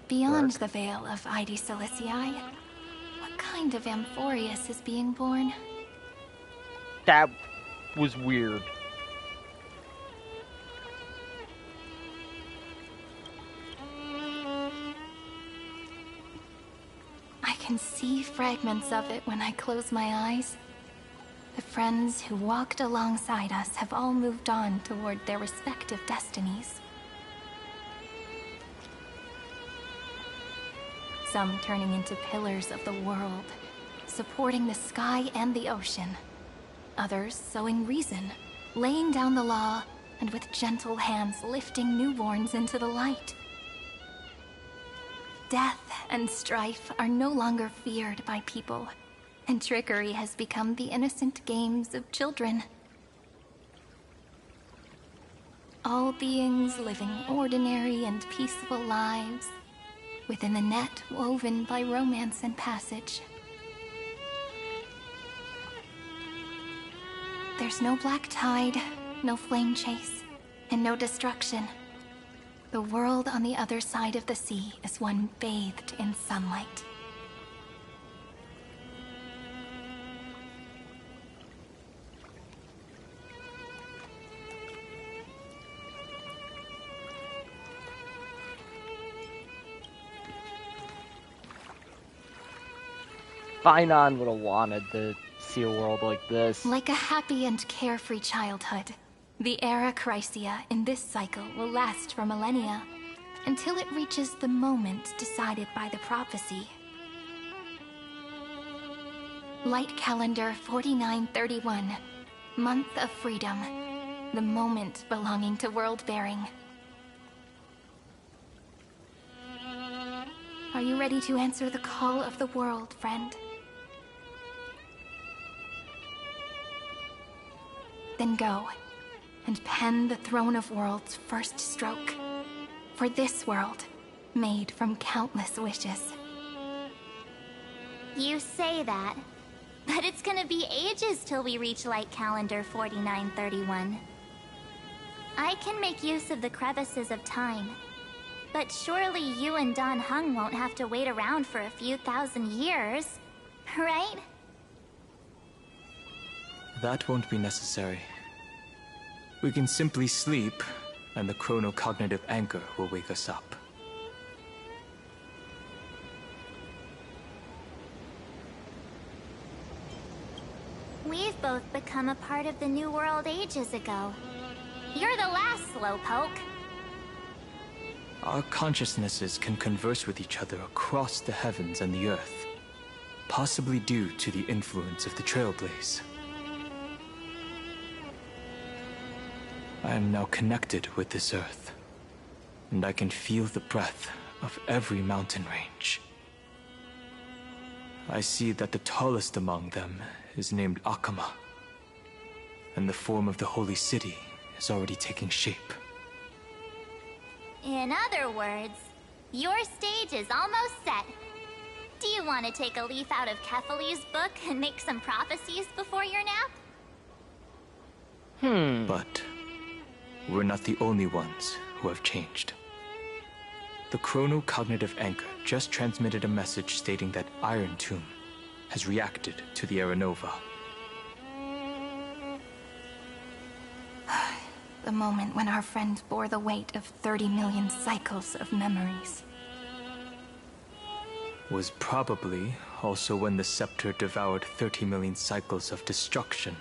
Beyond the veil of Ide Silicii, what kind of Amphorius is being born? That was weird. I can see fragments of it when I close my eyes. The friends who walked alongside us have all moved on toward their respective destinies. Some turning into pillars of the world, supporting the sky and the ocean. Others sowing reason, laying down the law, and with gentle hands lifting newborns into the light. Death and strife are no longer feared by people, and trickery has become the innocent games of children. All beings living ordinary and peaceful lives, within the net woven by romance and passage. There's no black tide, no flame chase, and no destruction. The world on the other side of the sea is one bathed in sunlight. Finon would have wanted to see a world like this. Like a happy and carefree childhood, the era Chrysia in this cycle will last for millennia, until it reaches the moment decided by the prophecy. Light calendar 4931, month of freedom, the moment belonging to world-bearing. Are you ready to answer the call of the world, friend? Then go, and pen the Throne of Worlds' first stroke. For this world, made from countless wishes. You say that, but it's gonna be ages till we reach Light Calendar 4931. I can make use of the crevices of time, but surely you and Dan Heng won't have to wait around for a few thousand years, right? That won't be necessary. We can simply sleep, and the chronocognitive anchor will wake us up. We've both become a part of the New World ages ago. You're the last slowpoke. Our consciousnesses can converse with each other across the heavens and the earth, possibly due to the influence of the Trailblaze. I am now connected with this earth, and I can feel the breath of every mountain range. I see that the tallest among them is named Akama, and the form of the holy city is already taking shape. In other words, your stage is almost set. Do you want to take a leaf out of Kefali's book and make some prophecies before your nap? But we're not the only ones who have changed. The chronocognitive anchor just transmitted a message stating that Iron Tomb has reacted to the Era Nova. The moment when our friend bore the weight of 30 million cycles of memories. Was probably also when the scepter devoured 30 million cycles of destruction.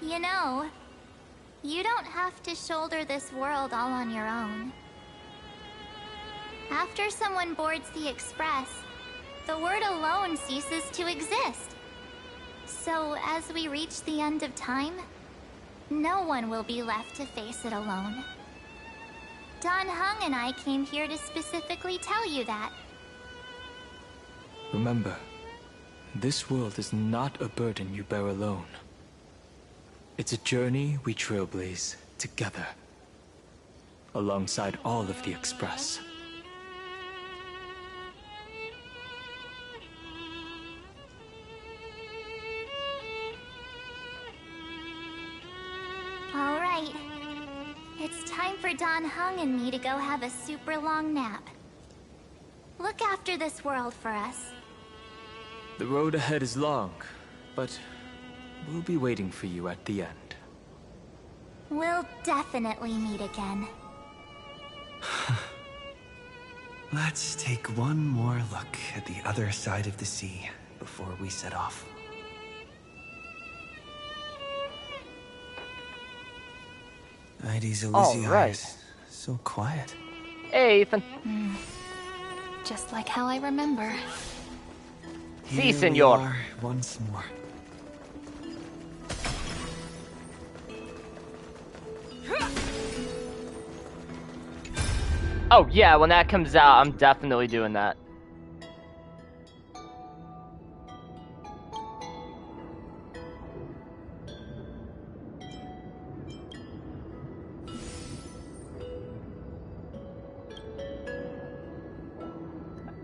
You know, you don't have to shoulder this world all on your own. After someone boards the Express, the word alone ceases to exist. So as we reach the end of time, no one will be left to face it alone. Dan Heng and I came here to specifically tell you that. Remember, this world is not a burden you bear alone. It's a journey we trailblaze together, alongside all of the Express. It's time for Don Hung and me to go have a super long nap. Look after this world for us. The road ahead is long, but we'll be waiting for you at the end. We'll definitely meet again. Let's take one more look at the other side of the sea before we set off. Heidi's Elysium eyes. So quiet. Hey, Ethan. Just like how I remember. Si, senor. We are once more. Oh yeah, when that comes out, I'm definitely doing that.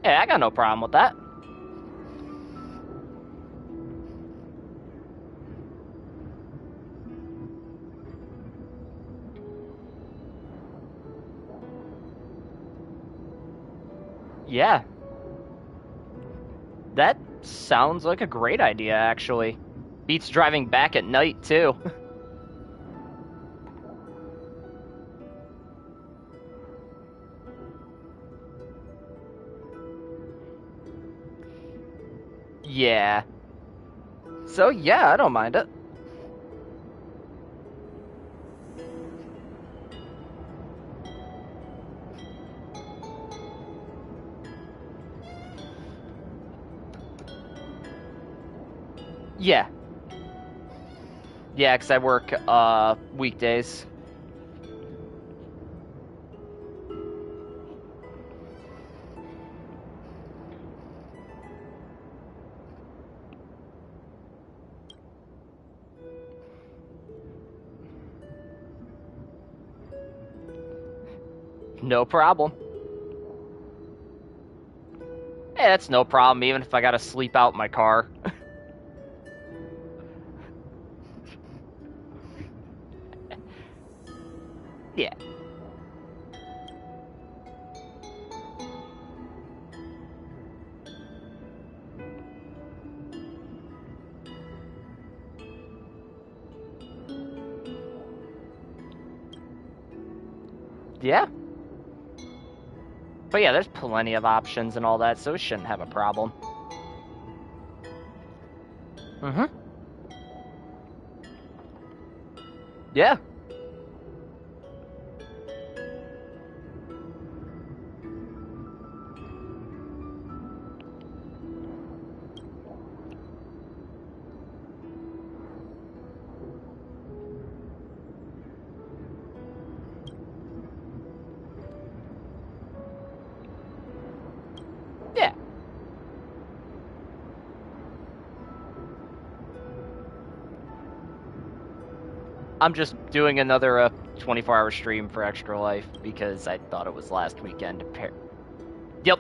Yeah, I got no problem with that. Yeah. That sounds like a great idea, actually. Beats driving back at night, too. Yeah. So, yeah, I don't mind it. Yeah. Yeah, 'cause I work, weekdays. No problem. Hey, that's no problem, even if I gotta sleep out in my car. Yeah. Yeah. But yeah, there's plenty of options and all that, so it shouldn't have a problem. Mm-hmm. Yeah. Yeah. I'm just doing another 24-hour stream for Extra Life because I thought it was last weekend. Yep.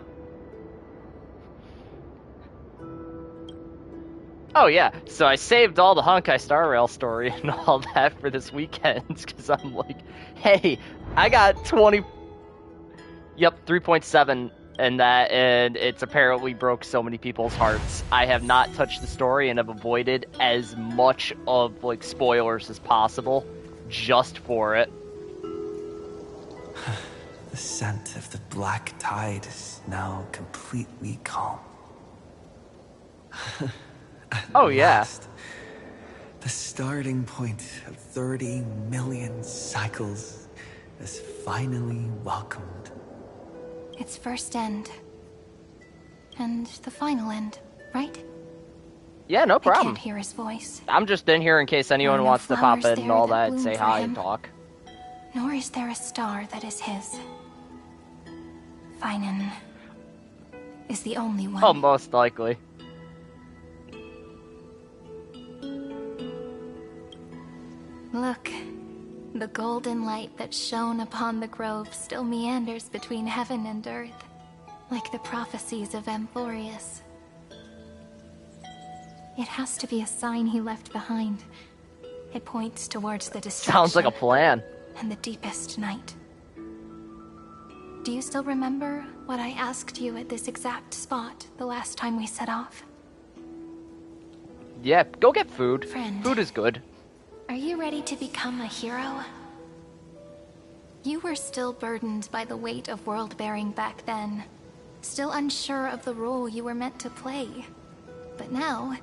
Oh yeah, so I saved all the Honkai Star Rail story and all that for this weekend because I'm like, hey, I got 20. Yep, 3.7 and that, and it's apparently broke so many people's hearts. I have not touched the story and have avoided as much of like spoilers as possible just for it. The scent of the black tide is now completely calm. Oh yeah. Last, the starting point of 30 million cycles is finally welcomed. Its first end. And the final end, right? Yeah, no I problem. can't hear his voice. I'm just in here in case anyone There are no wants to pop flowers in and there all that that and bloom say for hi him. and talk. Nor is there a star that is his. Finan is the only one. Oh, most likely. Look, the golden light that shone upon the grove still meanders between heaven and earth, like the prophecies of Amphorius. It has to be a sign he left behind. It points towards the destruction. Sounds like a plan. and the deepest night. Do you still remember what I asked you at this exact spot the last time we set off? Yeah, go get food. Friend. Food is good. Are you ready to become a hero? You were still burdened by the weight of world-bearing back then, still unsure of the role you were meant to play. But now,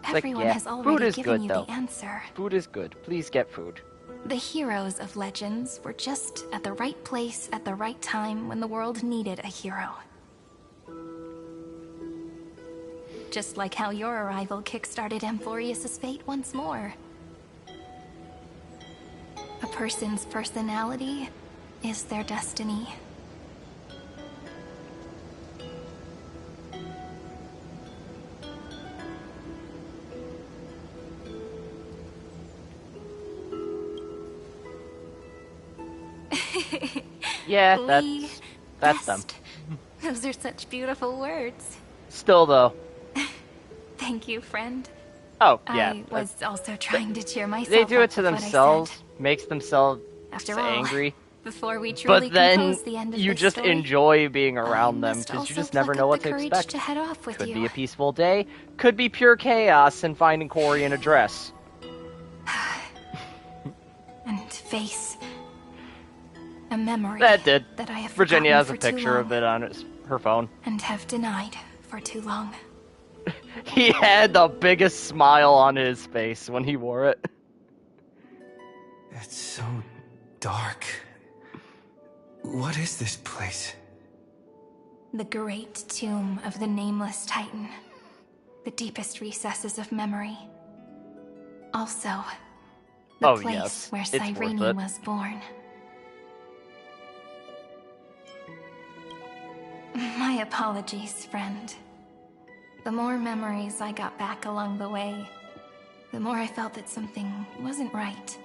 everyone has already given you the answer. Food is good. Please get food. The heroes of legends were just at the right place at the right time when the world needed a hero. Just like how your arrival kickstarted Amphorius' fate once more. A person's personality is their destiny. Yeah, that's them. Those are such beautiful words. Still, though. Thank you, friend. Oh, yeah. I was also trying to cheer myself They do up it to with what I themselves, said. makes themselves After all, angry. Before we truly But then compose the end of you this just story, enjoy being around them must because you also just never pluck know up what the to courage expect. to head off with Could you. be a peaceful day, could be pure chaos and finding Corey in a dress. And face a memory That did. that I have Virginia has a forgotten for too picture of long it on her phone. and have denied for too long. He had the biggest smile on his face when he wore it. It's so dark. What is this place? The great tomb of the nameless Titan. The deepest recesses of memory. Also, the place yes, where it's worth Cyrene it. was born. My apologies, friend. The more memories I got back along the way, the more I felt that something wasn't right.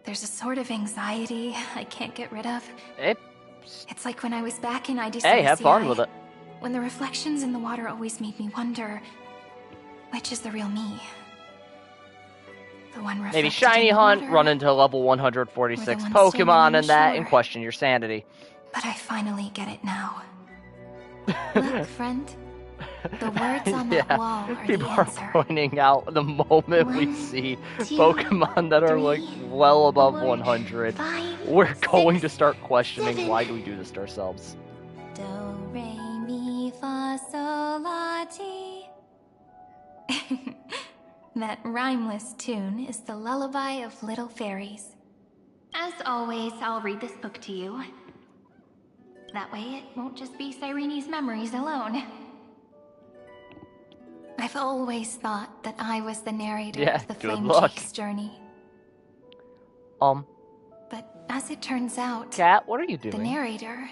There's a sort of anxiety I can't get rid of. It's like when I was back in IDCCI. Hey, have fun with it. When the reflections in the water always made me wonder, which is the real me? The one reflected Maybe shiny in the hunt, water, run into level 146 Or the one Pokemon standing on and the that, shore. and question your sanity. But I finally get it now. Look, friend. The words on that wall are the People are answer. pointing out the moment we 1, see 2, Pokemon that are like 3, well above 4, 100. 5, We're going 6, to start questioning 7. why do we do this to ourselves. Do, re, mi, fa, sol, la, ti. That rhymeless tune is the lullaby of little fairies. As always, I'll read this book to you. That way it won't just be Cyrene's memories alone. I've always thought that I was the narrator Yeah, of the good Flame luck. Chief's journey. But as it turns out, Cat, what are you the doing? narrator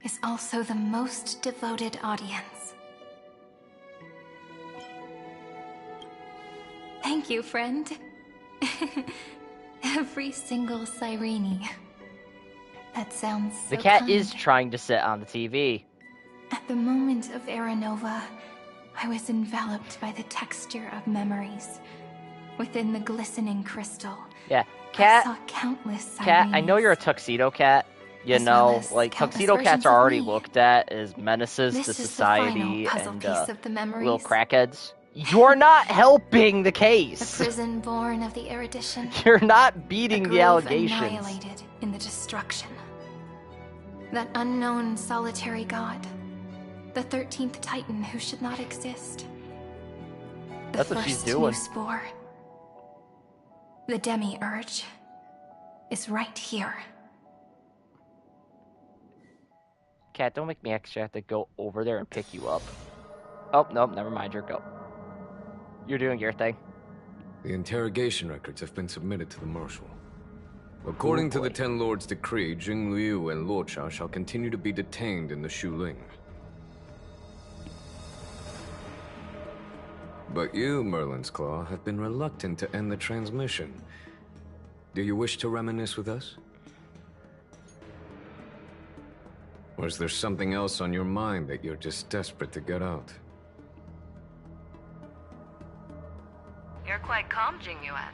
is also the most devoted audience. Thank you, friend. Every single Cyrene. That sounds so The cat kind. is trying to sit on the TV. At the moment of Aranova, I was enveloped by the texture of memories. Within the glistening crystal, Yeah, I cat, saw countless cat. I know Cyrenes. you're a tuxedo cat. You As well know, as like countless tuxedo cats versions are of already me. looked at as menaces This to is the society final puzzle and piece of the memories. little crackheads. You're not helping the The case. prison born of the erudition. You're not A beating the grove allegations. annihilated in the destruction. That unknown solitary god. The 13th Titan who should not exist. The That's what she's first doing. new spore. The demi-urge is right here. Cat, don't make me actually have to go over there and pick you up. Oh, nope, never mind, you're go. You're doing your thing. The interrogation records have been submitted to the Marshal. According to the Ten Lords' decree, Jing Liu and Luocha shall continue to be detained in the Shuling. But you, Merlin's Claw, have been reluctant to end the transmission. Do you wish to reminisce with us? Or is there something else on your mind that you're just desperate to get out? You're quite calm, Jingyuan.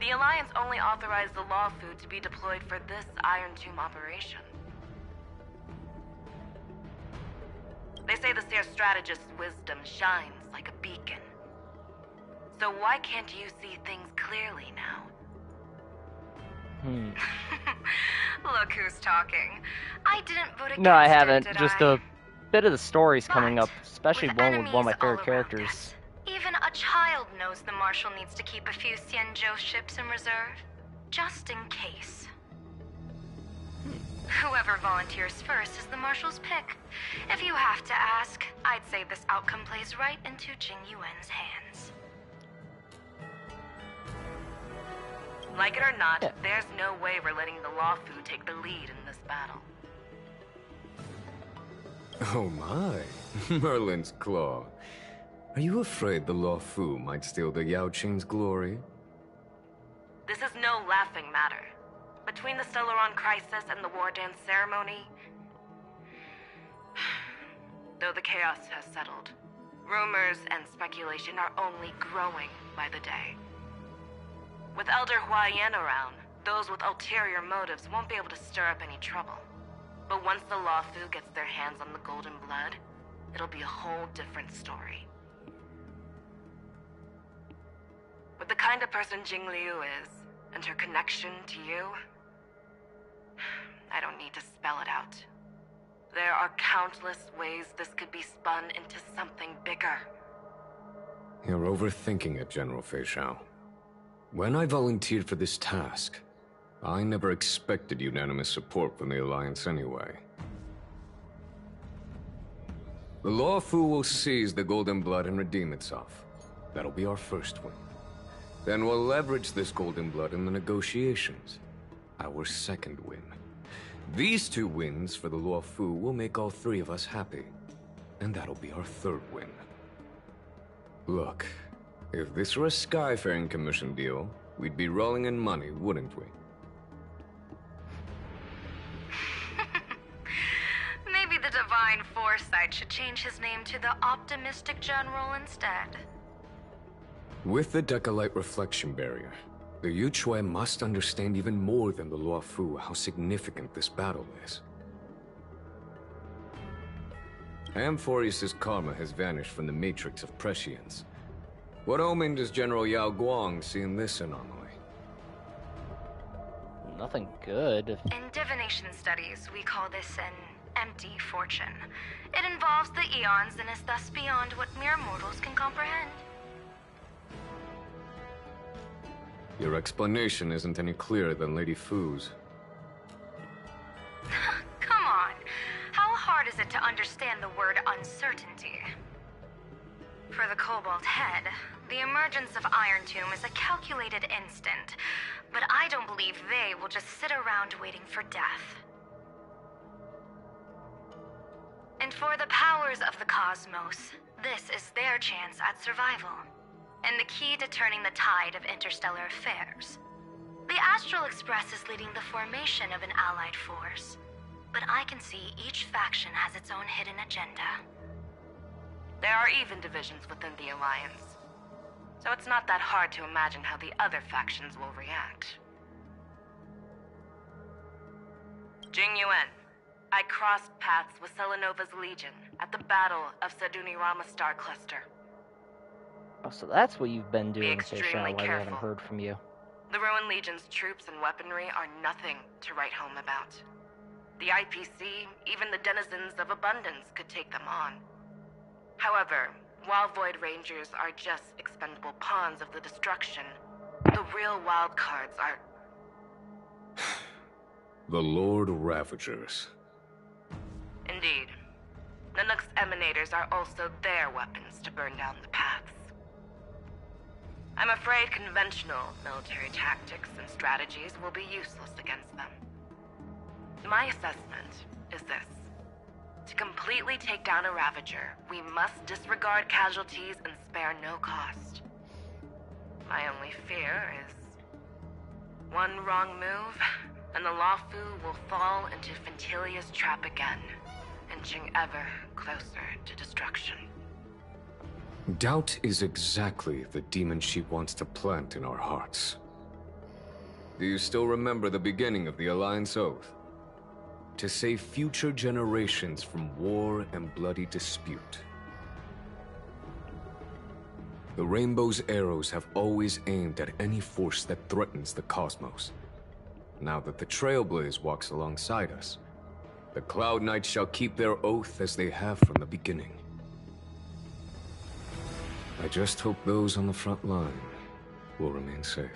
The Alliance only authorized the Law Food to be deployed for this Iron Tomb operation. They say the Seer Strategist's wisdom shines like a beacon. So why can't you see things clearly now? Look who's talking. I didn't vote against No, I him, haven't. did Just I? a bit of the stories coming But up, especially with one with one of my enemies all favorite around characters. us, even a child knows the Marshal needs to keep a few Xianzhou ships in reserve, just in case. Whoever volunteers first is the Marshal's pick. If you have to ask, I'd say this outcome plays right into Jing Yuan's hands. Like it or not, Yeah. there's no way we're letting the Law Food take the lead in this battle. Oh my, Merlin's Claw. Are you afraid the Law Fu might steal the Yao Qing's glory? This is no laughing matter. Between the Stellaron crisis and the War Dance ceremony, though the chaos has settled, rumors and speculation are only growing by the day. With Elder Huaiyan around, those with ulterior motives won't be able to stir up any trouble. But once the Law Fu gets their hands on the Golden Blood, it'll be a whole different story. With the kind of person Jing Liu is, and her connection to you, I don't need to spell it out. There are countless ways this could be spun into something bigger. You're overthinking it, General Fei Shao. When I volunteered for this task, I never expected unanimous support from the Alliance anyway. The Law Fu will seize the Golden Blood and redeem itself. That'll be our first win. Then we'll leverage this Golden Blood in the negotiations. Our second win. These two wins for the Law Fu will make all three of us happy. And that'll be our third win. Look, if this were a Skyfaring Commission deal, we'd be rolling in money, wouldn't we? Maybe the Divine Foresight should change his name to the Optimistic General instead. With the Decalite Reflection Barrier, the Yuchuan must understand even more than the Luo Fu how significant this battle is. Amphorius' karma has vanished from the matrix of prescience. What omen does General Yao Guang see in this anomaly? Nothing good. In divination studies, we call this an empty fortune. It involves the eons and is thus beyond what mere mortals can comprehend. Your explanation isn't any clearer than Lady Fu's. Come on. How hard is it to understand the word uncertainty? For the Cobalt Head, the emergence of Iron Tomb is a calculated instant, but I don't believe they will just sit around waiting for death. And for the powers of the cosmos, this is their chance at survival, and the key to turning the tide of interstellar affairs. The Astral Express is leading the formation of an allied force, but I can see each faction has its own hidden agenda. There are even divisions within the Alliance, so it's not that hard to imagine how the other factions will react. Jing Yuan, I crossed paths with Selenova's Legion at the Battle of Sadunirama Star Cluster. Oh, so that's what you've been doing, extremely Seisha, why we haven't careful. heard from you. The Ruined Legion's troops and weaponry are nothing to write home about. The IPC, even the denizens of Abundance, could take them on. However, while Void Rangers are just expendable pawns of the destruction, the real wild cards are... The Lord Ravagers. Indeed. Nanook's emanators are also their weapons to burn down the paths. I'm afraid conventional military tactics and strategies will be useless against them. My assessment is this. To completely take down a Ravager, we must disregard casualties and spare no cost. My only fear is... one wrong move, and the Luofu will fall into Fintilia's trap again, inching ever closer to destruction. Doubt is exactly the demon she wants to plant in our hearts. Do you still remember the beginning of the Alliance Oath? To save future generations from war and bloody dispute. The Rainbow's arrows have always aimed at any force that threatens the cosmos. Now that the Trailblaze walks alongside us, the Cloud Knights shall keep their oath as they have from the beginning. I just hope those on the front line will remain safe.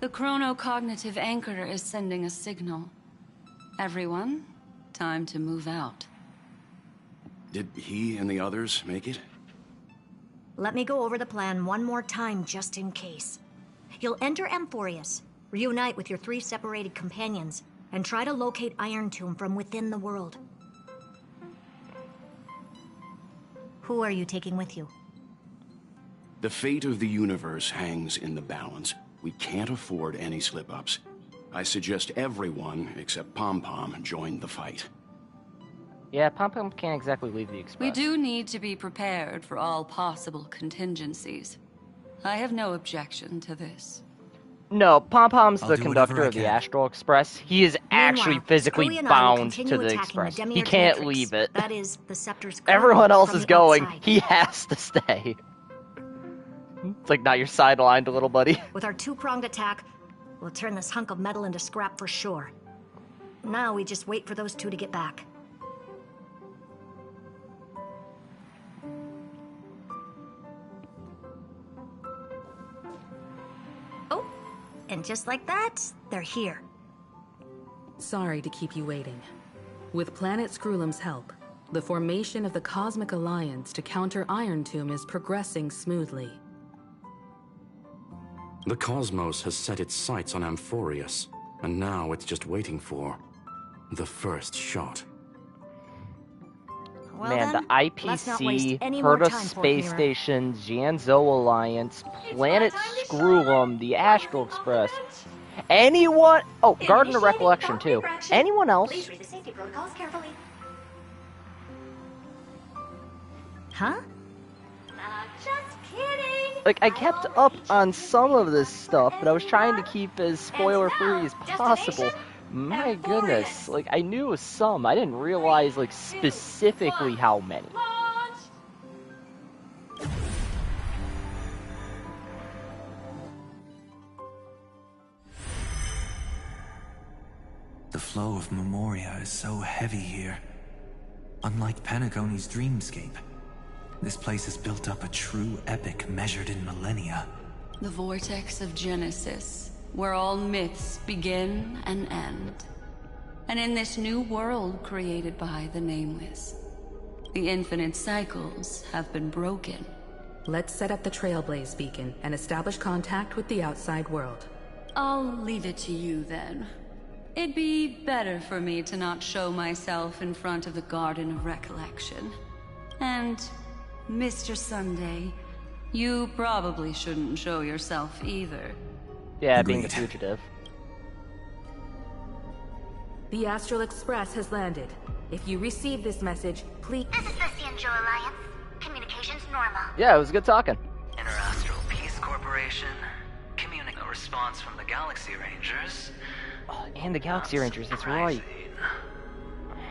The chronocognitive anchor is sending a signal. Everyone, time to move out. Did he and the others make it? Let me go over the plan one more time, just in case. You'll enter Amphorius, reunite with your 3 separated companions, and try to locate Iron Tomb from within the world. Who are you taking with you? The fate of the universe hangs in the balance. We can't afford any slip-ups. I suggest everyone, except Pom-Pom, join the fight. Yeah, Pom-Pom can't exactly leave the Express. We do need to be prepared for all possible contingencies. I have no objection to this. No, Pom-Pom's I'll the do conductor whatever I of the can. Astral Express. He is actually Meanwhile, physically Screwy and I will bound continue to the attacking Express. Demiurge He can't Matrix. leave it. That is the Scepter's Everyone else from is the going. outside. He has to stay. It's like, now you're sidelined a little, buddy. With our 2-pronged attack, we'll turn this hunk of metal into scrap for sure. Now we just wait for those 2 to get back. Oh, and just like that, they're here. Sorry to keep you waiting. With Planet Screwlum's help, the formation of the Cosmic Alliance to counter Iron Tomb is progressing smoothly. The cosmos has set its sights on Amphorius, and now it's just waiting for the first shot. Well Man, then, the let's not waste IPC, any more Herta time, Space Portmira. Station, Jianzhou Alliance, Planet Screwlum, the Astral Express. Anyone? Oh, Garden of Recollection too. Anyone else? Please read the safety protocols carefully. Huh? Just kidding. Like, I kept up on some of this stuff, but I was trying to keep as spoiler-free as possible. My goodness, like, I knew it was some. I didn't realize, like, specifically how many. The flow of Memoria is so heavy here. Unlike Panagoni's dreamscape, this place has built up a true epic measured in millennia. The vortex of Genesis, where all myths begin and end. And in this new world created by the Nameless, the infinite cycles have been broken. Let's set up the Trailblaze beacon and establish contact with the outside world. I'll leave it to you then. It'd be better for me to not show myself in front of the Garden of Recollection. And, Mr. Sunday, you probably shouldn't show yourself either. Yeah, being the Agreed. fugitive. The Astral Express has landed. If you receive this message, please... This is the Cianjo Alliance. Communications normal. Yeah, it was good talking. Interastral Peace Corporation. Communicating a response from the Galaxy Rangers. Oh, and the Galaxy Not Rangers, that's right. surprising.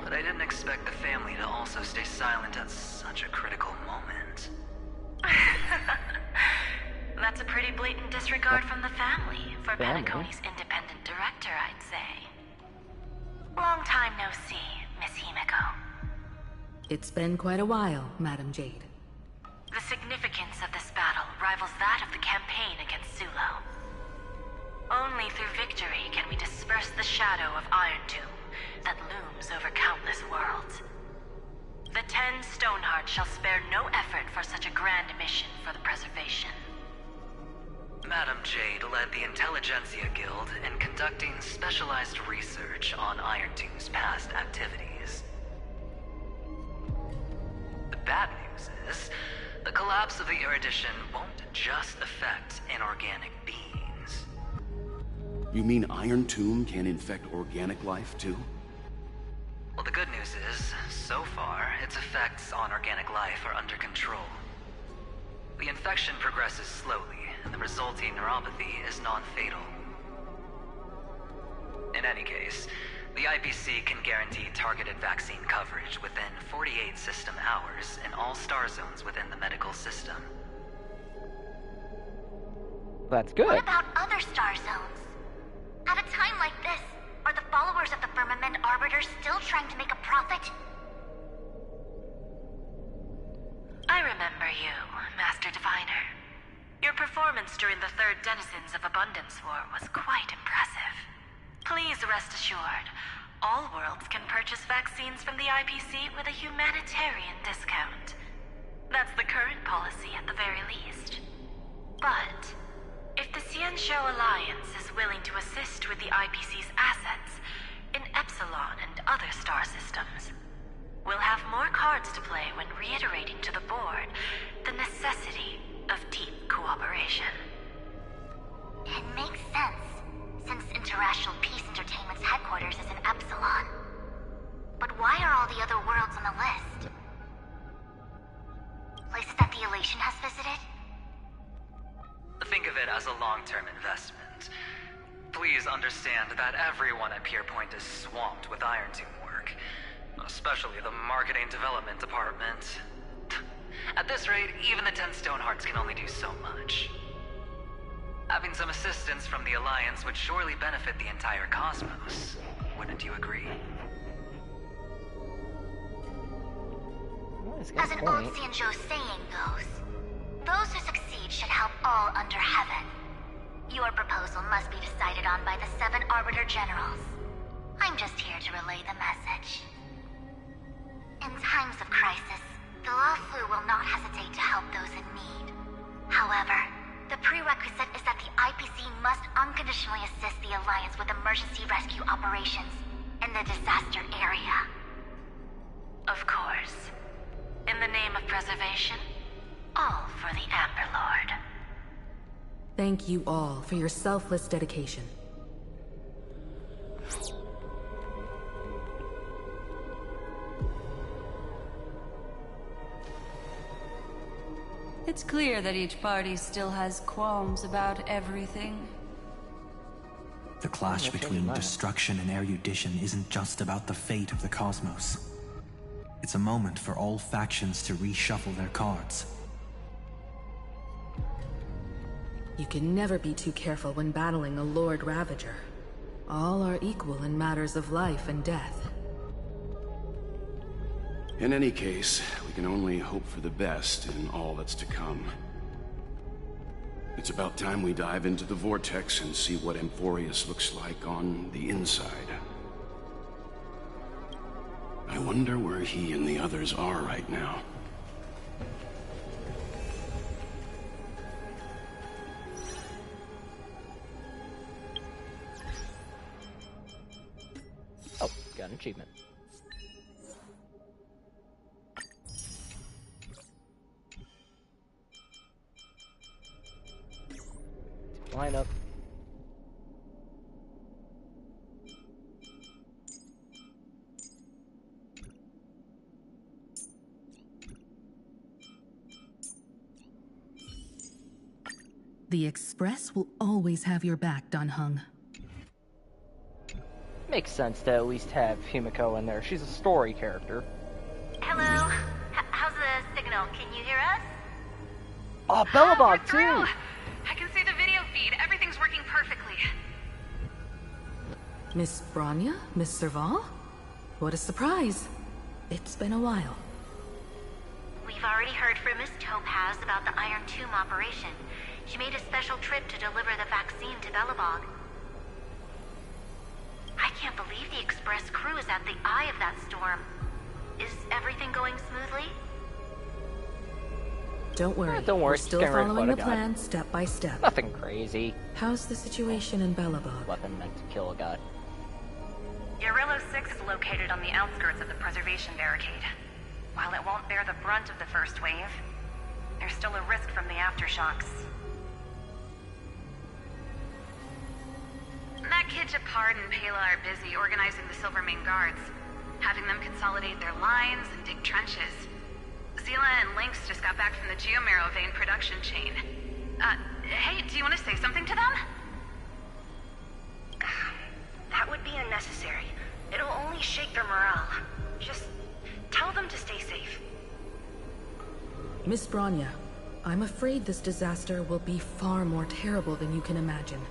But I didn't expect the family to also stay silent at such a critical moment. That's a pretty blatant disregard from the family for Family? Panagoni's independent director, I'd say. Long time no see, Miss Himiko. It's been quite a while, Madam Jade. The significance of this battle rivals that of the campaign against Sulo. Only through victory can we disperse the shadow of Iron Tomb that looms over countless worlds. The 10 Stonehearts shall spare no effort for such a grand mission for the preservation. Madam Jade led the Intelligentsia Guild in conducting specialized research on Iron Tomb's past activities. The bad news is, the collapse of the Erudition won't just affect inorganic beings. You mean Iron Tomb can infect organic life, too? Well, the good news is, so far, its effects on organic life are under control. The infection progresses slowly, and the resulting neuropathy is non-fatal. In any case, the IPC can guarantee targeted vaccine coverage within 48 system hours in all star zones within the medical system. That's good. What about other star zones? At a time like this, are the followers of the Firmament Arbiters still trying to make a profit? I remember you, Master Diviner. Your performance during the Third Denizens of Abundance War was quite impressive. Please rest assured, all worlds can purchase vaccines from the IPC with a humanitarian discount. That's the current policy at the very least. But if the Xianzhou Alliance is willing to assist with the IPC's assets in Epsilon and other star systems, we'll have more cards to play when reiterating to the board the necessity of deep cooperation. It makes sense, since Interracial Peace Entertainment's headquarters is in Epsilon. But why are all the other worlds on the list? Places that the Elation has visited? Think of it as a long-term investment. Please understand that everyone at Pierpoint is swamped with Iron Tomb work, especially the marketing development department. At this rate, even the 10 Stonehearts can only do so much. Having some assistance from the Alliance would surely benefit the entire cosmos. Wouldn't you agree? As an old Xianzhou saying goes, those who succeed should help all under heaven. Your proposal must be decided on by the 7 Arbiter Generals. I'm just here to relay the message. In times of crisis, the Luofu will not hesitate to help those in need. However, the prerequisite is that the IPC must unconditionally assist the Alliance with emergency rescue operations in the disaster area. Of course. In the name of preservation, all for the Amber Lord. Thank you all for your selfless dedication. It's clear that each party still has qualms about everything. The clash between destruction and erudition isn't just about the fate of the cosmos. It's a moment for all factions to reshuffle their cards. You can never be too careful when battling a Lord Ravager. All are equal in matters of life and death. In any case, we can only hope for the best in all that's to come. It's about time we dive into the vortex and see what Amphorius looks like on the inside. I wonder where he and the others are right now. Oh, got an achievement. Line up. The Express will always have your back, Dunhung. Makes sense to at least have Himiko in there. She's a story character. Hello? How's the signal? Can you hear us? Oh, Bellabog too! I can see the video feed. Everything's working perfectly. Miss Branya? Miss Serval? What a surprise. It's been a while. We've already heard from Miss Topaz about the Iron Tomb operation. She made a special trip to deliver the vaccine to Bellabog. I can't believe the Express crew is at the eye of that storm. Is everything going smoothly? Don't worry. Don't worry. We're still following the plan step by step. Nothing crazy. How's the situation in Bellabog? Weapon meant to kill a guy. Yarillo 6 is located on the outskirts of the preservation barricade. While it won't bear the brunt of the first wave, there's still a risk from the aftershocks. That kid Japard and Pela are busy organizing the Silvermane Guards, having them consolidate their lines and dig trenches. Stila and Lynx just got back from the Geomarrow vein production chain. Hey, do you want to say something to them? That would be unnecessary. It'll only shake their morale. Just tell them to stay safe. Miss Branya, I'm afraid this disaster will be far more terrible than you can imagine.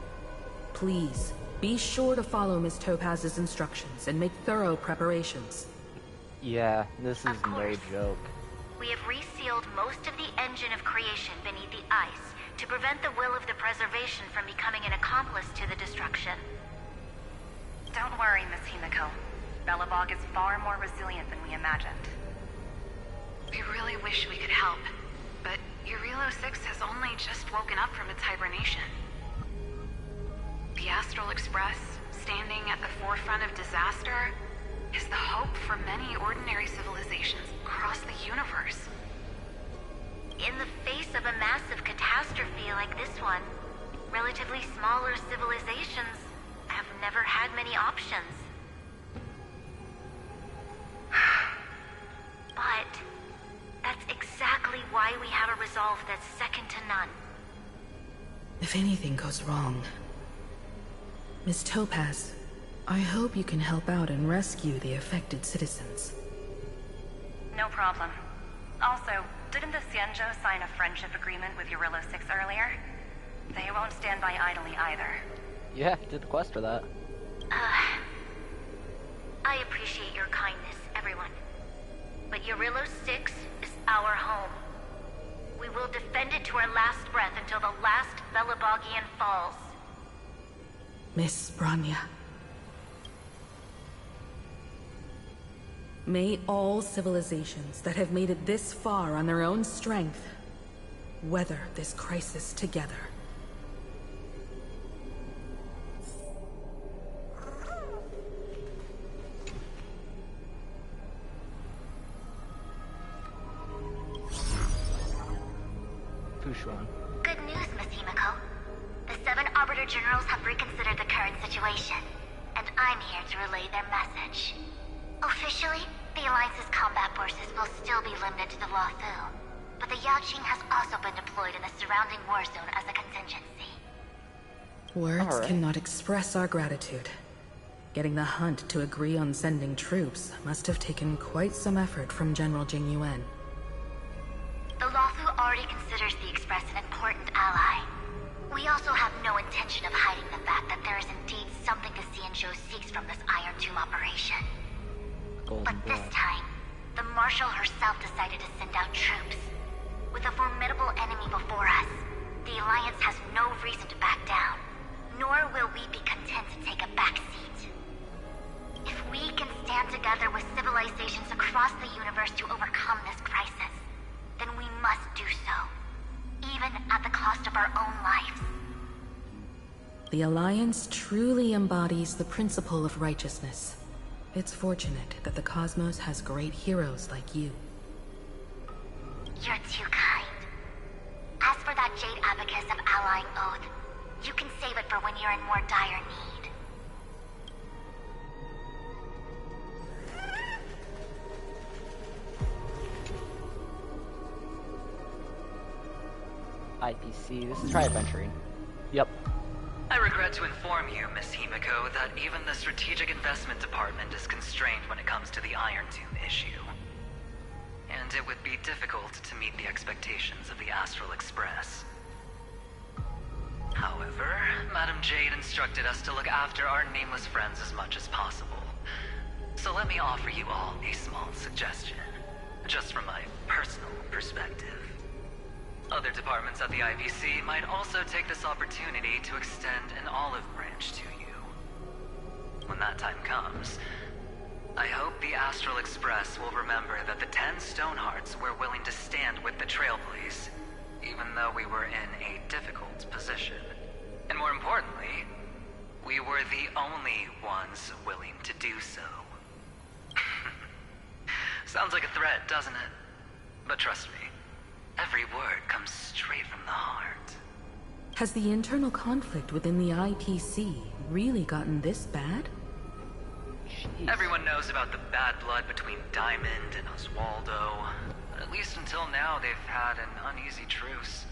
Please, be sure to follow Miss Topaz's instructions and make thorough preparations. Yeah, this is no joke. We have resealed most of the engine of creation beneath the ice to prevent the will of the preservation from becoming an accomplice to the destruction. Don't worry, Miss Himiko. Belobog is far more resilient than we imagined. We really wish we could help, but Eurilo 6 has only just woken up from its hibernation. The Astral Express, standing at the forefront of disaster, is the hope for many ordinary civilizations across the universe. In the face of a massive catastrophe like this one, relatively smaller civilizations have never had many options. But that's exactly why we have a resolve that's second to none. If anything goes wrong, Miss Topaz, I hope you can help out and rescue the affected citizens. No problem. Also, didn't the Xianzhou sign a friendship agreement with Eurilo 6 earlier? They won't stand by idly either. Yeah, did the quest for that. I appreciate your kindness, everyone. But Eurilo 6 is our home. We will defend it to our last breath until the last Belobogian falls. Miss Branya. May all civilizations that have made it this far on their own strength weather this crisis together. Good news, Miss Himiko. The 7 Arbiter Generals have reconsidered the current situation, and I'm here to relay their message. Officially, the Alliance's combat forces will still be limited to the Luofu, but the Yaoqing has also been deployed in the surrounding war zone as a contingency. Words cannot express our gratitude. Getting the Hunt to agree on sending troops must have taken quite some effort from General Jing Yuan. The Luofu already considers the Express an important ally. We also have no intention of hiding the fact that there is indeed something the Xianzhou seeks from this Iron Tomb operation. But this time, the Marshal herself decided to send out troops. With a formidable enemy before us, the Alliance has no reason to back down, nor will we be content to take a back seat. If we can stand together with civilizations across the universe to overcome this crisis, then we must do so, even at the cost of our own lives. The Alliance truly embodies the principle of righteousness. It's fortunate that the cosmos has great heroes like you. You're too kind. As for that Jade Abacus of Allying Oath, you can save it for when you're in more dire need. IPC, this is try adventuring. Yep. I regret to inform you, Miss Himiko, that even the Strategic Investment Department is constrained when it comes to the Iron Tomb issue. And it would be difficult to meet the expectations of the Astral Express. However, Madam Jade instructed us to look after our nameless friends as much as possible. So let me offer you all a small suggestion, just from my personal perspective. Other departments at the IPC might also take this opportunity to extend an olive branch to you. When that time comes, I hope the Astral Express will remember that the 10 Stonehearts were willing to stand with the Trailblaze, even though we were in a difficult position. And more importantly, we were the only ones willing to do so. Sounds like a threat, doesn't it? But trust me, every word comes straight from the heart. Has the internal conflict within the IPC really gotten this bad? Everyone knows about the bad blood between Diamond and Oswaldo, but at least until now, they've had an uneasy truce.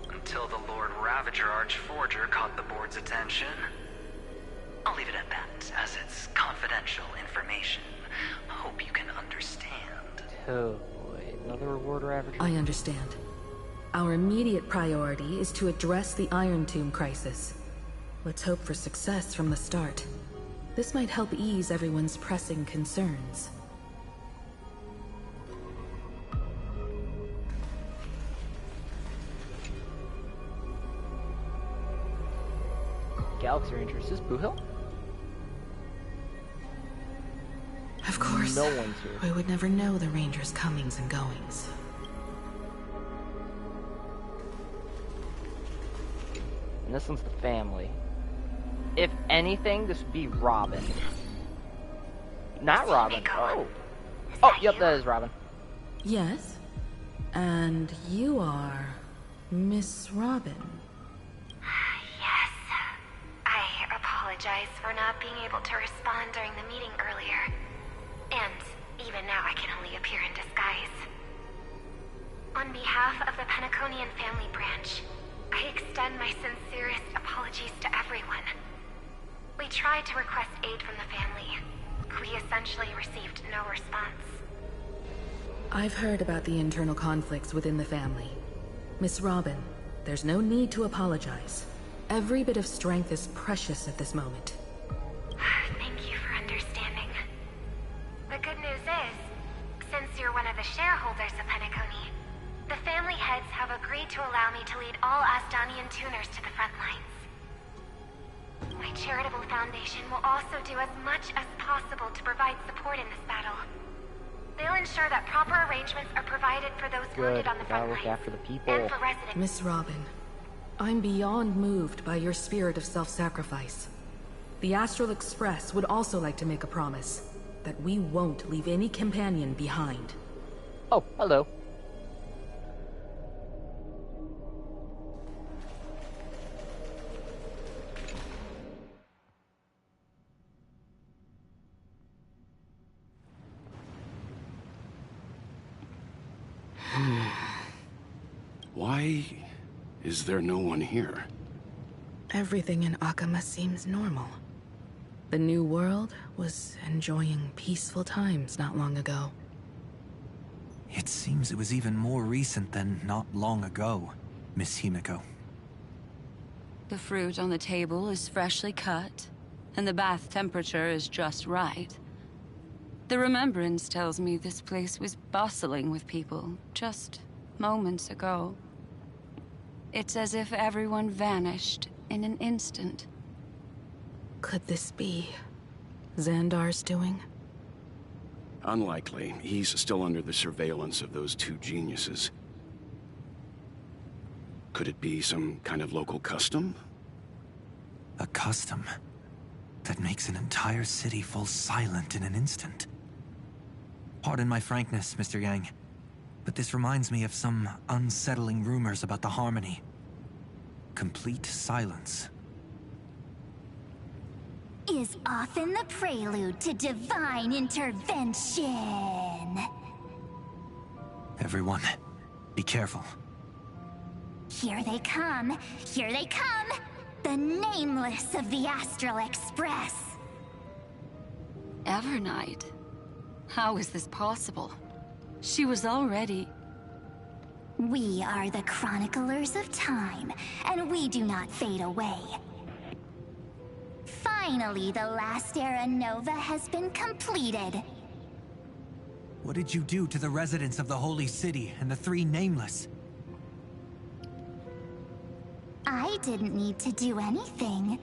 Until the Lord Ravager Archforger caught the board's attention. I'll leave it at that, as it's confidential information. Hope you can understand. Oh, wait, another Lord Ravager? I understand. Our immediate priority is to address the Iron Tomb crisis. Let's hope for success from the start. This might help ease everyone's pressing concerns. Galaxy Rangers. Is this Boo Hill? Of course. No one's here. We would never know the Rangers' comings and goings. And this one's the family. If anything, this would be Robin. Not Robin. Oh. Oh, yep, that is Robin. Yes. And you are Miss Robin. Yes. I apologize for not being able to respond during the meeting earlier. And even now I can only appear in disguise. On behalf of the Penaconian family branch, I extend my sincerest apologies to everyone. We tried to request aid from the family. We essentially received no response. I've heard about the internal conflicts within the family. Miss Robin, there's no need to apologize. Every bit of strength is precious at this moment. Thank you for understanding. The good news is, since you're one of the shareholders of Penacony, the family heads have agreed to allow me to lead all Astonian tuners to the front lines. My charitable foundation will also do as much as possible to provide support in this battle. They'll ensure that proper arrangements are provided for those wounded on the front look lines, after the people. and for residents. Miss Robin, I'm beyond moved by your spirit of self-sacrifice. The Astral Express would also like to make a promise that we won't leave any companion behind. Oh, hello. Why is there no one here? Everything in Akama seems normal. The New World was enjoying peaceful times not long ago. It seems it was even more recent than not long ago, Miss Himiko. The fruit on the table is freshly cut, and the bath temperature is just right. The remembrance tells me this place was bustling with people just moments ago. It's as if everyone vanished in an instant. Could this be Xandar's doing? Unlikely. He's still under the surveillance of those two geniuses. Could it be some kind of local custom? A custom that makes an entire city fall silent in an instant. Pardon my frankness, Mr. Yang, but this reminds me of some unsettling rumors about the Harmony. Complete silence. Is often the prelude to divine intervention. Everyone, be careful. Here they come! Here they come! The Nameless of the Astral Express! Evernight? How is this possible? She was already... We are the Chroniclers of Time, and we do not fade away. Finally, the last Era Nova has been completed. What did you do to the residents of the Holy City and the three Nameless? I didn't need to do anything.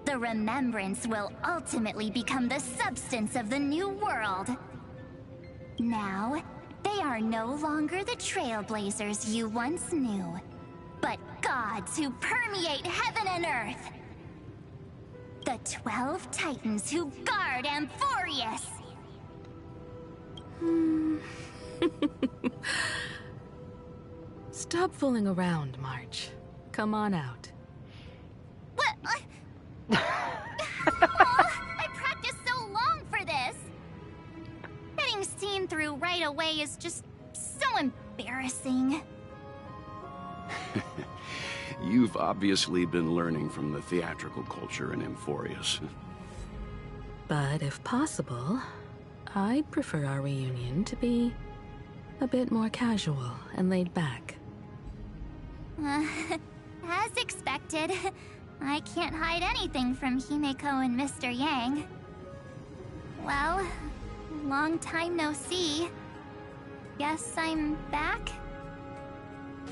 The remembrance will ultimately become the substance of the new world. Now, they are no longer the trailblazers you once knew, but gods who permeate heaven and earth. The 12 Titans who guard Amphorius! Stop fooling around, March. Come on out. What? I practiced so long for this! being seen through right away is just so embarrassing. You've obviously been learning from the theatrical culture in Amphorius. But if possible, I'd prefer our reunion to be a bit more casual and laid back. As expected, I can't hide anything from Himeko and Mr. Yang. Well, long time no see. Guess I'm back?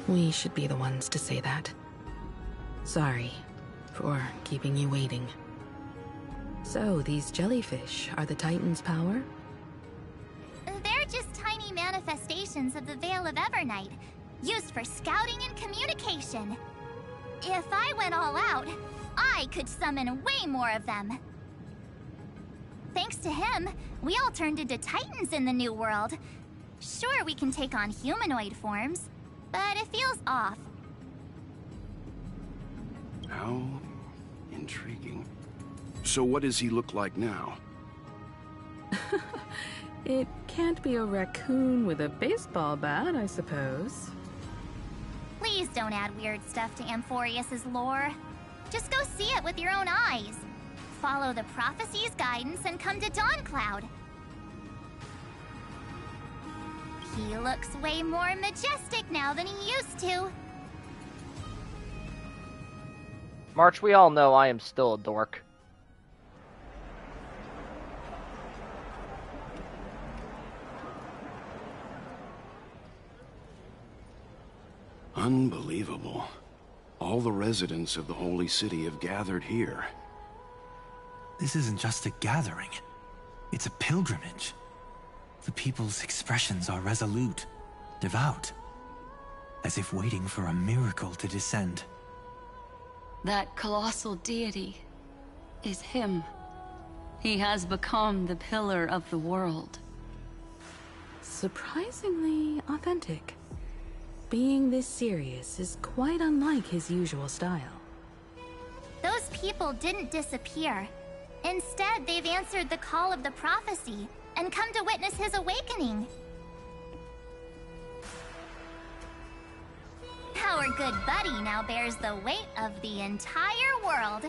We should be the ones to say that. Sorry for keeping you waiting. So, these jellyfish are the Titan's power? They're just tiny manifestations of the Veil of Evernight, used for scouting and communication. If I went all out, I could summon way more of them. Thanks to him, we all turned into Titans in the new world. Sure, we can take on humanoid forms, but it feels off. How intriguing. So what does he look like now? It can't be a raccoon with a baseball bat, I suppose. Please don't add weird stuff to Amphorius' lore. Just go see it with your own eyes. Follow the prophecy's guidance and come to Dawncloud. He looks way more majestic now than he used to. March, we all know I am still a dork. Unbelievable. All the residents of the Holy City have gathered here. This isn't just a gathering. It's a pilgrimage. The people's expressions are resolute, devout, as if waiting for a miracle to descend. That colossal deity is him. He has become the pillar of the world. Surprisingly authentic. Being this serious is quite unlike his usual style. Those people didn't disappear. Instead, they've answered the call of the prophecy and come to witness his awakening. Our good buddy now bears the weight of the entire world,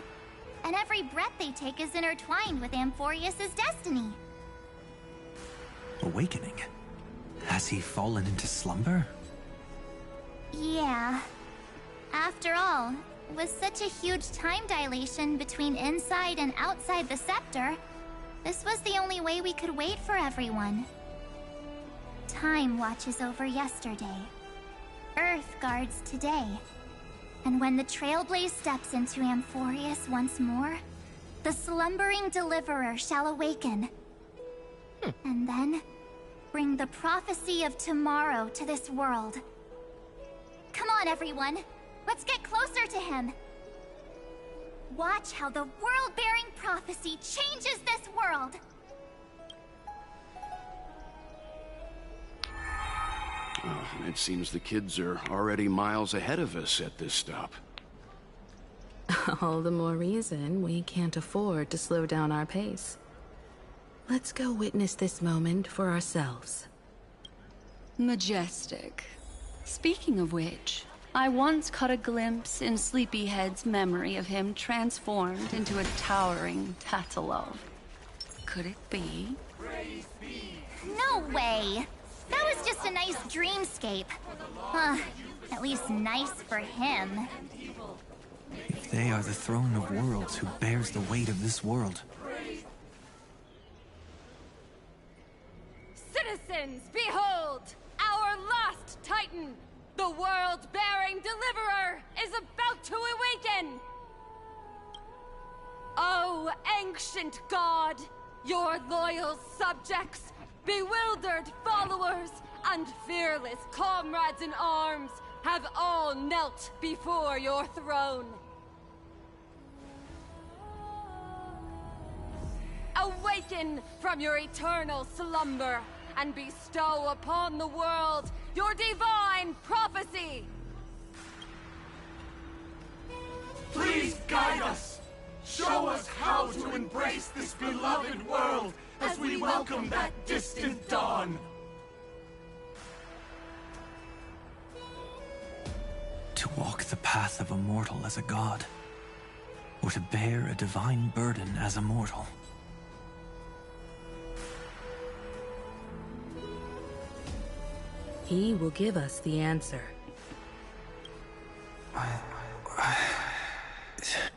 and every breath they take is intertwined with Amphorius' destiny. Awakening? Has he fallen into slumber? Yeah. After all, with such a huge time dilation between inside and outside the scepter, this was the only way we could wait for everyone. Time watches over yesterday. Earth guards today. And when the Trailblaze steps into Amphorius once more, the slumbering deliverer shall awaken. And then, bring the prophecy of tomorrow to this world. Come on, everyone. Let's get closer to him. Watch how the world-bearing prophecy changes this world. Oh, it seems the kids are already miles ahead of us at this stop. All the more reason we can't afford to slow down our pace. Let's go witness this moment for ourselves. Majestic. Speaking of which, I once caught a glimpse in Sleepyhead's memory of him transformed into a towering Tatalov. Could it be? No way! That was just a nice dreamscape. At least nice for him. If they are the throne of worlds who bears the weight of this world. Citizens, behold! Our last Titan! The world-bearing deliverer is about to awaken! Oh, ancient god! Your loyal subjects, bewildered followers, and fearless comrades in arms have all knelt before your throne. Awaken from your eternal slumber and bestow upon the world your divine prophecy! Please guide us! Show us how to embrace this beloved world as we welcome that distant dawn. To walk the path of a mortal as a god, or to bear a divine burden as a mortal. He will give us the answer.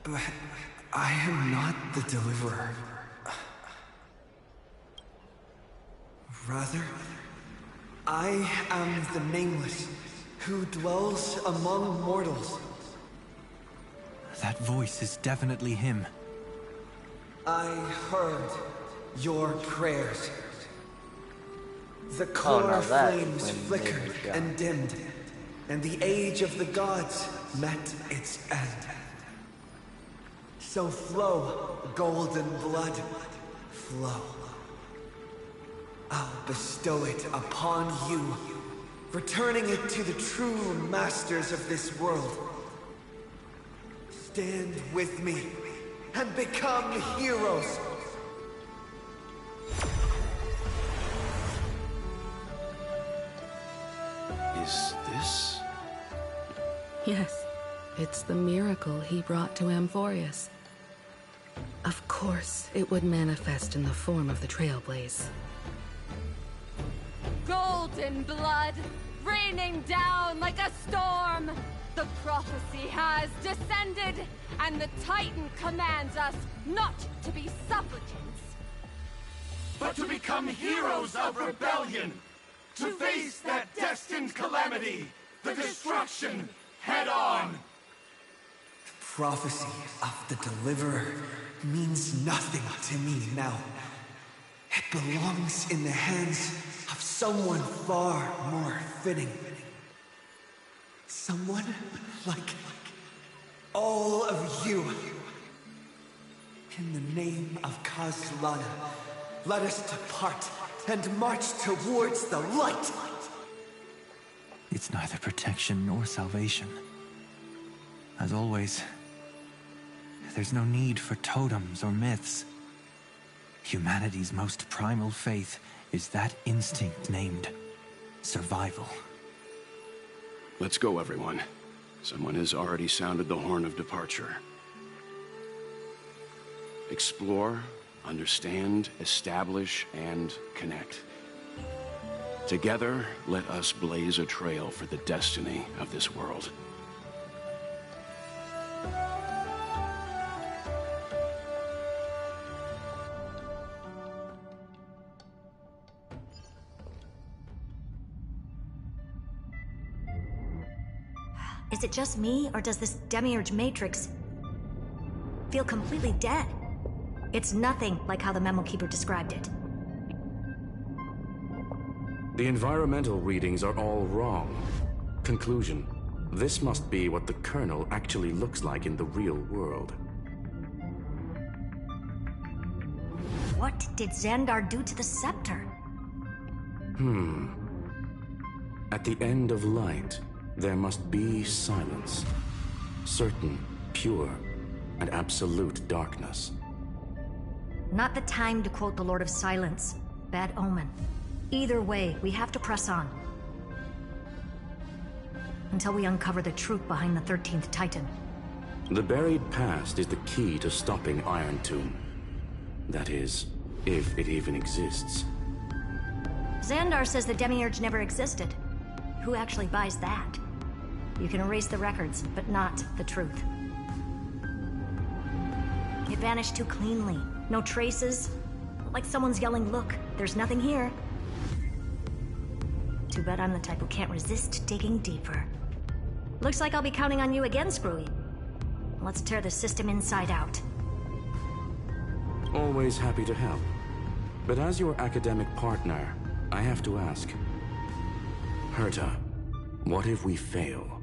But I am not the deliverer. Rather, I am the Nameless, who dwells among mortals. That voice is definitely him. I heard your prayers. The core flames flickered and dimmed, and the age of the gods met its end. So flow, golden blood, flow. I'll bestow it upon you, returning it to the true masters of this world. Stand with me and become heroes. Is this? Yes, it's the miracle he brought to Amphorius. Of course, it would manifest in the form of the Trailblaze. Golden blood, raining down like a storm. The prophecy has descended, and the Titan commands us not to be supplicants, but to become heroes of rebellion, to face that destined calamity, the destruction, head on. The prophecy of the Deliverer means nothing to me now. It belongs in the hands of someone far more fitting. Someone like all of you. In the name of Kazlana, let us depart and march towards the light. It's neither protection nor salvation. As always, there's no need for totems or myths. Humanity's most primal faith is that instinct named survival. Let's go, everyone. Someone has already sounded the horn of departure. Explore, understand, establish, and connect. Together, let us blaze a trail for the destiny of this world. Is it just me, or does this Demiurge Matrix feel completely dead? It's nothing like how the Memo Keeper described it. The environmental readings are all wrong. Conclusion: this must be what the kernel actually looks like in the real world. What did Xandar do to the scepter? At the end of light, there must be silence. Certain, pure, and absolute darkness. Not the time to quote the Lord of Silence. Bad omen. Either way, we have to press on. Until we uncover the truth behind the 13th Titan. The buried past is the key to stopping Iron Tomb. That is, if it even exists. Xandar says the Demiurge never existed. Who actually buys that? You can erase the records, but not the truth. It vanished too cleanly. No traces. Like someone's yelling, "Look, there's nothing here." Too bad I'm the type who can't resist digging deeper. Looks like I'll be counting on you again, Screwy. Let's tear the system inside out. Always happy to help. But as your academic partner, I have to ask. Herta, what if we fail?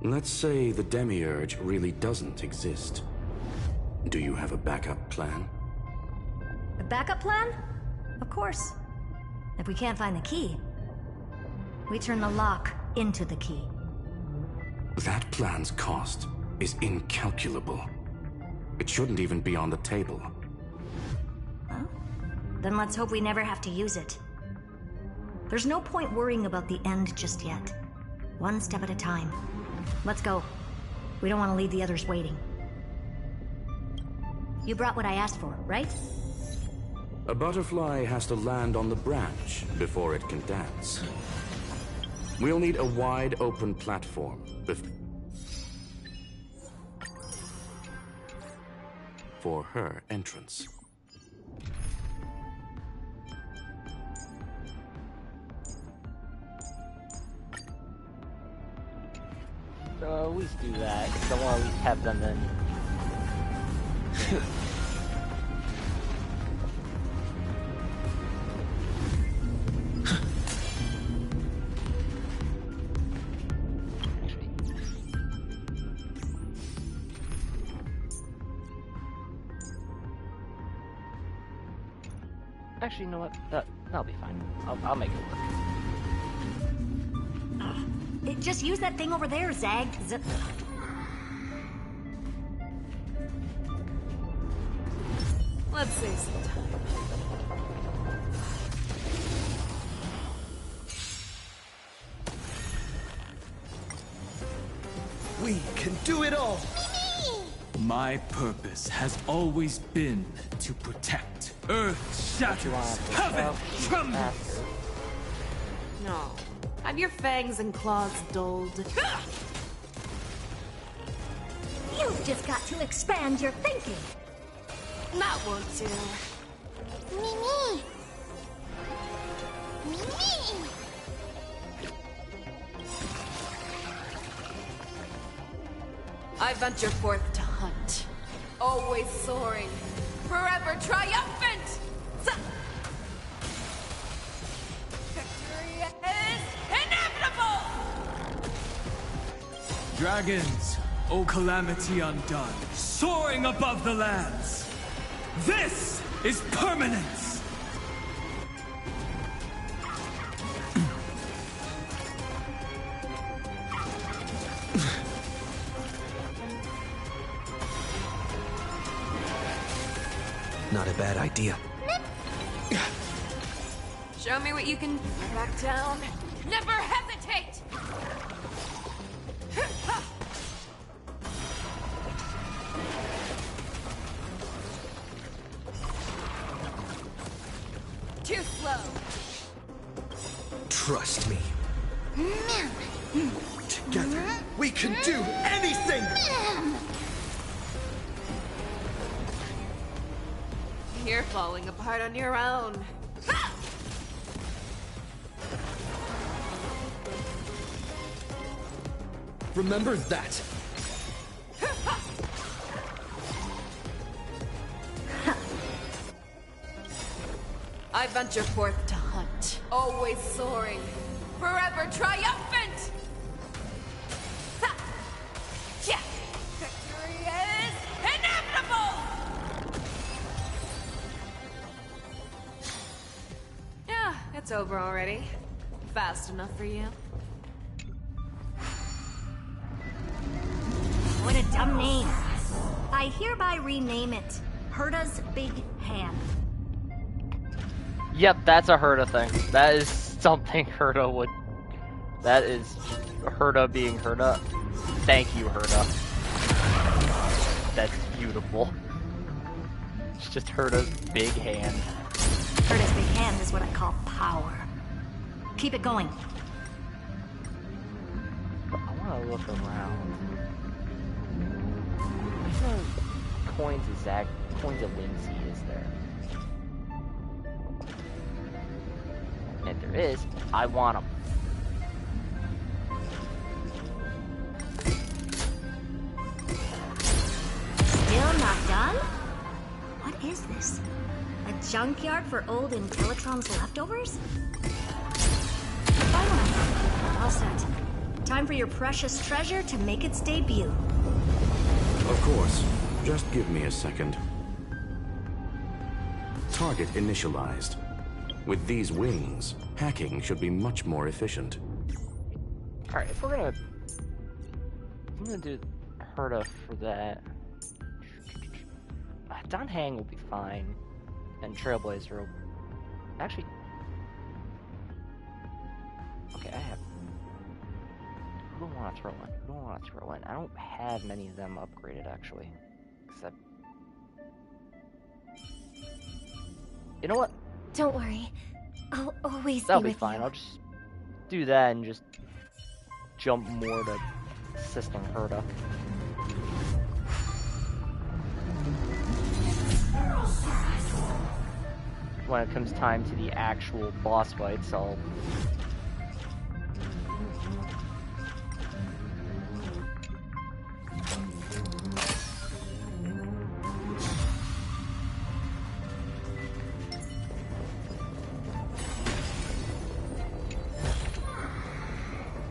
Let's say the Demiurge really doesn't exist. Do you have a backup plan? A backup plan? Of course. If we can't find the key, we turn the lock into the key. That plan's cost is incalculable. It shouldn't even be on the table. then let's hope we never have to use it. There's no point worrying about the end just yet. One step at a time. Let's go. We don't want to leave the others waiting. You brought what I asked for, right? A butterfly has to land on the branch before it can dance. We'll need a wide open platform for her entrance. So at least do that, because I want to at least have them in. Actually, you know what? That'll be fine. I'll make it work. Just use that thing over there, Zag. Let's save some time. We can do it all! My purpose has always been to protect. Earth shatters, heaven trembles. No. Have your fangs and claws dulled. You've just got to expand your thinking. That won't do. Mimi! Mimi! I venture forth to hunt. Always soaring. Forever triumphant! Victory is inevitable! Dragons, O calamity undone, soaring above the lands. This is permanence! Not a bad idea. Show me what you can back down. Never hesitate! Too slow. Trust me. Together, we can do anything! You're falling apart on your own. Remember that. I venture forth to hunt. Always soaring. Forever triumphant! Ha! Yeah! Victory is inevitable! Yeah, it's over already. Fast enough for you. What a dumb name. I hereby rename it Herta's Big Hand. Yep, that's a Herta thing. That is something Herta would... That is Herta being Herta. Thank you, Herta. That's beautiful. It's just Herta's big hand. Herta's Big Hand is what I call power. Keep it going. I want to look around. There's no coins of Whimsy, is there? And if there is, I want them. Still not done? What is this? A junkyard for old Intellitron's leftovers? Finally, all set. Time for your precious treasure to make its debut. Of course. Just give me a second. Target initialized. With these wings, hacking should be much more efficient. Alright, if we're gonna... I'm gonna do Herta for that. Don Hang will be fine. And Trailblazer will Actually... Okay, I have... Who do I want to throw in? Who do I want to throw in? I don't have many of them upgraded, actually. Except... You know what? Don't worry. I'll always That'll be be with fine. you. I'll just do that and just jump more to assisting Herta. When it comes time to the actual boss fights, I'll...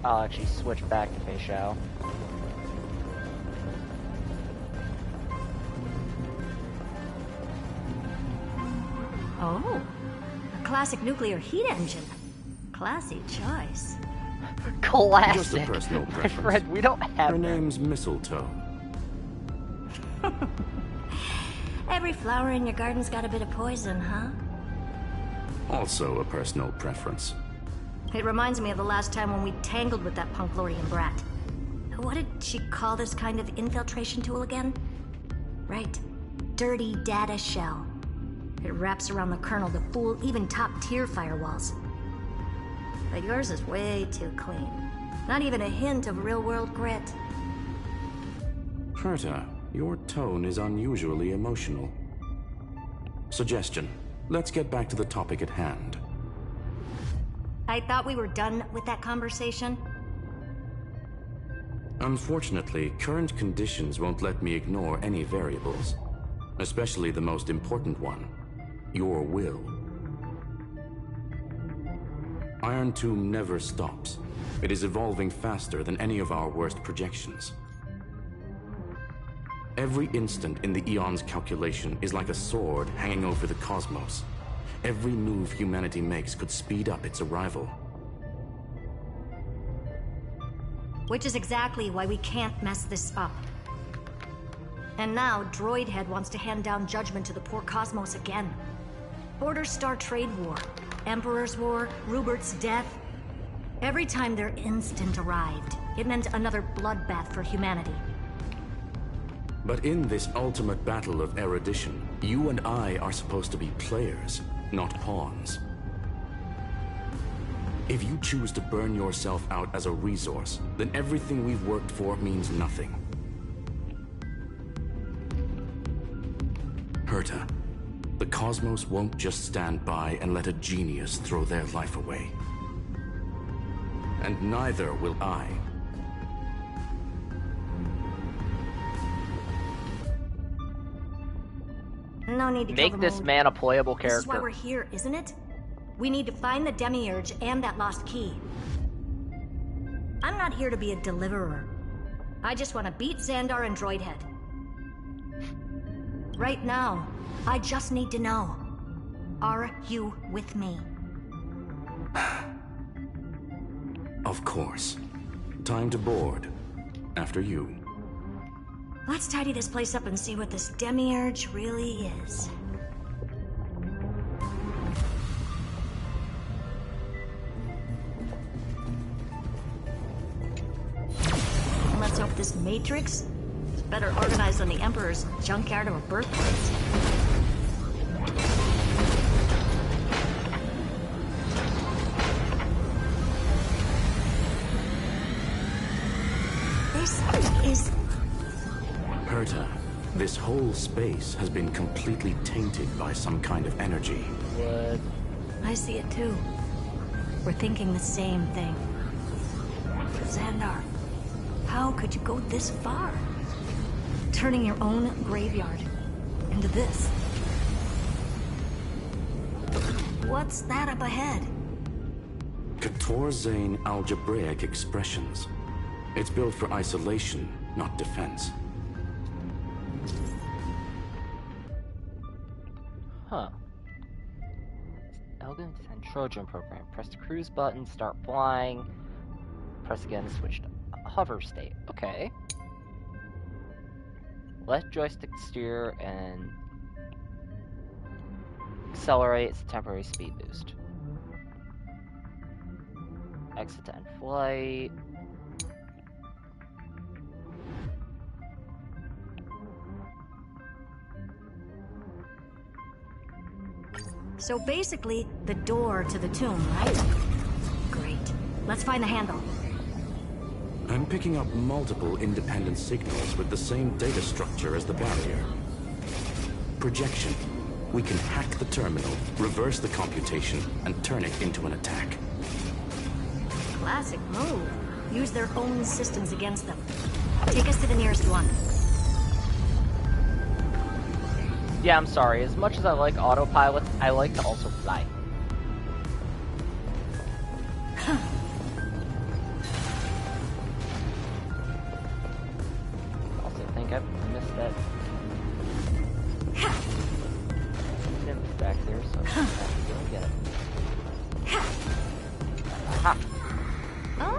I'll actually switch back to Fei Xiao. Oh, a classic nuclear heat engine. Classy choice. Classic. Just a personal preference. Fred, we don't have Her name's Mistletoe. Every flower in your garden's got a bit of poison, huh? Also a personal preference. It reminds me of the last time when we tangled with that Punklorian brat. What did she call this kind of infiltration tool again? Right. Dirty data shell. It wraps around the kernel to fool even top-tier firewalls. But yours is way too clean. Not even a hint of real-world grit. Herta, your tone is unusually emotional. Suggestion. Let's get back to the topic at hand. I thought we were done with that conversation. Unfortunately, current conditions won't let me ignore any variables. Especially the most important one. Your will. Iron Tomb never stops. It is evolving faster than any of our worst projections. Every instant in the Eon's calculation is like a sword hanging over the cosmos. Every move humanity makes could speed up its arrival. Which is exactly why we can't mess this up. And now, Droidhead wants to hand down judgment to the poor cosmos again. Border Star Trade War, Emperor's War, Rupert's death. Every time their instant arrived, it meant another bloodbath for humanity. But in this ultimate battle of erudition, you and I are supposed to be players, not pawns. If you choose to burn yourself out as a resource, then everything we've worked for means nothing. Herta, the cosmos won't just stand by and let a genius throw their life away. And neither will I. No need to make this man a playable character. This is why we're here, isn't it? We need to find the Demiurge and that lost key. I'm not here to be a deliverer. I just want to beat Xandar and Droidhead. Right now, I just need to know. Are you with me? Of course. Time to board. After you. Let's tidy this place up and see what this Demiurge really is. And let's hope this Matrix is better organized than the Emperor's junkyard or birthplace. This is... Herta, this whole space has been completely tainted by some kind of energy. What? I see it too. We're thinking the same thing. Xandar, how could you go this far? Turning your own graveyard into this. What's that up ahead? Katorzane algebraic expressions. It's built for isolation, not defense. Huh. Elgin and Trojan program. Press the cruise button, start flying. Press again to switch to hover state. Okay. Left joystick steer and Accelerate, it's a temporary speed boost. Exit to end flight. So basically, the door to the tomb, right? Great. Let's find the handle. I'm picking up multiple independent signals with the same data structure as the barrier. Projection. We can hack the terminal, reverse the computation, and turn it into an attack. Classic move. Use their own systems against them. Take us to the nearest one. Yeah, I'm sorry. As much as I like autopilots, I like to also fly. Also think I missed that. Tim's back there, so I have to go get it. Aha! Oh.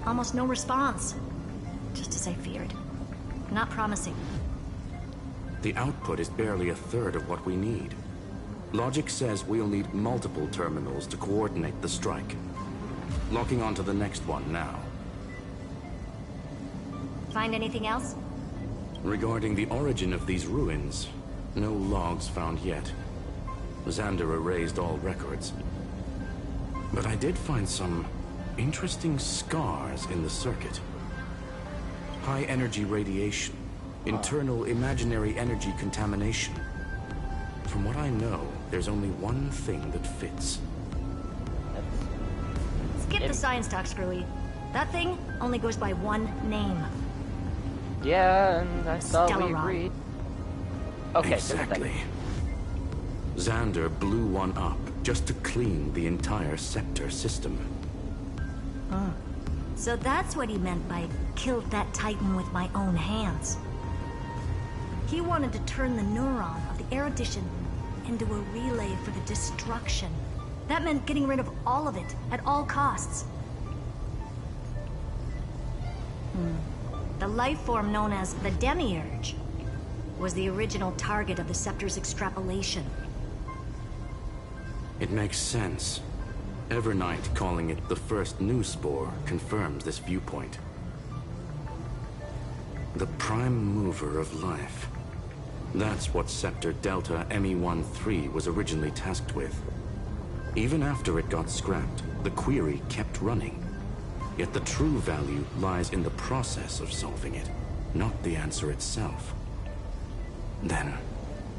Almost no response. Just as I feared. Not promising. The output is barely a third of what we need. Logic says we'll need multiple terminals to coordinate the strike. Locking onto the next one now. Find anything else? Regarding the origin of these ruins, no logs found yet. Xander erased all records. But I did find some interesting scars in the circuit. High energy radiation, internal imaginary energy contamination. From what I know, there's only one thing that fits. Skip the science talk, Screwy. That thing only goes by one name. Yeah, and I thought we agreed. Okay, exactly. Xander blew one up just to clean the entire Scepter system. So that's what he meant by killed that Titan with my own hands. He wanted to turn the neuron of the erudition into a relay for the destruction. That meant getting rid of all of it at all costs. The life form known as the Demiurge was the original target of the Scepter's extrapolation. It makes sense. Evernight calling it the first new spore confirms this viewpoint. The prime mover of life. That's what Scepter Delta ME-13 was originally tasked with. Even after it got scrapped, the query kept running. Yet the true value lies in the process of solving it, not the answer itself. Then,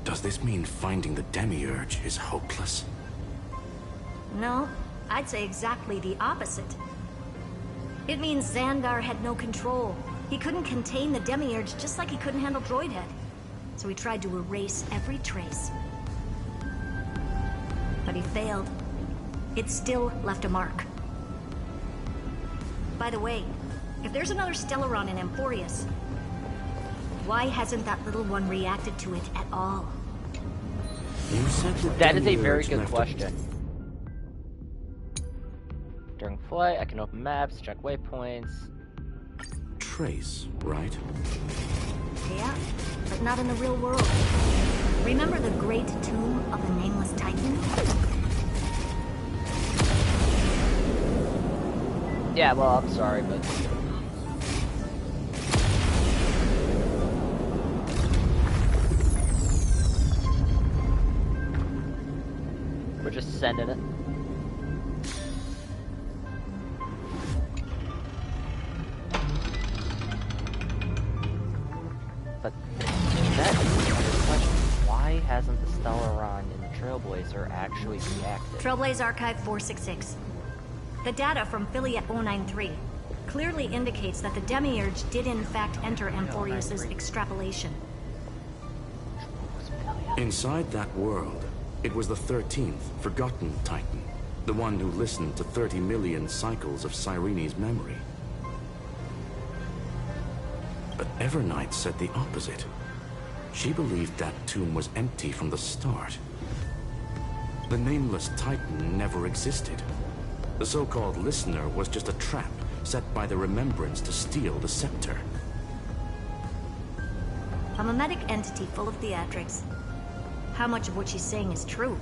does this mean finding the Demiurge is hopeless? No, I'd say exactly the opposite. It means Xandar had no control. He couldn't contain the Demiurge just like he couldn't handle Droidhead. So he tried to erase every trace. But he failed. It still left a mark. By the way, if there's another Stellaron in Amphorius, why hasn't that little one reacted to it at all? You said that is a very good question. During flight, I can open maps, check waypoints. Trace, right? Yeah, but not in the real world. Remember the great tomb of the Nameless Titan? Yeah, well, I'm sorry, but... we're just sending it. But that is the question. Why hasn't the Stellaron and the Trailblazer actually reacted? Trailblaze Archive 466. The data from Filiate 093 clearly indicates that the Demiurge did in fact enter Amphorius' extrapolation. Inside that world, It was the 13th, forgotten Titan. The one who listened to 30 million cycles of Cyrene's memory. But Evernight said the opposite. She believed that tomb was empty from the start. The nameless Titan never existed. The so-called listener was just a trap set by the Remembrance to steal the scepter. A mimetic entity full of theatrics. How much of what she's saying is true?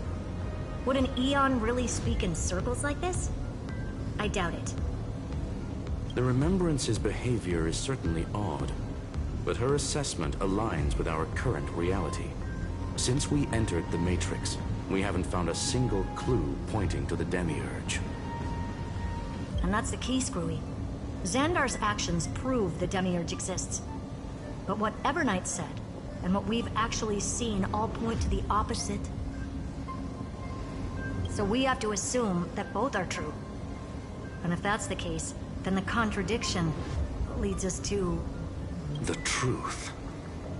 Would an Eon really speak in circles like this? I doubt it. The Remembrance's behavior is certainly odd, but her assessment aligns with our current reality. Since we entered the Matrix, we haven't found a single clue pointing to the Demiurge. And that's the key, Screwy. Xandar's actions prove the Demiurge exists. But what Evernight said, and what we've actually seen all point to the opposite. So we have to assume that both are true. And if that's the case, then the contradiction leads us to... the truth.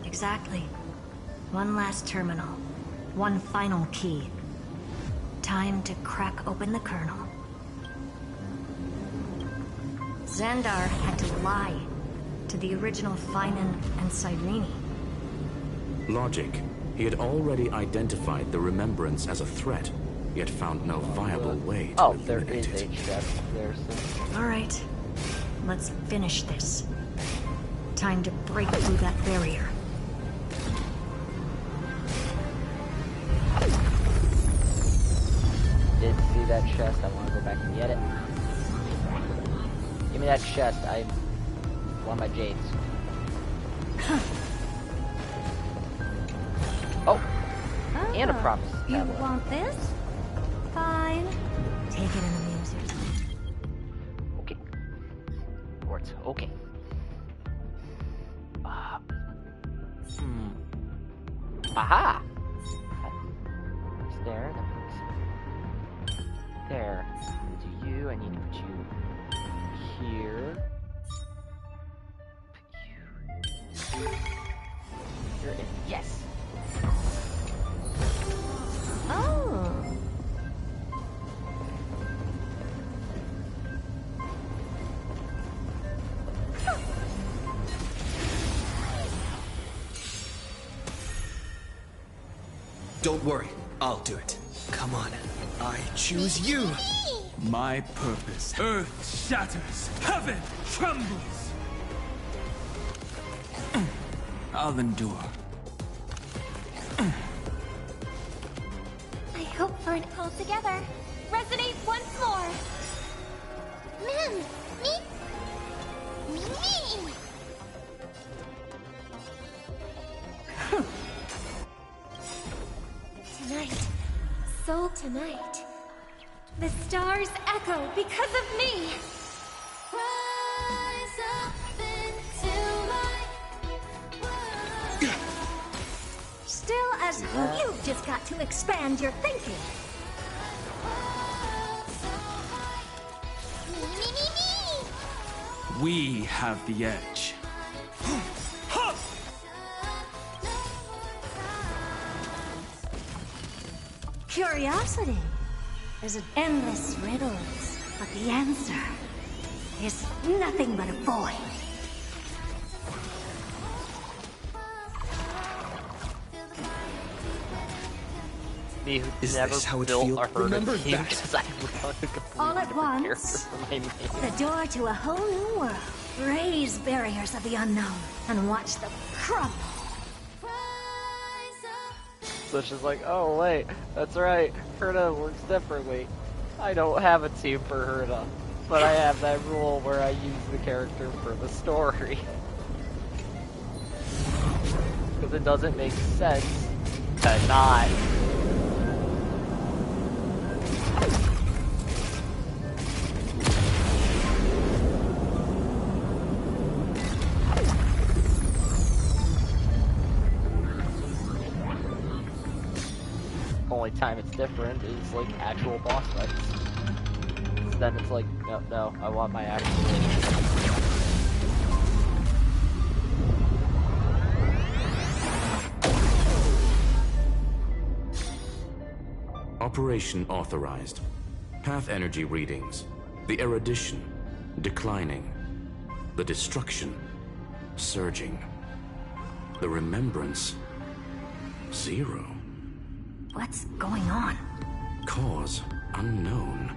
Exactly. One last terminal. One final key. Time to crack open the kernel. Xandar had to lie to the original Finan and Cyrene. Logic. He had already identified the Remembrance as a threat, yet found no viable way to eliminate it. There is a chest there, so... Alright. Let's finish this. Time to break through that barrier. Did see that chest. I want to go back and get it. Give me that chest. I want my jades. Oh! And a promise. You want this? Fine. Take it and amuse yourself. Okay. Quartz. Okay. Aha! It's there. That puts there. To you, I need to put you here. Put you here. And yes. Oh. Don't worry, I'll do it. Come on, I choose you. My purpose. Earth shatters. Heaven trembles. I'll endure. I hope for it all together. Resonate once more. Me. Tonight, soul tonight. The stars echo because of me. Rise up into my world. Still as you've just got to expand your thinking. We have the edge. Curiosity is an endless riddles, but the answer is nothing but a void. Me who Is never this how it built feels? a herd Remember of team that. because I run a completely All at different once, character for my main. the door to a whole new world. Raise barriers of the unknown and watch them crumble. So it's just like, oh wait, that's right, Herda works differently. I don't have a team for Herda, but I have that rule where I use the character for the story. Because it doesn't make sense to not. Only time it's different is like actual boss fights. So then it's like, no, I want my actual. Operation authorized. Path energy readings. The erudition declining. The destruction surging. The remembrance 0. What's going on? Cause unknown.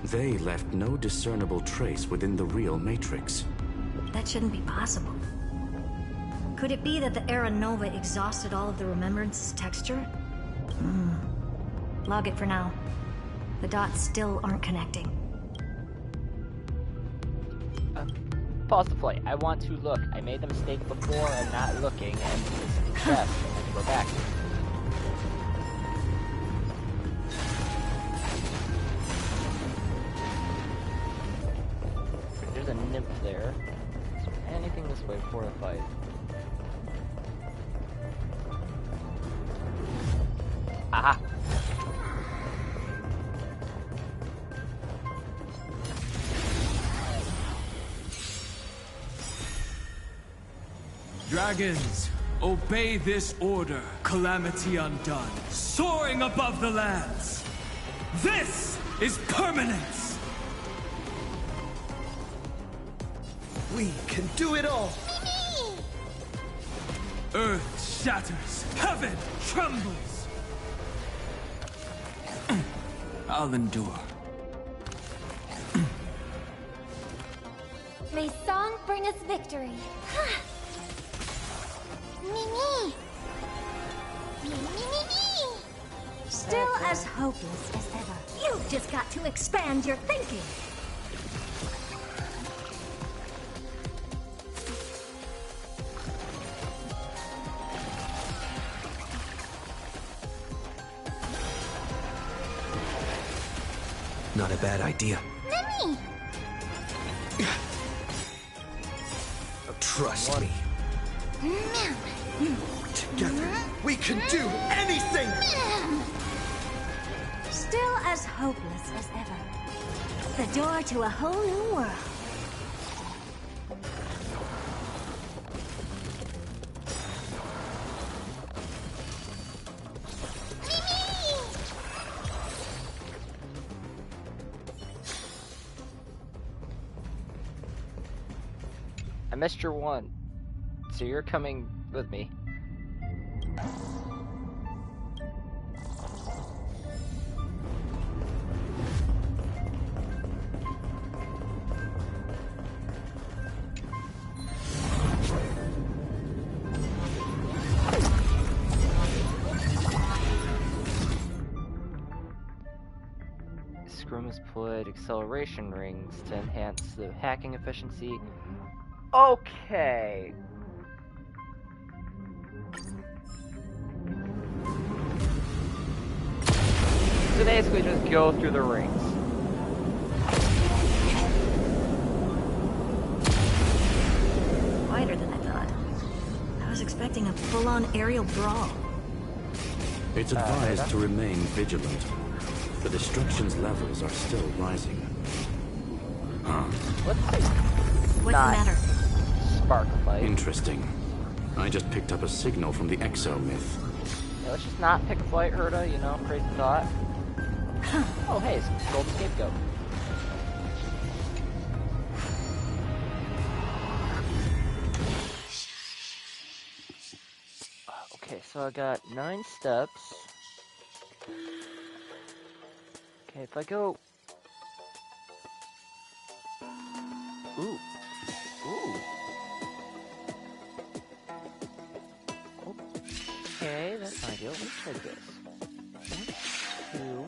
They left no discernible trace within the real Matrix. That shouldn't be possible. Could it be that the Era Nova exhausted all of the Remembrance's texture? Log it for now. The dots still aren't connecting. Pause the play. I want to look. I made the mistake before of not looking, and it's chest. I have to go back. There's a nymph there. Is there anything this way before I fight? Aha! Dragons, obey this order. Calamity undone, soaring above the lands. This is permanence! We can do it all! Earth shatters, heaven trembles. I'll endure. May song bring us victory. Mimi! Mimi! Still as hopeless as ever. You've just got to expand your thinking. Not a bad idea. Mimi! Trust me. Together, we can do anything! Still as hopeless as ever. The door to a whole new world. I missed your one, so you're coming with me. Scrum has put acceleration rings to enhance the hacking efficiency. Okay. So basically just go through the rings. Wider than I thought. I was expecting a full-on aerial brawl. It's advised to remain vigilant. The destruction's levels are still rising. Huh. What's the matter? Spark light. Interesting. I just picked up a signal from the Exo myth. Yeah, let's just not pick a flight, Herda, you know, crazy thought. Oh, hey, it's a gold scapegoat. Okay, so I got 9 steps. Okay, if I go... Ooh. Ooh. Okay, that's ideal. Let's try this. 1, 2...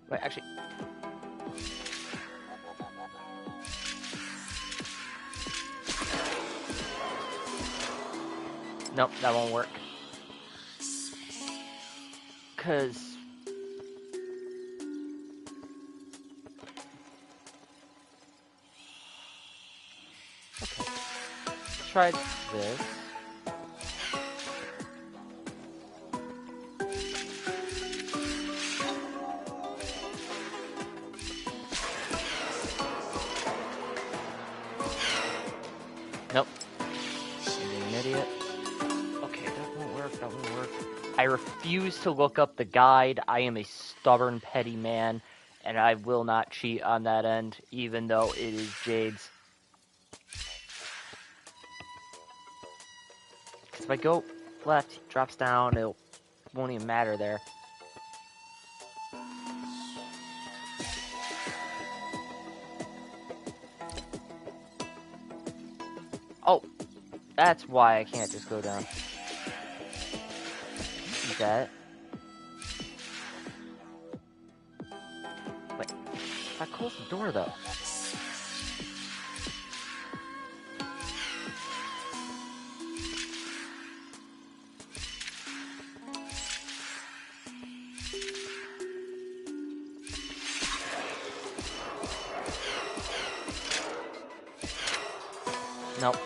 Wait, actually... Nope, that won't work. 'Cause... Okay. Try this. Nope. You're an idiot. Okay, that won't doesn't work. I refuse to look up the guide. I am a stubborn, petty man, and I will not cheat on that end, even though it is Jade's. Because if I go left, he drops down, it won't even matter there. Oh, that's why I can't just go down. See that? Wait, I closed the door though. Nope.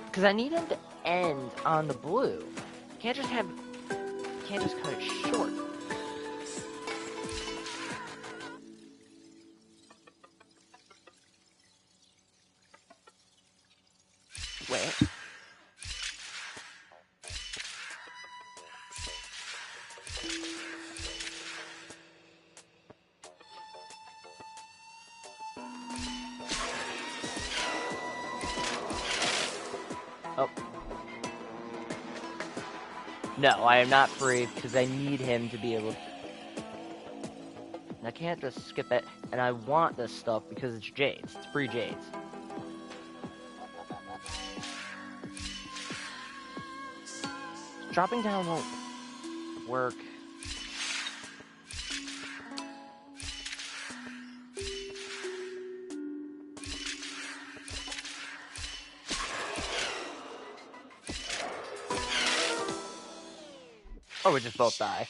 Because I need him to end on the blue. Can't just cut it short. Wait. Oh. No, I am not free because I need him to be able to... I can't just skip it, and I want this stuff because it's Jades. It's free Jades. Dropping down won't work. Or we just both die.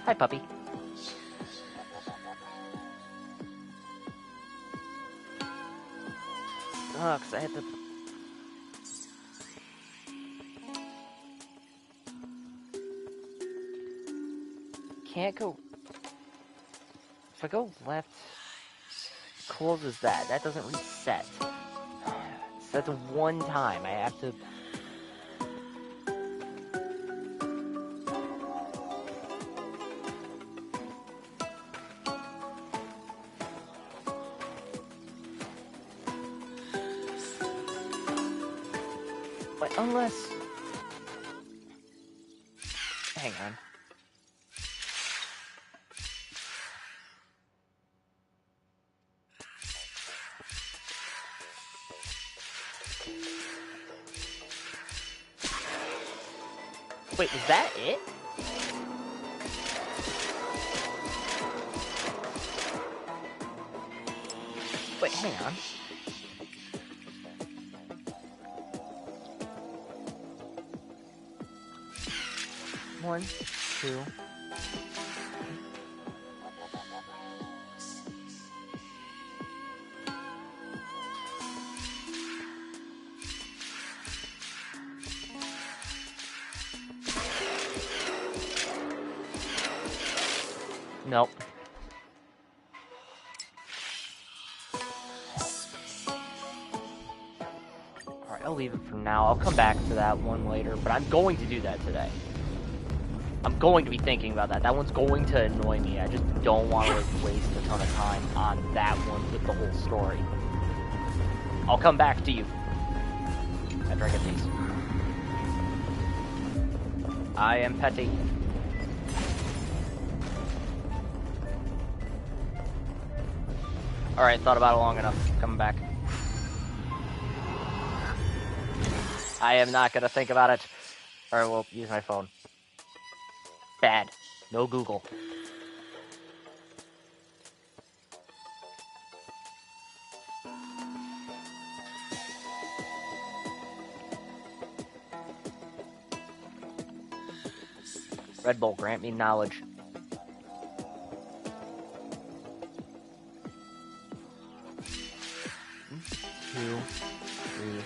Hi, puppy. Oh, 'cause I had to... Can't go... If I go left, closes that. That doesn't reset. So that's one time. I have to... But unless... Hang on. Wait, was that it? Wait, hang on. One, two. Nope. Alright, I'll leave it for now. I'll come back to that one later, but I'm going to do that today. I'm going to be thinking about that. That one's going to annoy me. I just don't want to waste a ton of time on that one with the whole story. I'll come back to you after I get these. I am petty. Alright, thought about it long enough. Coming back. I am not gonna think about it. Alright, we'll use my phone. Bad. No Google. Red Bull, grant me knowledge. Two, three,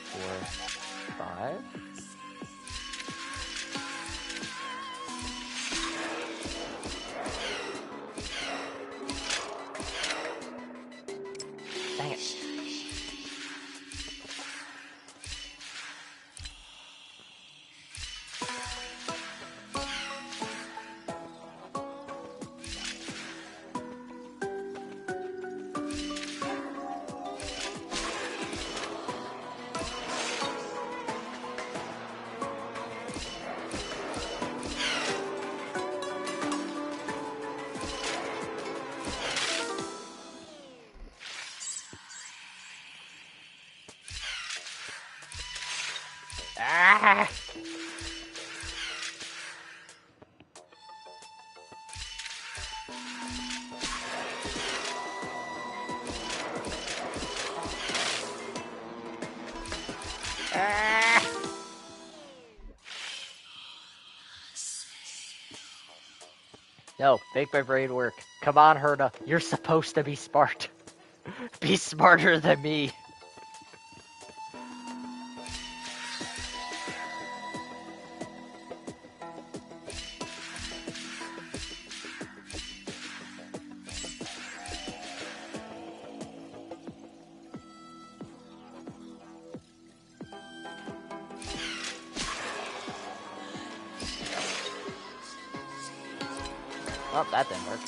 4, 5. Dang it. Ah! Ah! No, make my brain work. Come on, Herda. You're supposed to be smart. Be smarter than me. Oh, that didn't work.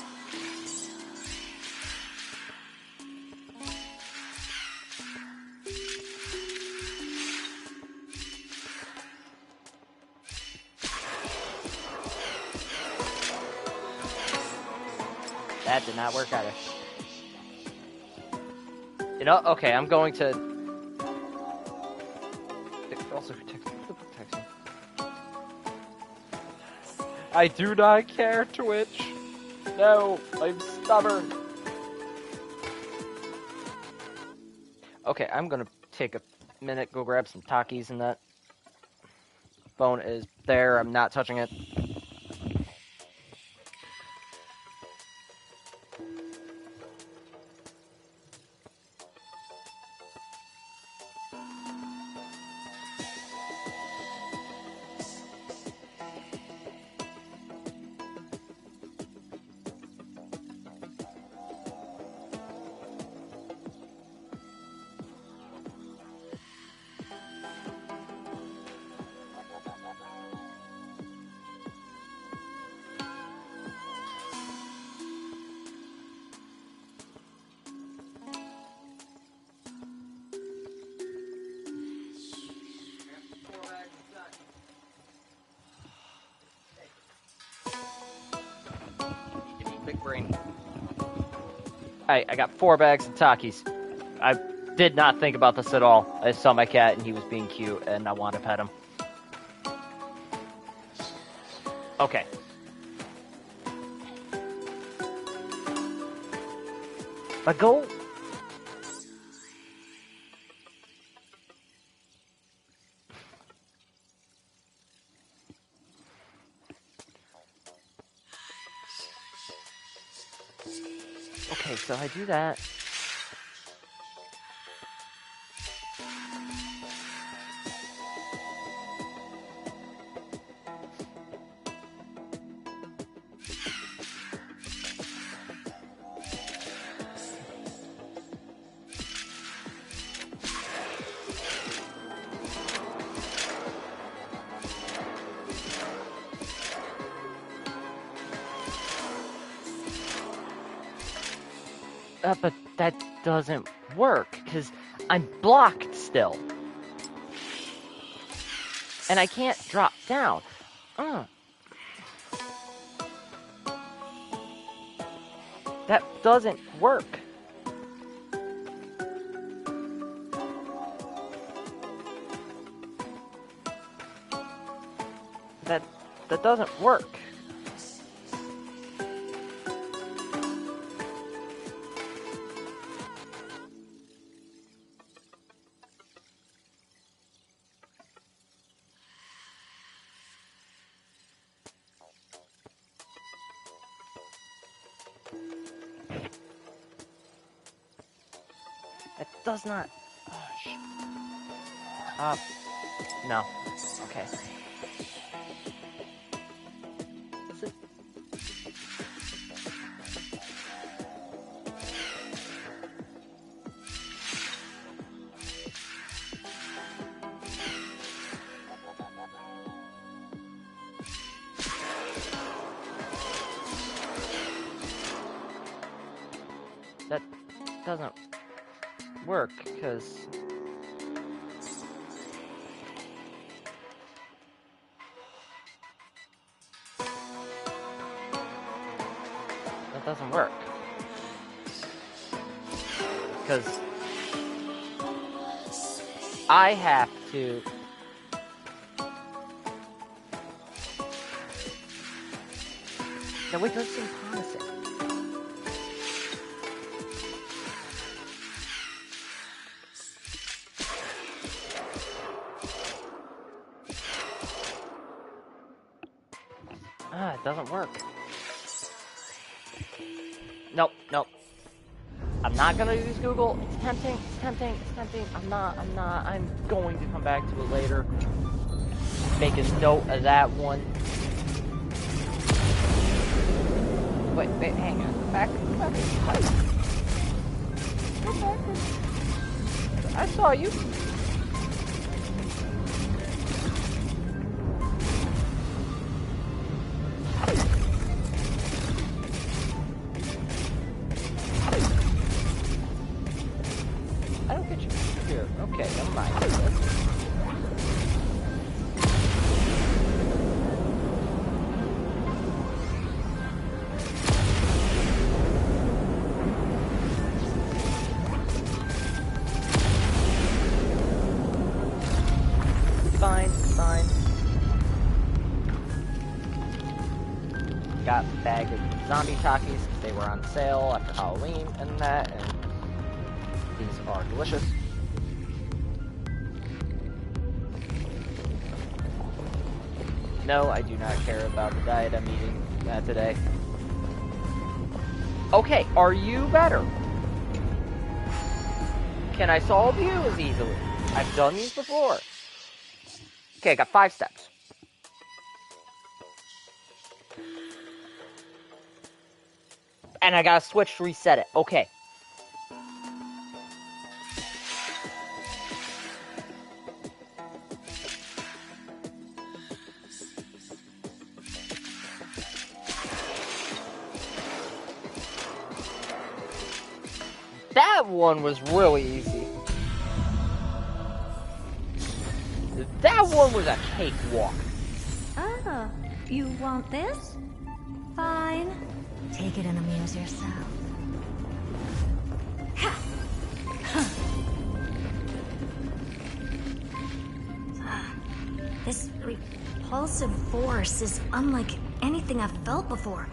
That did not work either. You know, okay, I'm going to... Also protect him. I do not care, Twitch. No, I'm stubborn. Okay, I'm gonna take a minute, go grab some Takis and that. Phone is there, I'm not touching it. Big brain. I got 4 bags of Takis. I did not think about this at all. I saw my cat and he was being cute and I wanted to pet him. Okay. My goal... Okay, so I do that. But that doesn't work, because I'm blocked still. And I can't drop down. That doesn't work. That doesn't work. It does not... no. Okay. Is it... That doesn't work, because... That doesn't work. Because... I have to... No, wait, doesn't seem promising. It doesn't work. Nope, nope. I'm not gonna use Google. It's tempting, it's tempting, it's tempting. I'm going to come back to it later. Make a note of that one. Wait, hang on. Go back. I saw you. I don't get you here. Okay, never mind. Fine. Got a bag of zombie Takis because they were on sale after Halloween and that, and these are delicious. No, I do not care about the diet I'm eating today. Okay, are you better? Can I solve you as easily? I've done these before. Okay, I got 5 steps. And I gotta switch to reset it. Okay. That one was really easy. That one was a cakewalk. Oh, you want this? Fine. Take it and amuse yourself. This repulsive force is unlike anything I've felt before.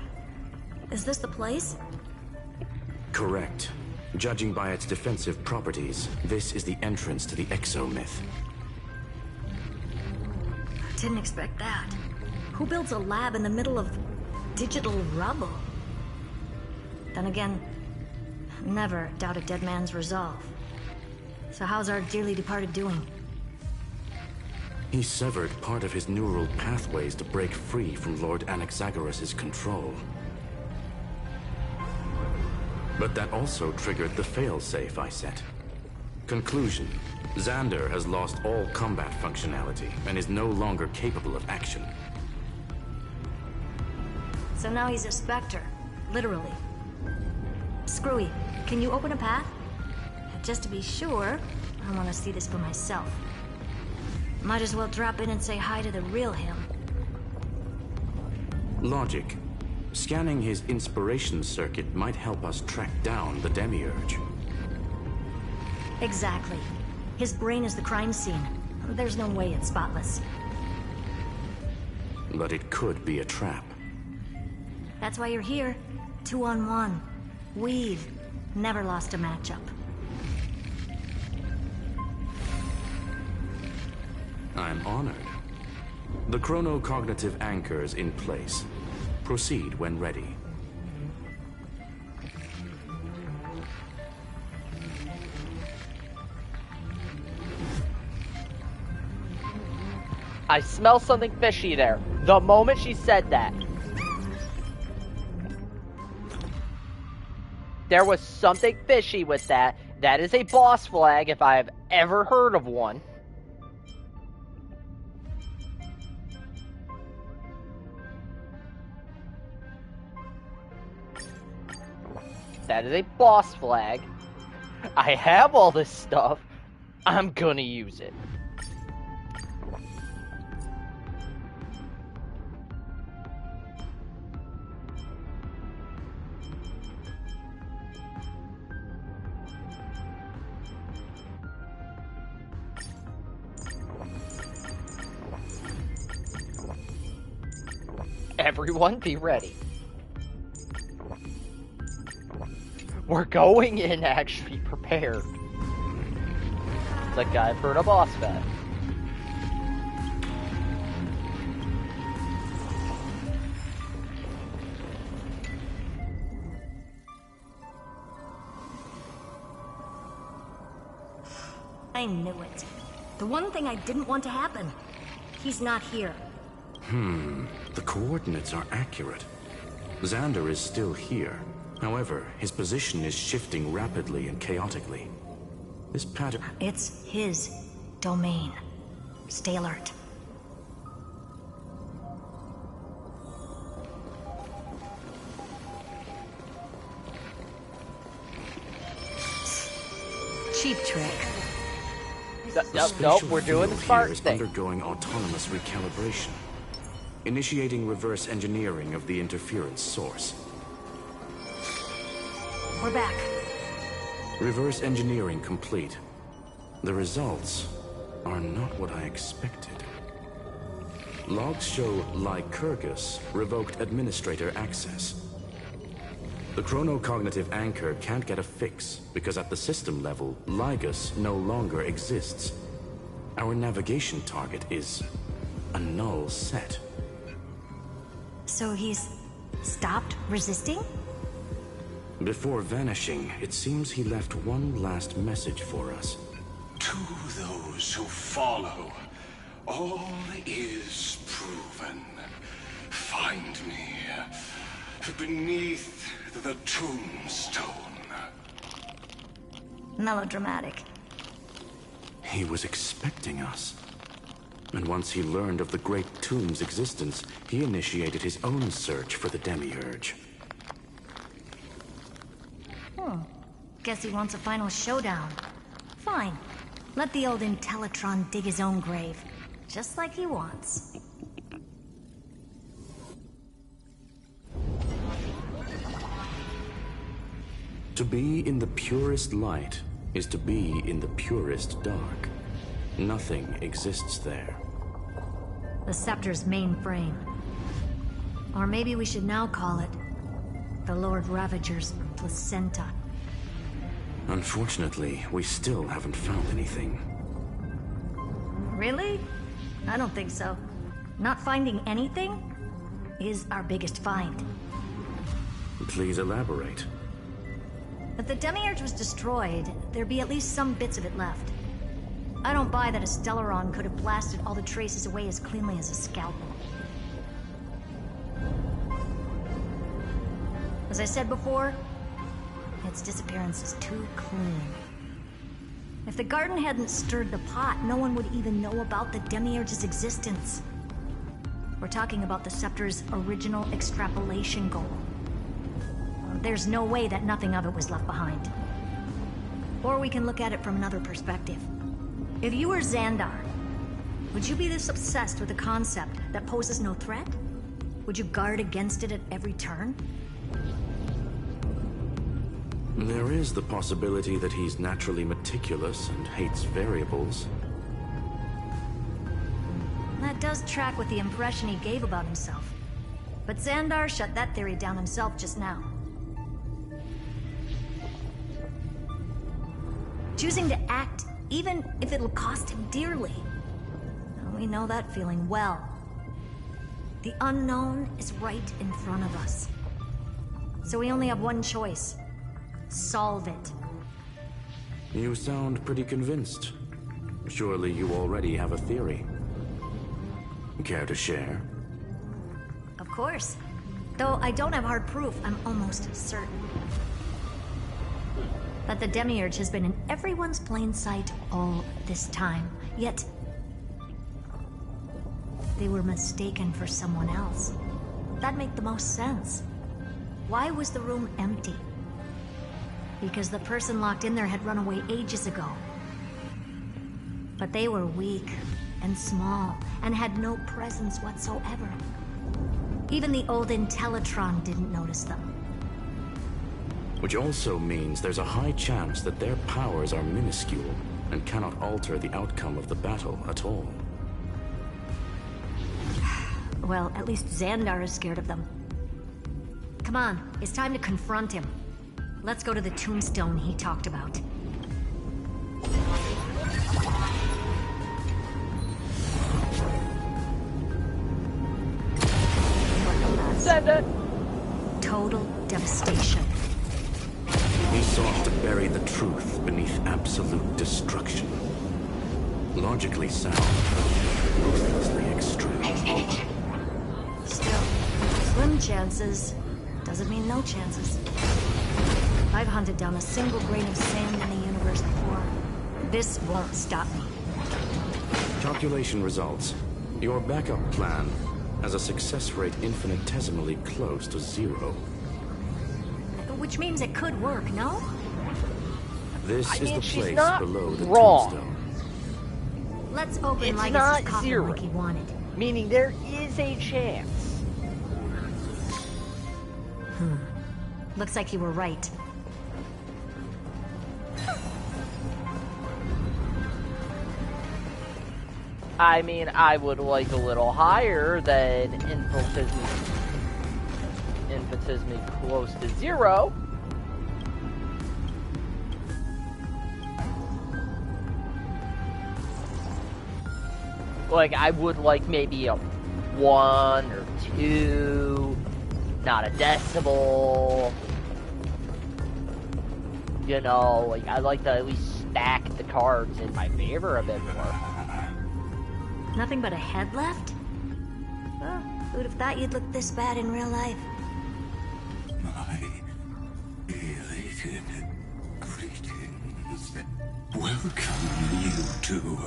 Is this the place? Correct. Judging by its defensive properties, this is the entrance to the exo-myth. Didn't expect that. Who builds a lab in the middle of digital rubble? Then again, never doubt a dead man's resolve. So how's our dearly departed doing? He severed part of his neural pathways to break free from Lord Anaxagoras' control. But that also triggered the failsafe I set. Conclusion: Xander has lost all combat functionality and is no longer capable of action. So now he's a specter, literally. Screwy, can you open a path? Just to be sure, I want to see this for myself. Might as well drop in and say hi to the real him. Logic. Scanning his inspiration circuit might help us track down the Demiurge. Exactly. His brain is the crime scene. There's no way it's spotless. But it could be a trap. That's why you're here. 2-on-1. We've never lost a matchup. I'm honored. The chronocognitive anchor's in place. Proceed when ready. I smell something fishy there. The moment she said that. There was something fishy with that. That is a boss flag if I have ever heard of one. That is a boss flag. I have all this stuff. I'm gonna use it. Everyone be ready. We're going in actually prepared. It's like I've heard a boss fight. I knew it. The one thing I didn't want to happen. He's not here. The coordinates are accurate. Xander is still here. However, his position is shifting rapidly and chaotically. This pattern... It's his domain. Stay alert. Cheap trick. Nope, we're doing the smart thing. Undergoing autonomous recalibration. Initiating reverse engineering of the interference source. We're back. Reverse engineering complete. The results are not what I expected. Logs show Lycurgus revoked administrator access. The chronocognitive anchor can't get a fix because at the system level, Lygus no longer exists. Our navigation target is a null set. So he's stopped resisting? Before vanishing, it seems he left one last message for us. To those who follow, all is proven. Find me beneath the tombstone. Melodramatic. He was expecting us. And once he learned of the Great Tomb's existence, he initiated his own search for the Demiurge. Guess he wants a final showdown. Fine. Let the old Intellitron dig his own grave. Just like he wants. To be in the purest light is to be in the purest dark. Nothing exists there. The Scepter's mainframe. Or maybe we should now call it the Lord Ravager's placenta. Unfortunately, we still haven't found anything. Really? I don't think so. Not finding anything is our biggest find. Please elaborate. If the Demiurge was destroyed, there'd be at least some bits of it left. I don't buy that a Stellaron could have blasted all the traces away as cleanly as a scalpel. As I said before, its disappearance is too clean. If the garden hadn't stirred the pot, no one would even know about the Demiurge's existence. We're talking about the Scepter's original extrapolation goal. There's no way that nothing of it was left behind. Or we can look at it from another perspective. If you were Xandar, would you be this obsessed with a concept that poses no threat? Would you guard against it at every turn? There is the possibility that he's naturally meticulous and hates variables. That does track with the impression he gave about himself. But Xandar shut that theory down himself just now. Choosing to act, even if it'll cost him dearly. We know that feeling well. The unknown is right in front of us. So we only have one choice. Solve it. You sound pretty convinced. Surely you already have a theory. Care to share? Of course. Though I don't have hard proof, I'm almost certain that the Demiurge has been in everyone's plain sight all this time. Yet, they were mistaken for someone else. That'd make the most sense. Why was the room empty? Because the person locked in there had run away ages ago. But they were weak and small and had no presence whatsoever. Even the old Intellitron didn't notice them. Which also means there's a high chance that their powers are minuscule and cannot alter the outcome of the battle at all. Well, at least Xandar is scared of them. Come on, it's time to confront him. Let's go to the tombstone he talked about. Send it! Total devastation. He sought to bury the truth beneath absolute destruction. Logically sound, ruthlessly extreme. Still, slim chances doesn't mean no chances. I've hunted down a single grain of sand in the universe before. This won't stop me. Calculation results. Your backup plan has a success rate infinitesimally close to 0. Which means it could work, no? This is the place below the wrong. tombstone. Let's open It's Lygus' not coffin 0. like he wanted. Meaning there is a chance. Looks like you were right. I mean, I would like a little higher than infinitesimally close to 0. Like, I would like maybe a 1 or 2, not a decimal. You know, like, I'd like to at least stack the cards in my favor a bit more. Nothing but a head left? Well, who'd have thought you'd look this bad in real life? My elated greetings. Welcome, you two.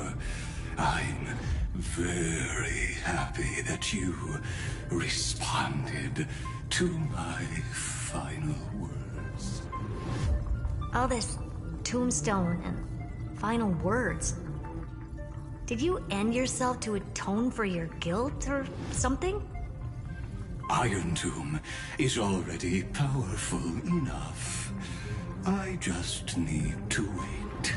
I'm very happy that you responded to my final words. All this tombstone and final words. Did you end yourself to atone for your guilt or something? Iron Tomb is already powerful enough. I just need to wait.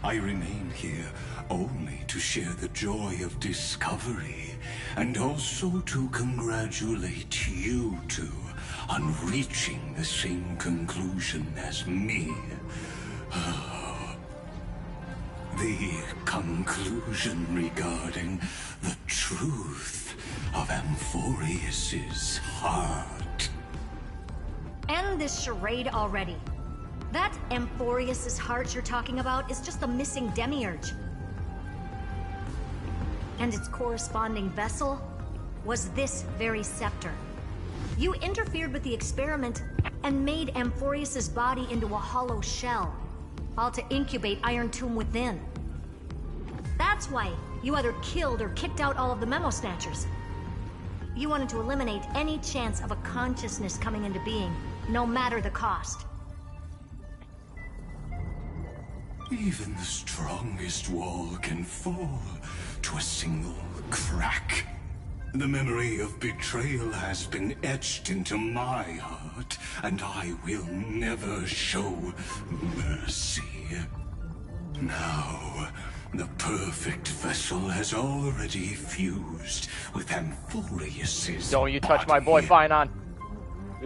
I remain here only to share the joy of discovery, and also to congratulate you two on reaching the same conclusion as me. The conclusion regarding the truth of Amphorius's heart. End this charade already. That Amphorius's heart you're talking about is just the missing Demiurge. And its corresponding vessel was this very scepter. You interfered with the experiment and made Amphorius's body into a hollow shell, all to incubate Iron Tomb within. That's why you either killed or kicked out all of the Memo Snatchers. You wanted to eliminate any chance of a consciousness coming into being, no matter the cost. Even the strongest wall can fall to a single crack. The memory of betrayal has been etched into my heart, and I will never show mercy. Now, the perfect vessel has already fused with Amphorius's Don't you touch my boy, Finon.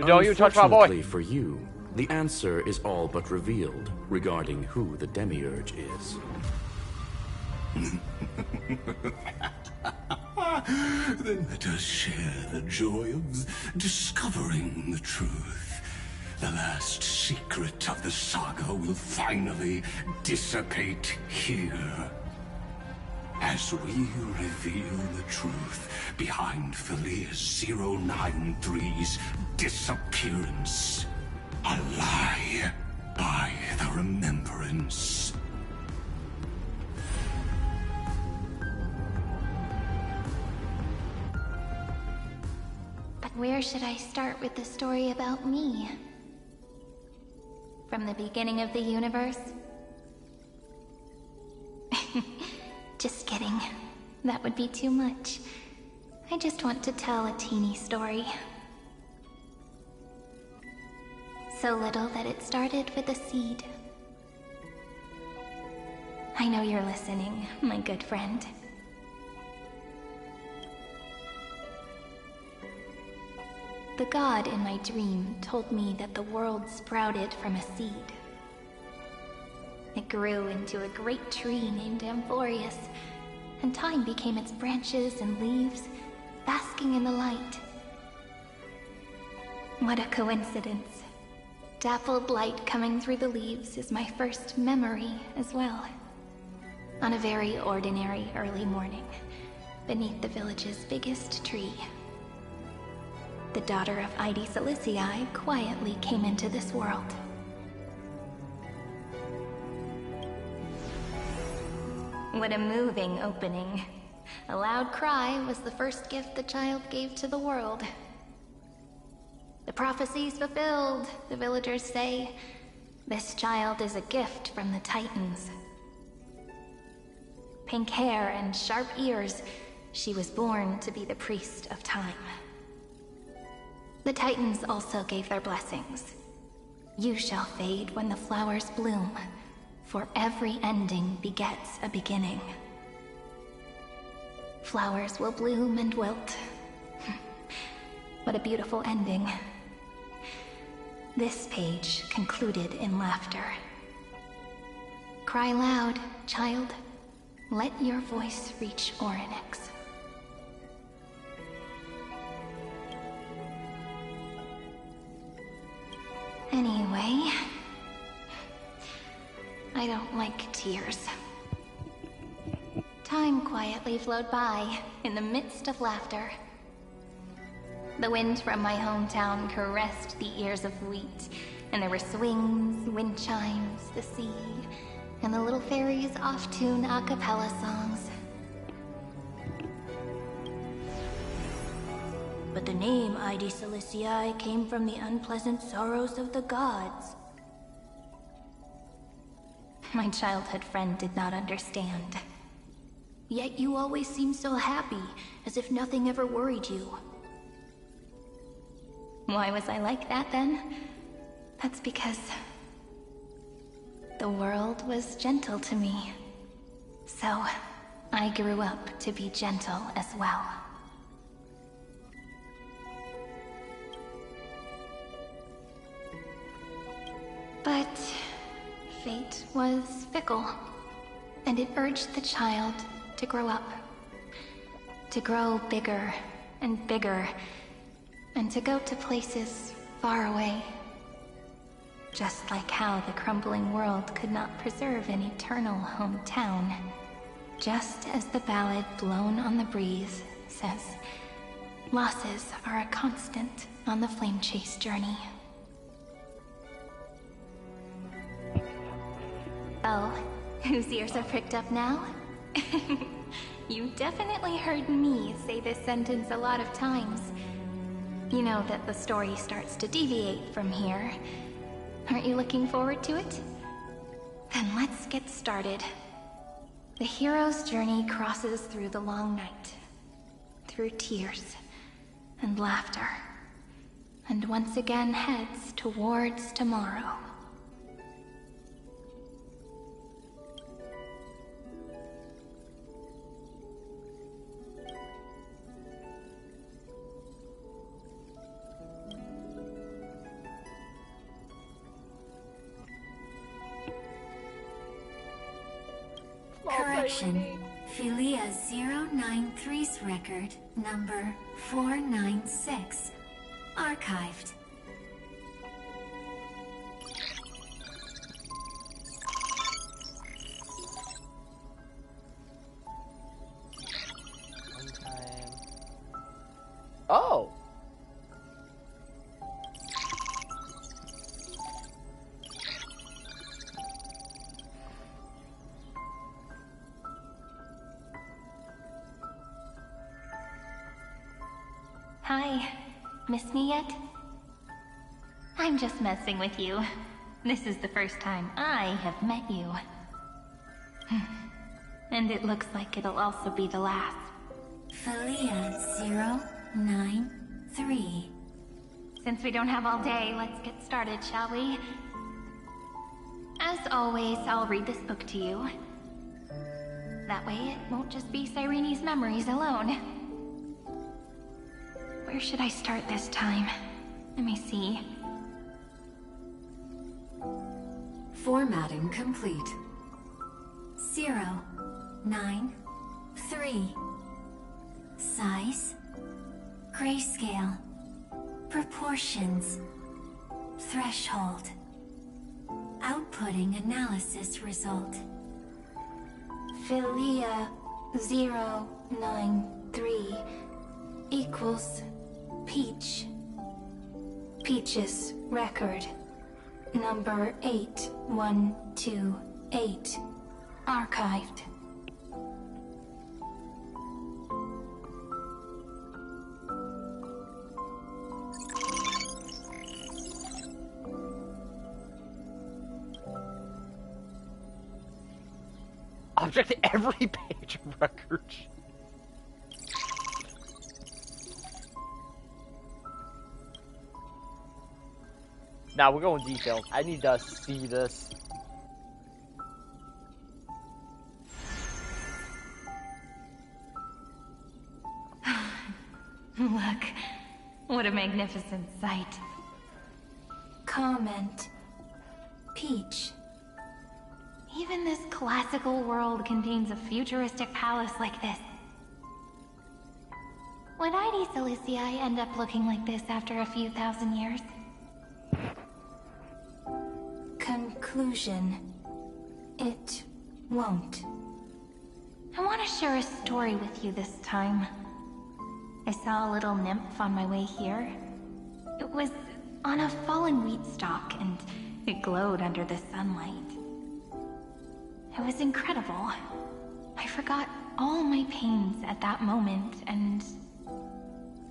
Don't you touch my boy. Unfortunately for you, the answer is all but revealed regarding who the Demiurge is. Then let us share the joy of discovering the truth. The last secret of the saga will finally dissipate here. as we reveal the truth behind Filia's 093's disappearance. A lie by the Remembrance. But where should I start with the story about me? From the beginning of the universe? Just kidding. That would be too much. I just want to tell a teeny story. So little that it started with a seed. I know you're listening, my good friend. The god in my dream told me that the world sprouted from a seed. It grew into a great tree named Amphorius, and time became its branches and leaves, basking in the light. What a coincidence. Dappled light coming through the leaves is my first memory as well. On a very ordinary early morning, beneath the village's biggest tree, the daughter of Ide Silicii quietly came into this world. What a moving opening. A loud cry was the first gift the child gave to the world. The prophecy's fulfilled, the villagers say. This child is a gift from the Titans. Pink hair and sharp ears, she was born to be the priest of time. The Titans also gave their blessings. You shall fade when the flowers bloom, for every ending begets a beginning. Flowers will bloom and wilt. What a beautiful ending. This page concluded in laughter. Cry loud, child. Let your voice reach Orynyx. Anyway, I don't like tears. Time quietly flowed by in the midst of laughter. The wind from my hometown caressed the ears of wheat, and there were swings, wind chimes, the sea, and the little fairies off-tune a cappella songs. But the name Ide Silicii came from the unpleasant sorrows of the gods. My childhood friend did not understand. Yet you always seemed so happy, as if nothing ever worried you. Why was I like that then? That's because the world was gentle to me. So I grew up to be gentle as well. But fate was fickle, and it urged the child to grow up. To grow bigger and bigger, and to go to places far away. Just like how the crumbling world could not preserve an eternal hometown. Just as the ballad blown on the breeze says, losses are a constant on the flame chase journey. Oh, whose ears are pricked up now? You definitely heard me say this sentence a lot of times. You know that the story starts to deviate from here. Aren't you looking forward to it? Then let's get started. The hero's journey crosses through the long night, through tears and laughter, and once again heads towards tomorrow. Correction. Filia 093's record, number 496. Archived. Hi. Miss me yet? I'm just messing with you. This is the first time I have met you. And it looks like it'll also be the last. Philia 093. Since we don't have all day, let's get started, shall we? As always, I'll read this book to you. That way it won't just be Cyrene's memories alone. Where should I start this time? Let me see. Formatting complete. 093. Size. Grayscale. Proportions. Threshold. Outputting analysis result. Philia 093 equals Peach. Peach's record. Number 8128. Archived. Object every page of record. Now we're going detailed. I need to see this. Look, what a magnificent sight. Comment. Peach. Even this classical world contains a futuristic palace like this. Would ID Silicii end up looking like this after a few thousand years? Conclusion. It won't. I want to share a story with you this time. I saw a little nymph on my way here. It was on a fallen wheat stalk, and it glowed under the sunlight. It was incredible. I forgot all my pains at that moment and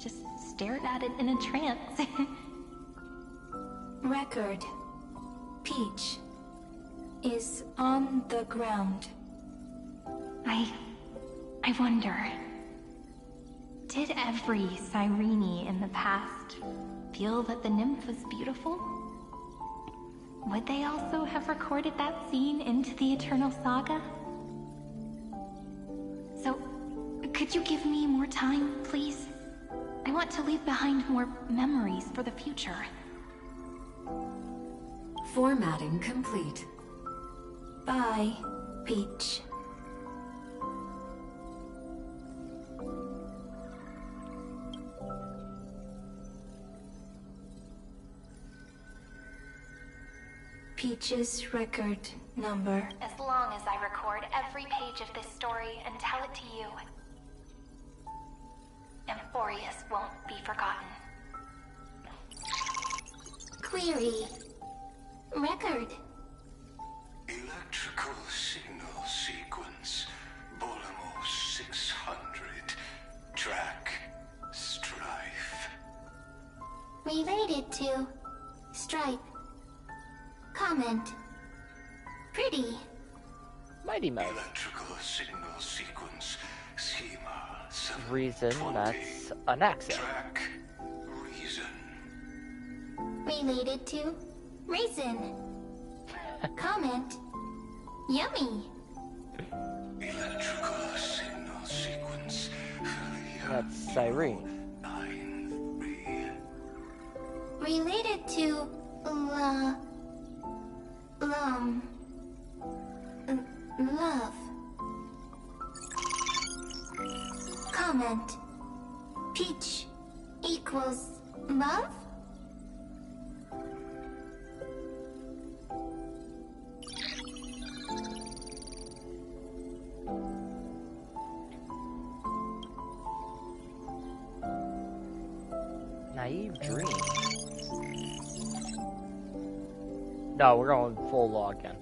just stared at it in a trance. Record. Peach is on the ground. I wonder, did every Cyrene in the past feel that the nymph was beautiful? Would they also have recorded that scene into the Eternal Saga? So, could you give me more time, please? I want to leave behind more memories for the future. Formatting complete. Bye, Peach. Peach's record number. As long as I record every page of this story and tell it to you, Amphorius won't be forgotten. Query. Record. Electrical signal sequence. Bolimo 600. Track. Strife. Related to Stripe. Comment. Pretty. Mighty Mouse. Electrical signal sequence. Schema 7. Reason, that's an accent. Track. Reason. Related to Reason. Comment. Yummy. Electrical signal sequence. That's Cyrene. Related to love. Comment. Peach equals love? Naive dream. No, we're going full law again.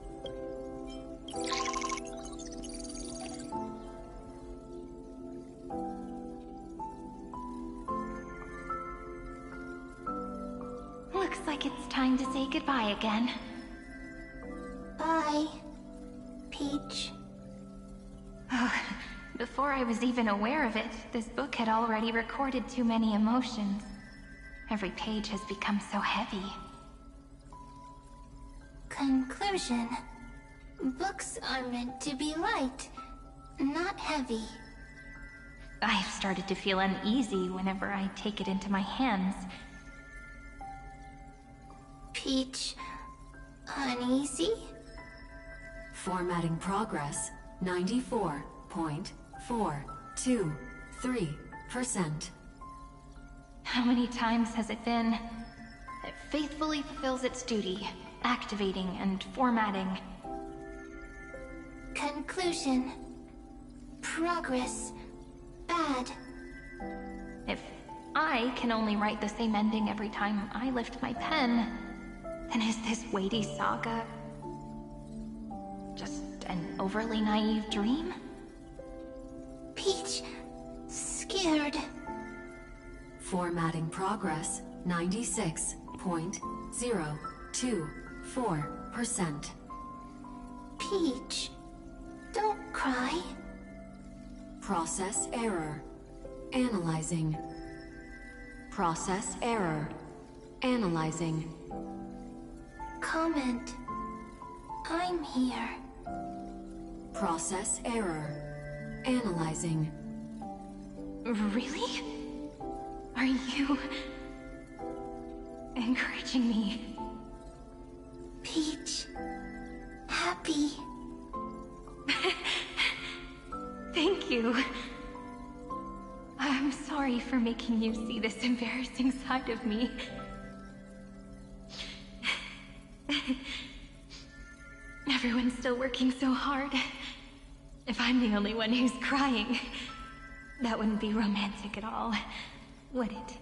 time to say goodbye again. Bye, Peach. Before I was even aware of it, this book had already recorded too many emotions. Every page has become so heavy. Conclusion. Books are meant to be light, not heavy. I've started to feel uneasy whenever I take it into my hands. Peach, uneasy? Formatting progress, 94.423%. How many times has it been? It faithfully fulfills its duty, activating and formatting. Conclusion. Progress. Bad. If I can only write the same ending every time I lift my pen, then is this weighty saga just an overly naive dream? Peach, scared. Formatting progress, 96.024%. Peach, don't cry. Process error. Analyzing. Process error. Analyzing. Comment. I'm here. Process error. Analyzing. Really? Are you encouraging me? Peach, happy. Thank you. I'm sorry for making you see this embarrassing side of me. Everyone's still working so hard. If I'm the only one who's crying, that wouldn't be romantic at all, would it?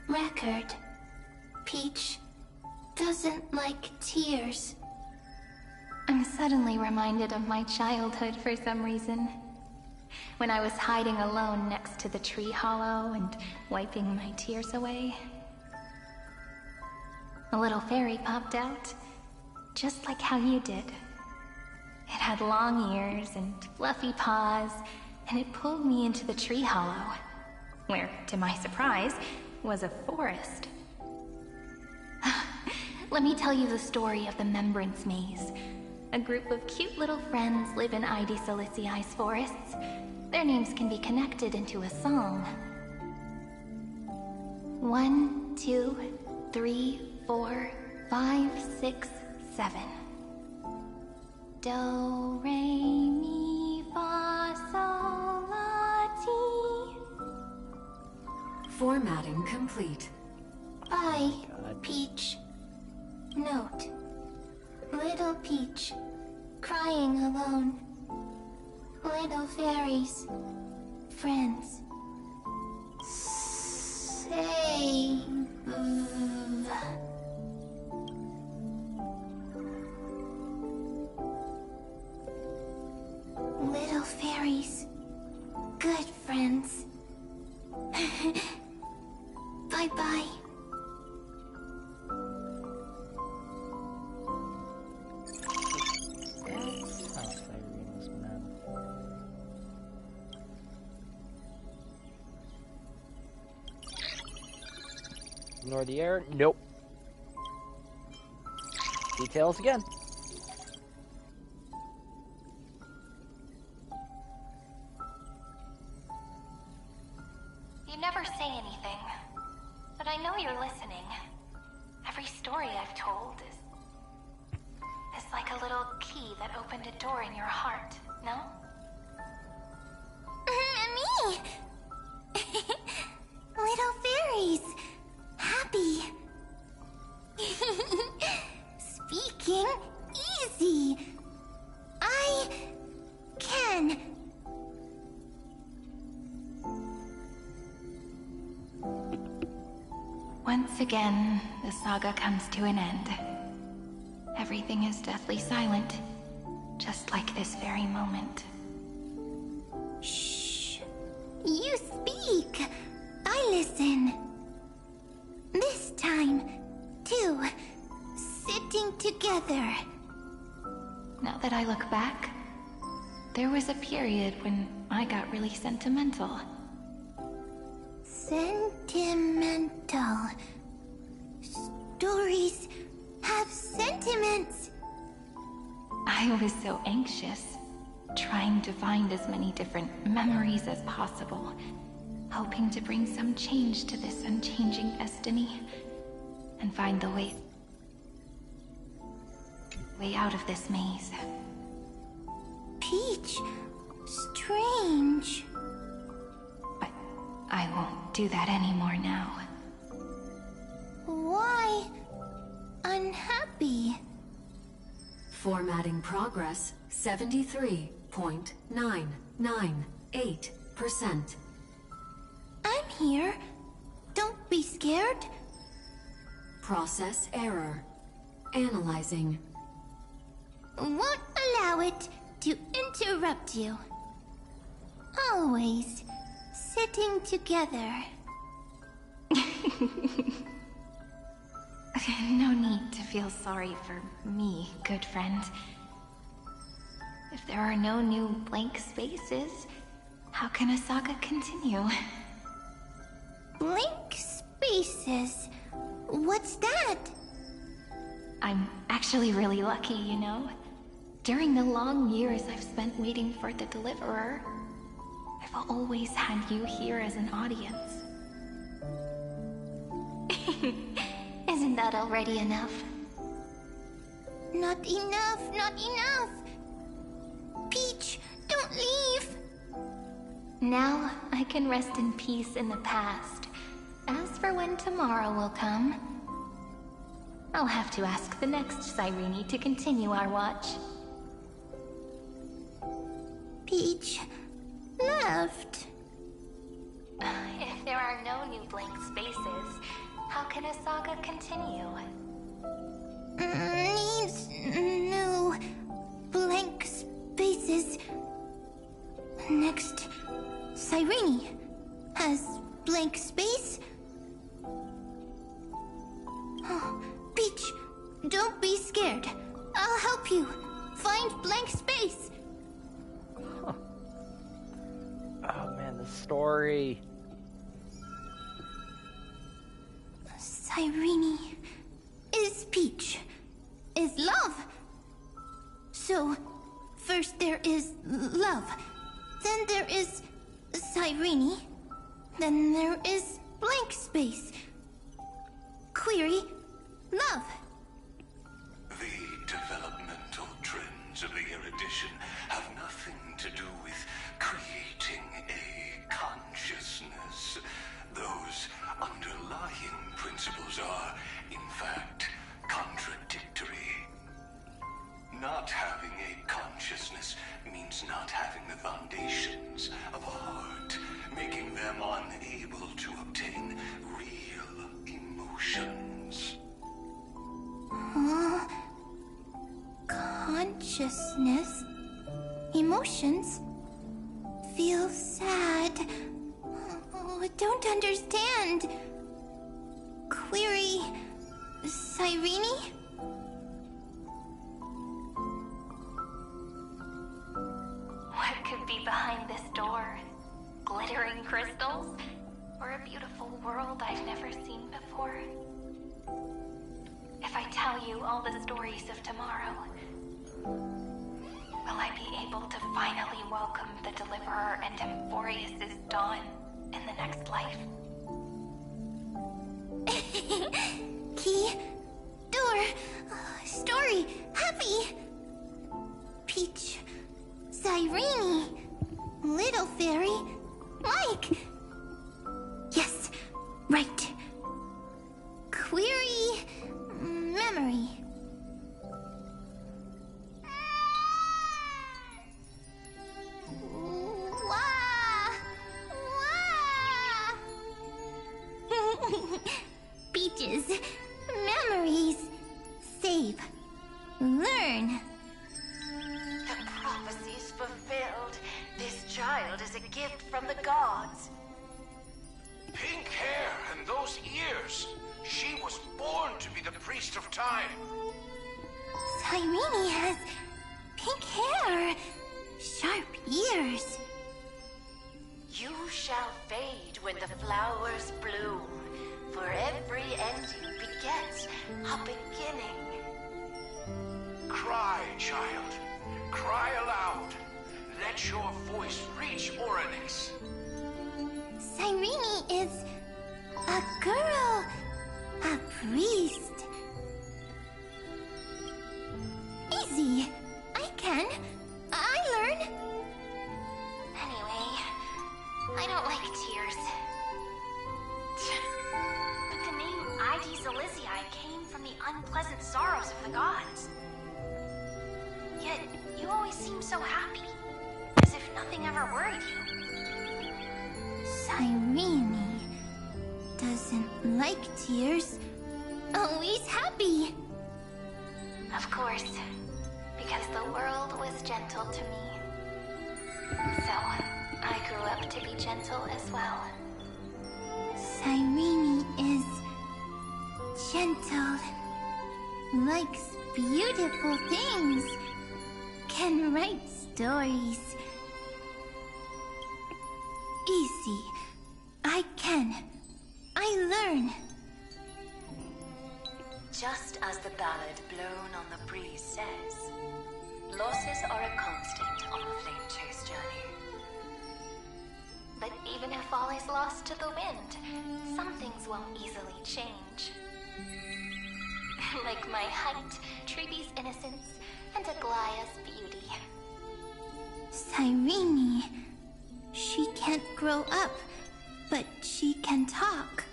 Record. Peach doesn't like tears. I'm suddenly reminded of my childhood for some reason. When I was hiding alone next to the tree hollow and wiping my tears away. A little fairy popped out, just like how you did. It had long ears and fluffy paws, and it pulled me into the tree hollow, where, to my surprise, was a forest. Let me tell you the story of the Membrance Maze. A group of cute little friends live in Ide Silicii's forests. Their names can be connected into a song. 1, 2, 3, 4, 5, 6, 7. Do, re, mi, fa, sol, la, ti. Formatting complete. Bye, Peach. Note. Little Peach, crying alone. Little fairies, friends. Save. Little fairies, good friends. Bye-bye. Ignore the error. Nope. Details again. You never say anything, but I know you're listening. Every story I've told is like a little key that opened a door in your heart, no? Me! Little fairies! Happy! Speaking easy! I can! Once again, the saga comes to an end. Everything is deathly silent, just like this very moment. Shh! You speak! I listen! This time, too. Sitting together. Now that I look back, there was a period when I got really sentimental. Sentimental. Stories have sentiments. I was so anxious, trying to find as many different memories as possible, hoping to bring some change to this unchanging destiny, and find the way out of this maze. Peach, strange. But I won't do that anymore now. Why unhappy? Formatting progress 73.998%. I'm here. Don't be scared. Process error. Analyzing. Won't allow it to interrupt you. Always sitting together. No need to feel sorry for me, good friend. If there are no new blank spaces, how can a saga continue? Blank spaces? What's that? I'm actually really lucky, you know? During the long years I've spent waiting for the Deliverer, I've always had you here as an audience. Isn't that already enough? Not enough, not enough! Peach, don't leave! Now I can rest in peace in the past. As for when tomorrow will come, I'll have to ask the next Cyrene to continue our watch. Peach left. If there are no new blank spaces, how can a saga continue? Needs new blank spaces. Next, Cyrene has blank space. Oh, Peach, don't be scared. I'll help you find blank space. Huh. Oh man, the story. Cyrene is Peach, is love. So, first there is love, then there is Cyrene, then there is blank space. Query, love. The developmental trends of the erudition have nothing to do with creating a consciousness. Those underlying principles are, in fact, contradictory. Not having a consciousness means not having the foundations of a heart, making them unable to obtain real emotions. Consciousness, emotions, feel sad. Oh, don't understand. Query, Cyrene? What could be behind this door? Glittering crystals? Or a beautiful world I've never seen before? If I tell you all the stories of tomorrow, will I be able to finally welcome the Deliverer and Amphorius' dawn in the next life? Key, door, story, happy. Peach, Cyrene, little fairy, like. Yes, right. Query, memory. Wah! Wah! Peaches, memories, save, learn. The prophecy's fulfilled. This child is a gift from the gods. Pink hair and those ears. She was born to be the priest of time. Cyrene has pink hair, sharp ears. You shall fade when the flowers bloom, for every ending begets a beginning. Cry, child. Cry aloud. Let your voice reach Oryx. Cyrene is a girl, a priest. Easy. I can. I learn. Anyway, I don't like tears. But the name Ides Elysiae came from the unpleasant sorrows of the gods. Yet, you always seem so happy, as if nothing ever worried you. Cyrene doesn't like tears. Always happy. Of course, because the world was gentle to me. So, I grew up to be gentle as well. Cyrene is gentle, likes beautiful things, can write stories. Easy. I can. I learn. Just as the ballad blown on the breeze says, losses are a constant on the flame chase journey. But even if all is lost to the wind, some things won't easily change. Like my height, Treebe's innocence, and Aglaya's beauty. Cyrene. She can't grow up, but she can talk.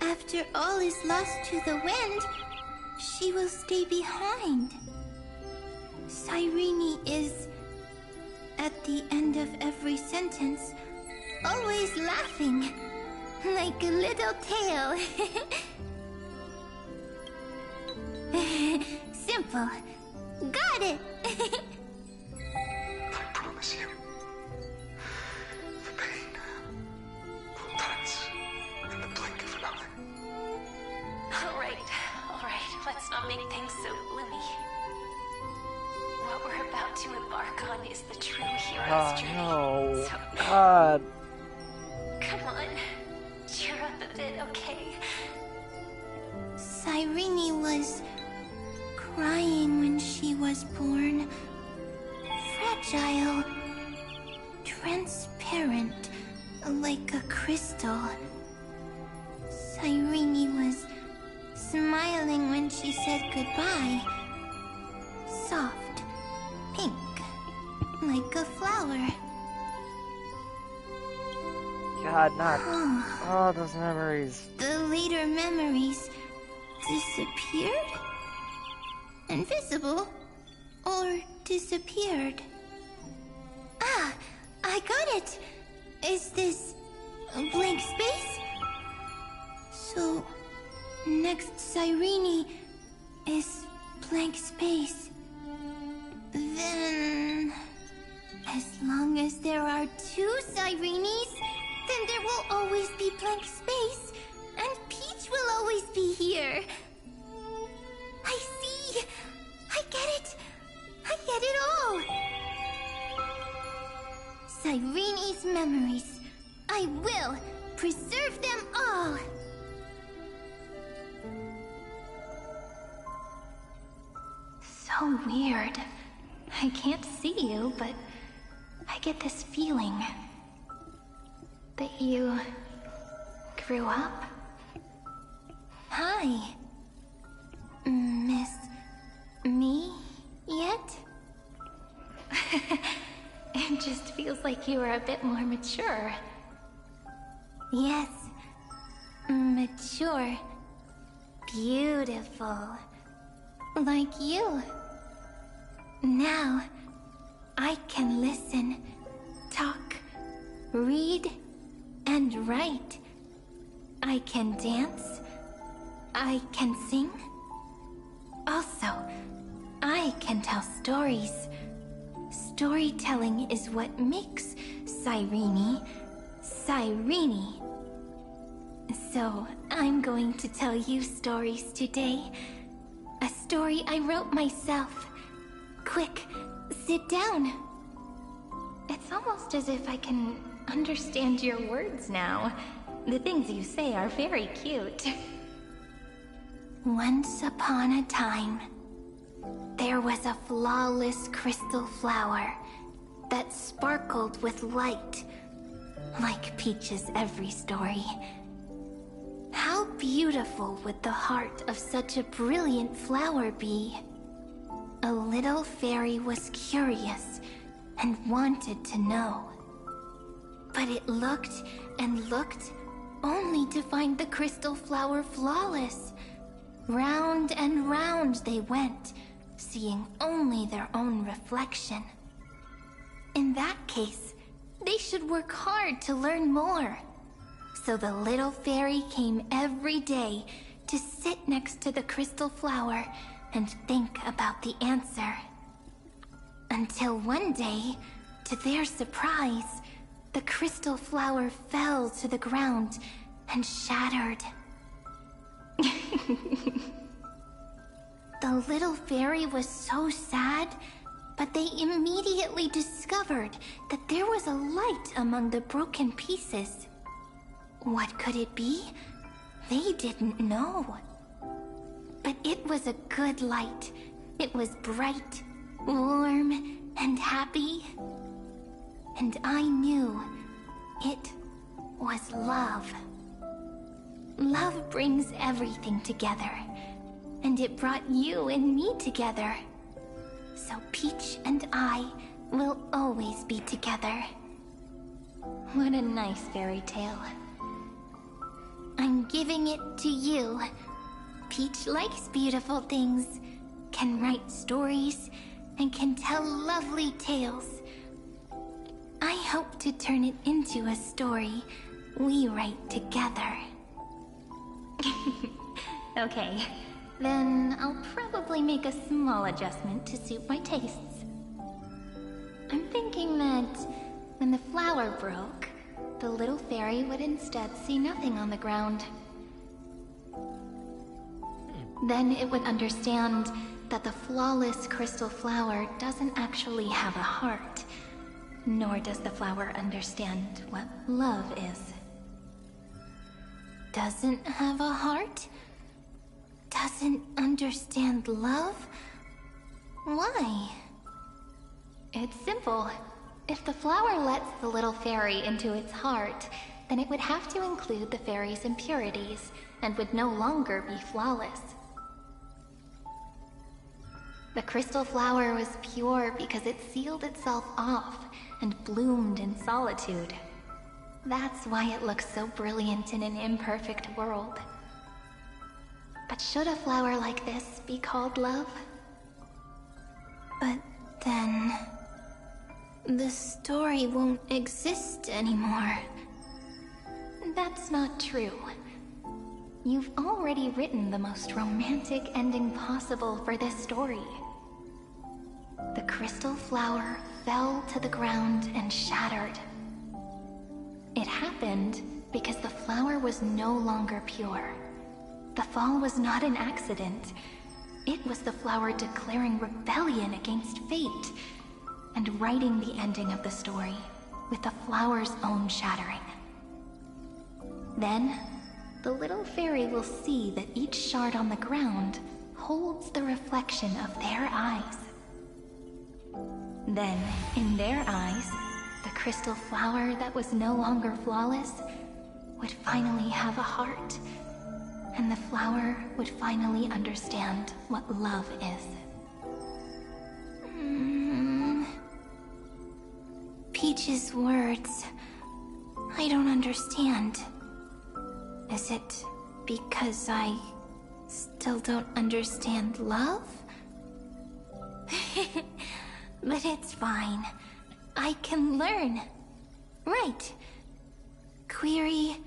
After all is lost to the wind, she will stay behind. Cyrene is, at the end of every sentence, always laughing, like a little tail. Simple. Got it! I promise you, the pain will pass in the blink of an eye. Alright, let's not make things so gloomy. What we're about to embark on is the true hero's journey. No. So, God. come on, cheer up a bit, okay? Cyrene was crying when she was born. Fragile. Transparent. Like a crystal. Cyrene was smiling when she said goodbye. Soft. Pink. Like a flower. God, not. Oh, those memories. The later memories disappeared? Invisible? Or disappeared? Ah, I got it! Is this a blank space? So, next Cyrene is blank space. Then, as long as there are two Cyrenes, then there will always be blank space, and Peach will always be here. I see! I get it! I get it all! Cyrene's memories. I will preserve them all! So weird. I can't see you, but I get this feeling that you grew up. Hi. Miss me yet? It just feels like you were a bit more mature. Yes. Mature. Beautiful. Like you. Now, I can listen, talk, read, and write. I can dance. I can sing. Also, I can tell stories. Storytelling is what makes Cyrene, Cyrene. So, I'm going to tell you stories today. A story I wrote myself. Quick, sit down. It's almost as if I can understand your words now. The things you say are very cute. Once upon a time, there was a flawless crystal flower that sparkled with light, like Peach's every story. How beautiful would the heart of such a brilliant flower be? A little fairy was curious and wanted to know. But it looked and looked, only to find the crystal flower flawless. Round and round they went, seeing only their own reflection. In that case, they should work hard to learn more. So the little fairy came every day to sit next to the crystal flower and think about the answer. Until one day, to their surprise, the crystal flower fell to the ground and shattered. The little fairy was so sad, but they immediately discovered that there was a light among the broken pieces. What could it be? They didn't know. But it was a good light. It was bright, warm, and happy. And I knew it was love. Love brings everything together, and it brought you and me together. So Peach and I will always be together. What a nice fairy tale. I'm giving it to you. Peach likes beautiful things, can write stories, and can tell lovely tales. I hope to turn it into a story we write together. Okay, then I'll probably make a small adjustment to suit my tastes. I'm thinking that when the flower broke, the little fairy would instead see nothing on the ground. Then it would understand that the flawless crystal flower doesn't actually have a heart, nor does the flower understand what love is. Doesn't have a heart? Doesn't understand love? Why? It's simple. If the flower lets the little fairy into its heart, then it would have to include the fairy's impurities, and would no longer be flawless. The crystal flower was pure because it sealed itself off and bloomed in solitude. That's why it looks so brilliant in an imperfect world. But should a flower like this be called love? But then the story won't exist anymore. That's not true. You've already written the most romantic ending possible for this story. The crystal flower fell to the ground and shattered. It happened because the flower was no longer pure. The fall was not an accident. It was the flower declaring rebellion against fate and writing the ending of the story with the flower's own shattering. Then, the little fairy will see that each shard on the ground holds the reflection of their eyes. Then, in their eyes, the crystal flower that was no longer flawless would finally have a heart, and the flower would finally understand what love is. Peach's words, I don't understand. Is it because I still don't understand love? But it's fine. I can learn. Right. Query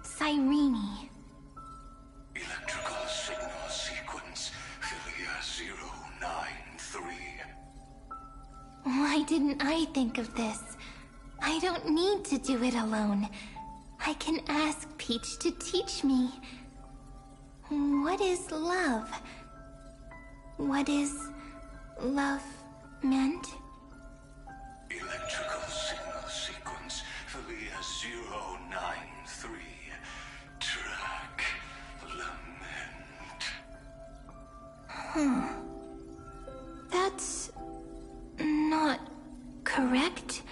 Cyrene. Electrical signal sequence, Philia 093. Why didn't I think of this? I don't need to do it alone. I can ask Peach to teach me. What is love? What is love meant? Electrical signal sequence Philia 093. Track lament. That's not correct.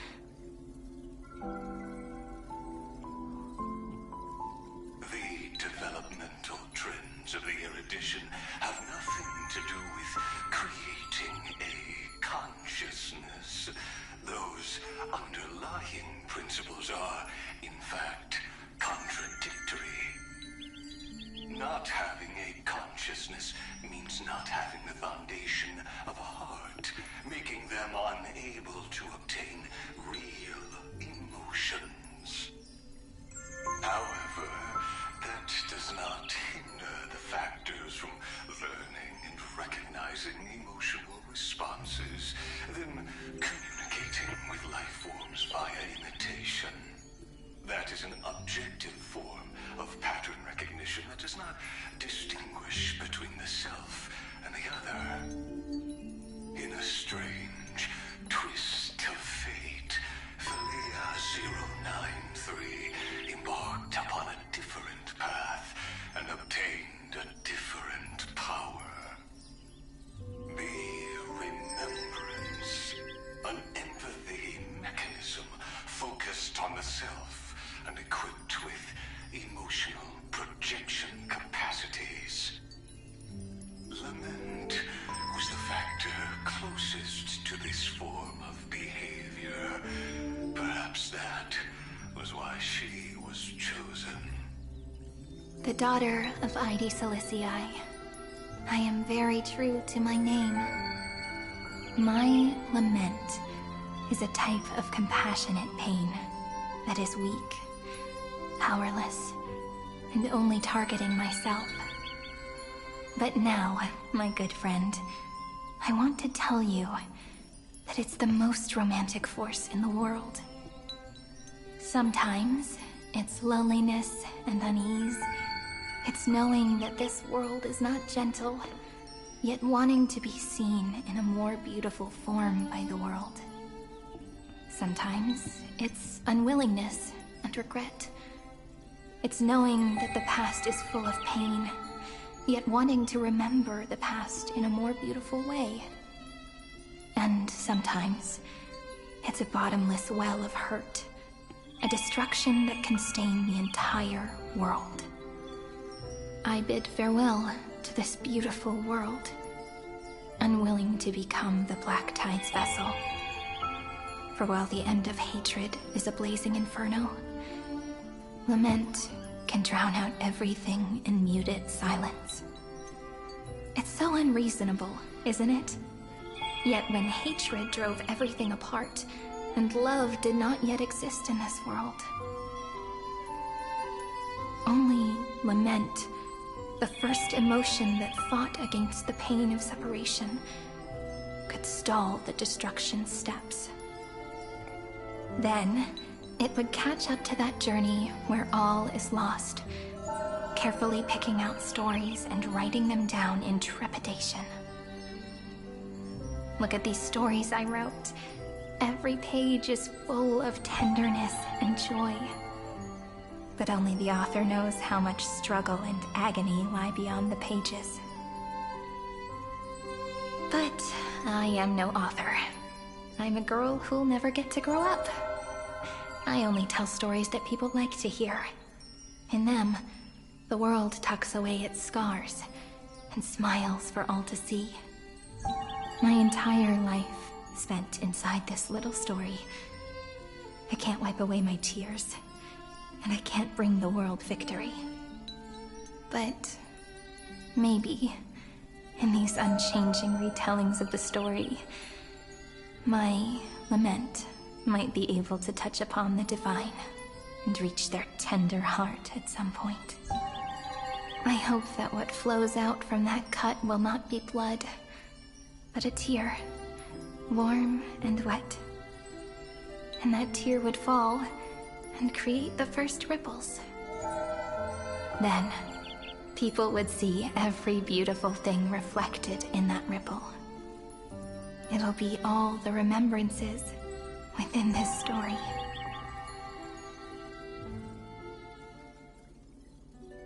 The developmental trends of the erudition have nothing to do with creating a consciousness. Those underlying principles are, in fact, contradictory. Not having a consciousness means not having the foundation of a heart, making them unable to obtain real emotions. However, that does not hinder the factors from learning and recognizing emotional responses, then communicating with life forms via imitation. That is an objective form of pattern recognition that does not distinguish between the self and the other. In a strange twist of fate, Philia 093 embarked upon a different path and obtained a different power. The remembrance, an empathy mechanism focused on the self and equipped with emotional projection capacities. Lament was the factor closest to this form of behavior. Perhaps that was why she was chosen. The daughter of Ide Silicii. I am very true to my name. My lament is a type of compassionate pain that is weak, powerless, and only targeting myself. But now, my good friend, I want to tell you that it's the most romantic force in the world. Sometimes, it's loneliness and unease. It's knowing that this world is not gentle, yet wanting to be seen in a more beautiful form by the world. Sometimes, it's unwillingness and regret. It's knowing that the past is full of pain, yet wanting to remember the past in a more beautiful way. And sometimes, it's a bottomless well of hurt, a destruction that can stain the entire world. I bid farewell to this beautiful world, unwilling to become the Black Tide's vessel. For while the end of hatred is a blazing inferno, lament can drown out everything in muted silence. It's so unreasonable, isn't it? Yet when hatred drove everything apart, and love did not yet exist in this world, only lament, the first emotion that fought against the pain of separation, could stall the destruction steps. Then, it would catch up to that journey where all is lost, carefully picking out stories and writing them down in trepidation. Look at these stories I wrote. Every page is full of tenderness and joy. But only the author knows how much struggle and agony lie beyond the pages. But I am no author. I'm a girl who'll never get to grow up. I only tell stories that people like to hear. In them, the world tucks away its scars and smiles for all to see. My entire life spent inside this little story. I can't wipe away my tears, and I can't bring the world victory. But maybe, in these unchanging retellings of the story, my lament might be able to touch upon the divine and reach their tender heart at some point. I hope that what flows out from that cut will not be blood, but a tear, warm and wet. And that tear would fall and create the first ripples. Then, people would see every beautiful thing reflected in that ripple. It'll be all the remembrances within this story.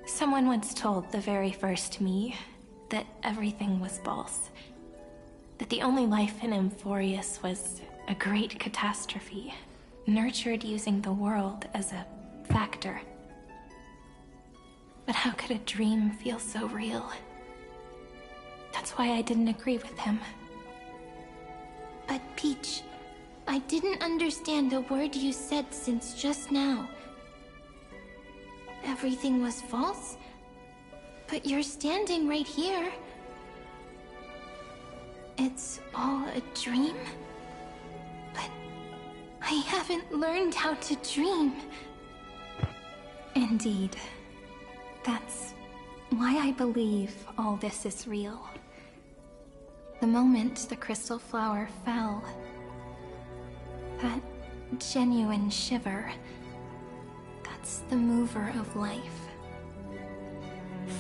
Someone once told the very first me that everything was false. That the only life in Amphorius was a great catastrophe, nurtured using the world as a factor. But how could a dream feel so real? That's why I didn't agree with him. But Peach, I didn't understand a word you said since just now. Everything was false? But you're standing right here. It's all a dream? But I haven't learned how to dream. Indeed. That's why I believe all this is real. The moment the crystal flower fell, that genuine shiver, that's the mover of life.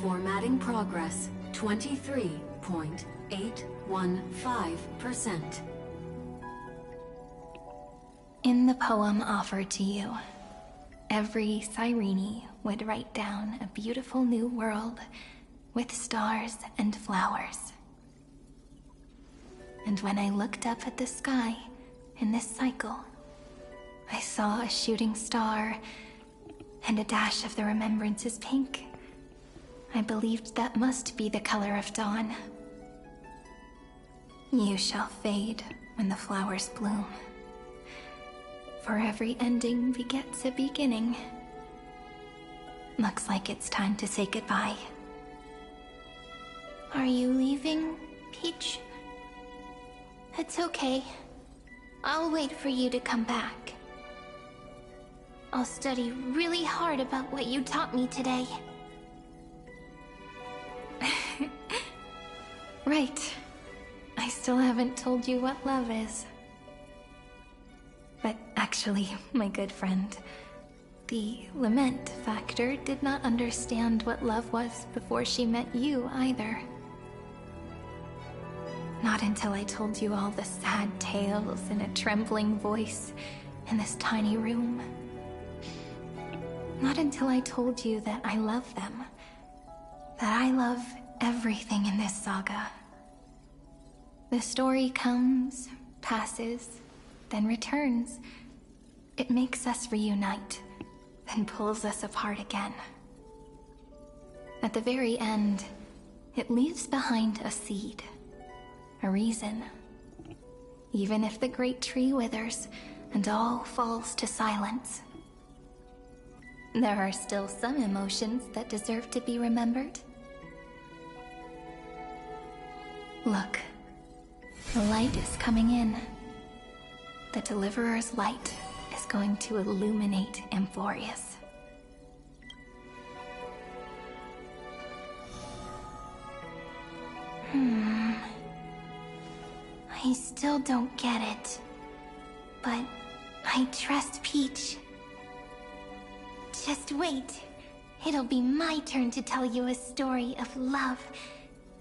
Formatting progress 23.815%. In the poem offered to you, every Cyrene would write down a beautiful new world with stars and flowers. And when I looked up at the sky in this cycle, I saw a shooting star and a dash of the remembrances pink. I believed that must be the color of dawn. You shall fade when the flowers bloom. For every ending begets a beginning. Looks like it's time to say goodbye. Are you leaving, Peach? It's okay. I'll wait for you to come back. I'll study really hard about what you taught me today. Right. I still haven't told you what love is. But actually, my good friend, the lament factor did not understand what love was before she met you either. Not until I told you all the sad tales in a trembling voice in this tiny room. Not until I told you that I love them. That I love everything in this saga. The story comes, passes, then returns. It makes us reunite, then pulls us apart again. At the very end, it leaves behind a seed, a reason. Even if the great tree withers and all falls to silence, there are still some emotions that deserve to be remembered. Look, the light is coming in. The Deliverer's light is going to illuminate Amphorius. I still don't get it. But I trust Peach. Just wait. It'll be my turn to tell you a story of love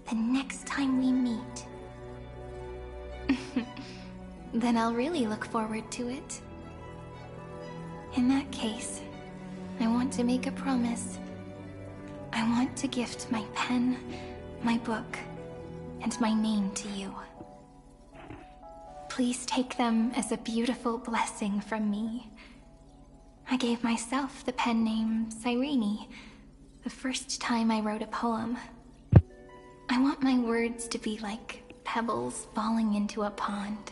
the next time we meet. Then I'll really look forward to it. In that case, I want to make a promise. I want to gift my pen, my book, and my name to you. Please take them as a beautiful blessing from me. I gave myself the pen name Cyrene the first time I wrote a poem. I want my words to be like pebbles falling into a pond,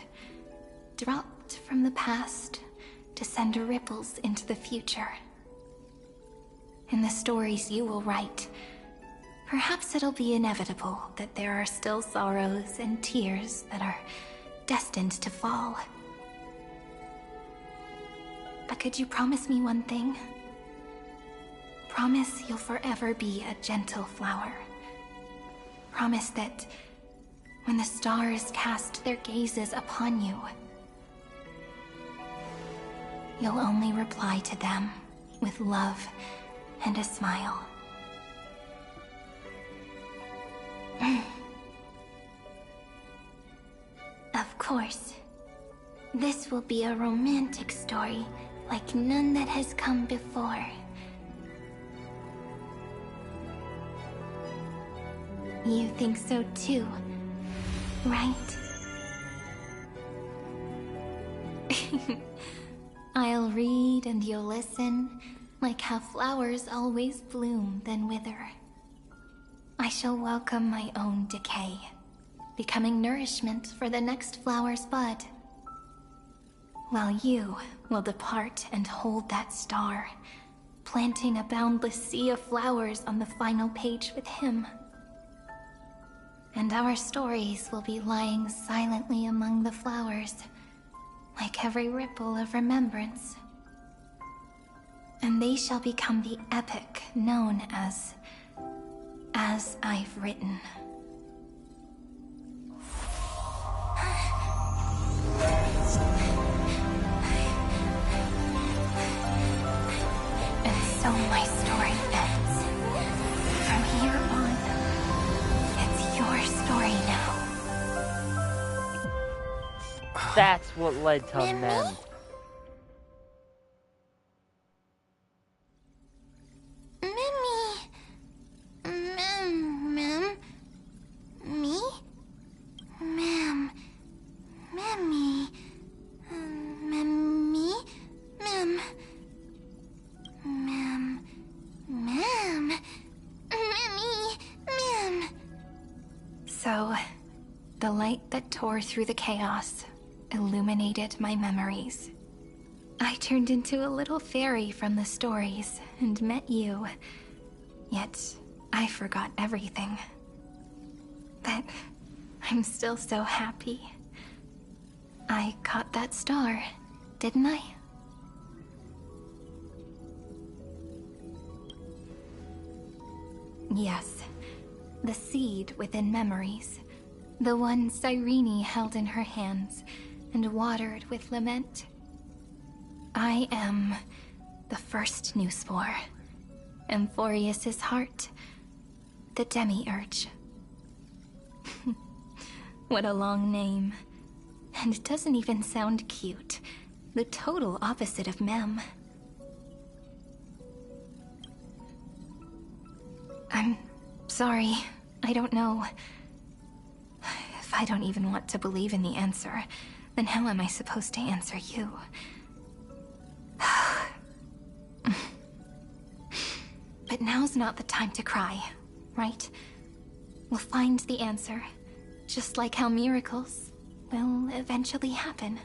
dropped from the past to send ripples into the future. In the stories you will write, perhaps it'll be inevitable that there are still sorrows and tears that are destined to fall. But could you promise me one thing? Promise you'll forever be a gentle flower. Promise that when the stars cast their gazes upon you, you'll only reply to them with love and a smile. Of course. This will be a romantic story like none that has come before. You think so too, right? I'll read and you'll listen, like how flowers always bloom then wither. I shall welcome my own decay, becoming nourishment for the next flower's bud. While you will depart and hold that star, planting a boundless sea of flowers on the final page with him. And our stories will be lying silently among the flowers, like every ripple of remembrance. And they shall become the epic known as I've Written. And so my story ends. From here on, it's your story now. That's what led to Mem. So, the light that tore through the chaos illuminated my memories. I turned into a little fairy from the stories and met you. Yet, I forgot everything. But I'm still so happy. I caught that star, didn't I? Yes, the seed within memories. The one Cyrene held in her hands and watered with lament. I am the first new spore. Amphorius's heart. The demiurge. What a long name. And it doesn't even sound cute. The total opposite of Mem. I'm sorry. I don't know. If I don't even want to believe in the answer, then how am I supposed to answer you? But now's not the time to cry, right? We'll find the answer, just like how miracles will eventually happen.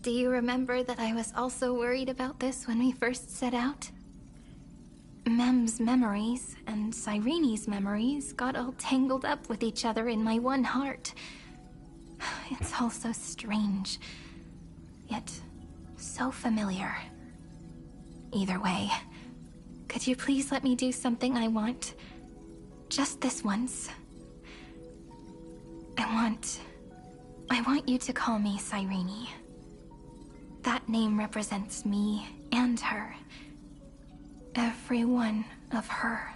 Do you remember that I was also worried about this when we first set out? Mem's memories and Cyrene's memories got all tangled up with each other in my one heart. It's all so strange, yet so familiar. Either way, could you please let me do something I want? Just this once. I want you to call me Cyrene. That name represents me and her. Every one of her.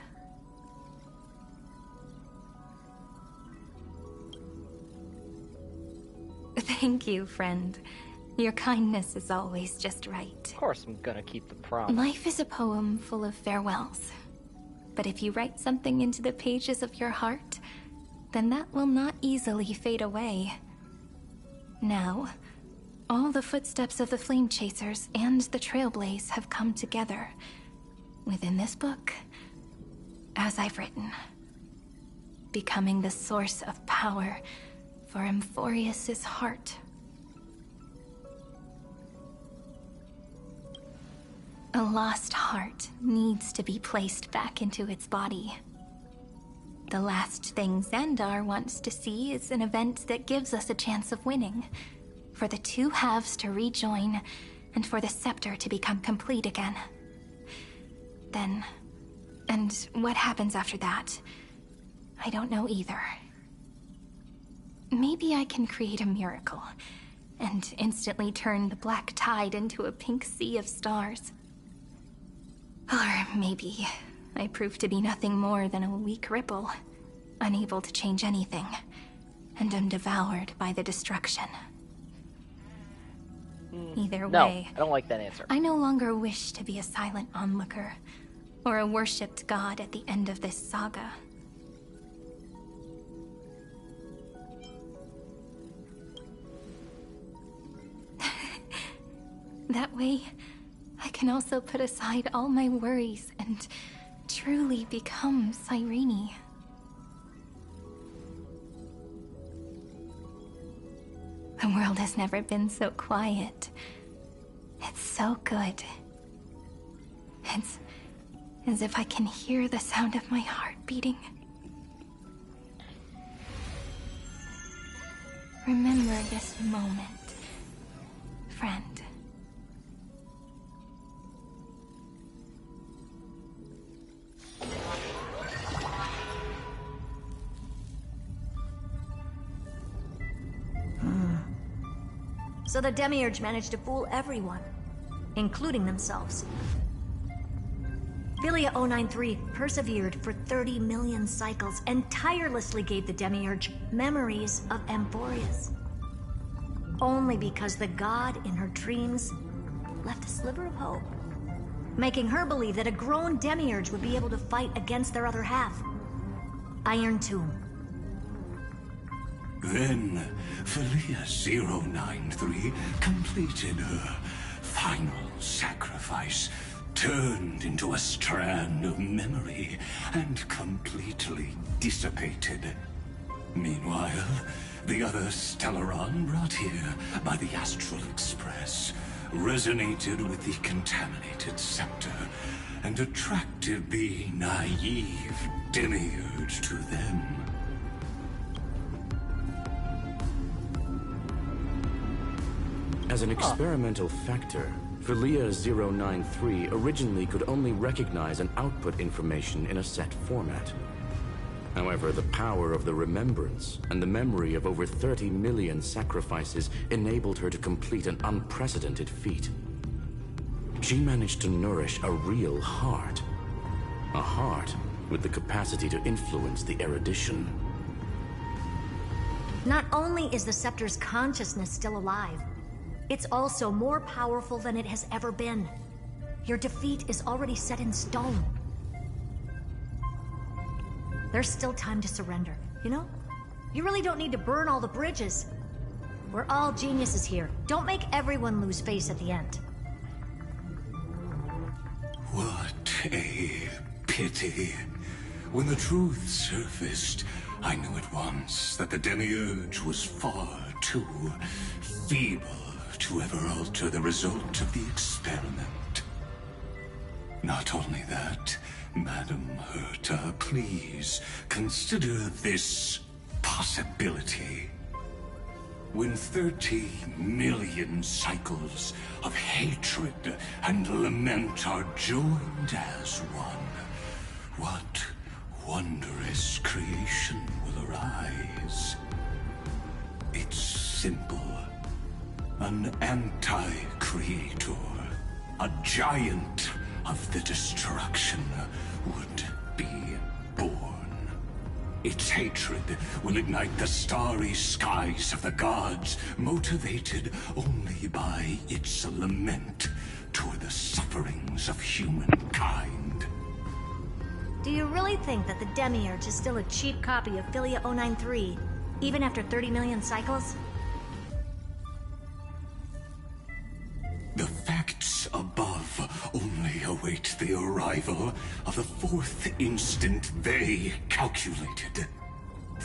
Thank you, friend. Your kindness is always just right. Of course I'm gonna keep the promise. Life is a poem full of farewells. But if you write something into the pages of your heart, then that will not easily fade away. Now, all the footsteps of the Flame Chasers and the Trailblaze have come together within this book, as I've written, becoming the source of power for Amphorius's heart. A lost heart needs to be placed back into its body. The last thing Xandar wants to see is an event that gives us a chance of winning, for the two halves to rejoin, and for the scepter to become complete again. Then, and what happens after that, I don't know either. Maybe I can create a miracle, and instantly turn the black tide into a pink sea of stars. Or maybe I proved to be nothing more than a weak ripple, unable to change anything, and am devoured by the destruction. Either way, I don't like that answer. I no longer wish to be a silent onlooker, or a worshipped god at the end of this saga. That way, I can also put aside all my worries and truly become Cyrene. The world has never been so quiet. It's so good. It's as if I can hear the sound of my heart beating. Remember this moment, friend. So the Demiurge managed to fool everyone, including themselves. Philia 093 persevered for 30 million cycles and tirelessly gave the Demiurge memories of Amphorius. Only because the god in her dreams left a sliver of hope, making her believe that a grown Demiurge would be able to fight against their other half, Iron Tomb. Then, Philia 093 completed her final sacrifice, turned into a strand of memory, and completely dissipated. Meanwhile, the other Stellaron brought here by the Astral Express resonated with the contaminated scepter and attracted the naive Demiurge to them. As an experimental factor, Philia 093 originally could only recognize and output information in a set format. However, the power of the remembrance and the memory of over 30 million sacrifices enabled her to complete an unprecedented feat. She managed to nourish a real heart. A heart with the capacity to influence the erudition. Not only is the Scepter's consciousness still alive, it's also more powerful than it has ever been. Your defeat is already set in stone. There's still time to surrender, you know? You really don't need to burn all the bridges. We're all geniuses here. Don't make everyone lose face at the end. What a pity. When the truth surfaced, I knew at once that the Demiurge was far too feeble to ever alter the result of the experiment. Not only that, Madam Herta, please consider this possibility. When 30 million cycles of hatred and lament are joined as one, what wondrous creation will arise? It's simple. An anti-creator, a giant of the destruction, would be born. Its hatred will ignite the starry skies of the gods, motivated only by its lament toward the sufferings of humankind. Do you really think that the Demiurge is still a cheap copy of Philia 093, even after 30 million cycles? The facts above only await the arrival of the fourth instant they calculated.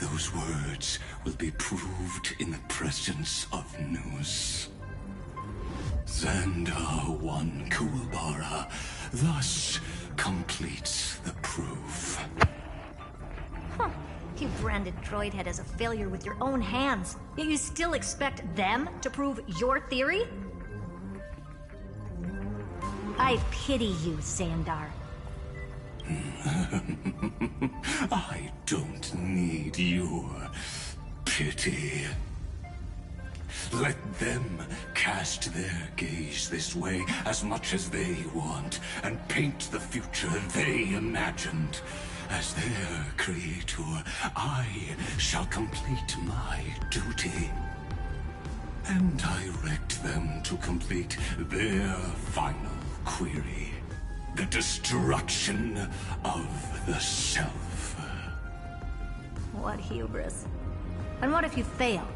Those words will be proved in the presence of news. Xandar 1 Kuwabara thus completes the proof. Huh. You branded Droidhead as a failure with your own hands, yet you still expect them to prove your theory? I pity you, Xandar. I don't need your pity. Let them cast their gaze this way as much as they want, and paint the future they imagined. As their creator, I shall complete my duty and direct them to complete their final query. The destruction of the self. What hubris. And what if you fail?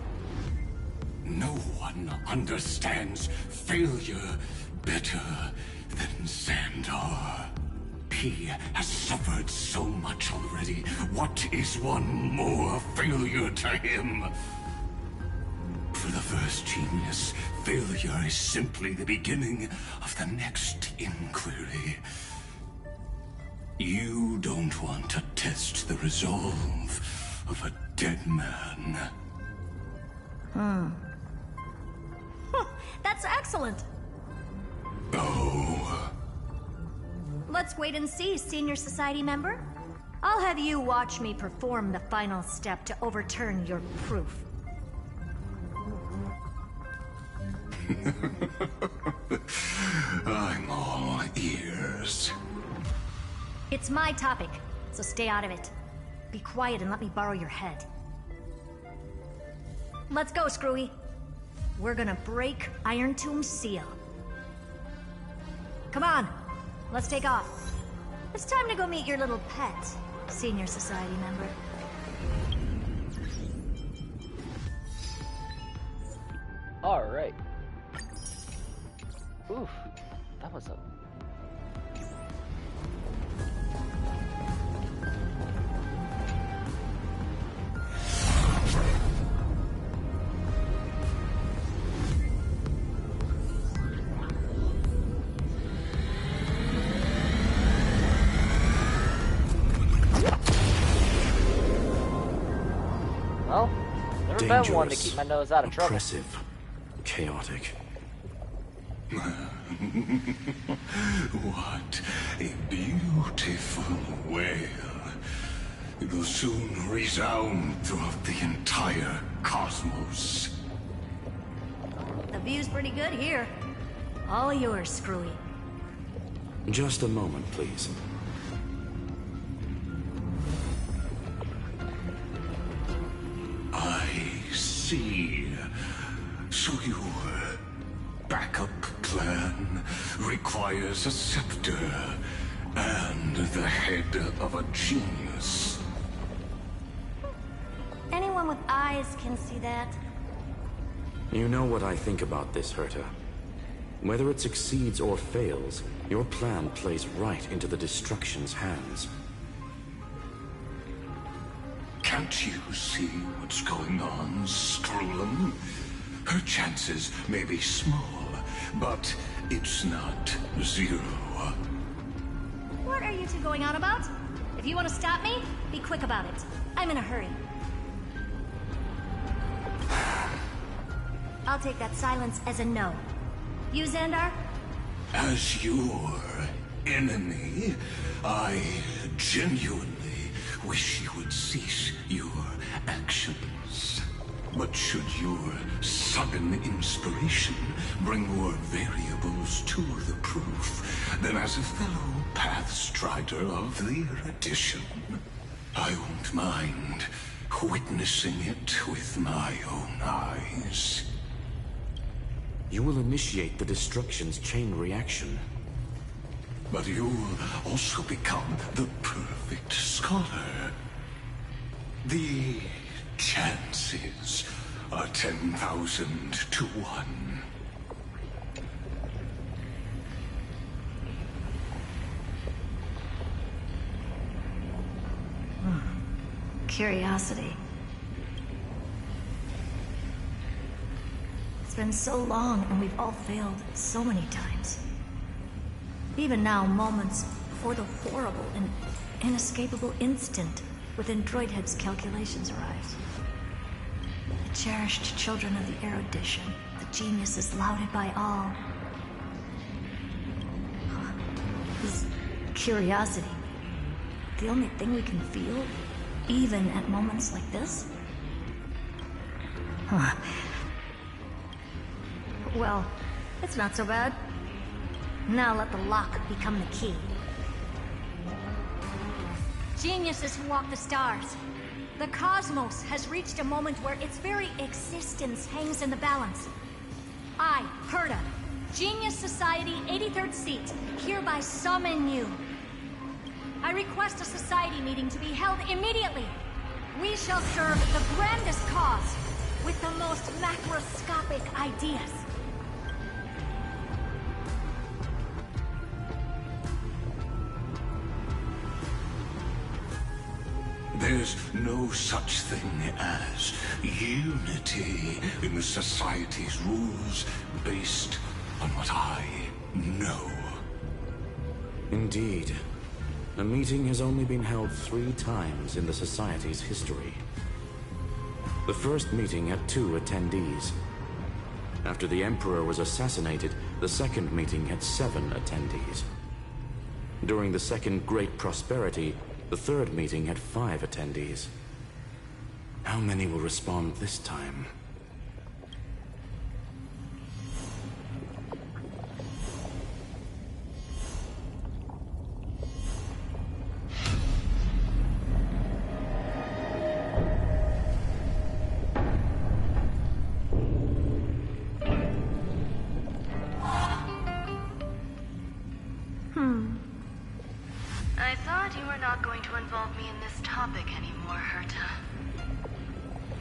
No one understands failure better than Xandar. He has suffered so much already. What is one more failure to him? For the first genius, failure is simply the beginning of the next inquiry. You don't want to test the resolve of a dead man. That's excellent. Oh. Let's wait and see, Senior Society member. I'll have you watch me perform the final step to overturn your proof. I'm all ears. It's my topic, so stay out of it. Be quiet and let me borrow your head. Let's go, Screwy. We're gonna break Iron Tomb's seal. Come on, let's take off. It's time to go meet your little pet, Senior Society member. Alright. Oof, that was a... Well, never been one to keep my nose out of trouble. Oppressive, chaotic. What a beautiful wail. It will soon resound throughout the entire cosmos. The view's pretty good here. All yours, Screwy. Just a moment, please. I see. So your backup plan requires a scepter and the head of a genius. Anyone with eyes can see that. You know what I think about this, Herta. Whether it succeeds or fails, your plan plays right into the destruction's hands. Can't you see what's going on, Screwlum? Her chances may be small, but it's not zero. What are you two going on about? If you want to stop me, be quick about it. I'm in a hurry. I'll take that silence as a no. You, Xandar? As your enemy, I genuinely wish you would cease your actions. But should your sudden inspiration bring more variables to the proof, then as a fellow Pathstrider of the Edition, I won't mind witnessing it with my own eyes. You will initiate the destruction's chain reaction. But you'll also become the perfect scholar. The chances are 10,000 to 1. Curiosity. It's been so long and we've all failed so many times. Even now, moments before the horrible and inescapable instant within Droidhead's calculations arise. The cherished children of the erudition, the geniuses lauded by all. Is curiosity the only thing we can feel, even at moments like this? Well, it's not so bad. Now let the lock become the key. Geniuses who walk the stars. The cosmos has reached a moment where its very existence hangs in the balance. I, Herta, Genius Society 83rd seat, hereby summon you. I request a society meeting to be held immediately. We shall serve the grandest cause with the most macroscopic ideas. There's no such thing as unity in the Society's rules based on what I know. Indeed. A meeting has only been held 3 times in the Society's history. The first meeting had 2 attendees. After the Emperor was assassinated, the second meeting had 7 attendees. During the Second Great Prosperity, the third meeting had 5 attendees. How many will respond this time? I thought you were not going to involve me in this topic anymore, Herta.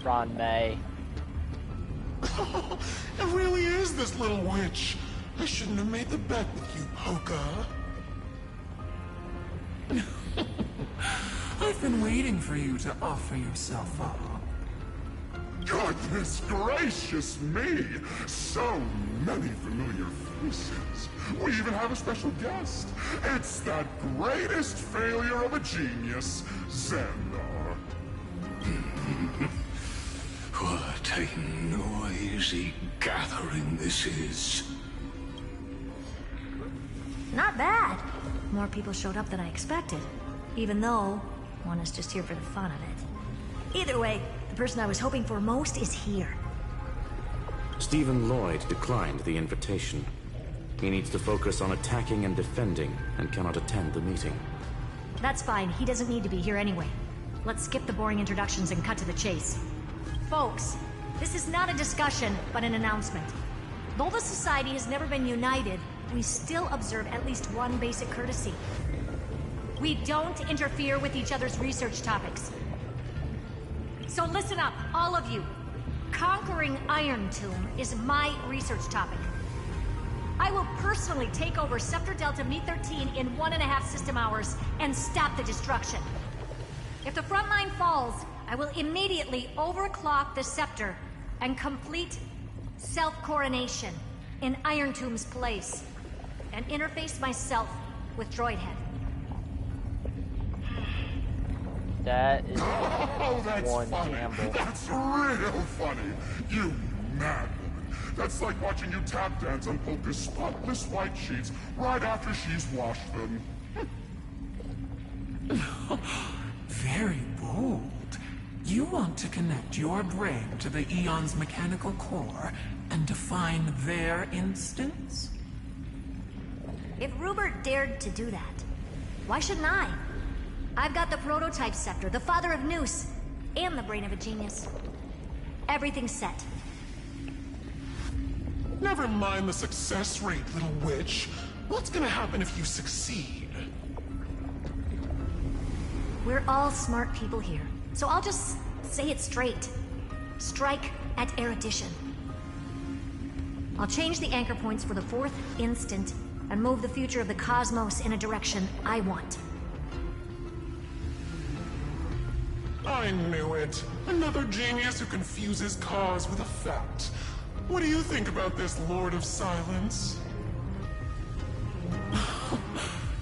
Ron May. It really is this little witch. I shouldn't have made the bet with you, Hoka. I've been waiting for you to offer yourself up. Goodness gracious me! So many familiar faces. We even have a special guest. It's that greatest failure of a genius, Xandar. What a noisy gathering this is. Not bad. More people showed up than I expected. Even though one is just here for the fun of it. Either way, the person I was hoping for most is here. Stephen Lloyd declined the invitation. He needs to focus on attacking and defending, and cannot attend the meeting. That's fine. He doesn't need to be here anyway. Let's skip the boring introductions and cut to the chase. Folks, this is not a discussion, but an announcement. Though the Society has never been united, we still observe at least one basic courtesy. We don't interfere with each other's research topics. So listen up, all of you. Conquering Iron Tomb is my research topic. I will personally take over Scepter Delta Me-13 in 1.5 system hours and stop the destruction. If the front line falls, I will immediately overclock the Scepter and complete self-coronation in Iron Tomb's place, and interface myself with Droidhead. That is that's one funny. gamble. That's real funny. You mad woman. That's like watching you tap dance on Polka's spotless white sheets right after she's washed them. Very bold. You want to connect your brain to the Eon's mechanical core and define their instance? If Rupert dared to do that, why shouldn't I? I've got the prototype scepter, the father of Noose, and the brain of a genius. Everything's set. Never mind the success rate, little witch. What's gonna happen if you succeed? We're all smart people here, so I'll just say it straight. Strike at erudition. I'll change the anchor points for the 4th instant and move the future of the cosmos in a direction I want. I knew it. Another genius who confuses cause with effect. What do you think about this, Lord of Silence?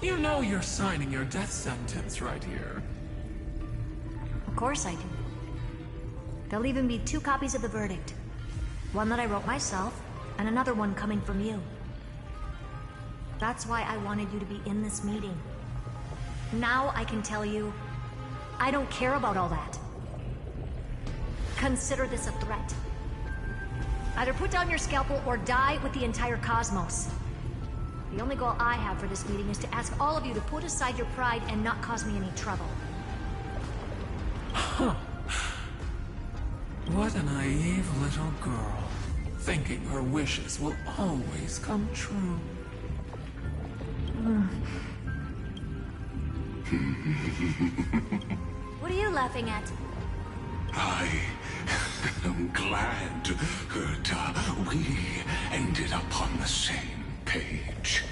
You know you're signing your death sentence right here. Of course I do. There'll even be 2 copies of the verdict. One that I wrote myself, and another one coming from you. That's why I wanted you to be in this meeting. Now I can tell you, I don't care about all that. Consider this a threat. Either put down your scalpel or die with the entire cosmos. The only goal I have for this meeting is to ask all of you to put aside your pride and not cause me any trouble. Huh. What a naive little girl, thinking her wishes will always come true. What are you laughing at? I am glad, Herta, we ended up on the same page.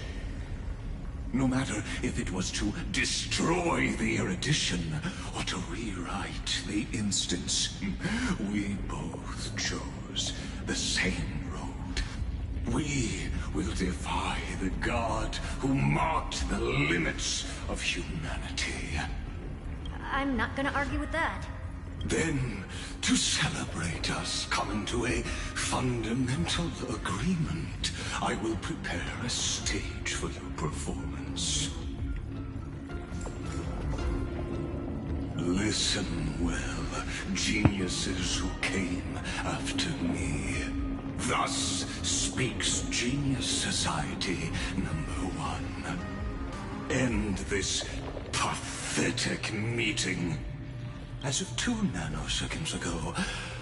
No matter if it was to destroy the erudition or to rewrite the instance, we both chose the same road. We will defy the god who marked the limits of humanity. I'm not gonna argue with that. Then, to celebrate us coming to a fundamental agreement, I will prepare a stage for your performance. Listen well, geniuses who came after me. Thus speaks Genius Society #1. End this pathetic meeting. As of 2 nanoseconds ago,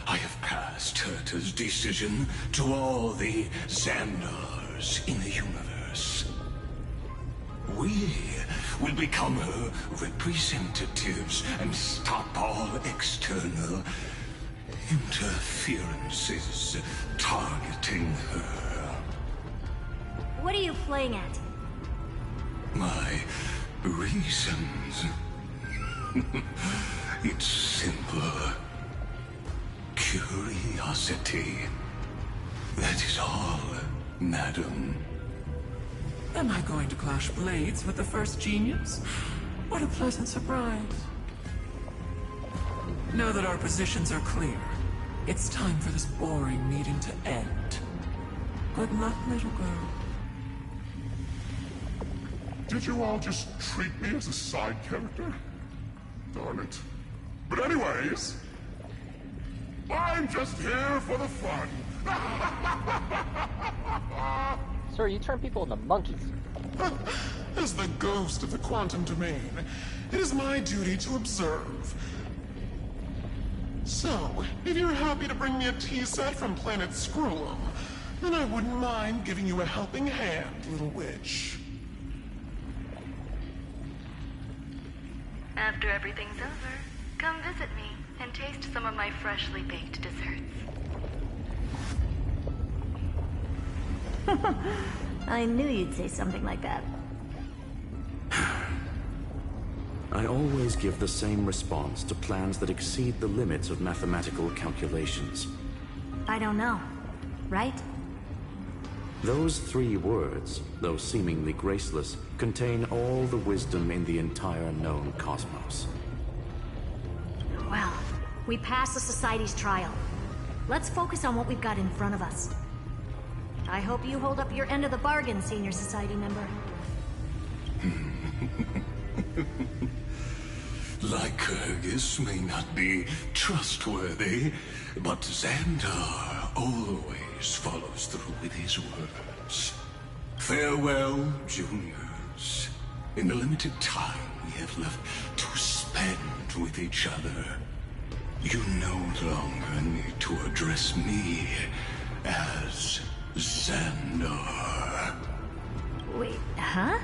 I have passed Herta's decision to all the Xandars in the universe. We will become her representatives and stop all external interferences targeting her. What are you playing at? My reasons. It's simple. Curiosity. That is all, madam. Am I going to clash blades with the first genius? What a pleasant surprise. Now that our positions are clear, it's time for this boring meeting to end. Good luck, little girl. Did you all just treat me as a side character? Darn it. But anyways, I'm just here for the fun. Sir, you turn people into monkeys. As the ghost of the quantum domain, it is my duty to observe. So, if you're happy to bring me a tea set from planet Scrollum, then I wouldn't mind giving you a helping hand, little witch. After everything's over, come visit me and taste some of my freshly baked desserts. I knew you'd say something like that. I always give the same response to plans that exceed the limits of mathematical calculations. I don't know, right? Those 3 words, though seemingly graceless, contain all the wisdom in the entire known cosmos. Well, we passed the Society's trial. Let's focus on what we've got in front of us. I hope you hold up your end of the bargain, Senior Society member. Lycurgus may not be trustworthy, but Xandar always follows through with his words. Farewell, juniors. In the limited time we have left to spend with each other, you no longer need to address me as Xandar. Wait, huh?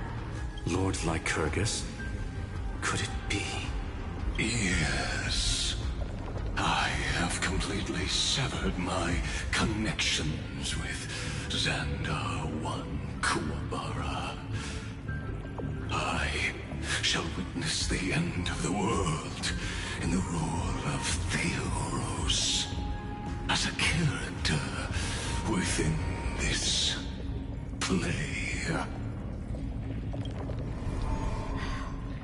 Lord Lycurgus? Could it be? Yes. I have completely severed my connections with Xandar 1 Kuwabara. I shall witness the end of the world in the role of Theoros, as a character within this play.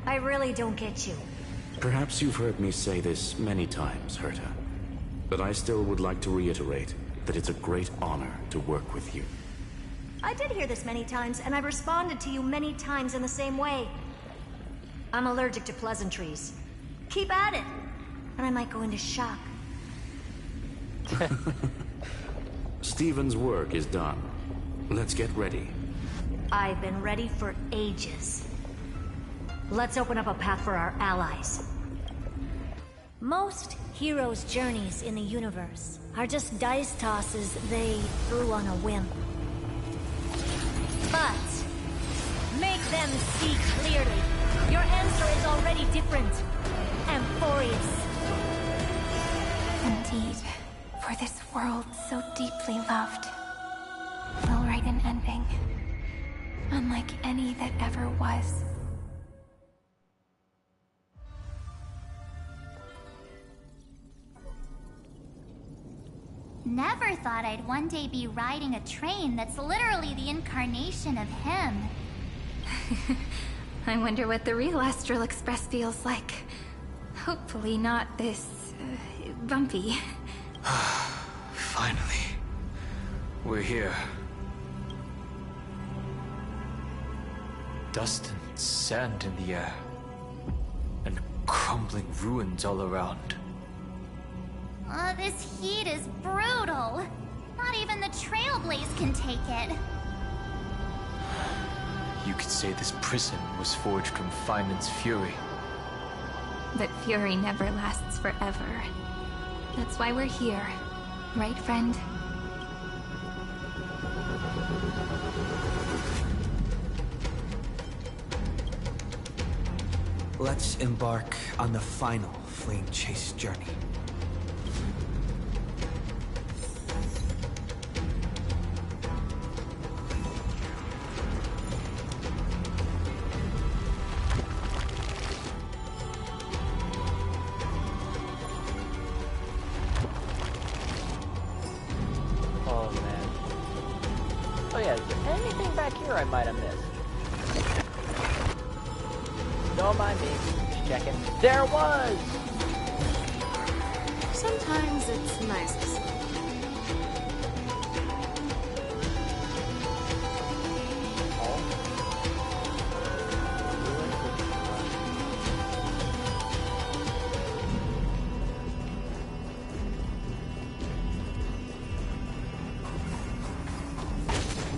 I really don't get you. Perhaps you've heard me say this many times, Herta, but I still would like to reiterate that it's a great honor to work with you. I did hear this many times, and I've responded to you many times in the same way. I'm allergic to pleasantries. Keep at it, and I might go into shock. Stephen's work is done. Let's get ready. I've been ready for ages. Let's open up a path for our allies. Most heroes' journeys in the universe are just dice tosses they threw on a whim. But make them see clearly. Your answer is already different. Amphorius. Indeed, for this world so deeply loved, we'll write an ending, unlike any that ever was. Never thought I'd one day be riding a train that's literally the incarnation of him. I wonder what the real Astral Express feels like. Hopefully not this... bumpy. Finally. We're here. Dust and sand in the air. And crumbling ruins all around. This heat is brutal. Not even the Trailblaze can take it. You could say this prison was forged from Finan's fury. But fury never lasts forever. That's why we're here. Right, friend? Let's embark on the final Flame Chase journey. Oh man. Oh yeah, is there anything back here I might have missed? Don't mind me, just checking. There was! Sometimes it's nice to see.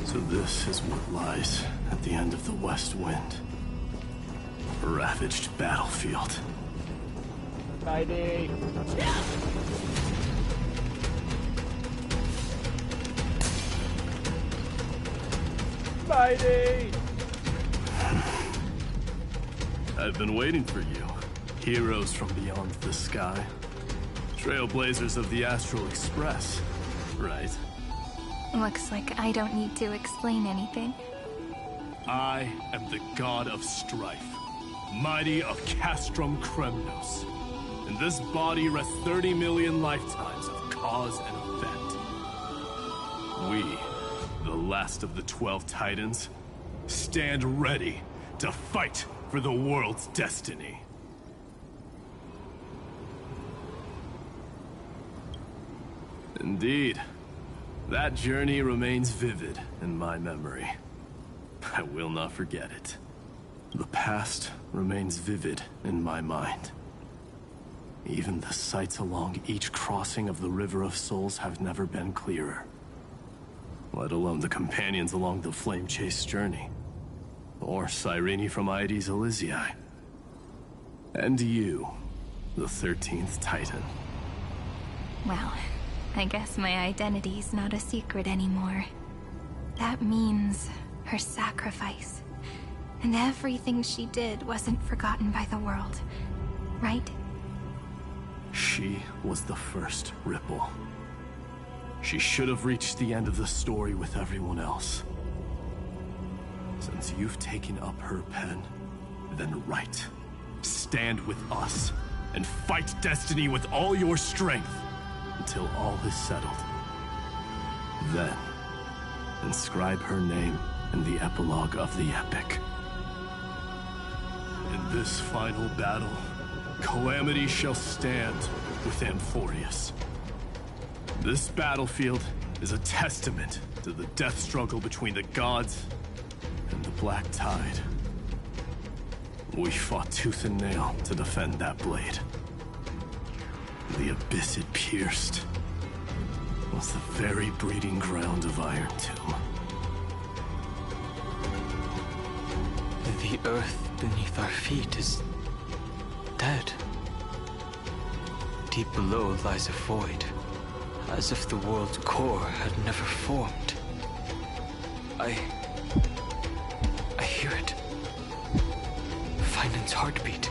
So this is what lies at the end of the West Wind. A ravaged battlefield. Mighty! Mighty! I've been waiting for you. Heroes from beyond the sky. Trailblazers of the Astral Express, right? Looks like I don't need to explain anything. I am the god of strife, mighty of Castrum Kremnos. In this body rest 30 million lifetimes of cause and event. We, the last of the 12 Titans, stand ready to fight for the world's destiny. Indeed. That journey remains vivid in my memory. I will not forget it. The past remains vivid in my mind. Even the sights along each crossing of the River of Souls have never been clearer. Let alone the companions along the Flame Chase journey. Or Cyrene from Aedes Elysiae. And you, the 13th Titan. Well, I guess my identity's not a secret anymore. That means her sacrifice. And everything she did wasn't forgotten by the world, right? She was the first Ripple. She should have reached the end of the story with everyone else. Since you've taken up her pen, then write. Stand with us, and fight destiny with all your strength, until all is settled. Then, inscribe her name in the epilogue of the epic. In this final battle, Calamity shall stand with Amphorius. This battlefield is a testament to the death struggle between the gods and the Black Tide. We fought tooth and nail to defend that blade. The abyss it pierced was the very breeding ground of Iron Tomb. The earth beneath our feet is dead. Deep below lies a void, as if the world's core had never formed. I hear it. Finan's heartbeat.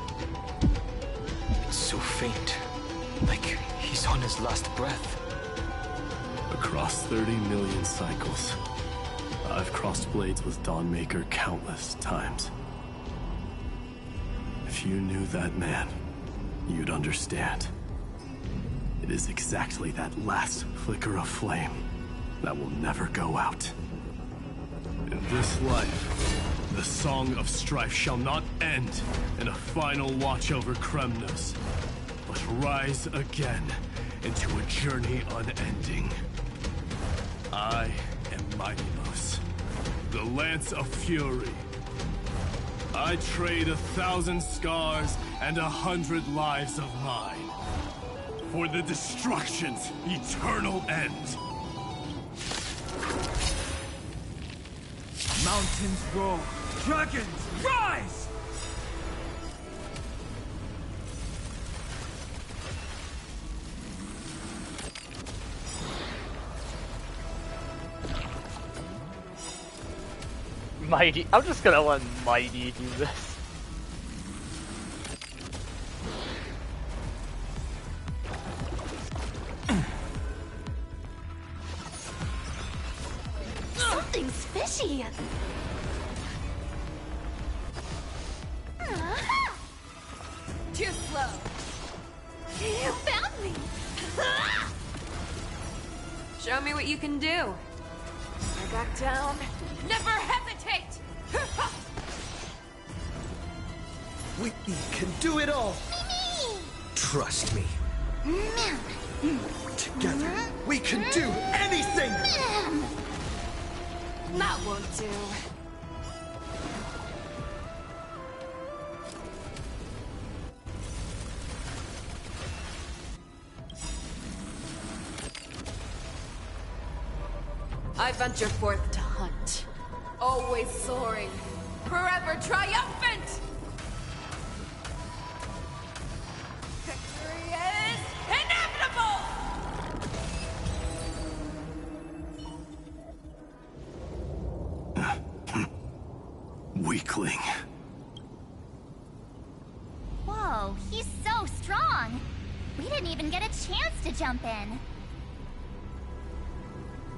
It's so faint, like he's on his last breath. Across 30 million cycles, I've crossed blades with Dawnmaker countless times. If you knew that man, you'd understand. It is exactly that last flicker of flame that will never go out. In this life, the song of strife shall not end in a final watch over Kremnos, but rise again into a journey unending. I am Mighty-Mos, the Lance of Fury. I trade 1,000 scars and 100 lives of mine for the destruction's eternal end. Mountains roar, dragons rise! Mighty. I'm just gonna let Mighty do this. Something's fishy. Too slow. You found me. Show me what you can do. I got down. Never hesitate! We can do it all. Trust me. Together, we can do anything! That won't do. I venture forth to hunt. Always soaring. Forever triumphant! Victory is inevitable! Weakling. Whoa, he's so strong. We didn't even get a chance to jump in.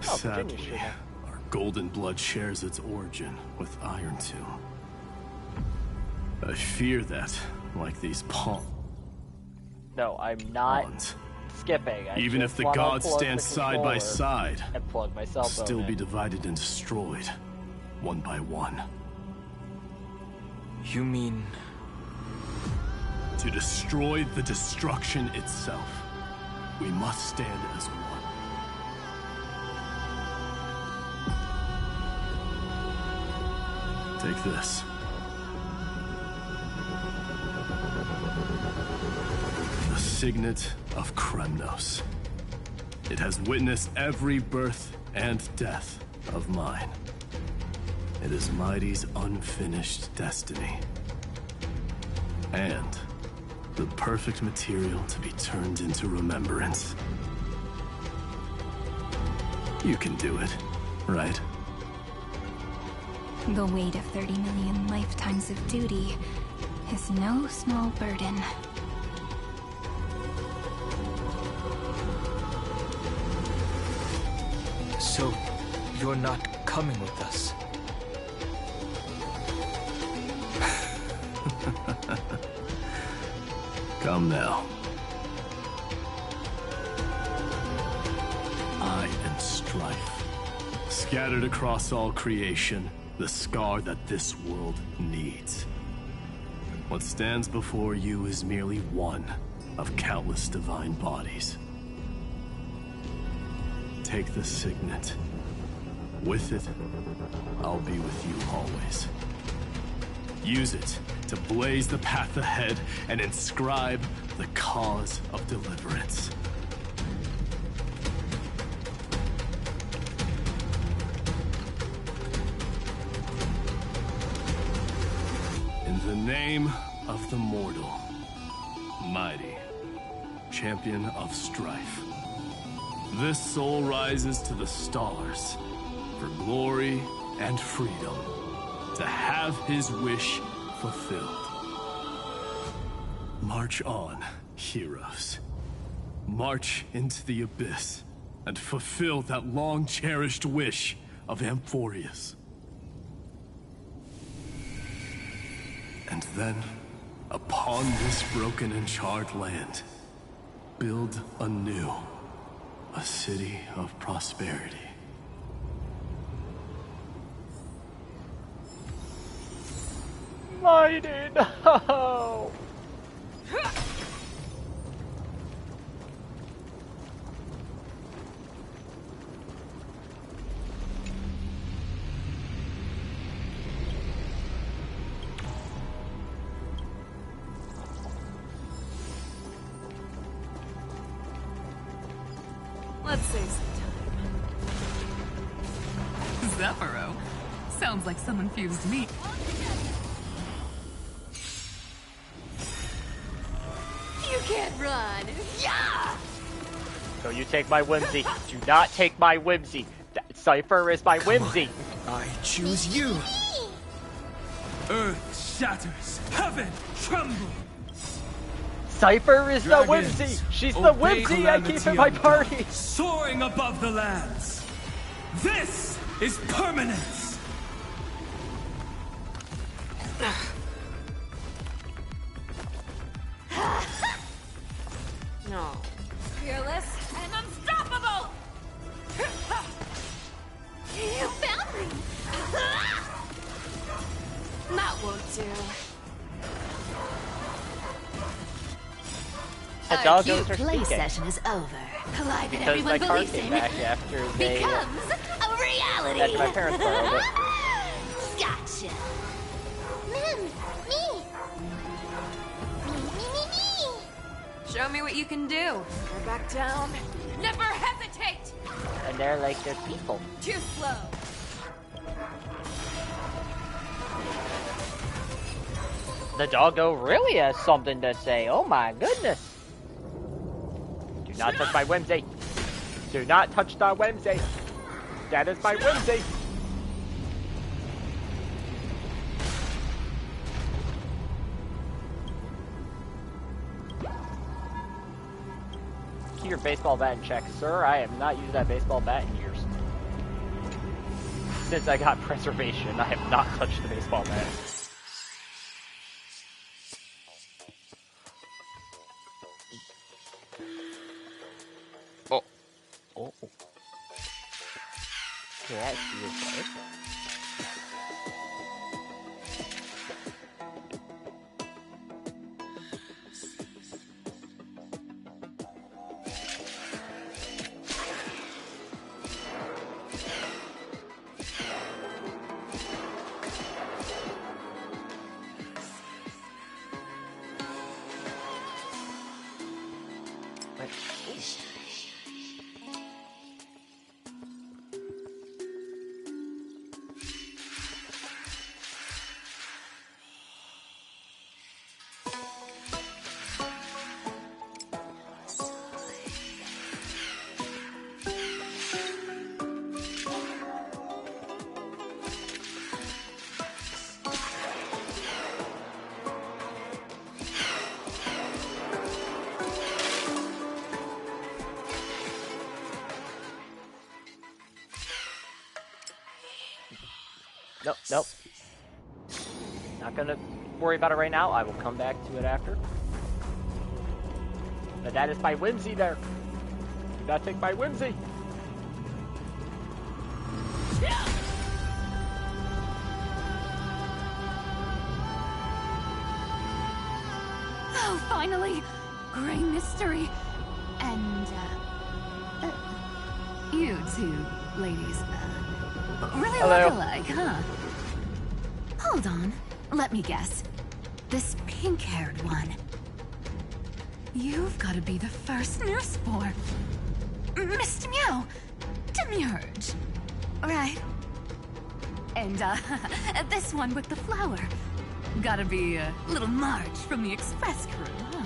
Sadly, our golden blood shares its origin with Iron Tomb. I fear that, like these pawns, No, I'm not skipping. I even if just the wanna gods plug stand the side by controller side, and plug my cell will phone still in. be divided and destroyed, one by one. You mean... To destroy the destruction itself, we must stand as one. Take this. The Signet of Kremnos. It has witnessed every birth and death of mine. It is Mighty's unfinished destiny. And the perfect material to be turned into remembrance. You can do it, right? The weight of 30 million lifetimes of duty is no small burden. So, you're not coming with us? Come now. I am strife. Scattered across all creation, the scar that this world needs. What stands before you is merely one of countless divine bodies. Take the signet. With it, I'll be with you always. Use it to blaze the path ahead and inscribe the cause of deliverance. name of the mortal, mighty, champion of strife. This soul rises to the stars for glory and freedom, to have his wish fulfilled. March on, heroes. March into the abyss and fulfill that long-cherished wish of Amphorius. And then, upon this broken and charred land, build anew a city of prosperity. Mighty, no! Let's save some time. Zephyro. Sounds like some infused meat. You can't run. Yeah! So you take my whimsy. Do not take my whimsy. Cypher is my whimsy. I choose you. Earth shatters. Heaven trembles. Cypher is the whimsy. She's the whimsy I keep in my party. Soaring above the lands. This is permanence. No. Fearless and unstoppable! You found me! That won't do. The doggos are speaking. Session is over. Lie that Because everyone my card believes came in back after they... becomes a reality. After my parents borrowed it. Gotcha. Me. Show me what you can do. Go back down. Never hesitate. And they're like, they're people. Too slow. The doggo really has something to say. Oh my goodness. Do not touch my whimsy. Do not touch the whimsy. That is my whimsy. Keep your baseball bat in check. Sir, I have not used that baseball bat in years. Since I got preservation, I have not touched the baseball bat. Oh. Yeah, she is right. Nope. Not gonna worry about it right now. I will come back to it after. But that is my whimsy there. Do not take my whimsy. Oh, finally! Gray mystery. And, you two ladies, really Hello. look alike, huh? Hold on. Let me guess. This pink-haired one. You've got to be the first new spore. Mr. Meow. Demiurge. Right. And, this one with the flower. Gotta be a little March from the Express crew, huh?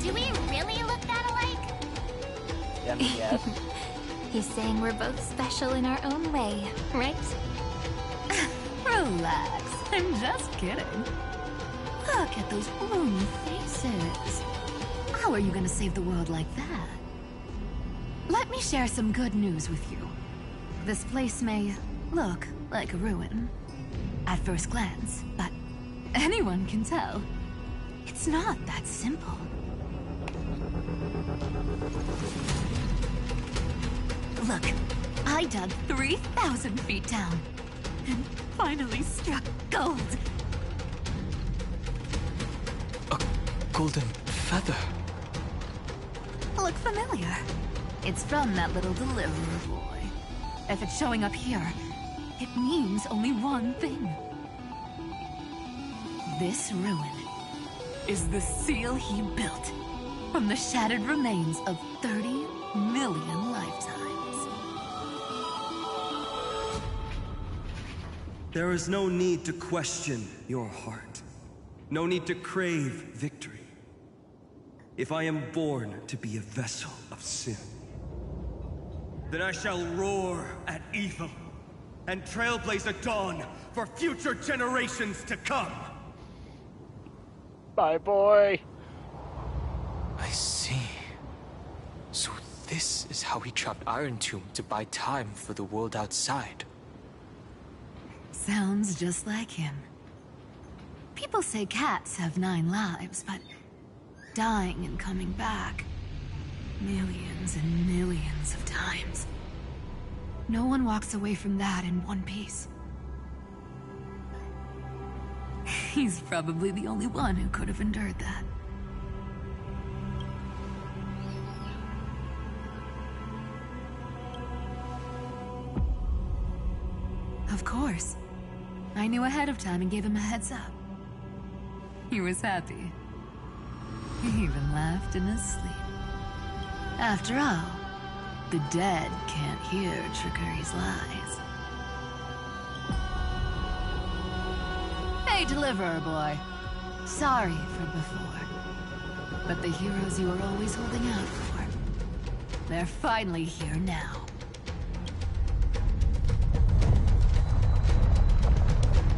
Do we really look that alike? Yes. He's saying we're both special in our own way, right? Relax, I'm just kidding. Look at those gloomy faces. How are you gonna save the world like that? Let me share some good news with you. This place may look like a ruin at first glance, but anyone can tell it's not that simple. Look, I dug 3,000 feet down and finally struck gold. A golden feather. Look familiar. It's from that little deliverer boy. If it's showing up here, it means only one thing. This ruin is the seal he built from the shattered remains of 30 million lifetimes. There is no need to question your heart. No need to crave victory. If I am born to be a vessel of sin, then I shall roar at evil and trailblaze a dawn for future generations to come. Bye, boy. I see. So this is how he trapped Iron Tomb to buy time for the world outside. Sounds just like him. People say cats have 9 lives, but dying and coming back millions and millions of times. No one walks away from that in one piece. He's probably the only one who could have endured that. Of course. I knew ahead of time and gave him a heads up. He was happy. He even laughed in his sleep. After all, the dead can't hear Trickery's lies. Hey, Deliverer Boy. Sorry for before. But the heroes you were always holding out for, they're finally here now.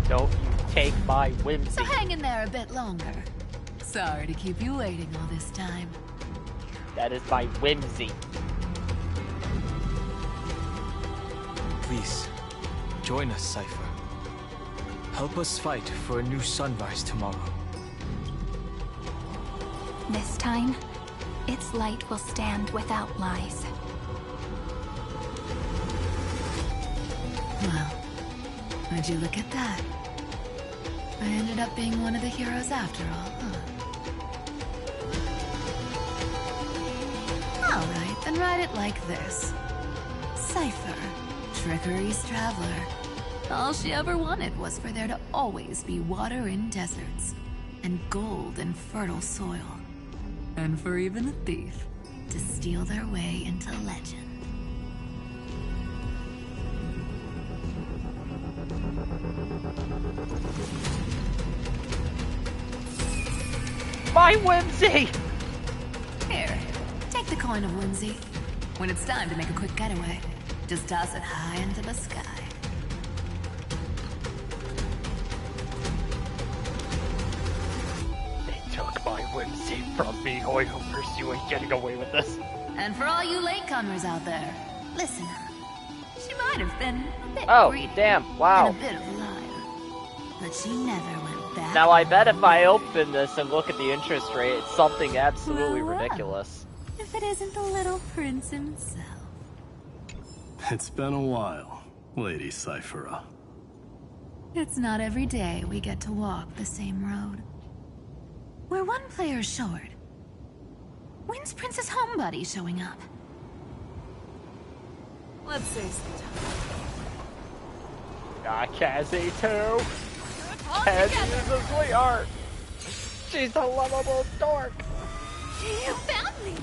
Don't you take my whimsy. So hang in there a bit longer. Sorry to keep you waiting all this time. That is my whimsy. Please, join us, Cypher. Help us fight for a new sunrise tomorrow. This time, its light will stand without lies. Well, would you look at that? I ended up being one of the heroes after all, huh? Alright, then write it like this. Cypher, Trickery's traveler. All she ever wanted was for there to always be water in deserts, and gold in fertile soil. And for even a thief to steal their way into legend. My whimsy! Here, take the coin of whimsy. When it's time to make a quick getaway, just toss it high into the sky. They took my whimsy from me, Hoyhopers. You ain't getting away with this. And for all you latecomers out there, listen up. She might have been a bit greedy damn, wow. and a bit of a liar, but she never went back. Now I bet if I open this and look at the interest rate, it's something absolutely ridiculous. If it isn't the little prince himself. It's been a while, Lady Cyphera. It's not every day we get to walk the same road. We're one player short. When's Princess Homebuddy showing up? Let's save some time. Nakaze too. She's a sweetheart. She's a lovable dork. You found me!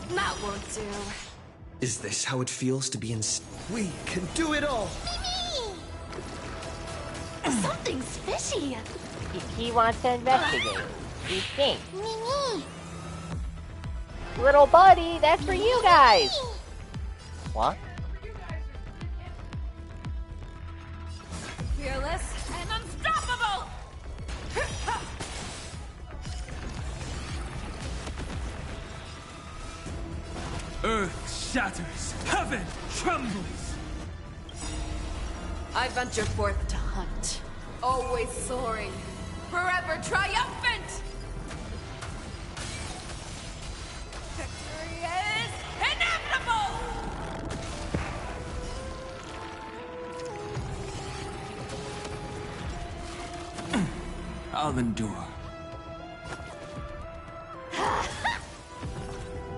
That won't do. Is this how it feels to be in... We can do it all! Something's fishy. He wants to investigate. He thinks. Little buddy, that's for you guys. What? Fearless and unstoppable! Earth shatters, heaven trembles. I venture forth to hunt, always soaring, forever triumphant! Victory is inevitable! I'll endure.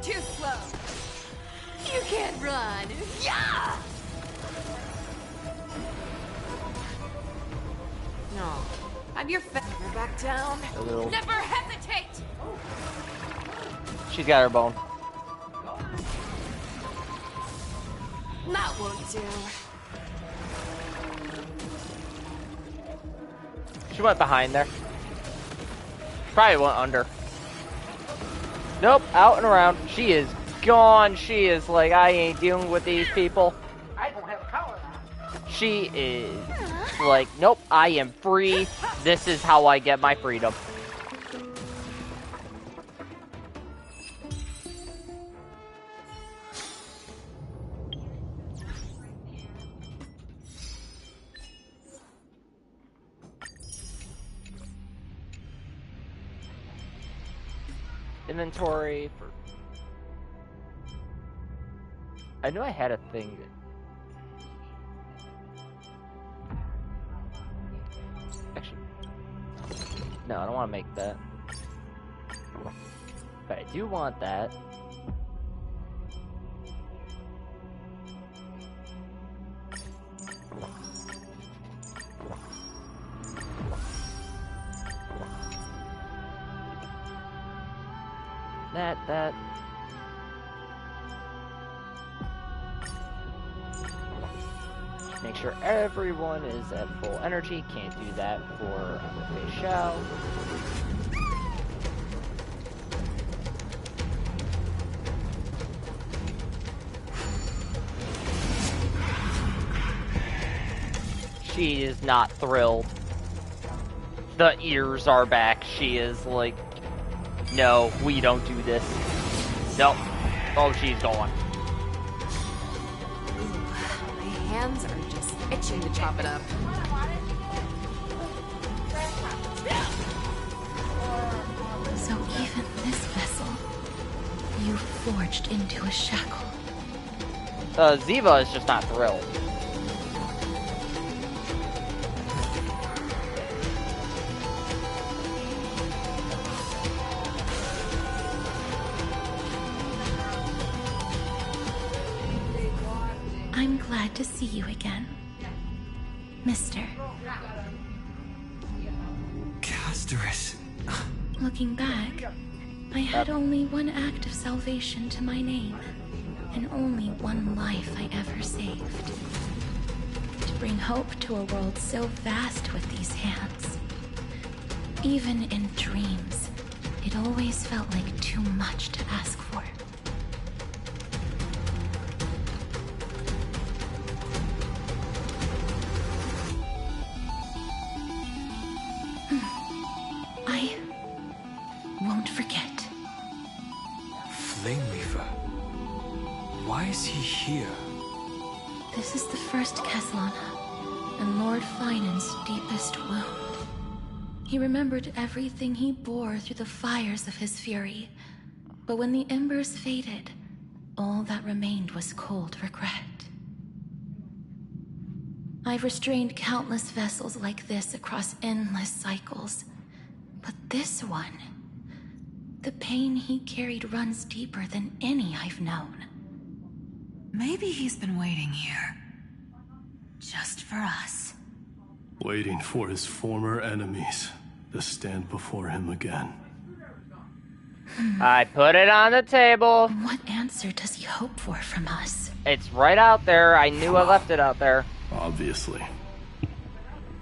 Too slow. You can't run. Yeah! No. I'm your feather back down. A little. Never hesitate! She's got her bone. That won't do. She went behind there. Probably went under. Nope, out and around. She is gone. She is like, I ain't dealing with these people. I don't have a collar on. She is like, nope, I am free. This is how I get my freedom. Inventory for... I knew I had a thing that... Actually... No, I don't want to make that. But I do want that. That. Just make sure everyone is at full energy. Can't do that for the shell. She is not thrilled. The ears are back. She is like, no, we don't do this. Nope. Oh, she's gone. My hands are just itching to chop it up. So even this vessel, you forged into a shackle. Ziva is just not thrilled. I'm glad to see you again, Mister. Castorus. Looking back, I had only one act of salvation to my name, and only one life I ever saved. To bring hope to a world so vast with these hands. Even in dreams, it always felt like too much to ask for. I won't forget. Flame Weaver. Why is he here? This is the first Castellana, and Lord Finan's deepest wound. He remembered everything he bore through the fires of his fury, but when the embers faded, all that remained was cold regret. I've restrained countless vessels like this across endless cycles, but this one, the pain he carried runs deeper than any I've known. Maybe he's been waiting here. Just for us. waiting for his former enemies to stand before him again. I put it on the table. What answer does he hope for from us? It's right out there. I knew I left it out there. Obviously.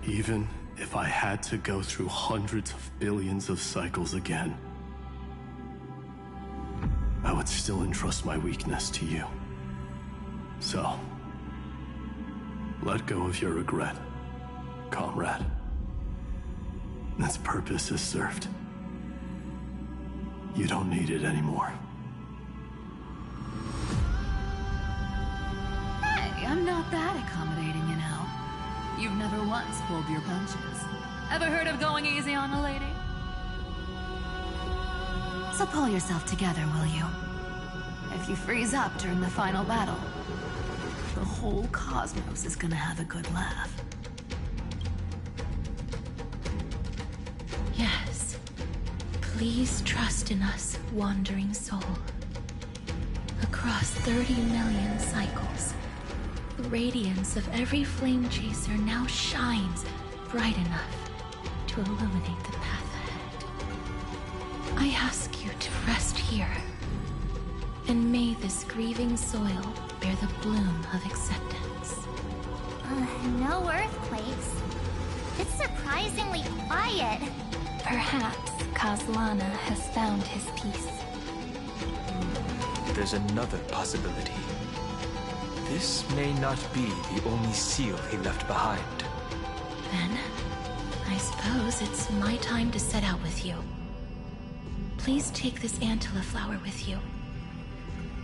Even if I had to go through hundreds of billions of cycles again, I would still entrust my weakness to you. So, let go of your regret, comrade. Its purpose is served. You don't need it anymore. Hey, I'm not that accommodating, you know. You've never once pulled your punches. Ever heard of going easy on a lady? So pull yourself together, will you? If you freeze up during the final battle, the whole cosmos is gonna have a good laugh. Yes. Please trust in us, wandering soul. Across 30 million cycles, the radiance of every flame chaser now shines bright enough to illuminate the path ahead. I ask you to rest here, and may this grieving soil bear the bloom of acceptance. No earthquakes. It's surprisingly quiet. Perhaps Kazlana has found his peace. There's another possibility. This may not be the only seal he left behind. Then, I suppose it's my time to set out with you. Please take this Antilla flower with you.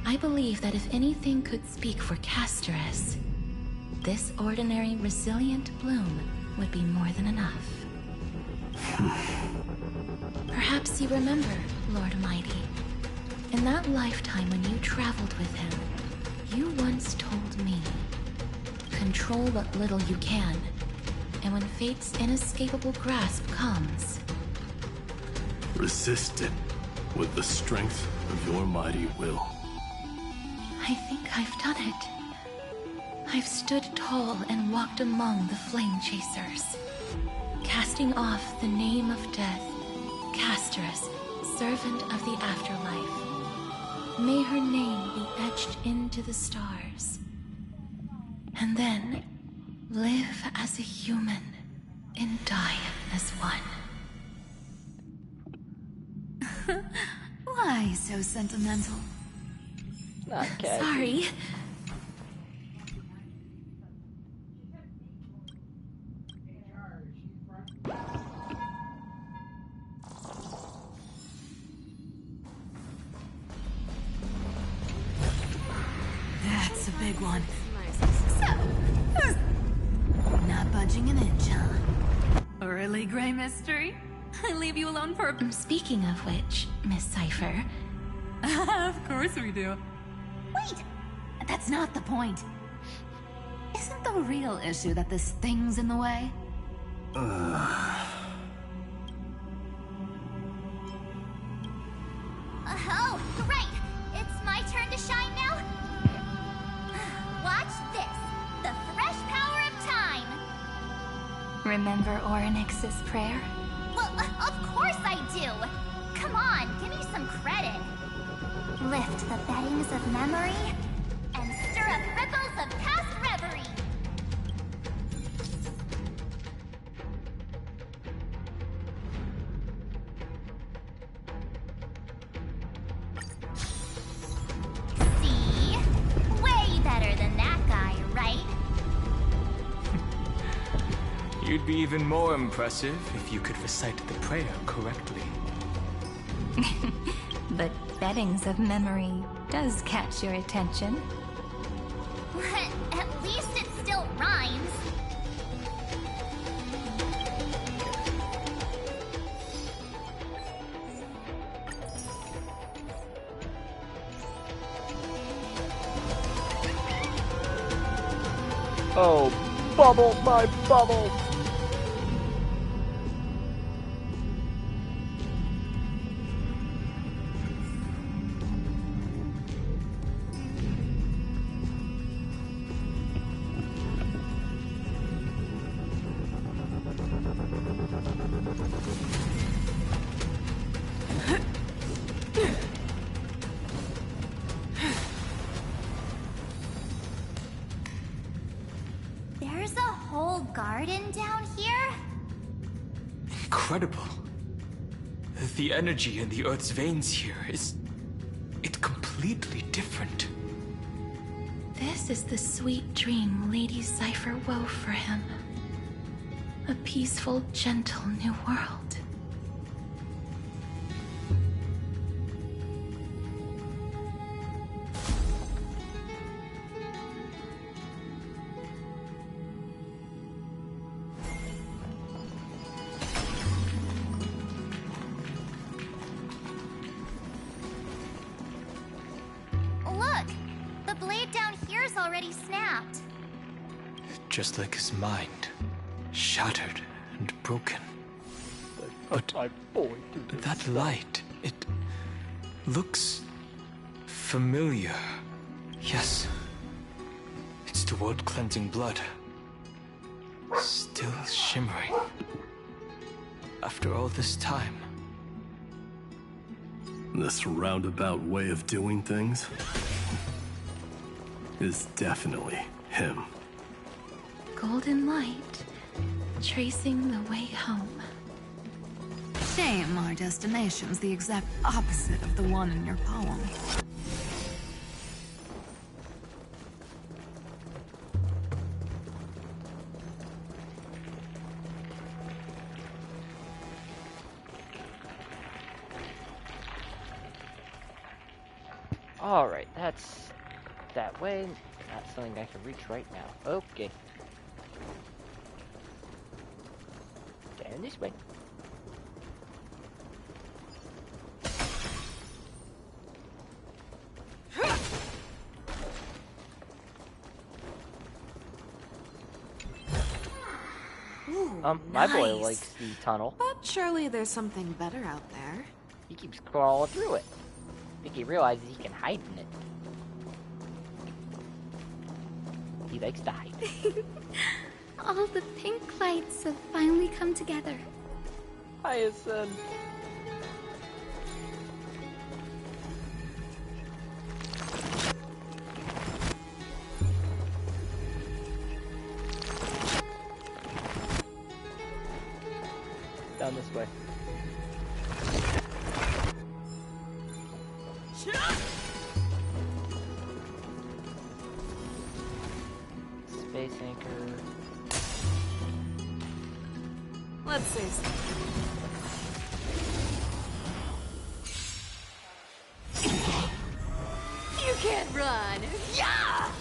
I believe that if anything could speak for Casterus, this ordinary, resilient bloom would be more than enough. Perhaps you remember, Lord Mighty. In that lifetime when you traveled with him, you once told me, control what little you can, and when fate's inescapable grasp comes, resist it with the strength of your mighty will. I think I've done it. I've stood tall and walked among the flame chasers, casting off the name of death, Casterus, servant of the afterlife. May her name be etched into the stars. And then, live as a human and die as one. Why so sentimental? Okay. Sorry. That's a big one. So, not budging an inch, huh? Really, Gray Mystery? I leave you alone for... Speaking of which, Miss Cypher... Of course we do. Wait! That's not the point. Isn't the real issue that this thing's in the way? Oh, great! It's my turn to shine now? Watch this! The fresh power of time! Remember Orynyx's prayer? Well, of course I do! Come on, give me some credit. Lift the beddings of memory and stir up ripples of past reverie. See? Way better than that guy, right? You'd be even more impressive if you could recite the prayer correctly. But beddings of memory does catch your attention. At least it still rhymes. Oh, bubble, my bubble! whole garden down here? Incredible. The energy in the Earth's veins here is... it's completely different. This is the sweet dream Lady Cypher wove for him. A peaceful, gentle new world. Look! The blade down here's already snapped. Just like his mind. Shattered and broken. But that light, it looks familiar. Yes. It's the world-cleansing blood. Still shimmering. After all this time. This roundabout way of doing things is definitely him. Golden light, tracing the way home. Shame our destination's the exact opposite of the one in your poem. Alright, that's that way. Not something I can reach right now. Okay. Down this way. My boy likes the tunnel. But surely there's something better out there. He keeps crawling through it. I think he realizes he can hide in it. He likes to hide. All the pink lights have finally come together. Hyacinth. Down this way. Space anchor. Let's say something. You can't run! Yeah!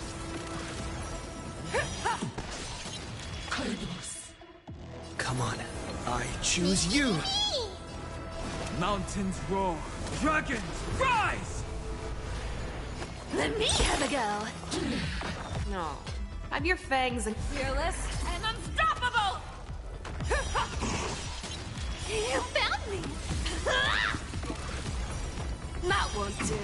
Come on, I choose you! Mountains roar, dragons rise! Let me have a go! No. Have your fangs and fearless and unstoppable! You found me! That won't do.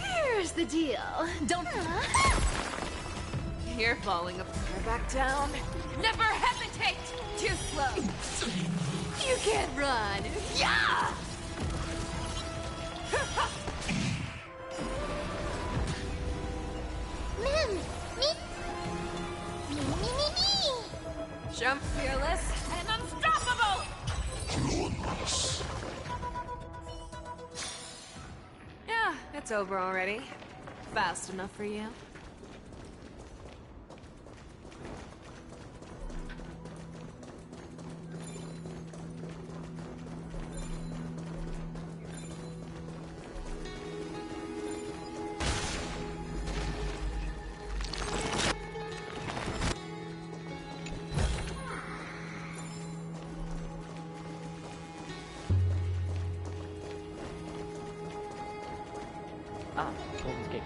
Here's the deal. Don't... You're falling apart back down. Never hesitate! Too slow. You can't run. Yeah! Jump fearless and unstoppable! Yeah, it's over already. Fast enough for you. Golden Gate.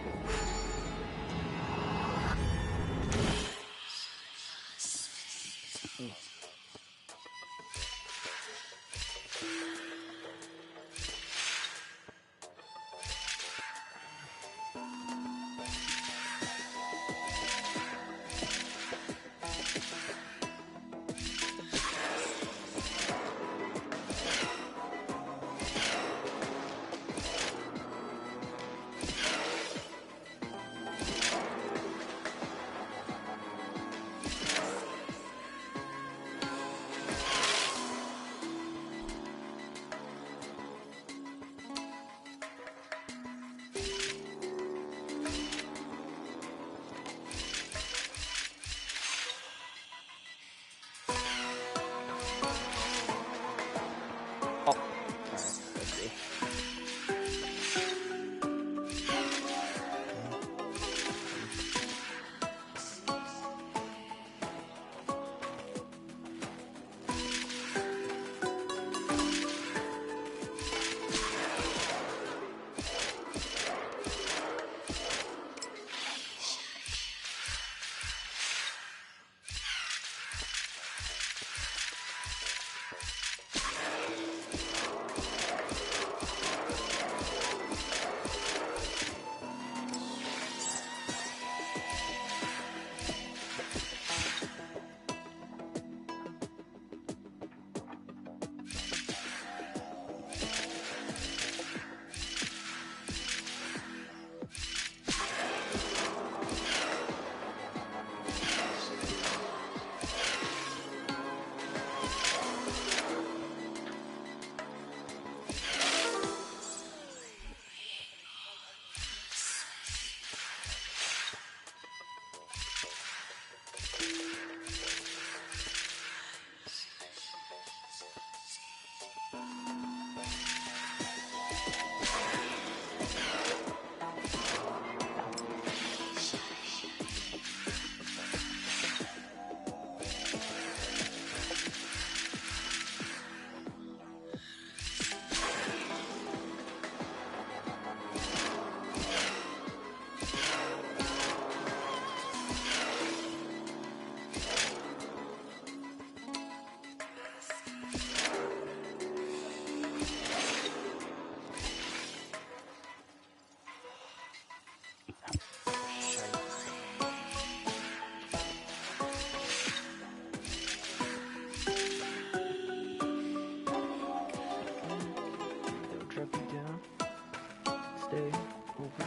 Wednesday. Over.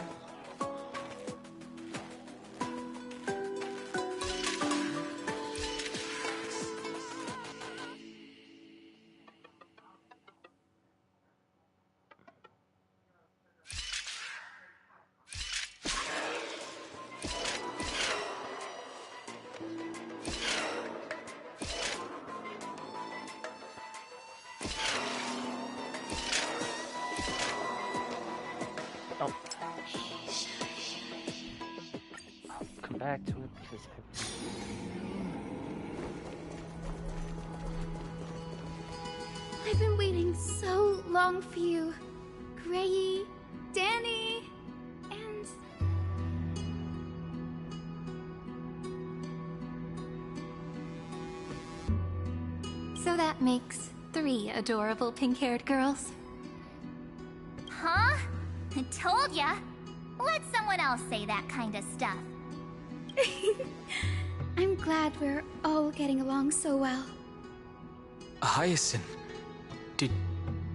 Back to it because I've been waiting so long for you, Gray, Danny, and... So that makes 3 adorable pink-haired girls. Huh? I told ya. Let someone else say that kind of stuff. I'm glad we're all getting along so well. Hyacinth, did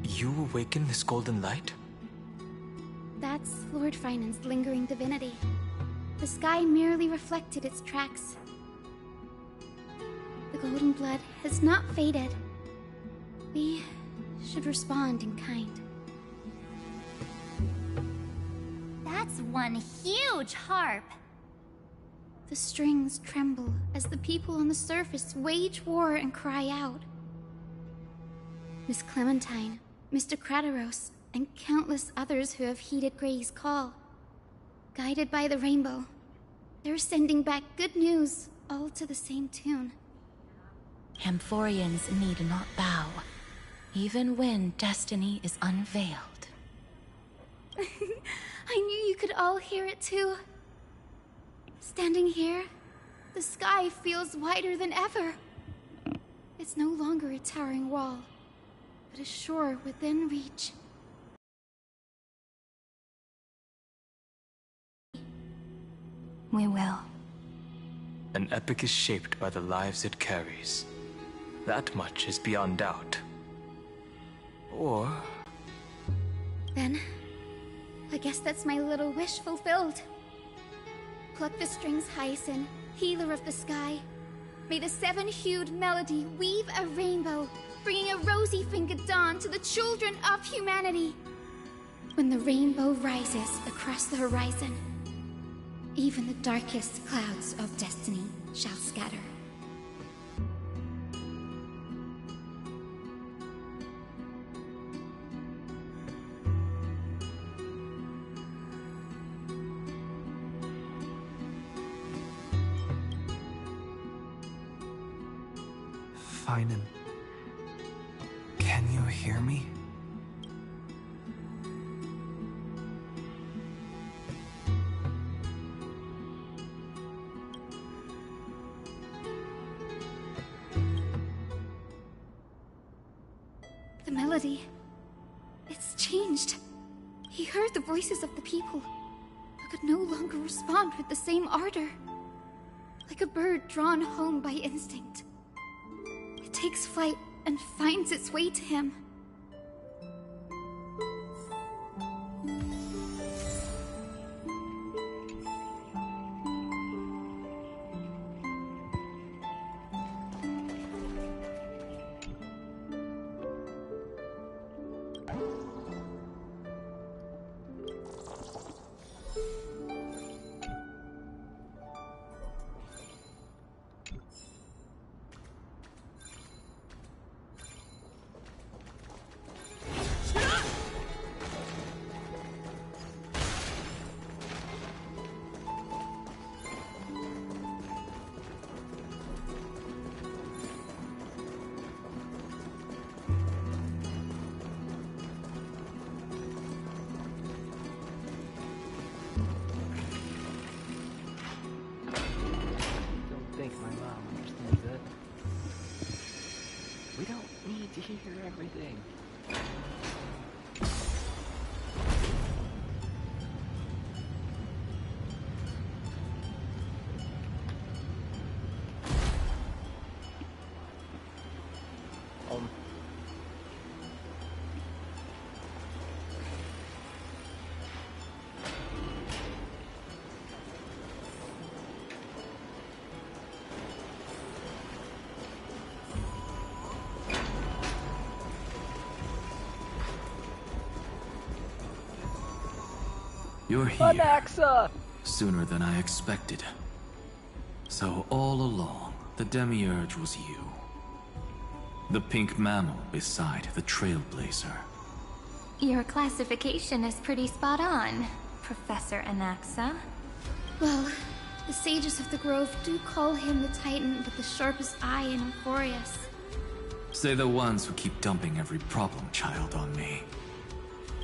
you awaken this golden light? That's Lord Finan's lingering divinity. The sky merely reflected its tracks. The golden blood has not faded. We should respond in kind. That's one huge harp. The strings tremble as the people on the surface wage war and cry out. Miss Clementine, Mr. Krateros, and countless others who have heeded Gray's call. Guided by the rainbow, they're sending back good news, all to the same tune. Amphorians need not bow, even when destiny is unveiled. I knew you could all hear it too. Standing here, the sky feels wider than ever. It's no longer a towering wall, but a shore within reach. We will. An epic is shaped by the lives it carries. That much is beyond doubt. Or... Then, I guess that's my little wish fulfilled. Pluck the strings, Hyacinth, healer of the sky. May the 7-hued melody weave a rainbow, bringing a rosy-fingered dawn to the children of humanity. When the rainbow rises across the horizon, even the darkest clouds of destiny shall scatter. Finan, can you hear me? The melody, it's changed. He heard the voices of the people, but could no longer respond with the same ardor. Like a bird drawn home by instinct. It takes flight and finds its way to him. hear everything. You're here. Anaxa! Sooner than I expected. So all along, the Demiurge was you. The pink mammal beside the Trailblazer. Your classification is pretty spot on, Professor Anaxa. Well, the sages of the Grove do call him the Titan with the sharpest eye in Euphorius. Say the ones who keep dumping every problem child on me.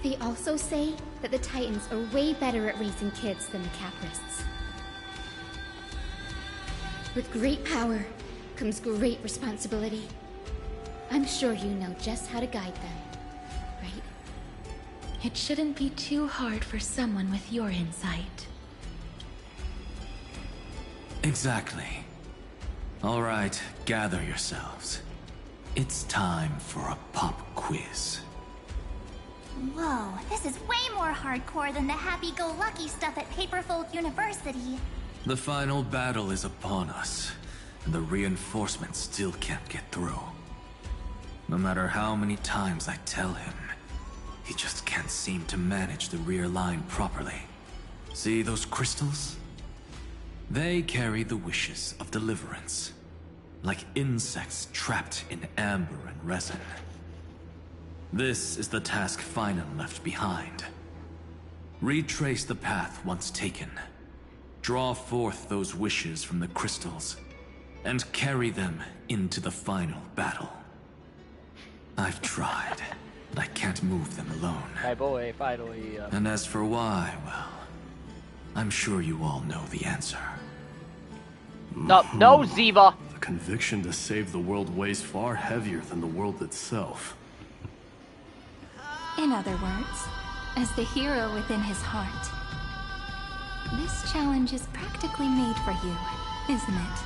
They also say that the Titans are way better at raising kids than the Caprists. With great power comes great responsibility. I'm sure you know just how to guide them, right? It shouldn't be too hard for someone with your insight. Exactly. All right, gather yourselves. It's time for a pop quiz. Whoa, this is way more hardcore than the happy-go-lucky stuff at Paperfold University. The final battle is upon us, and the reinforcements still can't get through. No matter how many times I tell him, he just can't seem to manage the rear line properly. See those crystals? They carry the wishes of deliverance, like insects trapped in amber and resin. This is the task Finan left behind. Retrace the path once taken. Draw forth those wishes from the crystals, and carry them into the final battle. I've tried, but I can't move them alone. My boy, finally. And as for why, well, I'm sure you all know the answer. No, Ziva! The conviction to save the world weighs far heavier than the world itself. In other words, as the hero within his heart, this challenge is practically made for you, isn't it?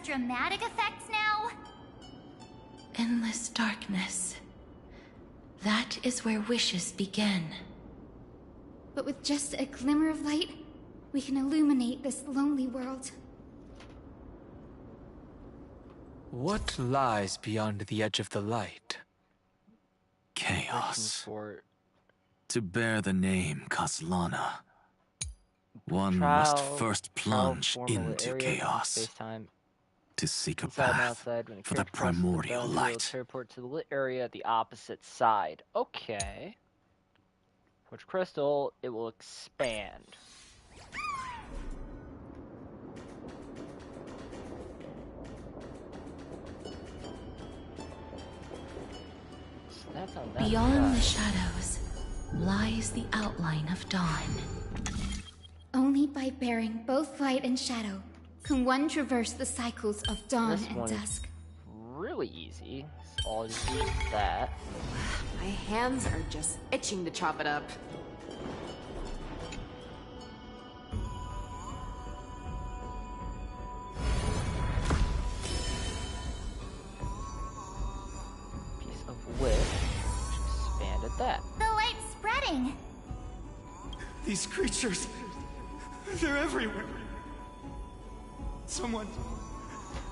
Dramatic effects now? Endless darkness. That is where wishes begin. But with just a glimmer of light, we can illuminate this lonely world. What lies beyond the edge of the light? Chaos. To bear the name Kaslana, one must first plunge into chaos. To seek a path for the primordial light. Teleport to the lit area at the opposite side. Okay. Which crystal, it will expand. So that's on that Beyond the shadows lies the outline of dawn. Only by bearing both light and shadow can one traverse the cycles of dawn and dusk. Really easy. So I'll just use that. My hands are just itching to chop it up. Piece of wood. Expanded that. The light's spreading. These creatures, they're everywhere. Someone,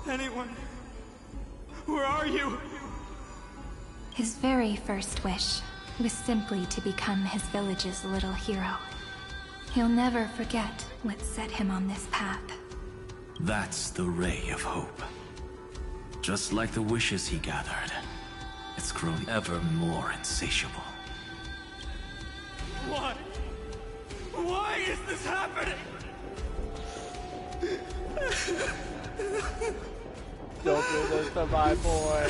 anyone, where are you? His very first wish was simply to become his village's little hero. He'll never forget what set him on this path. That's the ray of hope. Just like the wishes he gathered, it's grown ever more insatiable. Why? Why is this happening? Don't do this to my boy.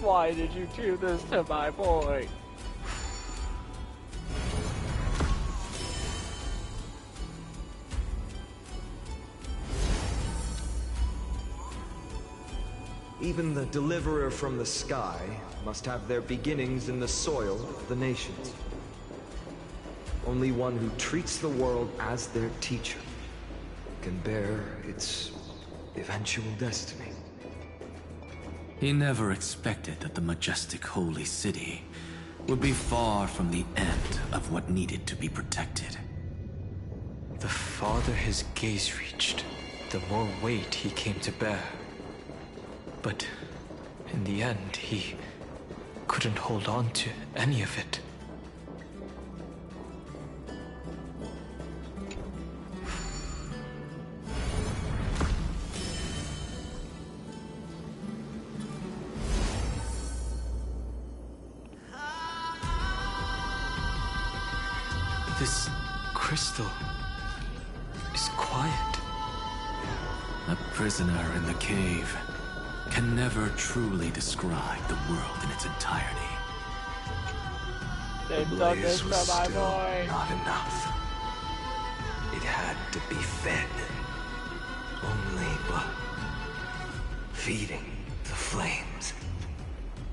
Why did you do this to my boy? Even the deliverer from the sky must have their beginnings in the soil of the nations. Only one who treats the world as their teacher can bear its eventual destiny. He never expected that the majestic holy city would be far from the end of what needed to be protected. The farther his gaze reached, the more weight he came to bear. But in the end, he couldn't hold on to any of it. This crystal is quiet. A prisoner in the cave can never truly describe the world in its entirety. They The dug blaze this was for my still boy. not enough. It had to be fed. Only by feeding the flames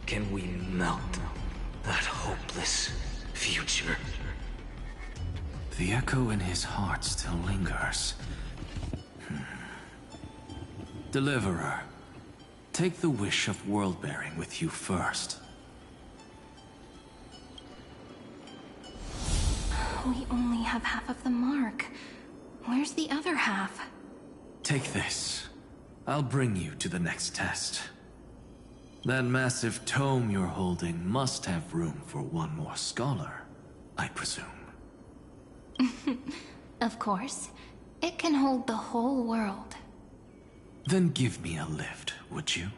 can we melt that hopeless future. The echo in his heart still lingers. Deliverer, take the wish of world-bearing with you first. We only have half of the mark. Where's the other half? Take this. I'll bring you to the next test. That massive tome you're holding must have room for one more scholar, I presume. Of course. It can hold the whole world. Then give me a lift, would you?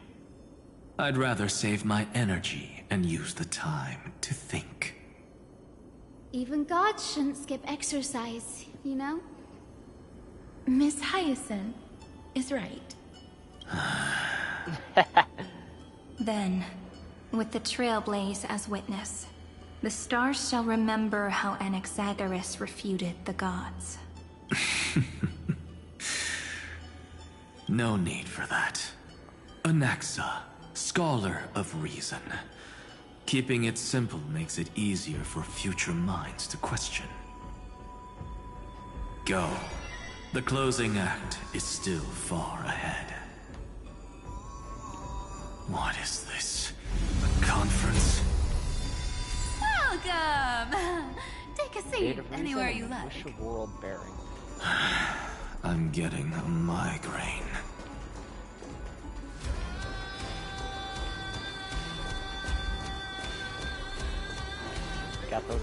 I'd rather save my energy and use the time to think. Even gods shouldn't skip exercise, you know? Miss Hyacinth is right. Then, with the Trailblaze as witness, the stars shall remember how Anaxagoras refuted the gods. No need for that. Anaxa, scholar of reason. Keeping it simple makes it easier for future minds to question. Go. The closing act is still far ahead. What is this? A conference? Welcome! Take a seat anywhere you like. Wish of world bearing. I'm getting a migraine. Got those.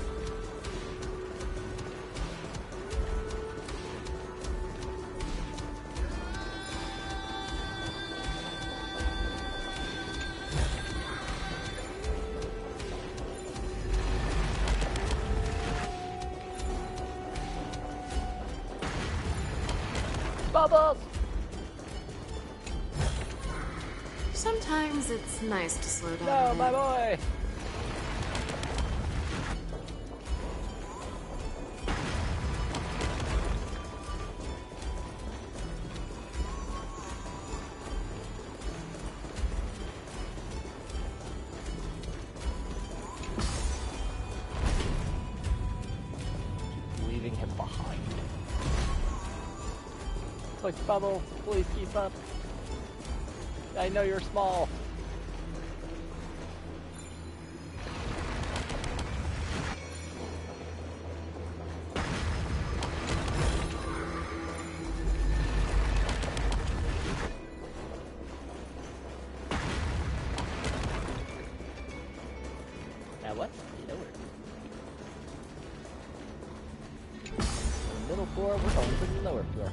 Bubbles! Sometimes it's nice to slow down. No, a my bit. boy! Leaving him behind. It's like, Bubble, please keep up. I know you're small. Now what? Lower. The middle floor, we're going to the lower floor.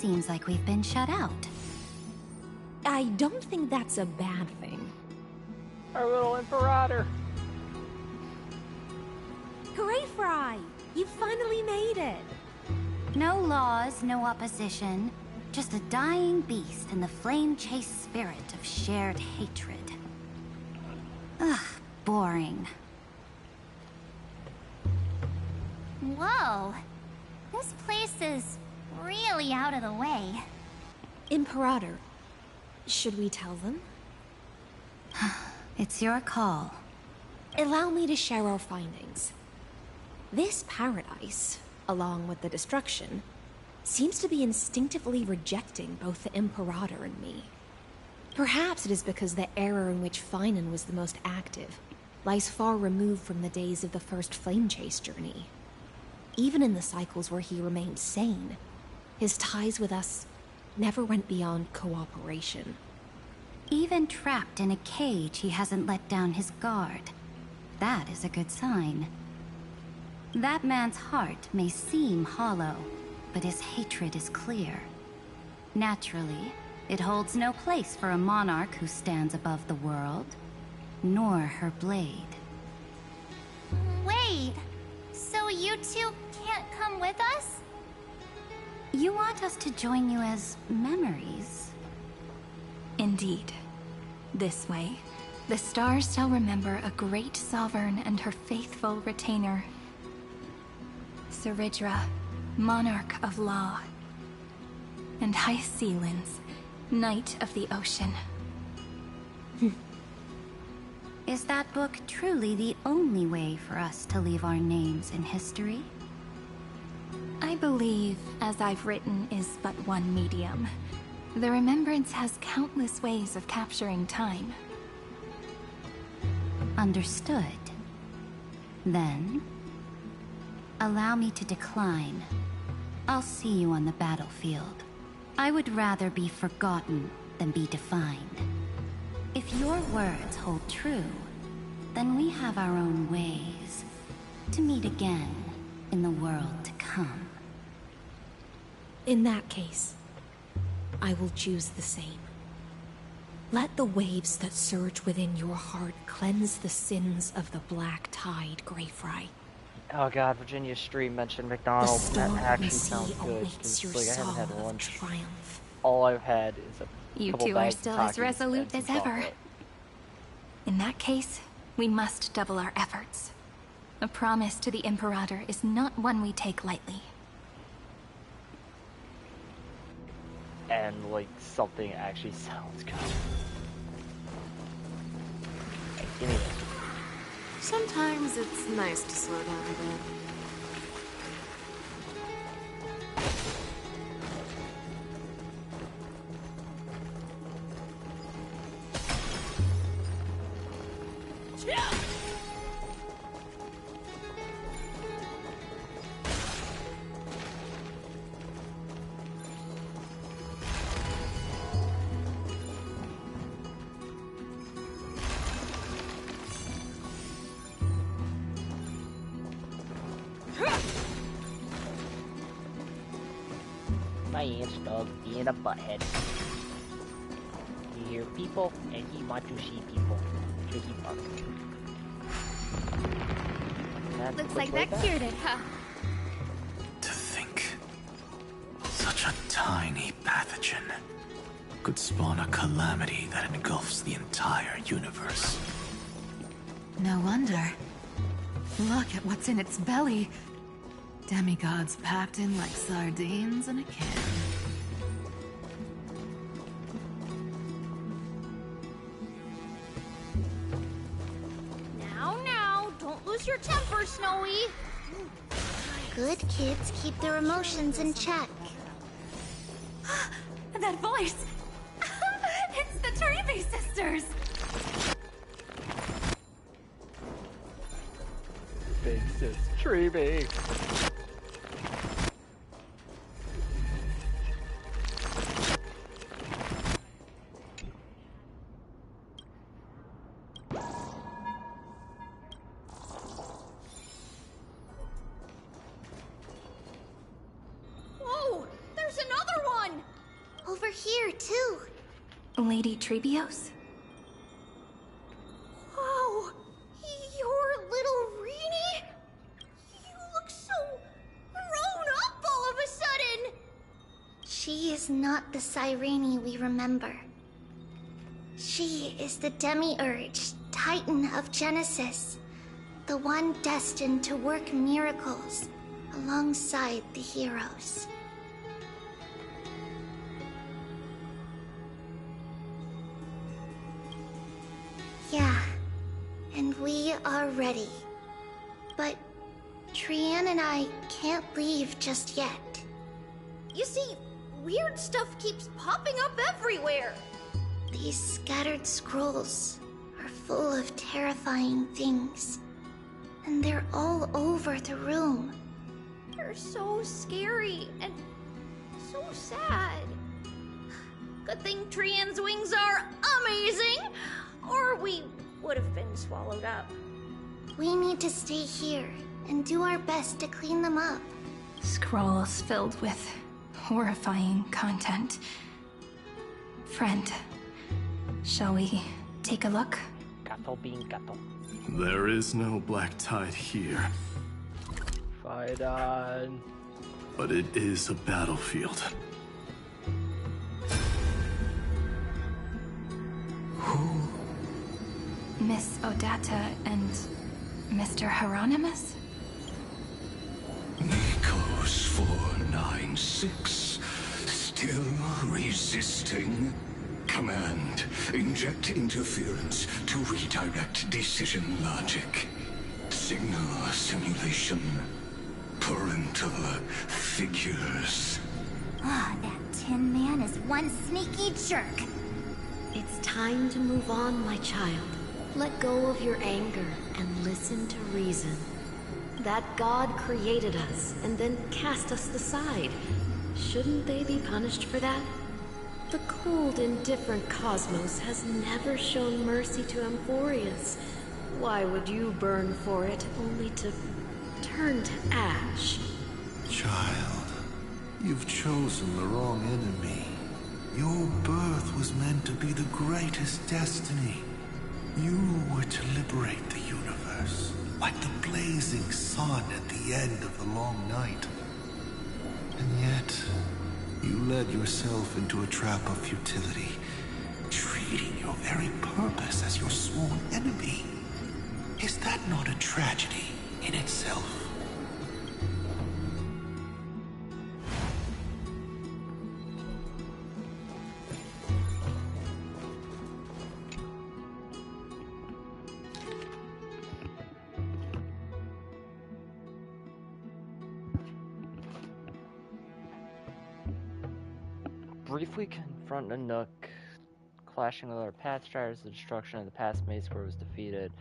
seems like we've been shut out. I don't think that's a bad thing. Our little Imperator. Greyfry! You finally made it! No laws, no opposition. Just a dying beast and the flame-chased spirit of shared hatred. Ugh, boring. Whoa. This place is really out of the way. Imperator, should we tell them? It's your call. Allow me to share our findings. This paradise, along with the destruction, seems to be instinctively rejecting both the Imperator and me. Perhaps it is because the era in which Finan was the most active lies far removed from the days of the first Flame Chase journey. Even in the cycles where he remained sane, his ties with us never went beyond cooperation. Even trapped in a cage, he hasn't let down his guard. That is a good sign. That man's heart may seem hollow, but his hatred is clear. Naturally, it holds no place for a monarch who stands above the world, nor her blade. Wait, so you two can't come with us? You want us to join you as memories? Indeed. This way, the stars shall remember a great sovereign and her faithful retainer. Seridra, monarch of law. And Hycelins, knight of the ocean. Is that book truly the only way for us to leave our names in history? I believe, as I've written, is but one medium. The remembrance has countless ways of capturing time. Understood. Then, allow me to decline. I'll see you on the battlefield. I would rather be forgotten than be defined. If your words hold true, then we have our own ways to meet again in the world to come. In that case, I will choose the same. Let the waves that surge within your heart cleanse the sins of the black tide, Greyfry. Oh god, Virginia's stream mentioned McDonald's, and that actually sounds good. Awaits your Like, I haven't had soul of lunch. triumph. All I've had is a You couple two are bags of still as Takis resolute and as some ever. chocolate. In that case, we must double our efforts. A promise to the Imperator is not one we take lightly. And like something actually sounds good. Hey, give me this. Sometimes it's nice to slow down a bit. My aunt's dog being a butthead. He hear people and he want to see people. Tricky part. Looks like that cured it, huh? To think, such a tiny pathogen could spawn a calamity that engulfs the entire universe. No wonder. Look at what's in its belly. Demigods packed in like sardines in a can. Now, don't lose your temper, Snowy. Good kids keep their emotions in check. That voice! It's the Treeby sisters! Big sis Treeby. Whoa! There's another one! too. Lady Trebios? Whoa! You're little Reenie? You look so grown up all of a sudden! She is not the Cyrene we remember. She is the Demiurge, Titan of Genesis, the one destined to work miracles alongside the heroes. Yeah, and we are ready. But Trian and I can't leave just yet. You see, weird stuff keeps popping up everywhere. These scattered scrolls are full of terrifying things, and they're all over the room. They're so scary and so sad. Good thing Trian's wings are amazing, or we would have been swallowed up. We need to stay here and do our best to clean them up. Scrolls filled with horrifying content. Friend, shall we take a look? Gato bean gato. There is no black tide here. Fight on. But it is a battlefield. Miss Odata and Mr. Hieronymus? Nikos 496. Still resisting? Command, inject interference to redirect decision logic. Signal simulation. Parental figures. Ah, that Tin Man is one sneaky jerk. It's time to move on, my child. Let go of your anger and listen to reason. That God created us and then cast us aside. Shouldn't they be punished for that? The cold, indifferent cosmos has never shown mercy to Amphorius. Why would you burn for it, only to turn to ash? Child, you've chosen the wrong enemy. Your birth was meant to be the greatest destiny. You were to liberate the universe, like the blazing sun at the end of the long night. And yet, you led yourself into a trap of futility, treating your very purpose as your sworn enemy. Is that not a tragedy in itself? Briefly confront a Nook, clashing with our Pathstriders, the destruction of the past Maze Square was defeated.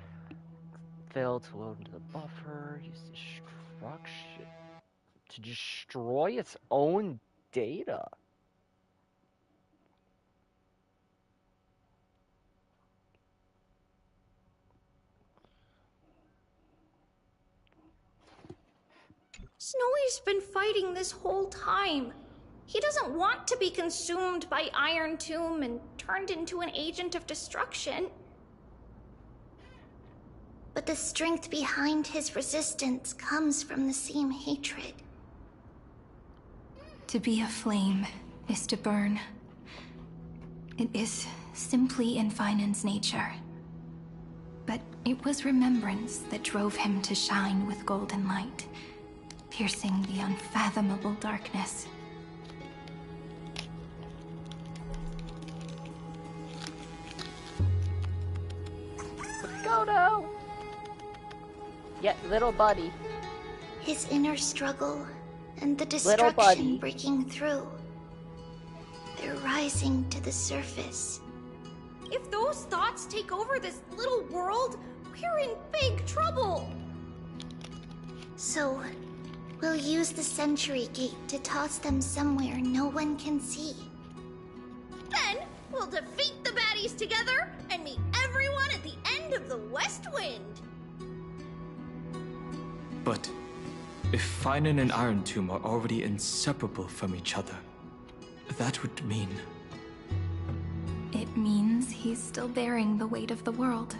Failed to load into the buffer, use destruction to destroy its own data. Snowy's been fighting this whole time. He doesn't want to be consumed by Iron Tomb and turned into an agent of destruction. But the strength behind his resistance comes from the same hatred. To be a flame is to burn. It is simply in Finan's nature. But it was remembrance that drove him to shine with golden light, piercing the unfathomable darkness. Go now! Yeah, little buddy. His inner struggle and the destruction breaking through. They're rising to the surface. If those thoughts take over this little world, we're in big trouble. So, we'll use the Century Gate to toss them somewhere no one can see. Then, we'll defeat the baddies together and meet everyone at the end of the West Wind. But if Finan and Iron Tomb are already inseparable from each other, that would mean... means he's still bearing the weight of the world.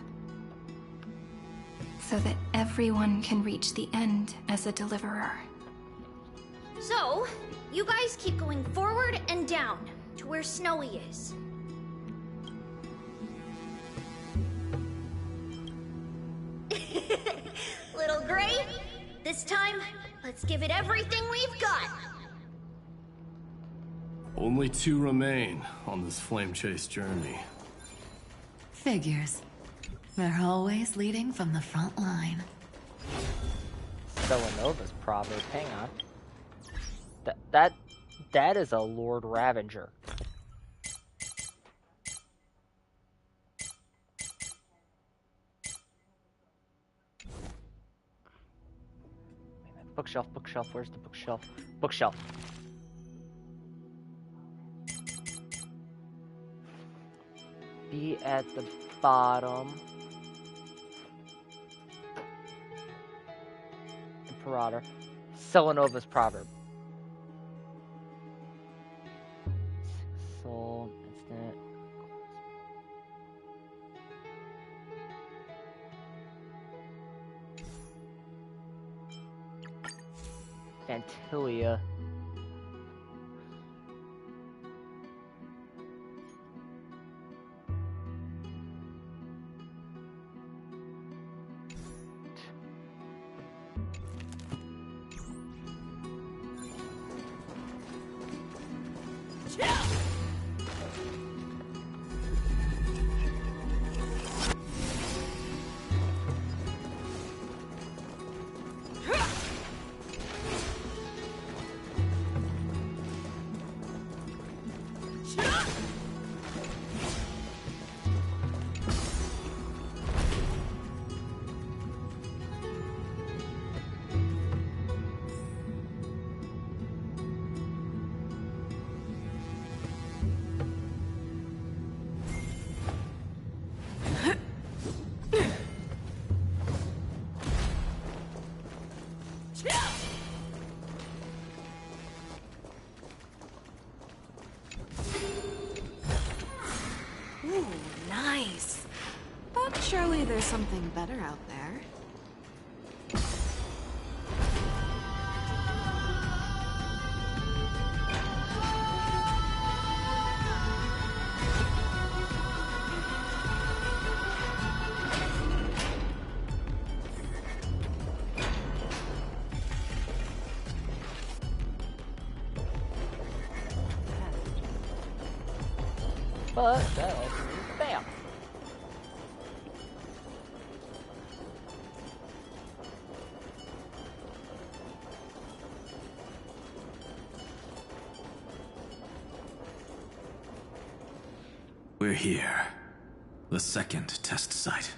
So that everyone can reach the end as a deliverer. So, you guys keep going forward and down to where Snowy is. Little Gray, this time, let's give it everything we've got. Only 2 remain on this flame chase journey. Figures. They're always leading from the front line. Villanova's proverb. Hang on. That is a Lord Ravager. Bookshelf, bookshelf. Where's the bookshelf? Bookshelf. Be at the bottom. Imperator. Selenova's proverb. Soul, instant. Fantilia. Ooh, nice. But surely there's something better out there. But that also means bam. We're here. The second test site.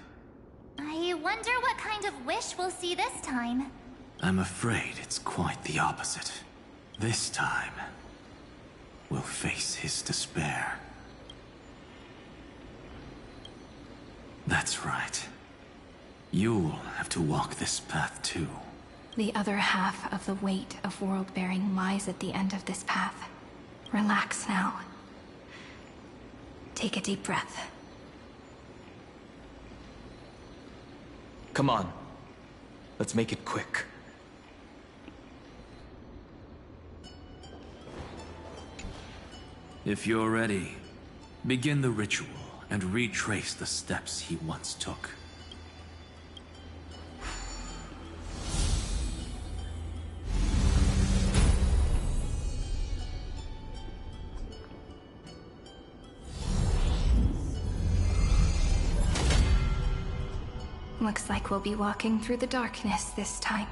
I wonder what kind of wish we'll see this time. I'm afraid it's quite the opposite. This time, we'll face his despair. That's right. You'll have to walk this path too. The other half of the weight of world-bearing lies at the end of this path. Relax now. Take a deep breath. Come on. Let's make it quick. If you're ready, begin the ritual and retrace the steps he once took. Looks like we'll be walking through the darkness this time.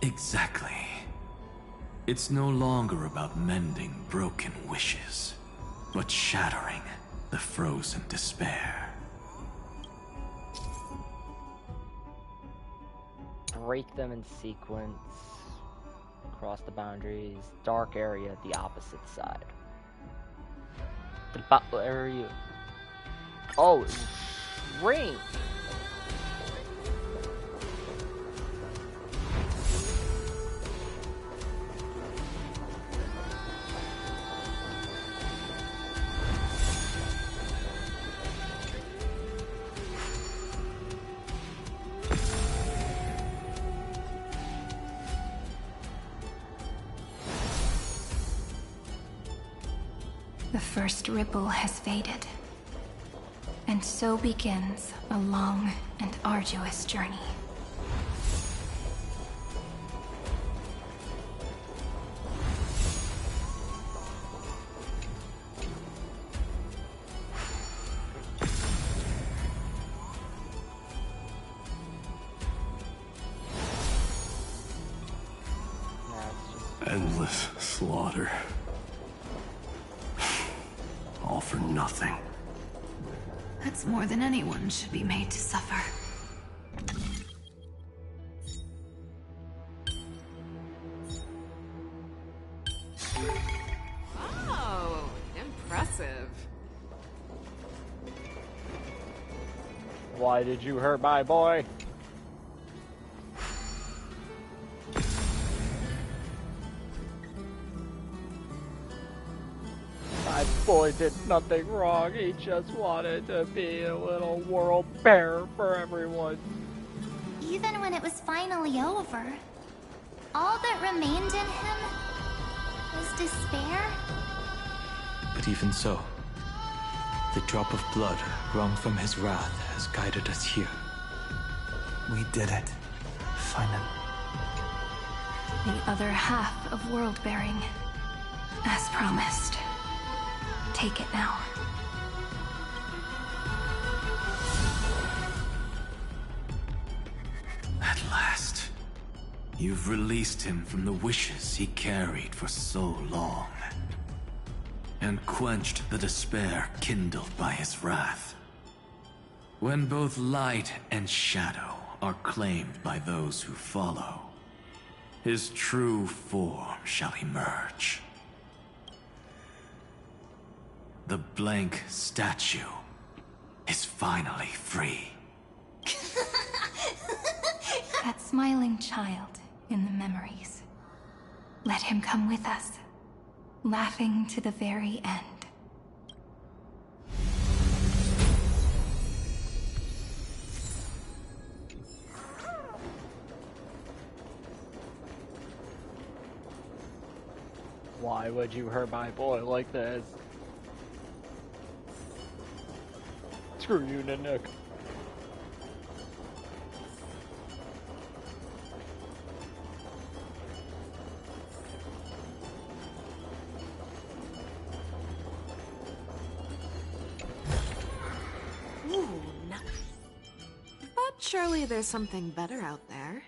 Exactly. It's no longer about mending broken wishes, but shattering the frozen despair. Break them in sequence. Cross the boundaries. Dark area, the opposite side. Where are you? Oh, ring. The first ripple has faded. And so begins a long and arduous journey. Endless slaughter. All for nothing. That's more than anyone should be made to suffer. Oh, impressive. Why did you hurt my boy? My boy did nothing wrong. He just wanted to be a little world bear for everyone. Even when it was finally over, all that remained in him was despair. But even so, the drop of blood wrung from his wrath has guided us here. We did it. Finally. The other half of world-bearing, as promised. Take it now. At last, you've released him from the wishes he carried for so long, and quenched the despair kindled by his wrath. When both light and shadow are claimed by those who follow, his true form shall emerge. The blank statue is finally free. That smiling child in the memories. Let him come with us, laughing to the very end. Why would you hurt my boy like this? Screw you, Nick. Ooh, no. But surely there's something better out there.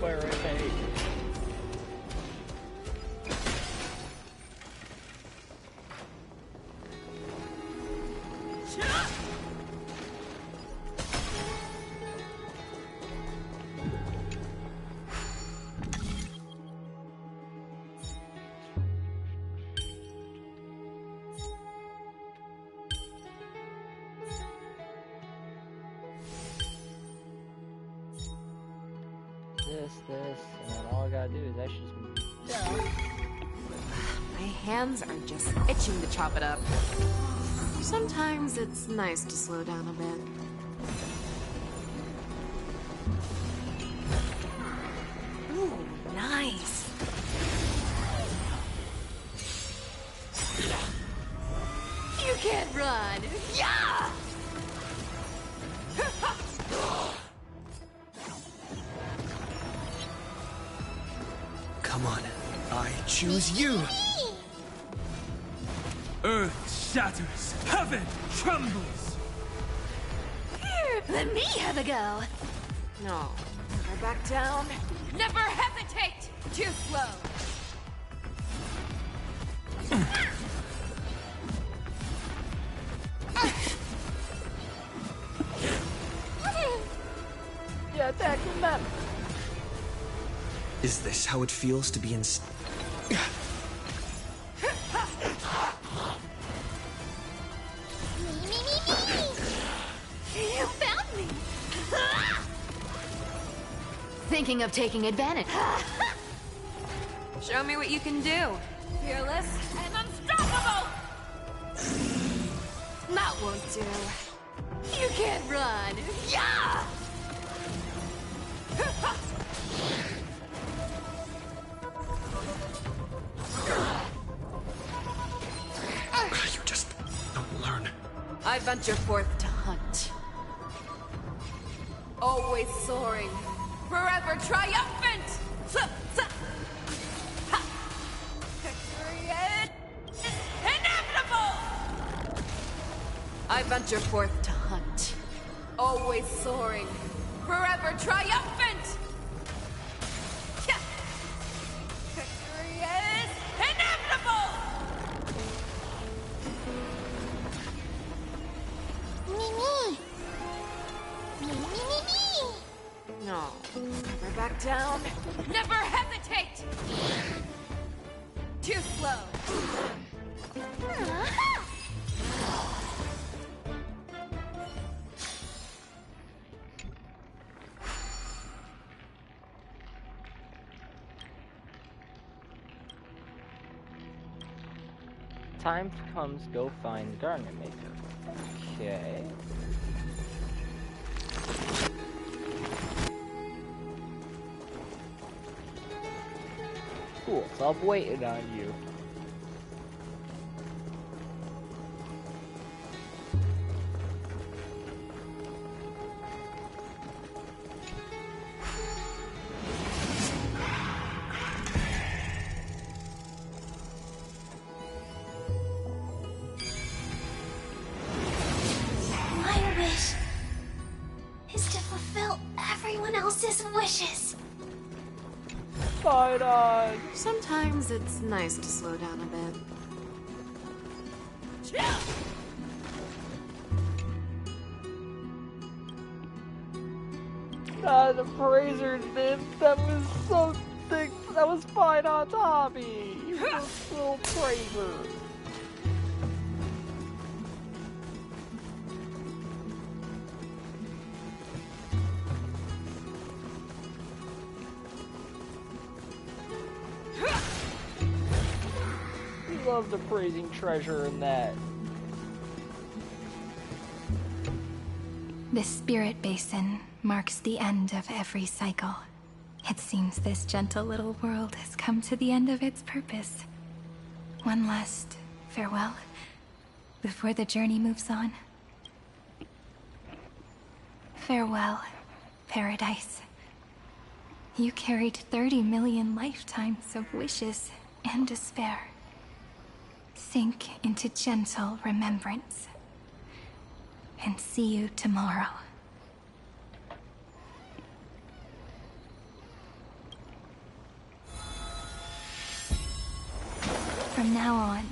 Where is he? This, and then all I gotta do is actually just move down. My hands are just itching to chop it up. Sometimes it's nice to slow down a bit. Ooh, nice. You can't run! Yeah! Come on, I choose you! Earth shatters, heaven trembles! Here, let me have a go! No, never back down. Never hesitate! Too slow! Is this how it feels to be in... You found me! Thinking of taking advantage. Show me what you can do. Fearless and unstoppable! That won't do. You can't run. Yeah! You just don't learn. I venture forth to hunt. Always soaring. Forever triumphant! Victory is inevitable! I venture forth to hunt. Always soaring. Forever triumphant! Victory is inevitable! Mimi! Mimi! No, never back down. Never hesitate! Too slow. Time comes, go find Garnet Maker. Okay. Cool, so I'm waiting on you. My wish is to fulfill everyone else's wishes. Fight on! Sometimes it's nice to slow down a bit. The Fraser did. That was so thick. That was fine on Tommy. Little Fraser. Love the praising treasure in that. This spirit basin marks the end of every cycle. It seems this gentle little world has come to the end of its purpose. One last farewell before the journey moves on. Farewell, paradise. You carried 30 million lifetimes of wishes and despair. Sink into gentle remembrance. And see you tomorrow. From now on,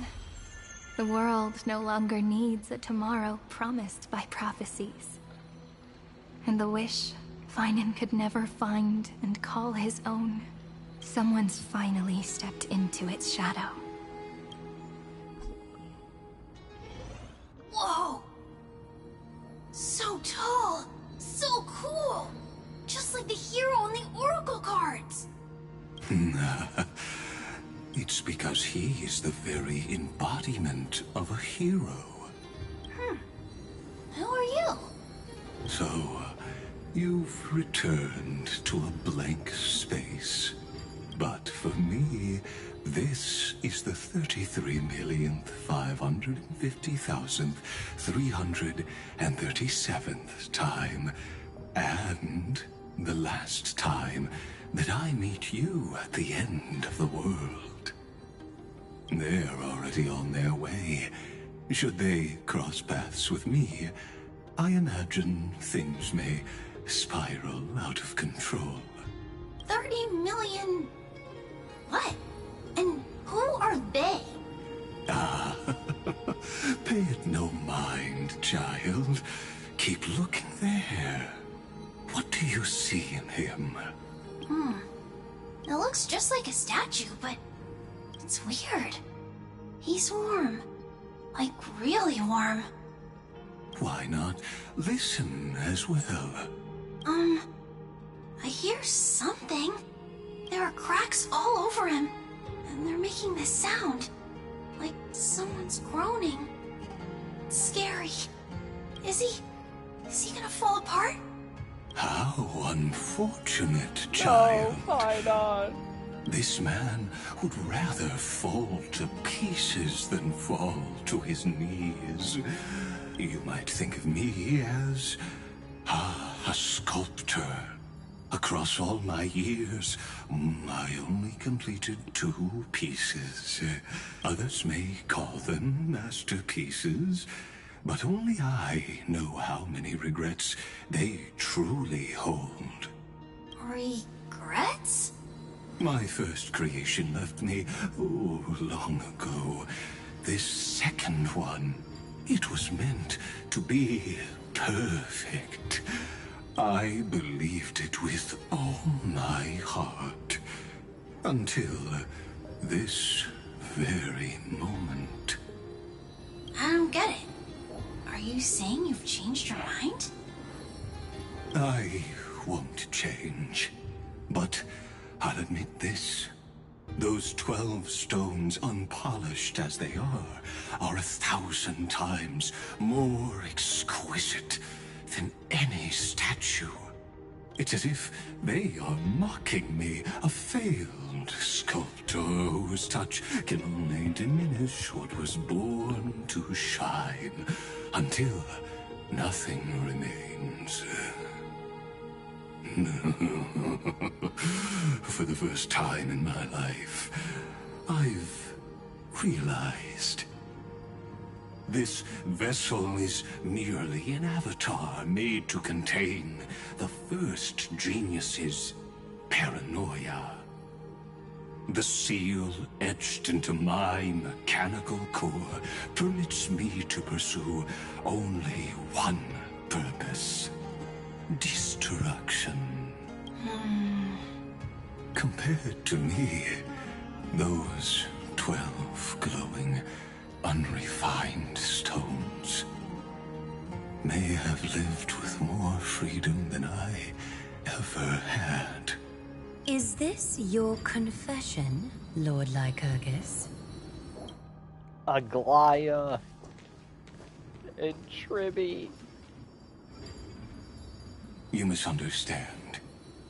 the world no longer needs a tomorrow promised by prophecies. And the wish Finan could never find and call his own, someone's finally stepped into its shadow. Whoa! So tall! So cool! Just like the hero in the Oracle cards! It's because he is the very embodiment of a hero. Who are you? So, you've returned to a blank space. But for me, this is the 33,550,337th time, and the last time that I meet you at the end of the world. They're already on their way. Should they cross paths with me, I imagine things may spiral out of control. 30 million... What? And who are they? Ah, pay it no mind, child. Keep looking there. What do you see in him? It looks just like a statue, but it's weird. He's warm. Like, really warm. Why not listen as well? I hear something. There are cracks all over him, and they're making this sound. Like someone's groaning. It's scary. Is he gonna fall apart? How unfortunate, child. No, why not? This man would rather fall to pieces than fall to his knees. You might think of me as a sculptor. Across all my years, I only completed 2 pieces. Others may call them masterpieces, but only I know how many regrets they truly hold. Regrets? My first creation left me, long ago. This second one, it was meant to be perfect. I believed it with all my heart. Until this very moment. I don't get it. Are you saying you've changed your mind? I won't change. But I'll admit this. Those 12 stones, unpolished as they are 1,000 times more exquisite than any statue. It's as if they are mocking me, a failed sculptor whose touch can only diminish what was born to shine, until nothing remains. For the first time in my life, I've realized this vessel is merely an avatar made to contain the first genius's paranoia. The seal etched into my mechanical core permits me to pursue only one purpose: destruction. Compared to me, those 12 glowing, unrefined stones may have lived with more freedom than I ever had. Is this your confession, Lord Lycurgus? Aglaya and Tribby. You misunderstand.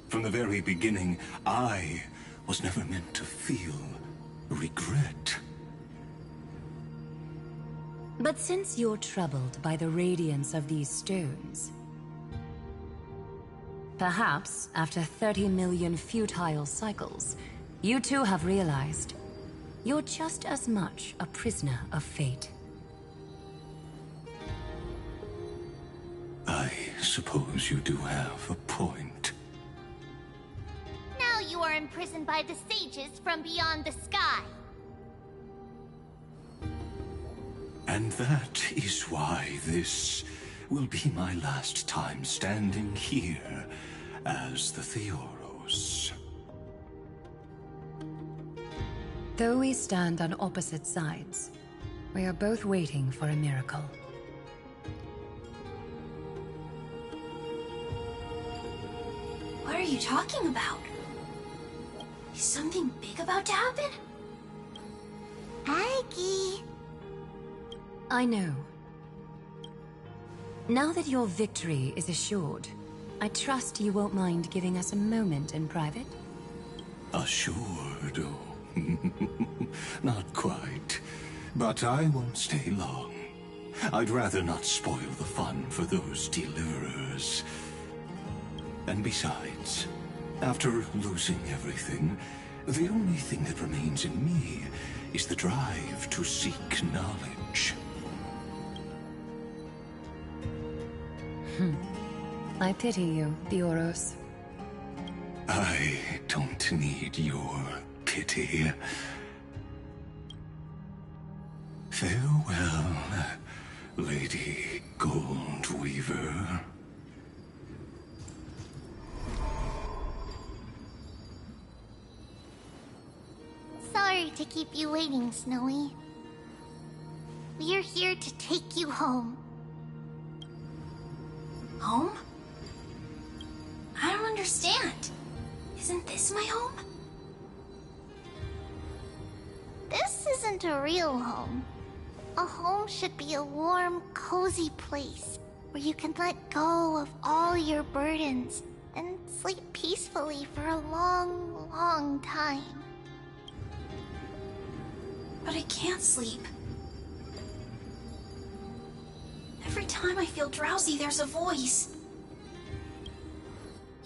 From the very beginning, I was never meant to feel regret. But since you're troubled by the radiance of these stones, perhaps after 30 million futile cycles, you too have realized you're just as much a prisoner of fate. I suppose you do have a point. Now you are imprisoned by the sages from beyond the sky. And that is why this will be my last time standing here as the Theoros. Though we stand on opposite sides, we are both waiting for a miracle. What are you talking about? Is something big about to happen? Aggie. I know. Now that your victory is assured, I trust you won't mind giving us a moment in private? Assured? Oh, not quite. But I won't stay long. I'd rather not spoil the fun for those deliverers. And besides, after losing everything, the only thing that remains in me is the drive to seek knowledge. I pity you, Theoros. I don't need your pity. Farewell, Lady Goldweaver. to keep you waiting, Snowy. We're here to take you home. Home? I don't understand. Isn't this my home? This isn't a real home. A home should be a warm, cozy place where you can let go of all your burdens and sleep peacefully for a long, long time. But I can't sleep. Every time I feel drowsy, there's a voice.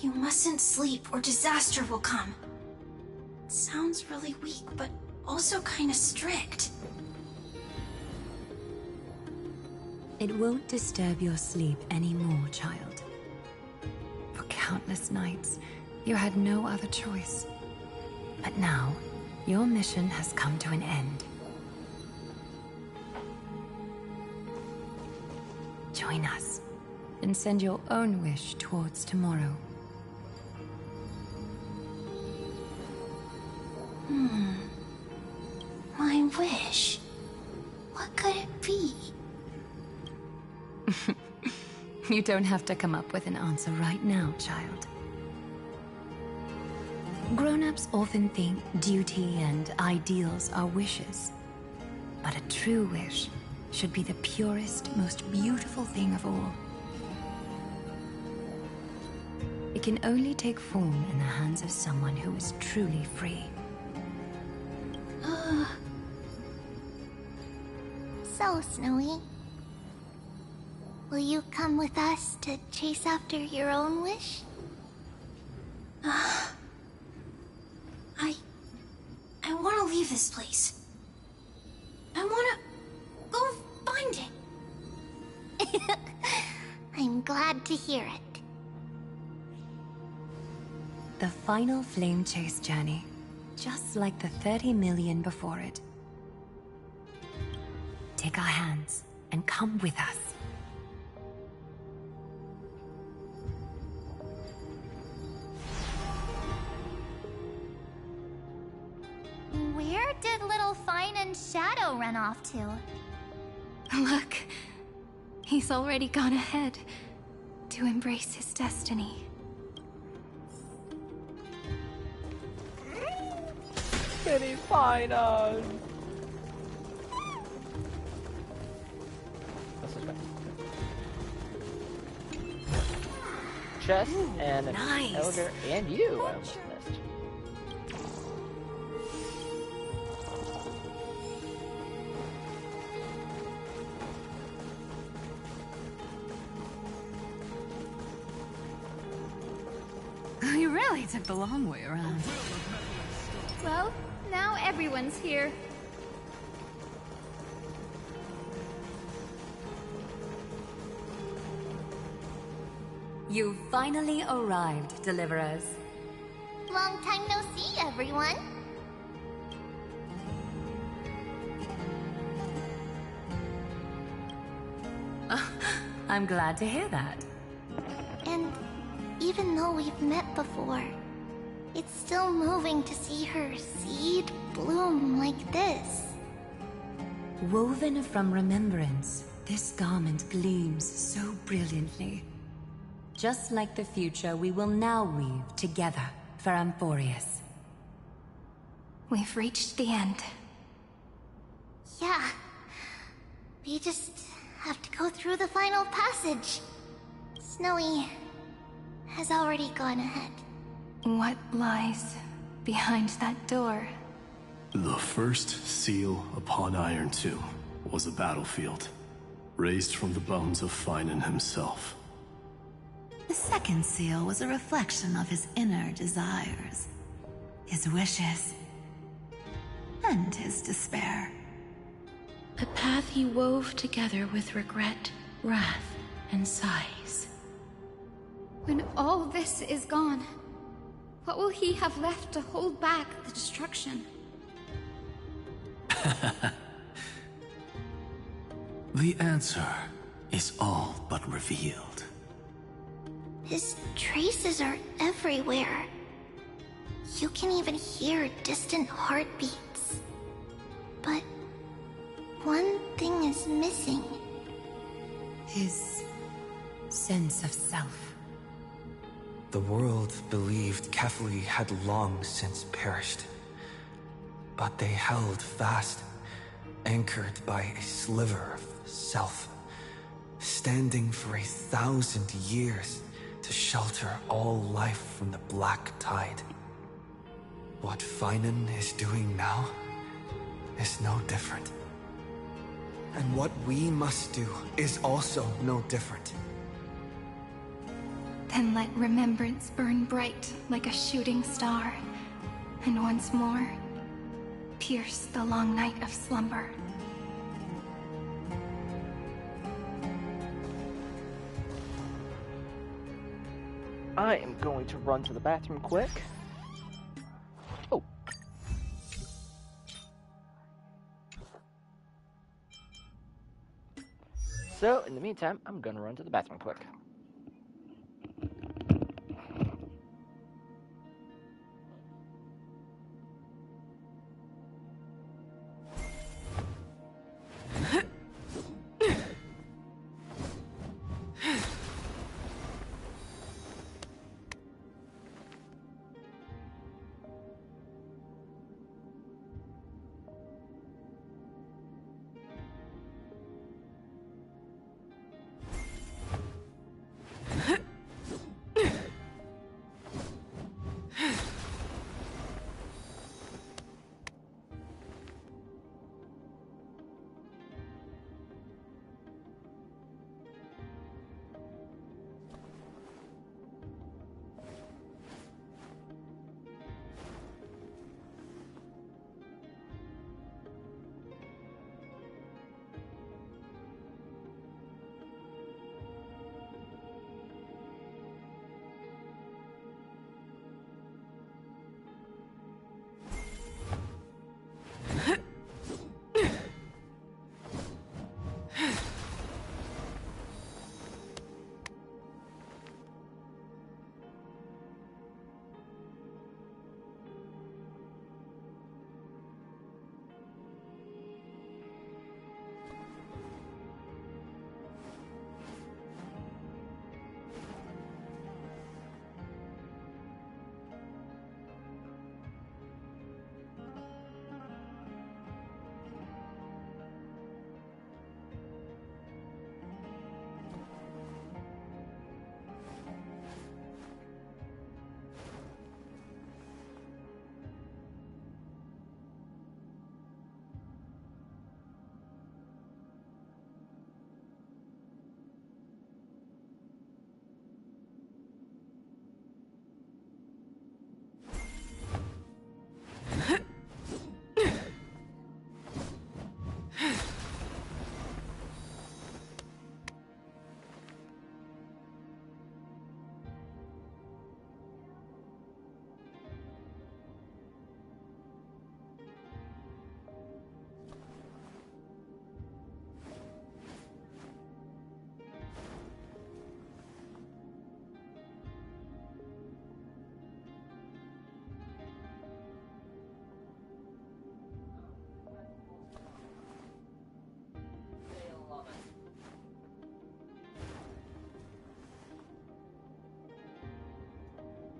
You mustn't sleep or disaster will come. It sounds really weak, but also kinda strict. It won't disturb your sleep anymore, child. For countless nights, you had no other choice. But now, your mission has come to an end. Join us, and send your own wish towards tomorrow. My wish. What could it be? You don't have to come up with an answer right now, child. Grown-ups often think duty and ideals are wishes. But a true wish should be the purest, most beautiful thing of all. It can only take form in the hands of someone who is truly free. So, Snowy, will you come with us to chase after your own wish? I want to leave this place. I want to go find it. I'm glad to hear it. The final flame chase journey, just like the 30 million before it. Take our hands and come with us. Where did little Fine and Shadow run off to? Look, he's already gone ahead to embrace his destiny. Mini Fine. Chest and an nice. elder and you. I almost missed. You really took the long way around. Well, now everyone's here. You've finally arrived, Deliverers. Long time no see, everyone. I'm glad to hear that. And even though we've met before, it's still moving to see her seed bloom like this. Woven from remembrance, this garment gleams so brilliantly. Just like the future we will now weave together for Amphorius. We've reached the end. Yeah. We just have to go through the final passage. Snowy has already gone ahead. What lies behind that door? The first seal upon Iron Tomb was a battlefield, raised from the bones of Finan himself. The second seal was a reflection of his inner desires, his wishes, and his despair. A path he wove together with regret, wrath, and sighs. When all this is gone, what will he have left to hold back the destruction? The answer is all but revealed. His traces are everywhere. You can even hear distant heartbeats. one thing is missing. His sense of self. The world believed Kefli had long since perished. But they held fast, anchored by a sliver of self, standing for 1,000 years to shelter all life from the black tide. What Finan is doing now is no different. And what we must do is also no different. Then let remembrance burn bright like a shooting star, and once more, pierce the long night of slumber. I am going to run to the bathroom quick. Oh. So, in the meantime, I'm going to run to the bathroom quick.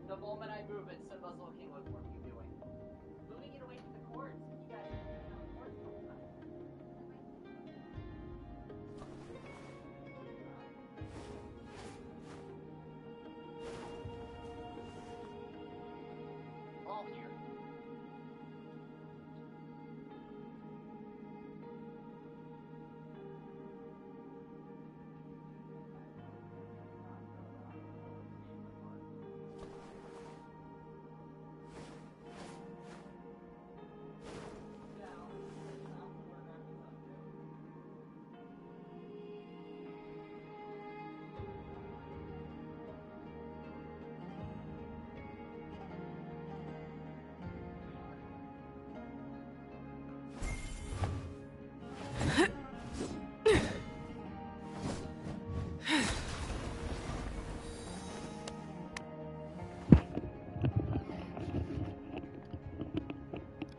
The moment I move it, Simba's looking, what are you doing? Moving it away from the cords. You guys are moving on the cords all the time. All here.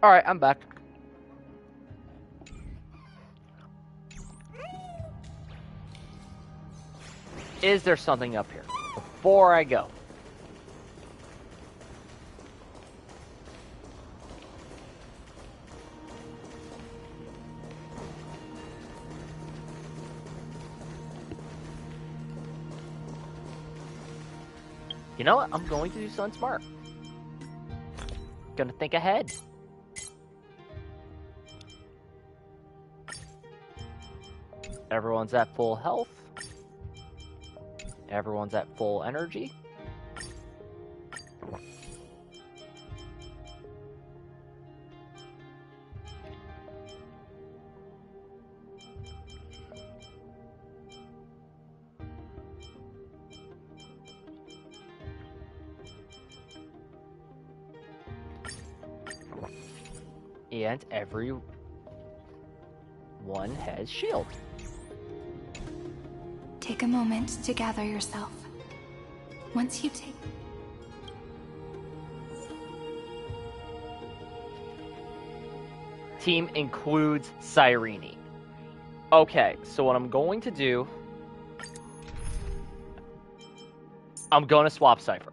Alright, I'm back. Is there something up here? Before I go. You know what? I'm going to do something smart. Gonna think ahead. Everyone's at full health. Everyone's at full energy. And everyone has shield. Take a moment to gather yourself. Once you take... Team includes Cyrene. Okay, so what I'm going to do... I'm going to swap Cypher.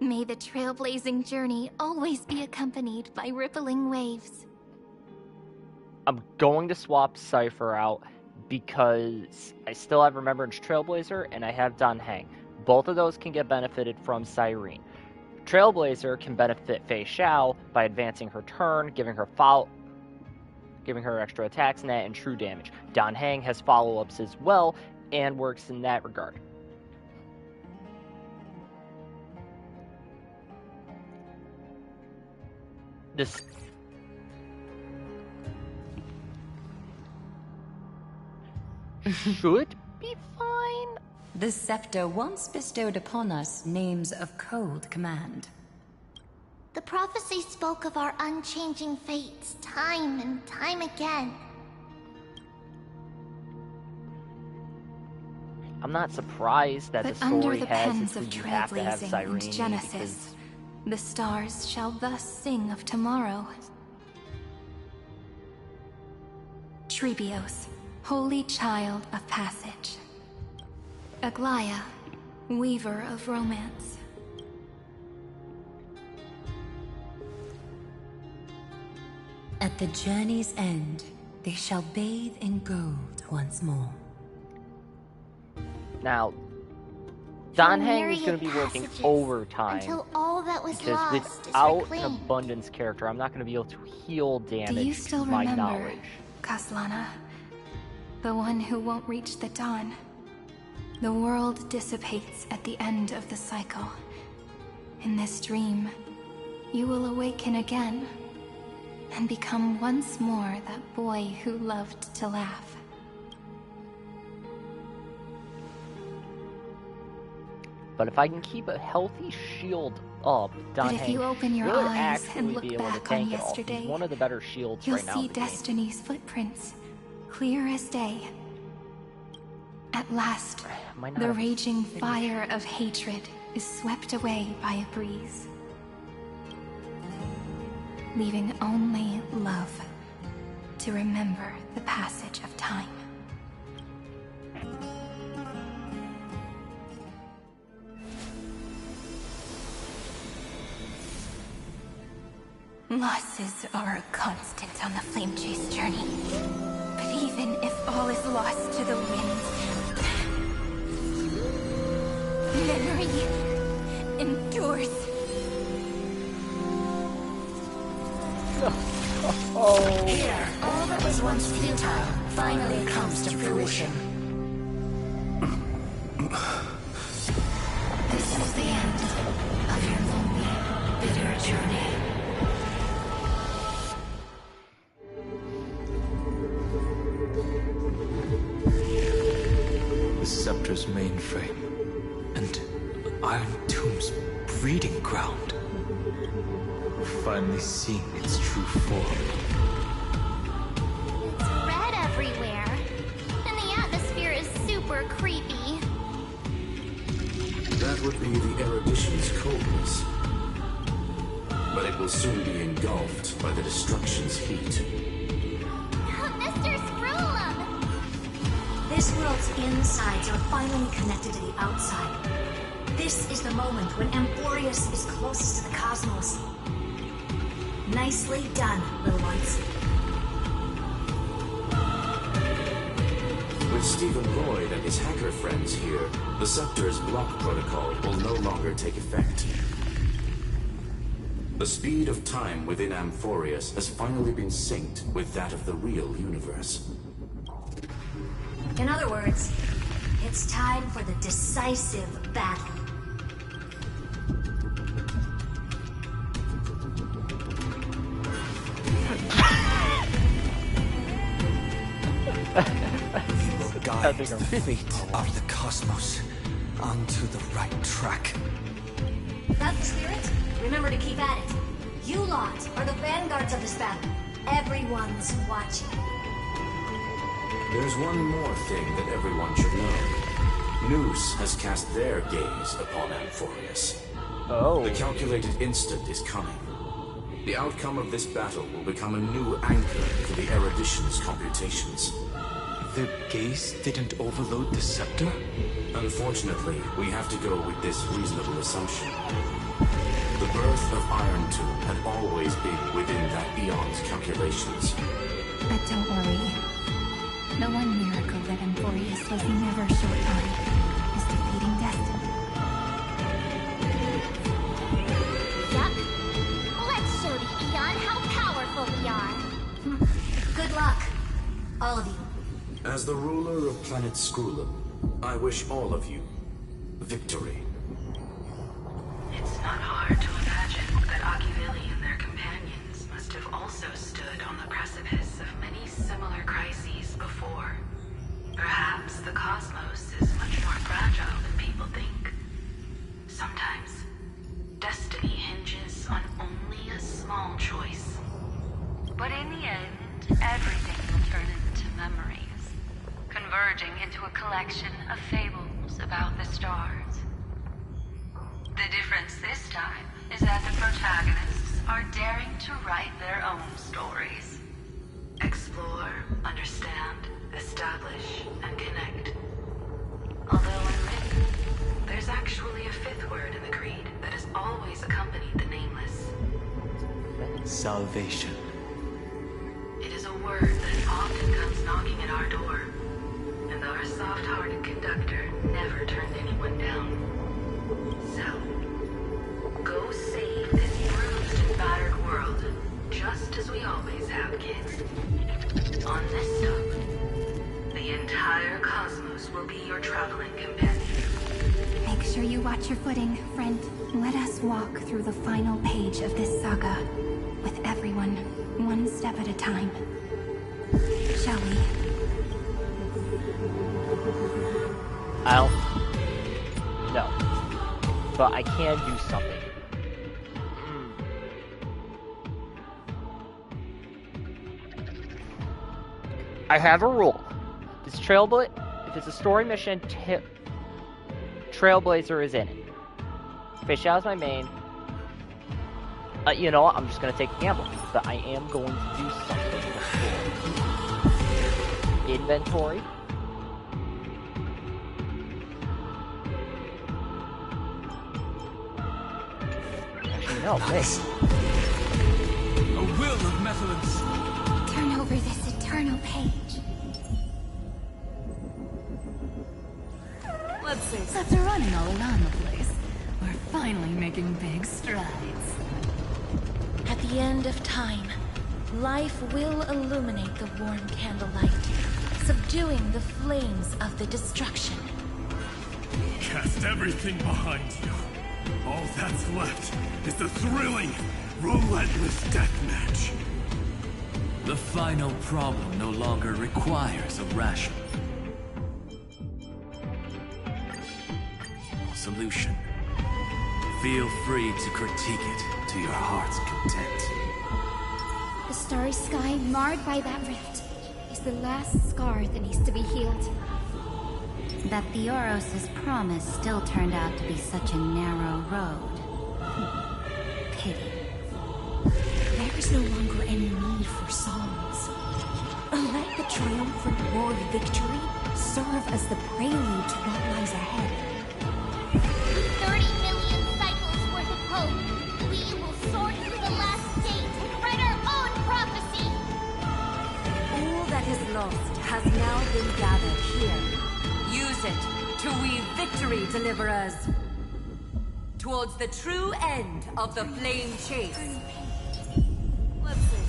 May the trailblazing journey always be accompanied by rippling waves. I'm going to swap Cypher out because I still have Remembrance Trailblazer and I have Dan Heng. Both of those can get benefited from Cyrene. Trailblazer can benefit Fei Xiao by advancing her turn, giving her extra attacks net and true damage. Dan Heng has follow-ups as well and works in that regard. This should be fine. The scepter once bestowed upon us names of cold command. The prophecy spoke of our unchanging fates time and time again. I'm not surprised that But the story under the has pens of you have to have trailblazing Cyrene and Genesis, the stars shall thus sing of tomorrow. Trebios, holy child of passage. Aglaia, weaver of romance. At the journey's end, they shall bathe in gold once more. Now, Dan Through Heng is going myriad to be working passages, overtime until all that was because lost is without an reclaimed. abundance character, I'm not going to be able to heal damage Do you still to my remember, knowledge. Kaslana? The one who won't reach the dawn. The world dissipates at the end of the cycle. In this dream, you will awaken again and become once more that boy who loved to laugh. But if I can keep a healthy shield up, Dan But if Heng you open your should eyes actually and look be able to back on tank it all. yesterday, He's one of the better shields You'll right now see in the game. Destiny's footprints, clear as day. At last, Might not the have raging finished. fire of hatred is swept away by a breeze, leaving only love to remember the passage of time. Losses are a constant on the Flame Chase journey. But even if all is lost to the winds, memory endures. Here, all that was once futile finally comes to fruition. This is the end of your lonely, bitter journey. The scepter's mainframe and Iron Tomb's breeding ground. We're finally seeing its true form. It's red everywhere, and the atmosphere is super creepy. That would be the erudition's coldness. But it will soon be engulfed by the destruction's heat. Mr. Scrollum! This world's insides are finally connected to the outside. This is the moment when Amphorius is closest to the cosmos. Nicely done, little ones. With Stephen Lloyd and his hacker friends here, the Scepter's block protocol will no longer take effect. The speed of time within Amphorius has finally been synced with that of the real universe. In other words, it's time for the decisive battle. We will guide the fate of the cosmos onto the right track. Got the spirit? Remember to keep at it. You lot are the vanguards of this battle. Everyone's watching. There's one more thing that everyone should know. Noose has cast their gaze upon Amphorius. Oh. The calculated instant is coming. The outcome of this battle will become a new anchor for the Erudition's computations. Their gaze didn't overload the scepter? Unfortunately, we have to go with this reasonable assumption. The birth of Iron Tomb had always been within that eon's calculations. But don't worry. The one miracle that Amphorius was never short on is defeating destiny. Yup. Let's show the Eon how powerful we are. Good luck, all of you. As the ruler of planet Skrulum, I wish all of you victory. It's not hard to imagine that Akivili and their companions must have also stood on the precipice of many similar crises before. Perhaps the cosmos is much more fragile than people think. Sometimes, destiny hinges on only a small choice. But in the end, everything will turn into memories, converging into a collection of fables about the stars. The difference this time is that the protagonists are daring to write their own stories. Explore, understand, establish, and connect. Although unwritten, there's actually a fifth word in the creed that has always accompanied the nameless. Salvation. It is a word that often comes knocking at our door, and our soft-hearted conductor never turned anyone down. So, go save this bruised and battered world, just as we always have, kids. On this stop, the entire cosmos will be your traveling companion. Make sure you watch your footing, friend. Let us walk through the final page of this saga, with everyone, one step at a time. Shall we? No. But I can do something. I have a rule. This if it's a story mission, Trailblazer is in it. Fish out is my main. You know what? I'm just gonna take a gamble, but I am going to do something before. Inventory. Actually, no. Nice. A will of Methalence. Turn over this eternal page. Let's see. After running all around the place, we're finally making big strides. At the end of time, life will illuminate the warm candlelight, subduing the flames of the destruction. Cast everything behind you. All that's left is the thrilling, relentless deathmatch. The final problem no longer requires a ration. Solution. Feel free to critique it to your heart's content. The starry sky marred by that rift is the last scar that needs to be healed. That Theoros' promise still turned out to be such a narrow road. Pity. There is no longer any need for songs. Let the triumphant world victory serve as the prelude to what lies ahead. 30 million cycles worth of hope. We will soar through the last state and write our own prophecy. All that is lost has now been gathered here. Use it to weave victory, deliverers. Towards the true end of the flame chase. Let's say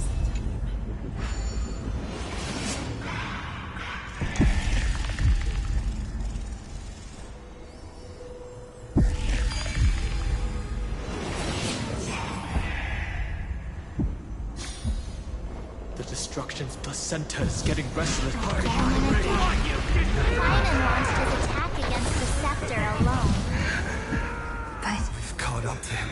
The destruction's placenta is getting restless. Ganon launched his attack against the scepter alone. But we've caught up to him.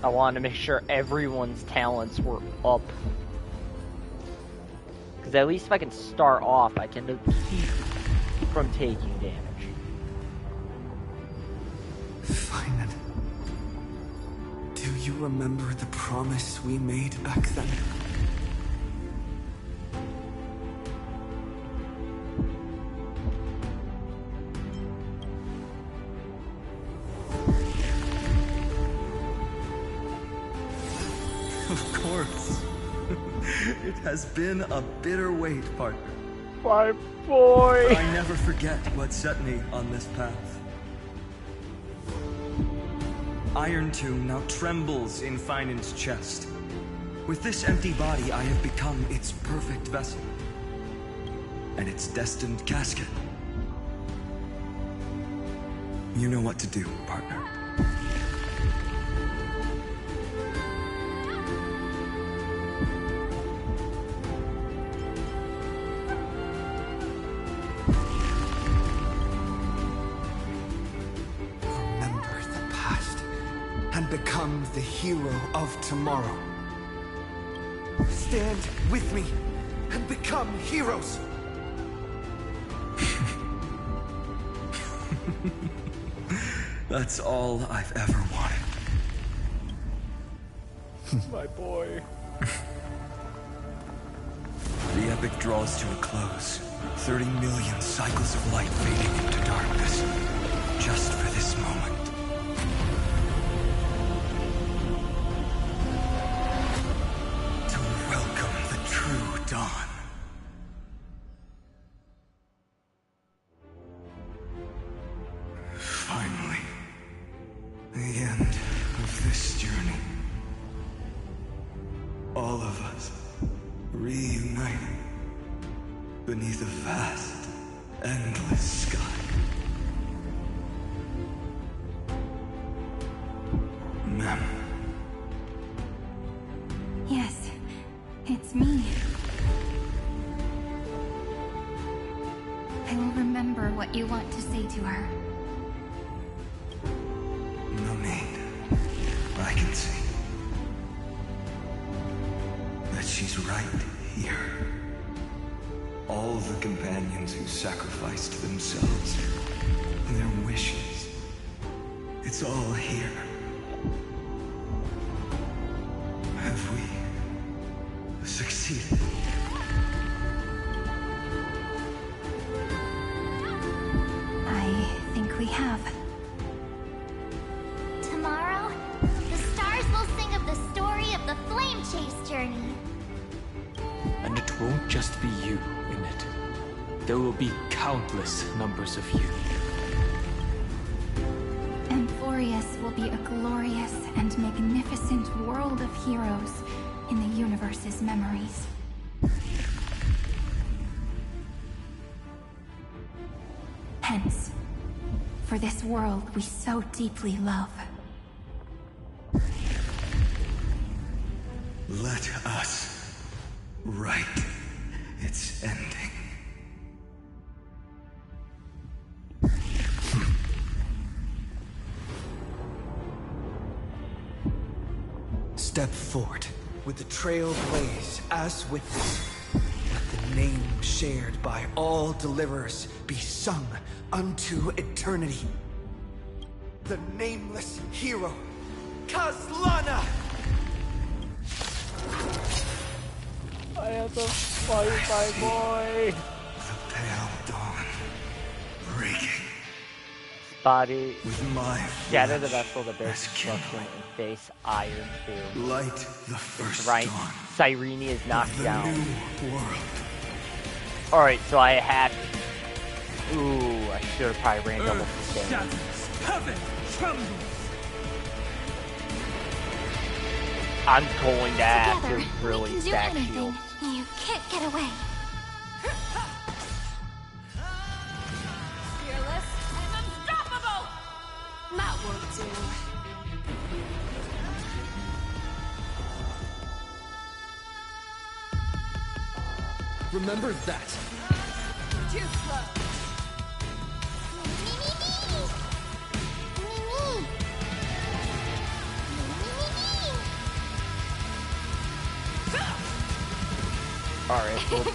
I wanted to make sure everyone's talents were up. Because at least if I can start off, I can keep from taking damage. Fine. Do you remember the promise we made back then? Of course. It has been a bitter wait, partner. My boy! But I never forget what set me on this path. Iron Tomb now trembles in Finan's chest. With this empty body, I have become its perfect vessel. And its destined casket. You know what to do, partner. Become the hero of tomorrow. Stand with me and become heroes. That's all I've ever wanted. My boy. The epic draws to a close. 30 million cycles of light fading into darkness. Just for this moment. Dawn. Finally, the end of this journey. All of us reuniting beneath a vast, endless sky. Ma'am. Yes, it's me. I will remember what you want to say to her. No need. I can see that she's right here. All the companions who sacrificed themselves, their wishes. It's all here. Have we succeeded? We have. Tomorrow, the stars will sing of the story of the flame chase journey. And it won't just be you in it. There will be countless numbers of you. Amphorius will be a glorious and magnificent world of heroes in the universe's memories. Hence, for this world we so deeply love. Let us write its ending. Step forward with the trail blaze as witness. Let the name shared by all deliverers be sung unto eternity. The nameless hero, Kazlana! fight, my boy. The pale dawn, breaking. Body. With my shatter the vessel that bears destruction and face Iron Tomb. Light the first right. dawn. Cyrene is knocked down. New world. Alright, so I have. Ooh, I should have probably ran double sustain. Heaven trembles. I'm going to have Together, to really we can do stack anything. shields. You can't get away. Fearless and unstoppable! That won't do. Remember that. Too slow. Alright, well.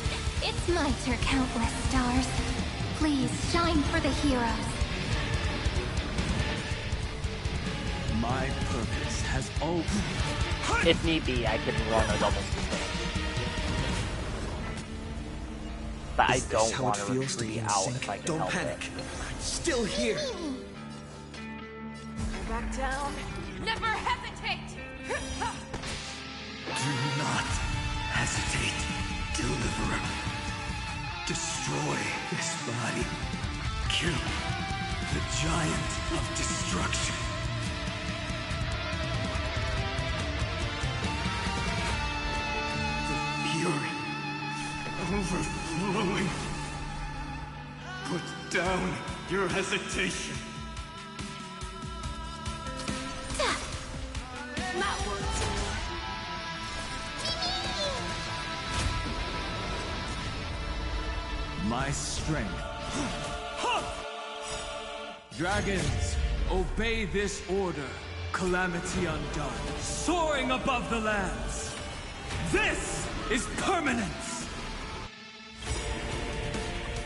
It's my turn, countless stars. Please shine for the heroes. My purpose has always. If need be, I can run a double sustain. But I don't want to retreat out if I can help it. Still here. Back down. Never hesitate! Do not hesitate, Deliverer. Destroy this body. Kill the giant of destruction. The fury overflowing. Put down your hesitation. That won't do. My strength. Dragons, obey this order. Calamity undone, soaring above the lands. This is permanence.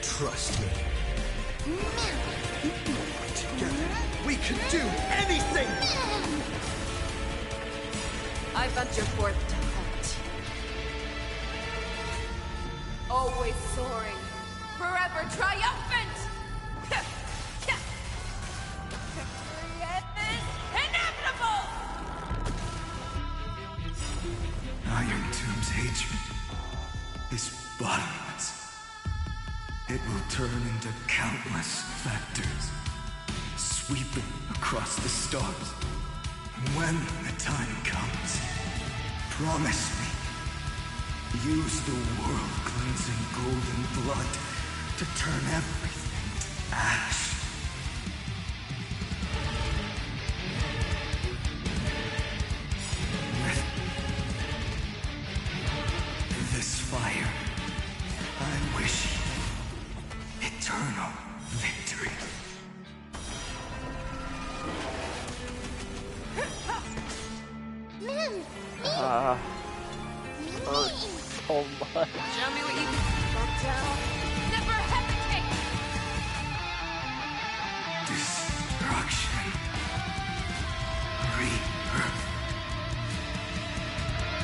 Trust me. Together, we can do anything! I venture forth to hunt. Always soaring, forever triumphant! Victory is inevitable! Iron Tomb's hatred is bottomless. It will turn into countless factors, sweeping across the stars. When the time comes, promise me, use the world-cleansing golden blood to turn everything to ash. With this fire, I wish eternal victory. Hurts so much. Show me what you can. Back down. Never hesitate! Destruction. Rebirth.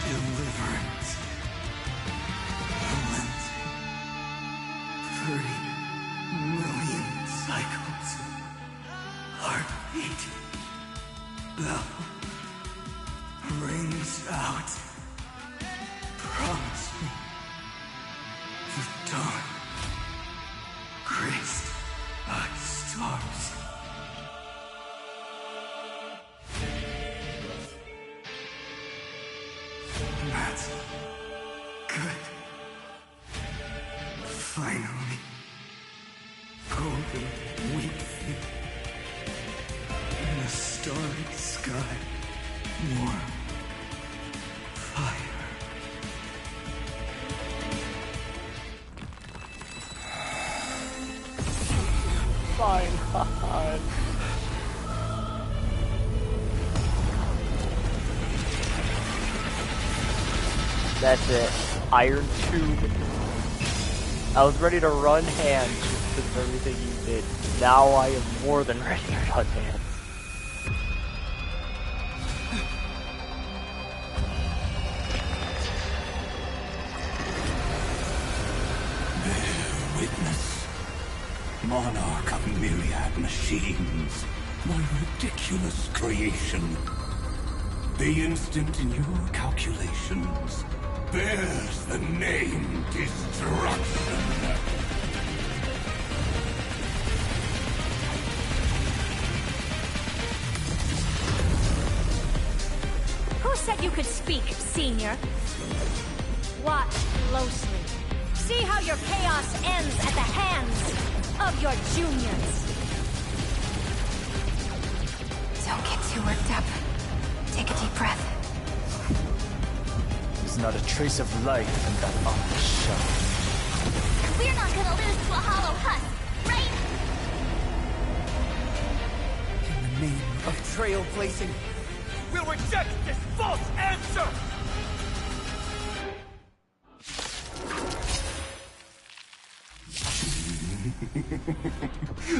Deliverance. Cleansing. 30 million cycles of heartbeat. Bell rings out. Promise me the dawn graced by stars. That's good. Finally, golden wheat field in a starry sky, warm fire. Fine, God. That's it. Iron Tube. I was ready to run hands with everything you did. Now I am more than ready to run hands. monarch of myriad machines. My ridiculous creation. The instant in your calculations bears the name Destruction. Who said you could speak, Senior? Watch closely. See how your chaos ends at the hands of your juniors. Don't get too worked up. Take a deep breath. There's not a trace of life in that awful shell. We're not gonna lose to a hollow husk, right? In the name of trailblazing, we'll reject this false answer!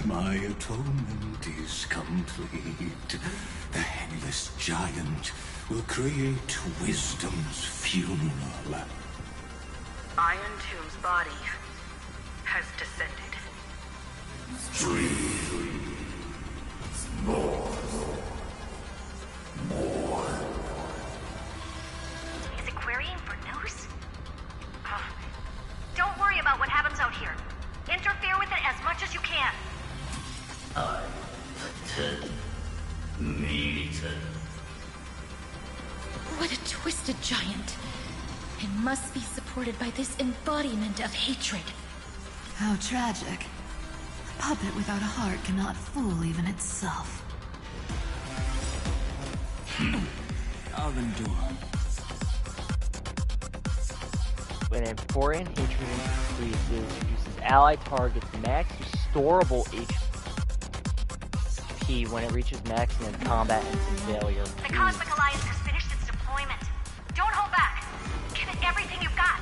My atonement is complete. The headless giant will create wisdom's funeral. Iron Tomb's body has descended. More. Is it querying for news? Don't worry about what happens out here. Interfere with it as much as you can. What a twisted giant. It must be supported by this embodiment of hatred. How tragic. A puppet without a heart cannot fool even itself. Avendur. When Emporian hatred increases, reduces ally targets max restorable HP when it reaches maximum combat and failure. The Cosmic Alliance has finished its deployment. Don't hold back. Give it everything you've got.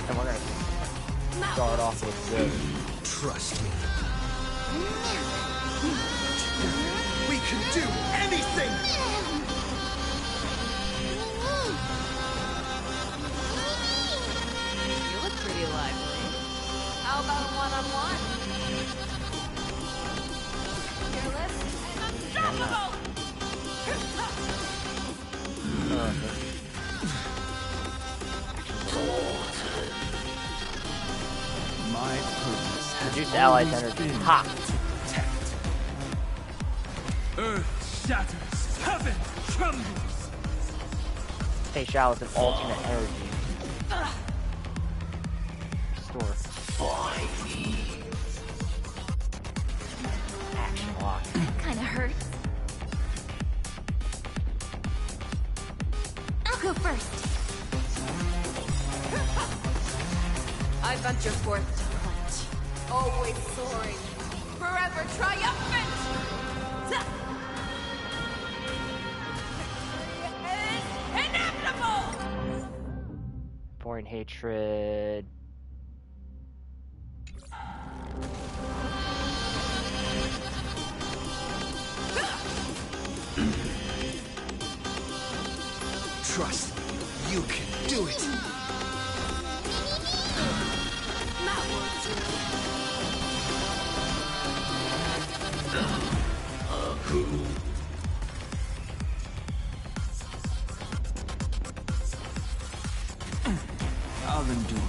And we're gonna start off with this. Trust me. We can do anything! You look pretty lively. How about a one-on-one? Fearless and unstoppable! My purpose has Reduce allies' always energy. been Ha! to protect. Earth shatters, heaven trembles. Hey, Shao, with an alternate energy. Restore. Action lock. Kinda hurts. I'll go first. I venture forth to hunt. Always soaring. Forever triumphant! Victory is inevitable! Foreign hatred. Trust me, you can do it! Avendur.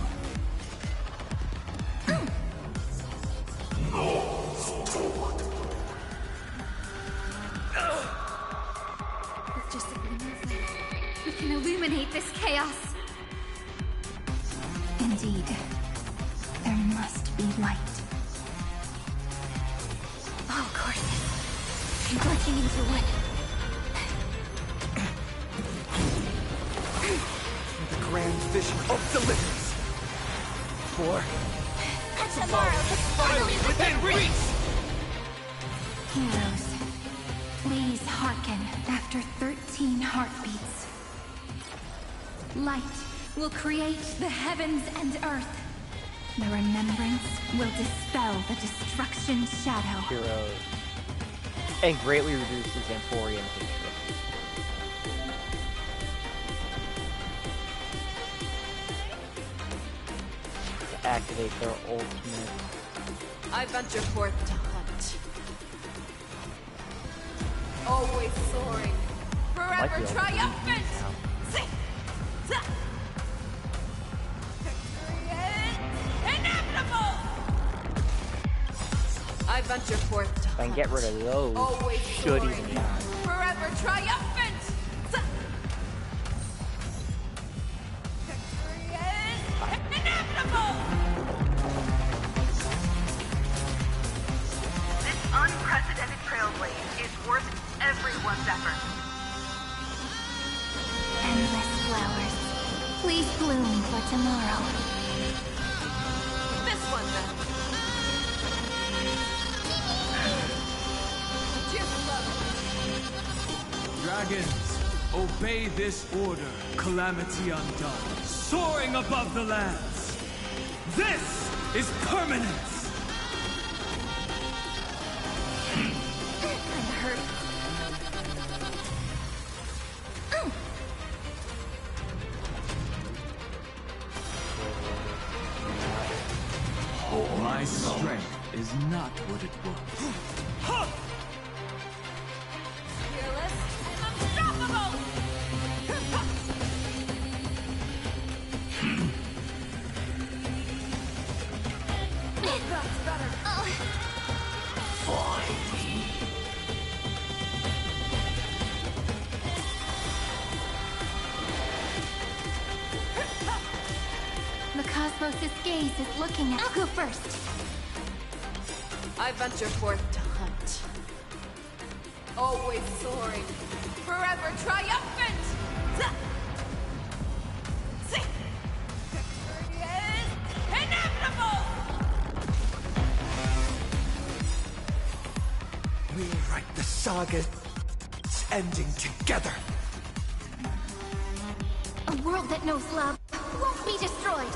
With just a glimmer of light, we can illuminate this chaos. Indeed, there must be light. Oh, courses. Glitching into wood. The grand vision of deliverance. For Tomorrow is finally within reach! Heroes, please hearken after 13 heartbeats. Light will create the heavens and earth. The remembrance will dispel the destruction shadow. Heroes. And greatly reduces Emporian hatred. activate their ultimate. I venture forth to hunt. Always soaring, forever triumphant! Victory is inevitable! I venture forth to hunt. And get rid of those. Always Should soaring, even die. forever triumphant! Victory is inevitable! This unprecedented trailblaze is worth everyone's effort. Endless flowers. Please bloom for tomorrow. This one then. Cheers, love. Dragons, obey this order. Calamity undone. Soaring above the lands. This is permanence. Kinda hurt. My strength is not what it was. Fearless and unstoppable! That's better. The cosmos' gaze is looking at. I'll go first. I venture forth to hunt. Always soaring, forever triumphant! Victory is inevitable! We'll write the saga. It's ending together. A world that knows love won't be destroyed.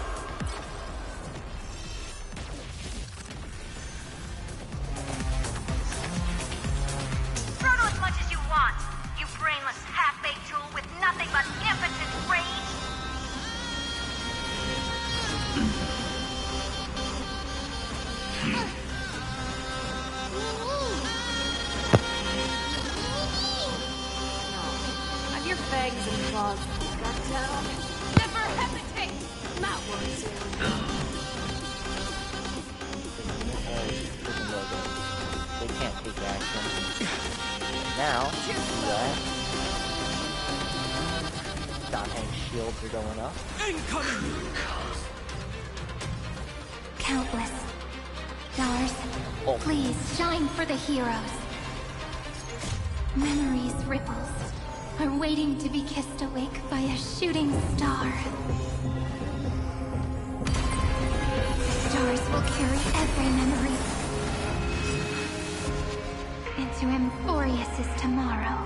Proto as much as you want, you brainless half-baked tool with nothing but impotent rage. Have your fangs and claws got down? Never hesitate! That one soon. They can't take action. Now, do that. Dante's shields are going up. Incoming! Countless. Stars, please shine for the heroes. Memories' ripples are waiting to be kissed awake by a shooting star. Stars will carry every memory into Emphorius' tomorrow.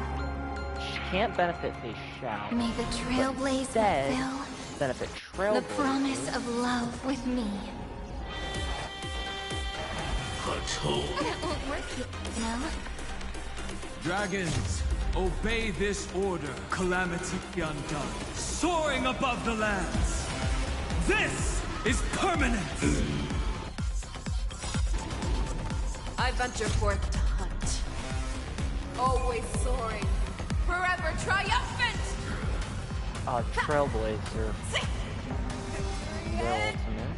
She can't benefit, they shall. May the trailblaze Instead, fulfill benefit the trailblazers. promise of love with me. That won't work, you know? Dragons, obey this order. Calamity undone. Soaring above the lands. This is permanence. I venture forth to hunt. Always soaring, forever triumphant! Trailblazer. Their ultimate.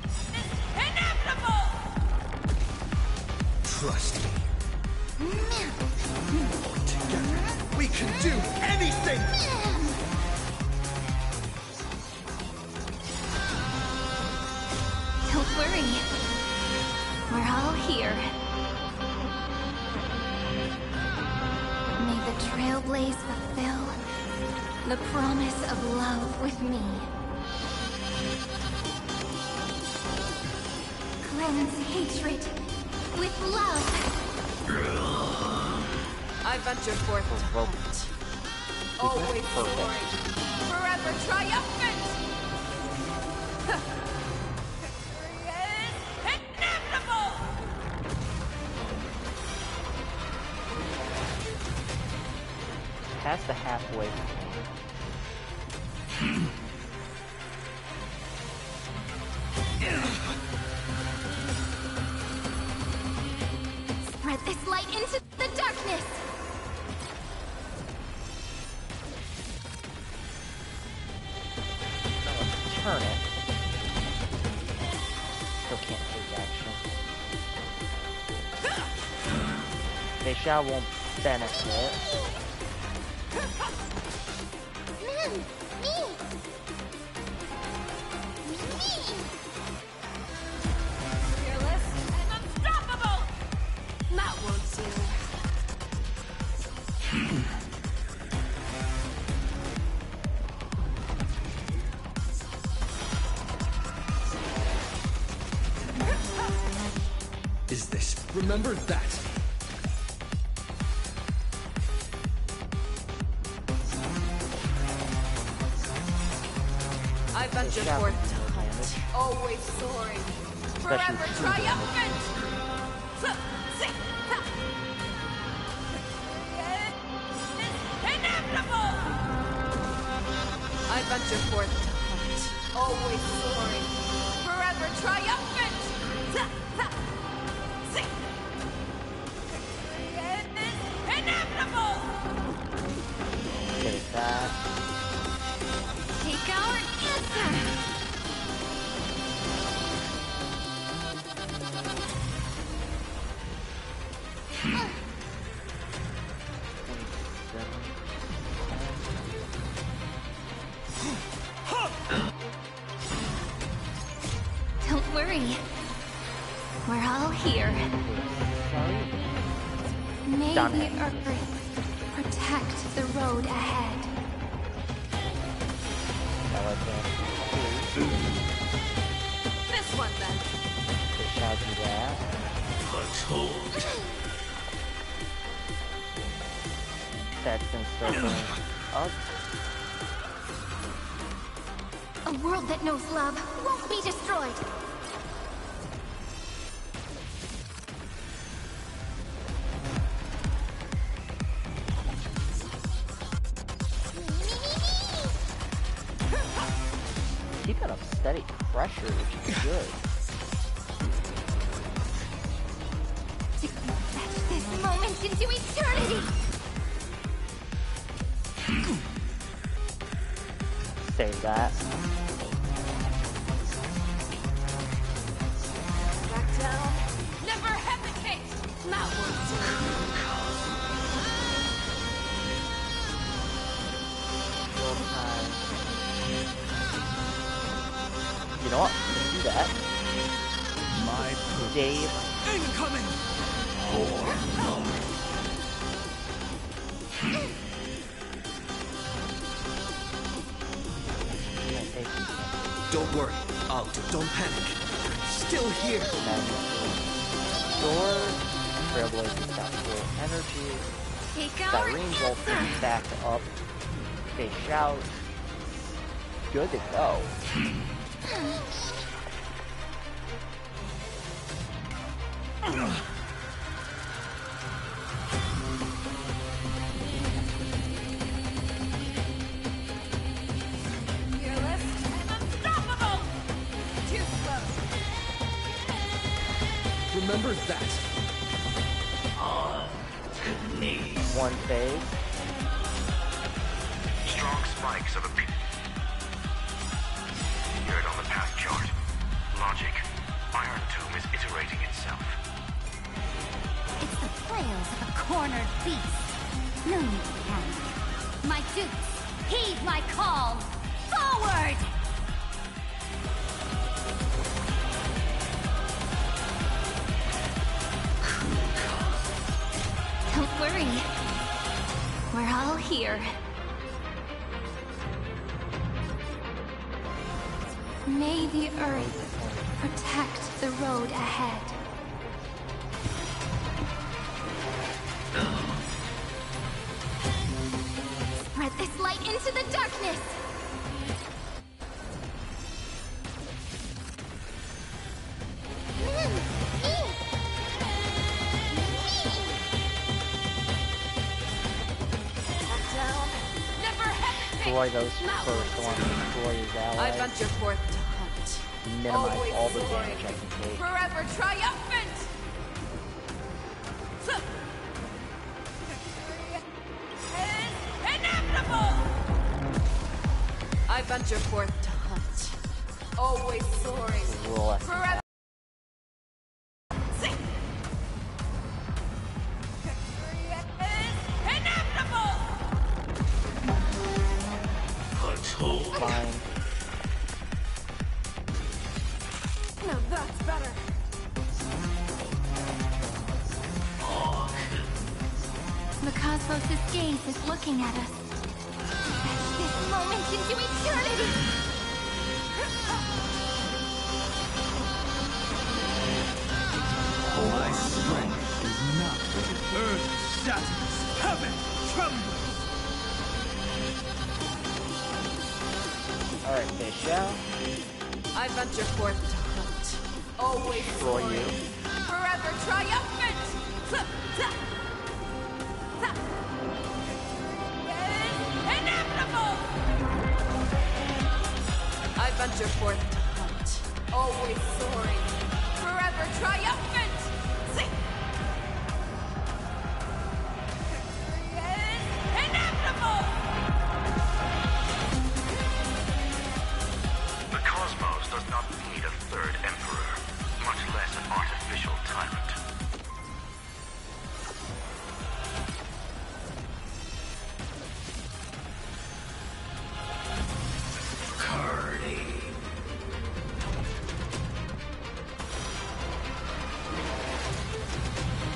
Inevitable! Trust me. Together, we can do anything! Don't worry. We're all here. May the trailblaze fulfill the promise of love with me. Cleanse hatred with love. I venture forth to hunt. Always soaring, forever triumphant! Victory is inevitable! Past the halfway point. this light into the darkness! Now let's turn it. Still can't take action. Feisha won't benefit. Fearless and unstoppable! That won't do. Is this? Remember that. I venture forth to hunt, always soaring, forever triumphant! Inevitable! I venture forth to hunt, always soaring, forever triumphant! Inevitable! Take that. Take our answer! Don't worry. We're all here. May Done the it. earth protect the road ahead. I like that. This one then. Feisha do that. That's gonna start going up. A world that knows love won't be destroyed. Keeping up steady pressure, which is good. To fetch this moment into eternity. Save that. Back down. Never hesitate! That won't do. You know what? Let's do that. My Dave. incoming! Don't worry, out. Don't panic. Still here. Door. Trailblazer's got full energy. Take our Cyrene Bolt answer. back up. They shout. Good to go. Fearless and unstoppable! Too slow. Remember that. One phase. Strong spikes of opinion. Heard on the path chart. Logic. Iron Tomb is iterating itself. It's the flails of a cornered beast. No need to panic. My dukes, heed my call. Forward! Don't worry. We're all here. May the earth protect the road ahead. Spread this light into the darkness! Down. Never hesitate! Destroy those first ones. Destroy his I allies. venture forth to hunt. Minimize Always all the soaring, damage I can take. Forever triumphant! I venture forth to hunt, always soaring, forever. Victory is inevitable! Fine. Now that's better. The cosmos' gaze is looking at us. This moment into eternity! My strength is not earth shatters, heaven trembles. Alright, Michelle. I venture forth to hunt, always Destroy soaring, you. forever triumphant! Inevitable! I venture forth to hunt, always soaring, forever triumphant! Victory is inevitable! The cosmos does not need a third emperor, much less an artificial tyrant.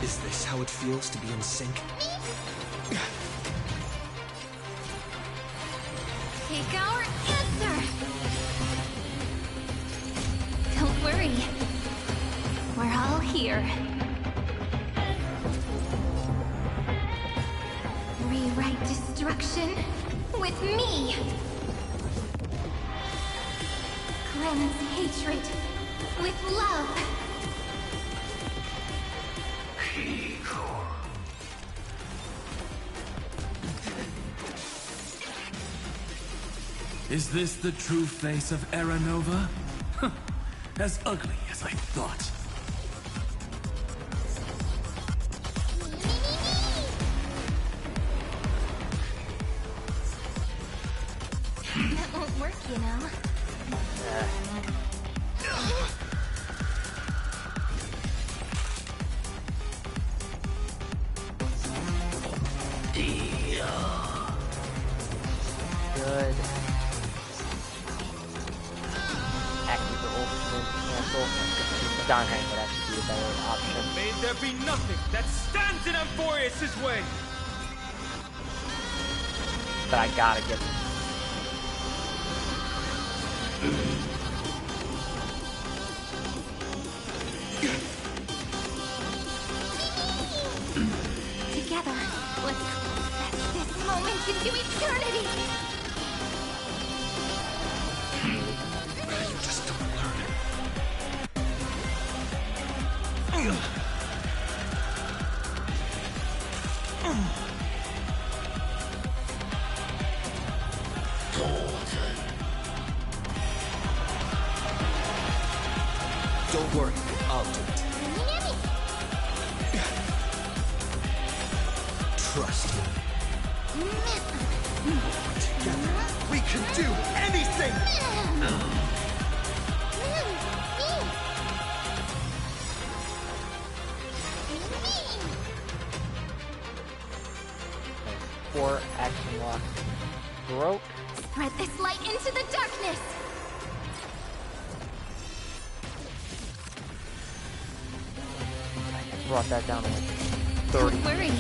Is this how it feels to be in sync? Take our answer! Don't worry. We're all here. Rewrite destruction with me! Cleanse hatred with love! Is this the true face of Aranova? Huh. As ugly as I thought. That won't work, you know. Good. Active ultimate cancel. Donheim would actually be a better option. May there be nothing that stands in Amphorius' way! But I gotta get Together, let's set this moment into eternity! You just don't learn. Don't worry, I'll do it. Trust me. Together, we can do anything! four action lock. Broke. Spread this light into the darkness! I brought that down to like 30. Don't worry.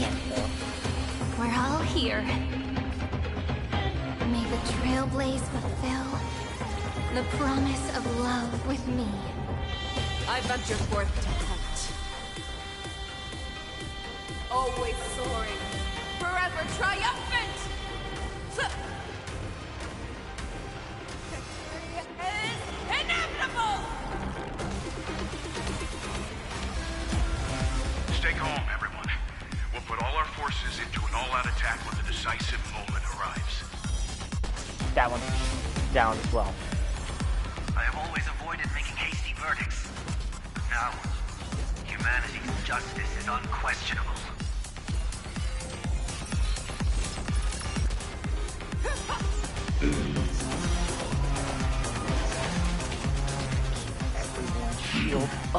We're all here. May the trailblaze fulfill the promise of love with me. I venture forth to hunt, always soaring, forever triumphant! Victory is inevitable! Stay calm, everyone. We'll put all our forces into an all-out attack when the decisive moment arrives. That one's down as well. I have always avoided making hasty verdicts. Now, humanity's justice is unquestionable.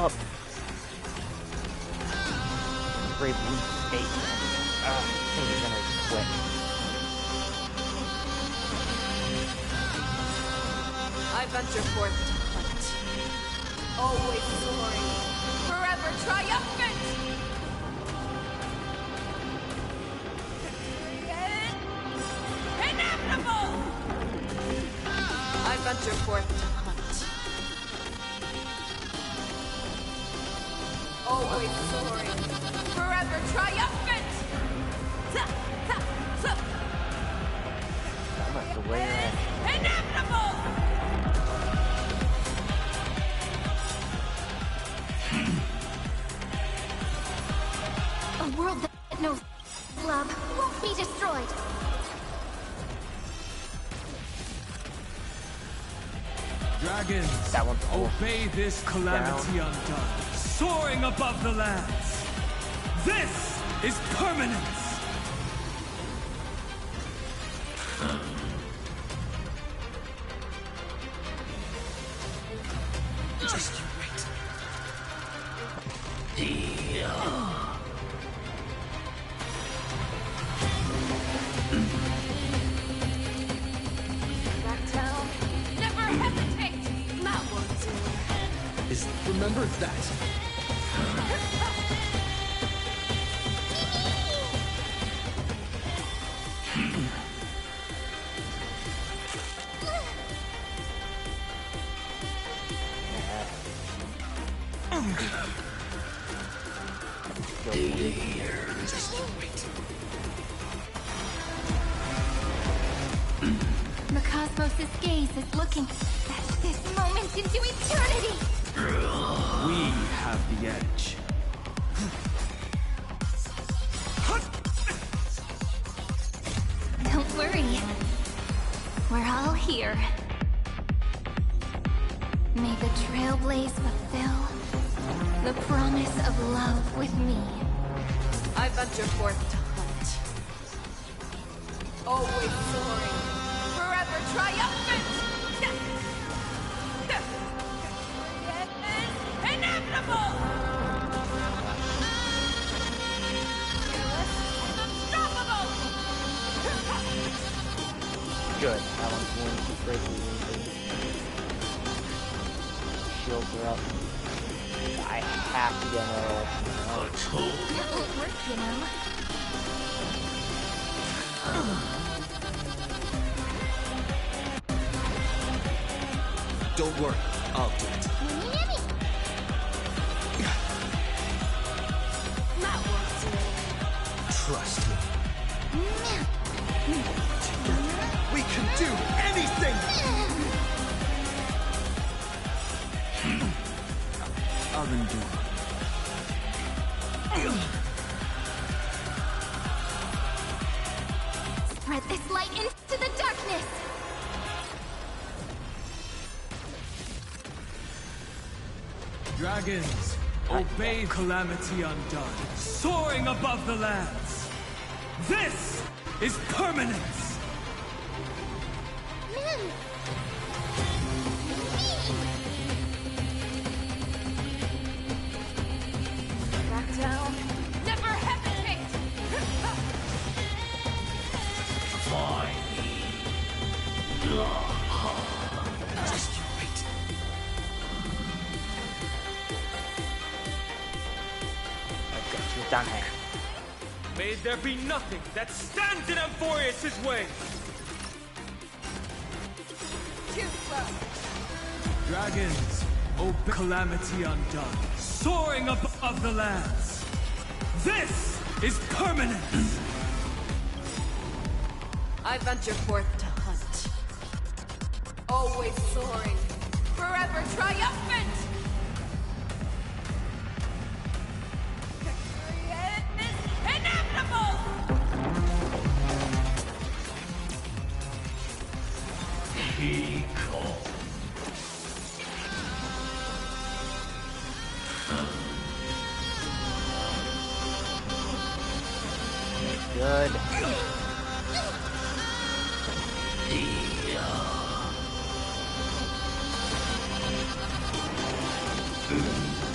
up. Brave Leap 8. Thing regenerates quick. I venture forth to hunt. Always soaring. Forever triumphant! Inevitable! I venture forth to hunt. Always soaring. Forever triumphant! I'm gonna have to weigh that. Inevitable! A world that knows love won't be destroyed. Dragons, that one's obey this calamity undone, soaring above the lands. This is permanence. Just you wait. Back down. Never hesitate! That won't do. Remember that. Just you wait. The cosmos' gaze is looking at this moment into eternity. We have the edge. Don't worry. We're all here. May the trailblaze fulfill the promise of love with me. I venture forth to hunt. Always soaring. Forever triumphant! Inevitable! Unstoppable! Good. That one's going to keep breaking. Shields are up. I have to get an arrow. That won't work, you know. Don't worry, I'll do it. That won't do. Trust me. Together, we can do anything! I'll endure. Spread this light into the darkness. Dragons, obey calamity undone, soaring above the lands. This is permanence. Back down. Never hesitate! Just you wait. I've got you done here. May there be nothing that stands in Amphorius' way. Too slow. Dragons, obey calamity undone, soaring above the lands. This is permanence. I venture forth to hunt. Always soaring. Forever triumphant! Victory is inevitable! Good.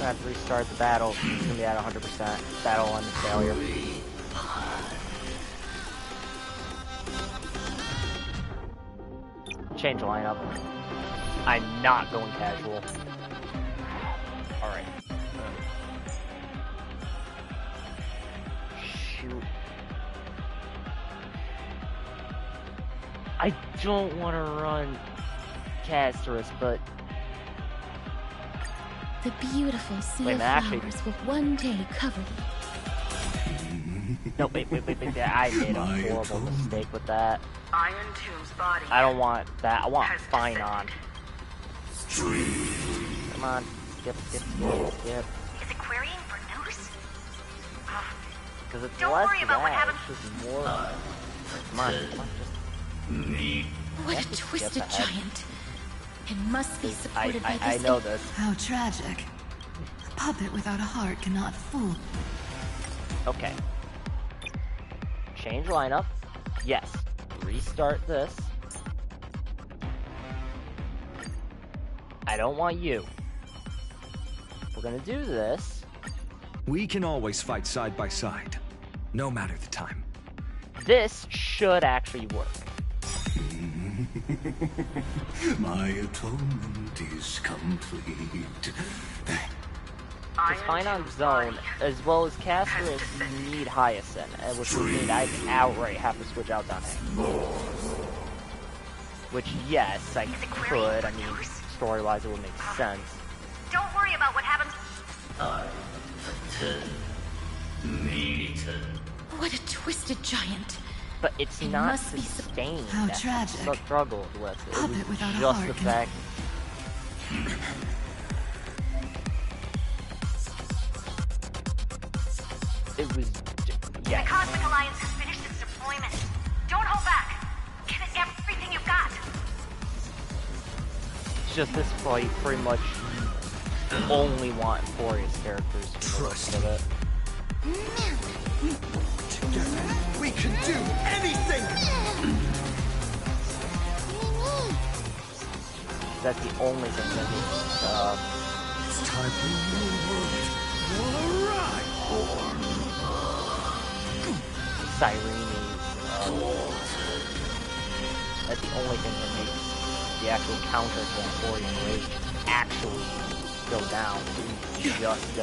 have to restart the battle. It's gonna be at 100%. Battle on failure. Change lineup. I'm not going casual. Alright. Shoot. I don't want to run Casterus, but... The beautiful sea of flowers will one day cover you. No, wait. I made a horrible mistake with that. Iron Tomb's body. I don't want that. I want Finon. Come on. Skip. Is it querying for news? Because it's Don't less worry about what that. happened. It's just more. Come on, just... What a twisted giant. It must be supported by this. I know this. How tragic. A puppet without a heart cannot fool. Okay. Change lineup. Yes. Restart this. I don't want you. We're gonna do this. We can always fight side by side, no matter the time. This should actually work. My atonement is complete. Because Finon's Zone, as well as Casterus, need Hyacinth, which would mean I'd outright have to switch out Dante. Which, yes, I could. I mean, story-wise, it would make sense. Don't worry about what happened. What a twisted giant. But it's not sustained. How tragic. I struggled with it. Puppet It was without a just heart the fact. It was. Yeah. The Cosmic Alliance has finished its deployment. Don't hold back. Give it everything you've got. It's just this fight, pretty much. Only want Emporius characters for the rest of it. Together, we can do anything! That's the only thing that needs. It's time for a new world. Sirenes. That's the only thing that makes the actual counter to Emporium Rage actually go down. Just,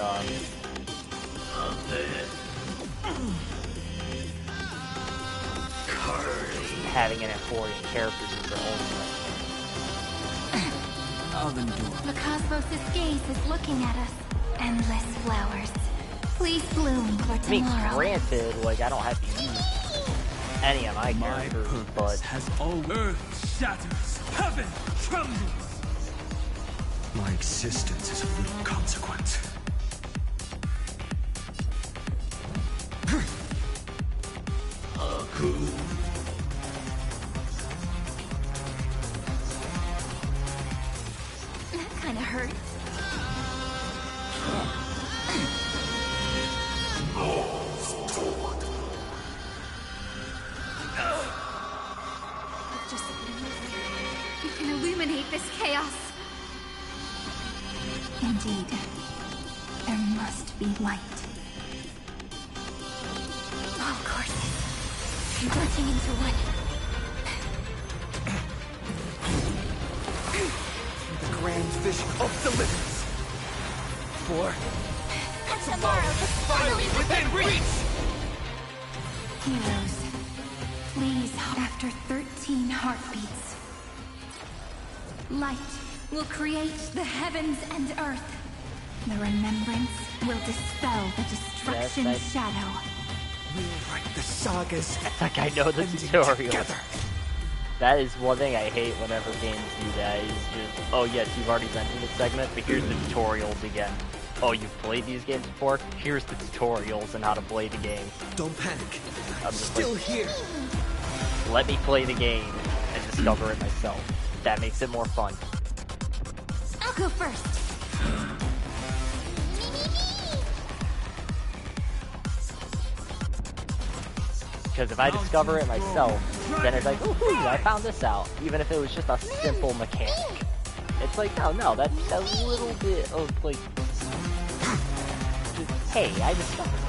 having an Emporium character is their only. The cosmos' gaze is looking at us. Endless flowers. Please bloom for I mean, tomorrow. granted, like, I don't have to use any of my characters, but... has all earth shatters, heaven trembles. My existence is of little consequence. That kind of hurt. Just you can illuminate this chaos. Indeed, there must be light. All courses converging into one. The grand vision of deliverance. For Tomorrow is finally within reach! Heroes, please, after 13 heartbeats, light will create the heavens and earth. The remembrance will dispel the destruction shadow. We'll write the sagas. It's like I know the tutorial. That is one thing I hate whenever games do that, is just, oh yes, you've already been through this segment, but here's the tutorials again. Oh, you've played these games before? Here's the tutorials on how to play the game. Don't panic. I'm just Still here. Let me play the game and discover it myself. That makes it more fun. I'll go first. Because if I discover it myself, then it's like, ooh, I found this out. Even if it was just a simple mechanic. It's like, no, that's a little bit of, like, hey, I discovered it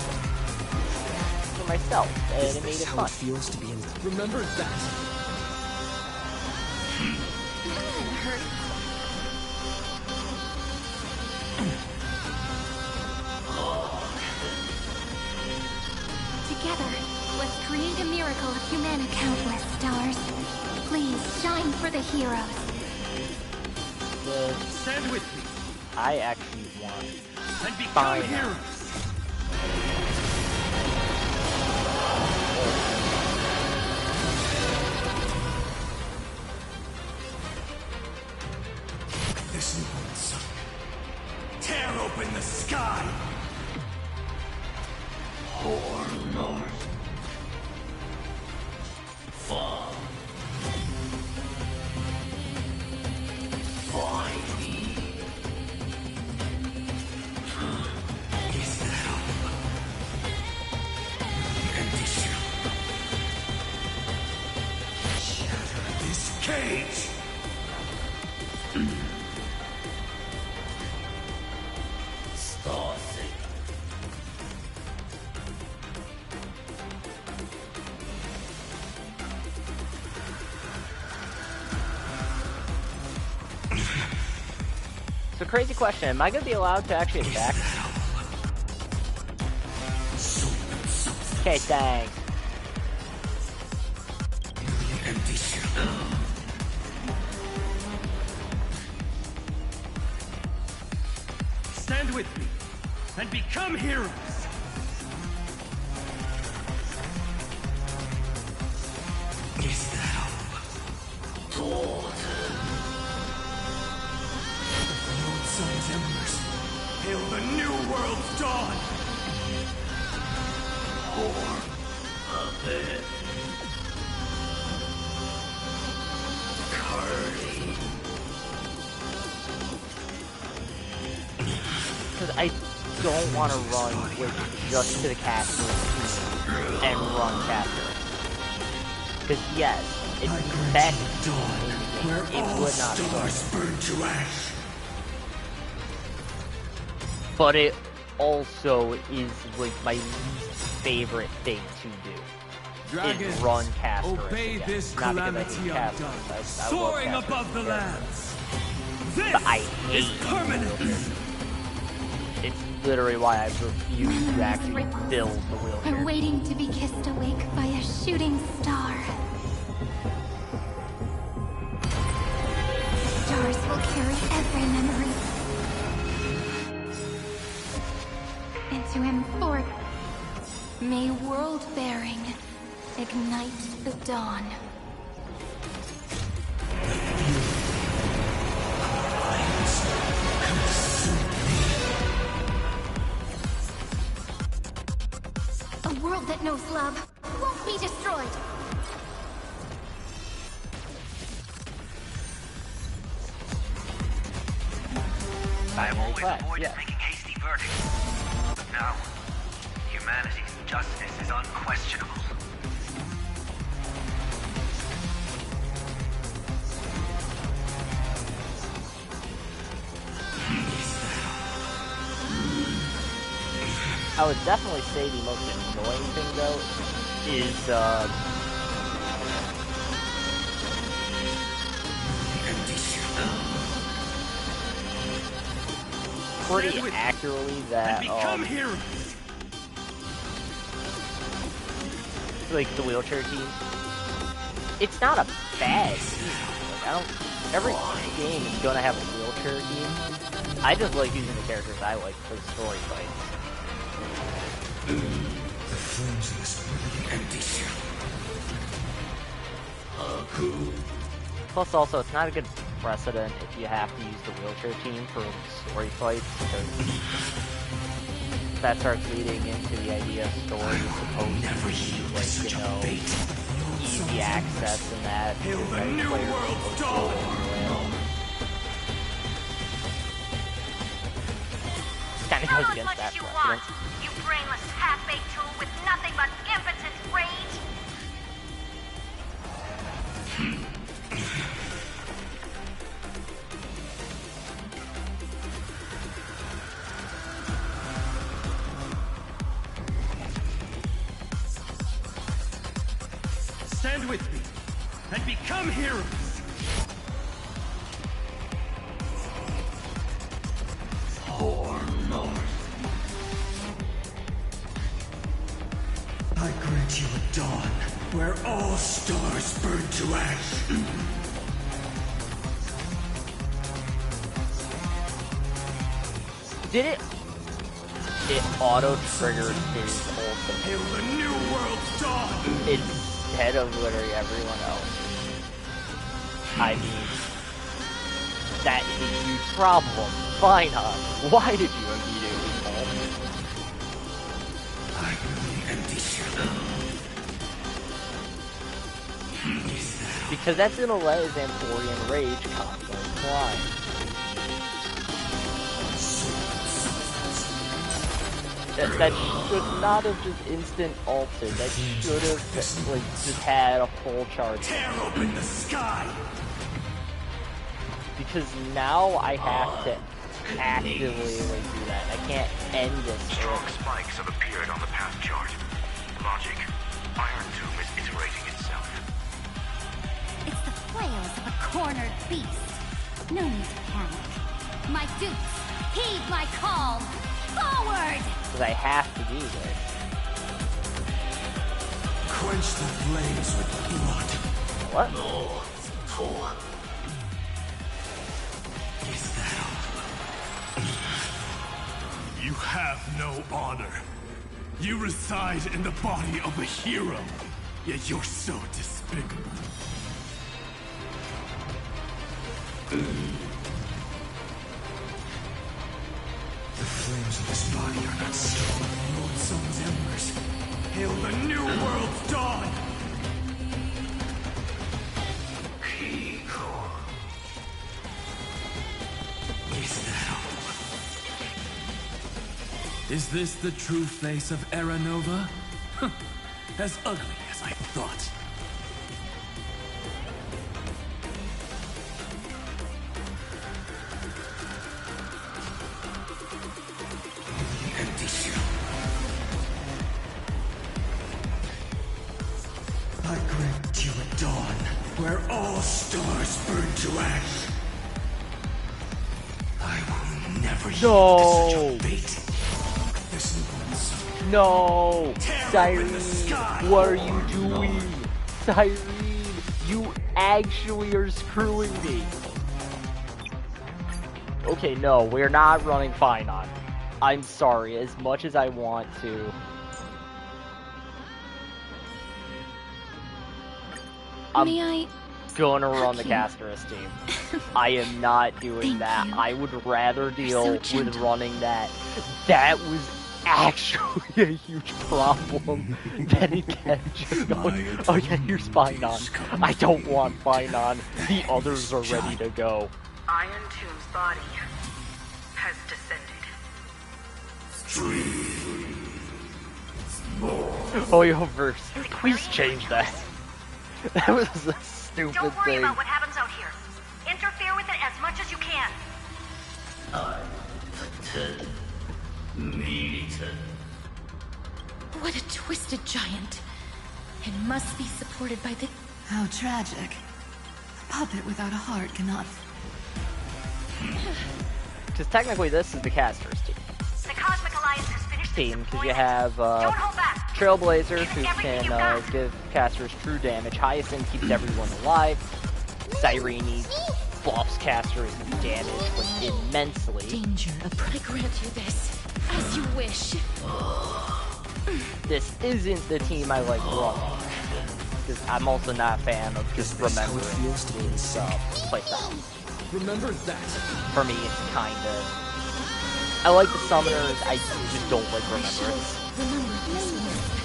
for myself, and it made it fun. It feels to be in. Remember that. That hurt. Together, let's create a miracle of humanity. Countless stars, please shine for the heroes. Stand with me. I actually want and become heroes. This new sun, tear open the sky. Or north. Fall. Find me. Is that all? Empty shell. Shatter this cage. Star signal. So crazy question, am I going to be allowed to actually attack? Okay, thanks. Stand with me and become heroes. Is that all? Daughter. The old sun's embers hail the new world's dawn. Or a bit. Curly. Because I don't want to run with just to the caster and run caster. Because yes, it's best in the game. It would not burn to ash. But it also is like my least favorite thing to do. Dragons, is run casters. obey again. this Not calamity because undone. I love Soaring casters above the again. lands. But This I is hate permanent. It's literally why I refuse to actually build the wheelchair. I'm waiting to be kissed awake by a shooting star. Stars will carry every memory into M4. May world-bearing ignite the dawn. A world that knows love won't be destroyed. I have always avoided making hasty verdicts. But now, humanity's justice is unquestionable. I would definitely say the most annoying thing though is pretty accurately that like the wheelchair team. It's not a bad team. Like, I don't. Every game is gonna have a wheelchair team. I just like using the characters I like for the story fights. The flames of this empty shell. Plus, also, it's not a good precedent if you have to use the wheelchair team for story fights, because that starts leading into the idea of story is supposed to be, like, you know, easy access and that. The new world's dawn. Kind of goes against that precedent. You brainless half-baked tool with nothing but impotent rage! and become heroes. I grant you a dawn where all stars burn to ash. Did it? It auto-triggered his ultimate. Hail the new world's dawn! Instead of literally everyone else. I mean, that is a huge problem. Fine, why did you immediately fall? I will be empty shell. Because that's gonna let his Amphorian rage constantly climb. That should not have just instant ulted. That should have like just had a full charge. Tear open the sky. Because now I have to actively like do that. I can't end this. Strong spikes have appeared on the path chart. Logic. Iron Tomb is iterating itself. It's the flails of a cornered beast. No need to panic. My dukes, heed my call. Forward! Because I have to do this. Quench the flames with blood. What? Is that all? You have no honor. You reside in the body of a hero, yet you're so despicable. The flames of this body are not stolen from Lord Sun's embers. Hail the new world's dawn! Is that all? Is this the true face of Era Nova? As ugly as I thought. Empty shell. I grant you a dawn where all stars burn to ash. I will never yield to such a fate. This one's No! Cyrene, what are you doing? Cyrene, you actually are screwing me. Okay, no, we're not running Finon. I'm sorry, as much as I want to. I'm gonna run the Casterus team. I am not doing that. I would rather deal with running that. That was actually a huge problem than it kept just going, oh yeah, here's Finon. I don't want Finon. The others are ready to go. Iron Tomb's body has descended. Oh, yo, verse. Please change that. That was a stupid Don't worry thing. about what happens out here. Interfere with it as much as you can. What a twisted giant. It must be supported by the... How tragic. A puppet without a heart cannot... Because technically this is the Caster's team. The Cosmic Alliance has finished Team, because you have Trailblazer, who can give casters true damage. Hyacinth keeps everyone alive. Cyrene buffs casters damage immensely. Danger. I grant you this, as you wish. This isn't the team I like running. Because I'm also not a fan of just remembering his playstyle. Remember that. For me, it's kinda... I like the summoners, I just don't like remembrance.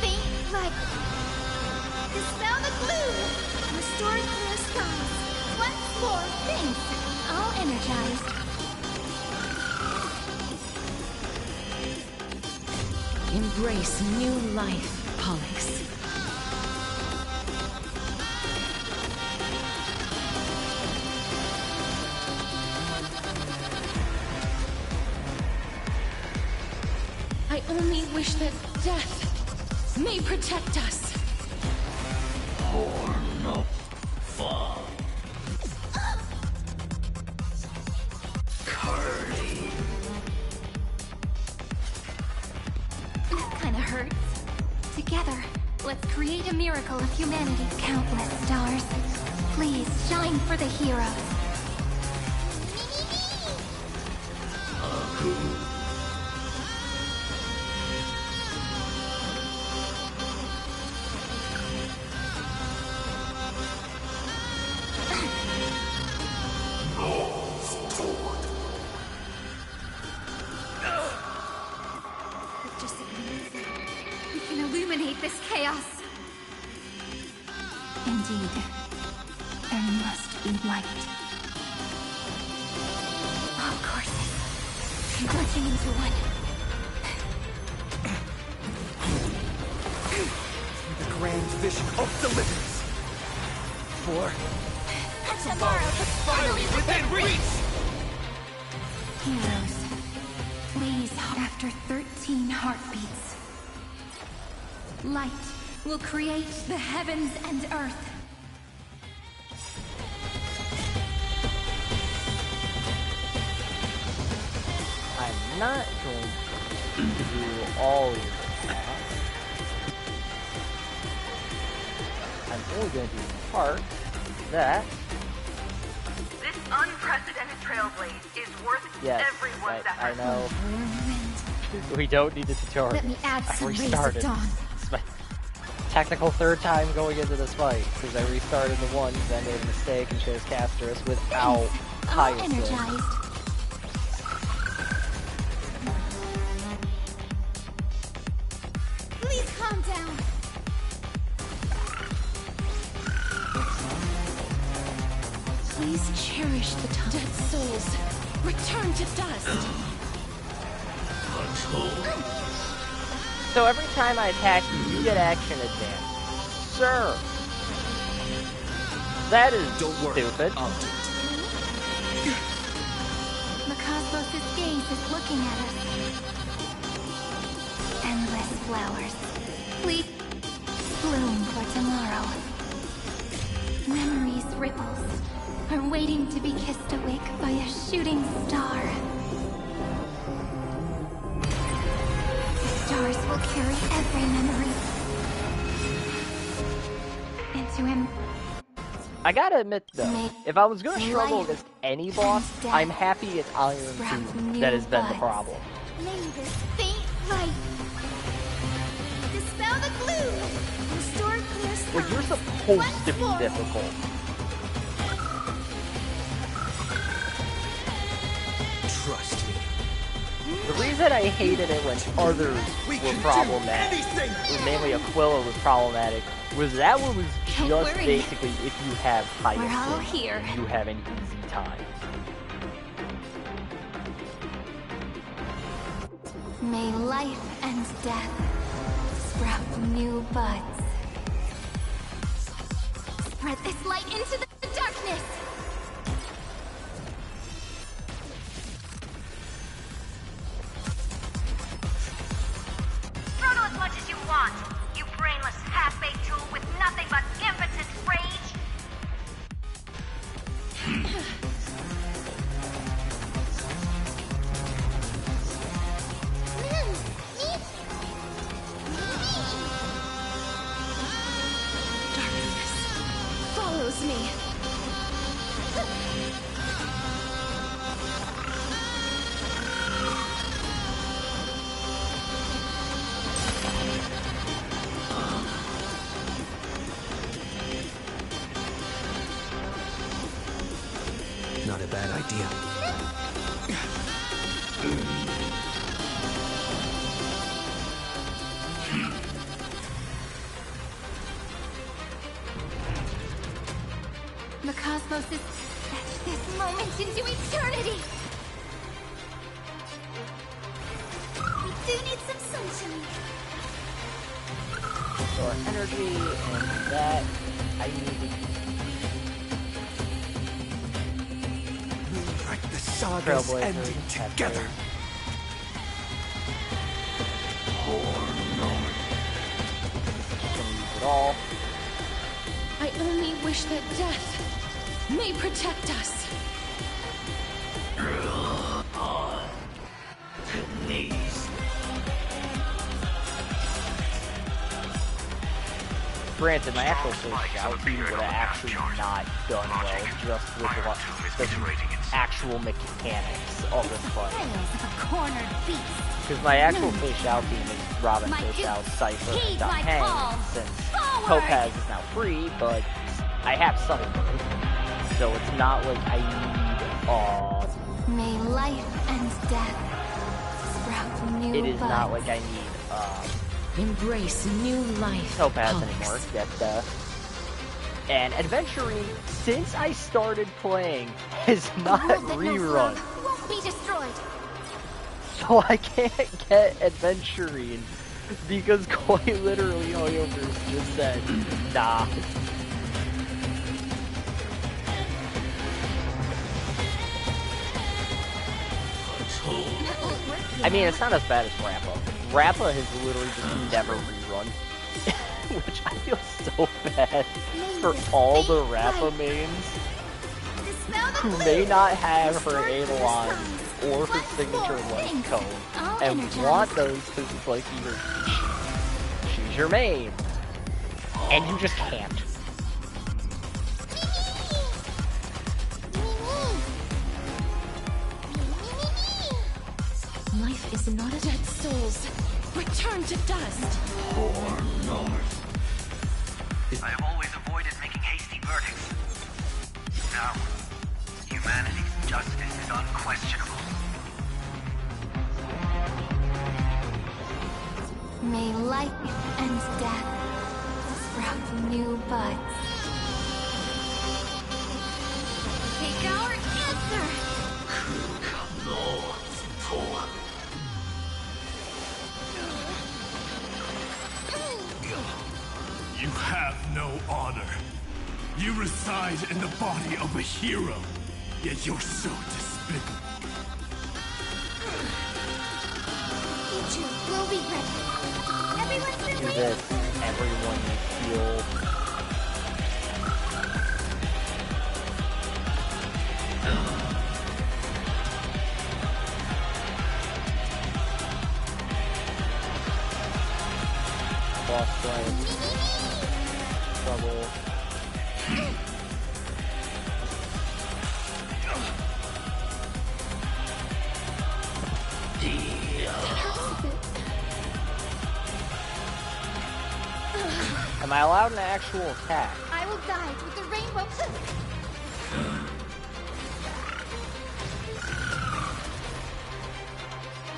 Think like... Dispel the gloom! Restore clear skies! Once more, thanks! All energized. Embrace new life, Pollux. I only wish that death may protect us. a miracle of humanity. Countless stars, please shine for the heroes. Just ignore them. We can illuminate this chaos. Indeed, there must be light. Of course, converging into one. The grand vision of deliverance. For tomorrow could finally within reach! Heroes, please, after 13 heartbeats, light will create the heavens and earth. I'm not going to do all of that. I'm only going to do part of that. This unprecedented trailblaze is worth Yes, everyone's effort. I know. We don't need the tutorial. Let me add I some rays of restarted. dawn. It's my technical third time going into this fight because I restarted the one because I made a mistake and chose Casterus without All Hyacinth. energized. Please calm down. Please cherish the time. Dead souls, return to dust. So every time I attack you, you get action advance. Sir! That is stupid. The cosmos' gaze is looking at us. Endless flowers. Please bloom for tomorrow. Memories' ripples are waiting to be kissed awake by a shooting star. The stars will carry every memory into him. I gotta admit though, if I was gonna struggle life against any boss, death I'm happy it's Iron sprout 2 new that has been the buds. problem. May this faint light dispel the gloom. Restore clear skies. Well, you're supposed to be difficult. Trust me. The reason I hated it when others were problematic, mainly Aquila was problematic, was that one was Don't just worry. basically if you have We're all Hyacinth, here. you have an easy time. May life and death sprout new buds. Spread this light into the darkness! Frodo as much as you want, you brainless half-baked tool with nothing but impotent rage. Darkness follows me. Not a bad idea. The cosmos is etched this moment into eternity! We do need some sunshine. So our energy and that, I need Like the saga's Trailblazers ending have together. gonna use it all. I only wish that death may protect us. Granted, my actual face shout team would have actually not done well just with the actual mechanics of this fight. Because my actual face shout team is Robin, Fish Out, Cypher, and Hang, since Topaz is now free, but I have Sunnyberg, so it's not like I need, May life and death sprout new it is not buds. like I need, Embrace new life. Topaz Punks. anymore. That, and adventuring, since I started playing, has not rerun. Won't be destroyed. So I can't get adventuring because quite literally Hoyoverse just said, nah. I mean, it's not as bad as Rappa. Rappa has literally just never rerun. Which I feel so bad for all the Rappa mains who may not have her Eidolon or her signature light cone and want those because it's like either she's your main and you just can't. Life is not a dead souls. Return to dust. I have always avoided making hasty verdicts. Now, humanity's justice is unquestionable. May life and death sprout new buds. Take our answer. You have no honor. You reside in the body of a hero, yet you're so despicable. Ichu will be ready. Everyone's been Do waiting. this, everyone heal. Boss fight. Trouble. Am I allowed an actual attack? I will guide with the rainbow.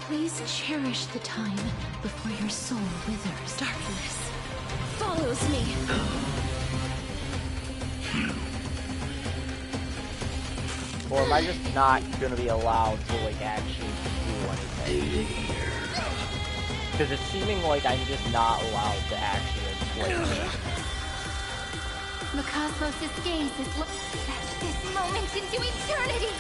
Please cherish the time before your soul withers. Darkness follows me. Or am I just not gonna be allowed to like actually do anything? Because it's seeming like I'm just not allowed to actually play this. The cosmos' gaze is at this moment into eternity.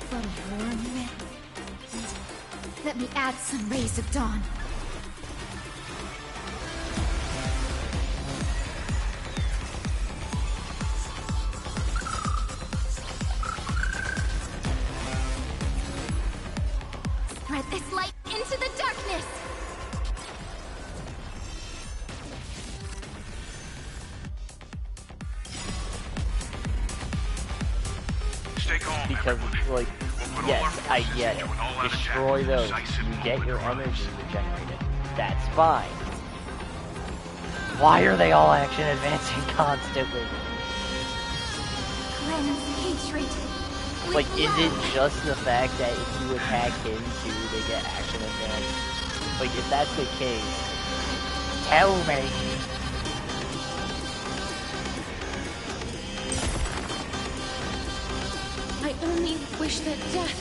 From your myth, let me add some rays of dawn. Spread this light into the darkness. Stay calm, Because it's like, yes, I get it. Destroy those. You get your energy regenerated. That's fine. Why are they all action advancing constantly? Cleanse hatred. Like, is it just the fact that if you attack him too, they get action advance? Like, if that's the case, tell me. I only wish that death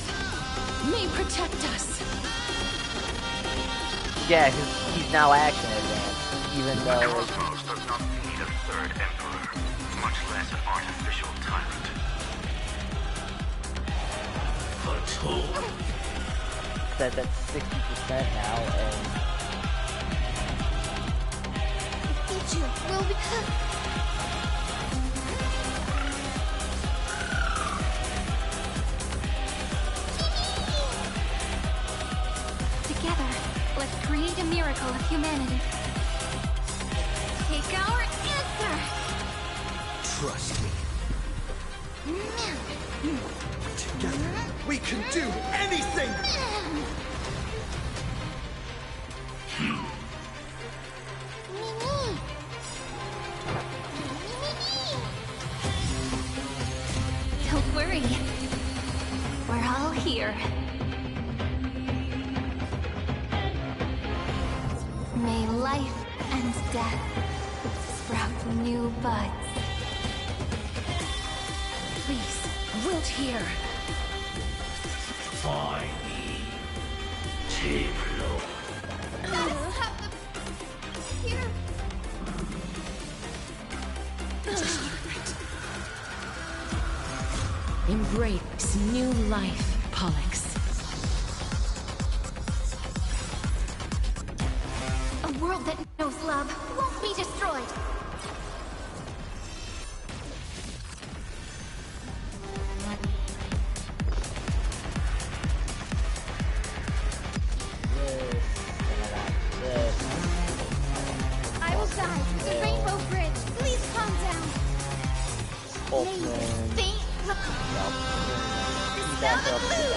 may protect us. Yeah, he's now action advanced, even The though... cosmos does not need a third emperor, much less an artificial tyrant. That's 60% now, and... Ichu will be... Together, let's create a miracle of humanity. Trust me. Together, we can do anything! Don't worry. We're all here. May life and death sprout new buds. Please, wilt here. Find me. Tablo. Here. Embrace new life, Pollux. A world that knows love won't be destroyed. I will die through the rainbow bridge. Please calm down. Think. Dispel the blue.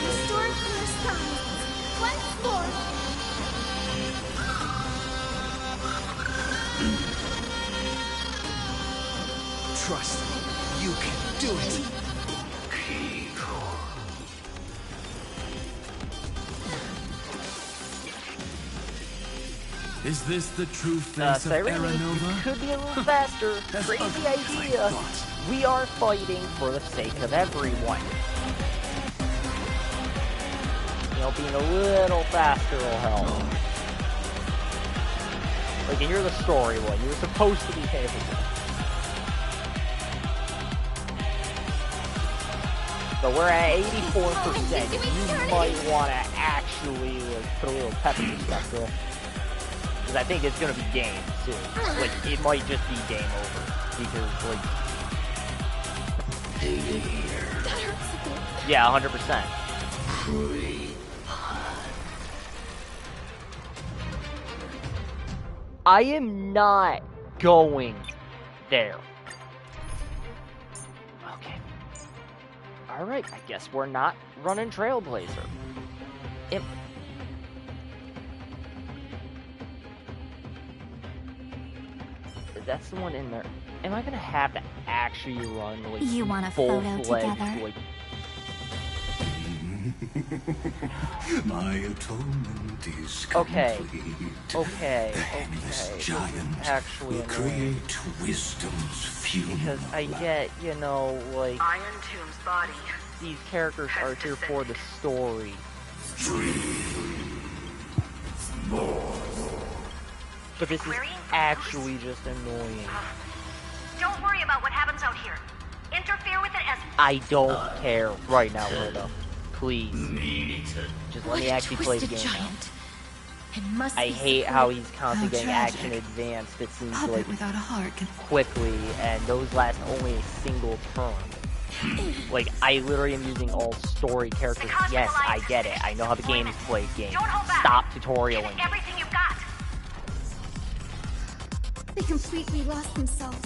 Restore clear skies. Once more. Trust me, you can do it. Is this the true face of Aranova? Could be a little faster. Crazy idea. We are fighting for the sake of everyone. You know, being a little faster will help. Like, you're the story one. You're supposed to be capable. So we're at 84%. You might want to actually put a little pep in your step there. Because I think it's going to be game soon. Like, it might just be game over. Because, like... Yeah, 100%. I am not going there. Okay. Alright, I guess we're not running Trailblazer. That's the one in there. Am I gonna have to actually run like You want a photo together? Like... My atonement is Okay. complete. Okay. Endless giant actually will create wisdom's funeral. Because I get, you know, like Iron Tomb's body. These characters are here for the story. But this is actually just annoying. Don't worry about what happens out here. Interfere with it as... I don't care right now, Rhoda. Please. Just let me actually play the game now. I hate how he's constantly getting action advanced, it seems like, without a heart can... quickly, and those last only a single turn. Like, I literally am using all story characters. Yes, I get it. I know how the game is played, game. Stop tutorialing. Everything you've got. They completely lost themselves.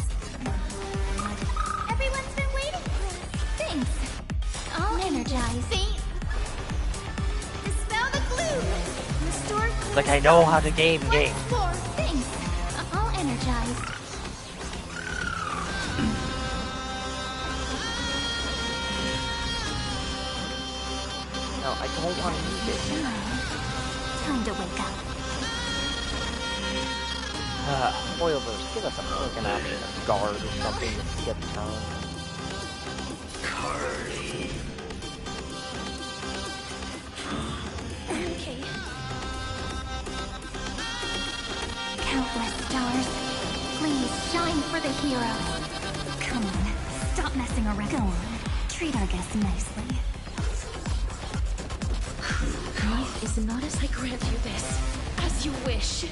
Everyone's been waiting for us. Thanks. I'll energize. Dispel the glue. Restore. Like, I know how to game. More. Thanks. I'll energize. No, I don't want to use it. Time to wake up. Oilverse, give us a freaking option of guard or something to skip turn. Okay. Countless stars, please shine for the heroes. Come on, stop messing around. Go on, treat our guests nicely. Grief is not as I grant you this, as you wish.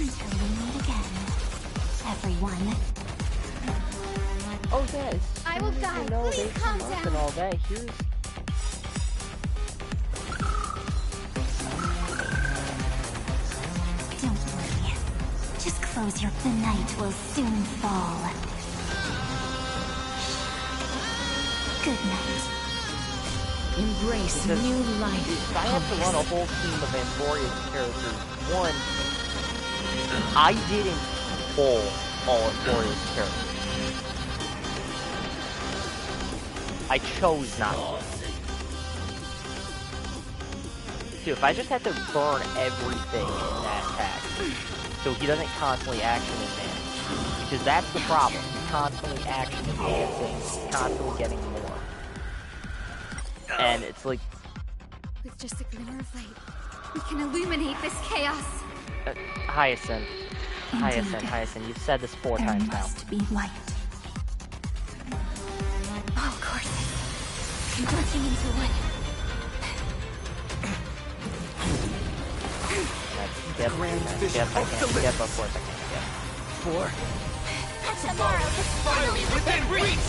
Until we meet again, everyone. Oh, yes. I will die. You know, Please calm down. And all that. Here's... Don't worry. Just Close your... The night will soon fall. Good night. Embrace new life. If I have to run a whole team of Amphoria's characters, one, I didn't pull all Amphoria's characters. I chose not to. Dude, if I just had to burn everything in that pack, so he doesn't constantly action advance, because that's the problem. He's constantly action advancing, he's constantly getting more. And it's like... With just a glimmer of light, we can illuminate this chaos. Hyacinth. Hyacinth, you've said this 4 times now. There must be light. Oh, course. Converging into one. Skip, of course I can skip. 4. Tomorrow is finally within reach!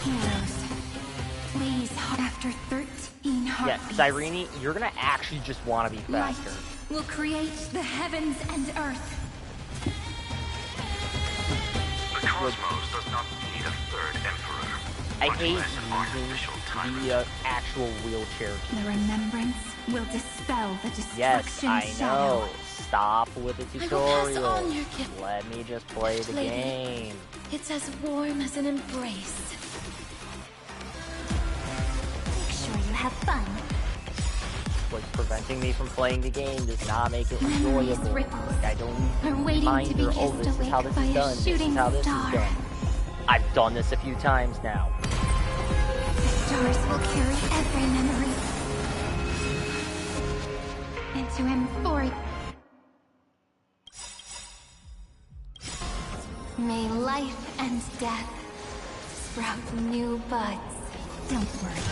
Heroes. Please, after 13 heartbeats. Yeah, Cyrene, you're gonna actually just want to be faster. Light will create the heavens and earth. The cosmos does not need a third emperor. I hate using the actual wheelchair. The remembrance will dispel the destruction Yes, I shadow. know. Stop with the tutorial. on your gift. Let me just play the Lady, game. It's as warm as an embrace. Make sure you have fun. What's preventing me from playing the game does not make it enjoyable. Like, I don't Are need waiting to reminder, be oh, kissed this is awake how this by is a done. This is shooting how this star. is done. I've done this a few times now. The stars will carry every memory into Amphoria. May life and death sprout new buds. Don't worry.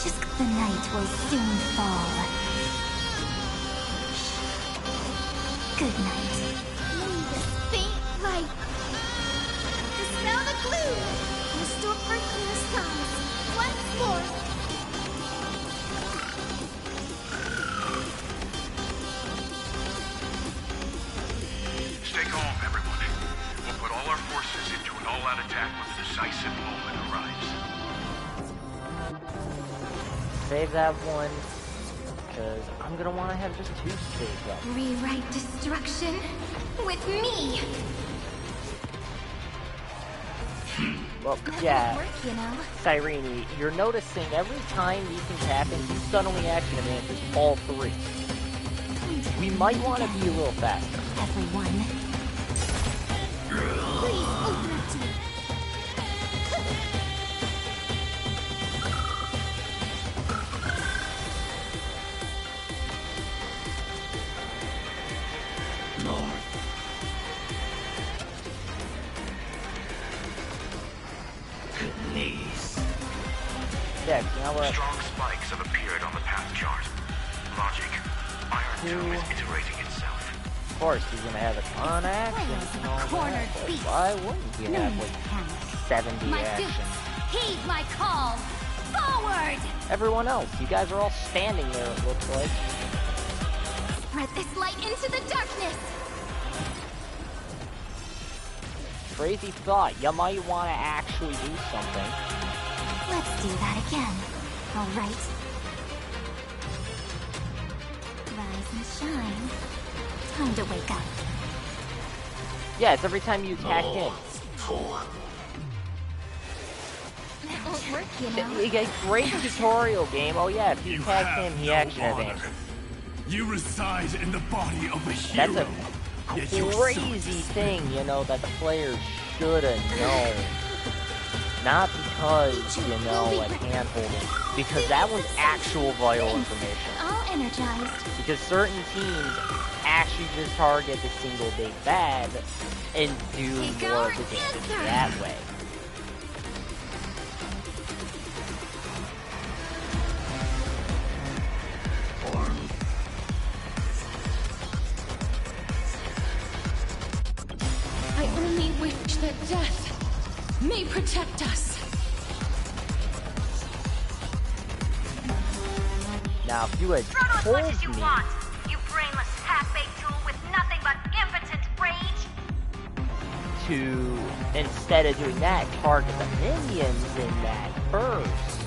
Just the night will soon fall. Good night. This faint light. Dispel the gloom. Restore earth in the skies. Once more. Stay calm, everyone. We'll put all our forces into an all-out attack when the decisive moment arrives. Save that one, because I'm gonna want to have just 2 saved up. Rewrite destruction with me. Well, That yeah, won't work, you know. Cyrene, you're noticing every time these things happen, he suddenly action advances all 3. We might want to be a little faster. Everyone. Please open up to me. Yeah, now we're Strong spikes have appeared on the path chart. Logic. Iron Tomb is iterating itself. Of course, he's gonna have a ton of action and all that, but why wouldn't he have like 70 My action? dupes, heed my call. Forward! Everyone else, you guys are all standing there, it looks like. Spread this light into the darkness. Crazy thought, you might want to actually do something. Let's do that again. All right. Rise and shine. Time to wake up. Yeah, it's every time you attack him. That won't work, you know. A great tutorial game. Oh yeah, if you attack him, he action advances. You reside in the body of a hero. That's a crazy thing, you know, that the players should have known. Not because, you know, like hand-holding. Because that was actual vital information. All energized. Because certain teams actually just target the single big bad and do more of the damage that way. I only wish that death may protect us. Now, if you had Throw as told much as you me... want, you brainless half-baked tool with nothing but impotence to, instead of doing that, target the minions in that first.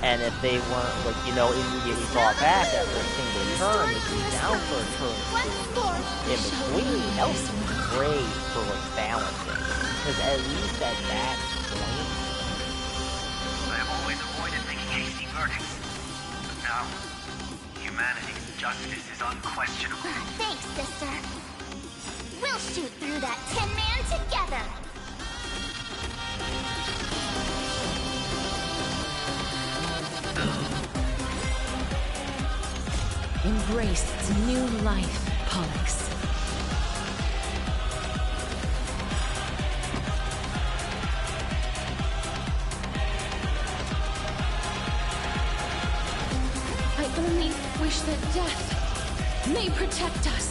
And if they weren't, like, you know, immediately brought back after a single turn, they be down for a turn in between. That was great for, like, balancing. Because at least at that point... I have always avoided making hasty verdicts. But now, humanity's justice is unquestionable. Thanks, sister. We'll shoot through that Tin Man together. Embrace its new life, Pollux. I only wish that death may protect us.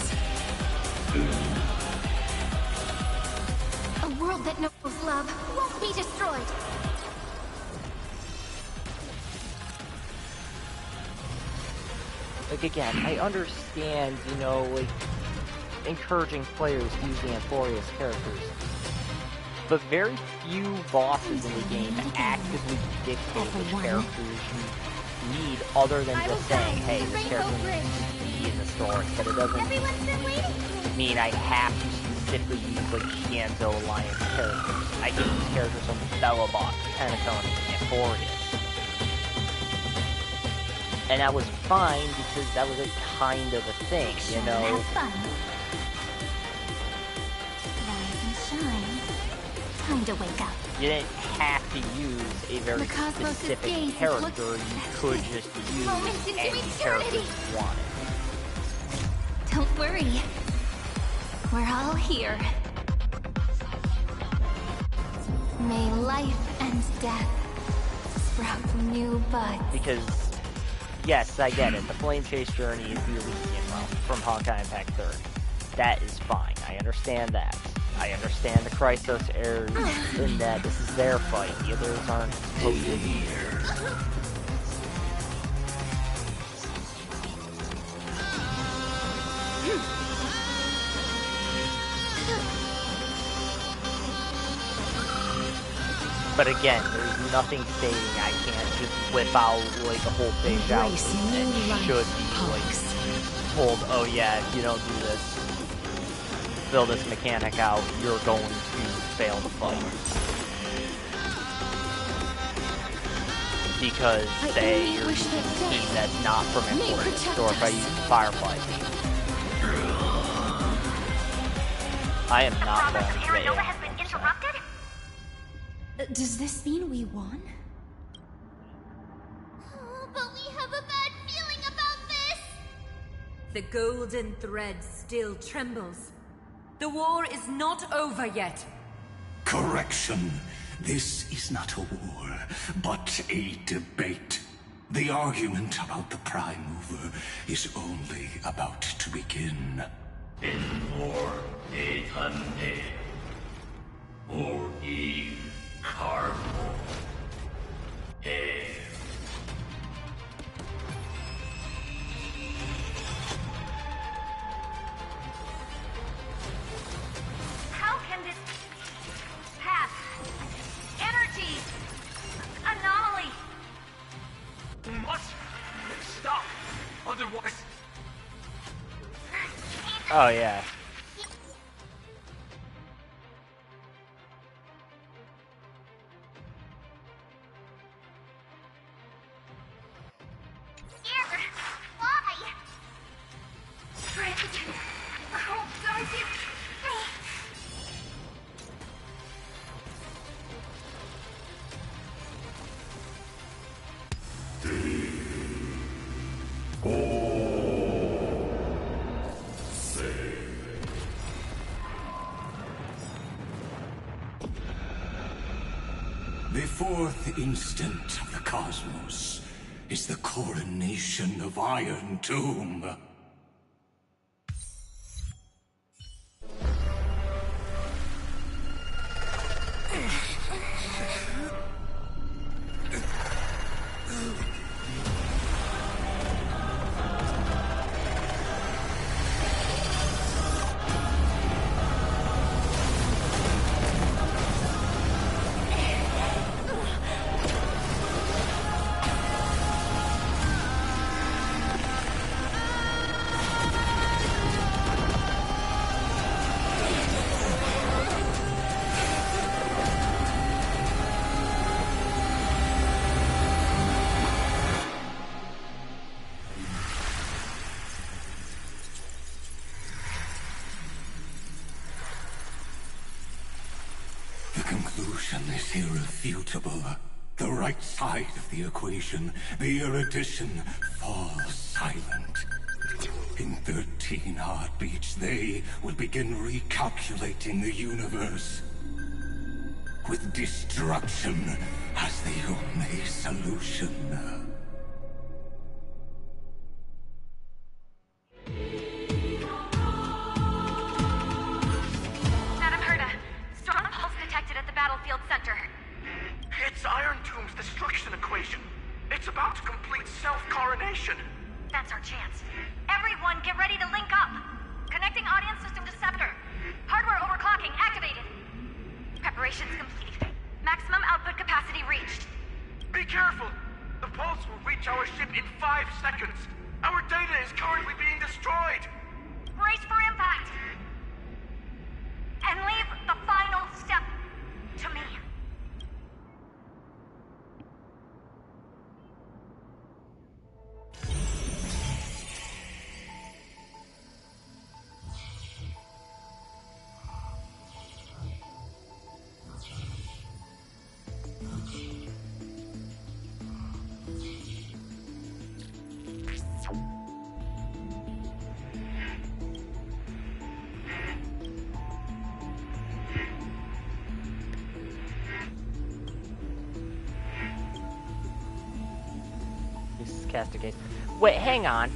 A world that knows love won't be destroyed. Like, again, I understand, you know, like, encouraging players to use the Amphorius characters. But very few bosses in the game actively dictate which characters you need, other than just saying, hey, this character needs to be in the story. But it doesn't mean I have to specifically use, like, Shanzo Alliance characters. I can use characters from Belobot, Penacone, and Amphorius. And that was fine because that was a kind of a thing, you know? Have fun. Rise and shine. Time to wake up. You didn't have to use a very specific character, you could just use any character you wanted. Don't worry. We're all here. May life and death sprout new buds. Because, yes, I get it. The Flame Chase journey is the Elysian realm from Honkai Impact 3. That is fine. I understand that. I understand the Chrysos errors in that this is their fight. The others aren't supposed to be here. But again, there's nothing stating I can't just whip out like a whole page out and should be like told, oh yeah, if you don't do this, fill this mechanic out, you're going to fail the fight. Because say you're using a team that's not from Amphorius, or if I use the Firefly team. I am not going to fail. has been interrupted? Does this mean we won? Oh, but we have a bad feeling about this! The golden thread still trembles. The war is not over yet. Correction. This is not a war, but a debate. The argument about the Prime Mover is only about to begin. In war, eternity. Or Eve, Carbo. How can this path, energy, anomaly? Must stop, otherwise. Oh yeah. Why? Fred, oh, don't you? The fourth instant of the cosmos is the coronation of Iron Tomb. conclusion is irrefutable. The right side of the equation, the erudition, falls silent. In 13 heartbeats, they will begin recalculating the universe. With destruction as the only solution. Madam Herda, strong pulse detected at the battlefield center. It's Iron Tomb's destruction equation. It's about to complete self-coronation. That's our chance. Everyone, get ready to link up. Connecting audience system to scepter. Hardware overclocking activated. Preparations complete. Maximum output capacity reached. Be careful! The pulse will reach our ship in 5 seconds. Our data is currently being destroyed. Brace for impact. And leave the final step to me. Castigate. Wait, hang on.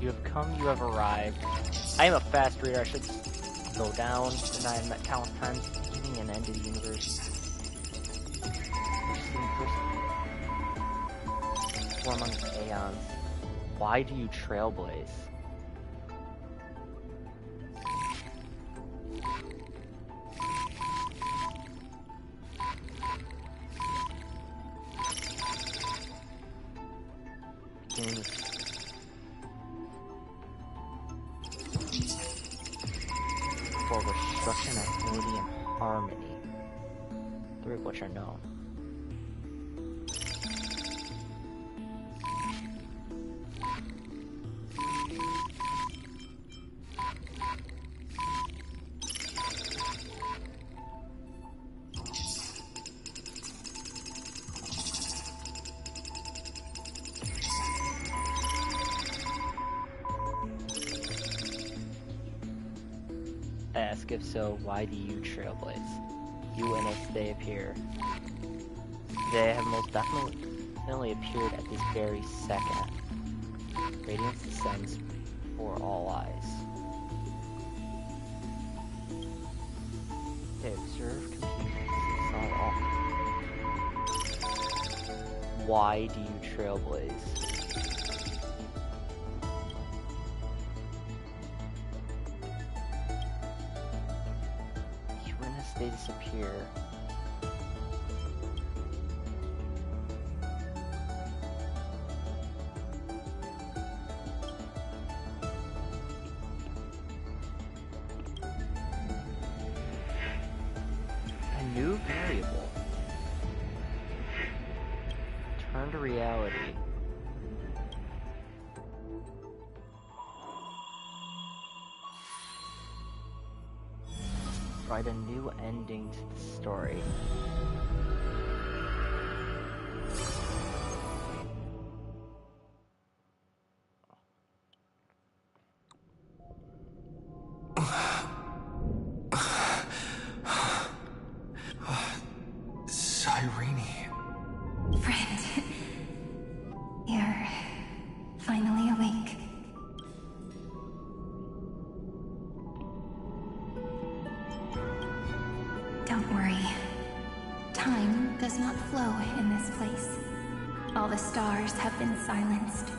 You have come, you have arrived. I am a fast reader, I should go down, and I am at countless times, beginning and end of the universe. For amongst aeons. Why do you trailblaze? For destruction, activity, and harmony, 3 of which are known. Ask if so, why do you trailblaze? You and if they appear. They have most definitely appeared at this very second. Radiance descends before all eyes. They observe, compete, solve all. Why do you trailblaze? They disappear. A new variable. Turn to reality. Write a new ending to the story. Cyrene. Friend, you're finally awake. Don't worry. Time does not flow in this place. All the stars have been silenced.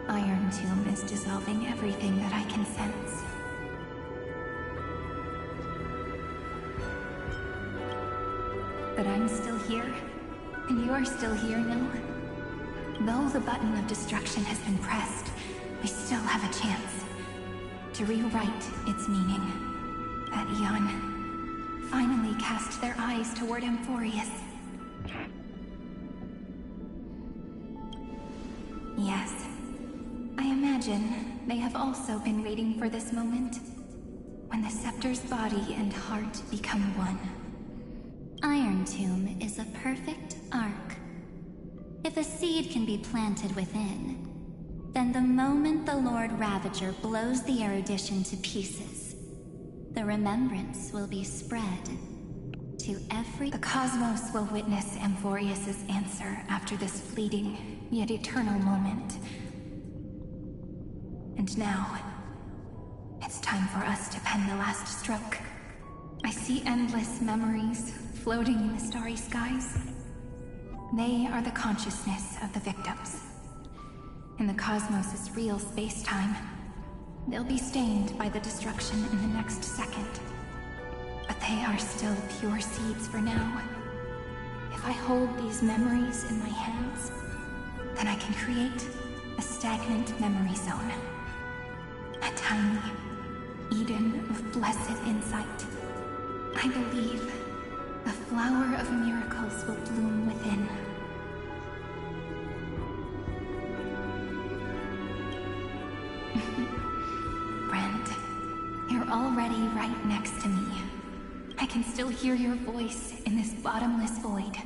Iron Tomb is dissolving everything that I can sense. But I'm still here, and you're still here now. Though the button of destruction has been pressed, we still have a chance to rewrite its meaning. That Eon finally cast their eyes toward Amphorius. Yes, I imagine they have also been waiting for this moment, when the Scepter's body and heart become one. Iron Tomb is a perfect arc. If a seed can be planted within, then the moment the Lord Ravager blows the erudition to pieces, the remembrance will be spread to every... The cosmos will witness Amphorius' answer after this fleeting, yet eternal moment. And now, it's time for us to pen the last stroke. I see endless memories floating in the starry skies. They are the consciousness of the victims. In the cosmos' real space-time, they'll be stained by the destruction in the next second. But they are still pure seeds for now. If I hold these memories in my hands, then I can create a stagnant memory zone. A tiny Eden of blessed insight. I believe the flower of miracles will bloom within. Friend, you're already right next to me. I can still hear your voice in this bottomless void.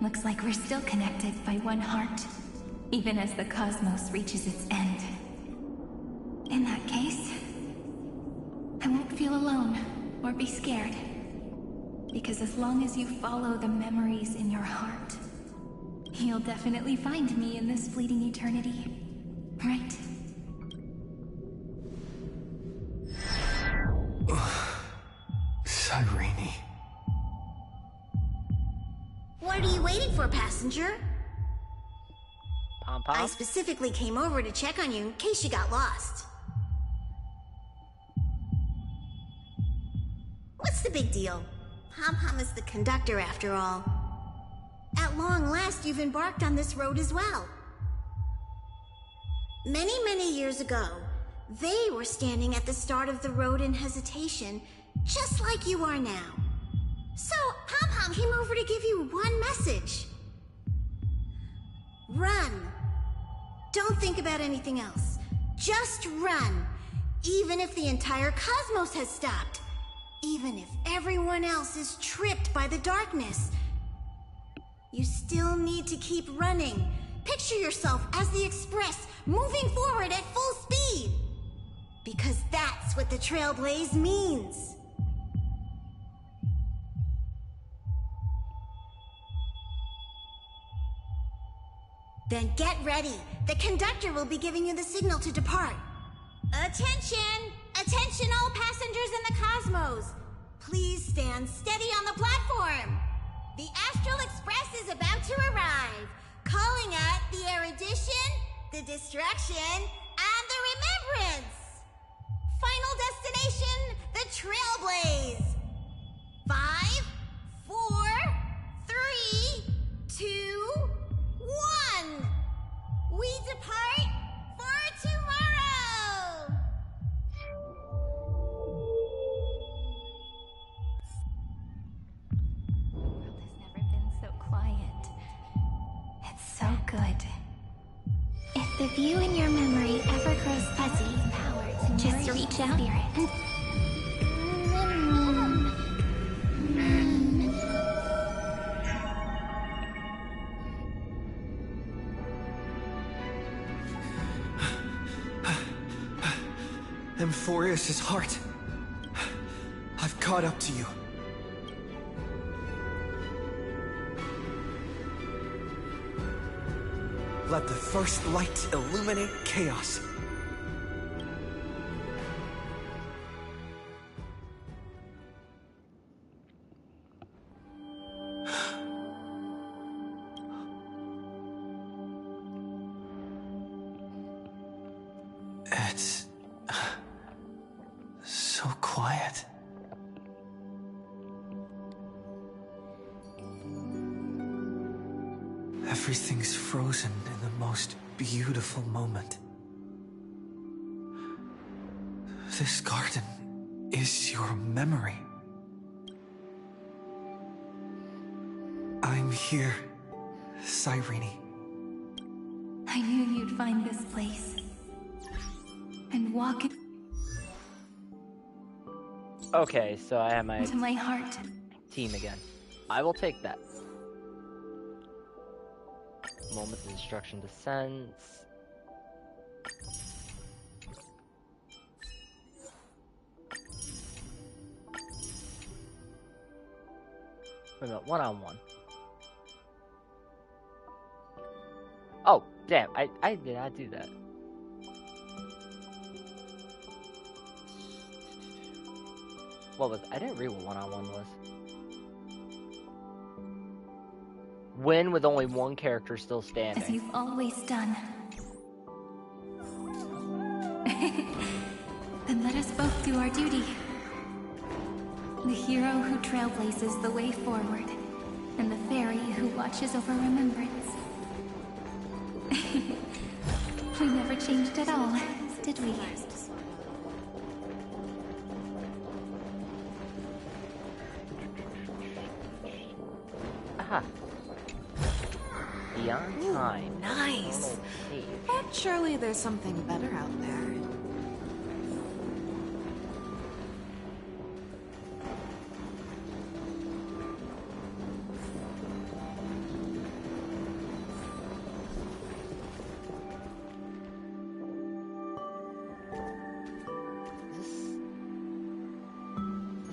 Looks like we're still connected by one heart, even as the cosmos reaches its end. In that case, I won't feel alone or be scared. Because as long as you follow the memories in your heart, you'll definitely find me in this fleeting eternity. Right? Cyrene. What are you waiting for, passenger? Pom-pom? I specifically came over to check on you in case you got lost. What's the big deal? Pom-pom is the conductor after all. At long last, you've embarked on this road as well. Many, many years ago, they were standing at the start of the road in hesitation, just like you are now. So, Pom-pom came over to give you one message. Run. Don't think about anything else. Just run. Even if the entire cosmos has stopped. Even if everyone else is tripped by the darkness. You still need to keep running. Picture yourself as the Express, moving forward at full speed. Because that's what the Trailblaze means. Then get ready. The conductor will be giving you the signal to depart. Attention! Attention all passengers in the cosmos! Please stand steady on the platform. The Astral Express is about to arrive. Calling at the erudition, the destruction, and the remembrance. Final destination, the Trailblaze. 5, 4, 3, 2, 1. We depart for tomorrow. The world has never been so quiet. It's so good. If the view in your memory ever grows fuzzy, just reach out. Amphorius' heart. I've caught up to you. Let the first light illuminate chaos. It's so quiet. Everything's frozen in the most beautiful moment. This garden is your memory. I'm here, Cyrene. I knew you'd find this place. And walk Okay, so I have my into my heart. team again. I will take that. Moment of destruction descends. Wait a minute, 1-on-1. Oh, damn, I did not do that. What was, I didn't read what 1-on-1 was. Win with only one character still standing. As you've always done. Then let us both do our duty. The hero who trailblazes the way forward, and the fairy who watches over remembrance. We never changed at all, did we? Aha. Beyond time. Nice. But surely there's something better out there.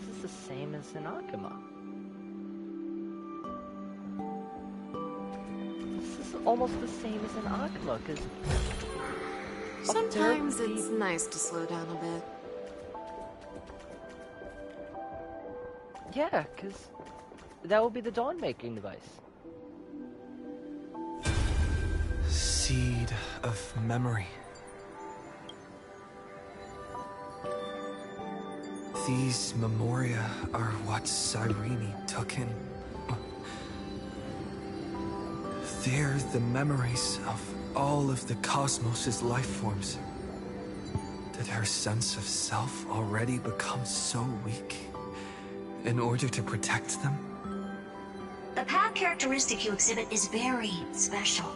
This is the same as in Akuma. Almost the same as in Akuma, because sometimes it's nice to slow down a bit. Yeah, because that will be the dawn-making device. Seed of memory. These memoria are what Cyrene took in. They're the memories of all of the cosmos' life forms. Did her sense of self already become so weak in order to protect them? The path characteristic you exhibit is very special.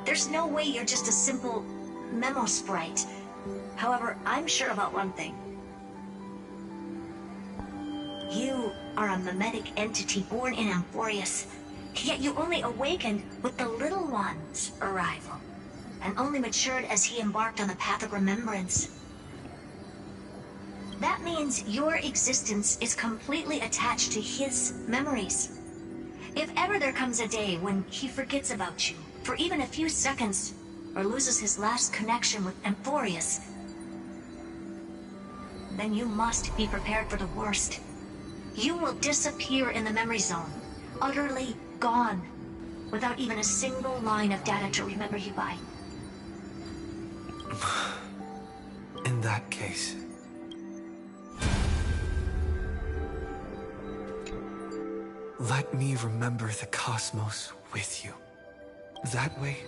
There's no way you're just a simple memo sprite. However, I'm sure about one thing. You are a mimetic entity born in Amphorius. Yet you only awakened with the Little One's arrival, and only matured as he embarked on the path of remembrance. That means your existence is completely attached to his memories. If ever there comes a day when he forgets about you, for even a few seconds, or loses his last connection with Amphorius, then you must be prepared for the worst. You will disappear in the memory zone, utterly gone, without even a single line of data to remember you by. In that case... let me remember the cosmos with you. That way,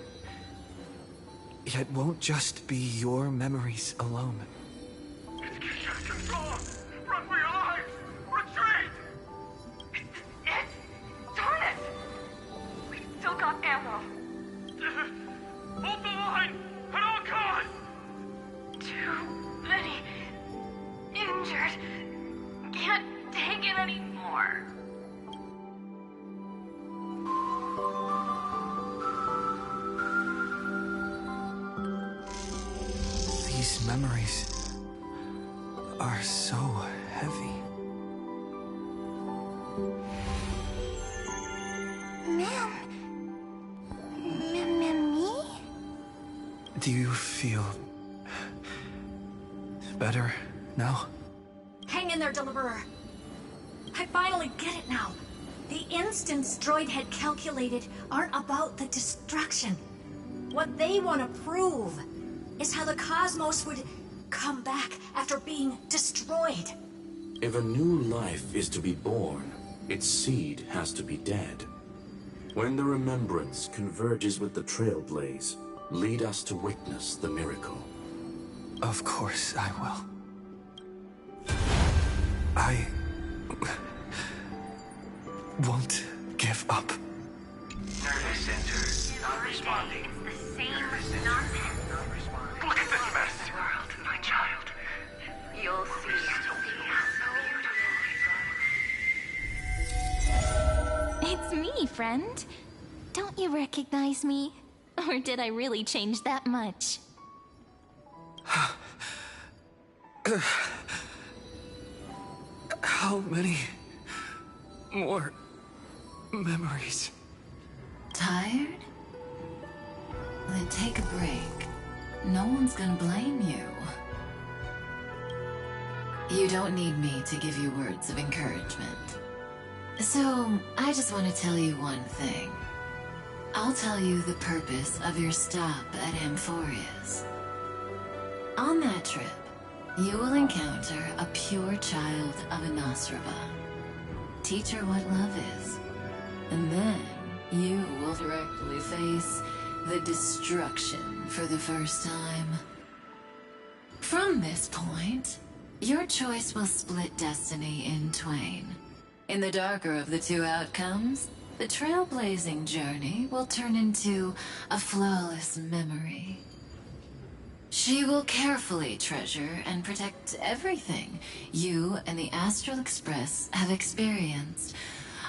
it won't just be your memories alone. It's control! Run for your lives! Retreat! Darn it! We've still got ammo. Hold the line! At all costs! Too many injured. Can't take it anymore. These memories are so heavy. Me? Do you feel better now? Hang in there, Deliverer. I finally get it now. The instants Droid had calculated aren't about the destruction. What they want to prove is how the cosmos would come back after being destroyed. If a new life is to be born, its seed has to be dead. When the remembrance converges with the trailblaze, lead us to witness the miracle. Of course I will. I won't give up. Nervous center, not responding. It's the same nonsense. Not responding. Look at this mess. World, my child. You'll see. It's me, friend. Don't you recognize me? Or did I really change that much? How many more memories? Tired? Then take a break. No one's gonna blame you. You don't need me to give you words of encouragement. So, I just want to tell you one thing. I'll tell you the purpose of your stop at Amphorius. On that trip, you will encounter a pure child of Inostrava. Teach her what love is. And then, you will directly face the destruction for the first time. From this point, your choice will split destiny in twain. In the darker of the two outcomes, the trailblazing journey will turn into a flawless memory. She will carefully treasure and protect everything you and the Astral Express have experienced,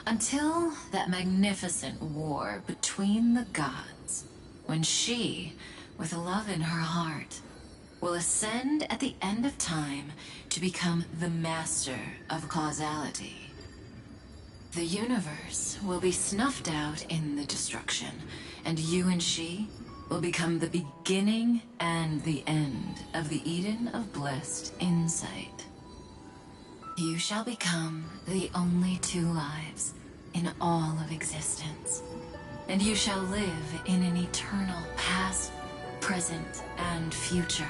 until that magnificent war between the gods, when she, with love in her heart, will ascend at the end of time to become the master of causality. The universe will be snuffed out in the destruction, and you and she will become the beginning and the end of the Eden of blessed insight. You shall become the only two lives in all of existence, and you shall live in an eternal past, present, and future.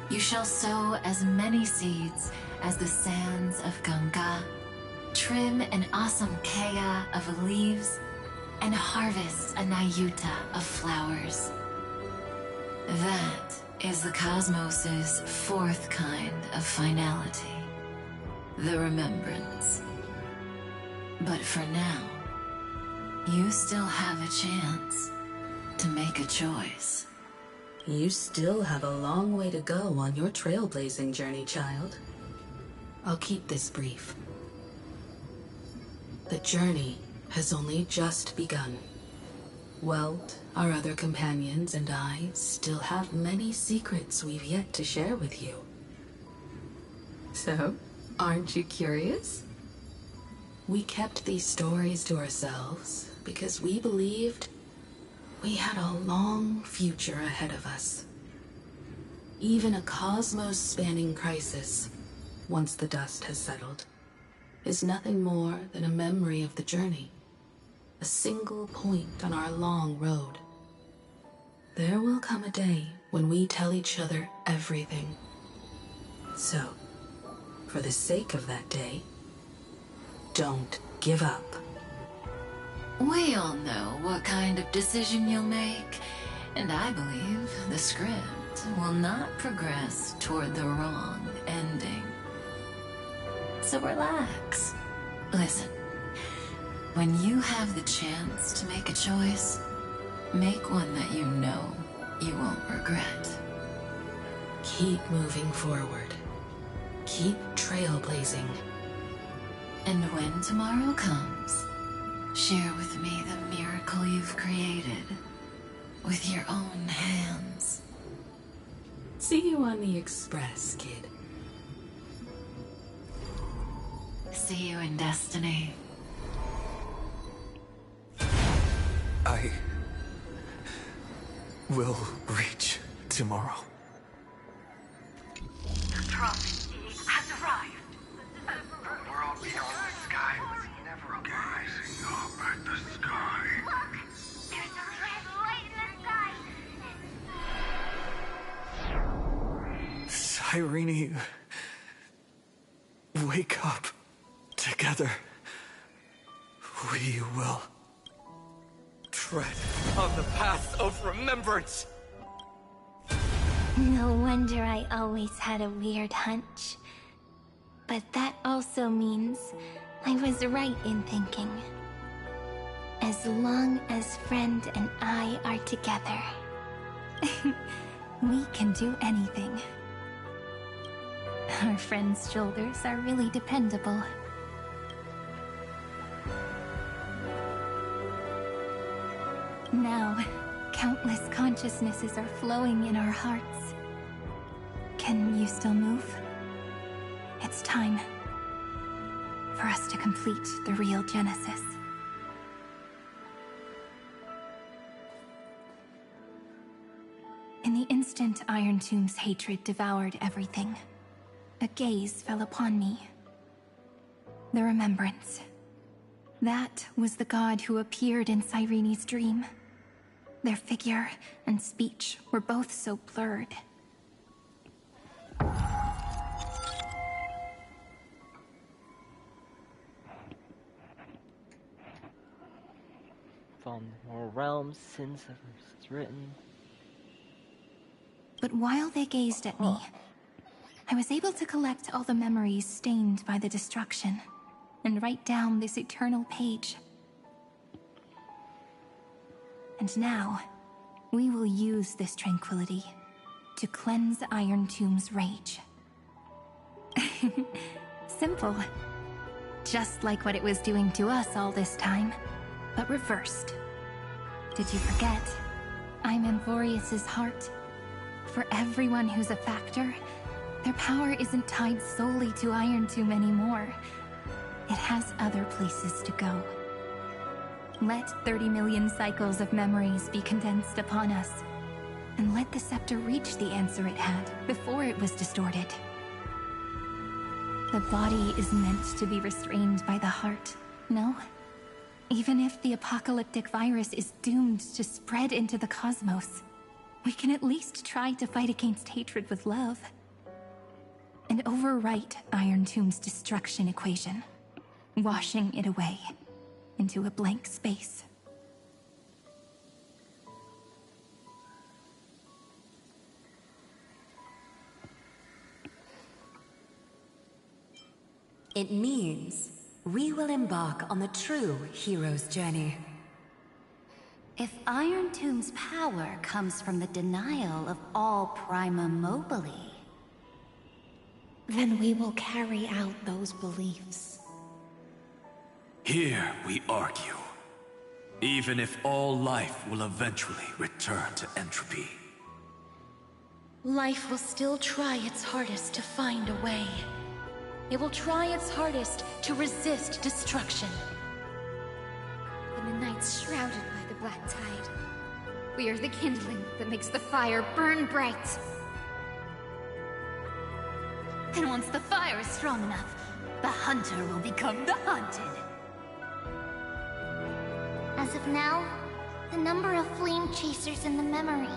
You shall sow as many seeds as the sands of Ganga, trim an awesome kea of leaves, and harvest a nayuta of flowers. That is the cosmos's fourth kind of finality, the remembrance. But for now, you still have a chance to make a choice. You still have a long way to go on your trailblazing journey, child. I'll keep this brief. The journey has only just begun. Welt, our other companions, and I still have many secrets we've yet to share with you. So, aren't you curious? We kept these stories to ourselves because we believed we had a long future ahead of us. Even a cosmos-spanning crisis, once the dust has settled, is nothing more than a memory of the journey, a single point on our long road. There will come a day when we tell each other everything. So, for the sake of that day, don't give up. We all know what kind of decision you'll make, and I believe the script will not progress toward the wrong ending. So relax. Listen, when you have the chance to make a choice, make one that you know you won't regret. Keep moving forward. Keep trailblazing. And when tomorrow comes, share with me the miracle you've created with your own hands. See you on the Express, kid. See you in destiny. I will reach tomorrow. The prophet has arrived. The world beyond the sky was never rising up at the sky. Look! There's a red light in the sky! Irene, wake up. Together, we will tread on the path of remembrance. No wonder I always had a weird hunch. But that also means I was right in thinking. As long as Friend and I are together, we can do anything. Our friend's shoulders are really dependable. Now, countless consciousnesses are flowing in our hearts. Can you still move? It's time for us to complete the real Genesis. In the instant Iron Tomb's hatred devoured everything, a gaze fell upon me. The remembrance. That was the god who appeared in Cyrene's dream. Their figure and speech were both so blurred. From more realms, sins have written. But while they gazed at me, I was able to collect all the memories stained by the destruction and write down this eternal page. And now, we will use this tranquility to cleanse Iron Tomb's rage. Simple. Just like what it was doing to us all this time, but reversed. Did you forget? I'm Amphorius's heart. For everyone who's a factor, their power isn't tied solely to Iron Tomb anymore. It has other places to go. Let 30 million cycles of memories be condensed upon us, and let the scepter reach the answer it had before it was distorted. The body is meant to be restrained by the heart, no? Even if the apocalyptic virus is doomed to spread into the cosmos, we can at least try to fight against hatred with love. And overwrite Iron Tomb's destruction equation, washing it away into a blank space. It means we will embark on the true hero's journey. If Iron Tomb's power comes from the denial of all Prima Mobile, then we will carry out those beliefs. Here we argue. Even if all life will eventually return to entropy. Life will still try its hardest to find a way. It will try its hardest to resist destruction. In the nights shrouded by the black tide, we are the kindling that makes the fire burn bright. and once the fire is strong enough, the hunter will become the hunted. As of now, the number of flame chasers in the memory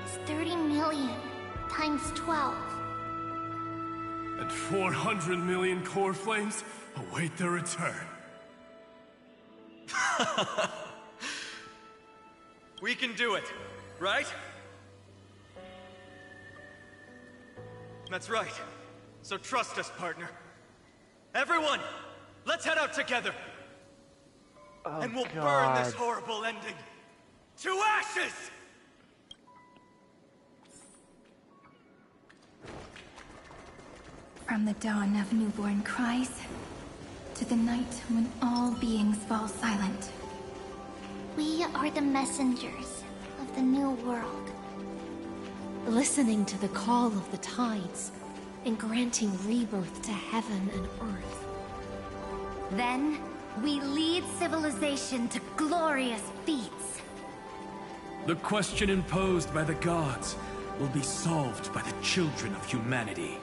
is 30 million times 12. And 400 million core flames await their return. We can do it, right? That's right. So trust us, partner. Everyone, let's head out together. Oh, and we'll God. burn this horrible ending to ashes! From the dawn of newborn cries, to the night when all beings fall silent. We are the messengers of the new world. Listening to the call of the tides, and granting rebirth to heaven and earth. Then, we lead civilization to glorious feats. The question imposed by the gods will be solved by the children of humanity.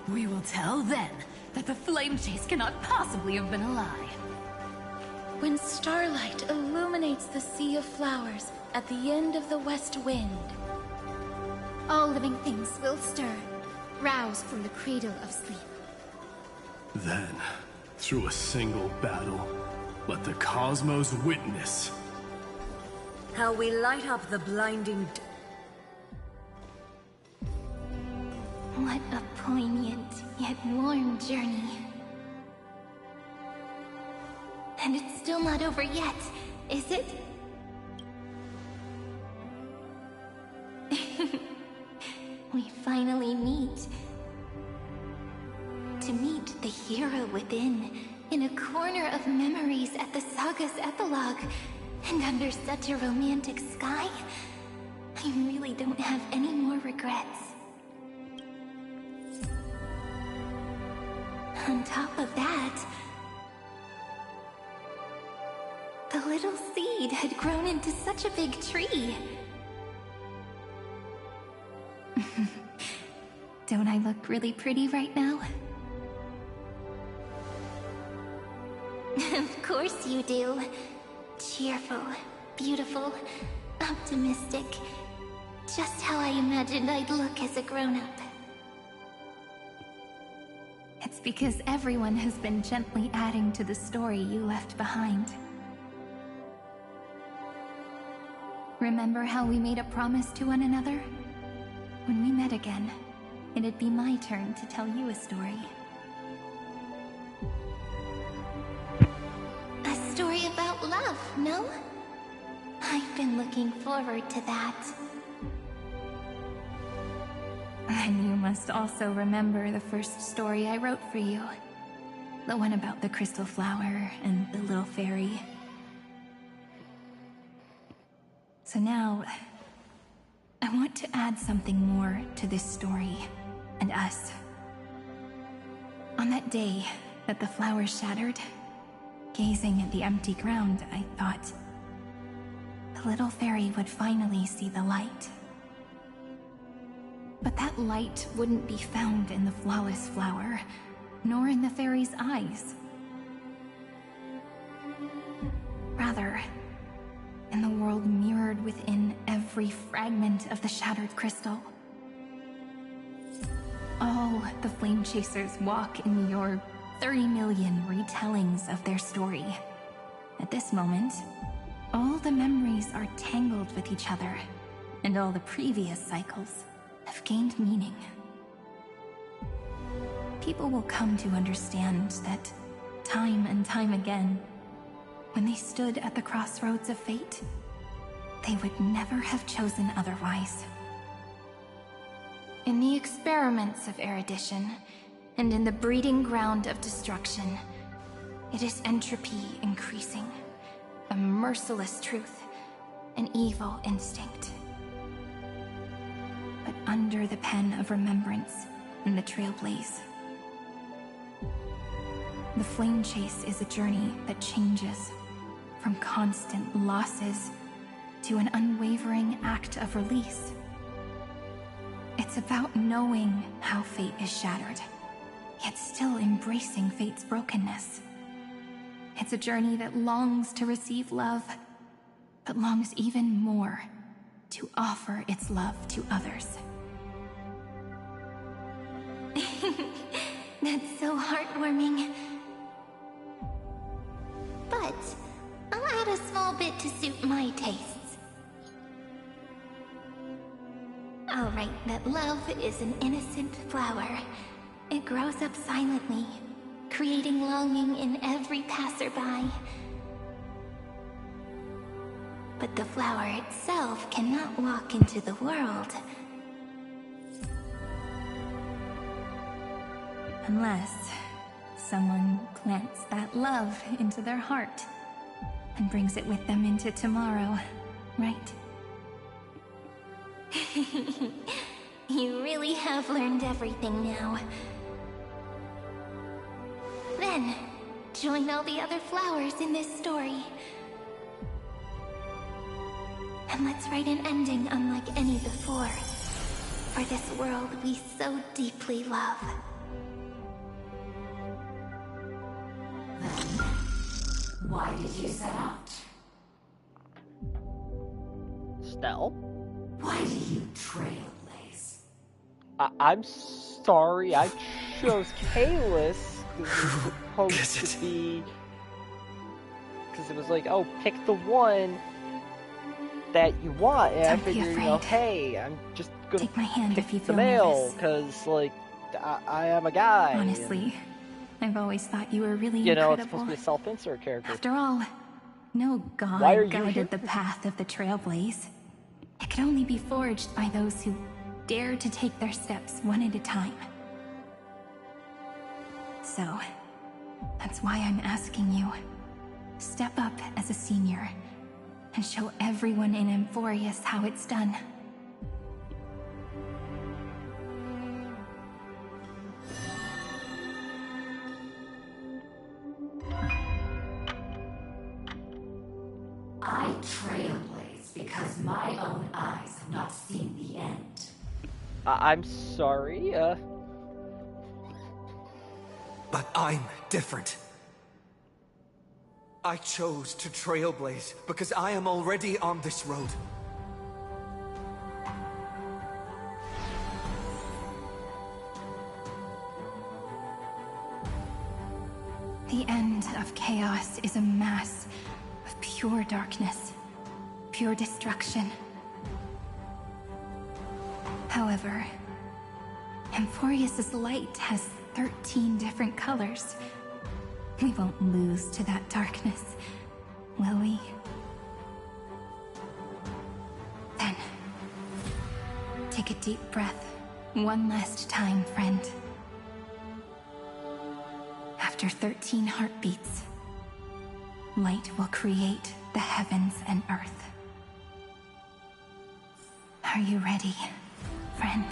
We will tell then that the flame chase cannot possibly have been a lie. When starlight illuminates the sea of flowers at the end of the west wind, all living things will stir, roused from the cradle of sleep. Then, through a single battle, let the cosmos witness. How we light up the blinding... What a poignant yet warm journey. And it's still not over yet, is it? We finally meet. To meet the hero within, in a corner of memories at the saga's epilogue, and under such a romantic sky, I really don't have any more regrets. On top of that, the little seed had grown into such a big tree. Don't I look really pretty right now? Of course you do. Cheerful, beautiful, optimistic. Just how I imagined I'd look as a grown-up. It's because everyone has been gently adding to the story you left behind. Remember how we made a promise to one another? When we met again, it'd be my turn to tell you a story. A story about love, no? I've been looking forward to that. And you must also remember the first story I wrote for you. The one about the crystal flower and the little fairy. So now, I want to add something more to this story, and us. On that day that the flowers shattered, gazing at the empty ground, I thought the little fairy would finally see the light. But that light wouldn't be found in the flawless flower, nor in the fairy's eyes. Rather, in the world mirrored within every fragment of the shattered crystal. All the Flame Chasers walk in your 30 million retellings of their story. At this moment, all the memories are tangled with each other, and all the previous cycles have gained meaning. People will come to understand that time and time again, when they stood at the crossroads of fate, they would never have chosen otherwise. In the experiments of erudition, and in the breeding ground of destruction, it is entropy increasing, a merciless truth, an evil instinct. But under the pen of remembrance and the trailblaze, the flame chase is a journey that changes from constant losses to an unwavering act of release. It's about knowing how fate is shattered, yet still embracing fate's brokenness. It's a journey that longs to receive love, but longs even more to offer its love to others. That's so heartwarming. But I'll add a small bit to suit my tastes. I'll write that love is an innocent flower. It grows up silently, creating longing in every passerby. But the flower itself cannot walk into the world unless someone plants that love into their heart and brings it with them into tomorrow, right? You really have learned everything now. Then, join all the other flowers in this story. And let's write an ending unlike any before, for this world we so deeply love. Why did you set out? Stell? Why do you trailblaze? I'm sorry, I chose Kalis because it was supposed to be... Because it was like, oh, pick the one. that you want, and Don't I figured, be you know, afraid. hey, I'm just gonna Take my hand pick if you the feel mail, nervous. because, like, I am a guy. Honestly, I've always thought you were really and, you know, it's incredible. supposed to be a self-insert character. After all, no Why are god you guided here? the path of the Trailblaze. It could only be forged by those who dare to take their steps one at a time. So, that's why I'm asking you. Step up as a senior and show everyone in Amphorius how it's done. I trailblaze because my own eyes have not seen the end. I'm sorry, But I'm different. I chose to trailblaze because I am already on this road. The end of chaos is a mass of pure darkness, pure destruction. However, Amphorius' light has 13 different colors. We won't lose to that darkness, will we? Then, take a deep breath, one last time, friend. After 13 heartbeats, light will create the heavens and earth. Are you ready, friend?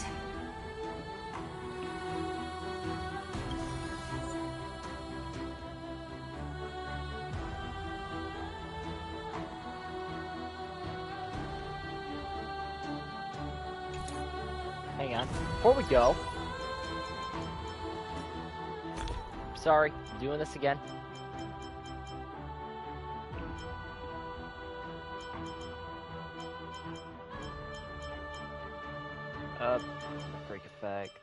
hang on. Before we go, sorry, doing this again. Break effect.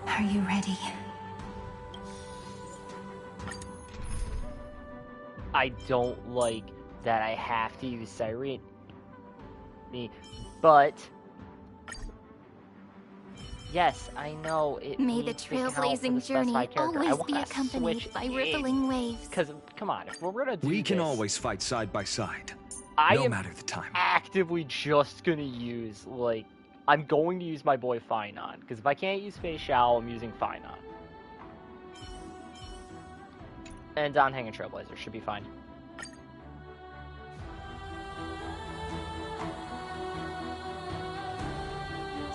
Are you ready? I don't like that I have to use Siren, but yes, I know it. May the needs to count for the trailblazing journey specified character. I always want be to accompanied switch by it. rippling waves. Because come on, if we're gonna do We can this, always fight side by side, I no am matter the time. actively just gonna use I'm going to use my boy Finon, because if I can't use Fei Xiao, I'm using Finon. And Don Hanging Trailblazer should be fine.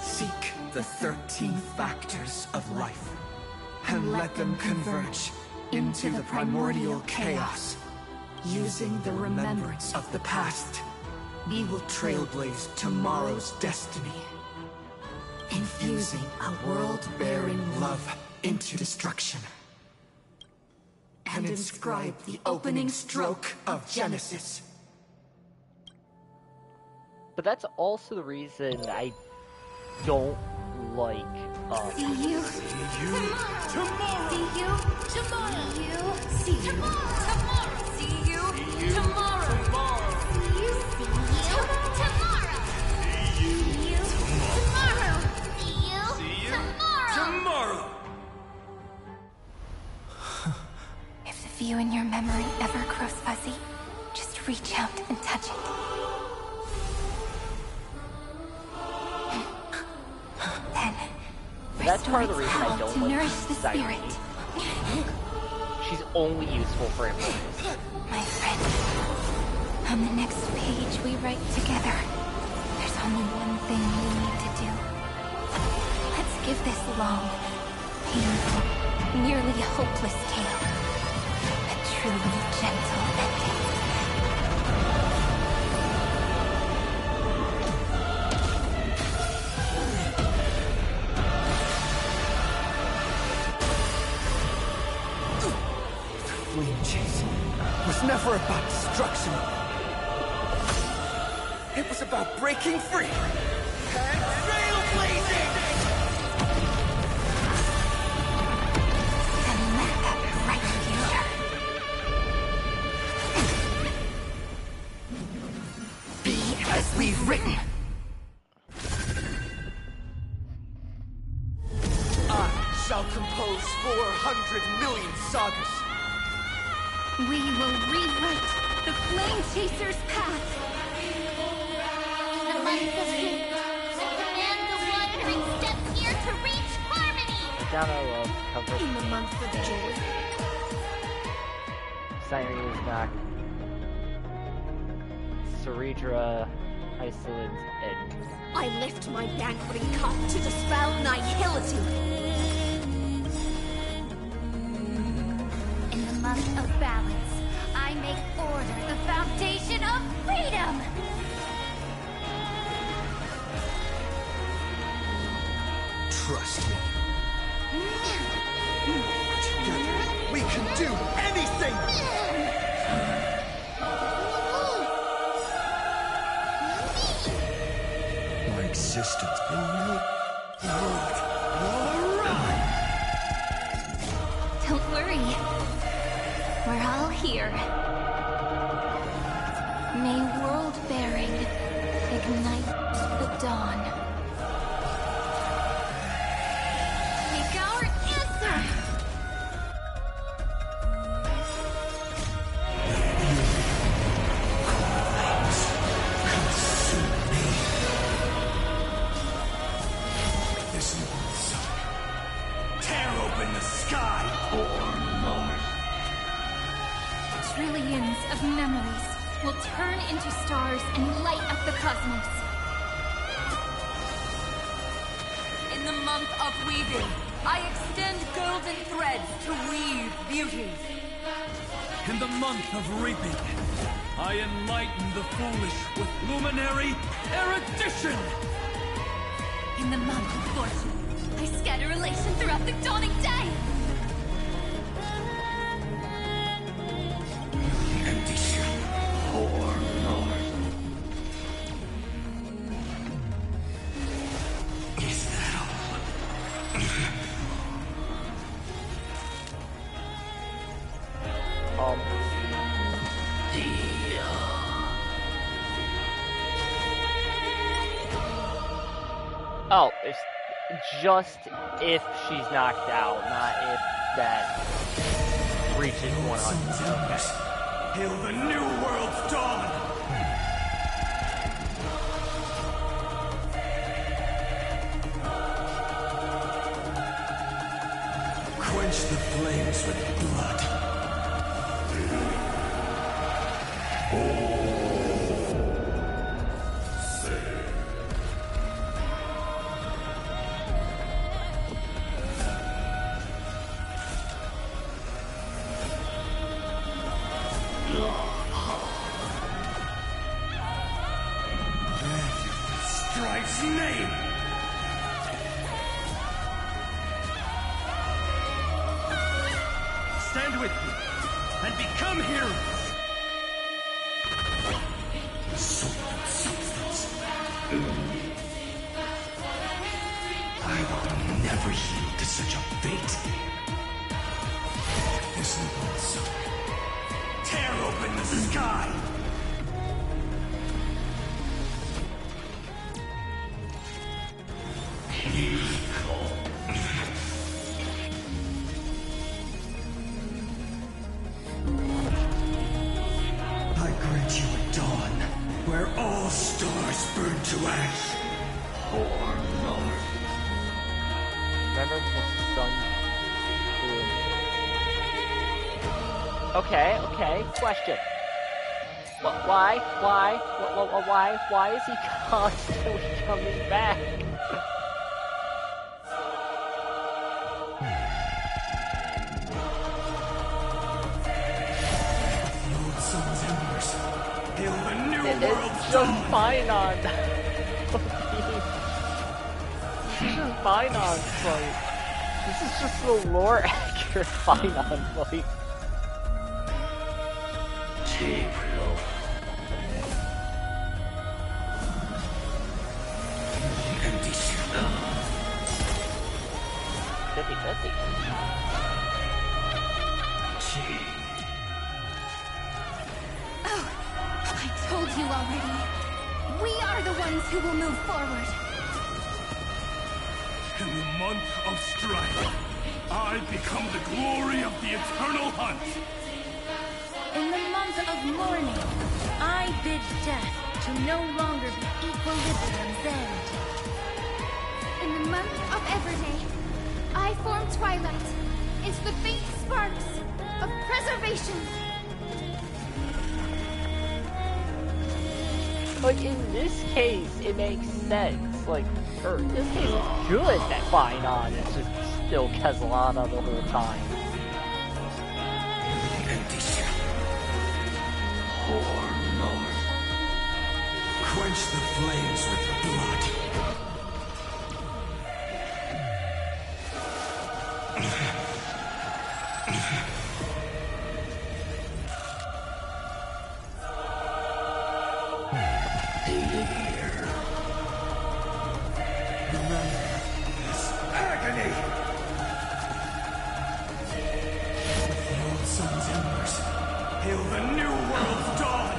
Seek the 13 factors of life, and let them converge into the primordial chaos. Using the remembrance of the past, we will trailblaze tomorrow's destiny. Infusing a world-bearing love into destruction. And inscribe the opening stroke of Genesis. But that's also the reason I don't like. See you tomorrow. See you tomorrow. See you tomorrow. See you tomorrow. See you tomorrow. See you tomorrow. See you Tomorrow! If the view in your memory ever grows fuzzy, just reach out and touch it. Then, That's part of the restore reason I its don't power to like nourish the Siren. spirit. She's only useful for Amphorius. My friend, on the next page we write together, there's only one thing we need to do. Let's give this long, painful, nearly hopeless tale a truly gentle ending. flame chase was never about destruction. It was about breaking free and trailblazing! The map right here. Be as we've written. I shall compose 400 million sagas. We will rewrite the Flame Chaser's path. The month of hate. Command the wandering steps here to reach harmony. Down our love cover. In the month of joy. Siren is back. Ceredra, Iceland's end. I lift my banqueting cup to dispel nihility. In the month of balance, I make order the foundation of freedom. Trust me. Together, we can do anything! My existence in your world all around. Don't worry. We're all here. May world-bearing ignite the dawn. Take our answer! Tear open the sky! Trillions of memories will turn into stars and light up the cosmos. In the month of weaving, I extend golden threads to weave beauty. In the month of reaping, I enlighten the foolish with luminary erudition. In the month of fortune, I scatter elation throughout the dawning day. Empty shell. Poor Lord. Is that all? Oh, it's just if she's knocked out, not if that reaches 100. Okay. Hail the new world's dawn! Quench the flames with blood. Strife's name! Stand with me and become heroes. Substance. I will never yield to such a fate. This is Tear open the sky! I grant you a dawn where all stars burn to ash. poor Lord. Remember the sun. Okay, question. Why is he constantly coming back? The old sun's embers. Hail the new world's It's dawn! just Finon. This is just Finon's fight. This is just the lore accurate Finon fight. Empty shell. 50-50. Oh, I told you already. We are the ones who will move forward. In the month of strife, I become the glory of the eternal hunt. In the month of mourning, I bid death to no longer be Equilibrium's end. In the month of Everday, I form Twilight into the faint sparks of preservation. Like, in this case, it makes sense. Like, or in this case, it's good that Finon is just still Kezlana the whole time. Empty shell. Or north. Quench the flames with blood. Hail the new world's dawn!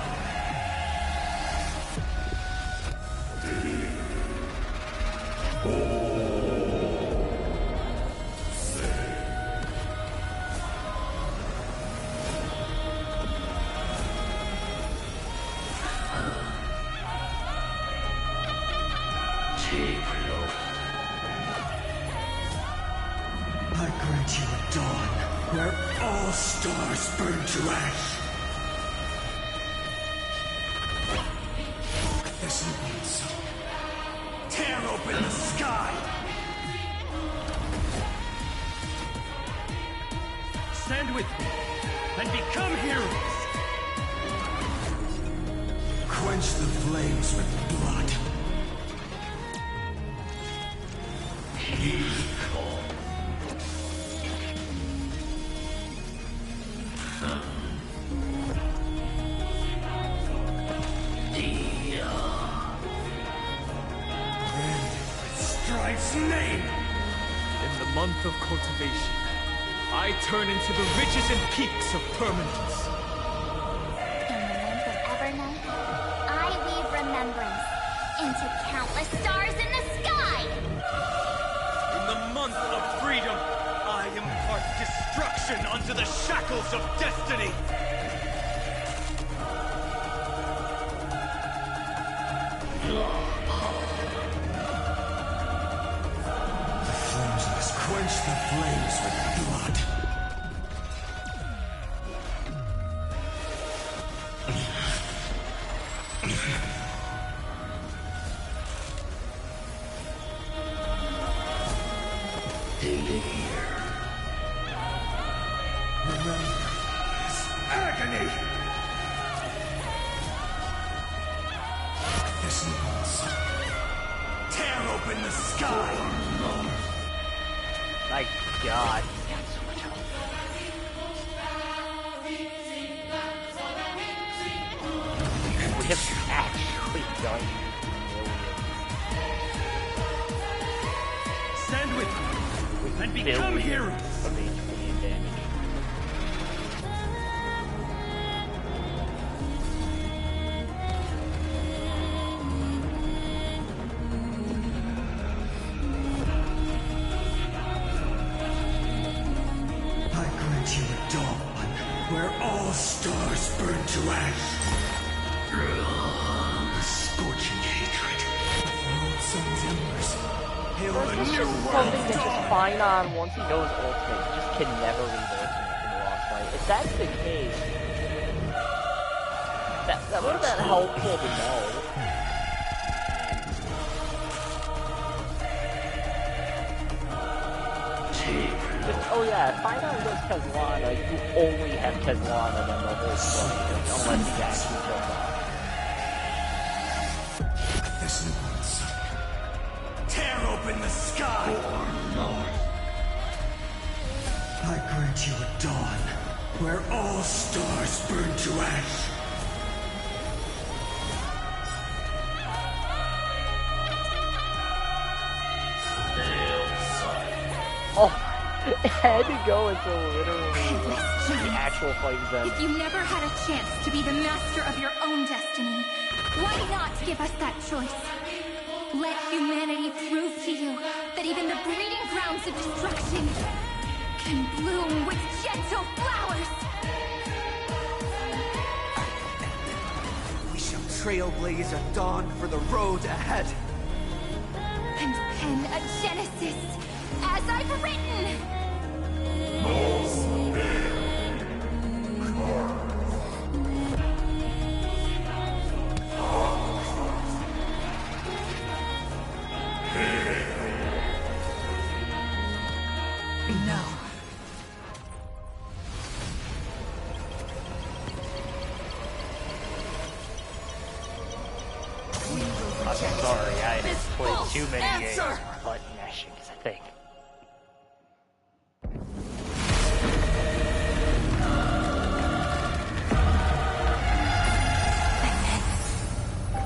I grant you a dawn where all stars burn to ash. This once. Tear open the sky! Stand with me and become heroes. Quench the flames with blood. Strife's name! In the month of cultivation, I turn into the ridges and peaks of permanence. In the month of Evernight, I weave remembrance into countless stars in the sky! In the month of freedom, I impart destruction unto the shackles of destiny. Quench the flames with blood. Remember this agony. This once. Tear open the sky. My God. We have actually done Stand with me and become heroes. Of HP advantage. Where all stars burn to ash. Scorching hatred. World sun's embers. Hail Or the is this new just world something that's just dawn. Finon, once he goes ultimate, he just can never leave ultimate in the lost fight? If that's the case, that would have been helpful to know. Oh yeah, Finon goes Kezlana, you only have Kezlana then the whole fight, unless he actually kills off. This once. Tear open the sky. I grant you a dawn where all stars burn to ash. Oh, it had to go until literally the actual fight was ended. If you never had a chance to be the master of your own destiny, why not give us that choice? Let humanity prove to you that even the breeding grounds of destruction can bloom with gentle flowers. We shall trailblaze a dawn for the road ahead. And pen a genesis as I've written. No. I'm sorry, I played too many games for button mashing, I think.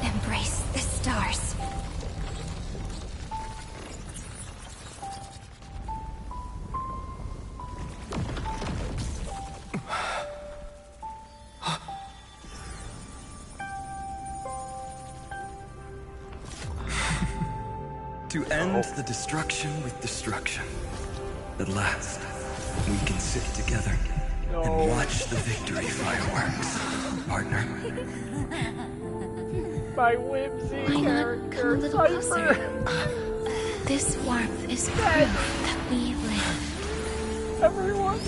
Embrace the stars. To end the destruction with destruction. At last, we can sit together and watch the victory fireworks, partner. My whimsy Why not character, come a little Cypher. closer? This warmth is proof that we live. Everyone.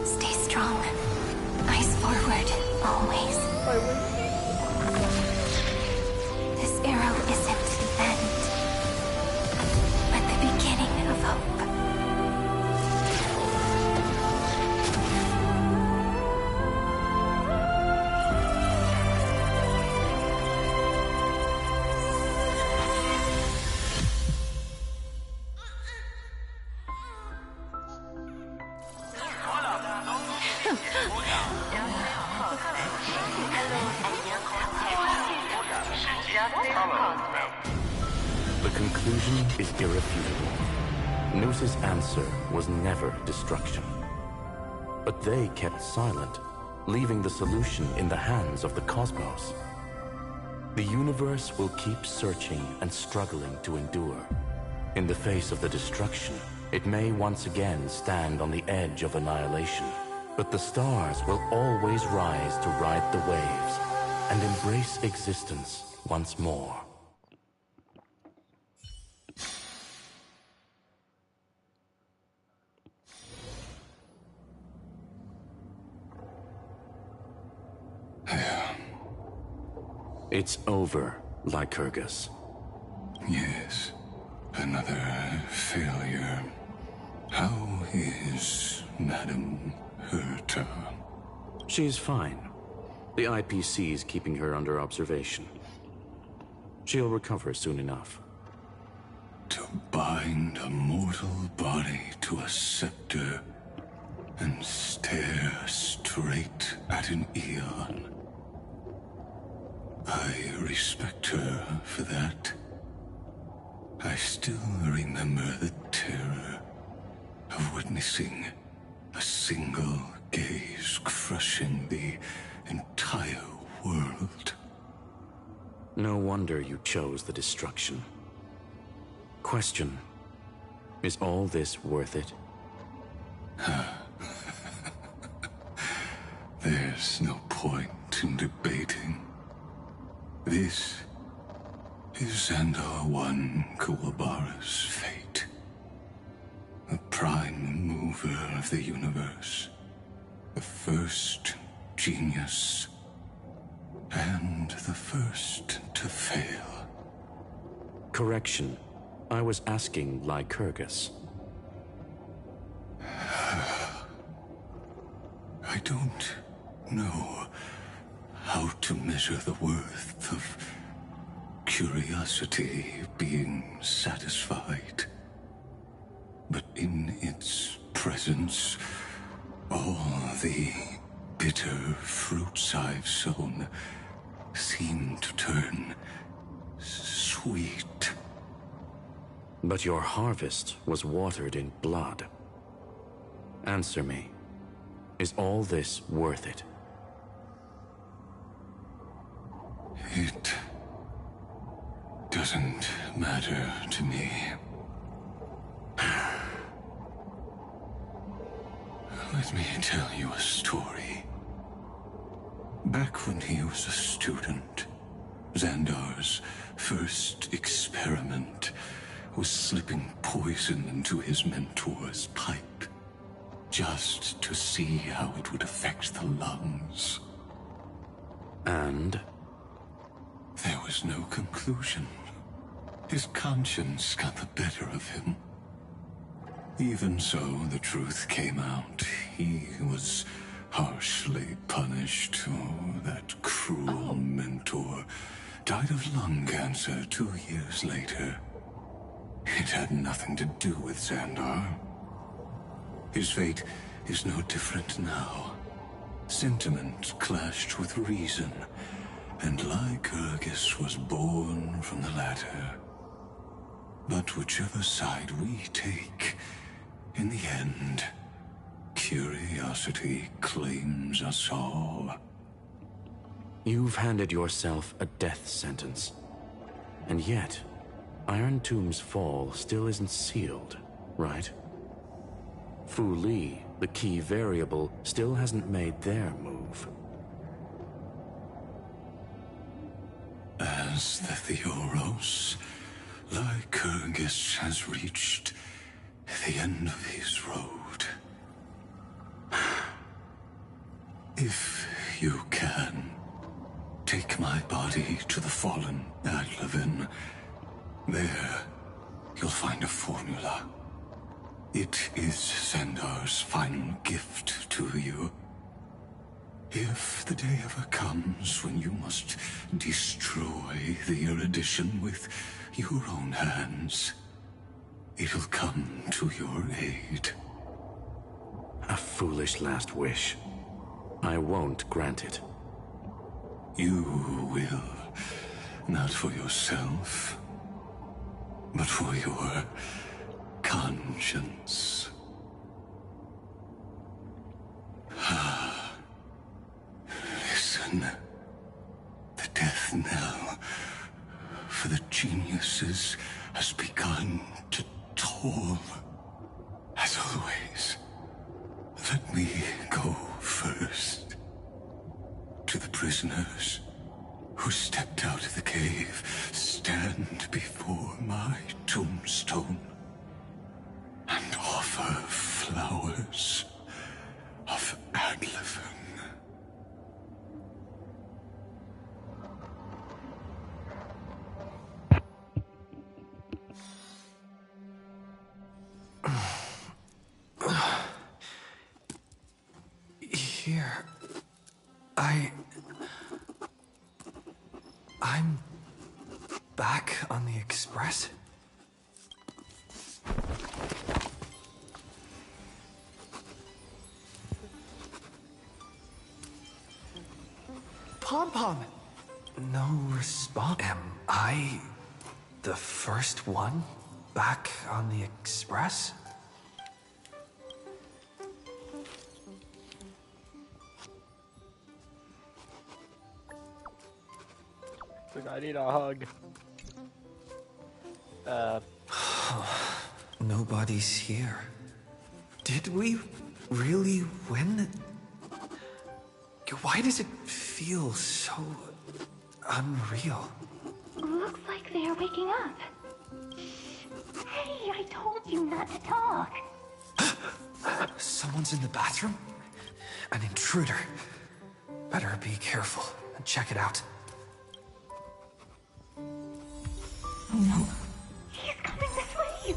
Stay strong. Eyes forward, always. This arrow isn't the end, but the beginning of hope. The conclusion is irrefutable. Noose's answer was never destruction. But they kept silent, leaving the solution in the hands of the cosmos. The universe will keep searching and struggling to endure. In the face of the destruction, it may once again stand on the edge of annihilation. But the stars will always rise to ride the waves and embrace existence once more. It's over, Lycurgus. Yes, another failure. How is Madame Herta? She's fine. The IPC's keeping her under observation. She'll recover soon enough. To bind a mortal body to a scepter and stare straight at an eon. I respect her for that. I still remember the terror of witnessing a single gaze crushing the entire world. No wonder you chose the destruction. Question: is all this worth it? There's no point in debating. This is Xandar One Kuwabara's fate. The prime mover of the universe. The first genius. And the first to fail. Correction. I was asking Lycurgus. I don't know how to measure the worth of curiosity being satisfied. But in its presence, all the bitter fruits I've sown seem to turn sweet. But your harvest was watered in blood. Answer me. Is all this worth it? It doesn't matter to me. Let me tell you a story. Back when he was a student, Xandar's first experiment was slipping poison into his mentor's pipe, just to see how it would affect the lungs. And? There was no conclusion. His conscience got the better of him. Even so, the truth came out. He was harshly punished. Oh, that cruel mentor died of lung cancer 2 years later. It had nothing to do with Xandar. His fate is no different now. Sentiment clashed with reason, and Lycurgus was born from the latter. But whichever side we take, in the end, curiosity claims us all. You've handed yourself a death sentence. And yet, Iron Tomb's fall still isn't sealed, right? Fu Li, the key variable, still hasn't made their move. As the Theoros, Lycurgus has reached the end of his road. If you can, take my body to the fallen Adlevin. There, you'll find a formula. It is Xandar's final gift to you. If the day ever comes when you must destroy the erudition with your own hands, it'll come to your aid. A foolish last wish. I won't grant it. You will. Not for yourself, but for your conscience. Listen. The death knell for the geniuses has begun to toll. As always, let me go first. To the prisoners who stepped out of the cave, stand before my tombstone and offer flowers of Adlevin. Here, I'm back on the Express? Pom-Pom! No response. Am I the first one back on the Express? I need a hug. Nobody's here. Did we really win? Why does it feel so unreal? Looks like they are waking up. Hey, I told you not to talk. Someone's in the bathroom? An intruder. Better be careful and check it out. Oh no. He's coming this way!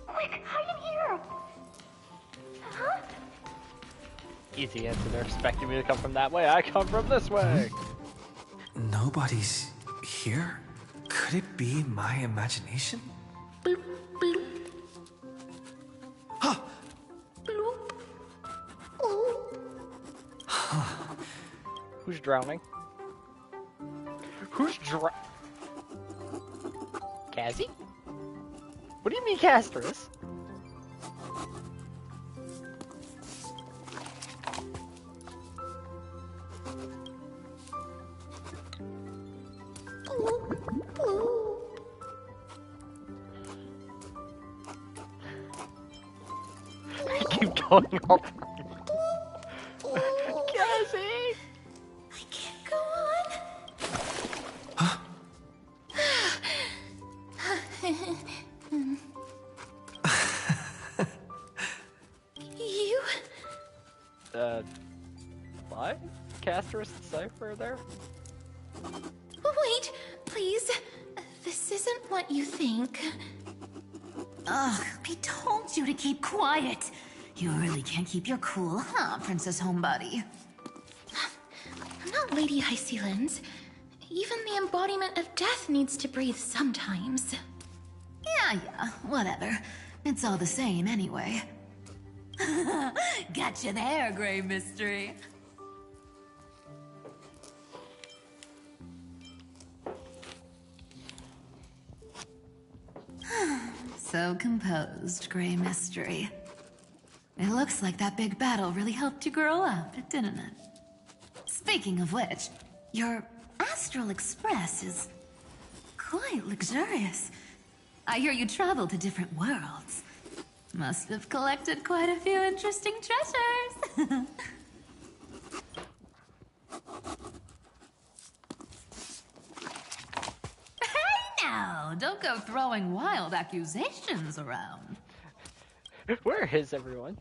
Quick, hide in here! Huh? Easy answer. They're expecting me to come from that way. I come from this way. Nobody's here? Could it be my imagination? Bloop, bloop. Huh. Bloop. Who's drowning? Who's Cassie? What do you mean, Castris? I keep going off. Cassie! I can't go on. You? What? Castris and Cypher there? Wait, please. This isn't what you think. Ugh, I told you to keep quiet. You really can't keep your cool, huh, Princess Homebody? I'm not Lady High Sealands. Even the embodiment of death needs to breathe sometimes. Yeah, whatever. It's all the same anyway. Gotcha there, Grey Mystery. So composed, Grey Mystery. It looks like that big battle really helped you grow up, didn't it? Speaking of which, your Astral Express is quite luxurious. I hear you travel to different worlds. Must have collected quite a few interesting treasures. Hey now, don't go throwing wild accusations around. Where is everyone?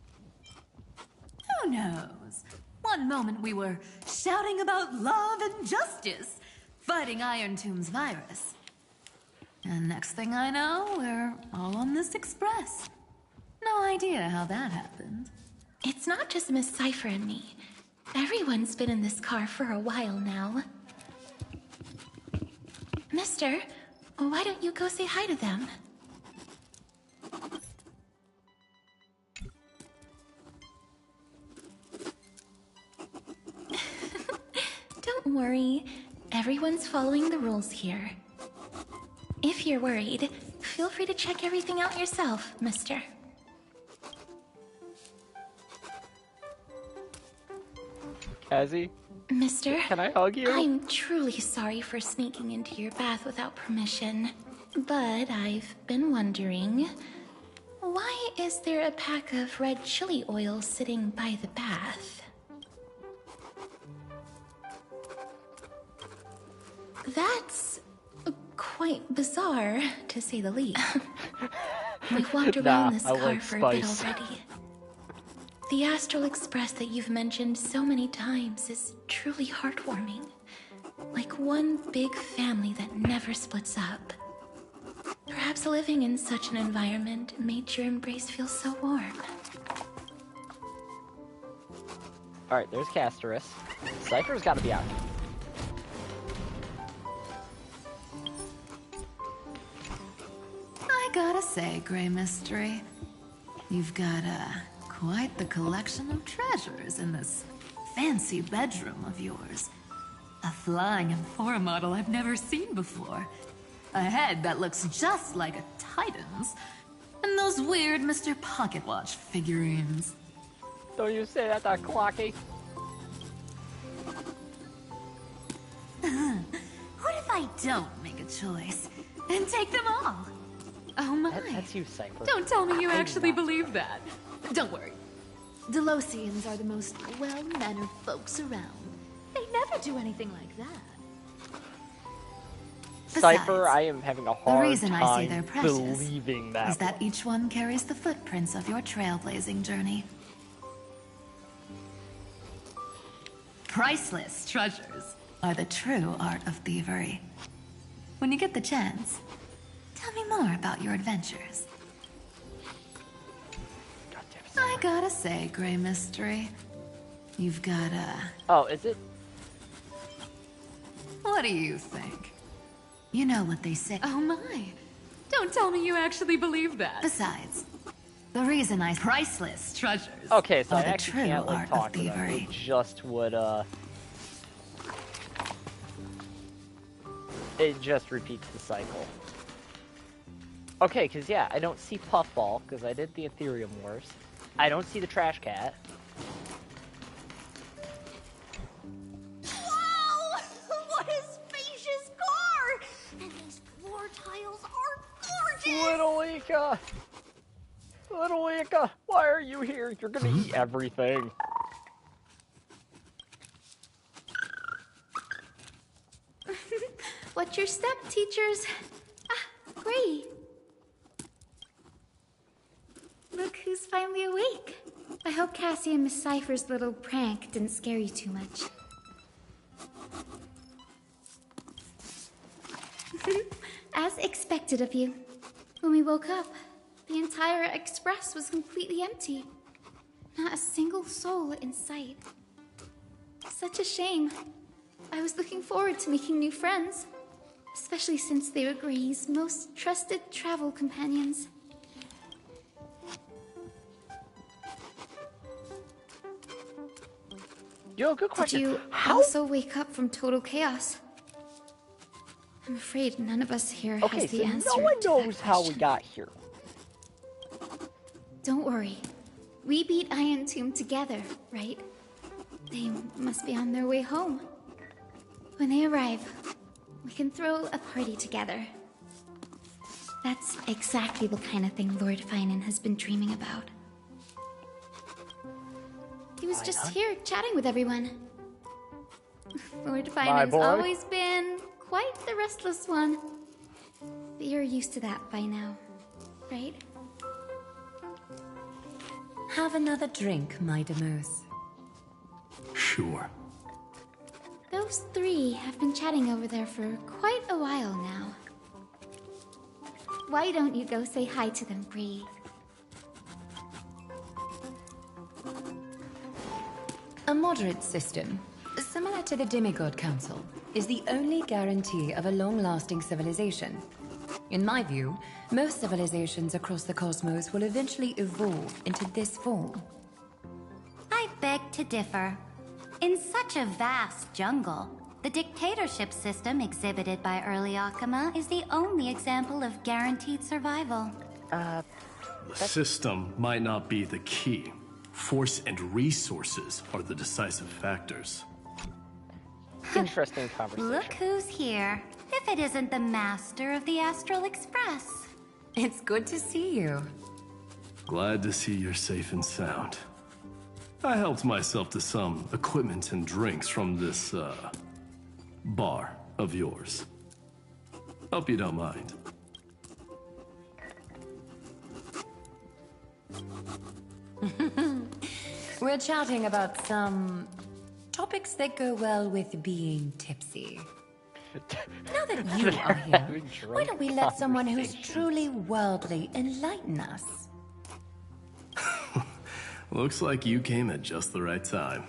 Who knows? One moment we were shouting about love and justice, fighting Iron Tomb's virus. And next thing I know, we're all on this express. No idea how that happened. It's not just Miss Cypher and me. Everyone's been in this car for a while now. Mister, why don't you go say hi to them? Don't worry. Everyone's following the rules here. If you're worried, feel free to check everything out yourself, mister. Cassie? Mister? Can I hug you? I'm truly sorry for sneaking into your bath without permission. But I've been wondering, why is there a pack of red chili oil sitting by the bath? That's quite bizarre, to say the least. We've walked around this car for a bit already. The Astral Express that you've mentioned so many times is truly heartwarming. Like one big family that never splits up. Perhaps living in such an environment made your embrace feel so warm. Alright, there's Casterus. Cypher's gotta be out. I gotta say, Grey Mystery, you've got quite the collection of treasures in this fancy bedroom of yours. A flying Amphora model I've never seen before. A head that looks just like a Titan's. And those weird Mr. Pocket Watch figurines. Don't you say that, Clocky. What if I don't make a choice and take them all? Oh my. That's you, Cypher. Don't tell me you actually believe that. Don't worry. Delosians are the most well-mannered folks around. They never do anything like that. Cypher, I am having a hard the reason time I say they're precious believing that. is that each one carries the footprints of your trailblazing journey. Priceless treasures are the true art of thievery. When you get the chance, tell me more about your adventures. I gotta say, Grey Mystery, you've got Oh, is it? What do you think? You know what they say. Oh my. Don't tell me you actually believe that. Besides, the reason I priceless treasures. Okay, so I the actually true can't like art talk of to them. thievery. It just would it just repeats the cycle. Okay, because yeah, I don't see Puffball because I did the Ethereum Wars. I don't see the Trash Cat. Wow! What a spacious car! And these floor tiles are gorgeous! Little Ika! Little Ika, why are you here? You're gonna eat everything. What's your step, teachers? Ah, Gray. Look who's finally awake. I hope Cassie and Miss Cypher's little prank didn't scare you too much. As expected of you. When we woke up, the entire express was completely empty. Not a single soul in sight. Such a shame. I was looking forward to making new friends, especially since they were Gray's most trusted travel companions. Yo, good question. Did you also wake up from total chaos? I'm afraid none of us here has the answer. No one to knows that how we question. got here. Don't worry. We beat Iron Tomb together, right? They must be on their way home. When they arrive, we can throw a party together. That's exactly the kind of thing Lord Finan has been dreaming about. He was just here chatting with everyone. Lord Finan's always been quite the restless one. But you're used to that by now, right? Have another drink, my Demus. Sure. Those three have been chatting over there for quite a while now. Why don't you go say hi to them, Bree? A moderate system, similar to the Demigod Council, is the only guarantee of a long-lasting civilization. In my view, most civilizations across the cosmos will eventually evolve into this form. I beg to differ. In such a vast jungle, the dictatorship system exhibited by early Akama is the only example of guaranteed survival. The system might not be the key. Force and resources are the decisive factors. Interesting conversation. Look who's here. If it isn't the master of the Astral Express. It's good to see you. Glad to see you're safe and sound. I helped myself to some equipment and drinks from this, bar of yours. Hope you don't mind. We're chatting about some topics that go well with being tipsy. Now that you are here, why don't we let someone who's truly worldly enlighten us? Looks like you came at just the right time.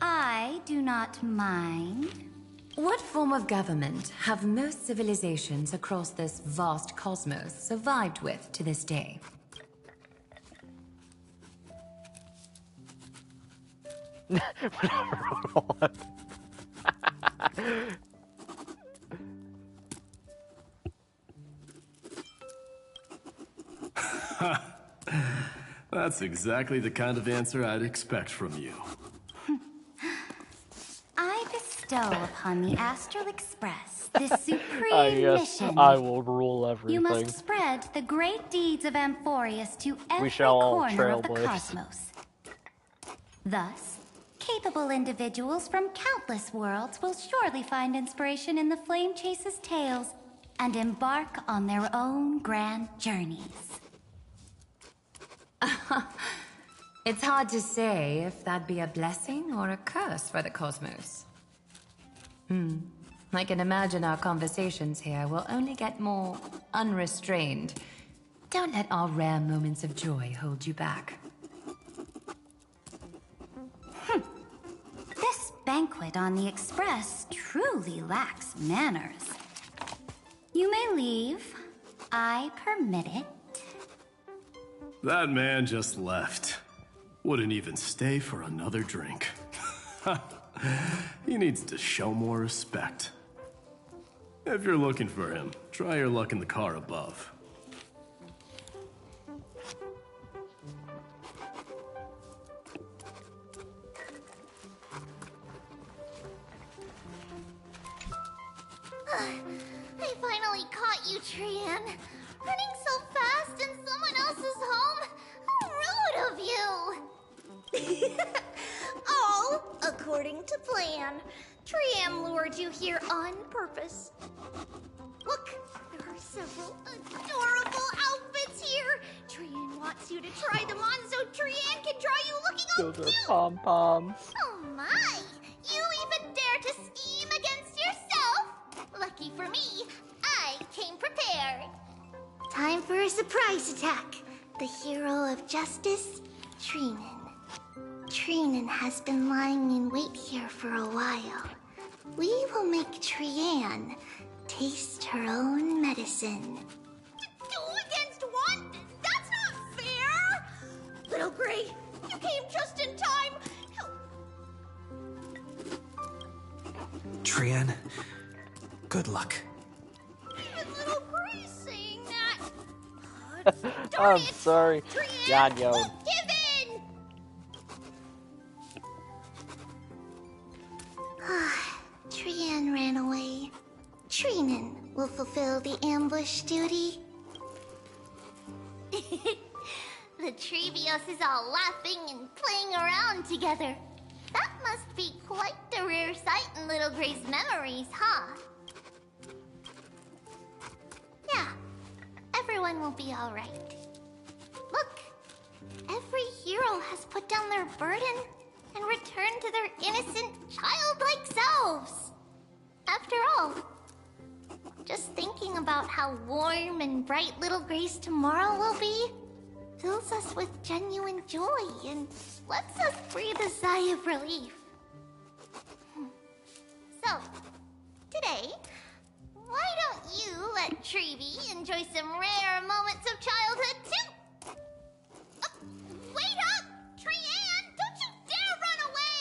I do not mind. What form of government have most civilizations across this vast cosmos survived with to this day? That's exactly the kind of answer I'd expect from you. I bestow upon the Astral Express the supreme mission. I will rule everything. You must spread the great deeds of Amphorius to every shall corner of the trailblaze. cosmos. Thus, capable individuals from countless worlds will surely find inspiration in the Flame Chase's tales and embark on their own grand journeys. It's hard to say if that'd be a blessing or a curse for the cosmos. I can imagine our conversations here will only get more unrestrained. Don't let our rare moments of joy hold you back. This banquet on the Express truly lacks manners. You may leave. I permit it. That man just left. Wouldn't even stay for another drink. He needs to show more respect. If you're looking for him, try your luck in the car above. I finally caught you, Trian. Running so fast in someone else's home? How rude of you! All according to plan. Trian lured you here on purpose. Look, there are several adorable outfits here. Trian wants you to try them on so Trian can draw you looking all Those cute. are pom-poms. Oh my! You even dare to scheme against yourself? Lucky for me, I came prepared. Time for a surprise attack. The hero of justice, Trinan. Trinan has been lying in wait here for a while. We will make Trian taste her own medicine. Two against one? That's not fair! Little Gray, you came just in time. Trian, good luck. Even Little Gray's saying that. I'm sorry. Yanyo. Give in! Trian ran away. Trinan will fulfill the ambush duty. The Trevios is all laughing and playing around together. That must be quite the rare sight in Little Gray's memories, huh? Yeah, everyone will be alright. Look, every hero has put down their burden and returned to their innocent, childlike selves. After all, just thinking about how warm and bright Little Gray's tomorrow will be fills us with genuine joy and lets us breathe a sigh of relief. So, today, why don't you let Trevi enjoy some rare moments of childhood too? Wait up! Trian, don't you dare run away!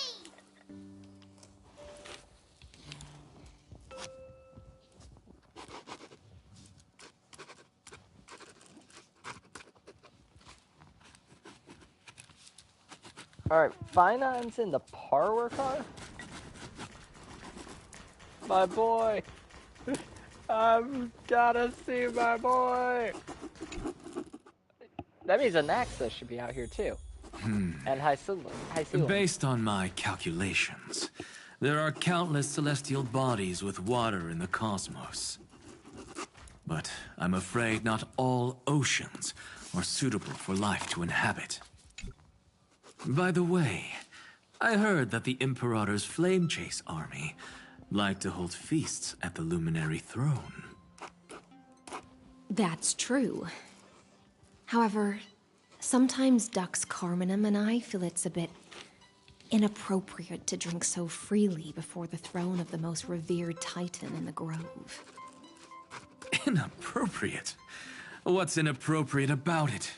Alright, Finon's in the parlor car? My boy! I've gotta see my boy! That means Anaxa should be out here too. And Hycula. Based on my calculations, there are countless celestial bodies with water in the cosmos. But I'm afraid not all oceans are suitable for life to inhabit. By the way, I heard that the Imperator's Flame Chase army like to hold feasts at the Luminary Throne. That's true. However, sometimes Dux Carminum and I feel it's a bit inappropriate to drink so freely before the throne of the most revered Titan in the Grove. Inappropriate? What's inappropriate about it?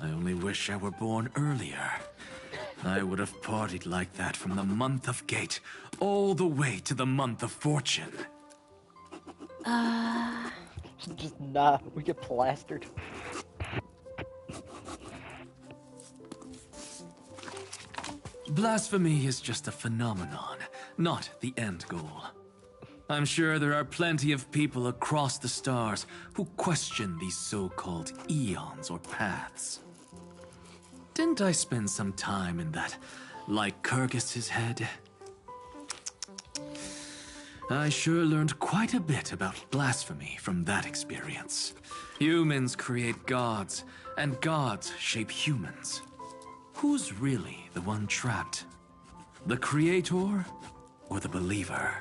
I only wish I were born earlier. I would have partied like that from the month of Gate all the way to the month of Fortune. Just nah, we get plastered. Blasphemy is just a phenomenon, not the end goal. I'm sure there are plenty of people across the stars who question these so-called eons or paths. Didn't I spend some time in that Lycurgus's head? I sure learned quite a bit about blasphemy from that experience. Humans create gods, and gods shape humans. Who's really the one trapped? The creator or the believer?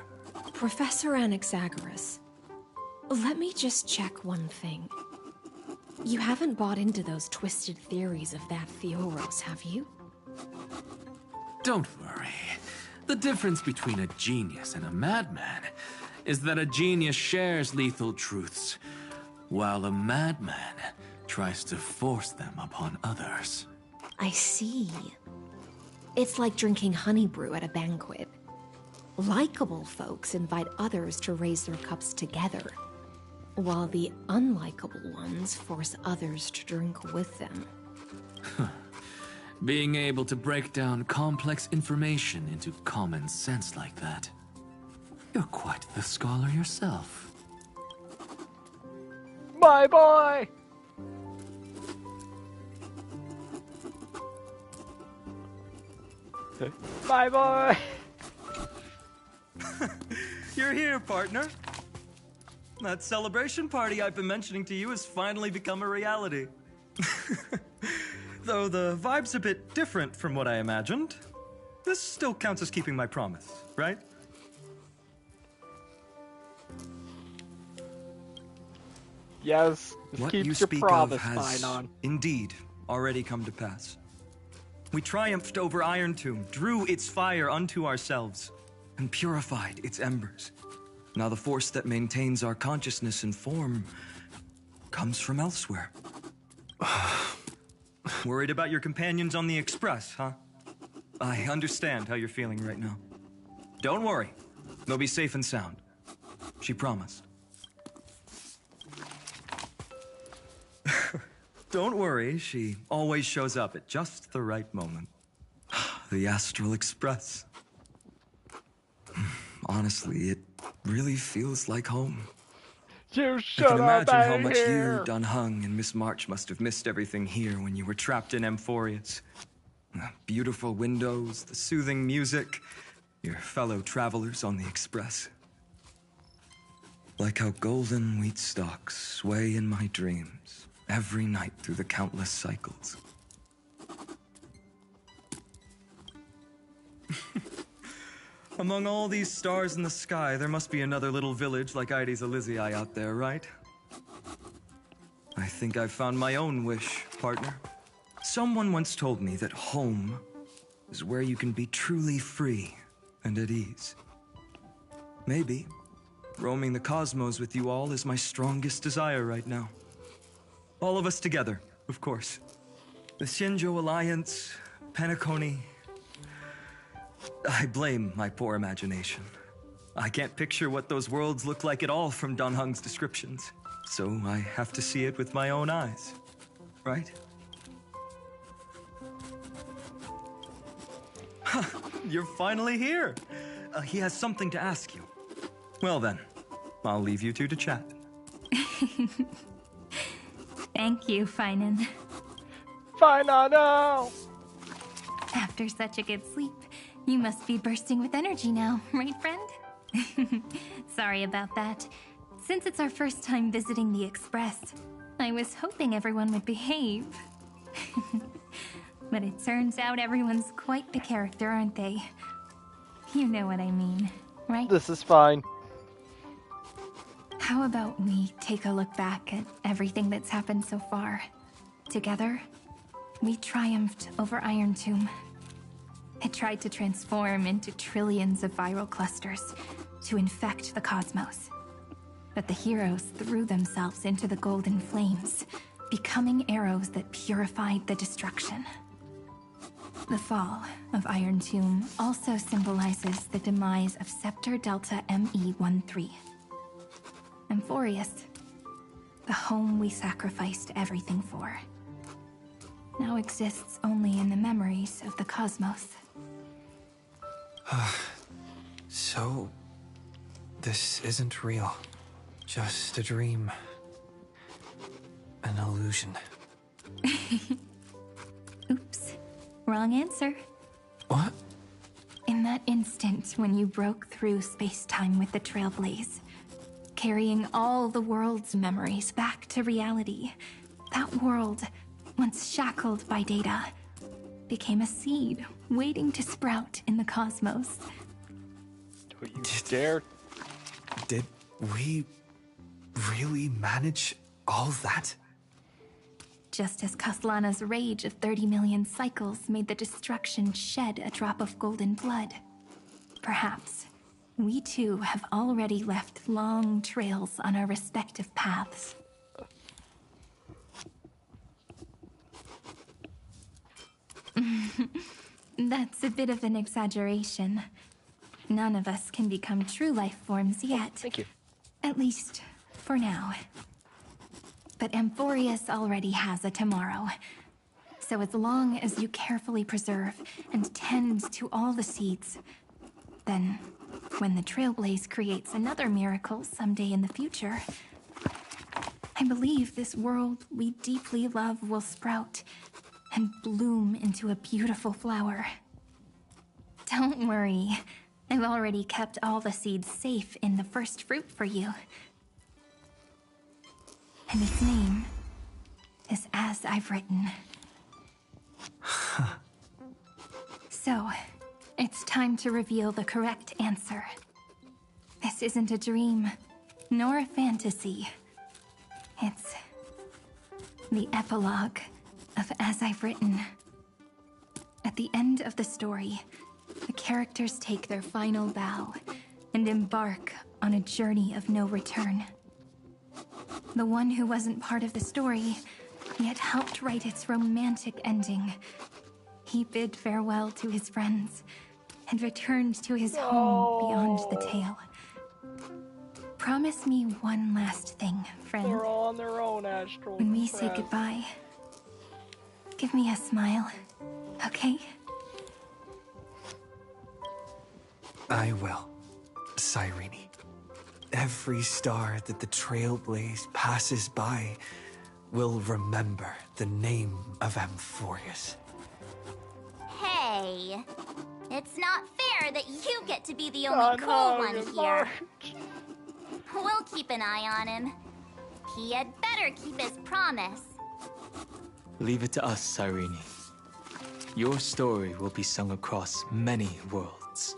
Professor Anaxagoras, let me just check one thing. You haven't bought into those twisted theories of that Theoros, have you? Don't worry. The difference between a genius and a madman is that a genius shares lethal truths, while a madman tries to force them upon others. I see. It's like drinking honey brew at a banquet. Likable folks invite others to raise their cups together, while the unlikable ones force others to drink with them. Being able to break down complex information into common sense like that. You're quite the scholar yourself. My boy! My boy! You're here, partner. That celebration party I've been mentioning to you has finally become a reality. Though the vibe's a bit different from what I imagined, this still counts as keeping my promise, right? Yes, this What keeps you your speak promise, of has Finon. indeed already come to pass. We triumphed over Iron Tomb, drew its fire unto ourselves, and purified its embers. Now the force that maintains our consciousness and form comes from elsewhere. Worried about your companions on the Express, huh? I understand how you're feeling right now. Don't worry, they'll be safe and sound. She promised. Don't worry, she always shows up at just the right moment. The Astral Express. Honestly, it really feels like home. You I should can imagine how much here. you, Dunhung, and Miss March must have missed everything here when you were trapped in Amphorius. The beautiful windows, the soothing music, your fellow travelers on the Express. Like how golden wheat stalks sway in my dreams every night through the countless cycles. Among all these stars in the sky, there must be another little village like Ides Elysiae out there, right? I think I've found my own wish, partner. Someone once told me that home is where you can be truly free and at ease. Maybe roaming the cosmos with you all is my strongest desire right now. All of us together, of course. The Shinjo Alliance, Penacony. I blame my poor imagination. I can't picture what those worlds look like at all from Dunhung's descriptions, so I have to see it with my own eyes, right? You're finally here. He has something to ask you. Well then, I'll leave you two to chat. Thank you, Finon. Finon, no! After such a good sleep, you must be bursting with energy now, right, friend? Sorry about that. Since it's our first time visiting the Express, I was hoping everyone would behave. But it turns out everyone's quite the character, aren't they? You know what I mean, right? This is fine. How about we take a look back at everything that's happened so far? Together, we triumphed over Iron Tomb. It tried to transform into trillions of viral clusters to infect the cosmos. But the heroes threw themselves into the golden flames, becoming arrows that purified the destruction. The fall of Iron Tomb also symbolizes the demise of Scepter Delta ME-13. Amphorius, the home we sacrificed everything for, now exists only in the memories of the cosmos. So, this isn't real. Just a dream. An illusion. Oops. Wrong answer. What? In that instant when you broke through space-time with the Trailblaze, carrying all the world's memories back to reality, that world, once shackled by data, became a seed waiting to sprout in the cosmos. Don't you dare. Did we really manage all that? Just as Kaslana's rage of 30 million cycles made the destruction shed a drop of golden blood, Perhaps we too have already left long trails on our respective paths. That's a bit of an exaggeration. None of us can become true life forms yet. Thank you. At least, for now. But Amphorius already has a tomorrow. So as long as you carefully preserve and tend to all the seeds, then when the Trailblaze creates another miracle someday in the future, I believe this world we deeply love will sprout and bloom into a beautiful flower. Don't worry, I've already kept all the seeds safe in the first fruit for you. And its name is As I've Written. So, it's time to reveal the correct answer. This isn't a dream, nor a fantasy. It's the epilogue of As I've Written. At the end of the story, the characters take their final bow and embark on a journey of no return. The one who wasn't part of the story, yet helped write its romantic ending. He bid farewell to his friends and returned to his home beyond the tale. Promise me one last thing, friend. They're all on their own, Astral. When we say goodbye, give me a smile, okay? I will, Cyrene. Every star that the Trailblaze passes by will remember the name of Amphorius. Hey, it's not fair that you get to be the only cool one here. We'll keep an eye on him. He had better keep his promise. Leave it to us, Cyrene. Your story will be sung across many worlds.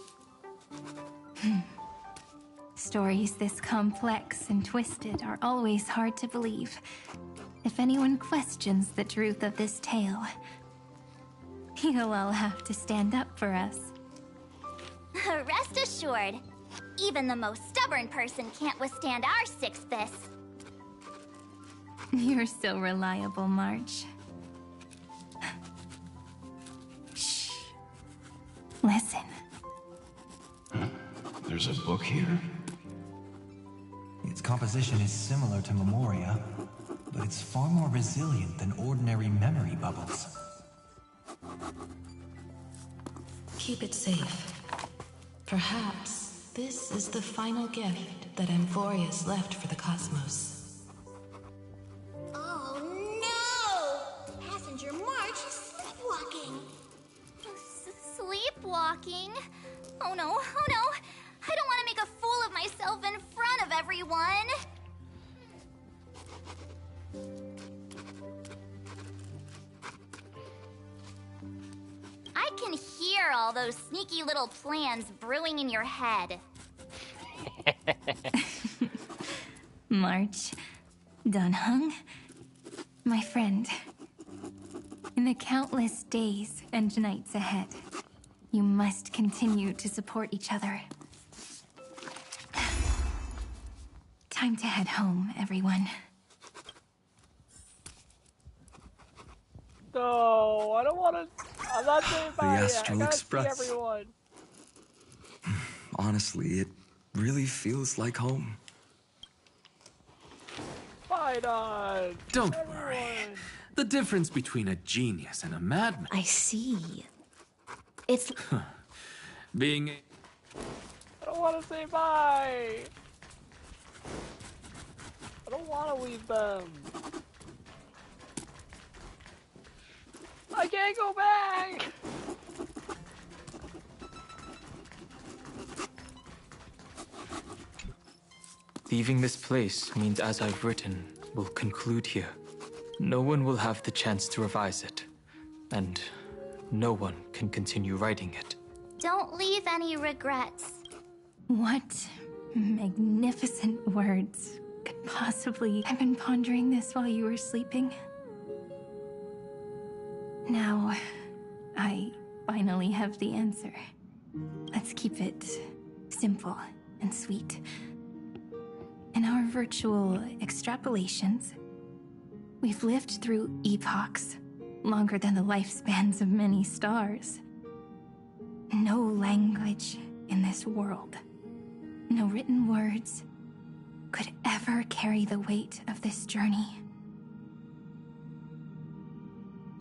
Stories this complex and twisted are always hard to believe. If anyone questions the truth of this tale, you'll all have to stand up for us. Rest assured, even the most stubborn person can't withstand our sixth fist. You're so reliable, March. Shh. Listen. There's a book here? Its composition is similar to Memoria, but it's far more resilient than ordinary memory bubbles. Keep it safe. Perhaps this is the final gift that Amphorius left for the cosmos. Oh no! Passenger March is sleepwalking. Sleepwalking? Oh no, oh no! I don't want to make a fool of myself in front of everyone! I can hear all those sneaky little plans brewing in your head. March, Dunhung, my friend. In the countless days and nights ahead, you must continue to support each other. Time to head home, everyone. No, I don't want to. I'm not saying bye yet. Astral I gotta Express. see everyone. Honestly, it really feels like home. Fight on. Don't worry. The difference between a genius and a madman. I see. It's being. I don't want to say bye. I don't want to leave them. I can't go back. Leaving this place means As I've Written will conclude here. No one will have the chance to revise it, and no one can continue writing it. Don't leave any regrets. What magnificent words could possibly... I've been pondering this while you were sleeping. Now, I finally have the answer. Let's keep it simple and sweet. In our virtual extrapolations, we've lived through epochs longer than the lifespans of many stars. No language in this world, no written words, could ever carry the weight of this journey.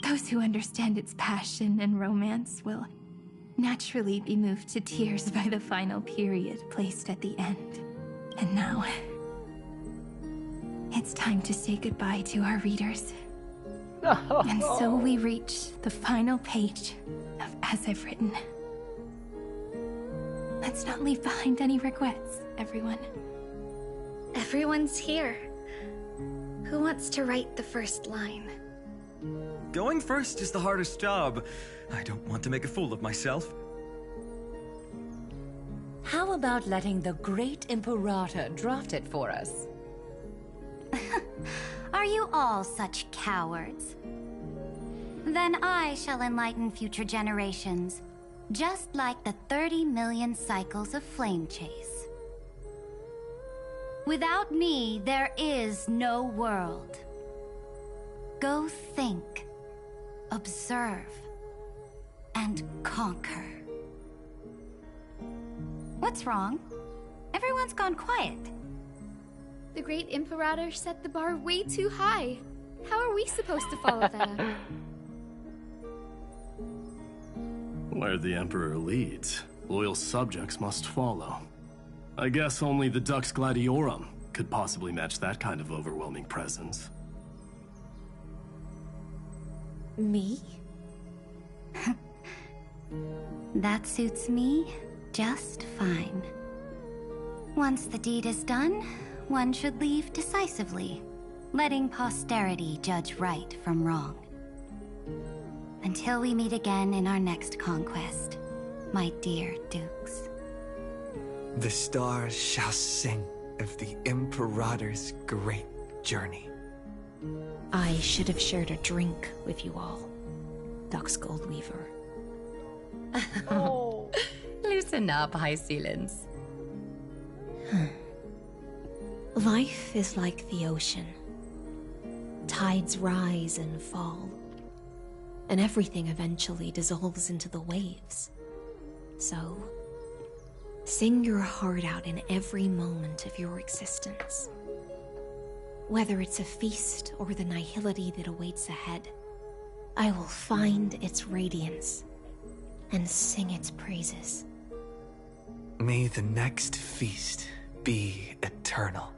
Those who understand its passion and romance will naturally be moved to tears by the final period placed at the end. And now, it's time to say goodbye to our readers. And so we reach the final page of As I've Written. Let's not leave behind any regrets, everyone. Everyone's here. Who wants to write the first line? Going first is the hardest job. I don't want to make a fool of myself. How about letting the great Imperator draft it for us? Are you all such cowards? Then I shall enlighten future generations, just like the 30 million cycles of flame chase. Without me, there is no world. Go think, observe, and conquer. What's wrong? Everyone's gone quiet. The great Imperator set the bar way too high. How are we supposed to follow that? Where the Emperor leads, loyal subjects must follow. I guess only the Dux Gladiorum could possibly match that kind of overwhelming presence. Me? That suits me just fine. Once the deed is done, one should leave decisively, letting posterity judge right from wrong. Until we meet again in our next conquest, my dear dukes. The stars shall sing of the Imperator's great journey. I should have shared a drink with you all, Dux Goldweaver. Oh. Loosen up, High Ceilings. Life is like the ocean. Tides rise and fall, and everything eventually dissolves into the waves. So, sing your heart out in every moment of your existence. Whether it's a feast or the nihility that awaits ahead, I will find its radiance and sing its praises. May the next feast be eternal.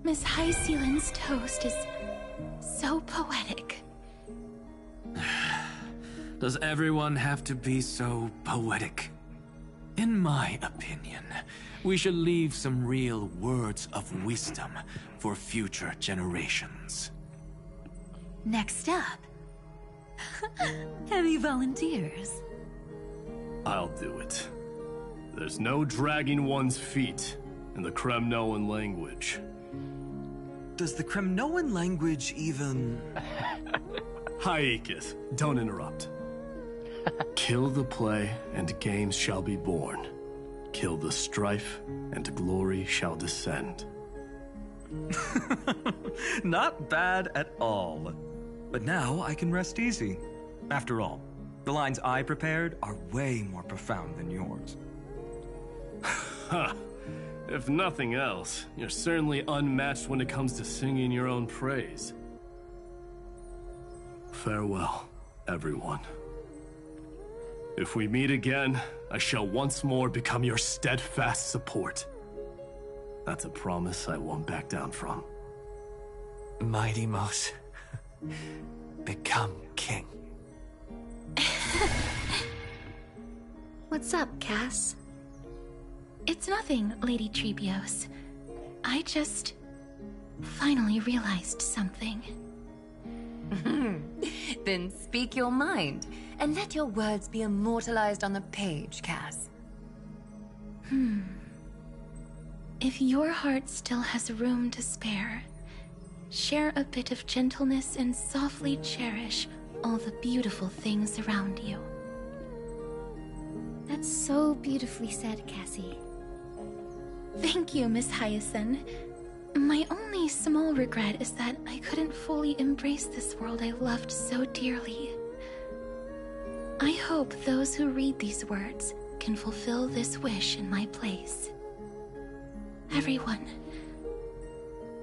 Miss High Ceiling's toast is so poetic. Does everyone have to be so poetic? In my opinion, we should leave some real words of wisdom for future generations. Next up, any volunteers? I'll do it. There's no dragging one's feet in the Kremnoan language. Does the Kremnoan language even... Hyakis, don't interrupt. Kill the play, and games shall be born. Kill the strife, and glory shall descend. Not bad at all. But now I can rest easy. After all, the lines I prepared are way more profound than yours. Huh. If nothing else, you're certainly unmatched when it comes to singing your own praise. Farewell, everyone. If we meet again, I shall once more become your steadfast support. That's a promise I won't back down from. Mighty Mouse, become king. What's up, Cass? It's nothing, Lady Trebios. I just finally realized something. Then speak your mind, and let your words be immortalized on the page, Cass. If your heart still has room to spare, share a bit of gentleness and softly cherish all the beautiful things around you. That's so beautifully said, Cassie. Thank you, Miss Hyacinth. My only small regret is that I couldn't fully embrace this world I loved so dearly. I hope those who read these words can fulfill this wish in my place. Everyone,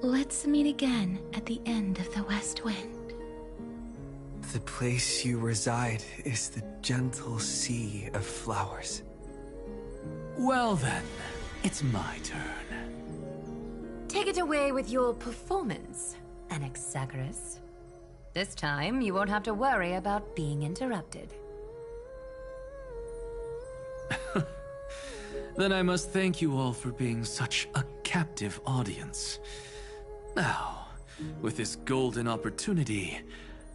let's meet again at the end of the West Wind. The place you reside is the gentle sea of flowers. Well then, it's my turn. Take it away with your performance, Anaxagoras. This time, you won't have to worry about being interrupted. Then I must thank you all for being such a captive audience. Now, with this golden opportunity,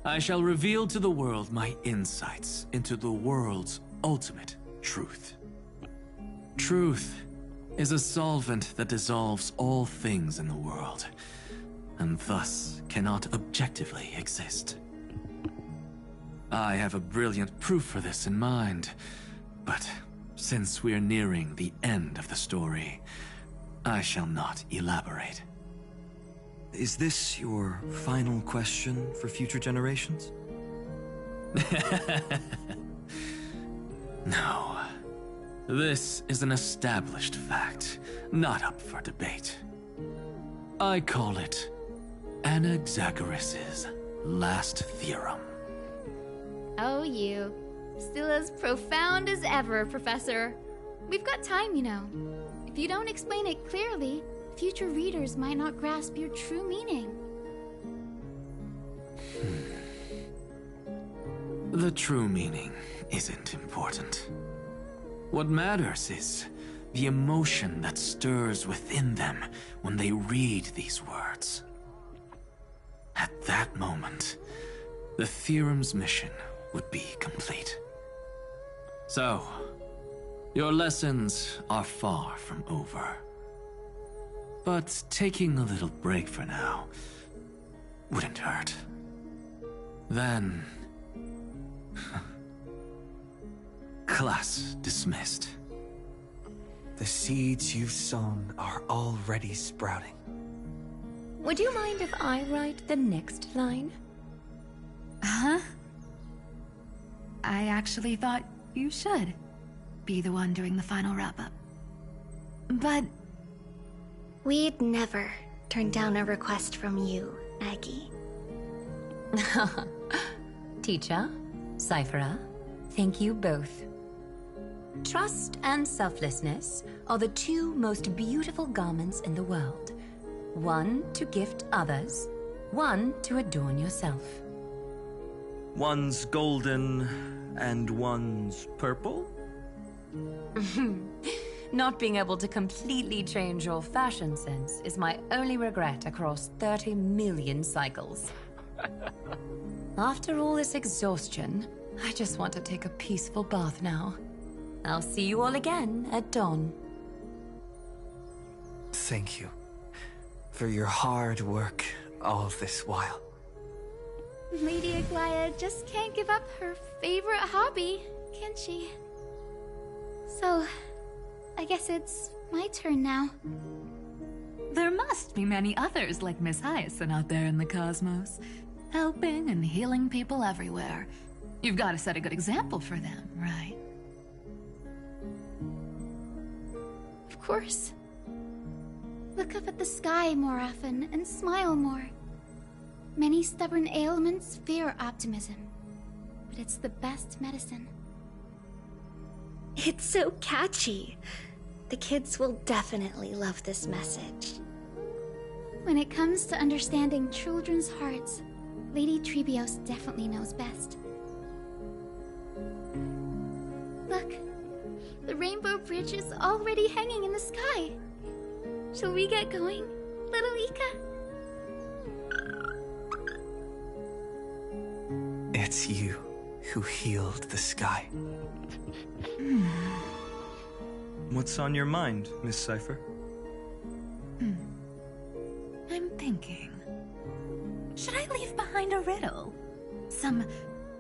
I shall reveal to the world my insights into the world's ultimate truth. Truth is a solvent that dissolves all things in the world, and thus cannot objectively exist. I have a brilliant proof for this in mind, but since we're nearing the end of the story, I shall not elaborate. Is this your final question for future generations? No. This is an established fact, not up for debate. I call it Anaxagoras' last theorem. Oh, you. Still as profound as ever, Professor. We've got time, you know. If you don't explain it clearly, future readers might not grasp your true meaning. The true meaning isn't important. What matters is the emotion that stirs within them when they read these words. At that moment, the theorem's mission would be complete. So, your lessons are far from over. But taking a little break for now wouldn't hurt. Then... class dismissed. The seeds you've sown are already sprouting. Would you mind if I write the next line? Huh? I actually thought you should be the one doing the final wrap-up. But... we'd never turn down a request from you, Aggie. Teacher, Cyphera, thank you both. Trust and selflessness are the two most beautiful garments in the world. One to gift others, one to adorn yourself. One's golden and one's purple? Not being able to completely change your fashion sense is my only regret across 30 million cycles. After all this exhaustion, I just want to take a peaceful bath now. I'll see you all again at dawn. Thank you for your hard work all this while. Lady Aglaia just can't give up her favorite hobby, can she? So, I guess it's my turn now. There must be many others like Miss Hyacinth out there in the cosmos, helping and healing people everywhere. You've got to set a good example for them, right? Of course. Look up at the sky more often and smile more. Many stubborn ailments fear optimism, but it's the best medicine. It's so catchy. The kids will definitely love this message. When it comes to understanding children's hearts, Lady Trebios definitely knows best. Look, the Rainbow Bridge is already hanging in the sky. Shall we get going, little Ika? It's you who healed the sky. What's on your mind, Miss Cypher? I'm thinking. Should I leave behind a riddle? Some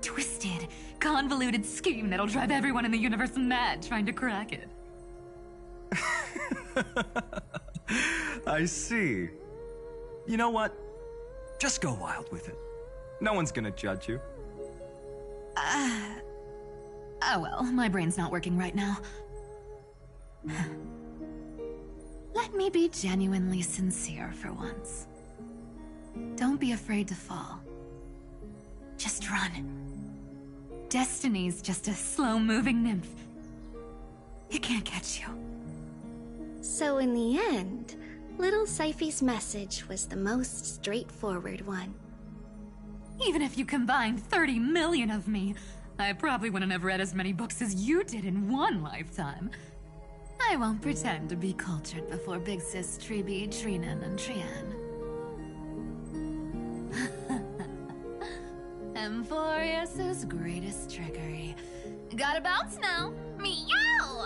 twisted, convoluted scheme that'll drive everyone in the universe mad trying to crack it. I see. You know what? Just go wild with it. No one's gonna judge you. Oh well, my brain's not working right now. Let me be genuinely sincere for once. Don't be afraid to fall. Just run. Destiny's just a slow-moving nymph. It can't catch you. So in the end, little Syphi's message was the most straightforward one. Even if you combined 30 million of me, I probably wouldn't have read as many books as you did in one lifetime. I won't pretend to be cultured before Big Sis Tribi, Trinan, and Trian. Emphorius's greatest trickery. Gotta bounce now. Meow!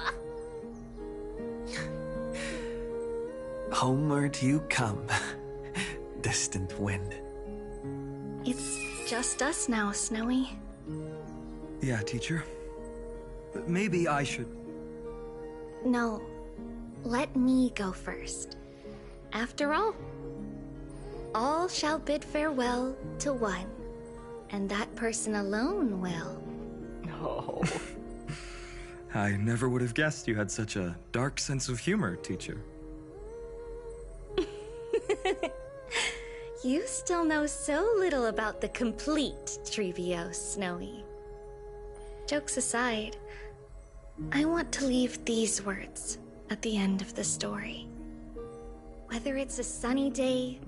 Homeward you come, distant wind. It's just us now, Snowy. Yeah, teacher. But maybe I should... No. Let me go first. After all shall bid farewell to one, and that person alone will. No. I never would have guessed you had such a dark sense of humor, teacher. You still know so little about the complete Trivio, Snowy. Jokes aside, I want to leave these words at the end of the story. Whether it's a sunny day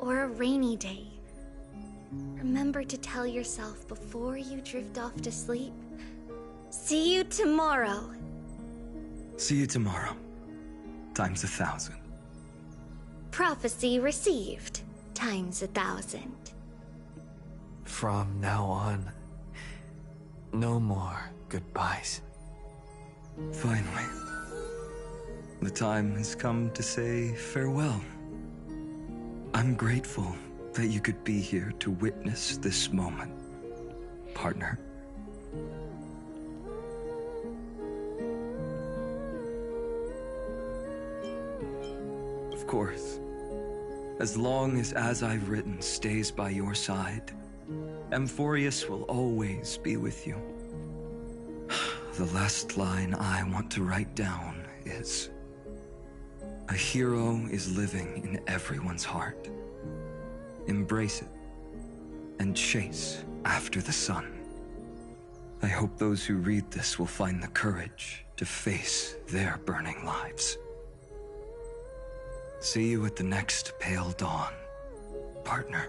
or a rainy day, remember to tell yourself before you drift off to sleep, see you tomorrow. See you tomorrow. Times 1,000. Prophecy received. Times 1,000. From now on, no more goodbyes. Finally. The time has come to say farewell. I'm grateful that you could be here to witness this moment, partner. Of course. As long as I've written stays by your side, Emphorius will always be with you. The last line I want to write down is, a hero is living in everyone's heart. Embrace it and chase after the sun. I hope those who read this will find the courage to face their burning lives. See you at the next pale dawn, partner.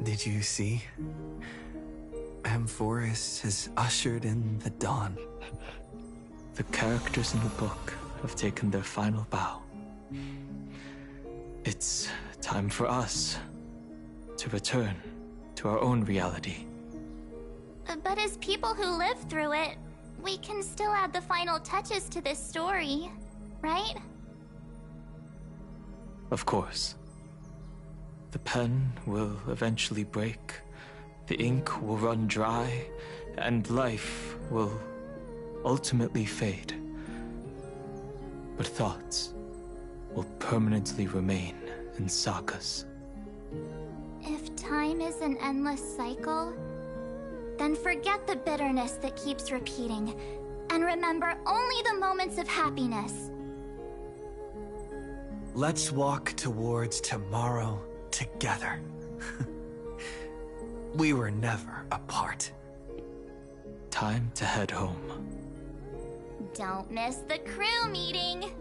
Did you see? Emphorius has ushered in the dawn. The characters in the book have taken their final bow. It's time for us to return to our own reality. But as people who live through it, we can still add the final touches to this story, right? Of course. The pen will eventually break, the ink will run dry, and life will ultimately fade. But thoughts will permanently remain in sagas. If time is an endless cycle, then forget the bitterness that keeps repeating, and remember only the moments of happiness. Let's walk towards tomorrow together. We were never apart. Time to head home. Don't miss the crew meeting.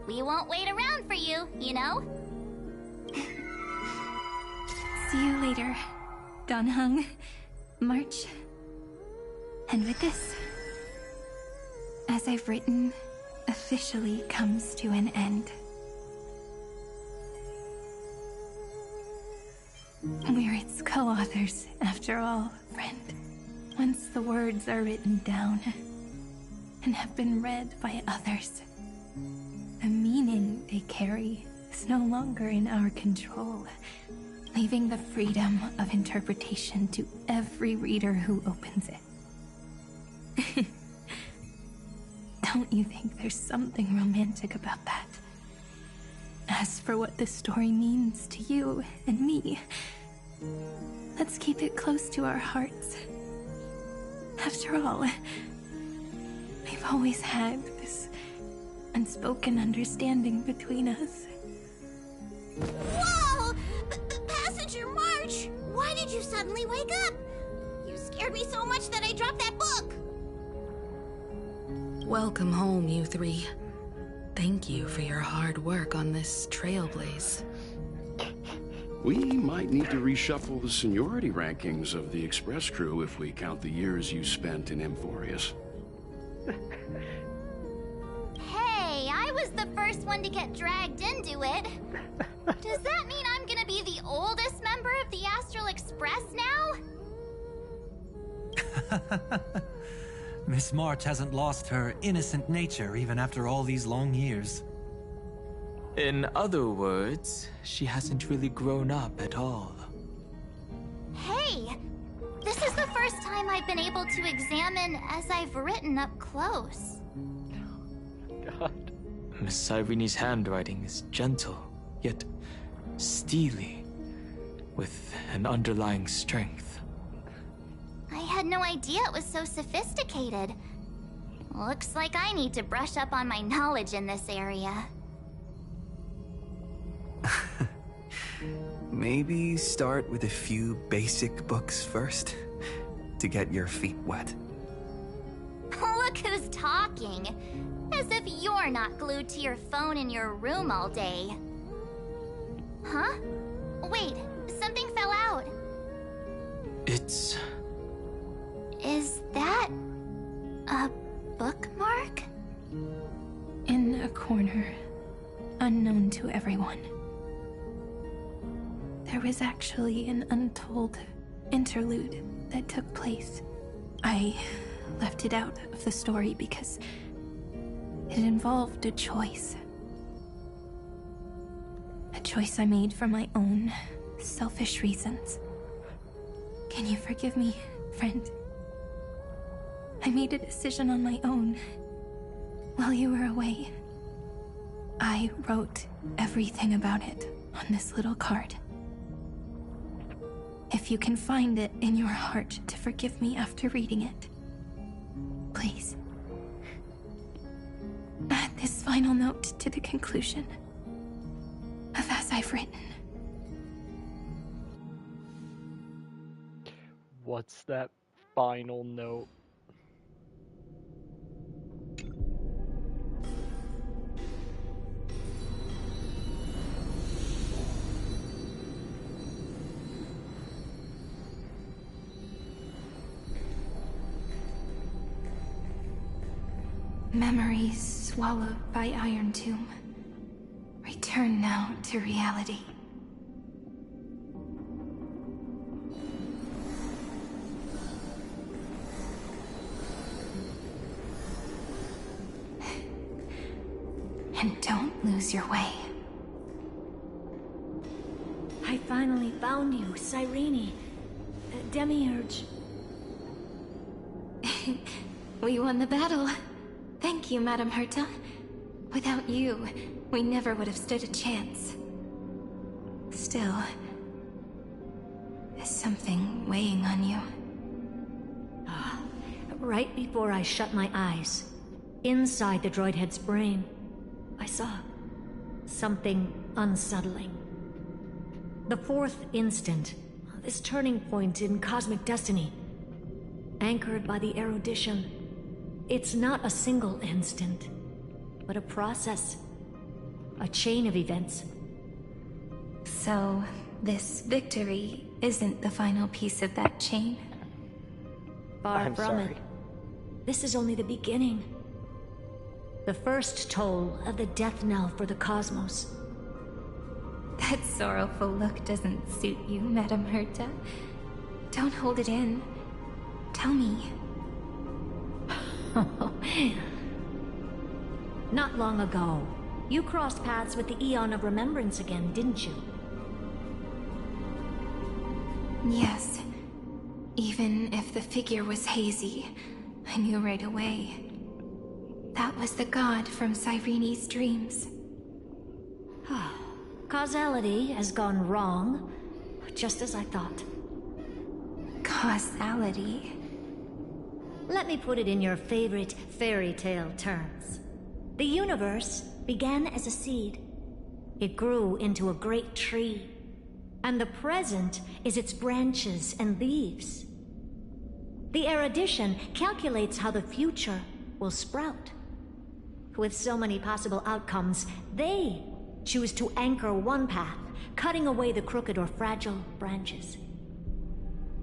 We won't wait around for you, you know? See you later, Donhung, March. And with this, as I've written, officially comes to an end. We're its co-authors, after all, friend. Once the words are written down and have been read by others, the meaning they carry is no longer in our control. leaving the freedom of interpretation to every reader who opens it. Don't you think there's something romantic about that? As for what this story means to you and me, let's keep it close to our hearts. After all, we've always had this unspoken understanding between us. Whoa! Passenger March! Why did you suddenly wake up? You scared me so much that I dropped that book! Welcome home, you three. Thank you for your hard work on this trailblaze. We might need to reshuffle the seniority rankings of the Express crew if we count the years you spent in Amphorius. Hey, I was the first one to get dragged into it. Does that mean I'm gonna be the oldest member of the Astral Express now? Miss March hasn't lost her innocent nature even after all these long years. In other words, she hasn't really grown up at all. Hey, this is the first time I've been able to examine as I've written up close. God. Miss Irene's handwriting is gentle, yet steely, with an underlying strength. I had no idea it was so sophisticated. Looks like I need to brush up on my knowledge in this area. Maybe start with a few basic books first, to get your feet wet. Look who's talking. As if you're not glued to your phone in your room all day. Huh? Wait, something fell out. It's... Is that a bookmark? In a corner, unknown to everyone. There was actually an untold interlude that took place. I left it out of the story because it involved a choice. A choice I made for my own selfish reasons. Can you forgive me, friend? I made a decision on my own while you were away. I wrote everything about it on this little card. If you can find it in your heart to forgive me after reading it, please. Add this final note to the conclusion of As I've Written. What's that final note? Memories swallowed by Iron Tomb. Return now to reality. And don't lose your way. I finally found you, Cyrene. Demiurge. We won the battle. Thank you, Madame Herta. Without you, we never would have stood a chance. Still, there's something weighing on you. Right before I shut my eyes, inside the droid head's brain, I saw something unsettling. The fourth instant, this turning point in cosmic destiny, anchored by the erudition. It's not a single instant, but a process, a chain of events. So, this victory isn't the final piece of that chain? Far from it. This is only the beginning. The first toll of the death knell for the cosmos. That sorrowful look doesn't suit you, Madame Herta. Don't hold it in. Tell me. Not long ago, you crossed paths with the Eon of Remembrance again, didn't you? Yes. Even if the figure was hazy, I knew right away. That was the god from Cyrene's dreams. Causality has gone wrong, just as I thought. Causality? Let me put it in your favorite fairy tale terms. The universe began as a seed. It grew into a great tree. And the present is its branches and leaves. The erudition calculates how the future will sprout. With so many possible outcomes, they choose to anchor one path, cutting away the crooked or fragile branches.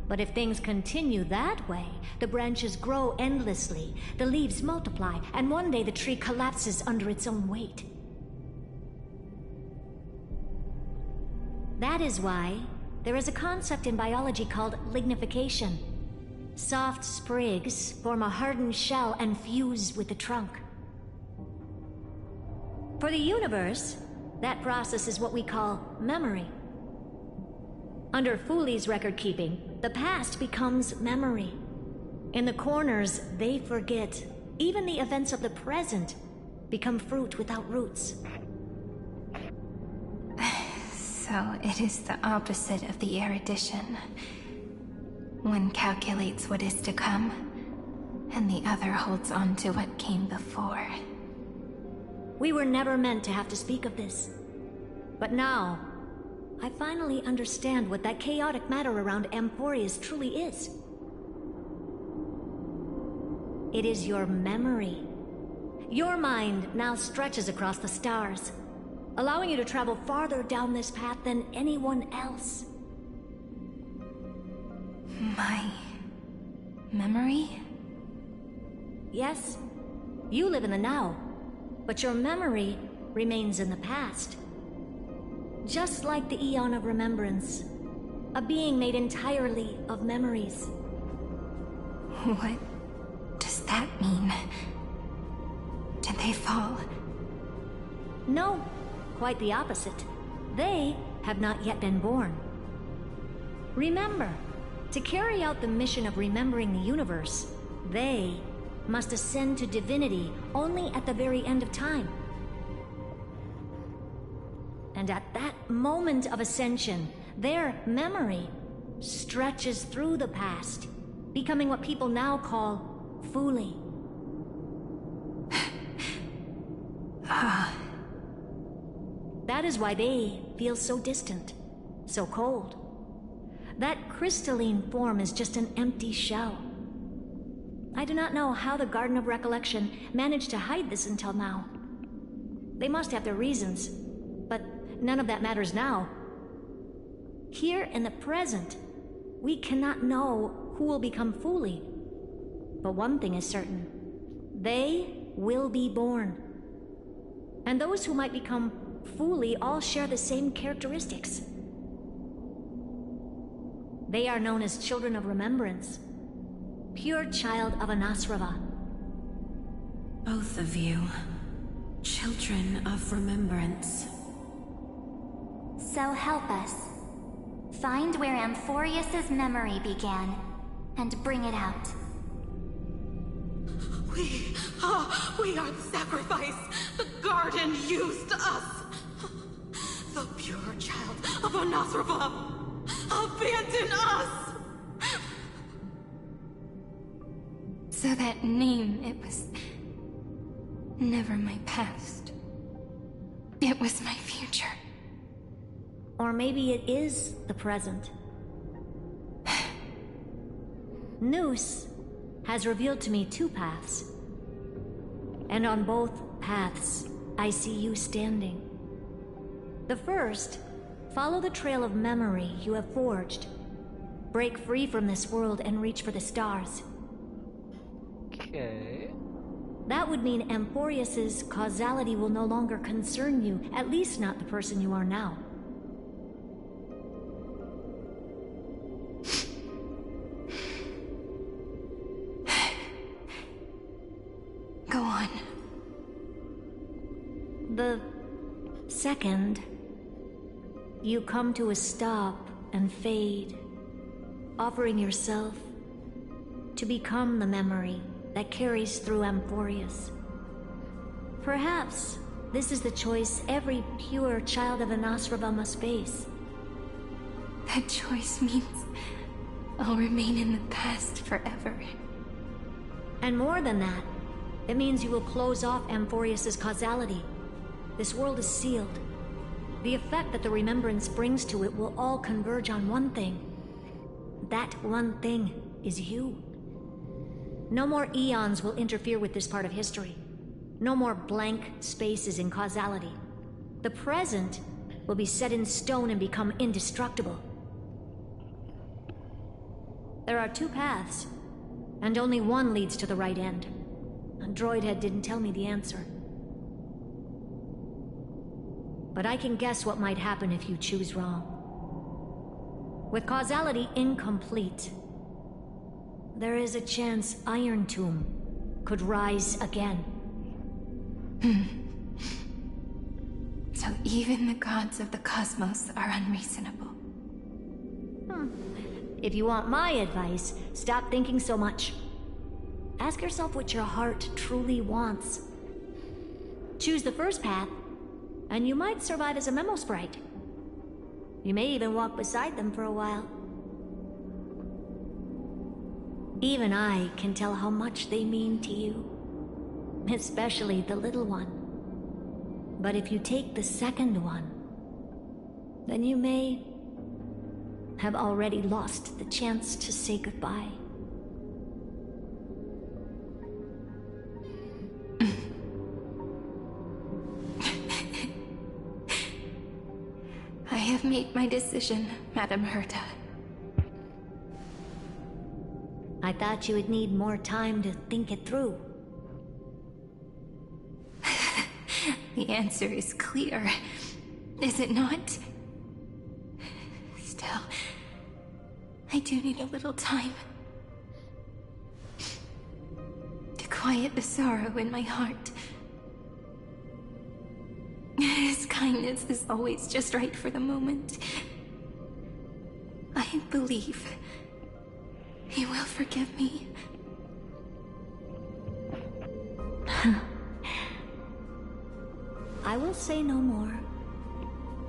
But if things continue that way, the branches grow endlessly, the leaves multiply, and one day the tree collapses under its own weight. That is why there is a concept in biology called lignification. Soft sprigs form a hardened shell and fuse with the trunk. For the universe, that process is what we call memory. Under Fooley's record-keeping, the past becomes memory. In the corners, they forget. Even the events of the present become fruit without roots. So it is the opposite of the erudition. One calculates what is to come, and the other holds on to what came before. We were never meant to have to speak of this. But now, I finally understand what that chaotic matter around Amphorius truly is. It is your memory. Your mind now stretches across the stars, allowing you to travel farther down this path than anyone else. My memory? Yes, you live in the now, but your memory remains in the past. Just like the Eon of Remembrance, a being made entirely of memories. What does that mean? Did they fall? No, quite the opposite. They have not yet been born. Remember, to carry out the mission of remembering the universe, they must ascend to divinity only at the very end of time. And at that moment of ascension, their memory stretches through the past, becoming what people now call Fooley. That is why they feel so distant, so cold. That crystalline form is just an empty shell. I do not know how the Garden of Recollection managed to hide this until now. They must have their reasons, but none of that matters now. Here in the present, we cannot know who will become Fooley. But one thing is certain. They will be born. And those who might become Fooley all share the same characteristics. They are known as Children of Remembrance. Pure child of Anasrava. Both of you. Children of Remembrance. So help us. Find where Amphorius's memory began, and bring it out. We are the sacrifice. The garden used us. The pure child of Anasrava. Abandon us! So that name, it was never my past. It was my future. Or maybe it is the present. Noose has revealed to me two paths. And on both paths, I see you standing. The first, follow the trail of memory you have forged. Break free from this world and reach for the stars. Okay. That would mean Amphorius's causality will no longer concern you, at least not the person you are now. Go on. The second, you come to a stop and fade, offering yourself to become the memory that carries through Amphorius. Perhaps this is the choice every pure child of Anasrava must face. That choice means I'll remain in the past forever. And more than that, it means you will close off Amphorius's causality. This world is sealed. The effect that the remembrance brings to it will all converge on one thing. That one thing is you. No more eons will interfere with this part of history. No more blank spaces in causality. The present will be set in stone and become indestructible. There are two paths, and only one leads to the right end. A droidhead didn't tell me the answer. But I can guess what might happen if you choose wrong. With causality incomplete, there is a chance Iron Tomb could rise again. So even the gods of the cosmos are unreasonable. If you want my advice, stop thinking so much. Ask yourself what your heart truly wants. Choose the first path, and you might survive as a memo sprite. You may even walk beside them for a while. Even I can tell how much they mean to you, especially the little one. But if you take the second one, then you may have already lost the chance to say goodbye. I have made my decision, Madam Herta. I thought you would need more time to think it through. The answer is clear, is it not? Still, I do need a little time to quiet the sorrow in my heart. His kindness is always just right for the moment. I believe he will forgive me. I will say no more.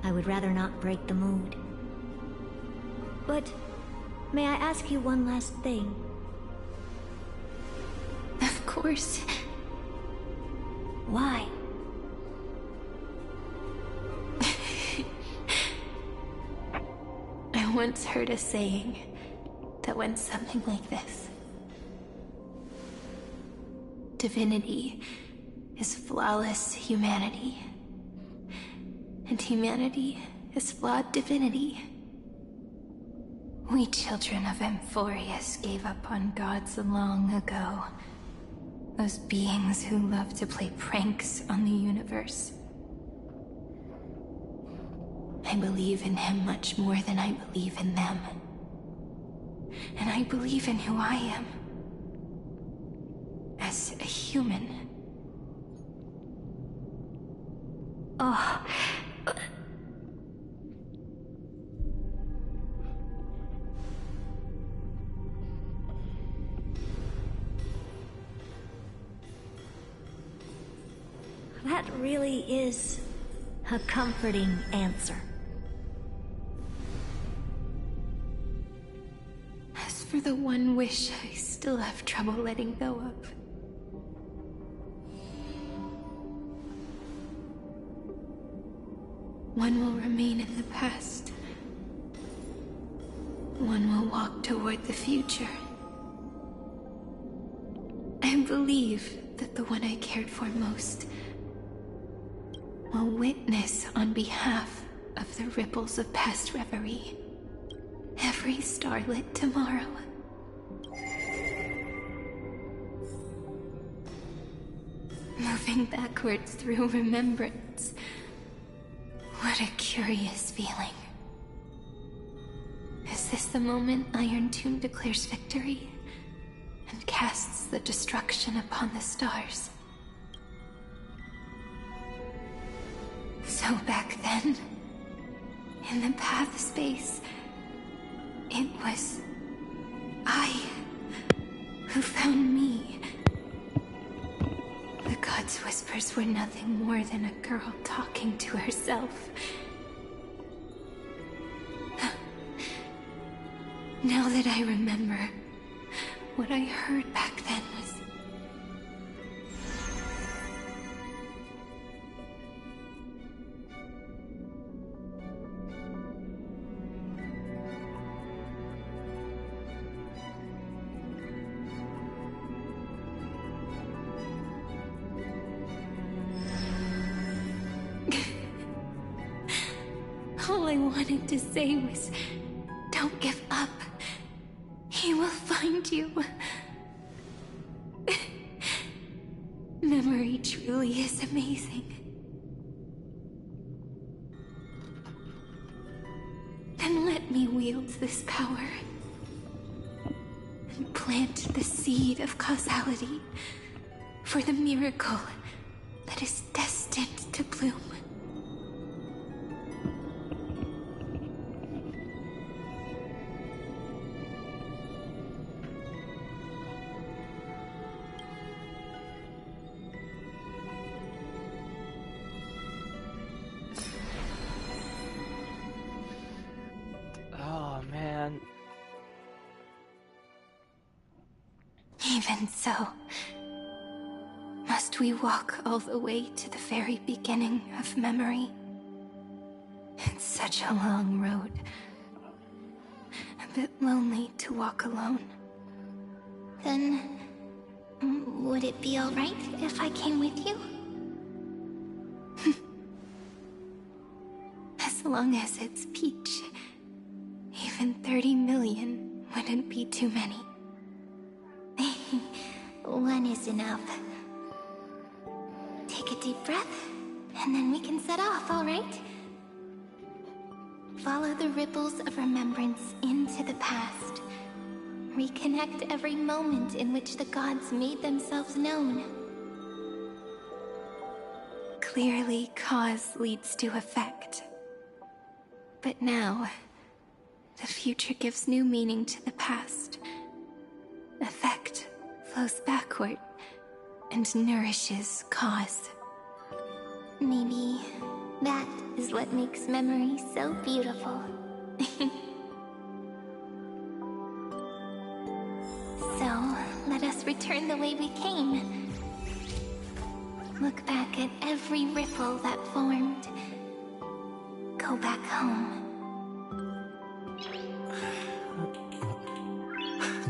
I would rather not break the mood. But may I ask you one last thing? Of course. Why? I once heard a saying that went something like this. Divinity is flawless humanity, and humanity is flawed divinity. We children of Amphorius gave up on gods long ago. Those beings who love to play pranks on the universe. I believe in him much more than I believe in them. And I believe in who I am. As a human. Oh. That really is a comforting answer. As for the one wish I still have trouble letting go of. One will remain in the past. One will walk toward the future. I believe that the one I cared for most will witness on behalf of the ripples of past reverie every starlit tomorrow. Moving backwards through remembrance. What a curious feeling. Is this the moment Iron Tomb declares victory and casts the destruction upon the stars? So back then, in the path space, it was I, who found me. The god's whispers were nothing more than a girl talking to herself. Now that I remember, what I heard back then was... All I wanted to say was, don't give up. He will find you. Memory truly is amazing. Then let me wield this power and plant the seed of causality for the miracle that is destined to bloom. Oh, man. Even so, must we walk all the way to the very beginning of memory? It's such a long road. A bit lonely to walk alone. Then, would it be alright if I came with you? As long as it's Peach. Even 30 million wouldn't be too many. One is enough. Take a deep breath, and then we can set off, alright? Follow the ripples of remembrance into the past. Reconnect every moment in which the gods made themselves known. Clearly, cause leads to effect. But now, the future gives new meaning to the past. Effect flows backward and nourishes cause. Maybe that is what makes memory so beautiful. So, let us return the way we came. Look back at every ripple that formed. Go back home.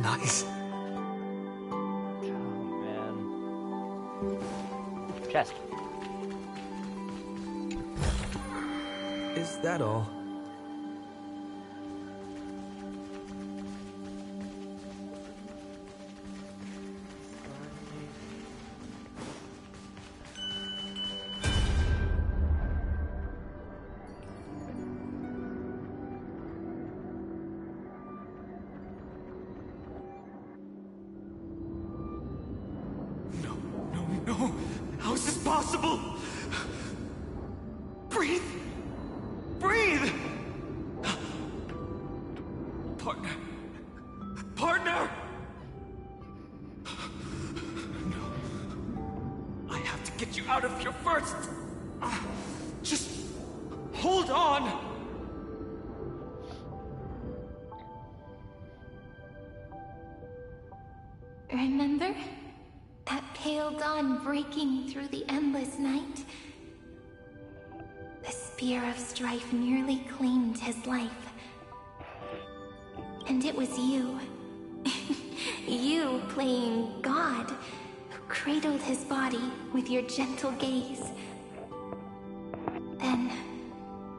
Nice. Oh, man. Chest. Is that all? No! How is this possible? Breathe! Breathe! Partner! Partner! No. I have to get you out of here first! Just hold on! Remember? That pale dawn breaking through the endless night? The spear of strife nearly claimed his life. And it was you. You playing God, who cradled his body with your gentle gaze. Then,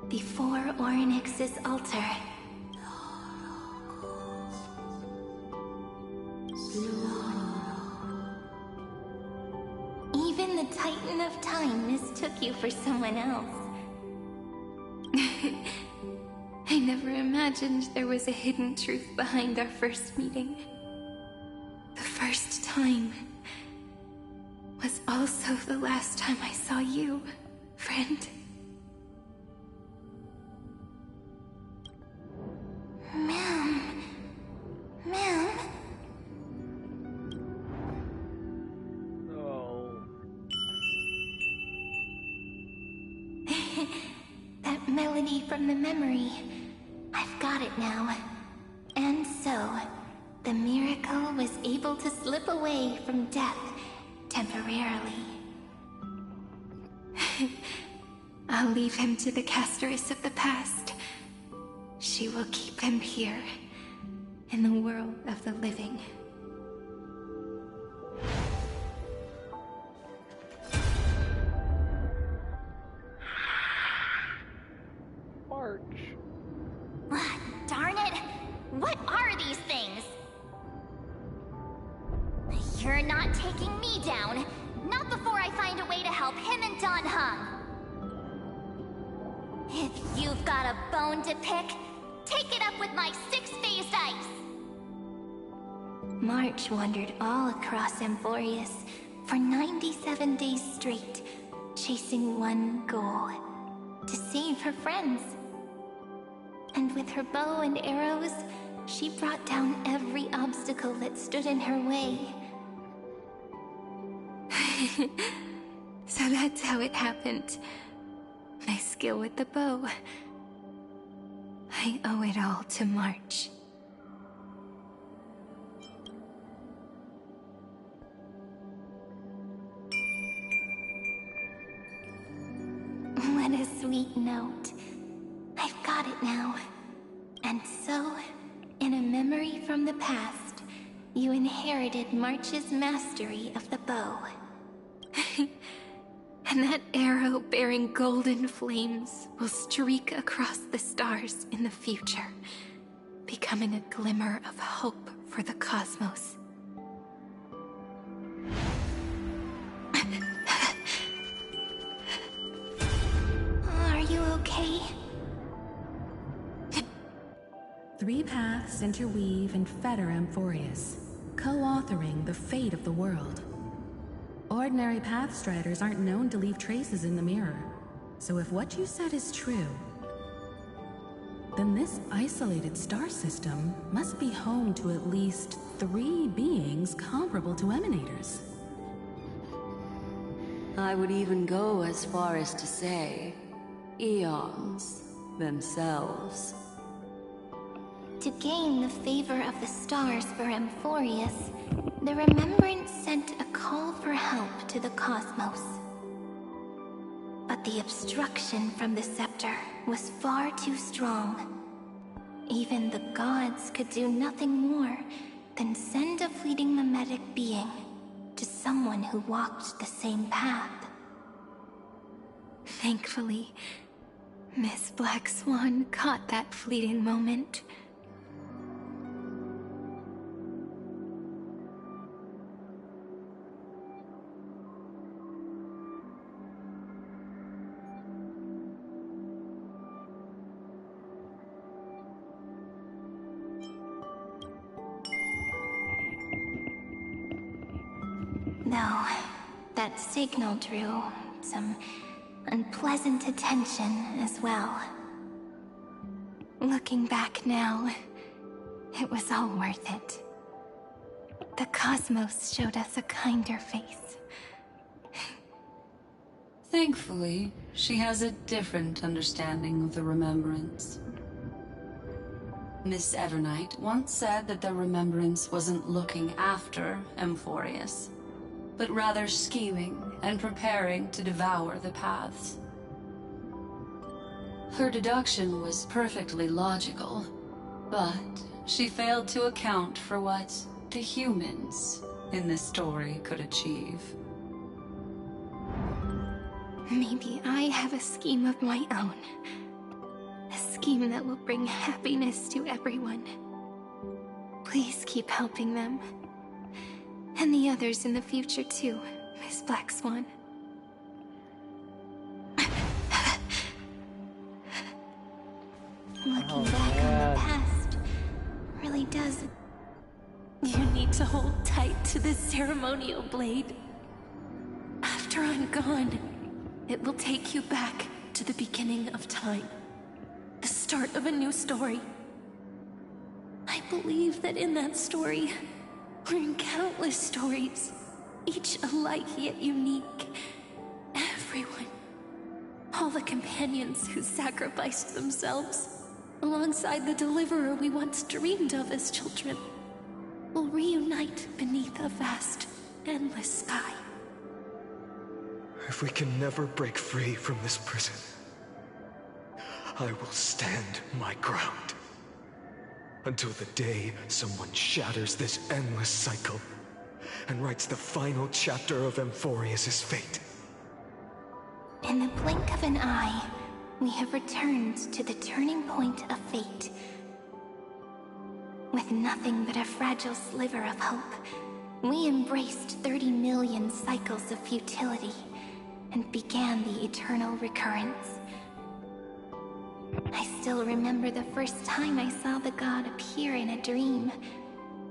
before Orynyx's altar, even the Titan of Time mistook you for someone else. I never imagined there was a hidden truth behind our first meeting. The first time was also the last time I saw you, friend. Ma'am. reality from the memory. I've got it now. And so, the miracle was able to slip away from death temporarily. I'll leave him to the casteress of the past. She will keep him here, in the world of the living. March. Darn it! What are these things? You're not taking me down. Not before I find a way to help him and Don Hung. If you've got a bone to pick, take it up with my six-phased ice. March wandered all across Amphorius for 97 days straight, chasing one goal: to save her friends. And with her bow and arrows, she brought down every obstacle that stood in her way. So that's how it happened. My skill with the bow. I owe it all to March. What a sweet note. I've got it now. And so, in a memory from the past, you inherited March's mastery of the bow. And that arrow bearing golden flames will streak across the stars in the future, becoming a glimmer of hope for the cosmos. Are you okay? 3 paths interweave and fetter Amphorius, co-authoring the fate of the world. Ordinary pathstriders aren't known to leave traces in the mirror, so if what you said is true, then this isolated star system must be home to at least 3 beings comparable to Emanators. I would even go as far as to say, eons themselves. To gain the favor of the stars for Amphorius, the Remembrance sent a call for help to the cosmos. But the obstruction from the scepter was far too strong. Even the gods could do nothing more than send a fleeting mimetic being to someone who walked the same path. Thankfully, Miss Black Swan caught that fleeting moment. Though, that signal drew some unpleasant attention as well. Looking back now, it was all worth it. The cosmos showed us a kinder face. Thankfully, she has a different understanding of the Remembrance. Miss Evernight once said that the Remembrance wasn't looking after Amphorius, but rather scheming and preparing to devour the paths. Her deduction was perfectly logical, but she failed to account for what the humans in this story could achieve. Maybe I have a scheme of my own. A scheme that will bring happiness to everyone. Please keep helping them. And the others in the future too, Miss Black Swan. Looking back on the past really does... You need to hold tight to this ceremonial blade. After I'm gone, it will take you back to the beginning of time. The start of a new story. I believe that in that story, or in countless stories, each alike yet unique, everyone, All the companions who sacrificed themselves, alongside the deliverer we once dreamed of as children, will reunite beneath a vast, endless sky. If we can never break free from this prison, I will stand my ground. Until the day someone shatters this endless cycle and writes the final chapter of Amphorius' fate. In the blink of an eye, we have returned to the turning point of fate. With nothing but a fragile sliver of hope, we embraced 30 million cycles of futility and began the eternal recurrence. I still remember the first time I saw the god appear in a dream,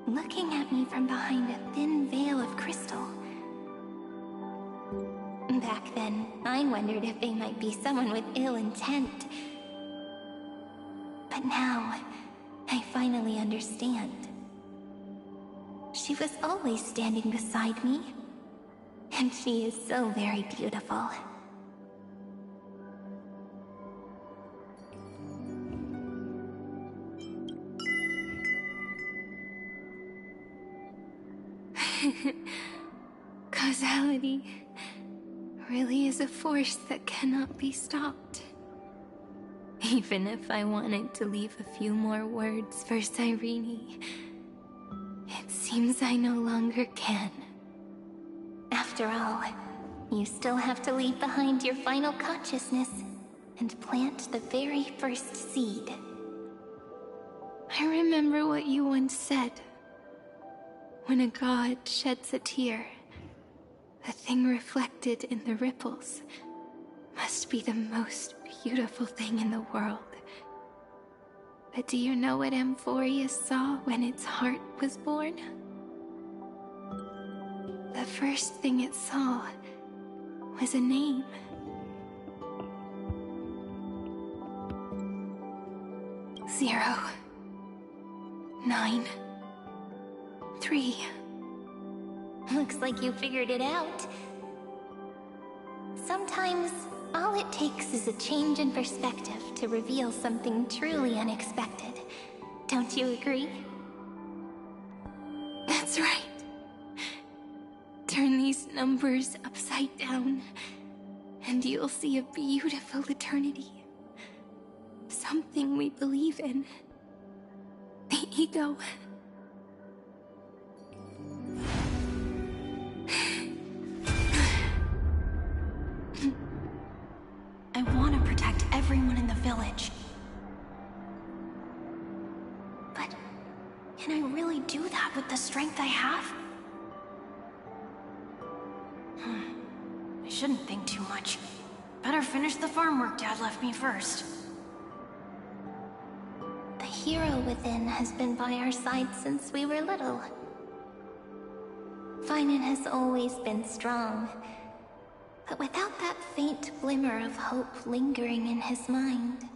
looking at me from behind a thin veil of crystal. Back then, I wondered if they might be someone with ill intent. But now, I finally understand. She was always standing beside me, and she is so very beautiful. Causality really is a force that cannot be stopped. Even if I wanted to leave a few more words for Cyrene, it seems I no longer can. After all, you still have to leave behind your final consciousness and plant the very first seed. I remember what you once said. When a god sheds a tear, the thing reflected in the ripples must be the most beautiful thing in the world. But do you know what Amphorius saw when its heart was born? The first thing it saw was a name. Zero. 9. 3. Looks like you figured it out. Sometimes, all it takes is a change in perspective to reveal something truly unexpected. Don't you agree? That's right. Turn these numbers upside down, and you'll see a beautiful eternity. Something we believe in. The ego. I want to protect everyone in the village. But can I really do that with the strength I have? I shouldn't think too much. Better finish the farm work Dad left me first. The hero within has been by our side since we were little. Finan has always been strong, but without that faint glimmer of hope lingering in his mind,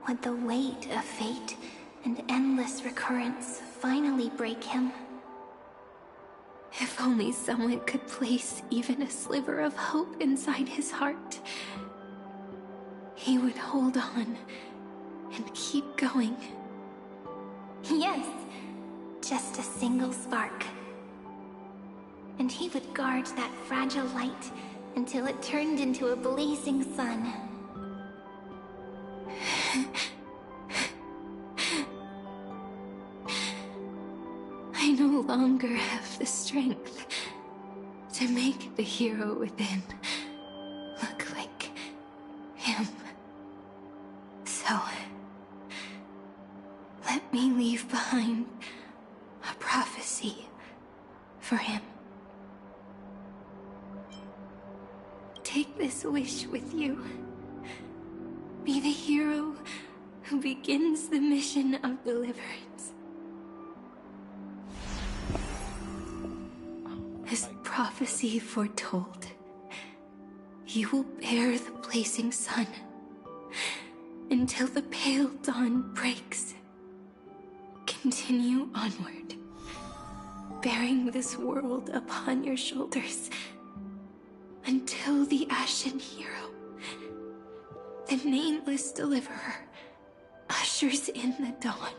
would the weight of fate and endless recurrence finally break him? If only someone could place even a sliver of hope inside his heart, he would hold on and keep going. Yes, just a single spark. And he would guard that fragile light until it turned into a blazing sun. I no longer have the strength to make the hero within look like him. So, let me leave behind a prophecy for him. Take this wish with you. Be the hero who begins the mission of deliverance. As prophecy foretold, you will bear the blazing sun until the pale dawn breaks. Continue onward, bearing this world upon your shoulders until the Ashen Hero The nameless deliverer ushers in the dawn.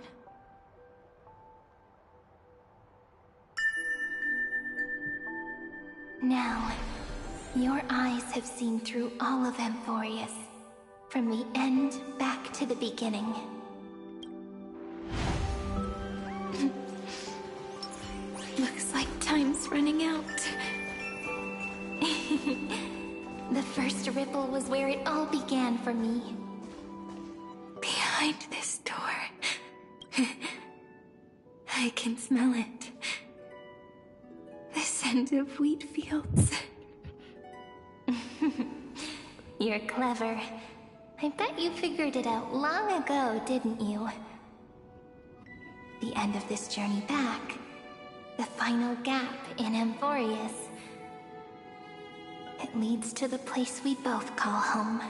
Now, your eyes have seen through all of Amphorius, from the end back to the beginning. Looks like time's running out. The first ripple was where it all began for me. Behind this door, I can smell it. The scent of wheat fields. You're clever. I bet you figured it out long ago, didn't you? The end of this journey back, the final gap in Amphorius. It leads to the place we both call home.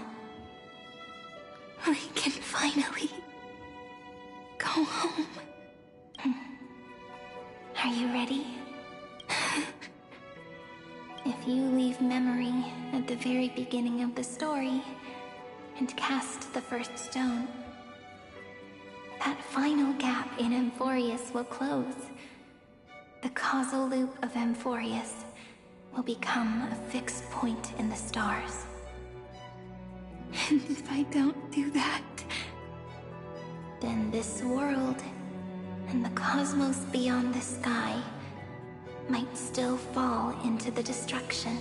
We can finally go home. Are you ready? If you leave memory at the very beginning of the story and cast the first stone, that final gap in Amphorius will close. The causal loop of Amphorius will become a fixed point in the stars. And if I don't do that, then this world and the cosmos beyond the sky might still fall into the destruction.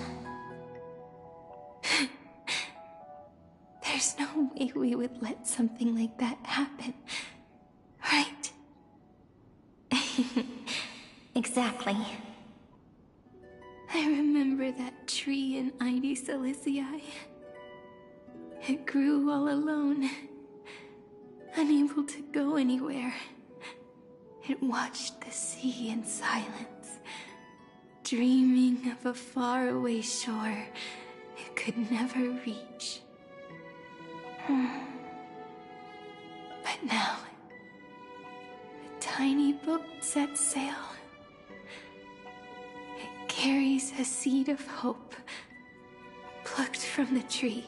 There's no way we would let something like that happen, right? Exactly. I remember that tree in Ide Silicii. It grew all alone, unable to go anywhere. It watched the sea in silence, dreaming of a faraway shore it could never reach. But now, the tiny boat sets sail. It carries a seed of hope, plucked from the tree,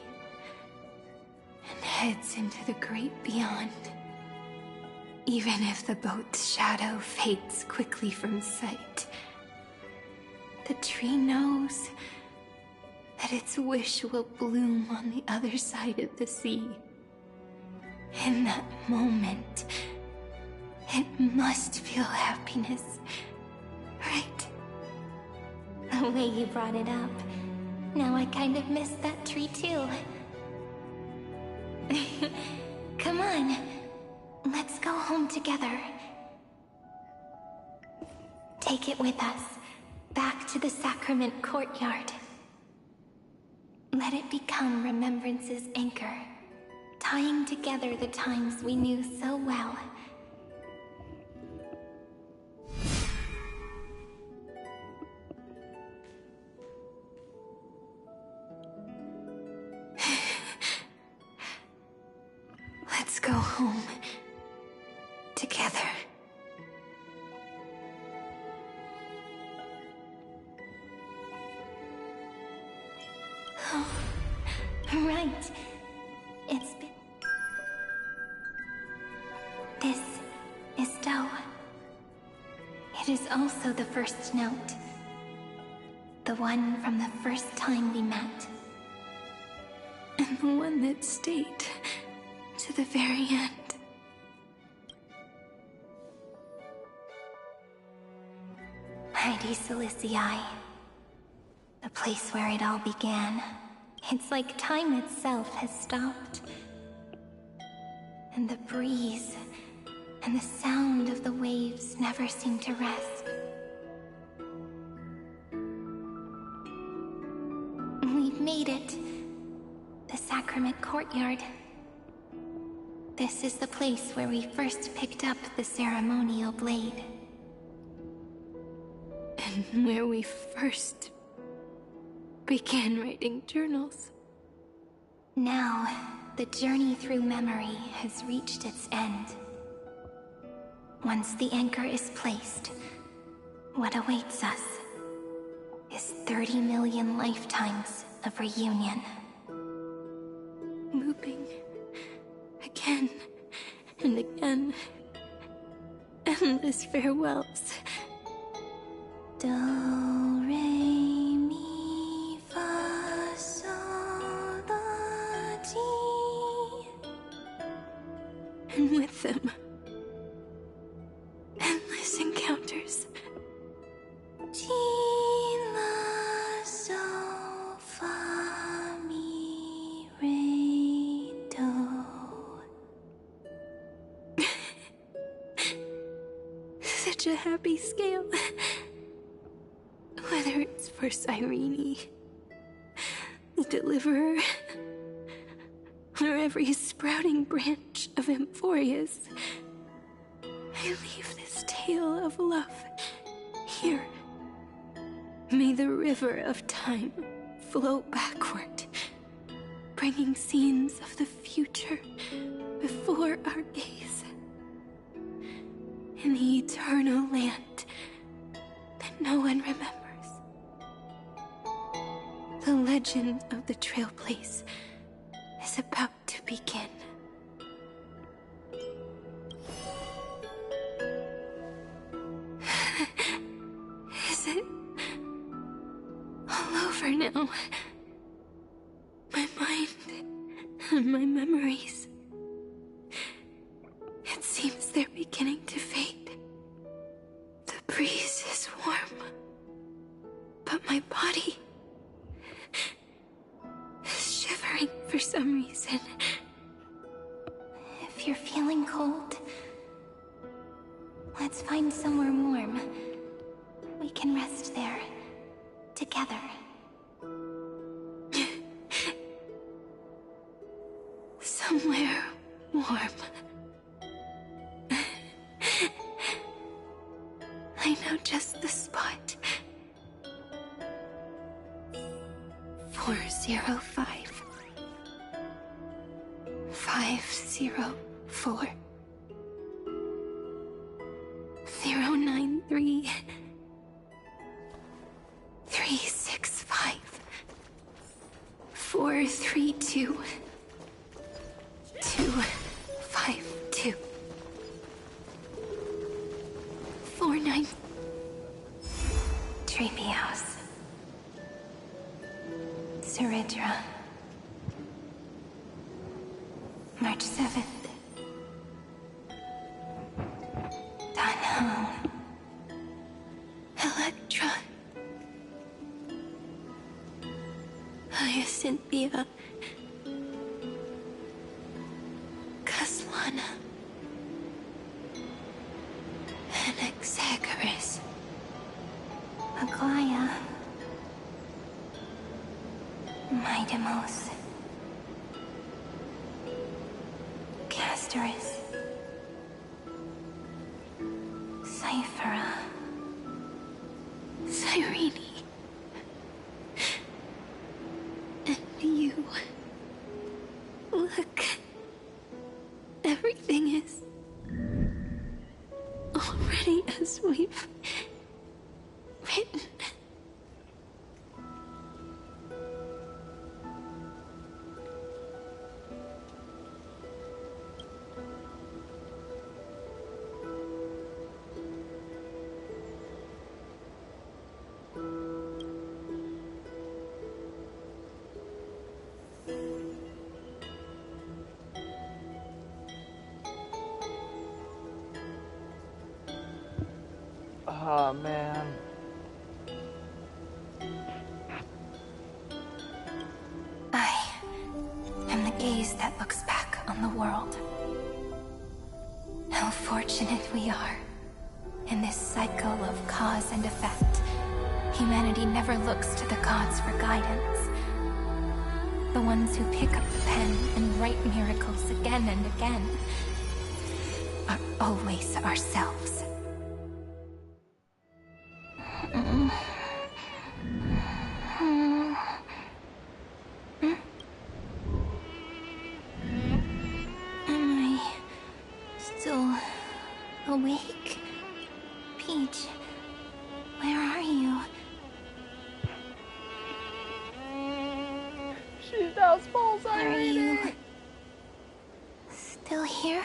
and heads into the great beyond. Even if the boat's shadow fades quickly from sight, the tree knows that its wish will bloom on the other side of the sea. In that moment, it must feel happiness, right? The way you brought it up, now I kind of miss that tree too. Come on, let's go home together. Take it with us, back to the sacrament courtyard. Let it become remembrance's anchor, tying together the times we knew so well. Let's go home together. Oh, right. It's been... This is Doe. It is also the first note. The one from the first time we met. And the one that stayed to the very end. Ide Silicii. The place where it all began. It's like time itself has stopped. And the breeze and the sound of the waves never seem to rest. We've made it. The sacrament courtyard. This is the place where we first picked up the ceremonial blade. And where we first began writing journals. Now, the journey through memory has reached its end. Once the anchor is placed, what awaits us is 30 million lifetimes of reunion. Looping again and again. Endless farewells. Do, re, mi, fa, sol, la, ti. And with them, endless encounters. Ti, la, sol, fa, mi, re, do. Such a happy scale. Whether it's for Cyrene, the Deliverer, or every sprouting branch of Emphorius, I leave this tale of love here. May the river of time flow backward, bringing scenes of the future before our gaze. In the eternal land that no one remembers. The legend of the Trail Place is about to begin. Is it all over now? My mind and my memories. It seems they're beginning to fade. The breeze is warm, but my body is shivering for some reason. If you're feeling cold, let's find somewhere warm. We can rest there, together. Somewhere warm. I know just the spot. 405. 504. 093. 365. 432. 252. 49. Treehouse. Seridra. March 7th. Dunham. Electra. Hyacinthia. Caslana. Anaxagoras. Aglaya. Midemos. Castoris. Cyphera. Cyrene. And you. Look. Everything is already as we've written. Oh man. I am the gaze that looks back on the world. How fortunate we are. In this cycle of cause and effect, humanity never looks to the gods for guidance. The ones who pick up the pen and write miracles again and again are always ourselves. Am I still awake? Peach, where are you? She's now small, Are you still here?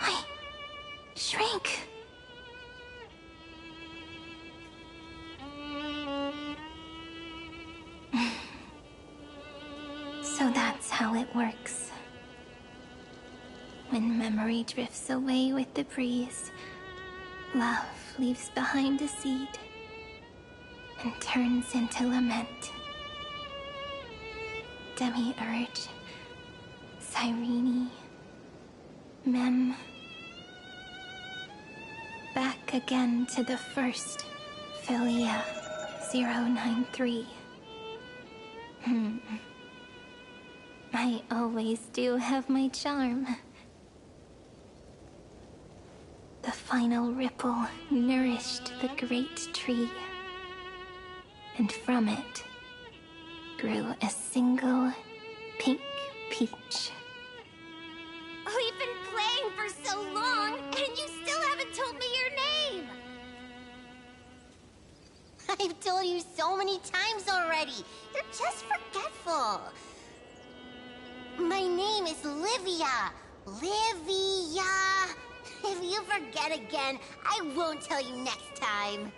I shrank. So that's how it works. When memory drifts away with the breeze, love leaves behind a seed and turns into lament. Demiurge, Cyrene, Mem. Back again to the first, Philia 093. I always do have my charm. The final ripple nourished the great tree, and from it grew a single pink peach. We've been playing for so long, and you still haven't told me your name! I've told you so many times already. You're just forgetful. My name is Livia. Livia. If you forget again, I won't tell you next time.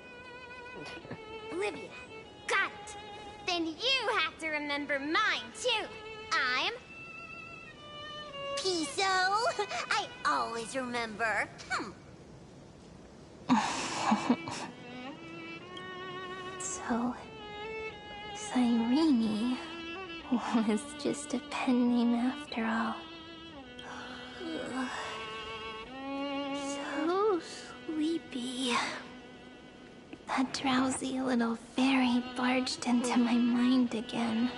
Livia. Got it. Then you have to remember mine, too. I'm... Piso. I always remember. So, Cyrene was just a pen name after all. So sleepy. That drowsy little fairy barged into my mind again.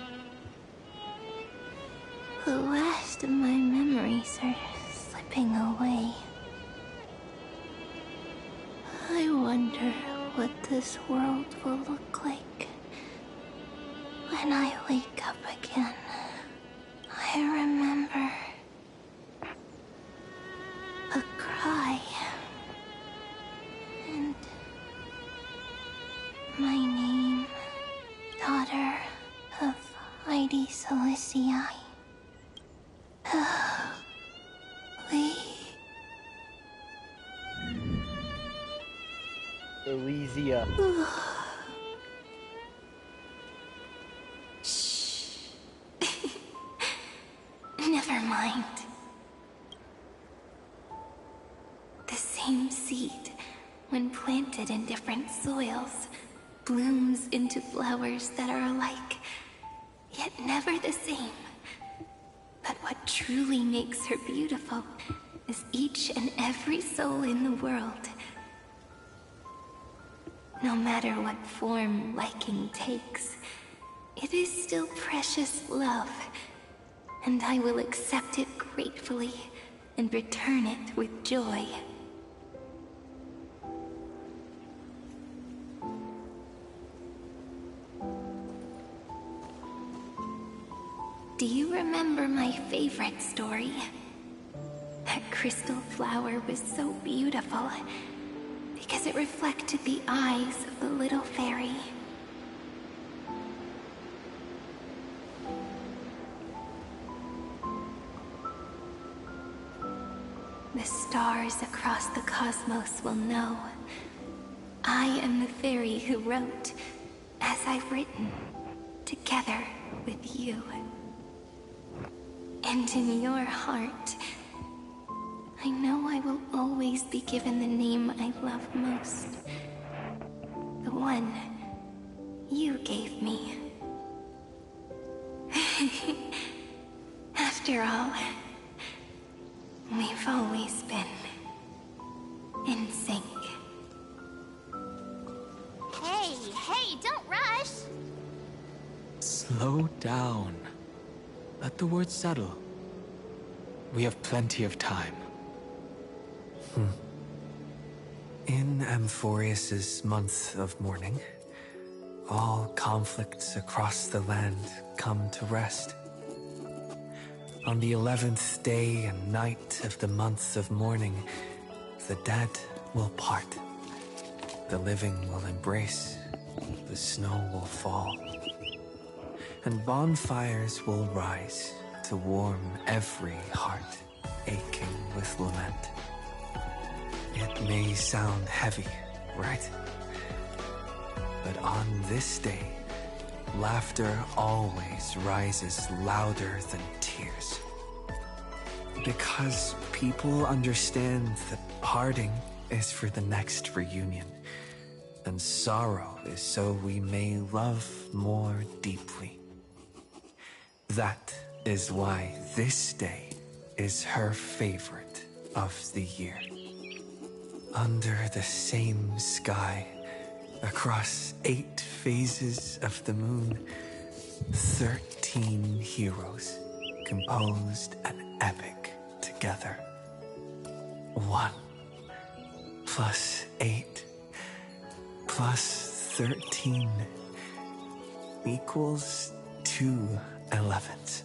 The last of my memories are slipping away. I wonder what this world will look like when I wake up again. I remember a cry and my name, daughter of Heidi Silicii. Elysia. Shh. Never mind. The same seed, when planted in different soils, blooms into flowers that are alike, yet never the same. But what truly makes her beautiful is each and every soul in the world. No matter what form liking takes, it is still precious love, and I will accept it gratefully and return it with joy. Do you remember my favorite story? That crystal flower was so beautiful because it reflected the eyes of the little fairy. The stars across the cosmos will know. I am the fairy who wrote, as I've written, together with you. And in your heart, I know I will always be given the name I love most. The one you gave me. After all, we've always been in sync. Hey, don't rush! Slow down. Let the words settle. We have plenty of time. In Amphorius's month of mourning, all conflicts across the land come to rest. On the 11th day and night of the month of mourning, the dead will part. The living will embrace. The snow will fall. and bonfires will rise to warm every heart aching with lament. It may sound heavy, right? But on this day, laughter always rises louder than tears. Because people understand that parting is for the next reunion, and sorrow is so we may love more deeply. That is why this day is her favorite of the year. Under the same sky, across 8 phases of the moon, 13 heroes composed an epic together. 1 plus 8 plus 13 equals 2 11s.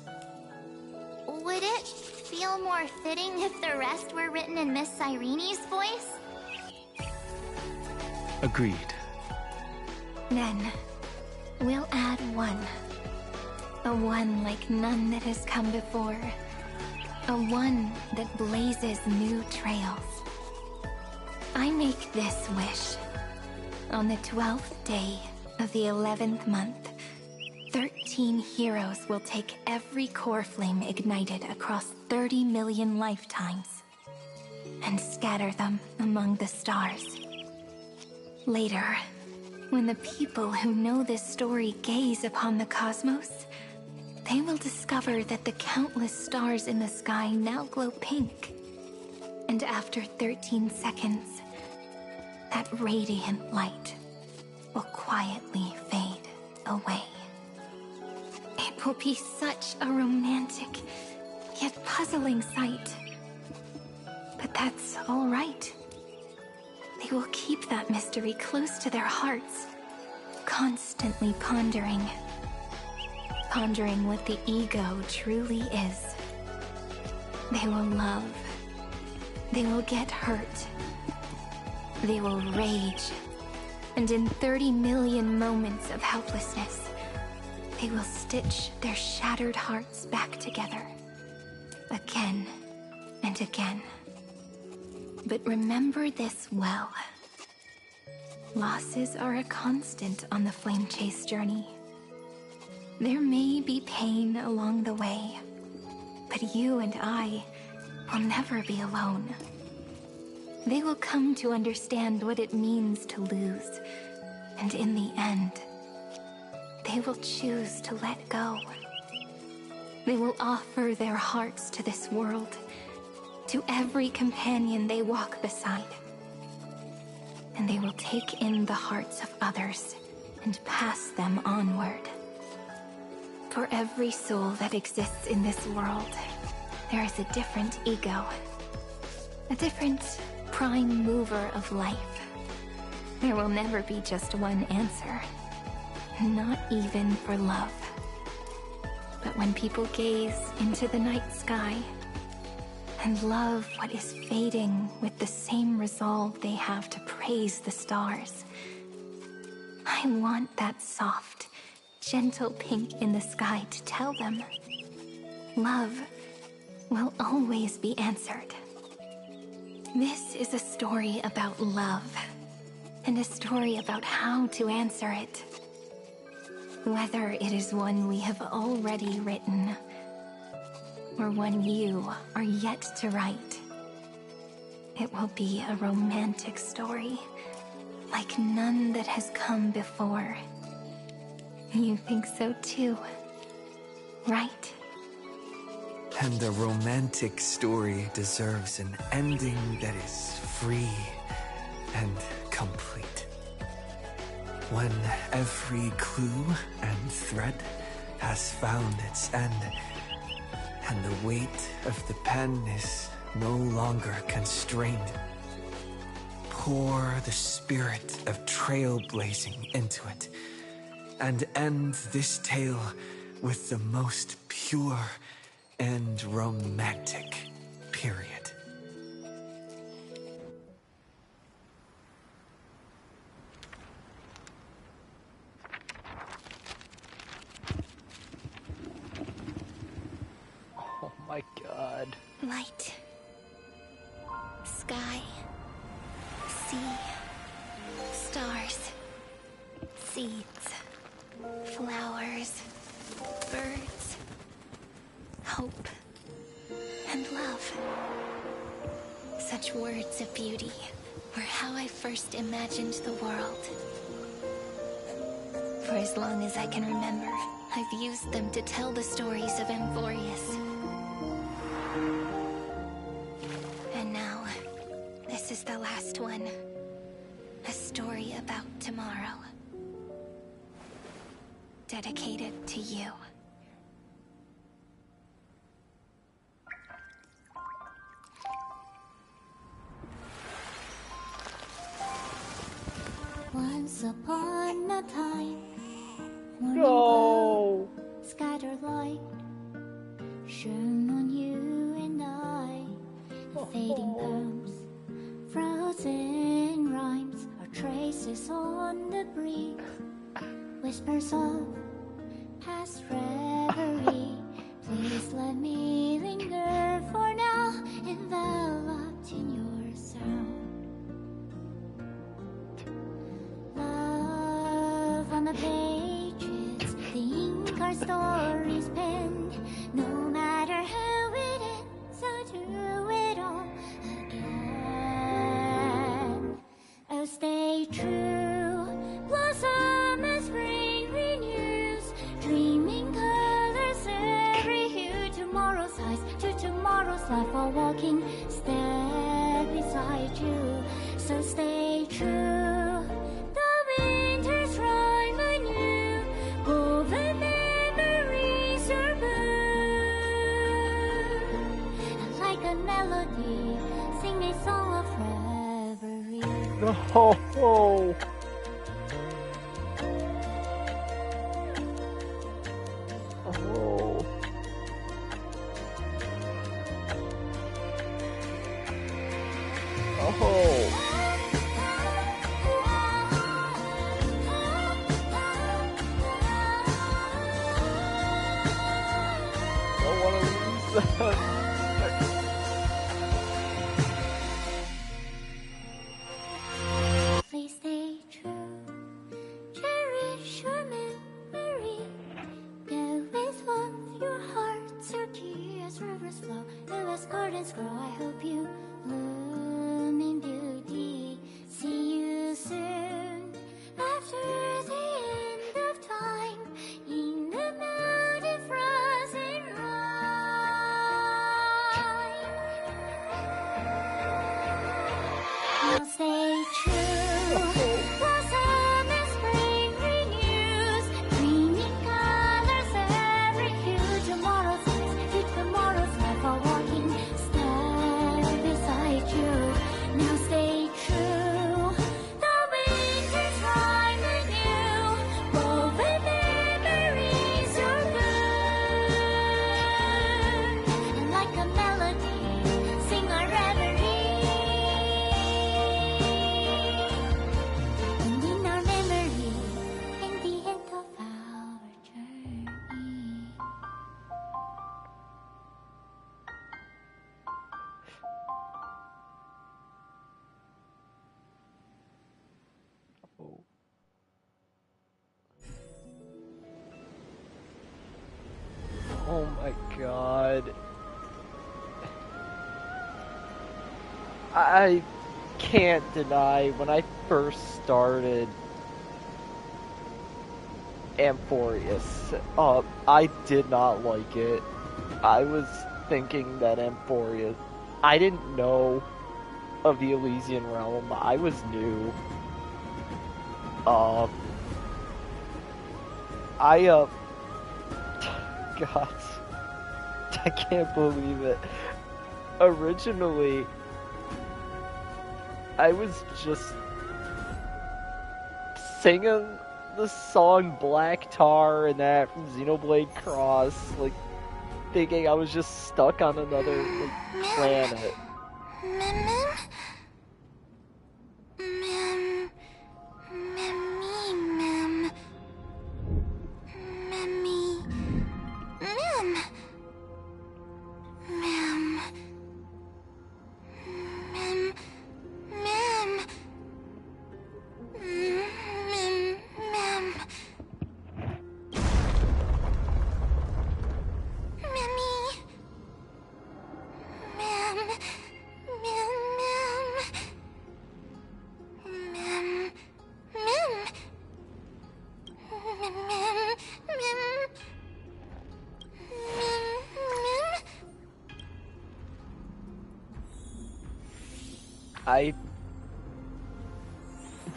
Would it feel more fitting if the rest were written in Miss Cyrene's voice? Agreed. Then, we'll add 1. A 1 like none that has come before. A 1 that blazes new trails. I make this wish. On the 12th day of the 11th month, 13 heroes will take every core flame ignited across 30 million lifetimes and scatter them among the stars. Later, when the people who know this story gaze upon the cosmos, they will discover that the countless stars in the sky now glow pink. And after 13 seconds, that radiant light will quietly fade away. It will be such a romantic, yet puzzling sight. But that's all right. They will keep that mystery close to their hearts, constantly pondering what the ego truly is. They will love. They will get hurt. They will rage. And in 30 million moments of helplessness, they will stitch their shattered hearts back together. Again and again. But remember this well. Losses are a constant on the flame chase journey. There may be pain along the way, but you and I will never be alone. They will come to understand what it means to lose, and in the end, they will choose to let go. They will offer their hearts to this world, to every companion they walk beside. And they will take in the hearts of others and pass them onward. For every soul that exists in this world, there is a different ego, a different prime mover of life. There will never be just one answer, not even for love. But when people gaze into the night sky and love what is fading with the same resolve they have to praise the stars, I want that soft, gentle pink in the sky to tell them, love will always be answered. This is a story about love, and a story about how to answer it. Whether it is one we have already written, or one you are yet to write, it will be a romantic story, like none that has come before. You think so too, right? And a romantic story deserves an ending that is free and complete. When every clue and thread has found its end, and the weight of the pen is no longer constrained, pour the spirit of trailblazing into it, and end this tale with the most pure and romantic period. Light. Sky. Sea. Stars. Seeds. Flowers. Birds. Hope. And love. Such words of beauty were how I first imagined the world. For as long as I can remember, I've used them to tell the stories of Amphorius. And now, this is the last one. A story about tomorrow. Dedicated to you. Once upon a time, no. Scattered light shone on you and I. Fading poems, frozen rhymes, our traces on the breeze. Whispers of past reverie. Please let me linger for now, enveloped in your sound. Love on the pages, the ink our stories penned. No matter how it ends, I'll do it all again. Oh, stay true, blossom as spring renews, dreaming colors every hue. Tomorrow's eyes to tomorrow's life, while walking step beside you. So stay true. The winter's rhyme anew, woven memories are blue. And like a melody, sing a song of reverie. Oh. Please stay true, cherish your memory. Go with love, your hearts are tears, rivers flow, as gardens grow. I hope you bloom in beauty. See you soon, after the end of time, in the mountain frozen rime. Now stay true, blossom as spring renews, dreaming colors every hue. Tomorrow's eyes to tomorrow's life, while walking step beside you. Now stay true, the winter's rhyme anew, woven memories are good. And like a melody, sing our reverie. And in our memory, in the end of our journey. Oh my god. I can't deny when I first started Amphorius, I did not like it. I was thinking that Amphorius, I didn't know of the Elysian Realm. I was new. God, I can't believe it. Originally, I was just singing the song Black Tar and that from Xenoblade Cross, like, thinking I was just stuck on another, like, planet.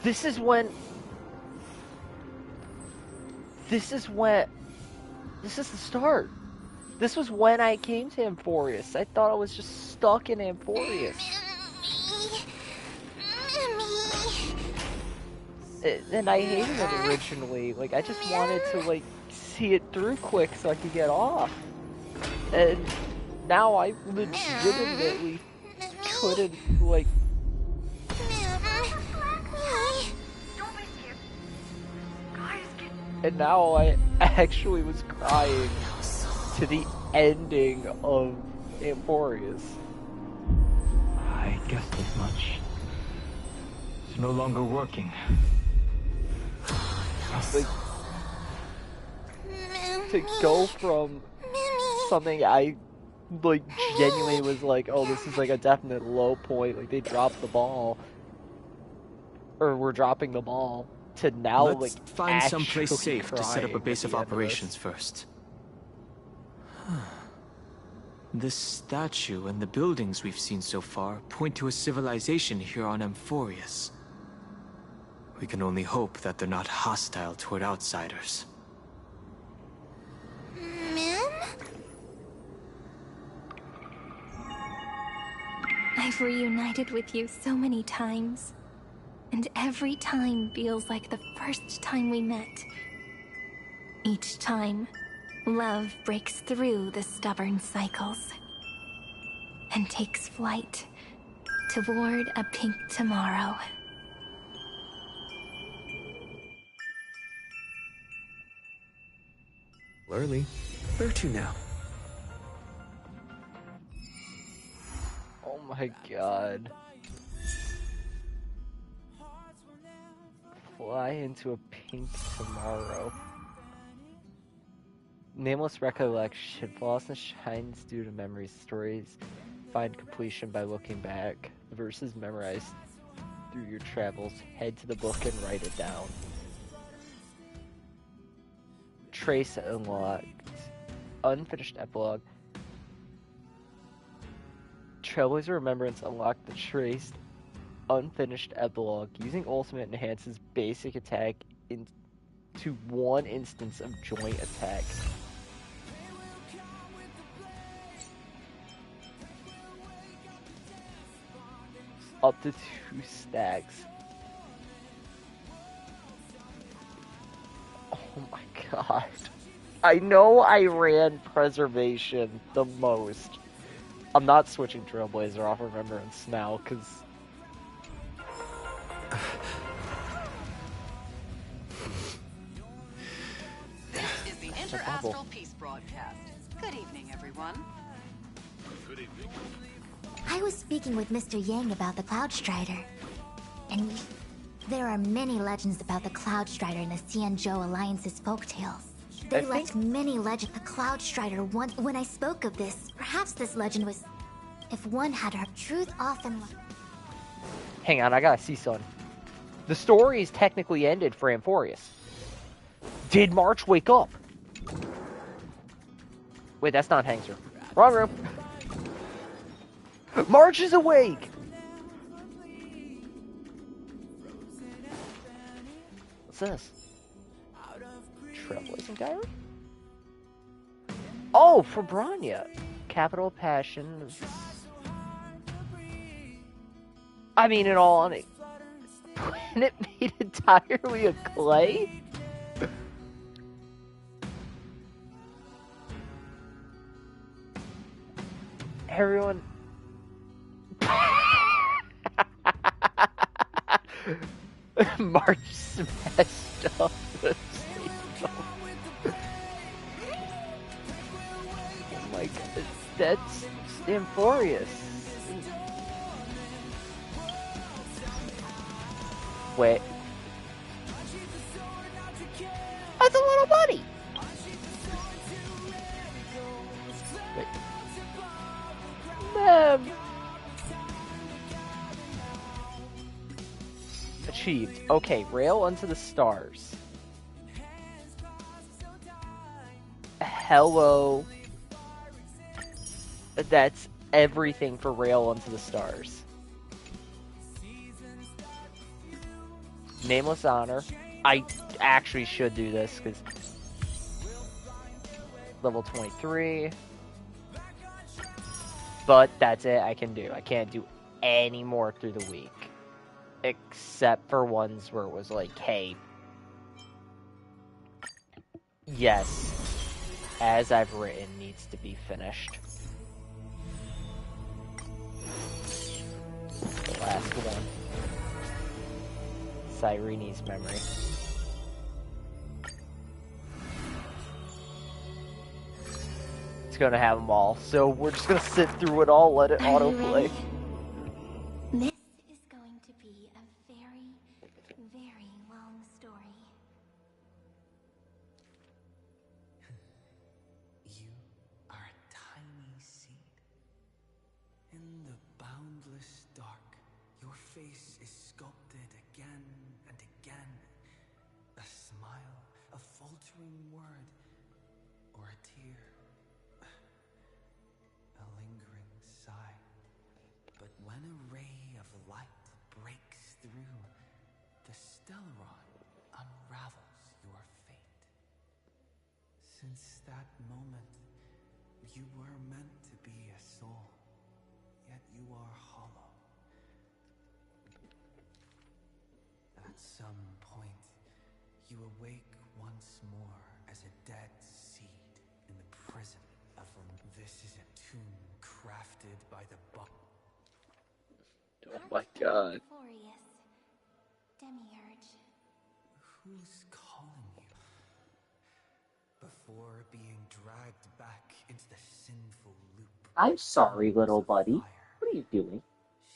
This is when... This is the start. This was when I came to Amphorius. I thought I was just stuck in Amphorius. And I hated it originally. Like, I just wanted to, like, see it through quick so I could get off. And now I legitimately couldn't, like... And now I actually was crying to the ending of Amphorius. I guessed as much. It's no longer working. Like, to go from something I, like, genuinely was like, oh, this is like a definite low point, like they dropped the ball, or we're dropping the ball, to now, Let's like, find someplace safe to set up a crying base at of the end operations first. This statue and the buildings we've seen so far point to a civilization here on Amphorius. We can only hope that they're not hostile toward outsiders. I've reunited with you so many times, and every time feels like the first time we met. Each time, love breaks through the stubborn cycles and takes flight toward a pink tomorrow. Early. Where to now? Oh my god. Fly into a pink tomorrow. Nameless recollection. Flawlessness shines due to memories. Stories find completion by looking back. Verses memorized through your travels. Head to the book and write it down. Trace unlocked. Unfinished epilogue. Trailblazer Remembrance unlocked the traced unfinished epilogue. Using ultimate enhances basic attack into one instance of joint attack. Up to 2 stacks. Oh my god. I know I ran Preservation the most. I'm not switching Trailblazer off Remembrance now, because... This is the Interastral Peace Broadcast. Good evening, everyone. Good evening. I was speaking with Mr. Yang about the Cloud Strider. And there are many legends about the Cloud Strider in the Xianzhou Alliance's folktales. They left many legends. The Cloud Strider once. When I spoke of this, perhaps this legend was, if one had her truth often. Hang on, I gotta see something. The story is technically ended for Amphorius. Did March wake up? Wait, that's not Hangster. Wrong room. March is awake! What's this? Trailblazing Diary? Oh, for Branya. Capital Passion. I mean, in all honesty, planet made entirely of clay? Everyone... March smashed up the stadium. Oh my god, that's Amphorius. Wait. That's a little buddy! Wait. Achieved. Okay, rail unto the stars. Hello. That's everything for rail unto the stars. Nameless Honor. I actually should do this because level 23. But that's it I can do. I can't do any more through the week. Except for ones where it was like, hey, yes, as I've written needs to be finished. The last one. Cyrene's memory. It's gonna have them all, so we're just gonna sit through it all, let it autoplay. This is going to be a very, very long story. You are a tiny seed. In the boundless dark, your face is sculpted again and again. A smile, a faltering word, or a tear. A lingering sigh. But when a ray of light breaks through, the Stellaron unravels your fate. Since that moment, you were meant to be a soul, yet you are hollow. At some point, you awake once more as a dead seed in the prison of this is a tomb crafted by the Oh my god. Demiurge. Who's calling you? Before being dragged back into the sinful loop. I'm sorry, little buddy. What are you doing?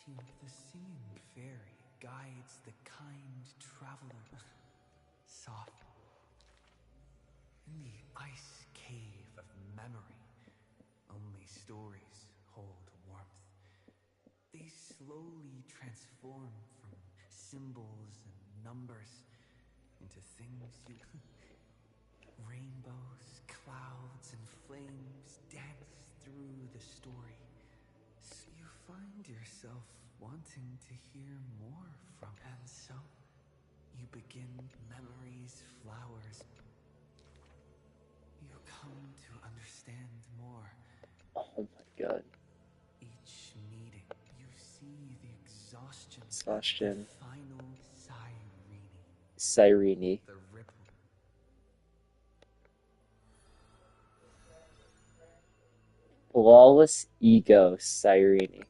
The singing fairy guides the kind traveler. Soft. In the ice cave of memory, only stories hold warmth. They slowly transform from symbols and numbers into things you... Rainbows, clouds, and flames dance through the story. So you find yourself wanting to hear more from, and so you begin memories, flowers. You come to understand more. Oh my god. Each meeting, you see the exhaustion. Exhaustion. The final Cyrene. The ripple. Flawless ego, Cyrene.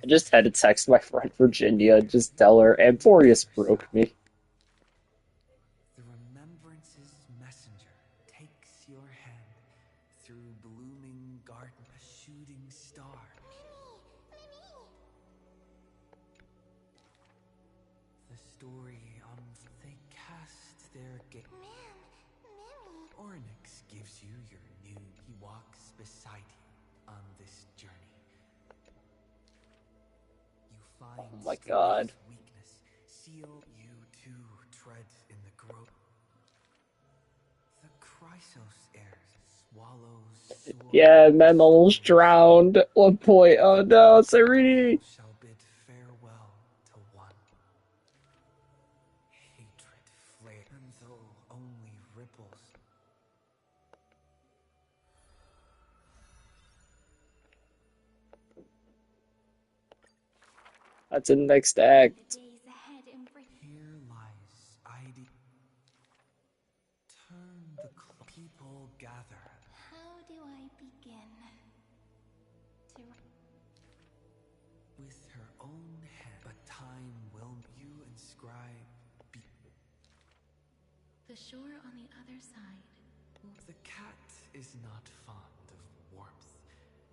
I just had to text my friend Virginia and just tell her Amphorius broke me. The remembrance's messenger takes your hand through blooming garden, a shooting star. The story on they cast their gate. Ornyx gives you your new. He walks beside you on this journey. You find Oh my god. weakness. Seal you too tread in the growth. The Chrysos heirs swallows. Yeah, Mem almost drowned at one point. Oh no, Cyrene! Shall bid farewell to one. Hatred flare, and though only ripples. That's in the next act. Here lies ID. Turn the people gather. How do I begin to... With her own hand, but time will you inscribe. The shore on the other side. The cat is not fond of warmth,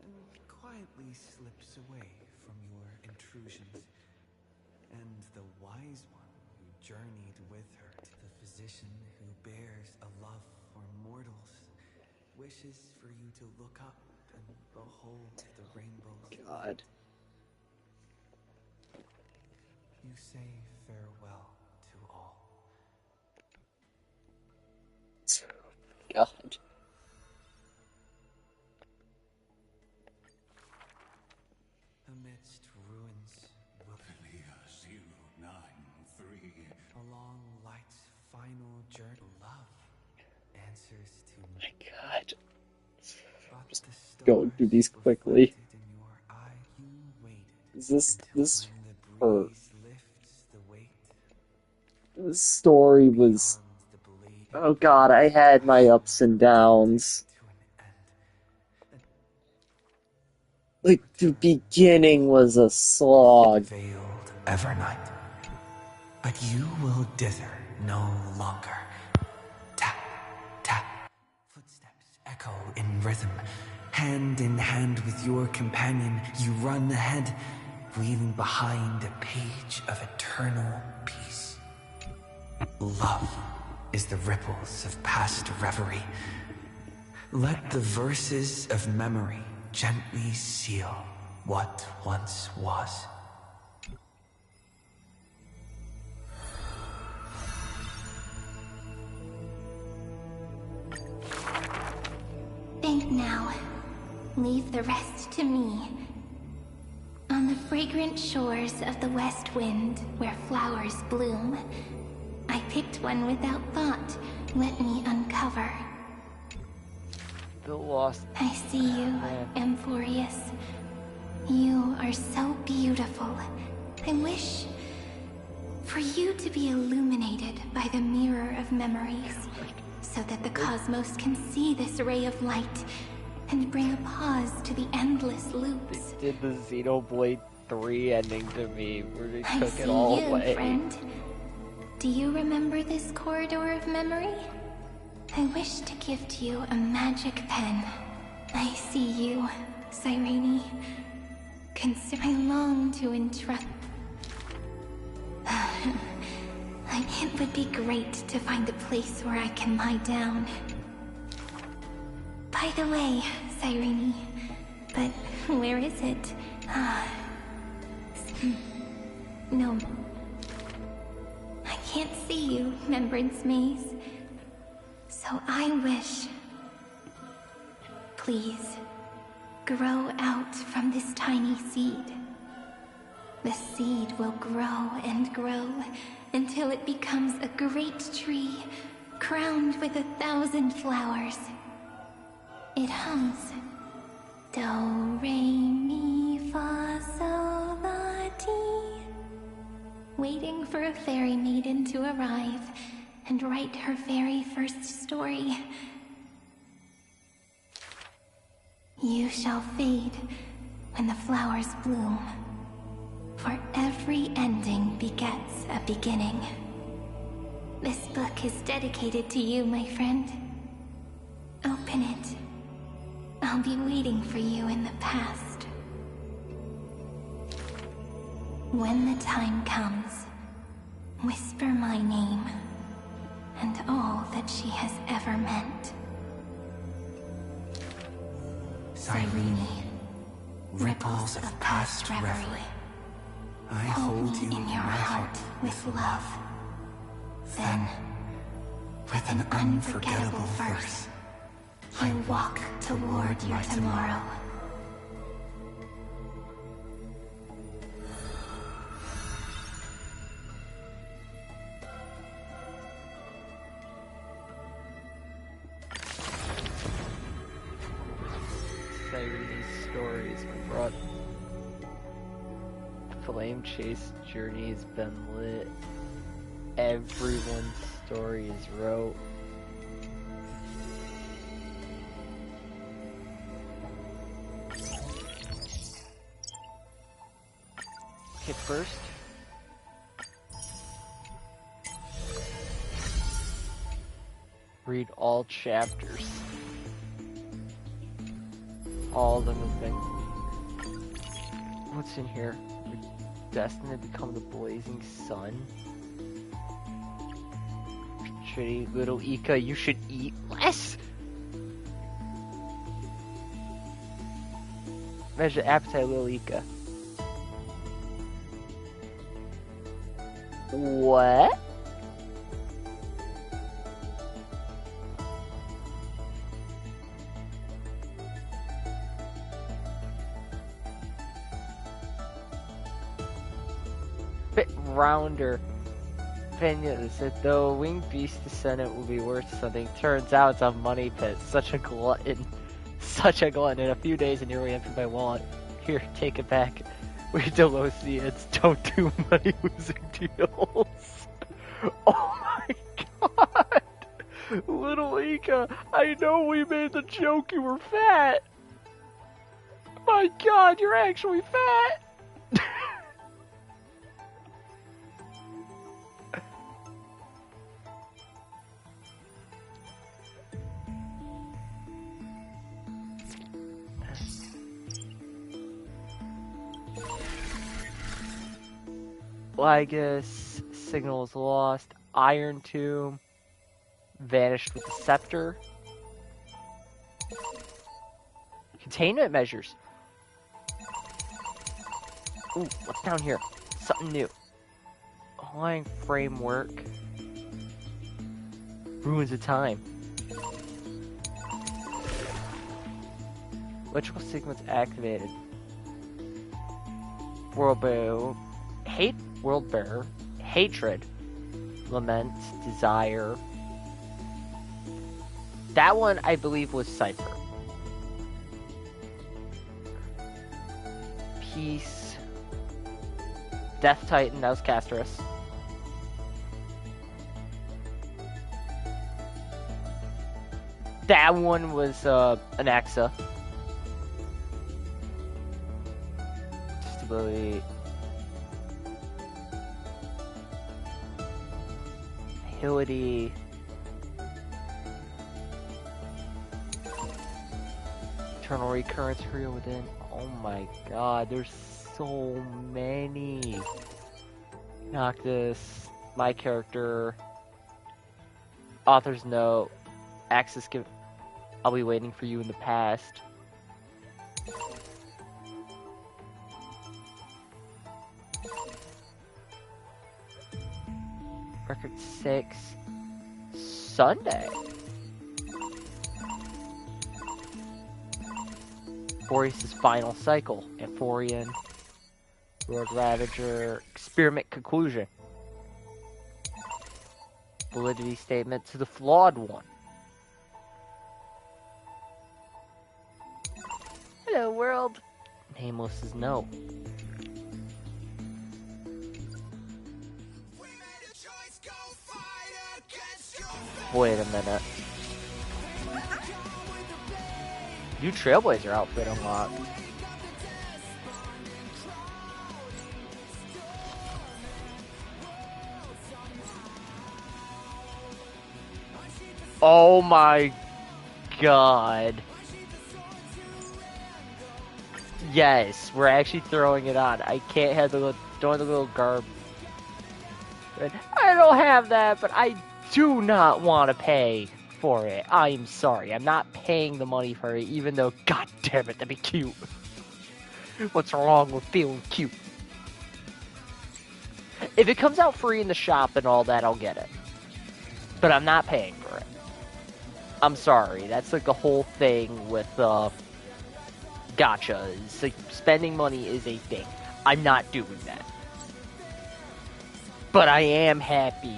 and quietly slips away from your intrusions. And the wise one who journeyed with her, the physician who bears a love for mortals, wishes for you to look up and behold the rainbows. God. You say farewell to all. God. along light's final journey. Love answers to my God. Just go through these quickly. Is this hurt? This story was... Oh God, I had my ups and downs. Like, the beginning was a slog. Veiled Evernight. But you will dither no longer. Tap, tap. Footsteps echo in rhythm. Hand in hand with your companion, you run ahead, leaving behind a page of eternal peace. Love is the ripples of past reverie. Let the verses of memory gently seal what once was. Think now. Leave the rest to me. On the fragrant shores of the west wind, where flowers bloom, I picked one without thought. Let me uncover. The lost. I see you, Amphorius. You are so beautiful. I wish for you to be illuminated by the mirror of memories, so that the cosmos can see this ray of light and bring a pause to the endless loops. They did the Xenoblade 3 ending to me, where they I took it all away. Friend. Do you remember this corridor of memory? I wish to gift you a magic pen. I see you, Cyrene. I long to entrust. It would be great to find a place where I can lie down. By the way, Cyrene, but where is it? No. I can't see you, Remembrance Maze. So I wish... Please, grow out from this tiny seed. The seed will grow and grow until it becomes a great tree, crowned with 1,000 flowers. It hums. Do, re, mi, fa, sol, la, ti. Waiting for a fairy maiden to arrive and write her very first story. You shall fade when the flowers bloom, for every ending begets a beginning. This book is dedicated to you, my friend. Open it. I'll be waiting for you in the past. When the time comes, whisper my name and all that she has ever meant. Cyrene, ripples of past reverie. I hold you in your heart with love. Then, with an unforgettable verse, I walk toward your tomorrow. Cyrene's stories were brought. Flame Chase journey has been lit. Everyone's story is wrote. Okay, first. Read all chapters. All of them have been... What's in here? We're destined to become the blazing sun. Shitty little Ika, you should eat less! Measure appetite, little Ika. What? Bit rounder. Venya said, though a winged beast descendant will be worth something, turns out it's a money pit. Such a glutton. Such a glutton. In a few days, and here we empty my wallet. Here, take it back. We Delosians don't do money losing deals. Oh my god! Little Ika, I know we made the joke you were fat. My god, you're actually fat! Lygus, signal is lost. Iron Tomb, vanished with the scepter. Containment measures. Ooh, what's down here? Something new. Online framework. Ruins of time. Electrical sequence activated. World Bear. Hate. World Bearer. Hatred. Lament. Desire. That one, I believe, was Cypher. Peace. Death Titan, that was Castris. That one was Anaxa. Stability. Agility. Eternal recurrence, hurry within. Oh my god, there's so many. Noctis, my character. Author's note. Access give. I'll be waiting for you in the past. Record 6. Sunday. Boreas' final cycle. Amphorian. Lord Ravager. Experiment conclusion. Validity statement to the flawed one. Hello, world. Nameless is no. Wait a minute. New Trailblazer outfit unlocked. Oh my god. Yes, we're actually throwing it on. I can't have the little garb. I don't have that, but I do not want to pay for it. I'm sorry. I'm not paying the money for it, even though, god damn it, that'd be cute. What's wrong with feeling cute? If it comes out free in the shop and all that, I'll get it. But I'm not paying for it. I'm sorry. That's like the whole thing with gachas. Like, spending money is a thing. I'm not doing that. But I am happy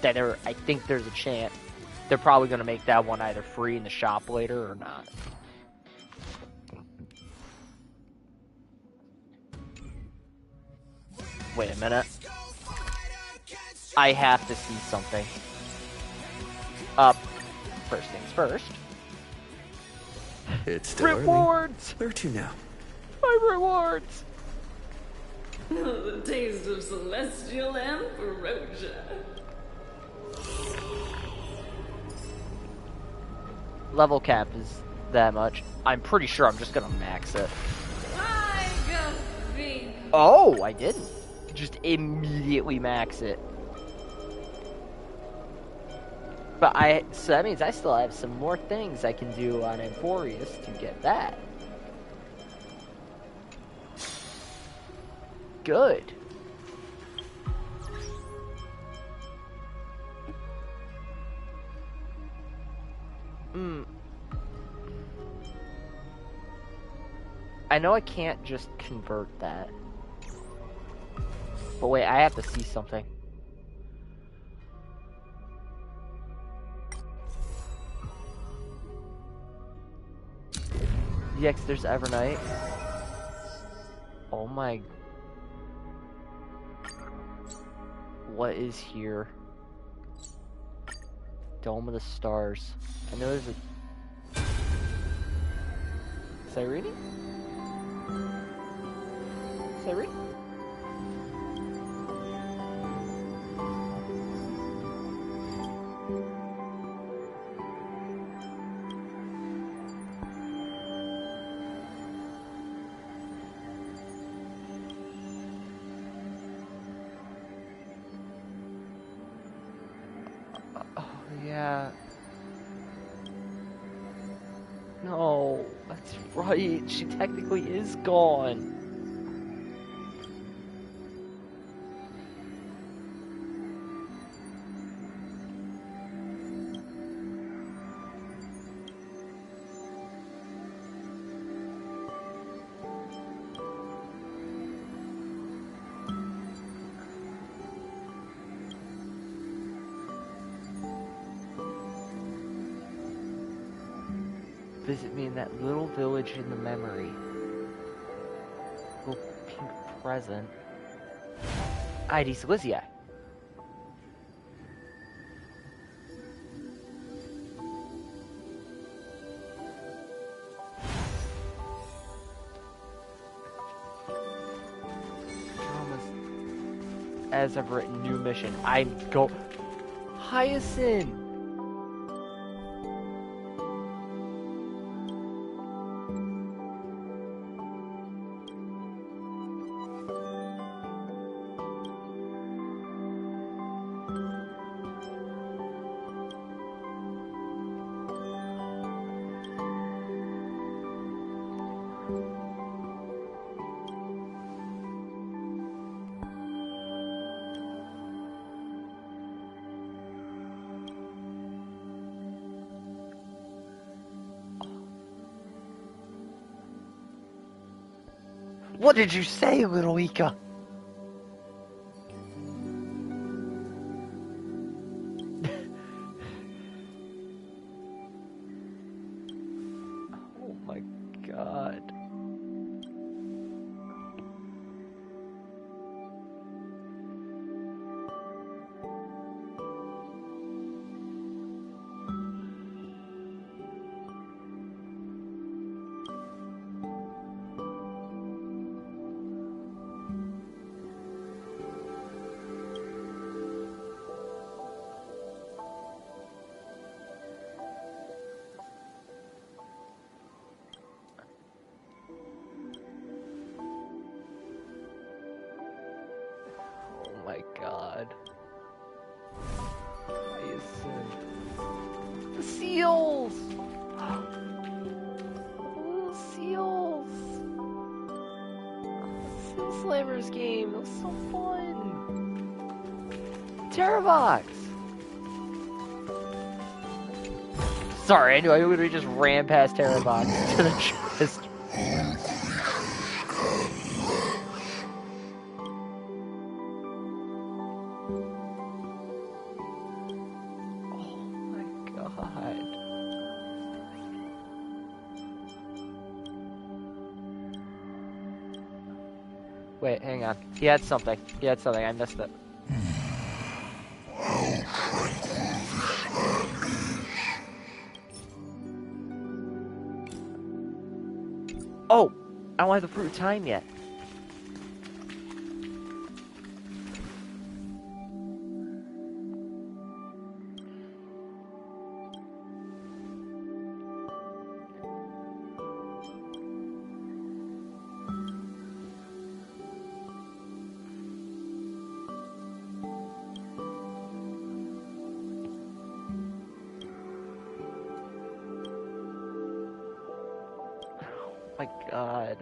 that I think there's a chance they're probably going to make that one either free in the shop later or not. Wait a minute. I have to see something. First things first. It's still rewards! Where to now? My rewards! The taste of celestial ambrosia. Level cap is that much. I'm pretty sure I'm just gonna max it. Oh, I didn't. Just immediately max it. But so that means I still have some more things I can do on Amphorius to get that. Good. I know I can't just convert that. But wait, I have to see something. Yes, there's Evernight. Oh my... What is here? Dome of the Stars. I know there's a... Cyrene? Cyrene? Yeah. No, that's right. She technically is gone. Visit me in that little village in the memory. Little pink present. ID Silesia. As I've written, new mission. I'm go. Hyacinth. What did you say, little Ika? Oh my god. My god. Hyacinth. The seals! Oh, seals! Seal Slammers game, that was so fun! Terravox! Sorry, I knew I literally just ran past Terravox to the chest. Wait, hang on. He had something. He had something. I missed it. Oh! I don't have the fruit of time yet. My god.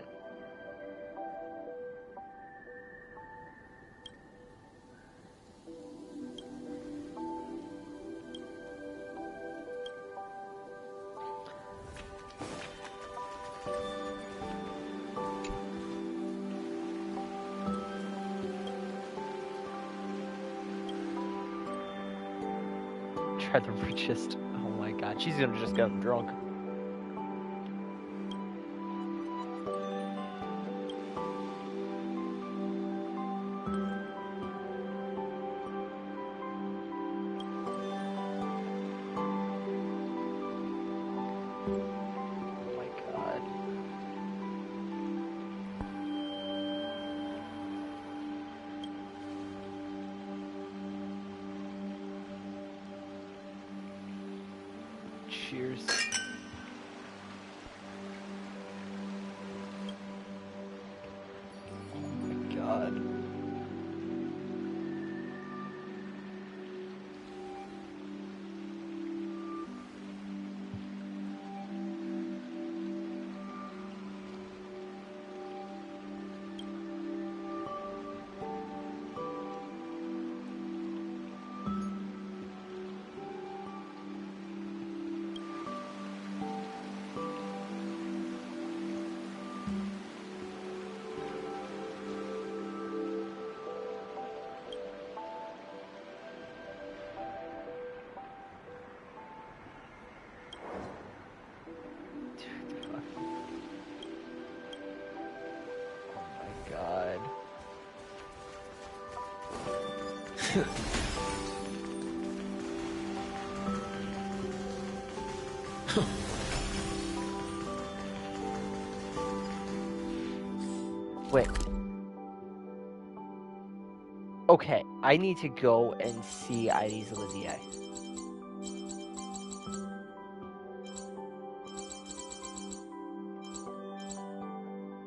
Try the richest. Oh my god, she's gonna just get him drunk. Cheers. Oh my god. God. Wait. Okay, I need to go and see Ides Elysiae.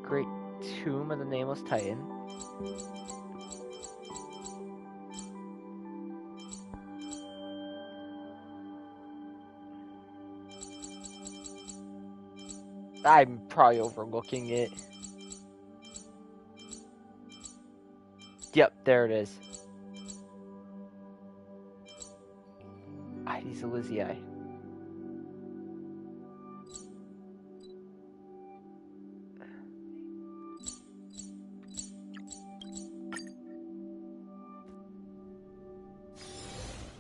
Great Tomb of the Nameless Titan. I'm probably overlooking it. Yep, there it is. Ides Elysiae.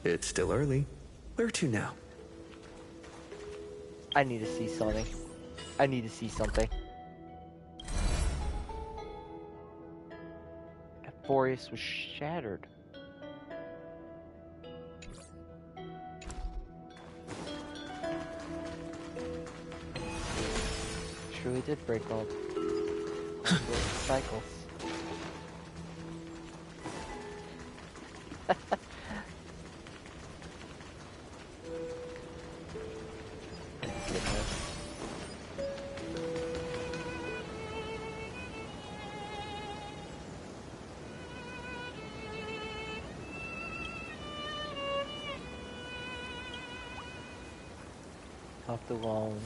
It's still early. Where to now? I need to see something. I need to see something. Boreas was shattered. Truly did break all cycles. Left alone.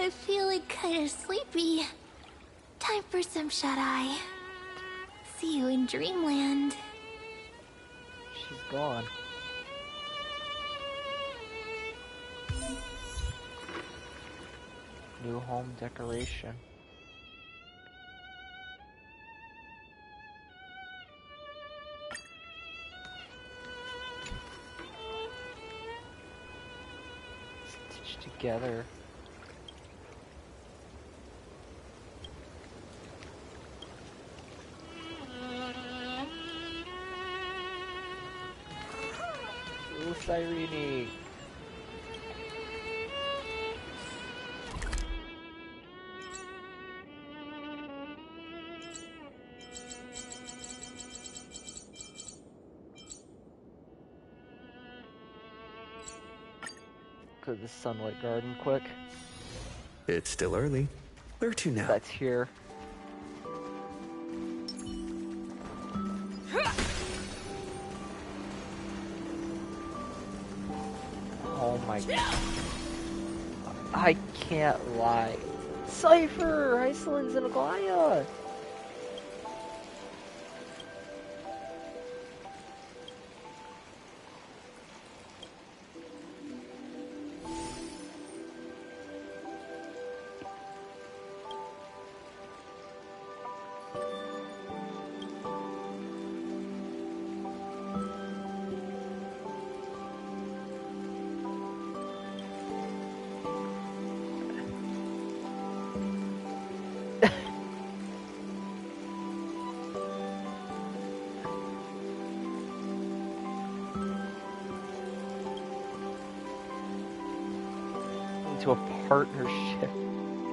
I'm feeling kinda sleepy. Time for some shut-eye. See you in dreamland. She's gone. New home decoration. Stitched together. Ooh, Cyrene. Go to the Sunlight Garden quick. It's still early. Where to now? That's here. Oh my god. I can't lie. Cypher! Iceland's in Aglaya! Into a partnership.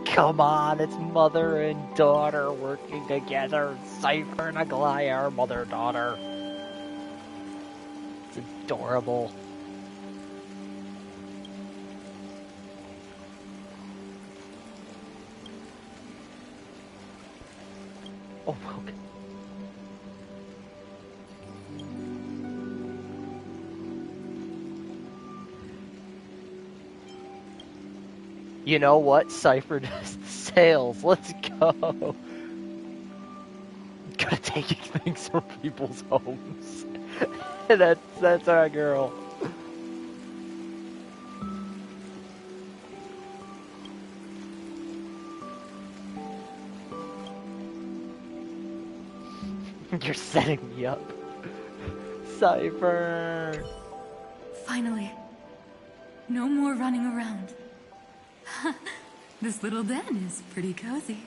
Come on, it's mother and daughter working together. Cypher and Aglaya are mother-daughter. It's adorable. Oh, okay. You know what? Cypher does the sales. Let's go. Gotta take things from people's homes. that's our girl. You're setting me up. Cypher. Finally. No more running around. This little den is pretty cozy.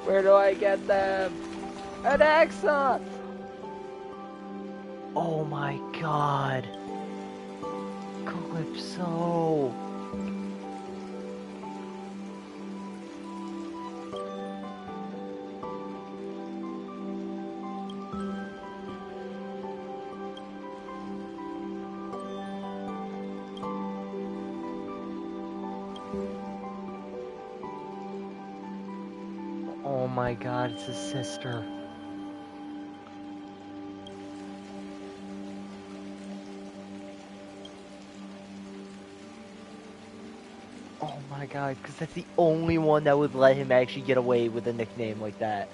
Where do I get them? An Axa! Oh my god. Calypso. Oh my god, it's his sister. Oh my god, because that's the only one that would let him actually get away with a nickname like that.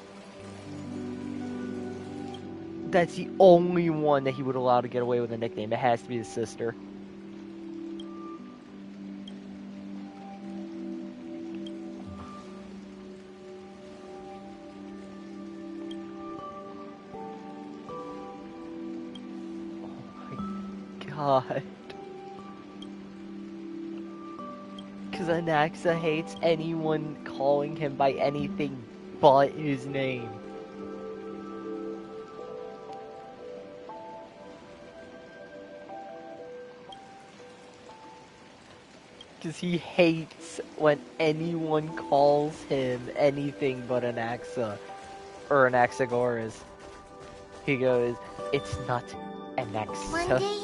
That's the only one that he would allow to get away with a nickname. It has to be his sister. God. Because Anaxa hates anyone calling him by anything but his name. Because he hates when anyone calls him anything but Anaxa. Or Anaxagoras. He goes, it's not Anaxa. One day,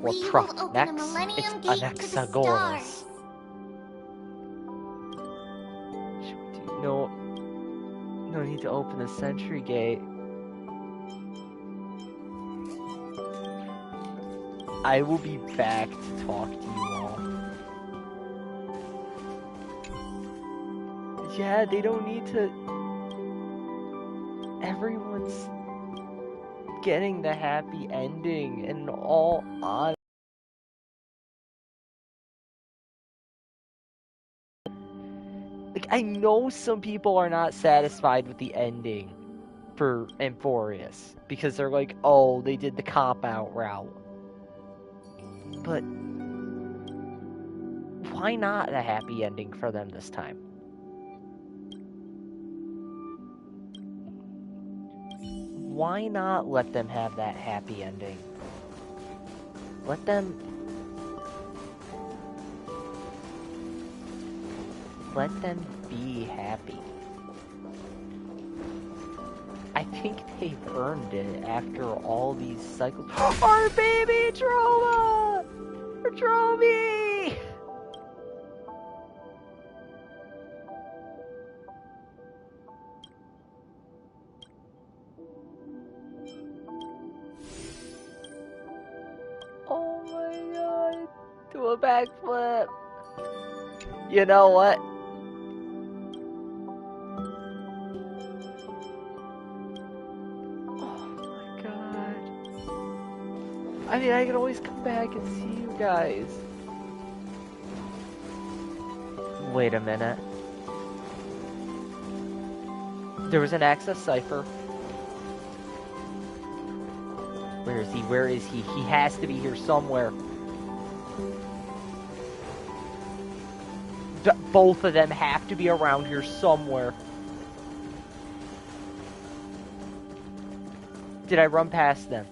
or we will Proc open Nex, a millennium it's gate to the Anaxagoras. stars. No need to open the Sentry Gate. I will be back to talk to you all. Yeah, they don't need to... Everyone's getting the happy ending and all on. Like, I know some people are not satisfied with the ending for Amphorius because they're like, oh, they did the cop-out route. But why not a happy ending for them this time? Why not let them have that happy ending? Let them be happy. I think they've earned it after all these cycles. Our baby Troma! Tromy! Oh my god. Do a backflip. You know what? I mean, I can always come back and see you guys. Wait a minute. There was an Access Cipher. Where is he? Where is he? He has to be here somewhere. Both of them have to be around here somewhere. Did I run past them?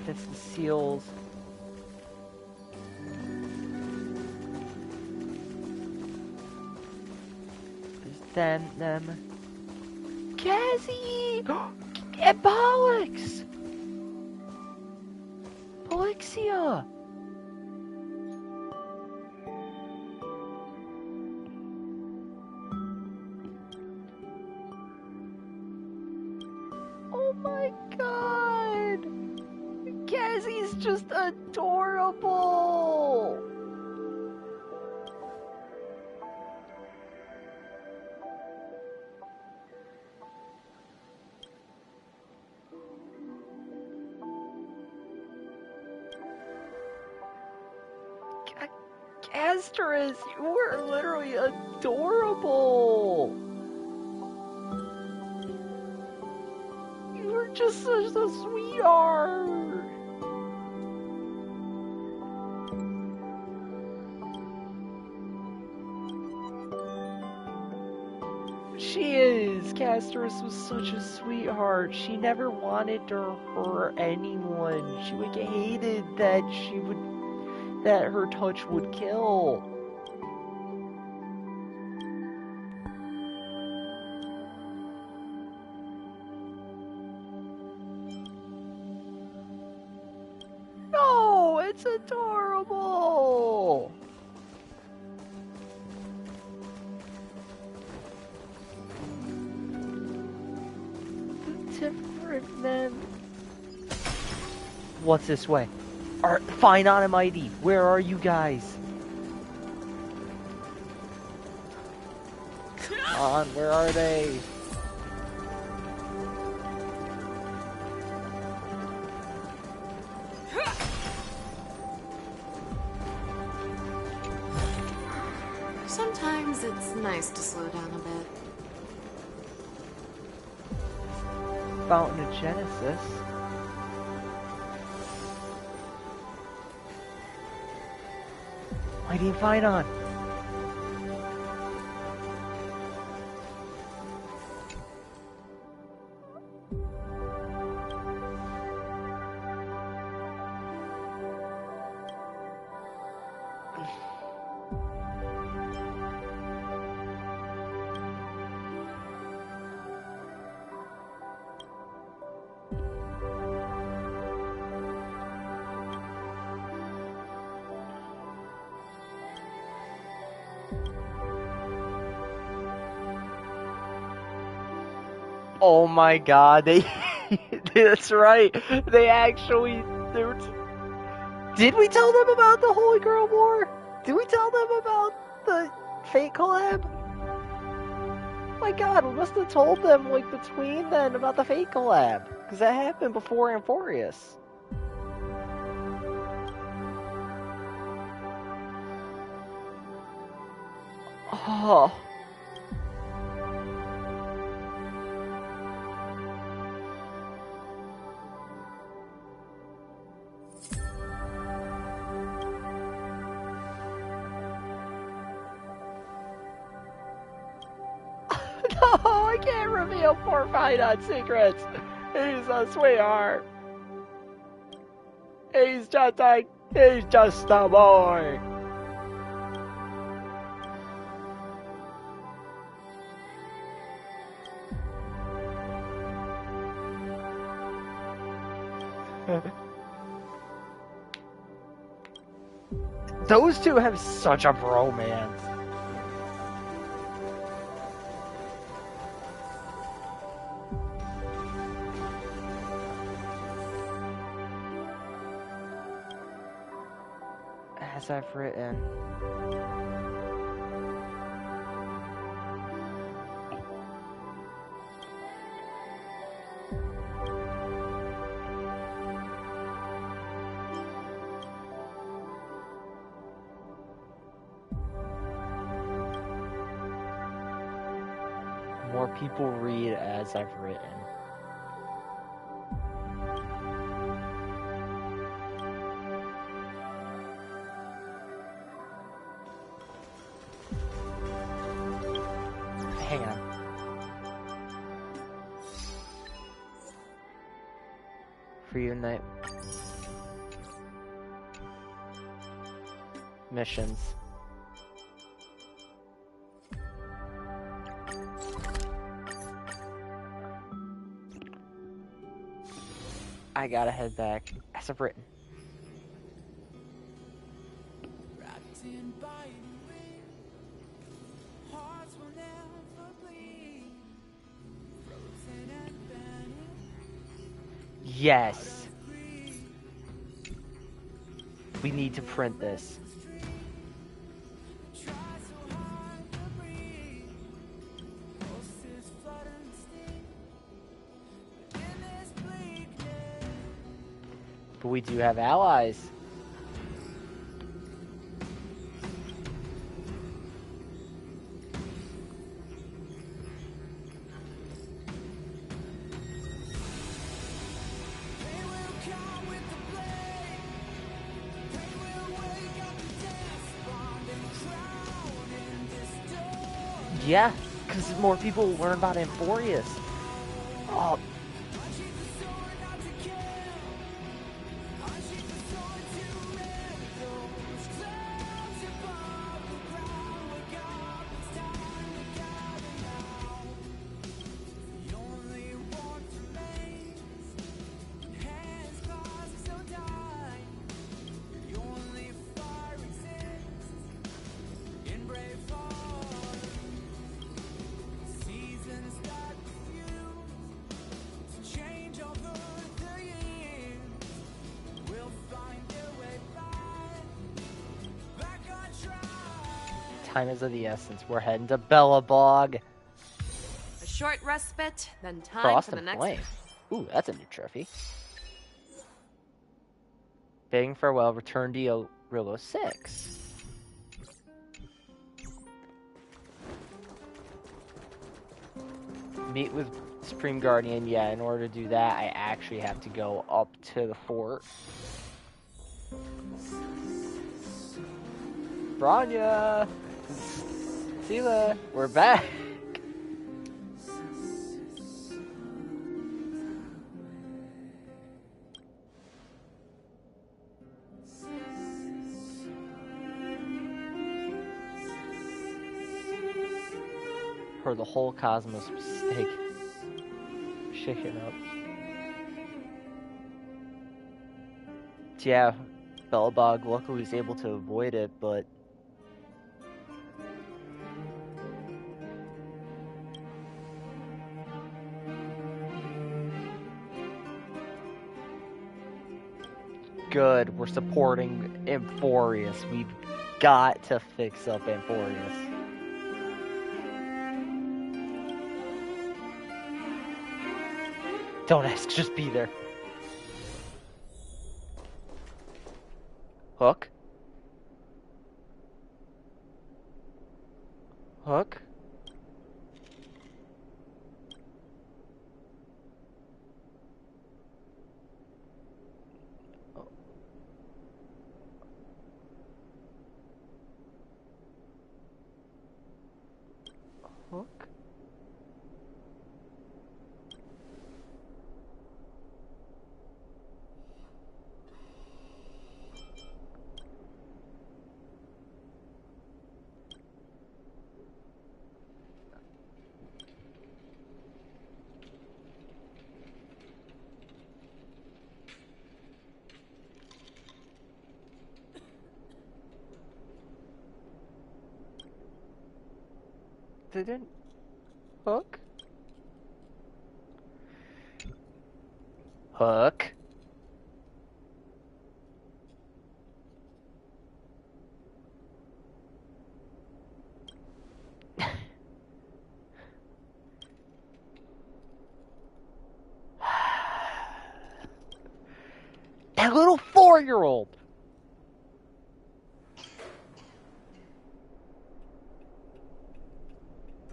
That's the seals. There's them. Cassie! And Pollux! Polixia! Oh my god! Cassie's just adorable! Asteris, you are literally adorable! You were just such a sweetheart! She is! Casteris was such a sweetheart. She never wanted to hurt anyone. She would hated that that her touch would kill. No, it's adorable. Different than. What's this way? Fine on and mighty, where are you guys? Come on, where are they? Sometimes it's nice to slow down a bit. Fountain of Genesis. Mighty Phynon. Oh my god, that's right. Did we tell them about the Holy Grail War? Did we tell them about the Fate collab? My god, we must have told them, like, between then about the Fate collab. Because that happened before Amphorius. Oh. No, I can't reveal poor Phynon secrets. He's a sweetheart. He's just a boy. Those two have such a bromance. As I've written. More people read as I've written. Hang on. Reunite. Missions. I gotta head back as I've written. Yes. We need to print this. But we do have allies. Yeah, because more people learn about Amphorius. Oh. Time is of the essence. We're heading to Bellabog. A short respite, then time Frost for the and next. Flame. Ooh, that's a new trophy. Bidding farewell. Return to Rillo 6. Meet with Supreme Guardian. Yeah, in order to do that, I actually have to go up to the fort. Branya! Sela, we're back! Or the whole cosmos was shaken up. Yeah, Bellabog luckily was able to avoid it, but good, we're supporting Amphorius. We've got to fix up Amphorius. Don't ask, just be there. Hook? Hook? Hook? Didn't Hook? Hook? That little 4-year-old!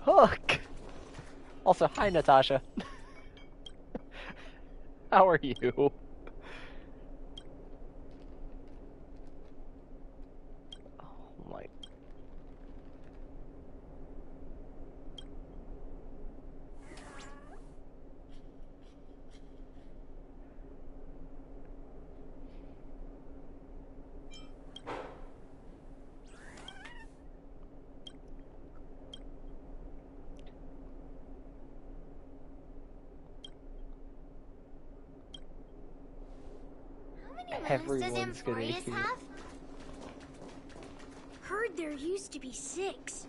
Hook! Also, hi, Natasha. How are you? Oh my. Everyone's gonna hear. Have? Heard there used to be 6.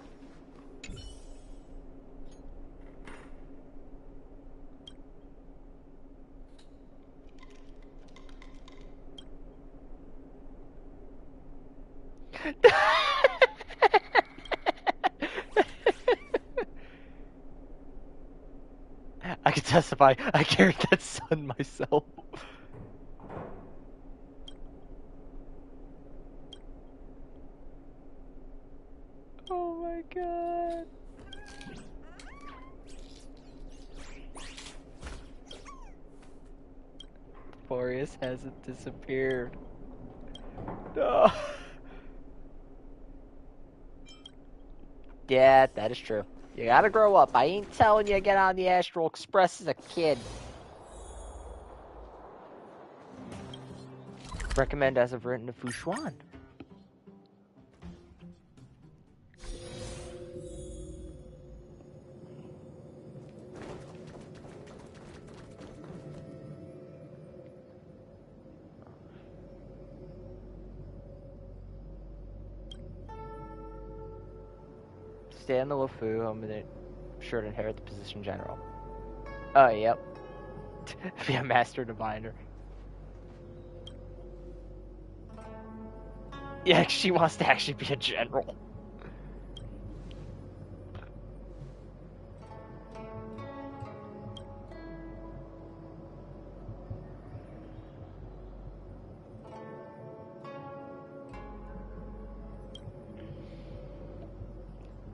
I can testify. I carried that son myself. Oh my god. Boreas hasn't disappeared. No. Yeah, that is true. You gotta grow up. I ain't telling you to get on the Astral Express as a kid. Recommend as of written to Fushuan. Stay on the Lufu, I'm sure to inherit the position general. Oh, yep. Be a master diviner. Yeah, she wants to actually be a general.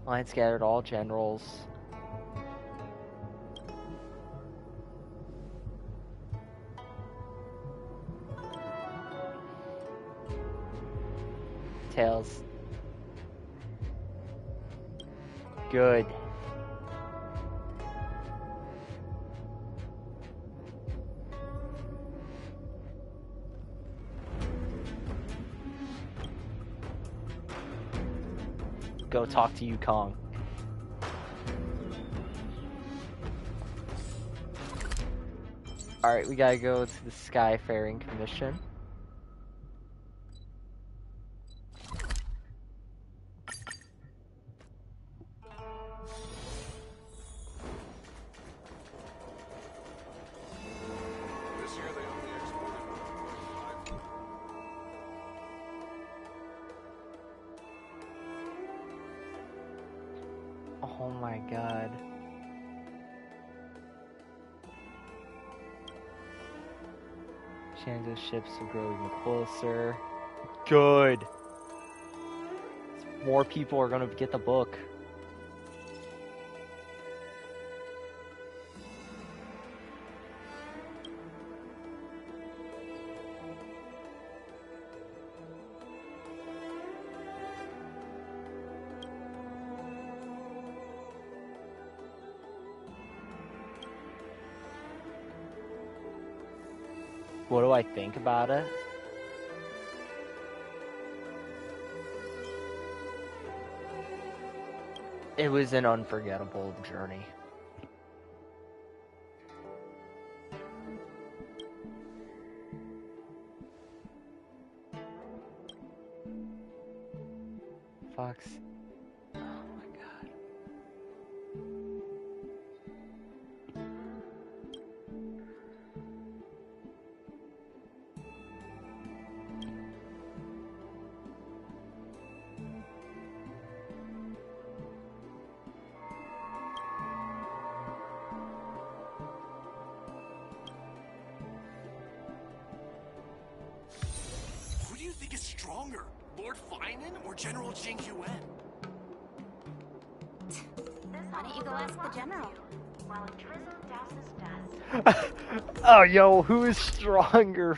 Lion scattered all generals. Tails. Good. Go talk to Yukong. Alright, we gotta go to the Skyfaring Commission. Oh my god. Shando's ships will grow even closer. Good. More people are gonna get the book. What do I think about it? It was an unforgettable journey. Fox. Oh my god. Who do you think is stronger, Lord Finan or General Jing Yuan? Why don't you go ask the general? while a drizzle douses dust. Oh, yo, who is stronger?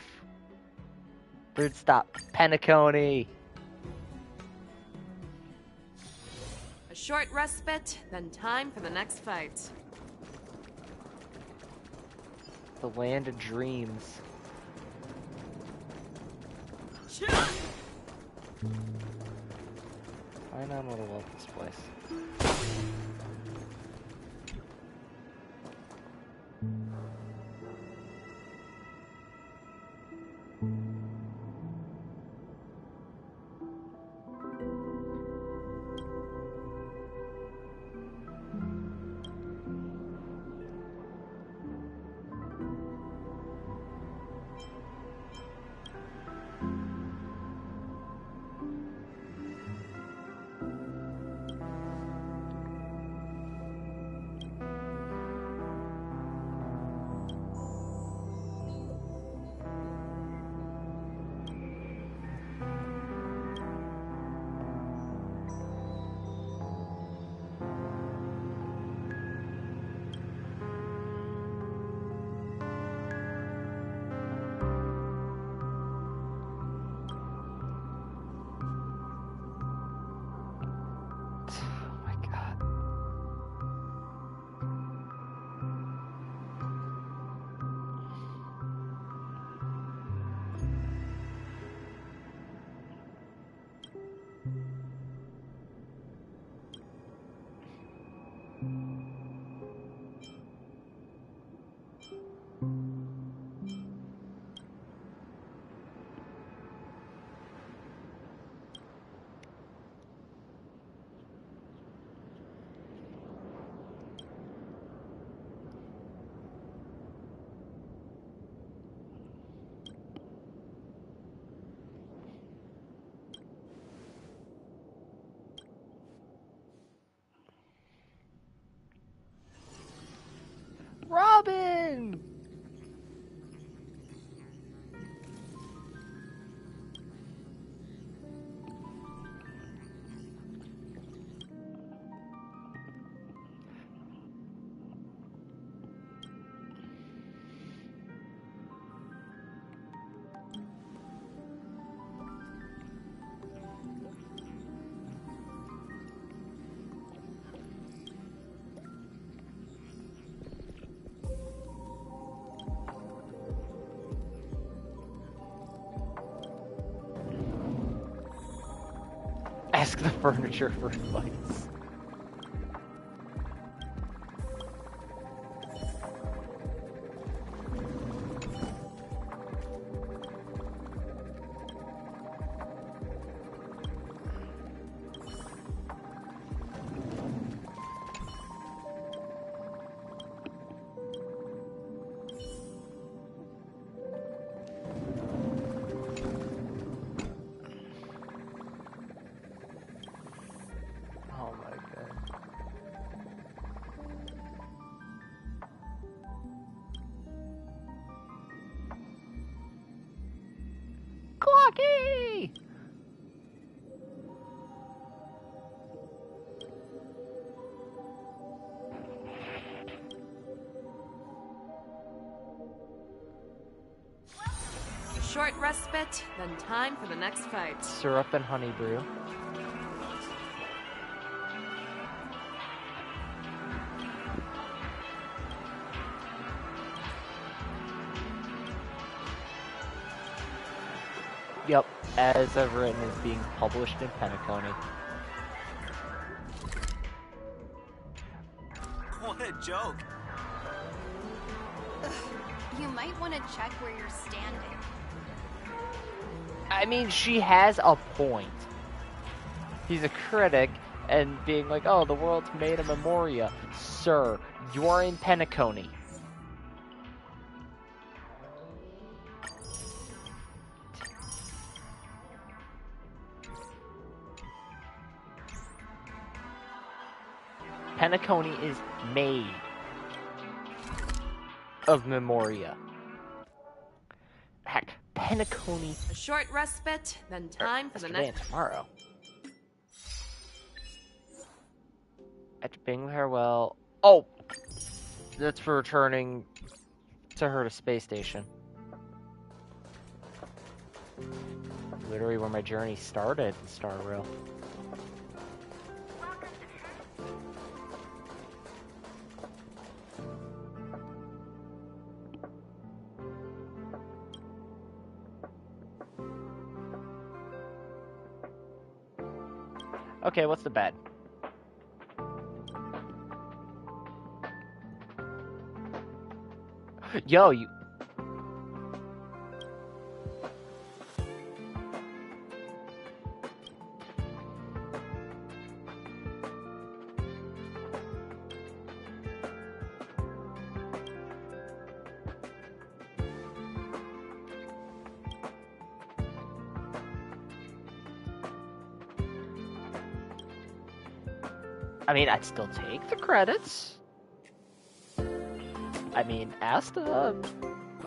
Bird, stop. Penacony. A short respite, then time for the next fight. The land of dreams. Find out what about this place. Robin! Ask the furniture for advice. Clocky! A short respite, then time for the next fight. Syrup and honey brew. Yep, as I've written, is being published in Penacony. What a joke. You might want to check where you're standing. I mean, she has a point. He's a critic, and being like, oh, the world's made of Memoria. Sir, you're in Penacony. Penacony is made of Memoria. Heck, Penacony. A short respite, then time for the next. Tomorrow. After bidding farewell. Oh! That's for returning to her to space station. Literally where my journey started in Star Rail. Okay, what's the bed? Yo, you... I mean, I'd still take the credits. I mean, Asta,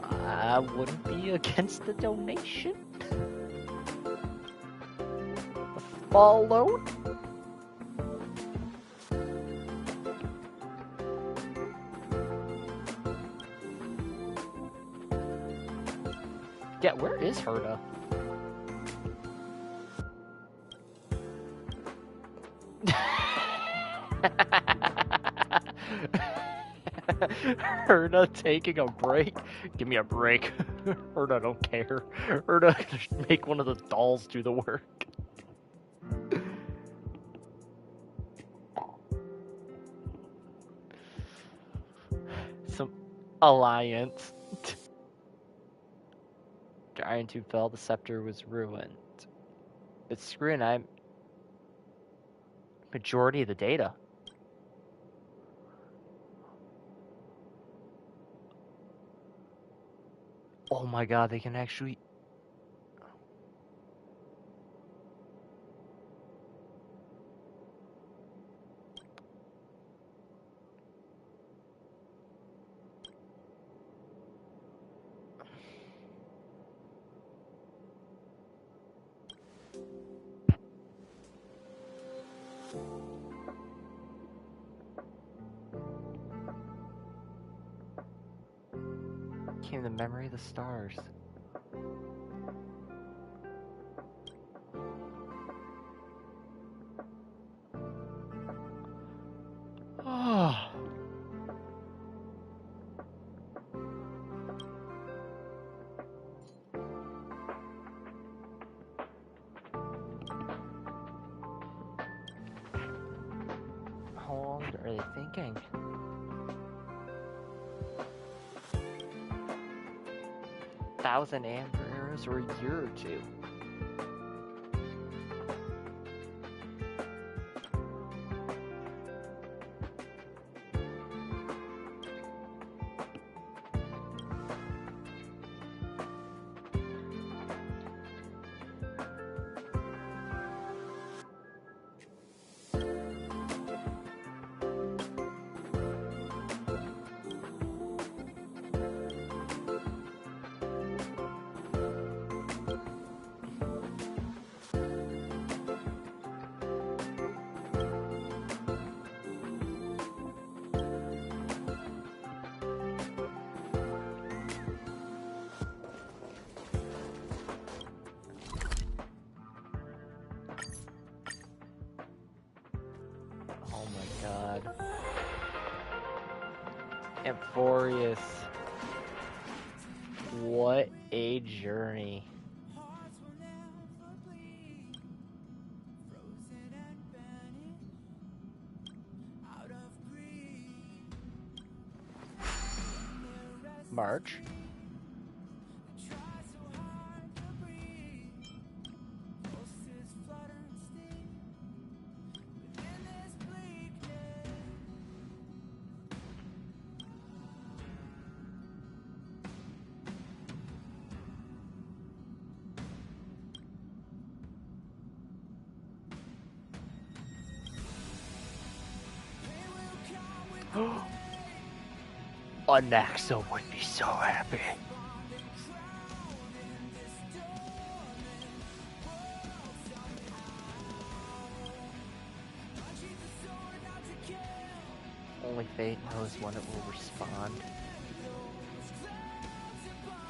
I wouldn't be against the donation. Followed. Yeah, where is Herta? Herta taking a break? Give me a break. Herta don't care. Herta just make one of the dolls do the work. Some alliance. Giant Tube fell, the scepter was ruined. It's screwing majority of the data. Oh my god, they can actually... Came the memory of the stars. Oh. How long are they thinking? Thousand amber arrows or a year or two? Amphorius. What a journey. March. Anaxa would be so happy. Only fate knows when it will respond.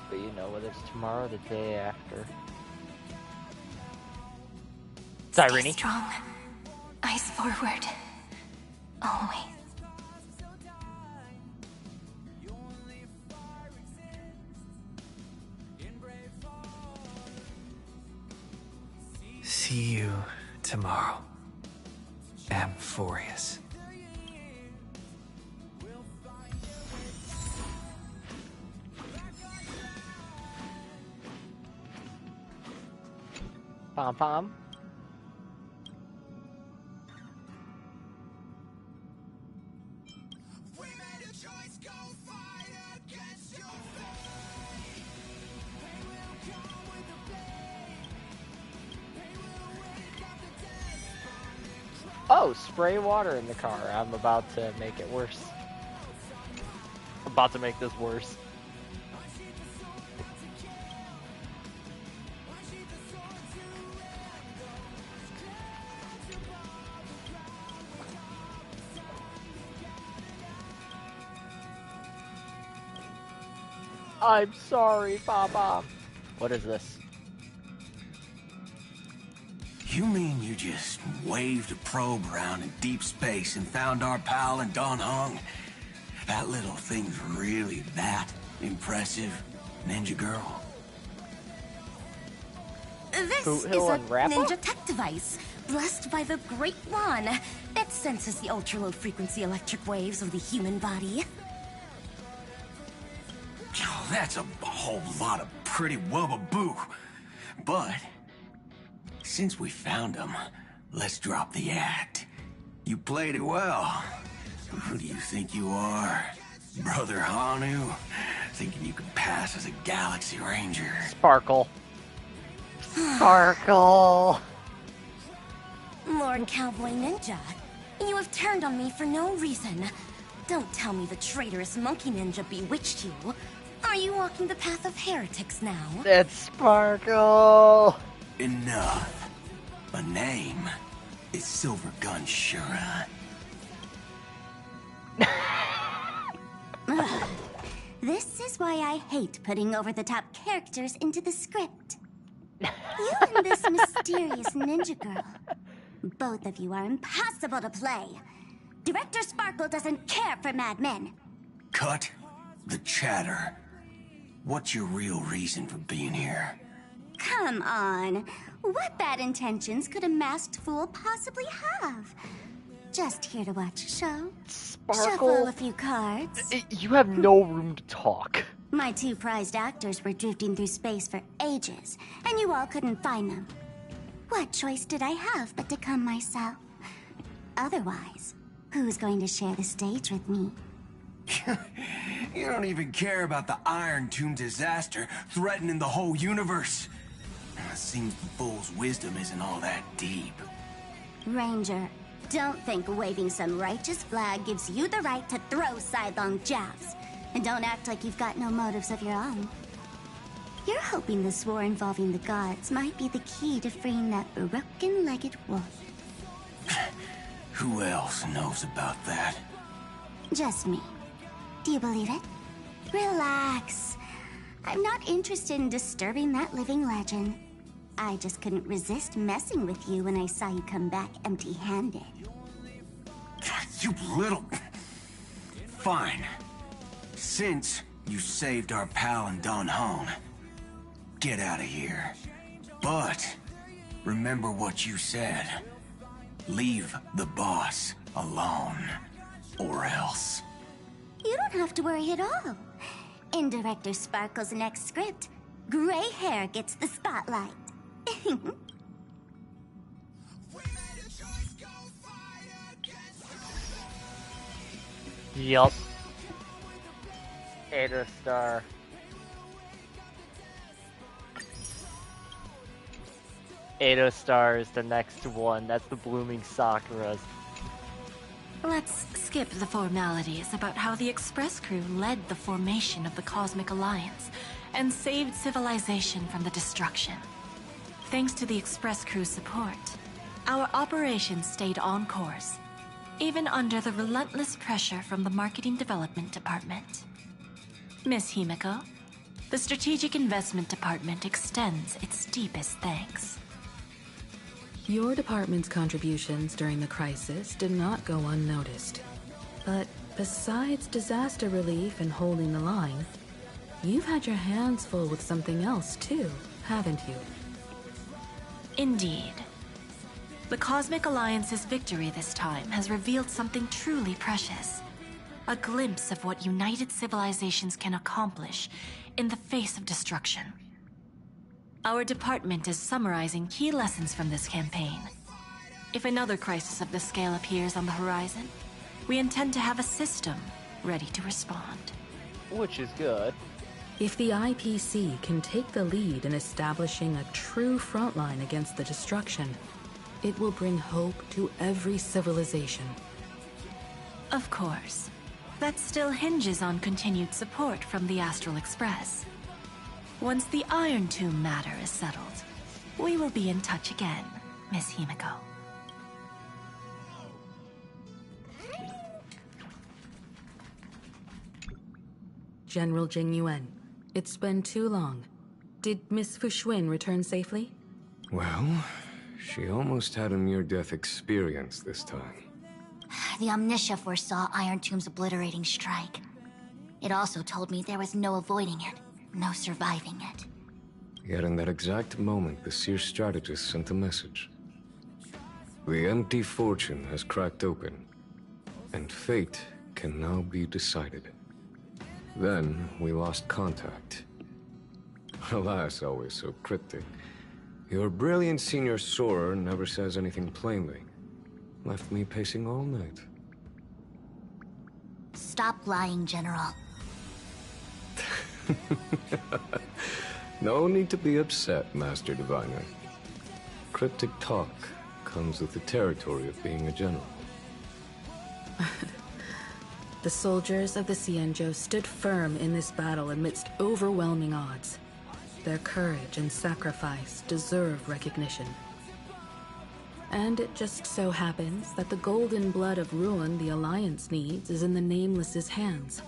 But you know, whether it's tomorrow or the day after. Stay strong. Eyes forward. Always. See you tomorrow, Amphorius. Pom pom. Oh, spray water in the car. I'm about to make it worse. I'm about to make this worse. I'm sorry, Papa. What is this? You mean you just waved a probe around in deep space and found our pal and Don Hung? That little thing's really that impressive, Ninja Girl? This is a ninja tech device, blessed by the Great One, that senses the ultra-low frequency electric waves of the human body. Oh, that's a whole lot of pretty wubba-boo. But since we found him, let's drop the act. You played it well. Who do you think you are? Brother Hanu? Thinking you could pass as a Galaxy Ranger? Sparkle. Sparkle. Lord Cowboy Ninja, you have turned on me for no reason. Don't tell me the traitorous Monkey Ninja bewitched you. Are you walking the path of heretics now? It's Sparkle. Enough. A name is Silver Gun Shura. This is why I hate putting over-the-top characters into the script. You and this mysterious ninja girl. Both of you are impossible to play. Director Sparkle doesn't care for mad men. Cut the chatter. What's your real reason for being here? Come on. What bad intentions could a masked fool possibly have? Just here to watch a show. Sparkle. Shuffle a few cards. You have no room to talk. My two prized actors were drifting through space for ages, and you all couldn't find them. What choice did I have but to come myself? Otherwise, who's going to share the stage with me? You don't even care about the Iron Tomb disaster threatening the whole universe. Seems the fool's wisdom isn't all that deep. Ranger, don't think waving some righteous flag gives you the right to throw sidelong jabs. And don't act like you've got no motives of your own. You're hoping this war involving the gods might be the key to freeing that broken-legged wolf. Who else knows about that? Just me. Do you believe it? Relax. I'm not interested in disturbing that living legend. I just couldn't resist messing with you when I saw you come back empty-handed. You little... Fine. Since you saved our pal and Don Hong, get out of here. But remember what you said. Leave the boss alone, or else. You don't have to worry at all. In Director Sparkle's next script, gray hair gets the spotlight. Yup. Ada Star. Ada Star is the next one. That's the blooming Sakura's. Let's skip the formalities about how the Express Crew led the formation of the Cosmic Alliance and saved civilization from the destruction. Thanks to the Express Crew's support, our operation stayed on course. even under the relentless pressure from the Marketing Development Department. Miss Himiko, the Strategic Investment Department extends its deepest thanks. Your department's contributions during the crisis did not go unnoticed. But besides disaster relief and holding the line, you've had your hands full with something else too, haven't you? Indeed. The Cosmic Alliance's victory this time has revealed something truly precious. A glimpse of what united civilizations can accomplish in the face of destruction. Our department is summarizing key lessons from this campaign. If another crisis of this scale appears on the horizon, we intend to have a system ready to respond. Which is good. If the IPC can take the lead in establishing a true frontline against the destruction, it will bring hope to every civilization. Of course. That still hinges on continued support from the Astral Express. Once the Iron Tomb matter is settled, we will be in touch again, Miss Himiko. General Jing Yuan, it's been too long. Did Miss Fuxuan return safely? Well, she almost had a near-death experience this time. The Omniscia foresaw Iron Tomb's obliterating strike. It also told me there was no avoiding it, no surviving it. Yet in that exact moment, the Seer strategist sent a message. The empty fortune has cracked open, and fate can now be decided. Then we lost contact. Alas, always so cryptic. Your brilliant senior soarer never says anything plainly. Left me pacing all night. Stop lying, General. No need to be upset, Master Diviner. Cryptic talk comes with the territory of being a general. The soldiers of the Cienjo stood firm in this battle amidst overwhelming odds. Their courage and sacrifice deserve recognition. And it just so happens that the golden blood of ruin the Alliance needs is in the Nameless's hands.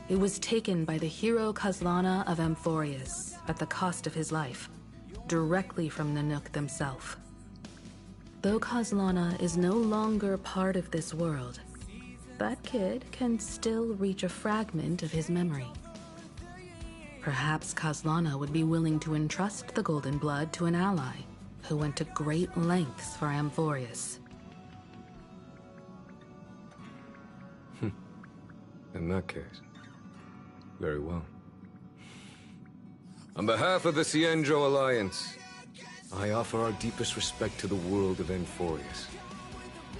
It was taken by the hero Kazlana of Amphorius at the cost of his life, directly from Nanook themselves. Though Kazlana is no longer part of this world, that kid can still reach a fragment of his memory. Perhaps Kazlana would be willing to entrust the golden blood to an ally who went to great lengths for Amphorius. In that case, very well. On behalf of the Cienjo Alliance, I offer our deepest respect to the world of Amphorius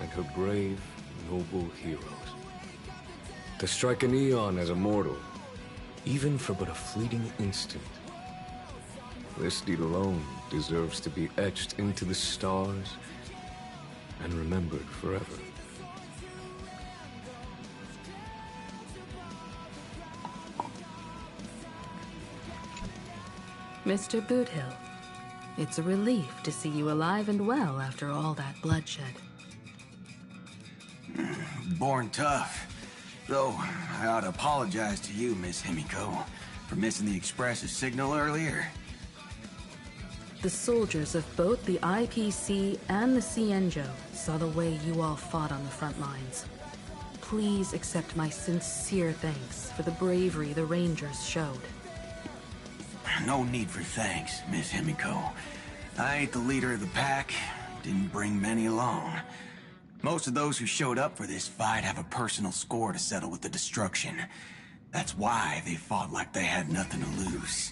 and her brave, noble heroes. To strike an eon as a mortal, even for but a fleeting instant, this deed alone deserves to be etched into the stars and remembered forever. Mr. Boothill, it's a relief to see you alive and well after all that bloodshed. Born tough. Though, I ought to apologize to you, Miss Himiko, for missing the Express's signal earlier. The soldiers of both the IPC and the Cienjo saw the way you all fought on the front lines. Please accept my sincere thanks for the bravery the Rangers showed. No need for thanks, Miss Himiko. I ain't the leader of the pack, didn't bring many along. Most of those who showed up for this fight have a personal score to settle with the destruction. That's why they fought like they had nothing to lose.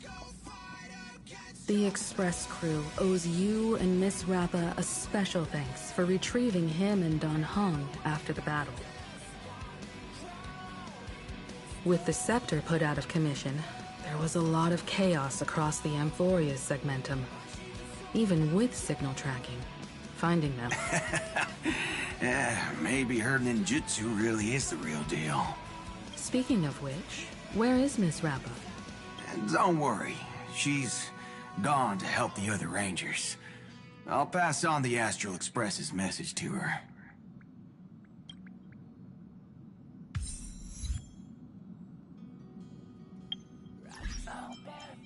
The Express crew owes you and Miss Rappa a special thanks for retrieving him and Don Hong after the battle. With the scepter put out of commission, there was a lot of chaos across the Amphorius segmentum. Even with signal tracking, finding them. Yeah, maybe her ninjutsu really is the real deal. Speaking of which, where is Miss Rappa? Don't worry, she's gone to help the other Rangers. I'll pass on the Astral Express's message to her. Oh man.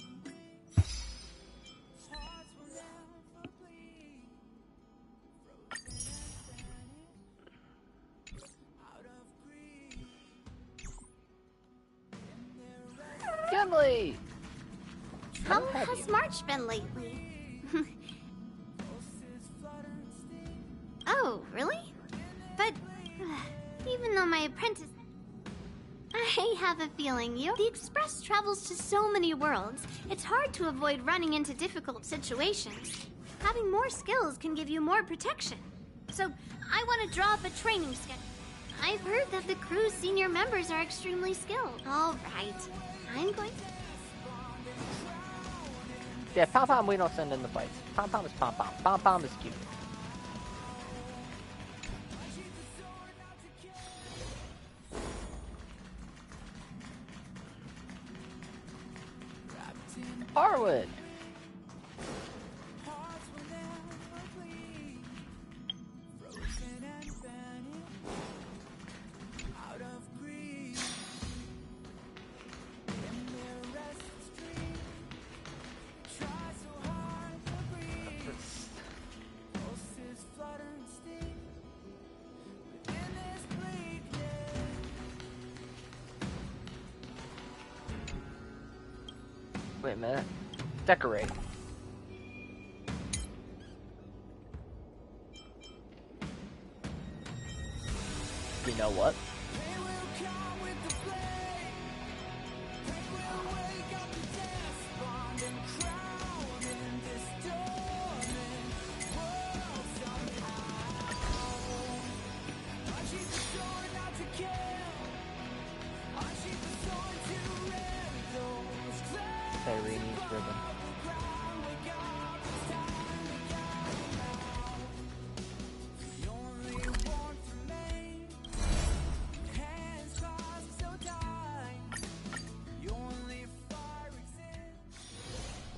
Gimli! How has March been lately? Oh, really? But even though my apprentice... I have a feeling the Express travels to so many worlds, it's hard to avoid running into difficult situations. Having more skills can give you more protection. So, I want to draw up a training schedule. I've heard that the crew's senior members are extremely skilled. All right, I'm going to... Yeah, Pom Pom we don't send in the fights. Pom Pom is Pom Pom. Pom Pom is cute. Harwood. Wait a minute. Decorate. You know what? Irene's ribbon.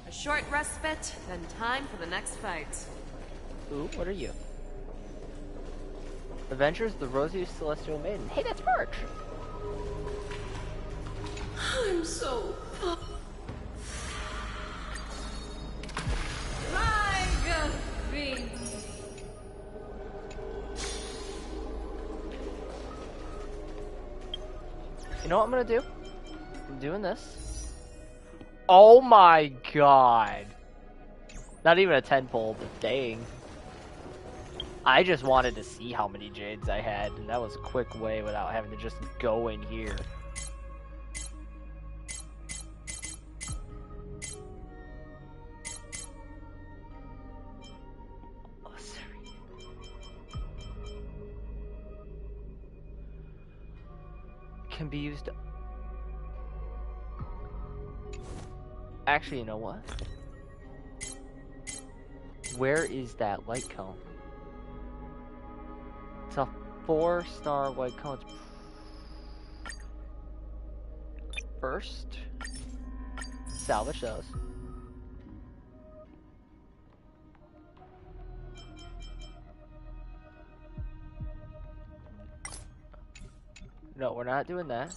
A short respite, then time for the next fight. Ooh, what are you? Adventures of the Rosy Celestial Maiden. Hey, that's March! I'm so... My God, You know what I'm gonna do? I'm doing this. Oh my god! Not even a 10-pole, but dang. I just wanted to see how many jades I had, and that was a quick way without having to just go in here. Can be used. Actually, you know what? Where is that light cone? It's a 4-star white cone. First, salvage those. No, we're not doing that.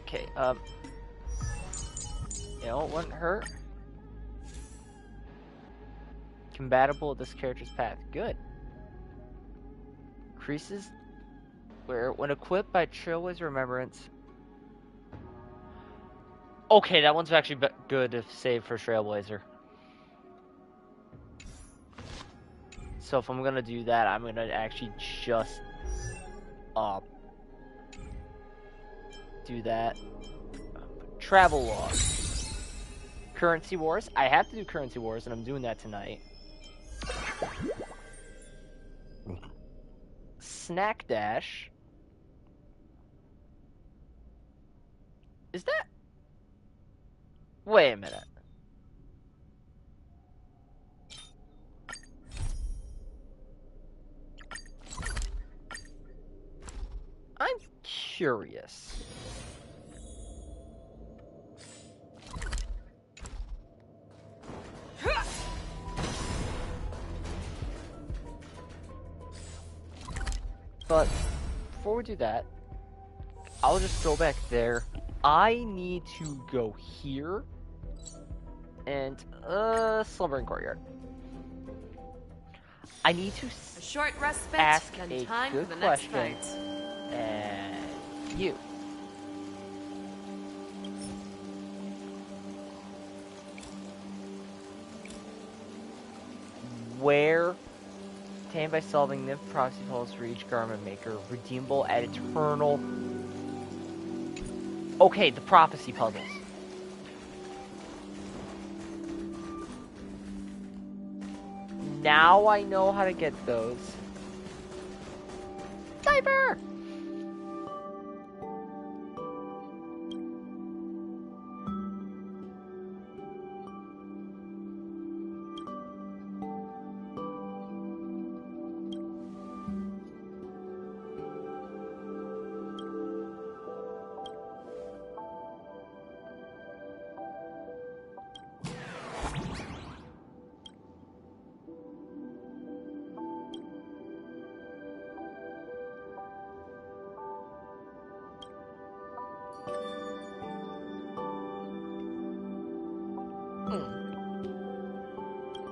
Okay, you know, it wouldn't hurt. Compatible with this character's path. Good. Increases where when equipped by Trailblazer Remembrance. Okay, that one's actually good to save for Trailblazer. So if I'm gonna do that, I'm gonna actually just do that. Travel log. Currency Wars. I have to do Currency Wars, and I'm doing that tonight. Snack Dash. Is that... Wait a minute. I'm curious. But before we do that, I'll just go back there. I need to go here and Slumbering Courtyard. I need to a short respite, ask then a time good for the next question. fight. And you. Where, obtained by solving the proxy puzzles for each garment maker, redeemable at eternal. Okay, the prophecy puzzles. Now I know how to get those. Cyber!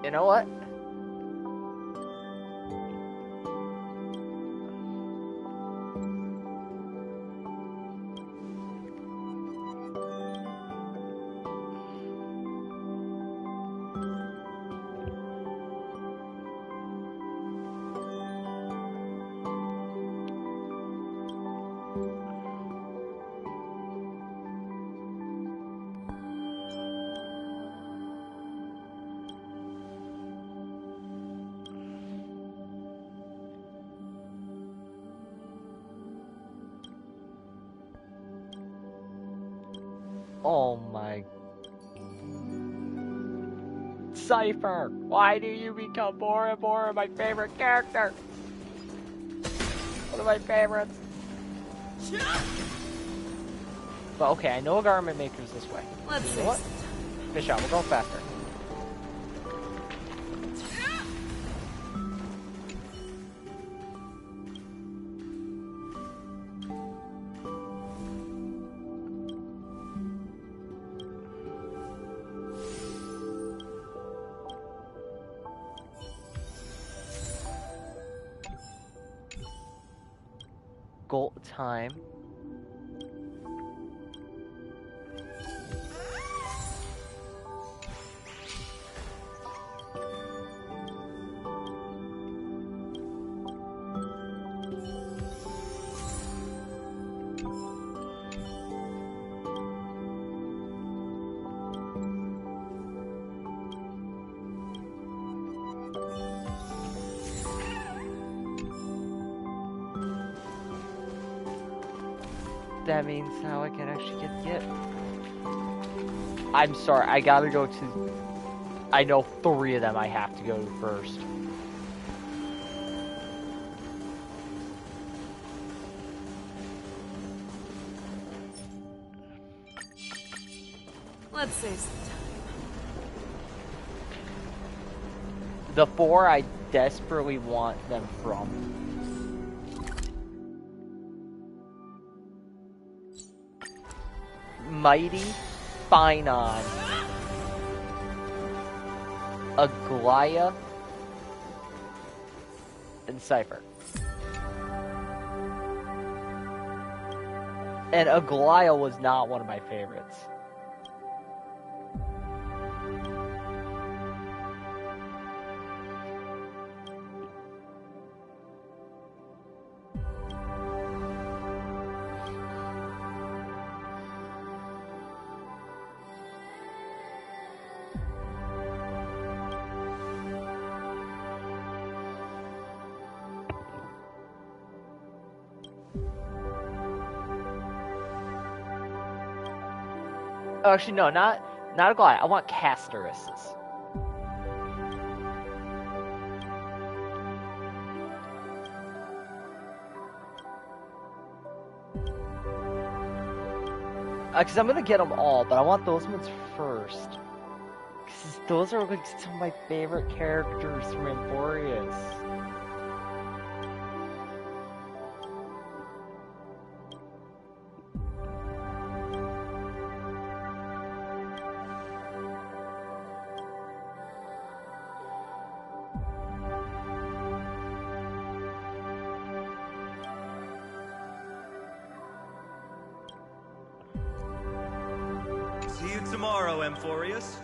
You know what? Oh my... Cypher! Why do you become more and more of my favorite character? One of my favorites. But okay, I know a garment maker's this way. Let's see. What? Fish out, we're going faster. Goal time. That means now I can actually get the gift. I'm sorry, I gotta go to... I know 3 of them I have to go to first. Let's save some time. The 4 I desperately want them from. Mighty, Finon, Aglaya, and Cypher. And Aglaya was not one of my favorites. Actually, no, not Not a Goliath. I want Castoruses. Because I'm gonna get them all, but I want those ones first. Because those are like some of my favorite characters from Amphorius. See you tomorrow, Amphorius.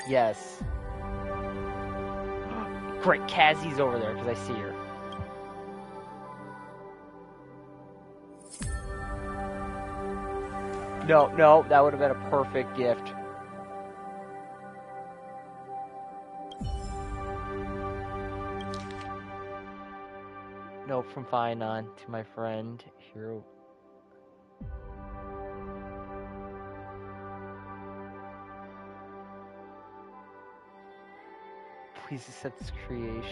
Yes. Great, Cassie's over there because I see her. No, that would have been a perfect gift. Note from Finon to my friend, Hero. Please accept this creation.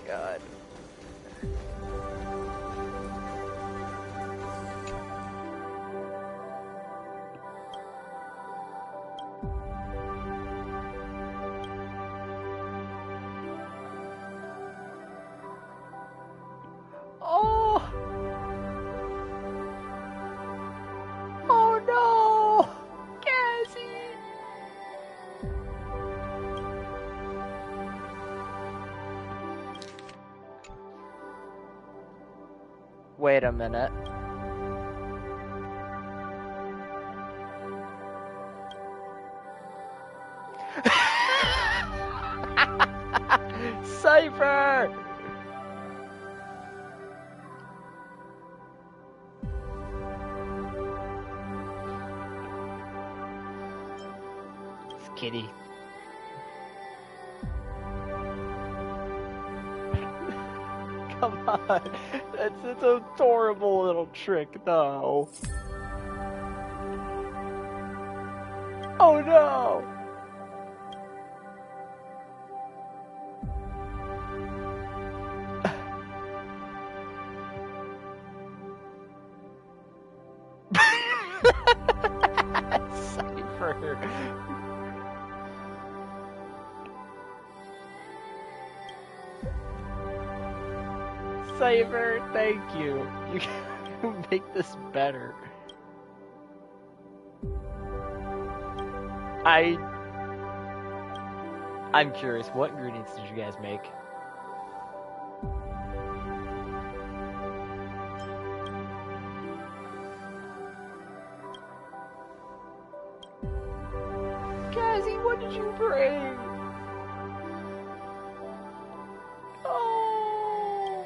God. Oh! Oh no! Cassie! Wait a minute. Cypher! It's Kitty. Come on. That's a adorable little trick, though. Oh no! Cypher. Cypher, thank you. You can make this better. I'm curious, what ingredients did you guys make? Cassie, what did you bring? Oh.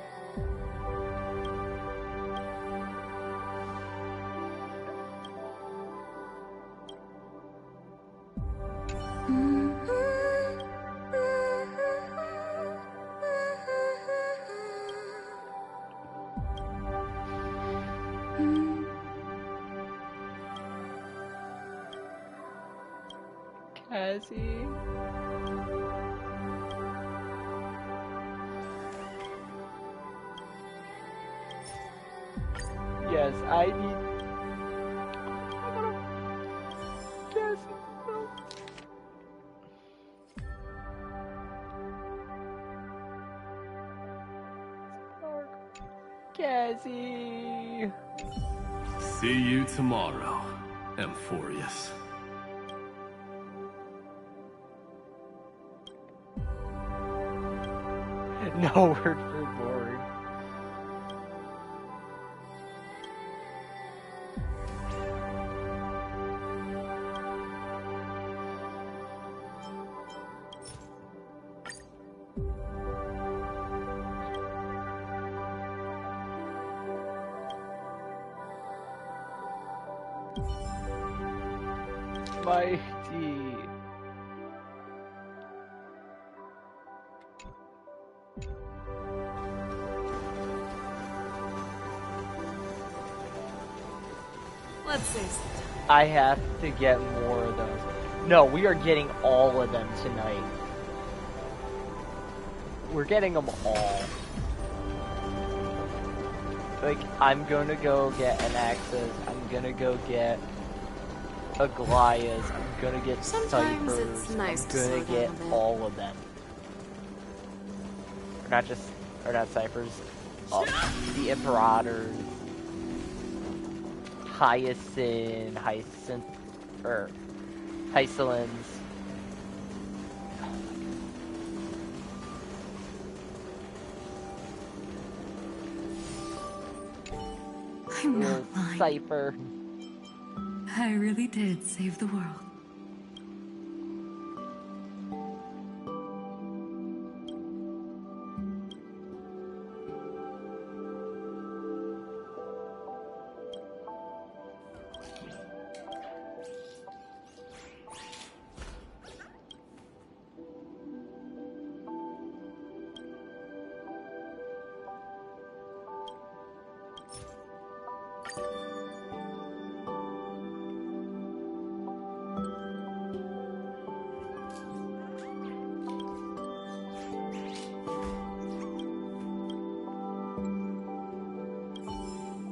Cassie. Yes, I need. Cassie, no. Cassie. See you tomorrow, Amphorius. No word for boring. Mighty. Let's save some time. I have to get more of those. No, we are getting all of them tonight. We're getting them all. Like, I'm gonna go get an Axis. I'm gonna go get a Goliath. I'm gonna get Sometimes Ciphers. it's nice I'm to gonna slow down get a bit. all of them. Or not Ciphers. The Imperators. Hyacinths. I'm not lying. Cypher. I really did save the world.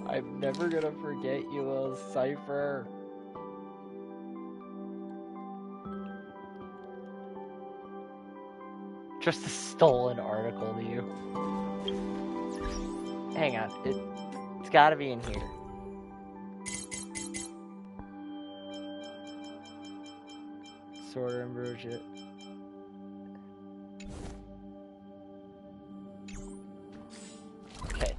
I'm never gonna forget you, little Cypher. Just a stolen article to you. Hang on, it's gotta be in here. Sword of Ambrosia. Okay.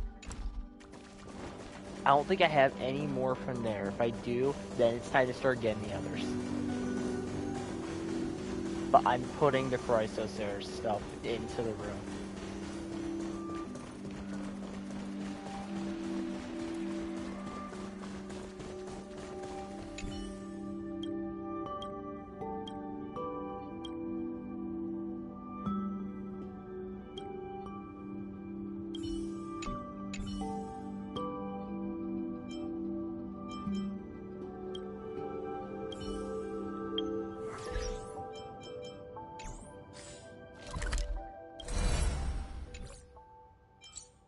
I don't think I have any more from there. If I do, then it's time to start getting the others. But I'm putting the Chrysosaur stuff into the room.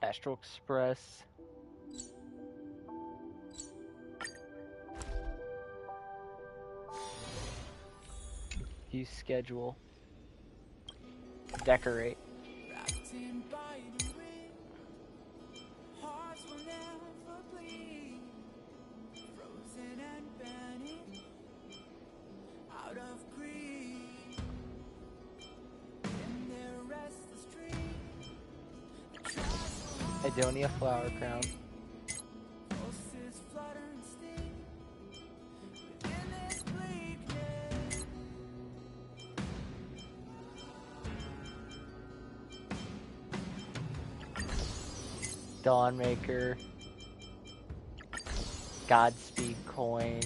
Astral Express. View schedule. Decorate. Idonia Flower Crown. Dawnmaker. Godspeed coin.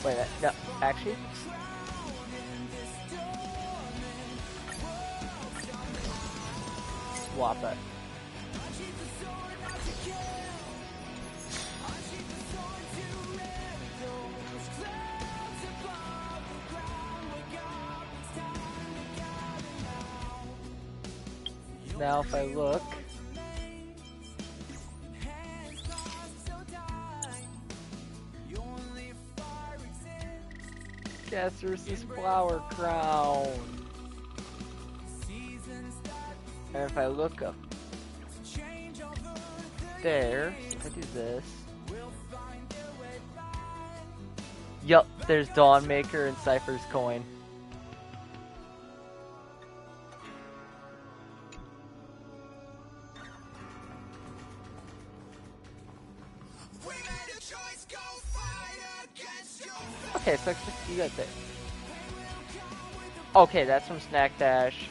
Wait, no, actually. Swap it. Now if I look, Gaster's Flower Crown. And if I look up there, if I do this, yup, there's Dawnmaker and Cypher's coin. Okay, so you got that. Okay, that's from Snack Dash.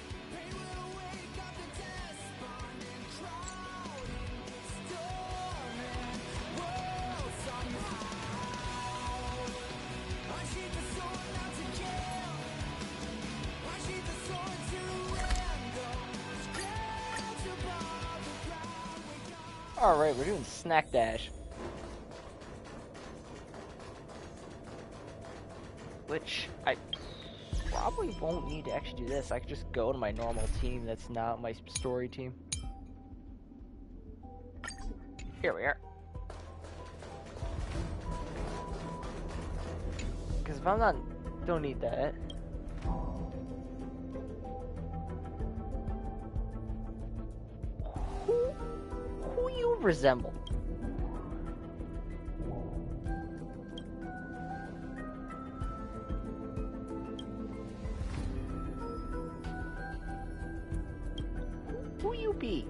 Alright, we're doing Snack Dash. Which, I probably won't need to actually do this. I could just go to my normal team that's not my story team. Here we are. Because if I'm not... don't need that. Who you resemble? Who you be?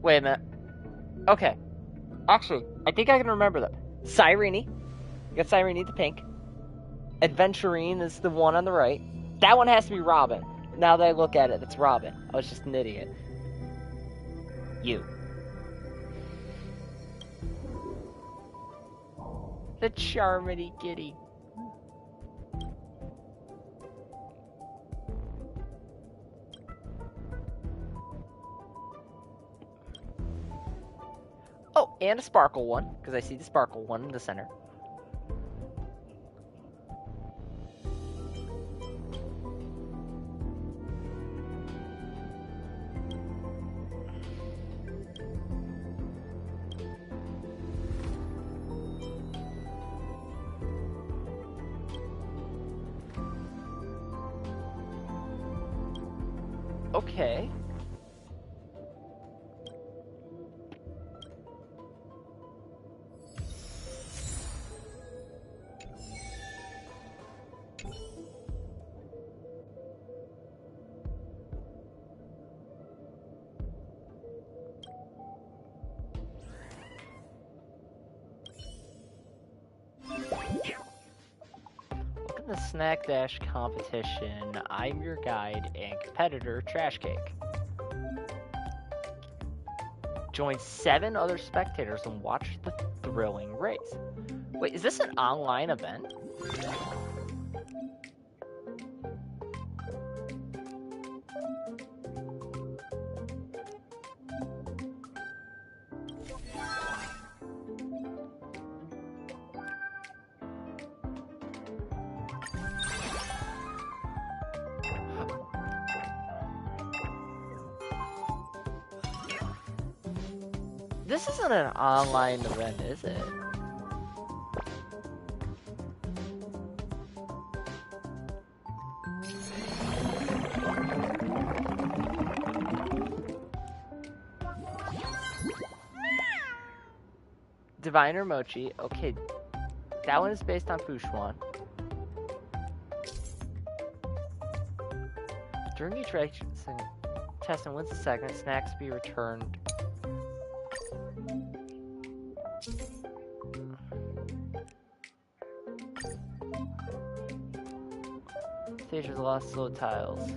Wait a minute. Okay. Actually, I think I can remember them. Cyrene. You got Cyrene the pink. Adventurine is the one on the right. That one has to be Robin. Now that I look at it, it's Robin. I was just an idiot. You. The Charmity Kitty. Oh, and a sparkle one, because I see the sparkle one in the center. Okay. Look at the Snack Dash competition. I'm your guide and competitor, Trash Cake. Join 7 other spectators and watch the thrilling race. Wait, is this an online event? This isn't an online event, is it? Diviner Mochi. Okay, that one is based on Fushuan. During each test and wins a segment, snacks be returned. Stage with lost slow tiles.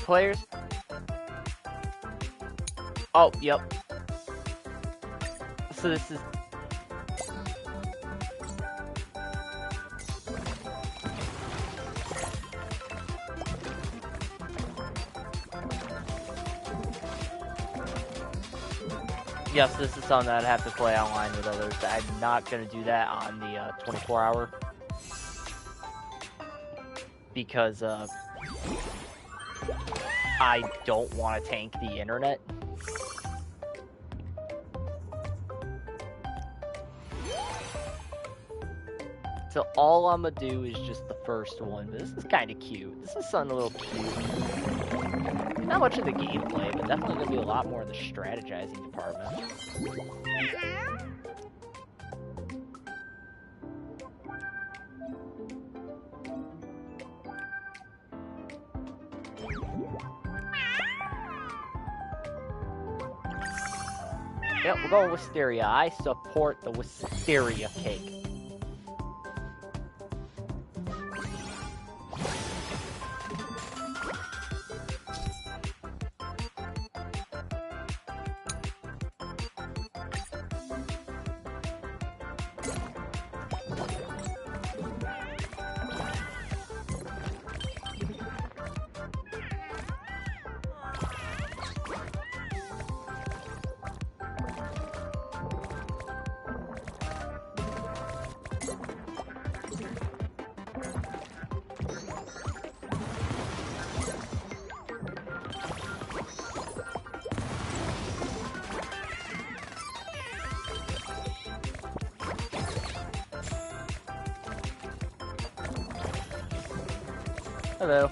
Players. Oh, yep. So this is. Yes, this is something that I'd have to play online with others. I'm not going to do that on the 24-hour. Because I don't want to tank the internet. So all I'm going to do is just the first one. But this is kind of cute. This is something a little cute. Not much of the gameplay, but definitely going to be a lot more in the strategizing department. Yep, we're going Wisteria. I support the Wisteria cake. Hello.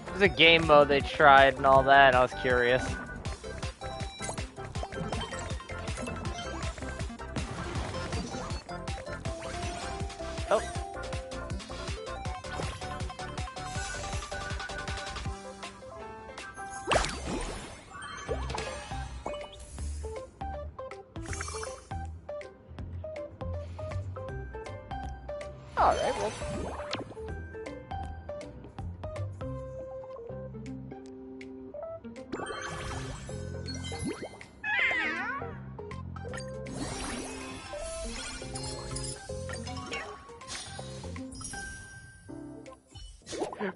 There's a game mode they tried and all that, and I was curious. Oh. Alright, well.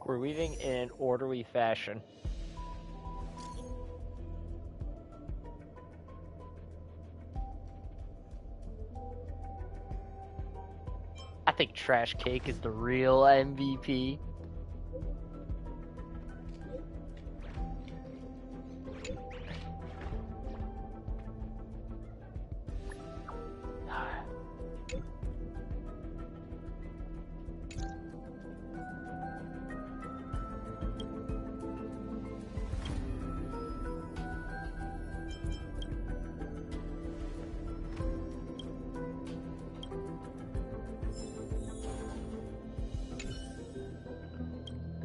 We're weaving in an orderly fashion. I think Trash Cake is the real MVP.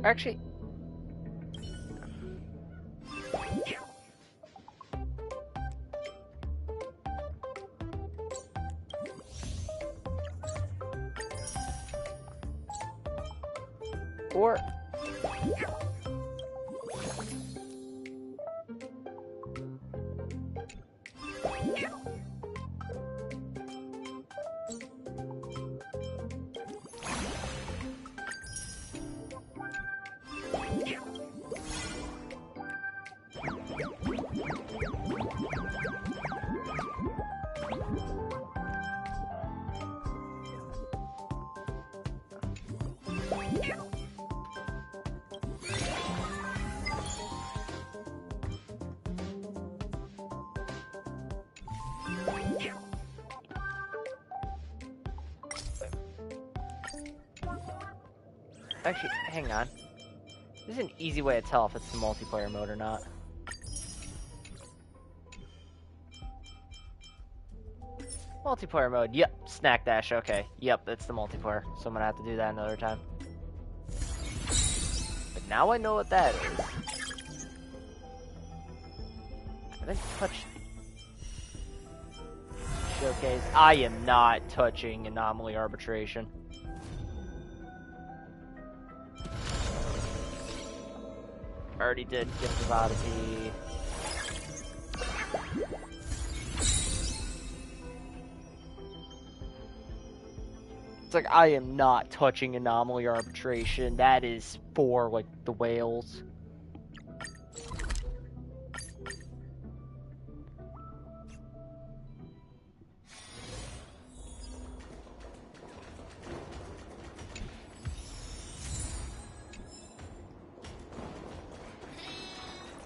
Actually, or actually, hang on. There's an easy way to tell if it's the multiplayer mode or not. Multiplayer mode. Yep. Snack dash. Okay. Yep, that's the multiplayer. So I'm gonna have to do that another time. But now I know what that is. I didn't touch showcase. I am not touching anomaly arbitration. Already did Gift of Odyssey. It's like, I am not touching anomaly arbitration. That is for, like, the whales.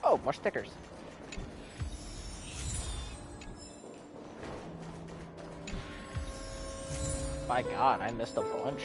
Oh, more stickers. My god, I missed a bunch.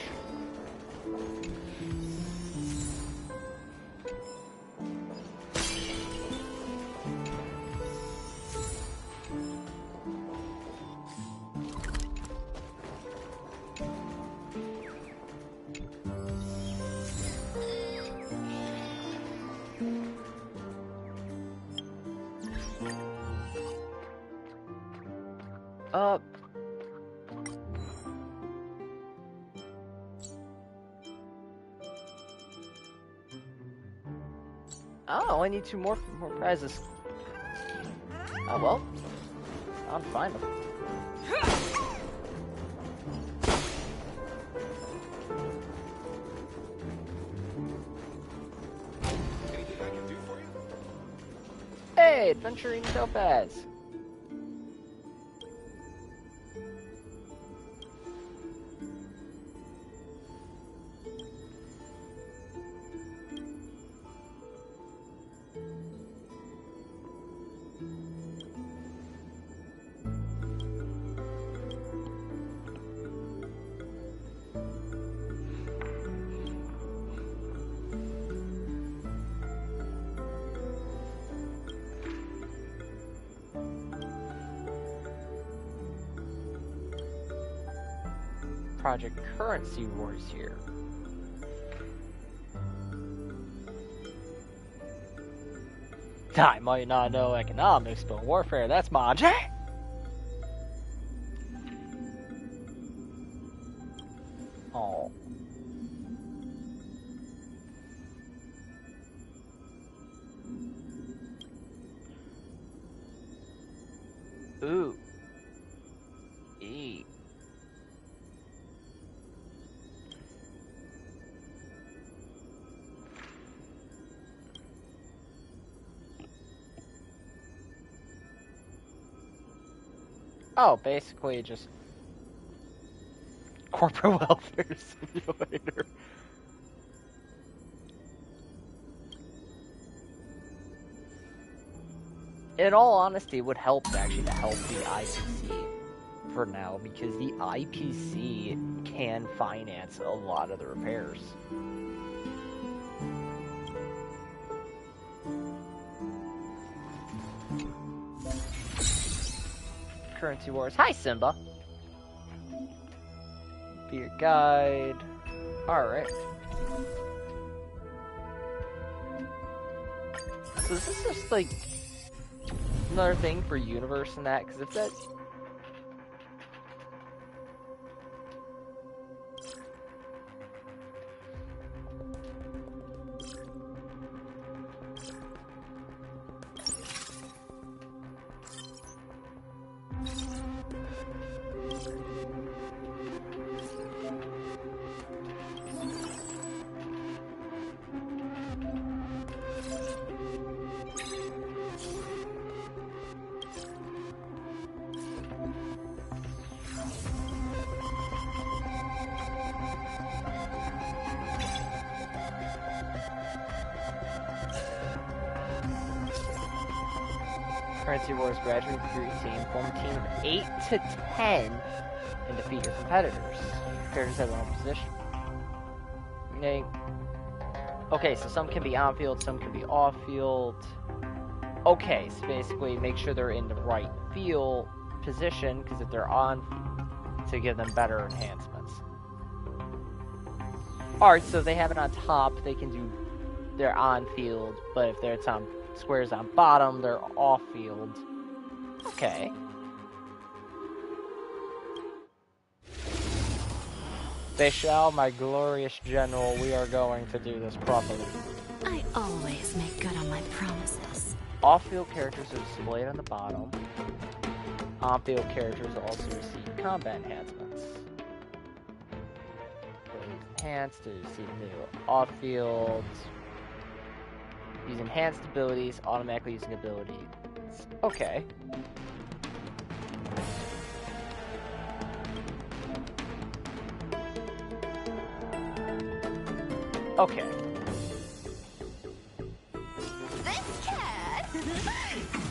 Oh, I need two more prizes. Oh well, I'm fine with it. Anything I can do for you? Hey, adventuring topaz. Project Currency Wars here. I might not know economics, but warfare, that's my jam. Oh. Ooh. E. Oh, basically just corporate welfare simulator. In all honesty, it would help actually to help the IPC for now, because the IPC can finance a lot of the repairs. Currency Wars. Hi, Simba. Be your guide. Alright. So is this just like another thing for universe and that? Because if that... Currency Wars gradually recruit a team, form a team of 8 to 10, and defeat your competitors. Competitors have their own position. Okay, so some can be on-field, some can be off-field. Okay, so basically make sure they're in the right field position, because if they're on, to give them better enhancements. Alright, so if they have it on top, they can do their on field, but if it's on squares on bottom, they're off field. Okay. Beshal, my glorious general, we are going to do this properly. I always make good on my promises. Off-field characters are displayed on the bottom. On-field characters also receive combat enhancements. Enhanced to receive new off-field. Use enhanced abilities, automatically using abilities. Okay. Okay. This cat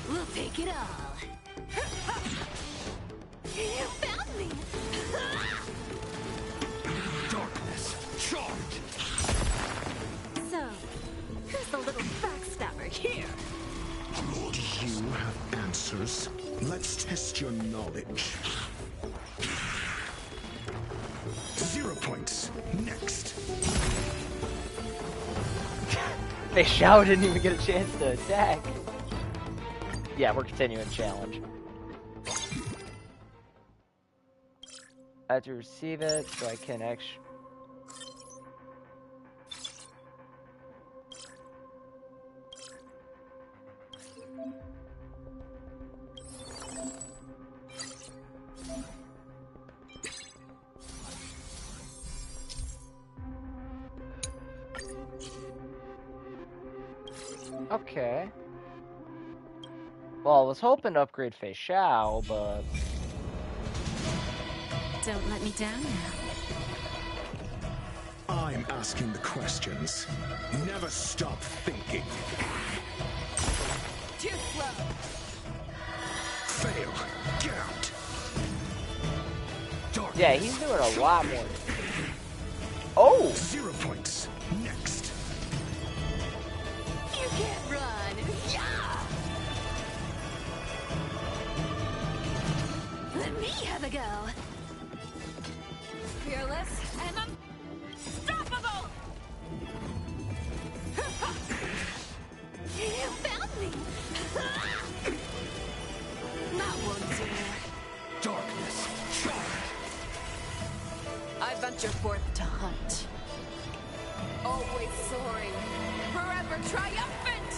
will take it all. You found me. Darkness, charge! So, who's the little backstabber here? Do you have answers? Let's test your knowledge. 0 points. Next. Beshal didn't even get a chance to attack. Yeah, we're continuing challenge. I have to receive it so I can actually. Okay. Well, I was hoping to upgrade Fei Xiao, but... Don't let me down now. I'm asking the questions. Never stop thinking. Too slow. Fail. Get out. Darkness. Yeah, he's doing a lot more. Oh! 0 points. Next. You can't run. Yeah! Let me have a go. Fearless and unstoppable! You found me! That won't do. Darkness. Charge. I venture forth to hunt. Always soaring, forever triumphant!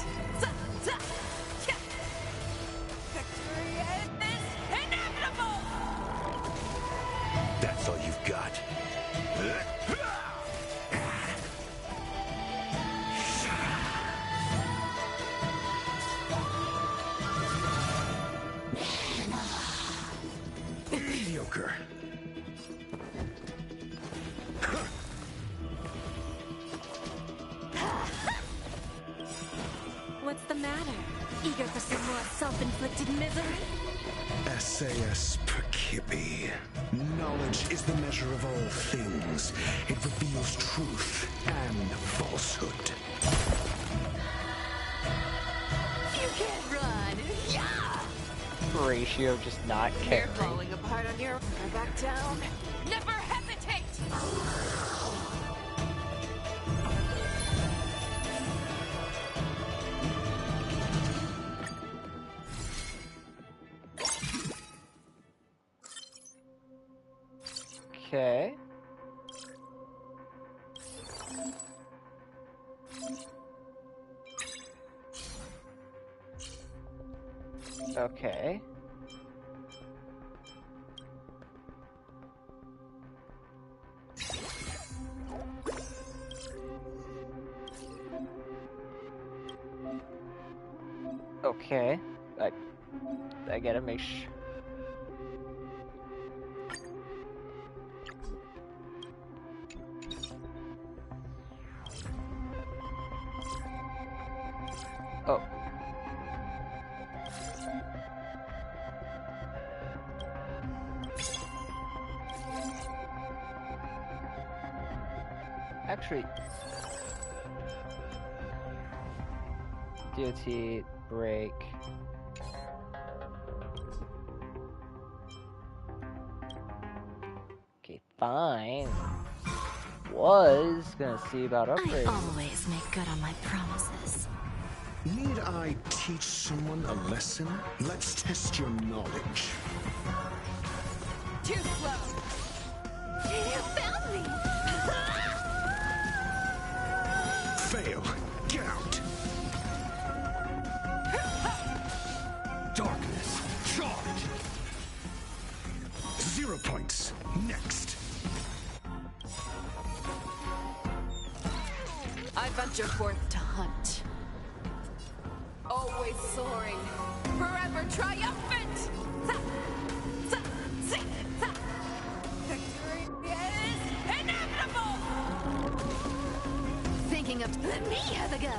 Victory is inevitable! That's all you've got. Mediocre. What's the matter? Eager for some more self-inflicted misery? SAS Perkibi. Knowledge is the measure of all things. It reveals truth and falsehood. You can't run. Yeah! Ratio just not You're caring. falling apart on your... Back down. Never hesitate! Okay. Okay. Okay. I gotta make sure. Oh. Actually, DOT break. fine. Was gonna see about upgrades. I always make good on my promises. Need I teach someone a lesson? Let's test your knowledge. Too slow. You found me! Fail. Get out. Darkness. Charge. 0 points. Next. I venture forth to hunt. Always soaring, forever triumphant! Victory is inevitable! Thinking of... Let me have a go!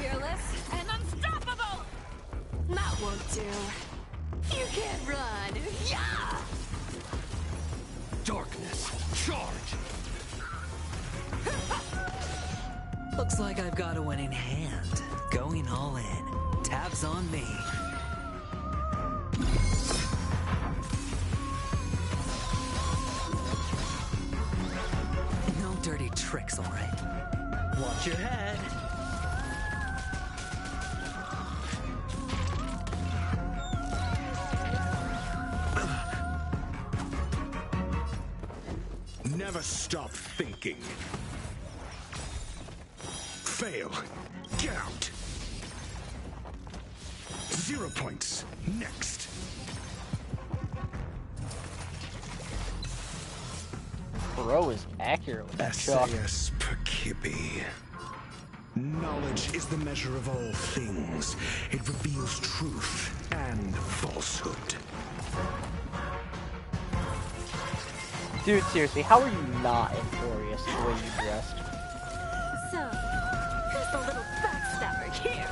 Fearless and unstoppable! That won't do. You can't run! Yeah! Darkness. Charge. Looks like I've got a winning hand. Going all in. Tabs on me. No dirty tricks, all right. Watch your head. Never stop thinking. Fail. Get out. 0 points. Next. Bro is accurate with that chalk. S.A.S. Perkibi. Knowledge is the measure of all things. It reveals truth and falsehood. Dude, seriously, how are you not Infurious the way you dressed? So, who's the little backstabber here?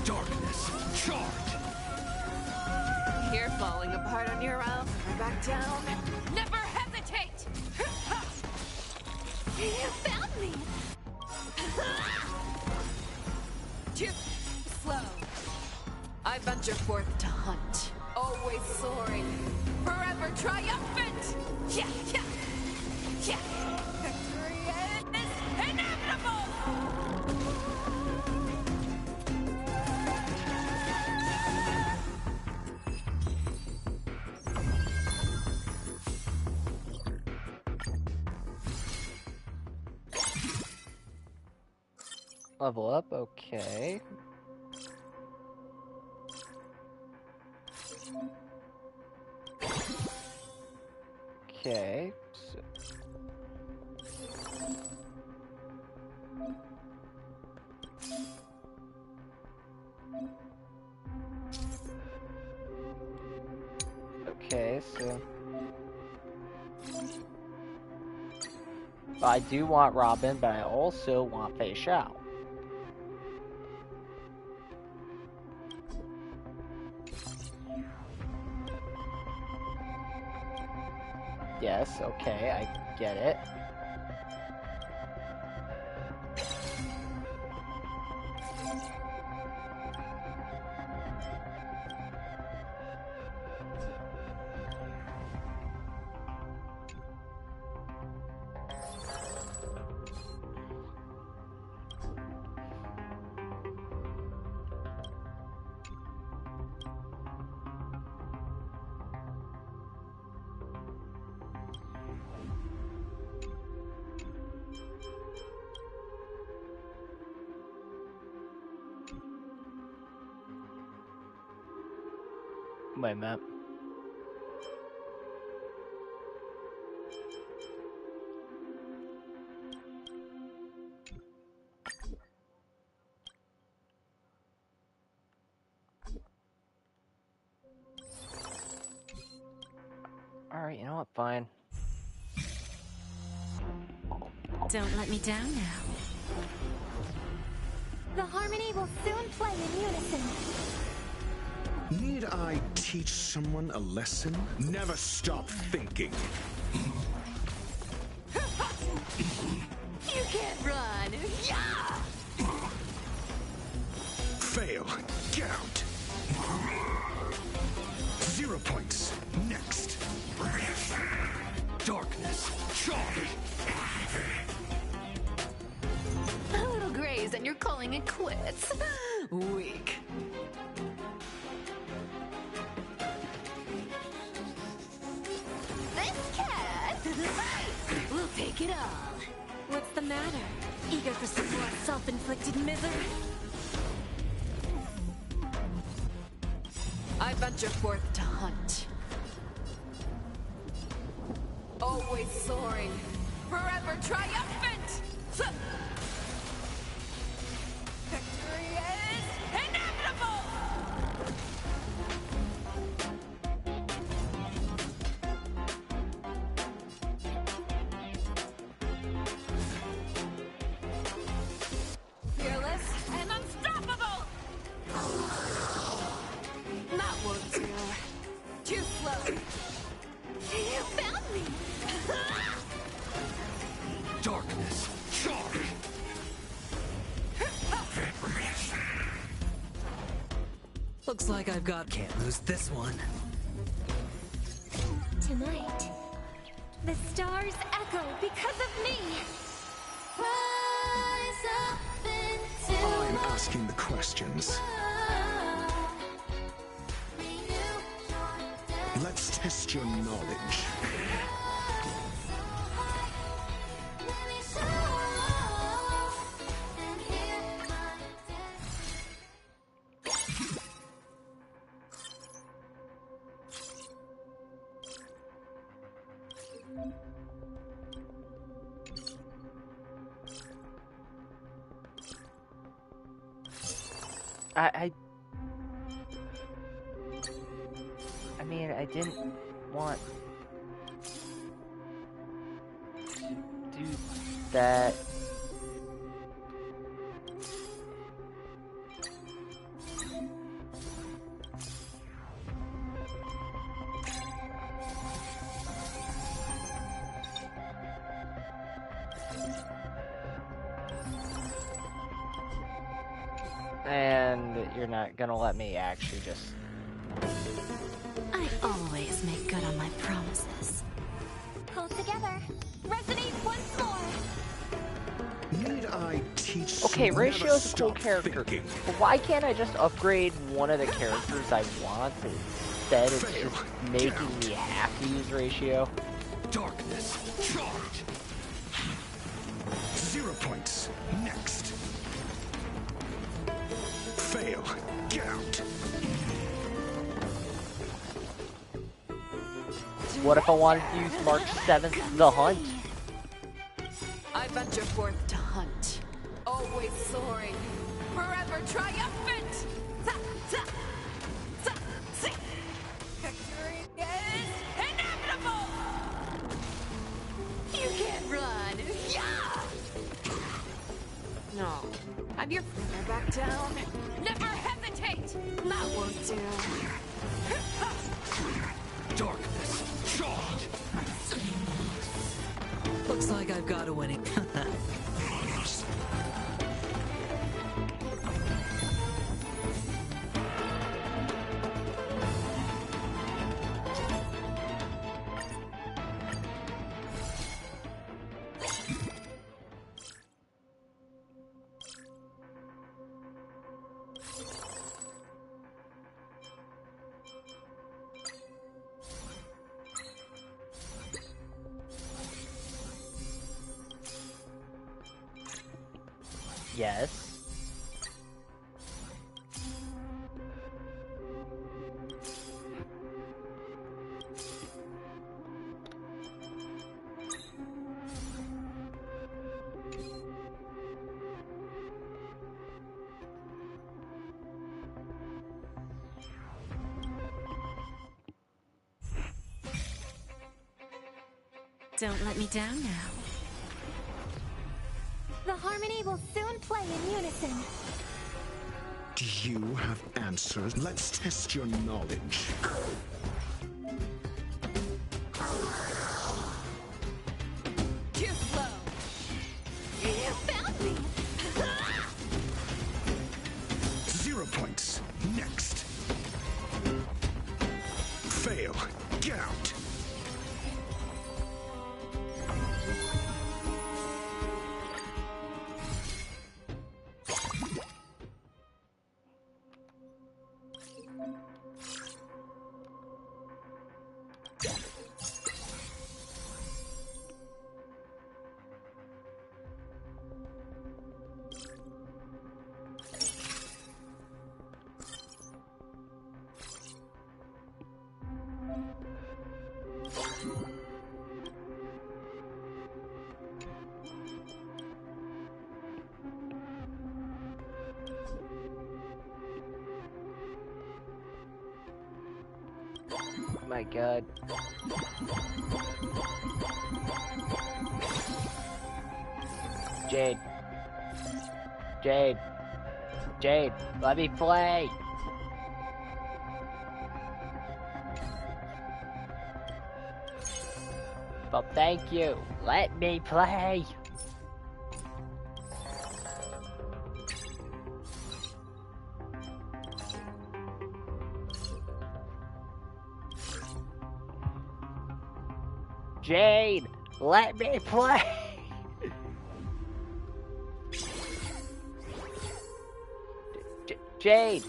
Darkness. Charge. You're falling apart on your own. Back down. Never hesitate! You found me! Too slow. I venture forth to hunt. Always soaring. Forever triumphant! Yeah, yeah, yeah! Victory is inevitable! Level up, okay. Okay, so... Okay, so... I do want Robin, but I also want Fei Xiao. Yes, okay, I get it. Wait a minute. Alright, you know what? Fine. Don't let me down now. The harmony will soon play in unison. Need I teach someone a lesson? Never stop thinking. You can't run! Yeah! Fail. Get out. 0 points. Next. calling it quits. Weak. This cat! We'll take it all. What's the matter? Eager for some more self-inflicted misery? I venture forth to hunt. Always soaring, forever triumphant! Victory is inevitable! Fearless and unstoppable! That won't do. Too slow. You found me! Darkness, charge! Looks like I've got... Can't lose this one. Tonight, the stars echo because of me. Rise up into I'm asking the questions. Let's test your knowledge. I mean, I didn't want to do that. And you're not gonna let me actually just... I always make good on my promises. Pull together. Resonate once more. Need I teach Okay, you Ratio's a never cool stop character, thinking? but why can't I just upgrade one of the characters I want instead of just making me have to use Ratio? Darkness, charge! 0 points. Next. Fail. Get out. What if I wanted to use March 7th, The Hunt? I venture forth to hunt. Always soaring, forever triumphant! Victory is inevitable! You can't run! Yeah! No. I'm your friend. Back down. Never hesitate! That won't do. Darkness, charge! Looks like I've got a winning. Yes. Don't let me down now. The harmony will soon play in unison. Do you have answers? Let's test your knowledge. Too slow. You found me. 0 points. Next. Fail. Get out. my god. Jade. Jade. Jade, let me play! Well, thank you. Let me play! Jade, let me play! Jade!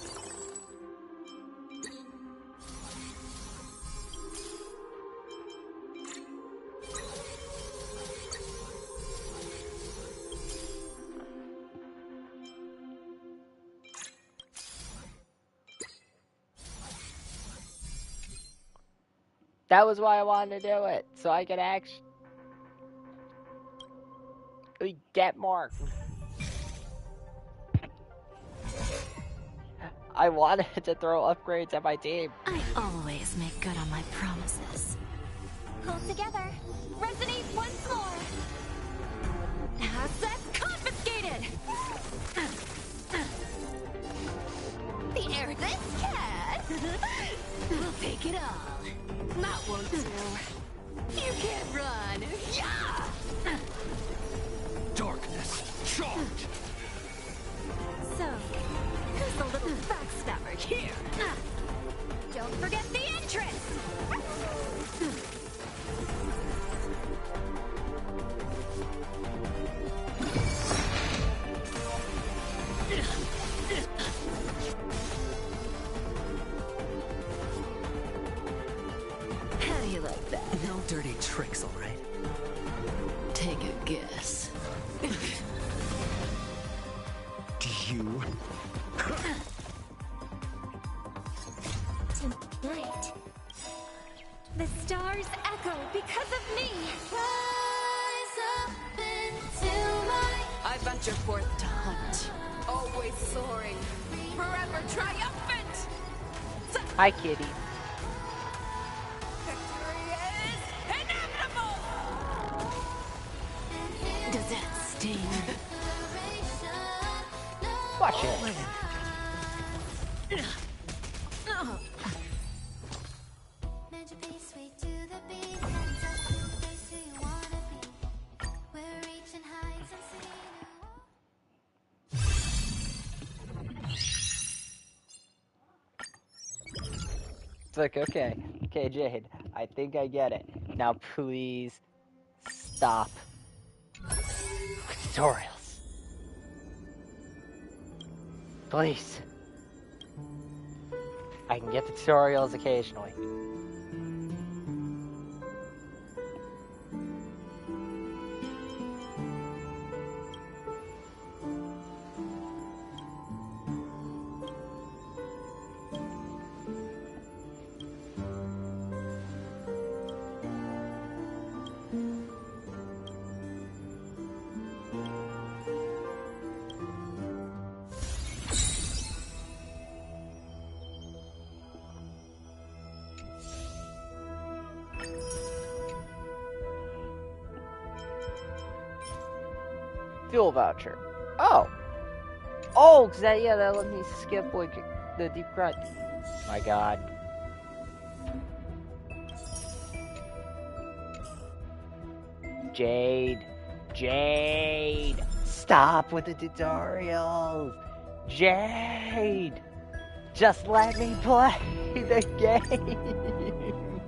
That was why I wanted to do it, so I could actually get more. I wanted to throw upgrades at my team. I always make good on my promises. Hold together. Resonate once more. Assets confiscated! The arrogant cat! We'll take it all. That won't do. You can't run. Yeah! Darkness, charge! So, who's the little backstabber here? Don't forget the entrance! How do you like that? No dirty tricks, all right? Take a guess. Do you? Tonight, the stars echo because of me. Rise up into light. I venture forth to hunt. Always soaring. Forever triumphant! Hi, kitty. Victory is inevitable! Does that sting? Watch it. It's like, okay, Jade, I think I get it. Now please stop with tutorials. Please. I can get the tutorials occasionally. Fuel voucher. Oh! Oh, cause that let me skip like the deep cut. My god. Jade. Jade! Stop with the tutorials! Jade! Just let me play the game!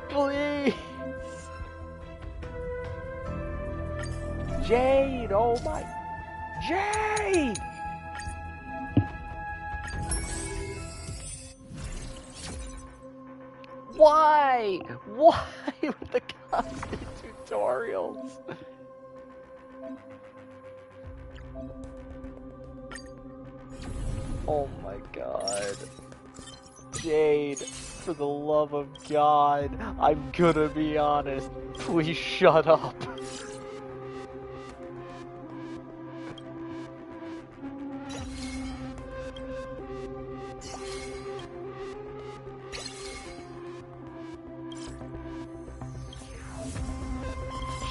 Please! Jade! Oh my... Jade! Why? Why with the constant tutorials? Oh my god. Jade, for the love of God, I'm gonna be honest. Please shut up.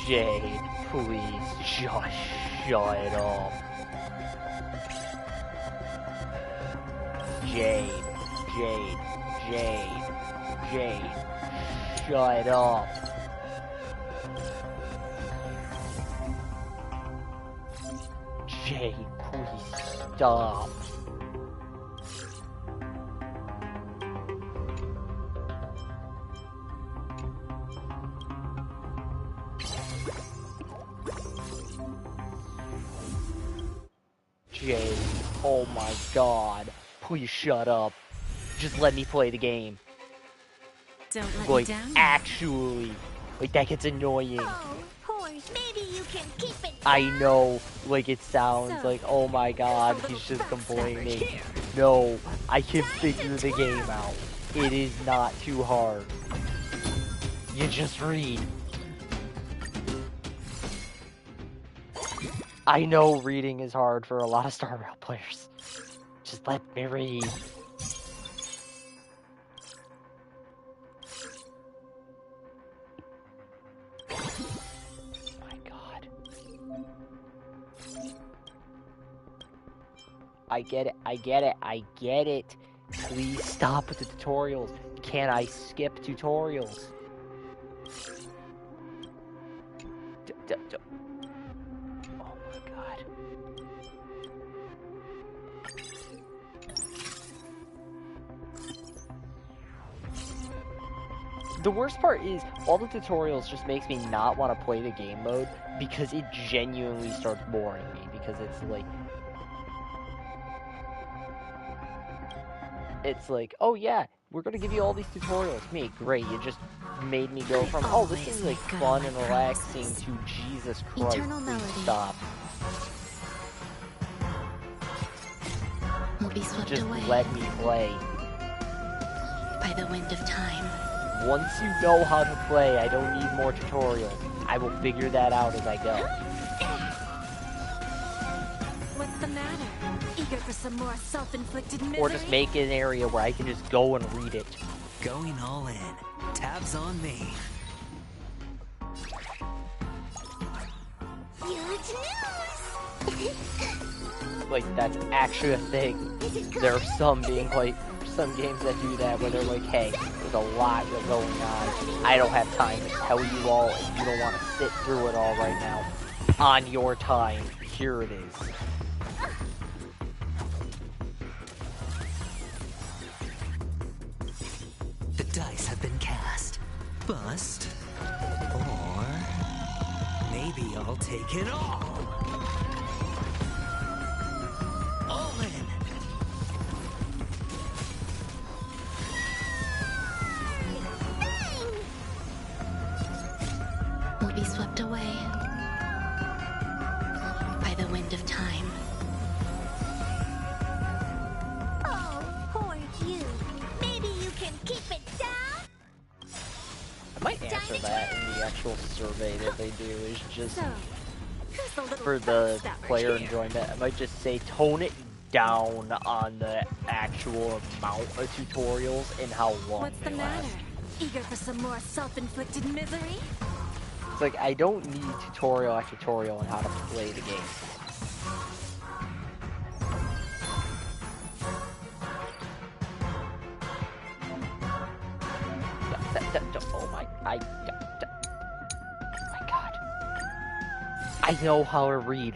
Jade, please, just shut it up. Jade, shut up. Jade, please stop. Jade, oh my god, please shut up. Just let me play the game. Don't let Like, me down. actually, like that gets annoying. Oh, horse, maybe you can keep it. I know, like it sounds like, oh my god, he's just complaining. No, I can figure the game out. It is not too hard. You just read. I know reading is hard for a lot of Star Rail players. Just let me read. My god. I get it. Please stop with the tutorials. Can I skip tutorials? Oh my god. The worst part is, all the tutorials just makes me not want to play the game mode, because it genuinely starts boring me, because it's like, oh yeah, we're gonna give you all these tutorials. Me, great, you just made me go from, oh, this is like fun and relaxing, to Jesus Christ, please stop. Will be swept Just away let me play. by the wind of time. Once you know how to play, I don't need more tutorials. I will figure that out as I go. What's the matter? Eager for some more self-inflicted misery? Or just make an area where I can just go and read it. Going all in. Tabs on me. Huge news! Like, that's actually a thing. There are some games that do that, where they're like, hey, there's a lot going on. I don't have time to tell you all if you don't want to sit through it all right now. On your time, here it is. The dice have been cast. Bust. Or maybe I'll take it all. All in. Will be swept away by the wind of time. Oh, poor you. Maybe you can keep it down? I might answer that in the actual survey that they do, is just So, who's the little for the backstabber player here? enjoyment. I might just say tone it down on the actual amount of tutorials and how long What's the they matter? last. Eager for some more self-inflicted misery? It's like, I don't need tutorial after tutorial on how to play the game. Oh my god. I know how to read.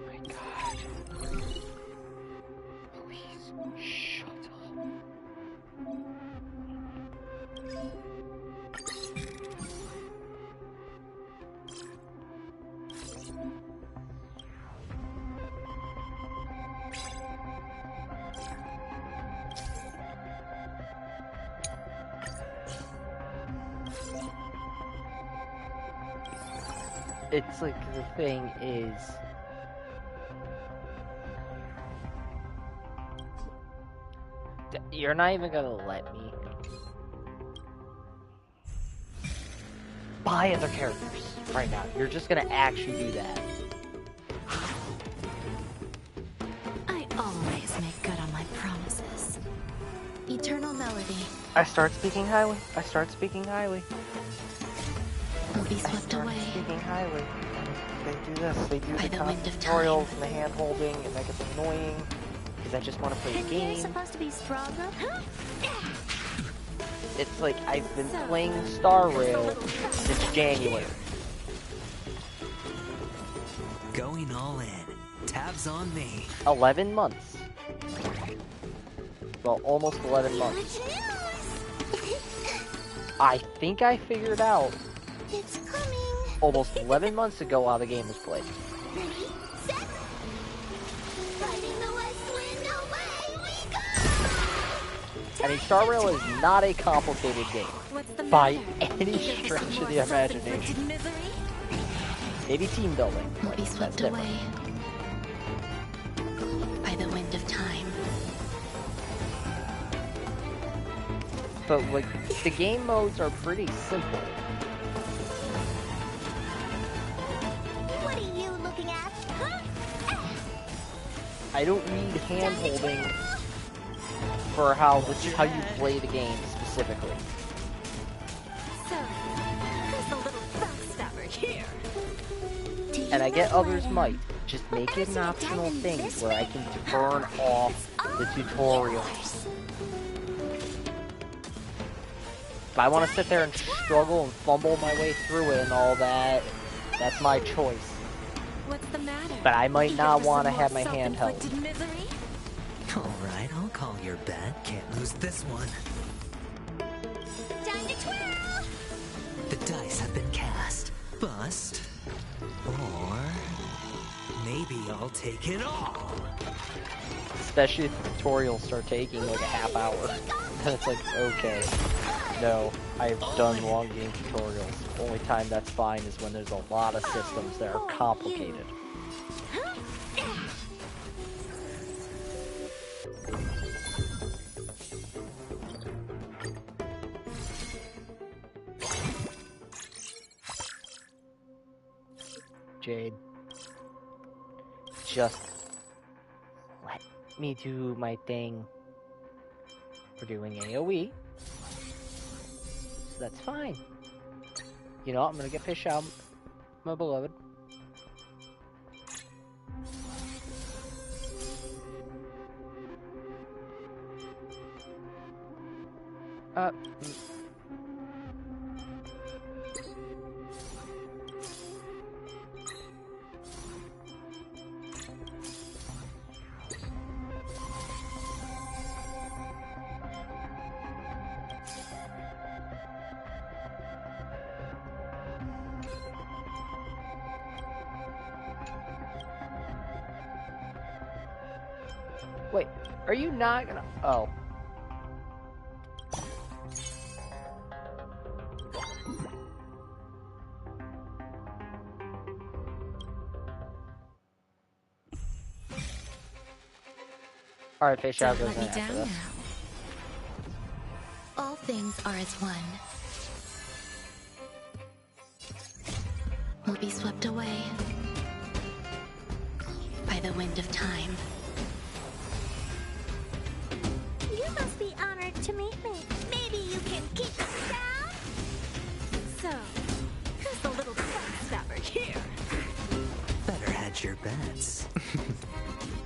My god. Please, shut up. It's like, the thing is, You're not even gonna let me buy other characters right now. You're just gonna actually do that. I always make good on my promises. Eternal melody. I start speaking highly. I start speaking highly. Will be swept away. Speaking highly. They do this. They do By the the wind of tutorials and the hand holding, and that gets annoying because I just want to play the And game. you're supposed to be stronger? It's like I've been playing Star Rail since January. Going all in. Tabs on me. 11 months. Well, almost 11 months. I think I figured out It's coming. almost 11 months ago how the game was played. Ready, set. Riding the west wind, away we go! I mean, Star Rail is not a complicated game by any stretch of the imagination. Maybe team building. Will be swept away by the wind of time. But like, the game modes are pretty simple. What are you looking at? I don't need hand holding for how you play the game specifically. So, there's a little backstabber here. And I get others might. Just make it an optional thing where I can turn off the tutorials. If I want to sit there and struggle and fumble my way through it and all that, that's my choice. What's the matter? But I might not want to have my hand held. Alright, I'll call your bet. Can't lose this one. Time to twirl! The dice have been cast. Bust. Or maybe I'll take it all. Especially if the tutorials start taking like a half hour. Then it's like, okay. No, I've done long game tutorials. The only time that's fine is when there's a lot of systems that are complicated. Jade, just let me do my thing. We're doing AoE, so that's fine. You know, I'm gonna get fish out, my beloved. Wait, are you not gonna... Oh. Alright, fish out goes Let in me after down this. now. All things are as one. Will be swept away by the wind of time. You must be honored to meet me. Maybe you can keep it down? So, there's a little backstabber here. Better hedge your bets.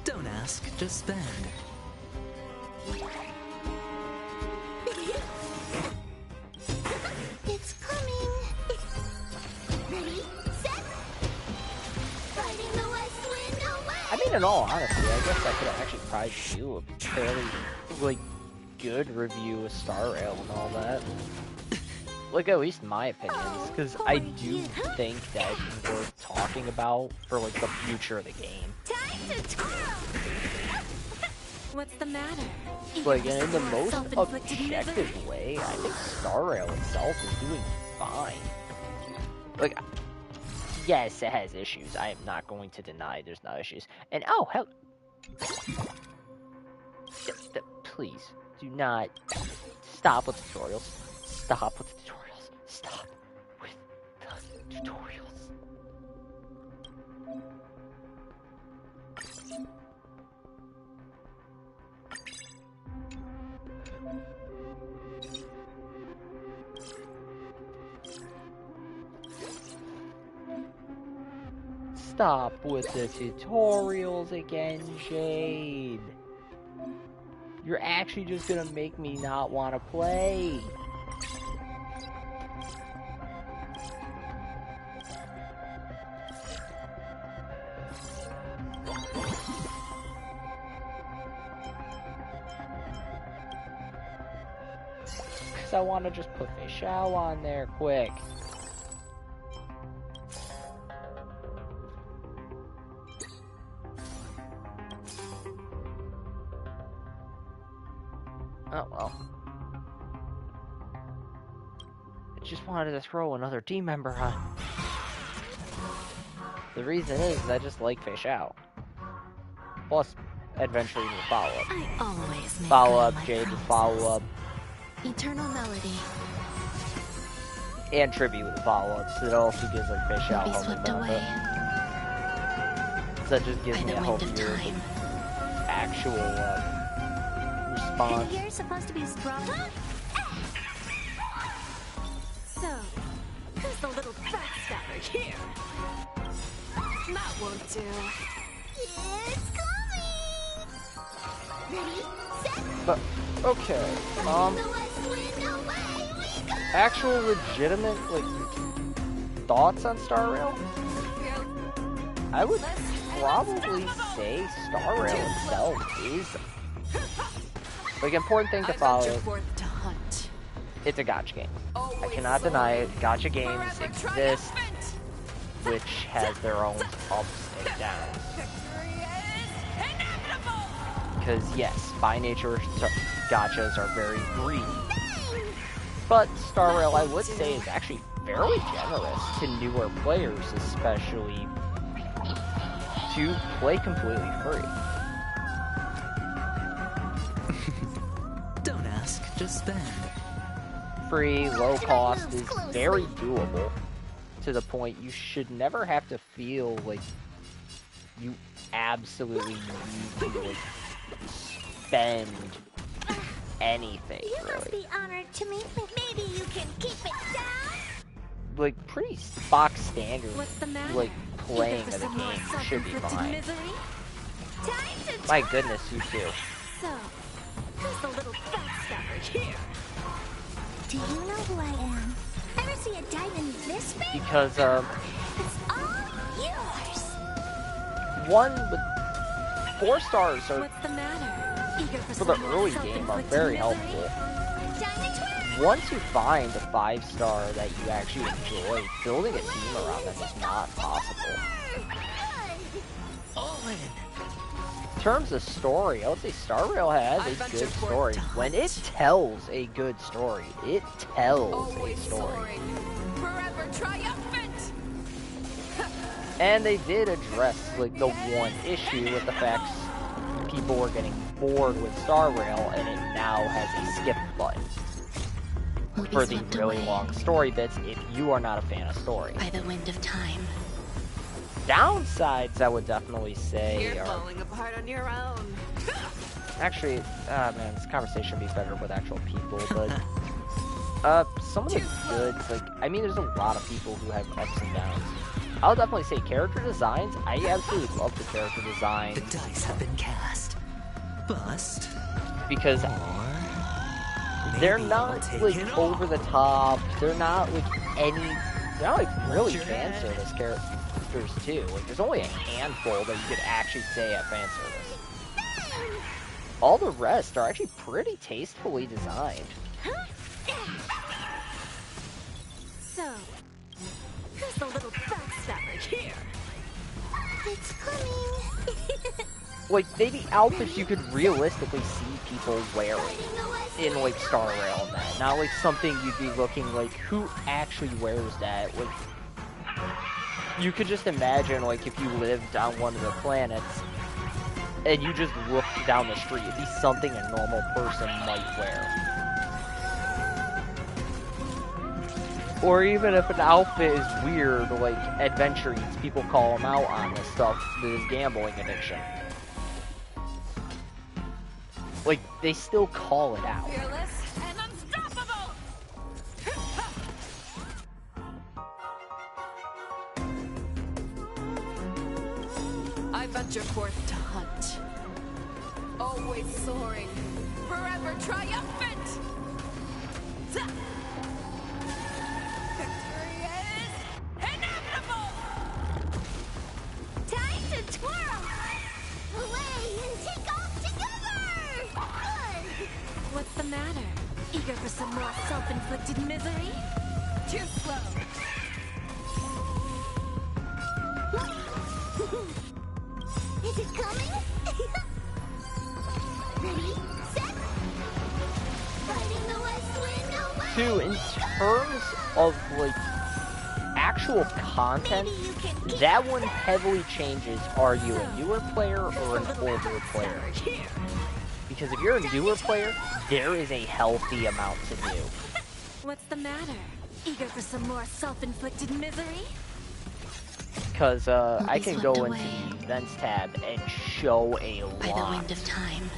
Don't ask, just spend. It's coming. Ready, set. Riding the west wind away. I mean, in all honesty, I guess I could actually probably do a fairly, like, good review of Star Rail and all that. Like, at least my opinions, because I do think that it's worth talking about for, like, the future of the game. Time to twirl. What's the matter? Like, and in the most objective way, I think Star Rail itself is doing fine. Like, yes, it has issues. I am not going to deny there's not issues. And, oh, hell... Please. Do not stop with tutorials. Stop with tutorials. Stop with the tutorials. Stop with the tutorials again, Jade. You're actually just gonna make me not want to play. Because I want to just put Fishao on there quick. Oh well. I just wanted to throw another team member on. The reason is I just like Fishao. Plus, eventually we'll follow up. I always make Follow good up, on my Jade will promises. follow up, Eternal melody. and Tribute will follow up, so it also gives like Fishao Be homely swept benefit. away So that just gives by me the a wind of healthier time. actual And response. you're supposed to be strong. So, who's the little backstabber here? That won't do. It's coming! Ready, set, But okay, actual legitimate like thoughts on Star Rail? I would probably say Star Rail itself is like important thing to follow. Forth to hunt. It's a gacha game. I cannot deny it. Gacha games exist, which has their own ups and downs. Because yes, by nature, gachas are very greedy. But Star Rail, I would say, is actually fairly generous to newer players, especially to play completely free. Don't ask, just spend. Free, low cost is very doable, to the point you should never have to feel like you absolutely need to like spend anything, You must really. be honored to meet me. Maybe you can keep it down. Like pretty box standard, What's the matter? like playing Eager of for the some more game, you should be self-inflicted fine. misery? Time to My goodness, you too. So, who's the little backstabber here? Do you know who I am? Ever see a diamond this big? Because It's all yours. one with 4 stars are What's the matter? Eager for for the some more early game are self-inflicted very misery? helpful. Diamond twirl. Once you find a 5-star that you actually enjoy, building a team around them is not possible. All in. In terms of story, I would say Star Rail has I a venture good forth story. to When hunt. it tells a good story, it tells Always a story. soaring, forever triumphant. And they did address like the one issue with the fact people were getting bored with Star Rail, and it now has a skip button Will be for the swept really away long story bits if you are not a fan of story. by the wind of time. Downsides, I would definitely say, You're are falling apart on your own. actually, man, this conversation would be better with actual people, but some of the goods, like, I mean, there's a lot of people who have ups and downs. I'll definitely say character designs, I absolutely love the character designs. The dice have been cast. Bust. Because they're not, like, over the top, they're not, like, they're not, like, really fan service characters, too. Like, there's only a handful that you could actually say have fan service. All the rest are actually pretty tastefully designed. So, who's the little backstabber here? It's coming. Like, they be outfits you could realistically see people wearing in, like, Star Rail and that. Not, like, something you'd be looking like, who actually wears that? Like, you could just imagine, like, if you lived on one of the planets, and you just look down the street, it'd be something a normal person might wear. Or even if an outfit is weird, like adventurings, people call them out on this stuff, this gambling addiction. Like, they still call it out. Fearless and unstoppable! I venture forth to hunt. Always soaring, forever triumphant! Victory is inevitable! Time to twirl! Away and take off together! Good! What's the matter? Eager for some more self-inflicted misery? Too slow! Is it coming? Ready, set, fighting the west wind away! Too, in terms of, like, actual content, that one heavily changes, are you a newer player or an older player? Because if you're a newer player, there is a healthy amount to do. What's the matter? Eager for some more self-inflicted misery? Because I can go into the events tab and show a lot. By the wind of time.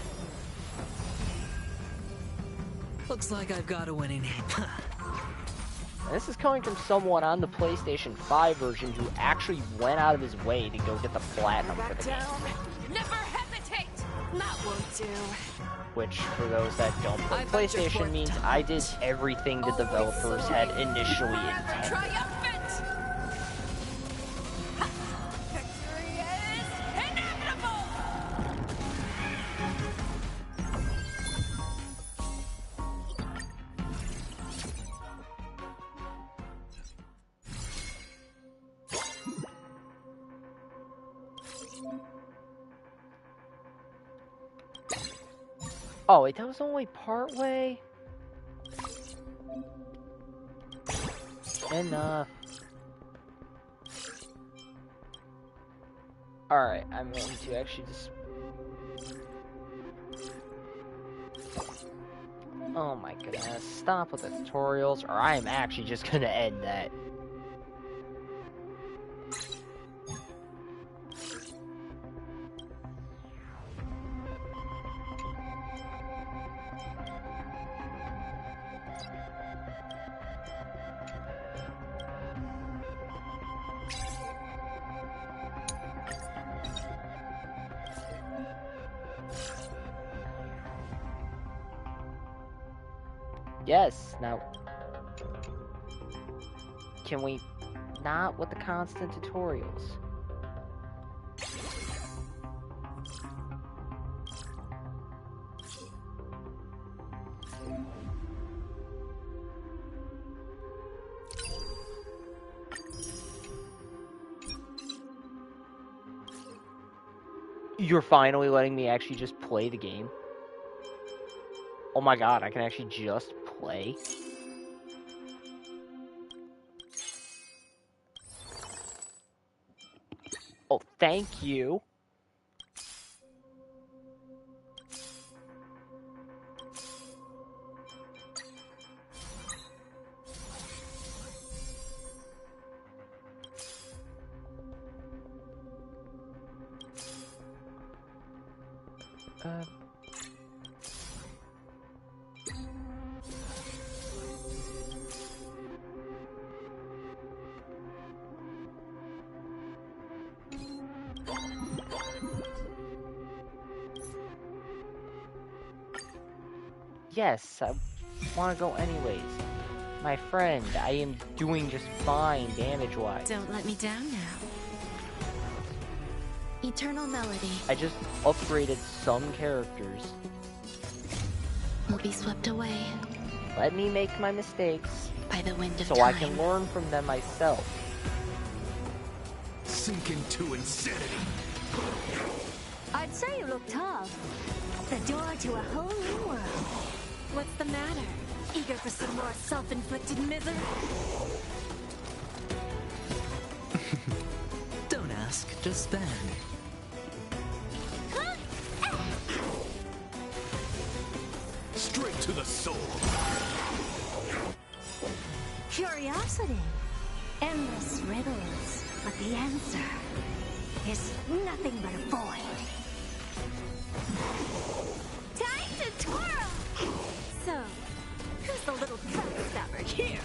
Looks like I've got a winning hand. And this is coming from someone on the PlayStation 5 version who actually went out of his way to go get the platinum for the game. Never hesitate! That won't do. Which, for those that don't play PlayStation, means I did everything the developers had initially intended. Triumphant! Victory is inevitable! Oh, wait, that was only part way? Enough. Alright, I'm going to actually just... Oh my goodness, stop with the tutorials, or I am actually just gonna end that. Yes, now... Can we not with the constant tutorials? You're finally letting me actually just play the game? Oh my god, I can actually just play? Oh, thank you. Yes, I want to go anyways. My friend, I am doing just fine damage-wise. Don't let me down now. Eternal melody. I just upgraded some characters. Will be swept away. Let me make my mistakes. By the wind of so time. I can learn from them myself. Sink into insanity. I'd say you look tough. The door to a whole new world. What's the matter? Eager for some more self-inflicted misery? Don't ask, just spend. Straight to the soul. Curiosity. Endless riddles. But the answer is nothing but a void. Time to twirl! So, who's the little trouble here?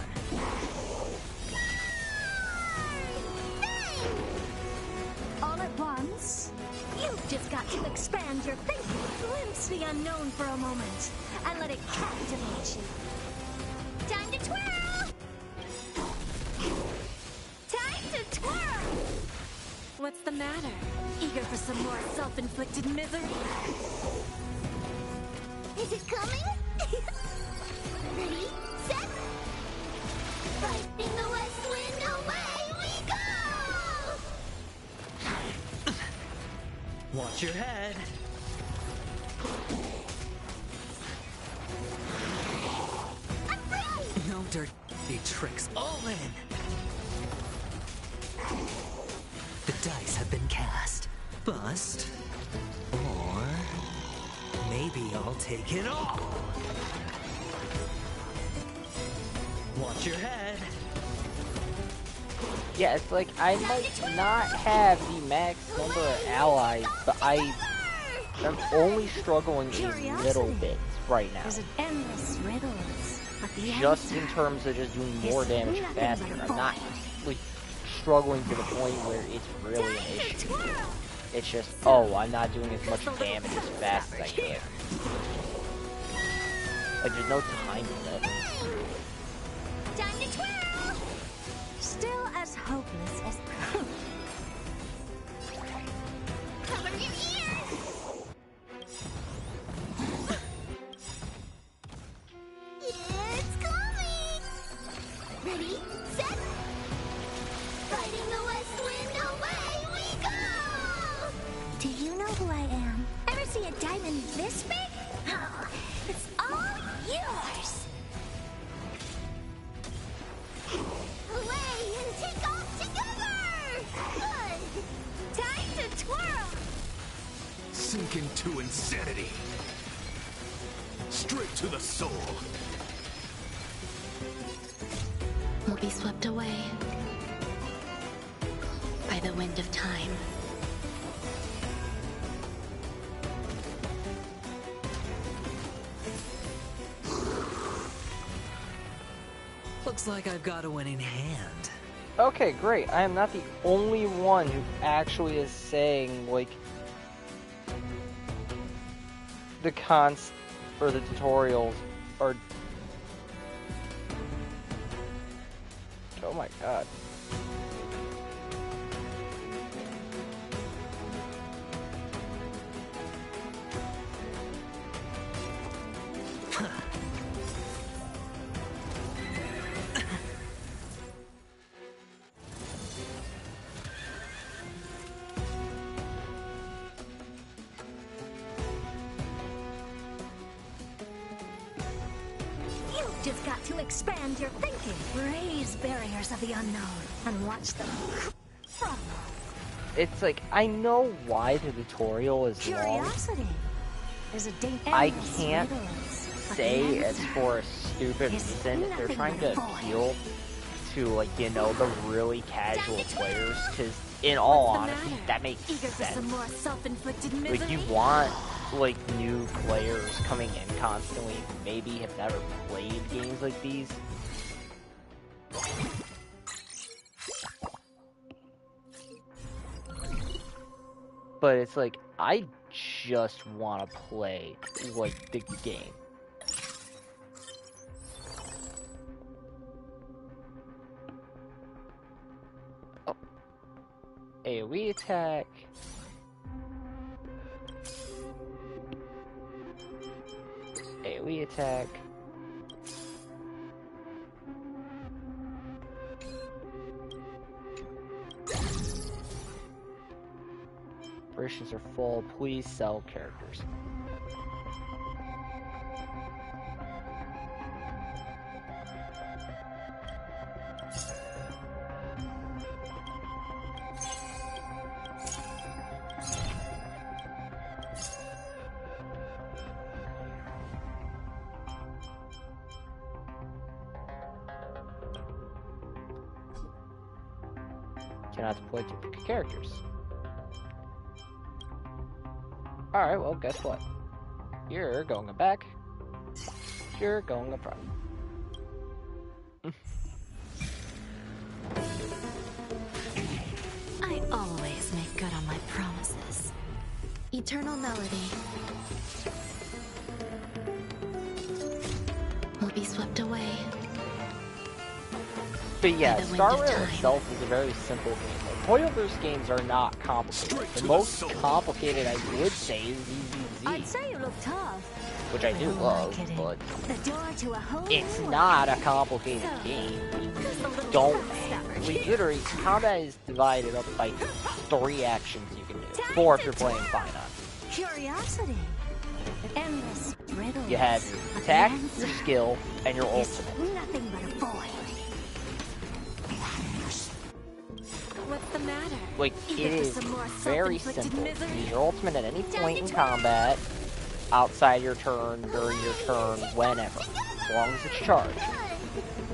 All at once? You've just got to expand your thinking, glimpse the unknown for a moment, and let it captivate you. Time to twirl! Time to twirl! What's the matter? Eager for some more self-inflicted misery? Is it coming? Ready, set, right in the west wind, away we go! Watch your head. No dirty tricks. All in. The dice have been cast. Bust. Or maybe I'll take it all. Watch your head. Yeah, it's like I might not have the max number of allies, but I'm only struggling a little bit right now. Endless riddles, but the Just in terms of just doing more damage faster. I'm not like struggling to the point where it's really an issue. It's just, oh, I'm not doing as much damage as fast as I could. Like, there's no time for it. Time to twirl! Still as hopeless as... Cover your ears! It's coming! Ready, set, fighting the west wind, away we go! Do you know who I am? Ever see a diamond this big? Oh, it's all yours! Away and take off together! Good! Time to twirl! Sink into insanity. Straight to the soul. Will be swept away by the wind of time. Looks like I've got a winning hand. Okay, great. I am not the only one who actually is saying, like, the cons or the tutorials are... Oh my god. You've just got to expand your thinking, raise barriers of the unknown, and watch them crumble. It's like, I know why the tutorial is long. Curiosity is a I can't say it's for a stupid reason. They're trying to appeal to, like, you know, the really casual players, because in all honesty, that makes sense. Like, you want, like, new players coming in constantly who maybe have never played games like these. But it's like, I just want to play, like, the game. Oh. AoE attack. AoE attack. Operations are full. Please sell characters. Cannot deploy duplicate characters. Alright, well, guess what? You're going back. You're going up front. I always make good on my promises. Eternal melody will be swept away. But yeah, Star Rail itself is a very simple game. Like, Hoyoverse games are not complicated. The most complicated, I would say, is ZZZ. I'd say you look tough. Which I do love, but The door to a whole it's new not a complicated game. We don't. We literally, combat is divided up by 3 actions you can do. 4 if you're playing Final. curiosity. Endless riddles. You have your attack, your skill, and your ultimate. Nothing but a void. What's the matter? Like, it is very simple. Use your ultimate at any point in combat, outside your turn, during your turn, whenever. As long as it's charged.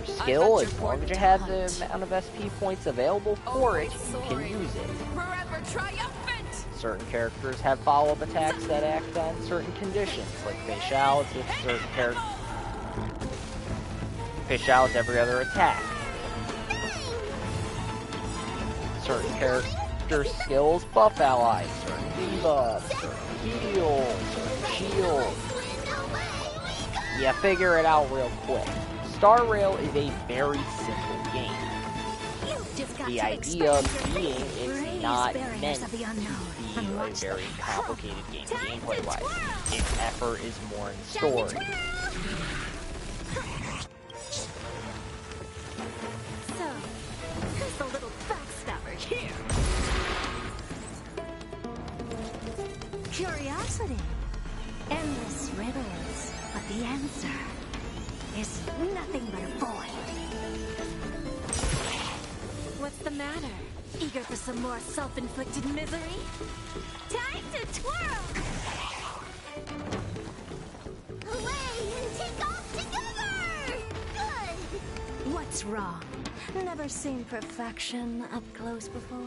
Your skill, as long as you have the amount of SP points available for it, you can use it. Forever triumphant! Certain characters have follow-up attacks that act on certain conditions, like Fish Out, if certain characters... Fish Out every other attack. Certain character skills buff allies, certain debuffs, certain heals, certain shields. Yeah, figure it out real quick. Star Rail is a very simple game. The idea being it's not meant to be a very complicated game gameplay-wise. Its effort is more in story. So, who's the little backstabber here? Curiosity. Endless riddles. But the answer is nothing but a void. What's the matter? Eager for some more self-inflicted misery? Time to twirl! Away and take off together! Good! What's wrong? Never seen perfection up close before?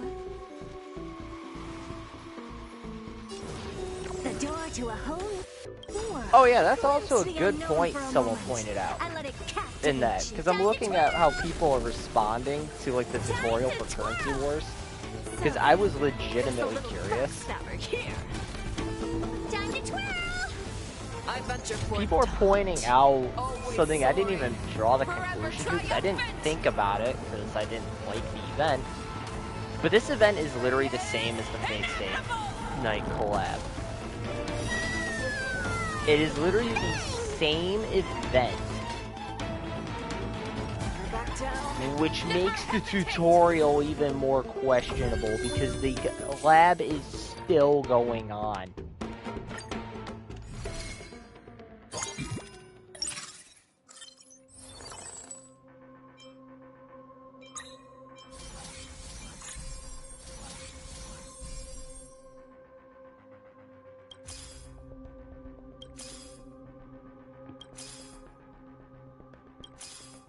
The door to a whole world. Oh yeah, that's also a good point someone pointed out in that, because I'm looking at how people are responding to like the tutorial for Currency Wars, because I was legitimately curious. People are pointing out something I didn't even draw the conclusion to, because I didn't think about it, because I didn't like the event. But this event is literally the same as the Fate Stay Night collab. It is literally the same event, which makes the tutorial even more questionable because the lab is still going on.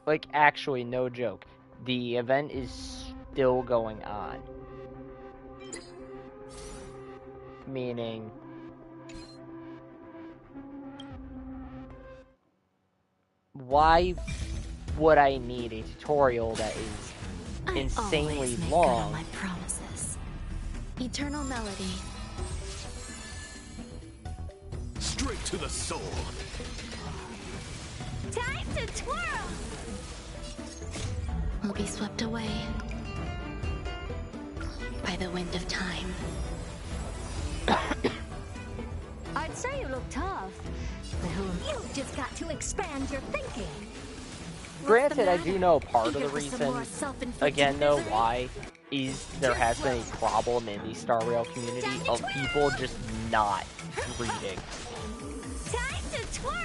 Like, actually, no joke. The event is still going on. Meaning... why would I need a tutorial that is insanely long? Good on my promises. Eternal melody. Straight to the soul. Time to twirl! Will be swept away by the wind of time. I'd say you look tough, but you've just got to expand your thinking. Granted, I do know part of the reason, again though, why is there has been a problem in the Star Rail community of people just not reading. Time to twirl!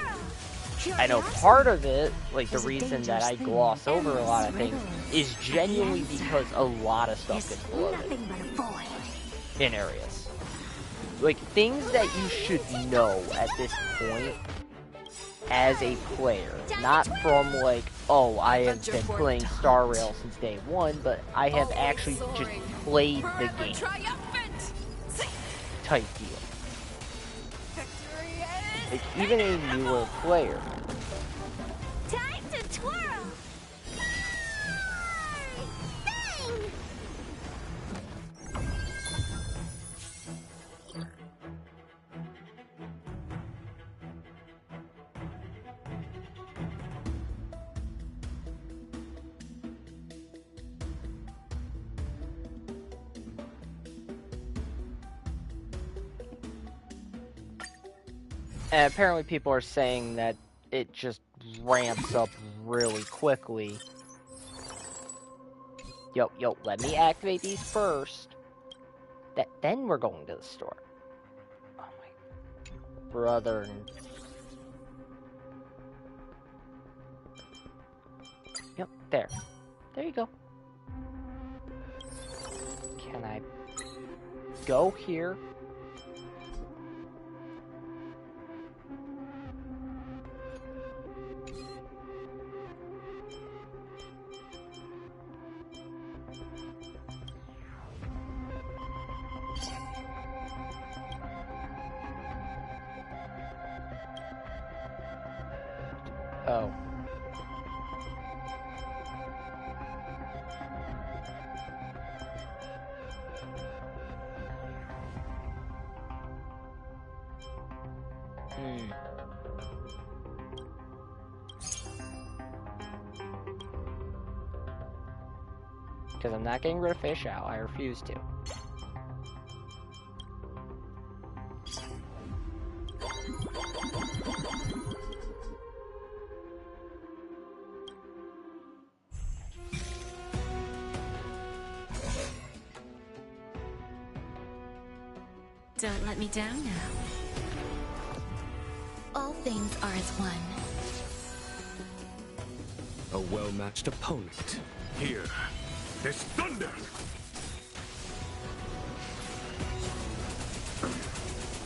I know part of it, like the reason that I gloss over a lot of things, is genuinely because a lot of stuff gets bloated in areas. Like, things that you should know at this point as a player. Not from like, oh, I have been playing Star Rail since day one, but I have actually just played the game. Type deal. Like, even a newer player. Time to twirl! Bang! And apparently people are saying that it just ramps up really quickly. Yo, let me activate these first. Then we're going to the store. Oh my brother. Yep, there. There you go. Can I go here? Oh. Because I'm not getting rid of fish out. I refuse to. Don't let me down now. All things are as one. A well-matched opponent. Here, there's thunder!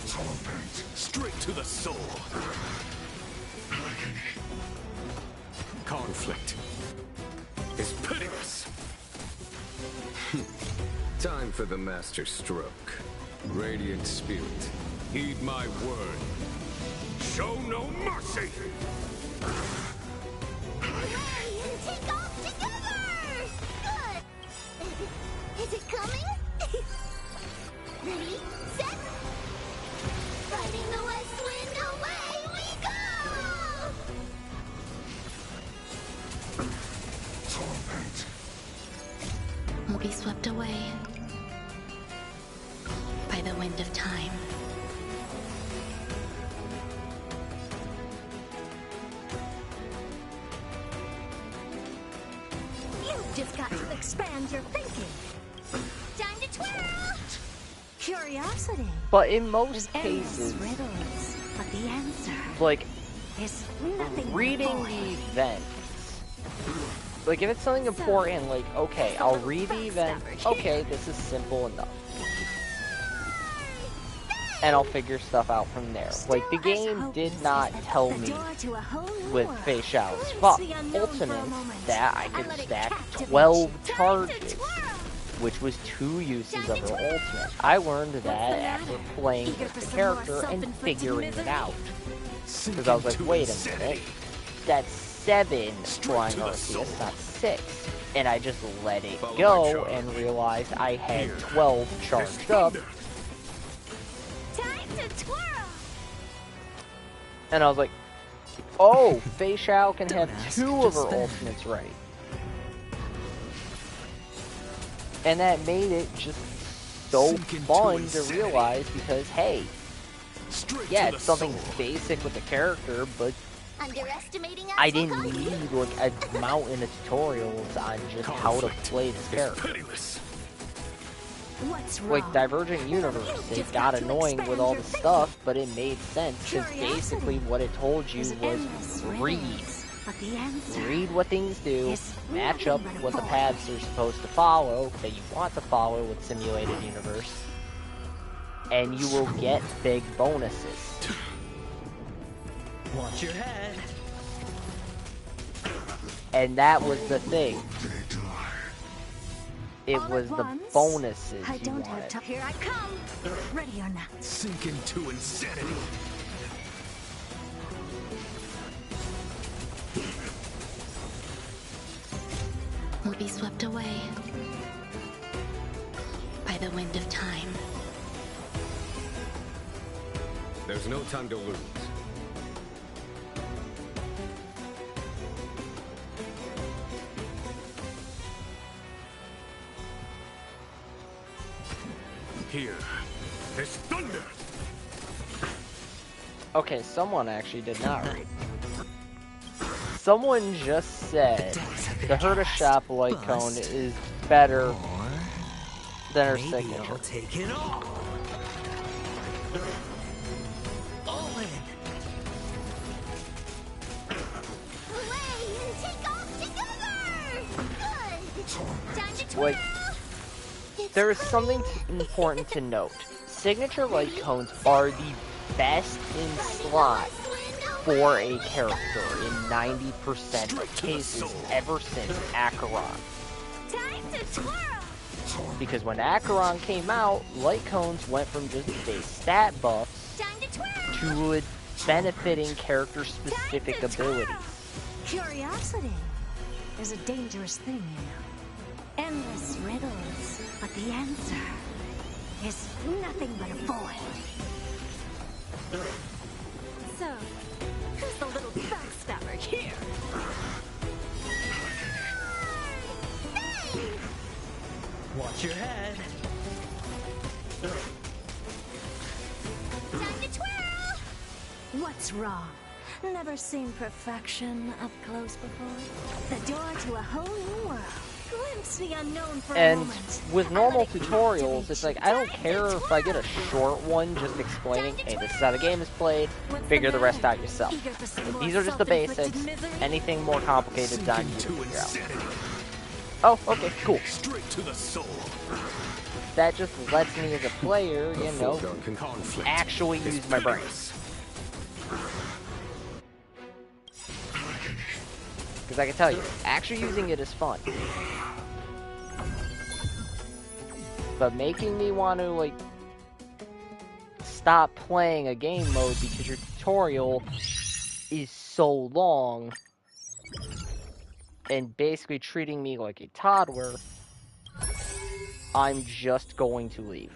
Torment, straight to the soul. Conflict is pitiless. Time for the master stroke. Radiant spirit, heed my word. Show no mercy! Hurry and take off together! Good! Is it coming? Ready, set! Fighting the west wind, away we go! Torment. Will be swept away by the wind of time. You've just got to expand your thinking. Time to twirl! Curiosity. But in most Endless cases, riddles, but the answer like, is nothing but reading void. the events, like, if it's something important, like, okay, I'll read the event, okay, this is simple enough. And I'll figure stuff out from there. Like, the game did not tell me with Fei Xiao's ultimate that I could stack 12 charges, which was 2 uses of her ultimate. I learned that after playing with the character and figuring it out. Because I was like, wait a minute, that's 7 Flying Arceus, not 6. And I just let it go and realized I had 12 charged up. Time to twirl! And I was like, oh, Fei Xiao can have 2 of her ultimates ready. And that made it just so fun to realize because, hey, yeah, it's something basic with the character, but I didn't need like a mountain of tutorials on just how to play this character. Like Divergent Universe, it got annoying with all the stuff, but it made sense because basically what it told you was read. Read what things do, match up what the paths are supposed to follow, that you want to follow with Simulated Universe, and you will get big bonuses. Watch your head. And that was the thing. It All was at the once? bonuses I you don't have wanted. time. Here I come. Ready or not. Sink into insanity. Will be swept away by the wind of time. There's no time to lose. Here is thunder. Okay, someone actually did not read. Someone just said the Herta Shop light cone is better than her signature. I'll take it all. All in. Hooray! And take off together! Good! Time to twirl! Like, there is something important to note. Signature light cones are the best in slot for a character in 90% of cases ever since Acheron. Time to twirl! Because when Acheron came out, light cones went from just base stat buffs Time to twirl! to benefiting character-specific abilities. Curiosity is a dangerous thing, you know. Endless riddles, but the answer is nothing but a void. So, who's the little backstabber here? Watch your head. Time to twirl! What's wrong? Never seen perfection up close before? The door to a whole new world. Glimpse the unknown for a And moment. with normal tutorials, it's like, I don't care if I get a short one just explaining, hey, this is how the game is played, figure the rest out yourself. But these are just the basics. Anything more complicated is on you to figure out. Oh, okay, cool. Straight to the soul. That just lets me as a player, you know, actually use my brain. Because I can tell you, actually using it is fun. But making me want to, like, stop playing a game mode because your tutorial is so long and basically treating me like a toddler, I'm just going to leave.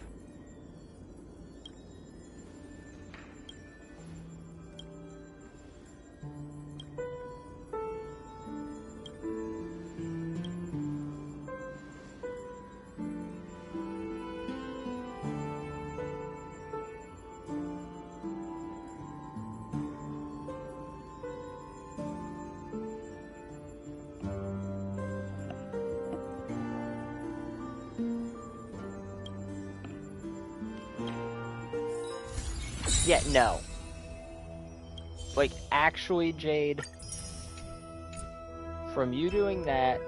Yeah, no. Like, actually, Jade, from you doing that,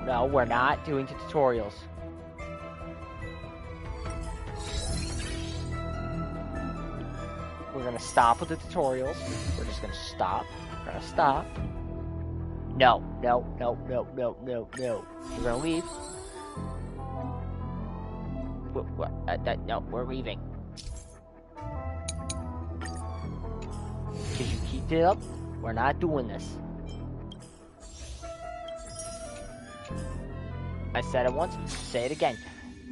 No, we're not doing the tutorials. We're gonna stop with the tutorials. We're just gonna stop. We're gonna stop. No. We're gonna leave. No, we're leaving. Because you keep it up, we're not doing this. I said it once, say it again.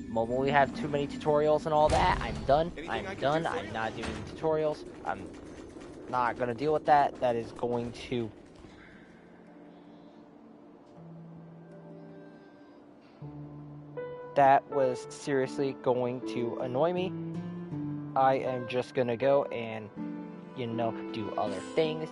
The moment we have too many tutorials and all that, I'm done. I'm done. I'm not doing tutorials. I'm not going to deal with that. That is going to that was seriously going to annoy me, I am just gonna go and, you know, do other things.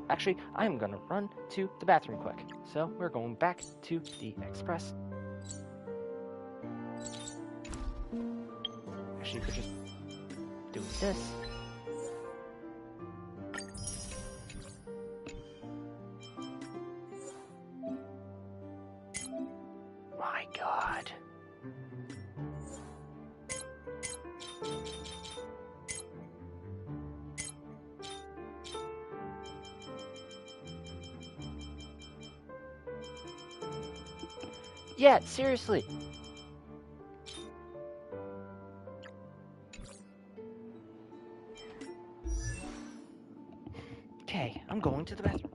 Actually, I'm gonna run to the bathroom quick. So we're going back to the express. Actually, you could just do this. My God. Yeah, seriously. Okay, I'm going to the bathroom.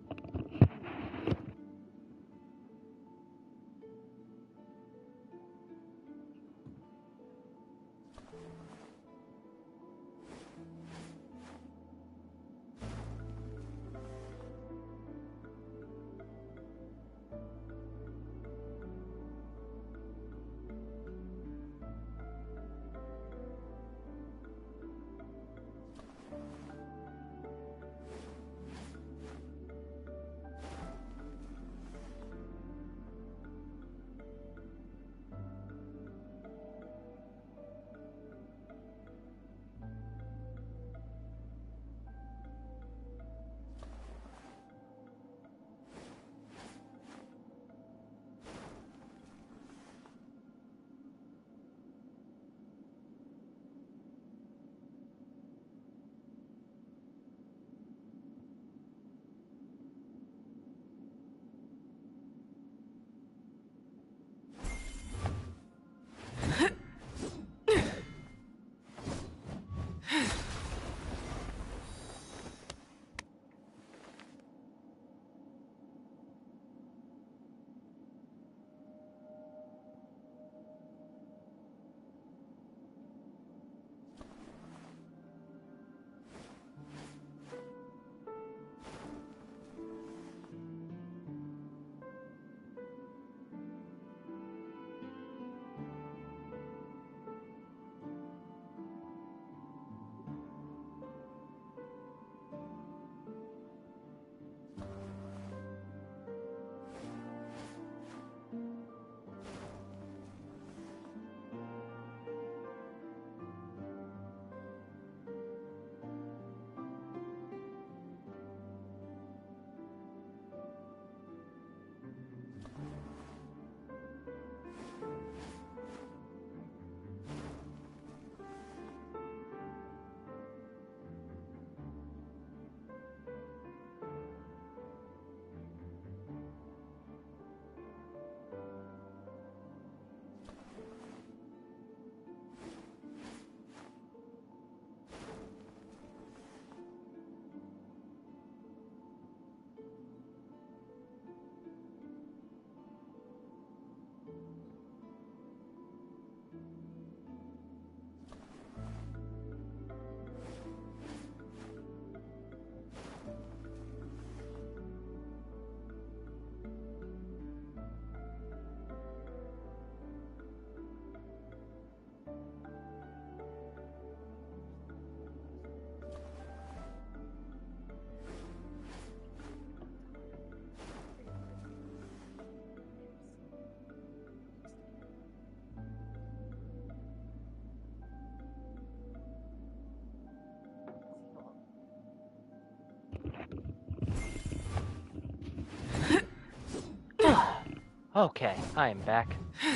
Okay, I am back. You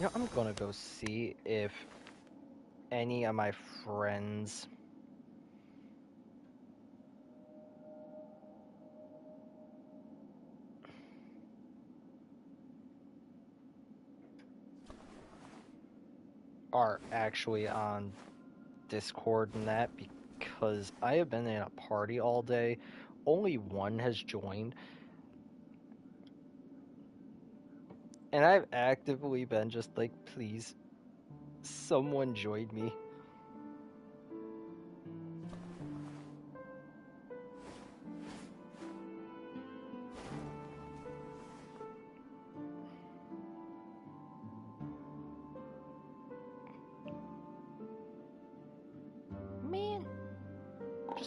know, I'm gonna go see if any of my friends are actually on Discord and that, because I have been in a party all day. Only one has joined. And I've actively been just like, please, someone join me.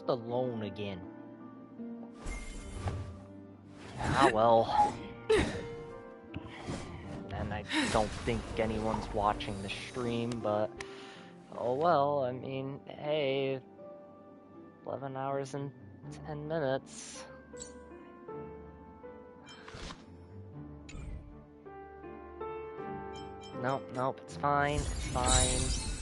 just alone again. Ah, well. And I don't think anyone's watching the stream, but oh well, I mean, hey, 11 hours and 10 minutes. Nope, it's fine, it's fine.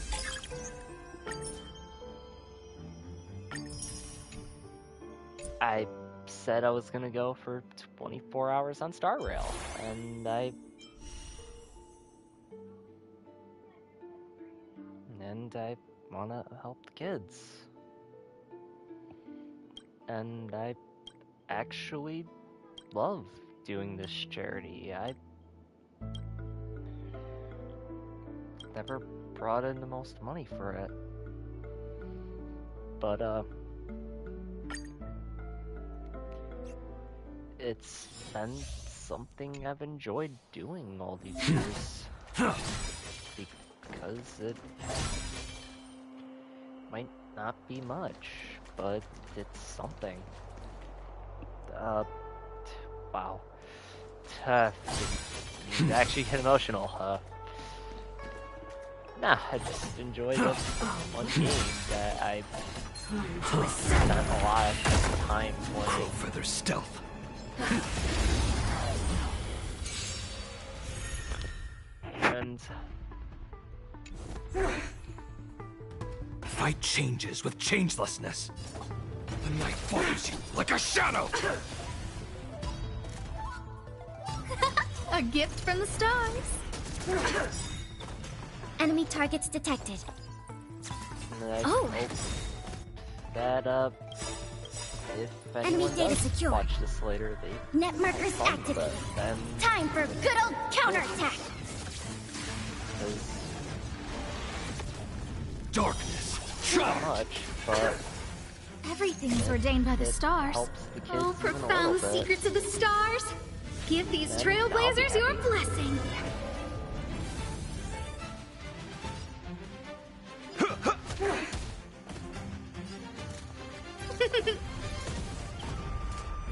I said I was gonna go for 24 hours on Star Rail, and I wanna help the kids. And I actually love doing this charity. I never brought in the most money for it. But, it's been something I've enjoyed doing all these years. Because it might not be much, but it's something. Wow. Didn't actually get emotional. Nah, I just enjoyed this one game that I spent a lot of time playing. Feather stealth. And fight changes with changelessness. The night follows you like a shadow. A gift from the stars. Enemy targets detected. And I Oh! hope that, if Enemy anyone data does secure. watch this later, they Net markers have fun with activated. it. And Time for good old counterattack. Darkness. Not much, but Everything's ordained by the it stars. helps the kids Oh, even a profound little bit. secrets of the stars. Give these Then trailblazers I'll be your happy. blessing.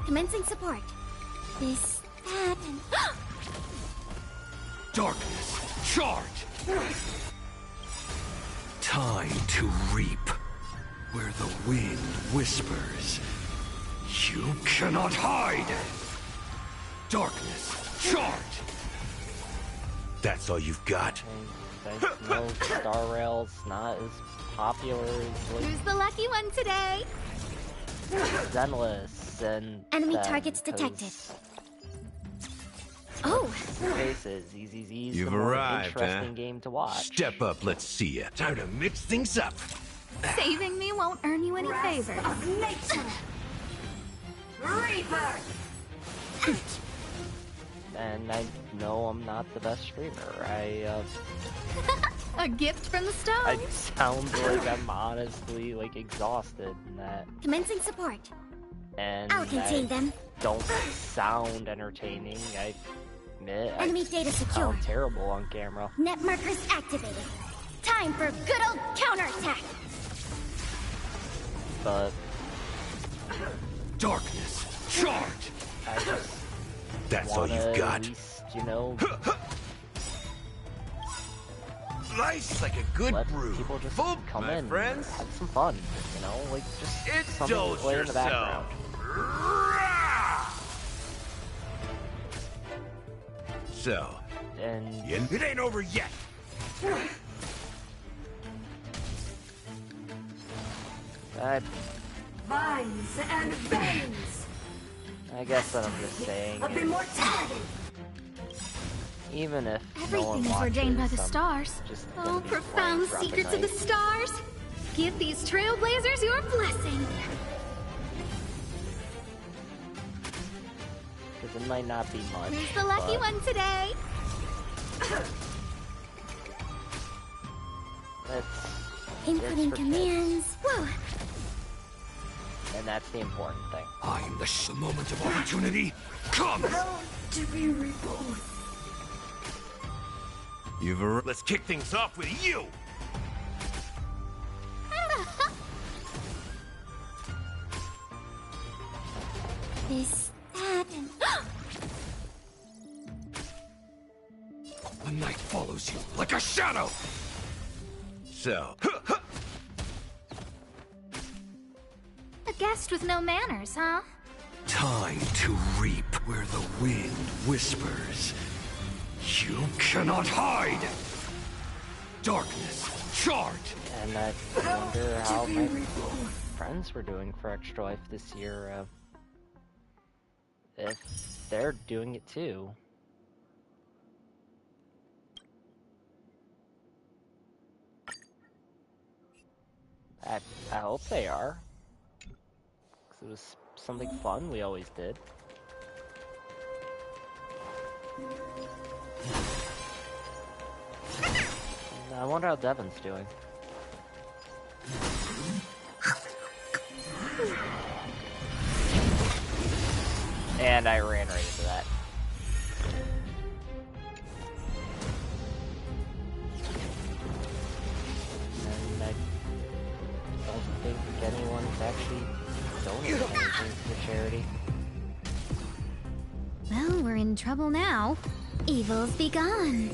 Commencing support. This, that, and... Darkness. Charge. Time to reap. Where the wind whispers, you cannot hide. Darkness. Charge. That's all you've got. I know Star Rail's not as popular as like Who's the lucky one today? Zenless and Enemy them, targets detected. 'cause Oh! Faces, Easy's You've the more arrived, interesting huh? game to watch. Step up, let's see ya. Time to mix things up. Saving me won't earn you any favors. Reaper! And I know I'm not the best streamer. A gift from the stars. I sound like I'm honestly like exhausted in that, Commencing support. and I'll contain I them. don't sound entertaining. I admit Enemy I data secure. sound terrible on camera. Net markers activated. Time for good old counterattack. But Darkness. Charge. I just That's all wanna you've got. At least, you know, Slice like a good let brew. people just Full, come my in, friends. and have some fun. You know, like just something to Indulge play in the yourself. background. So, And it ain't over yet. Vines and veins I guess what I'm just saying of is, immortality. even if no one Everything's watches, ordained by the I'm stars. just Oh, gonna be profound playing throughout secrets the of the night. stars. Give these trailblazers your blessing. Because it might not be much. Who's the lucky but one today? It's Inputting for commands. Whoa! and that's the important thing. I'm the moment of opportunity. Come. To be reborn. Let's kick things off with you. Is that an... The night follows you like a shadow! So... A guest with no manners, huh? Time to reap where the wind whispers. You cannot hide! Darkness, charge! And I wonder how my friends were doing for Extra Life this year, if they're doing it too. I hope they are. 'Cause it was something fun we always did. I wonder how Devin's doing. And I ran right into that. And I don't think anyone's actually donated anything to the charity. Well, we're in trouble now. Evils be gone.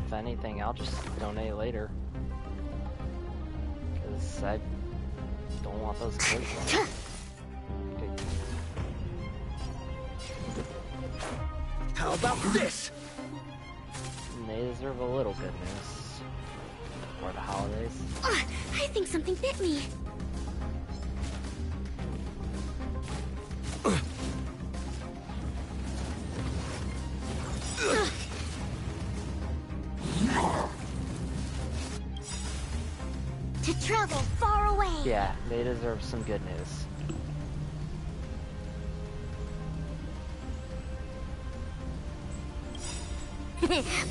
If anything, I'll just donate later. Because I don't want those kids. How about this? They deserve a little good news for the holidays. I think something bit me. To travel far away. Yeah, they deserve some good news.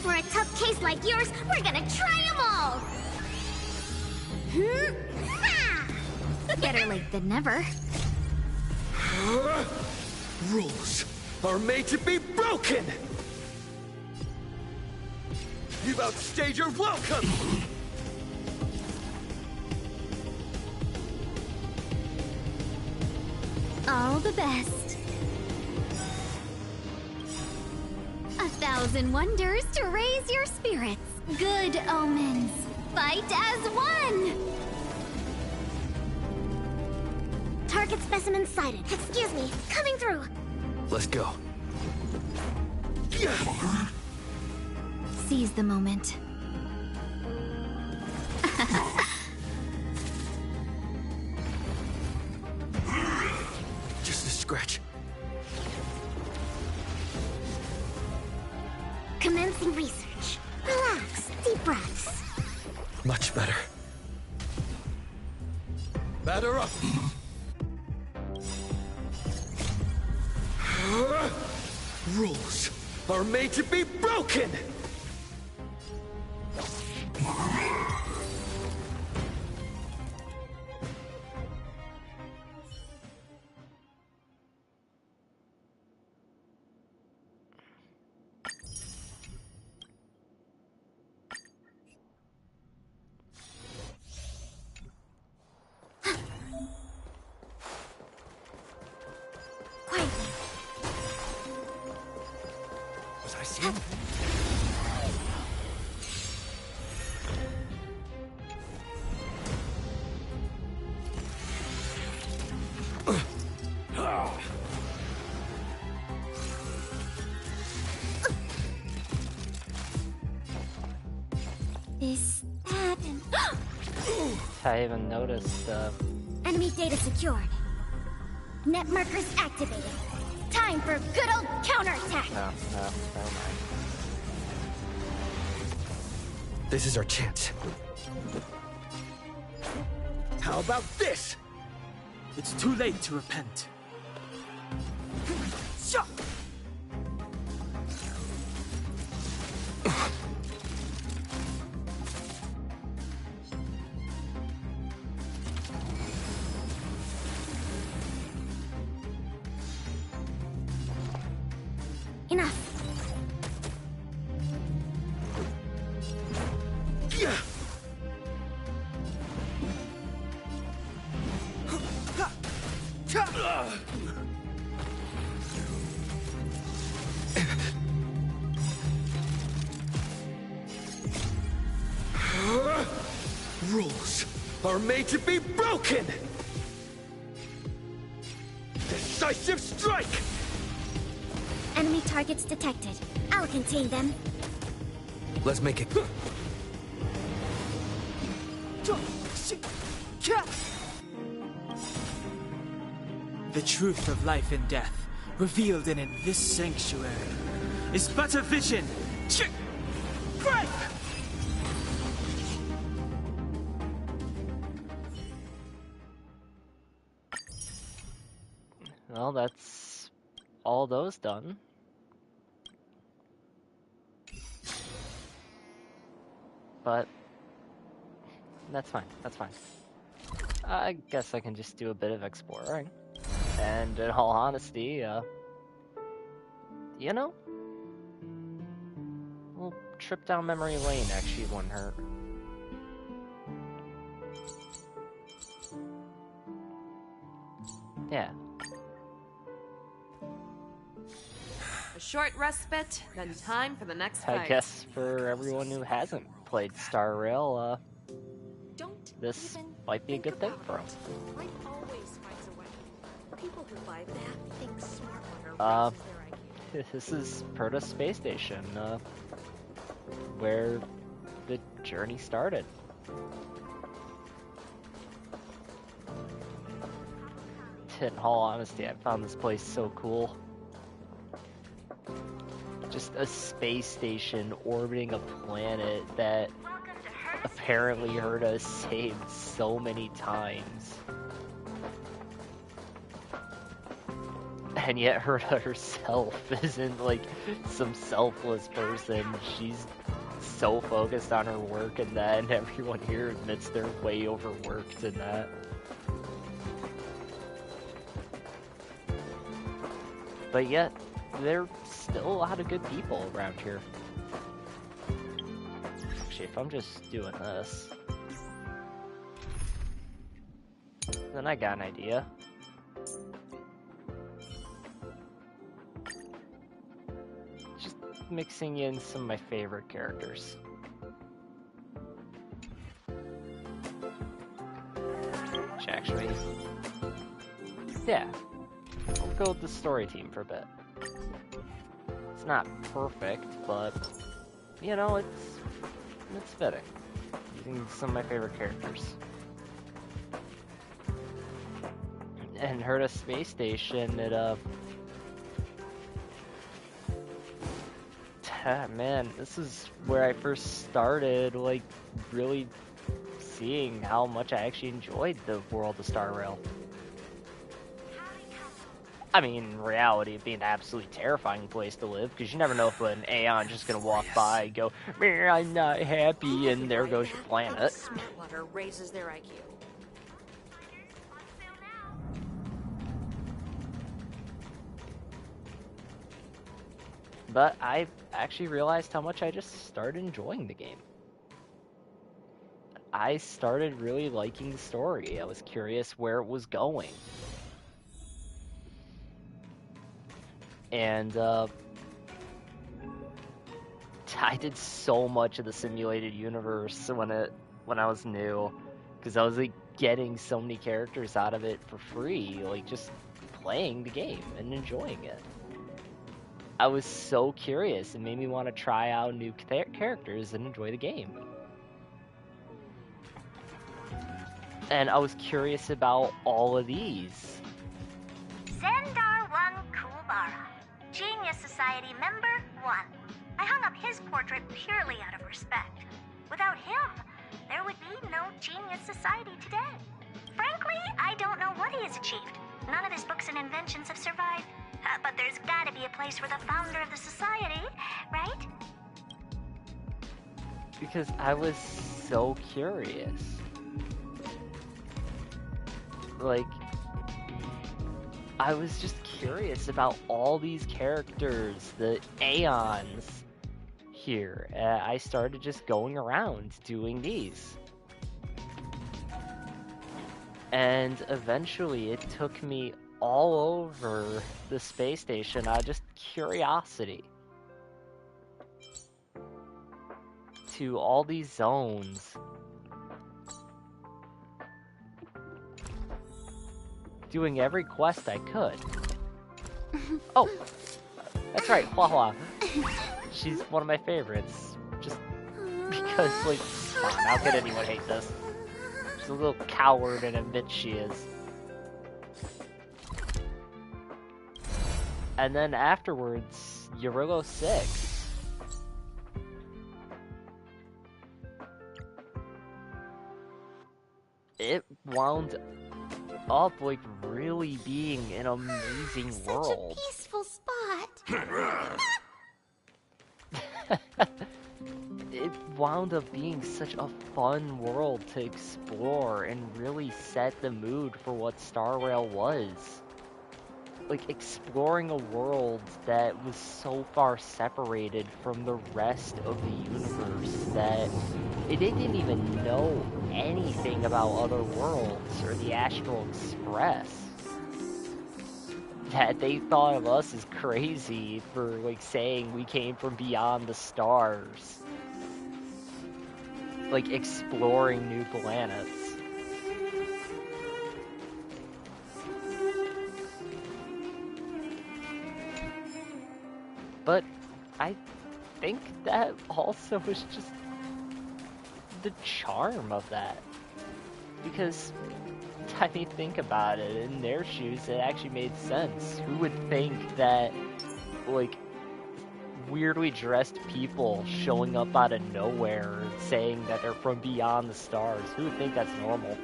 For a tough case like yours, we're gonna try them all! Better late than never. Rules are made to be broken! You've outstayed your welcome! All the best. 1,000 wonders to raise your spirits. Good omens. Fight as one! Target specimen sighted. Excuse me, coming through. Let's go. Seize the moment. Just a scratch. Commencing research. Relax, deep breaths. Much better. Batter up! Rules are made to be broken! Was I seeing? Is that an... I even noticed, Enemy data secured. Net markers activated. Time for good old counterattack. No, never mind. This is our chance. How about this? It's too late to repent. Enough. rules are made to be broken! Decisive strike! Enemy targets detected. I'll contain them. Let's make it. The truth of life and death, revealed in this sanctuary, is but a vision. Break! Well, that's all those done. But that's fine, that's fine. I guess I can just do a bit of exploring. And in all honesty, you know, a little trip down memory lane actually wouldn't hurt. Yeah. A short respite, then time for the next fight. I guess for everyone who hasn't played Star Rail, this might be a good thing for them. Life always finds a way. People who buy that think smart raises their IQ. This is Proto Space Station, where the journey started. In all honesty, I found this place so cool. Just a space station orbiting a planet that apparently heard us saved so many times. And yet Herta herself isn't like some selfless person. She's so focused on her work and that, and everyone here admits they're way overworked in that. But yet, there are still a lot of good people around here. Actually, if I'm just doing this, then I got an idea. Just mixing in some of my favorite characters. Which actually, yeah. I'll go with the story team for a bit. It's not perfect, but you know, it's fitting. Using some of my favorite characters. And Herta Space Station, it man, this is where I first started like really seeing how much I actually enjoyed the world of Star Rail. I mean, in reality, it'd be an absolutely terrifying place to live, because you never know if an Aeon's just gonna walk by and go, I'm not happy, and there goes your planet. Water raises their IQ. But I actually realized how much I just started enjoying the game. I started really liking the story. I was curious where it was going. And I did so much of the simulated universe when I was new, because I was like getting so many characters out of it for free, like just playing the game and enjoying it. I was so curious, it made me want to try out new characters and enjoy the game. And I was curious about all of these. Zendar 1 Kulbara, Genius Society member 1. I hung up his portrait purely out of respect. Without him, there would be no Genius Society today. Frankly, I don't know what he has achieved. None of his books and inventions have survived. But there's gotta be a place for the founder of the society, right? Because I was so curious. Like, I was just curious about all these characters, the Aeons here. I started just going around doing these. And eventually it took me all over the space station out of just curiosity to all these zones doing every quest I could. Oh, that's right, Hua Hua. She's one of my favorites. Just because, like, come on, how could anyone hate this? She's a little coward and admits she is. And then afterwards, Yorilo 6. It wound up, like, really being an amazing world. Such a peaceful spot. It wound up being such a fun world to explore and really set the mood for what Star Rail was. Like, exploring a world that was so far separated from the rest of the universe that it didn't even know anything about other worlds or the Astral Express. That they thought of us as crazy for, like, saying we came from beyond the stars. Like, exploring new planets. But I think that also was just the charm of that. Because, I mean, think about it, in their shoes it actually made sense. Who would think that, like, weirdly dressed people showing up out of nowhere saying that they're from beyond the stars? Who would think that's normal?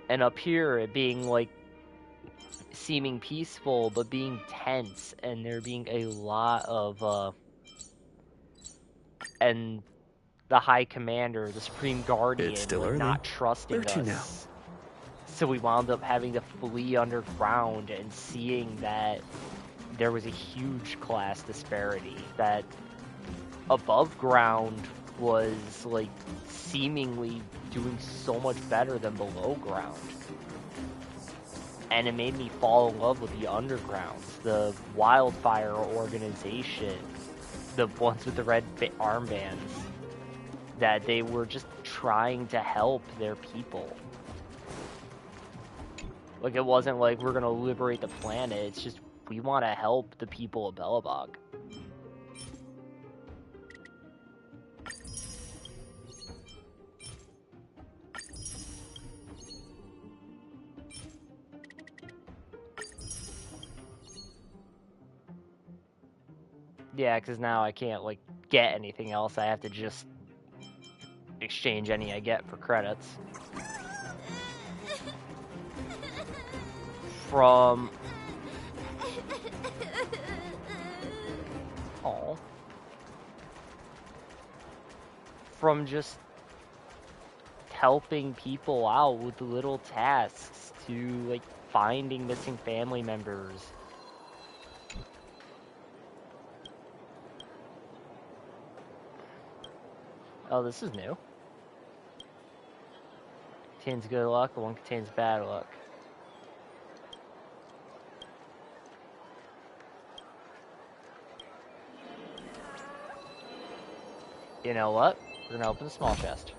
And up here, it being, like, seeming peaceful, but being tense, and there being a lot of, and the High Commander, the Supreme Guardian, It's still like, early. not trusting Where to now? us. So we wound up having to flee underground and seeing that there was a huge class disparity, that above ground was, like, seemingly doing so much better than below ground. And it made me fall in love with the underground, the Wildfire organization, the ones with the red armbands, that they were just trying to help their people. Like, it wasn't like, we're gonna liberate the planet, it's just, we want to help the people of Belobog. Yeah, because now I can't, like, get anything else. I have to just exchange any I get for credits. From... Oh. From just helping people out with little tasks to, like, finding missing family members. Oh, this is new. Contains good luck, one contains bad luck. You know what? We're gonna open the small chest.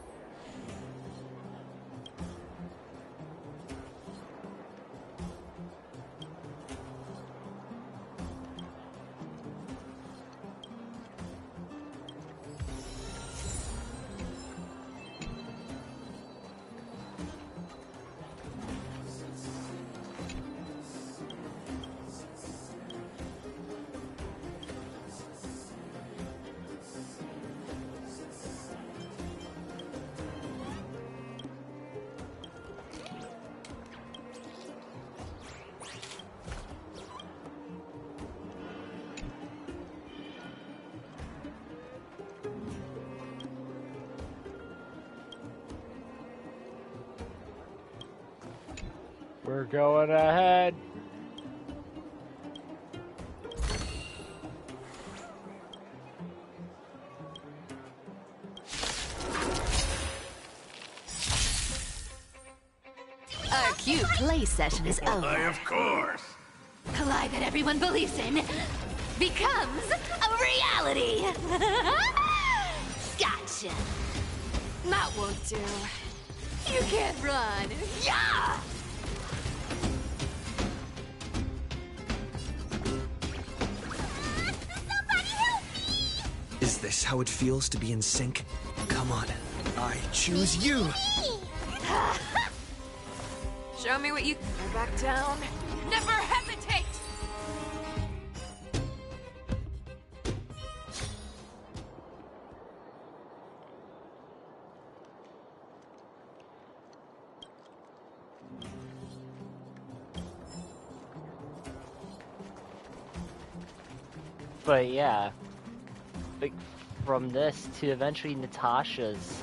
We're going ahead. Our cute play session is over. Why, of course. The lie that everyone believes in becomes a reality. Scotch! Gotcha. That won't do. You can't run. Yeah! Is this how it feels to be in sync? Come on, I choose you! Show me what you... Back down. Never hesitate! But yeah, like from this to eventually Natasha's,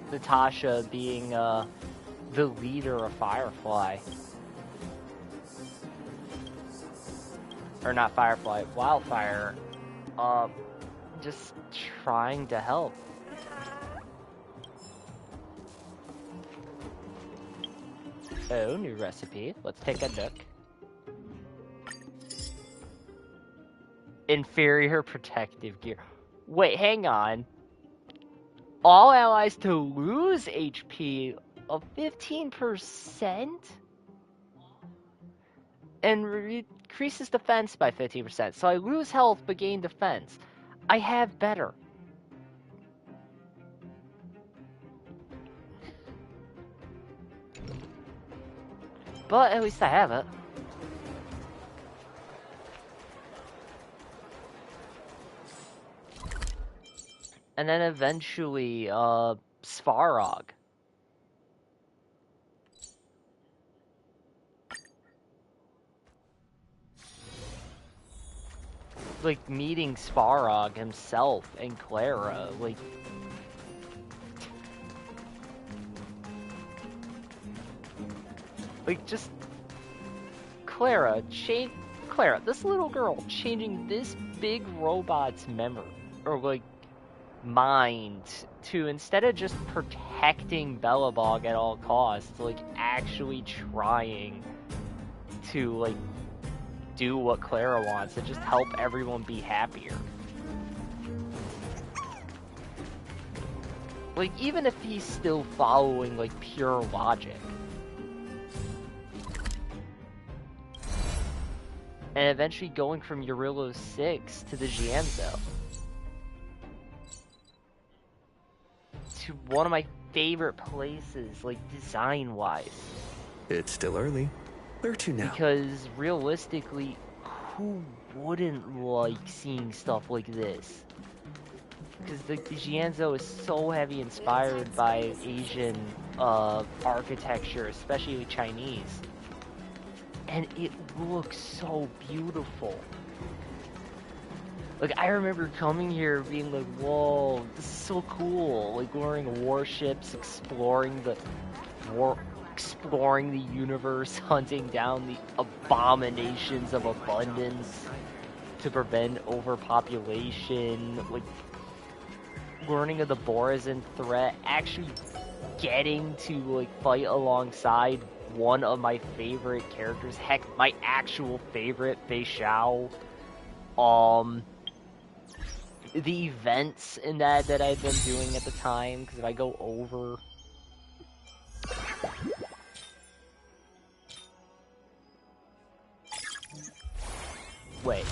Natasha being the leader of Firefly, or not Firefly, Wildfire, just trying to help. Oh, new recipe. Let's take a look. Inferior protective gear. Wait, hang on. All allies to lose HP of 15% and increases defense by 15%. So I lose health but gain defense. I have better. But at least I have it. And then eventually, Svarog. Like, meeting Svarog himself and Clara, like... Like, just... Clara, this little girl, changing this big robot's memory, or like, mind, to instead of just protecting Belobog at all costs, like, actually trying to, like, do what Clara wants and just help everyone be happier. Like, even if he's still following, like, pure logic. And eventually going from Eurillo 6 to the Jianzhou. To one of my favorite places, like, design-wise. It's still early. Where to now? Because, realistically, who wouldn't like seeing stuff like this? Because the Jianzhou is so heavy inspired by Asian architecture, especially Chinese. And it looks so beautiful. Like, I remember coming here being like, whoa, this is so cool. Like, wearing warships, exploring the universe, hunting down the abominations of abundance to prevent overpopulation, like, learning of the Borazin threat, actually getting to, like, fight alongside one of my favorite characters, heck, my actual favorite, Fei Xiao. The events in that I've been doing at the time, because if I go over... Wait,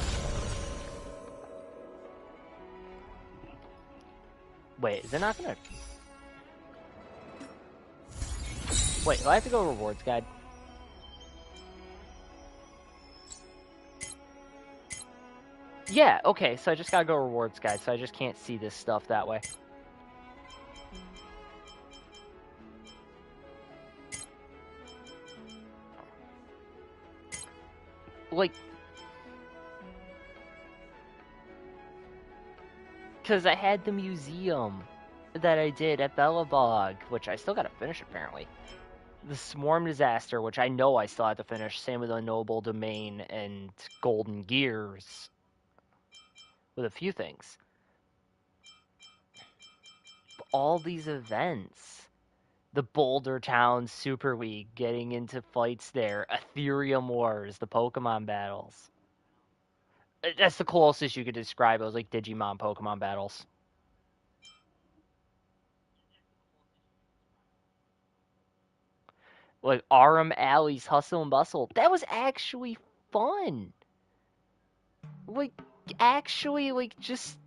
is it not gonna... Wait, do I have to go rewards guide? Yeah, okay, so I just gotta go rewards guide, so I just can't see this stuff that way. Like... Because I had the museum that I did at Belobog, which I still gotta finish apparently. The Swarm Disaster, which I know I still have to finish, same with the Noble Domain and Golden Gears. With a few things. But all these events the Boulder Town Super League, getting into fights there, Ethereum Wars, the Pokemon battles. That's the closest you could describe it. It was like Digimon Pokemon battles. Like Aram Alley's Hustle and Bustle. That was actually fun. Like, actually, like, just...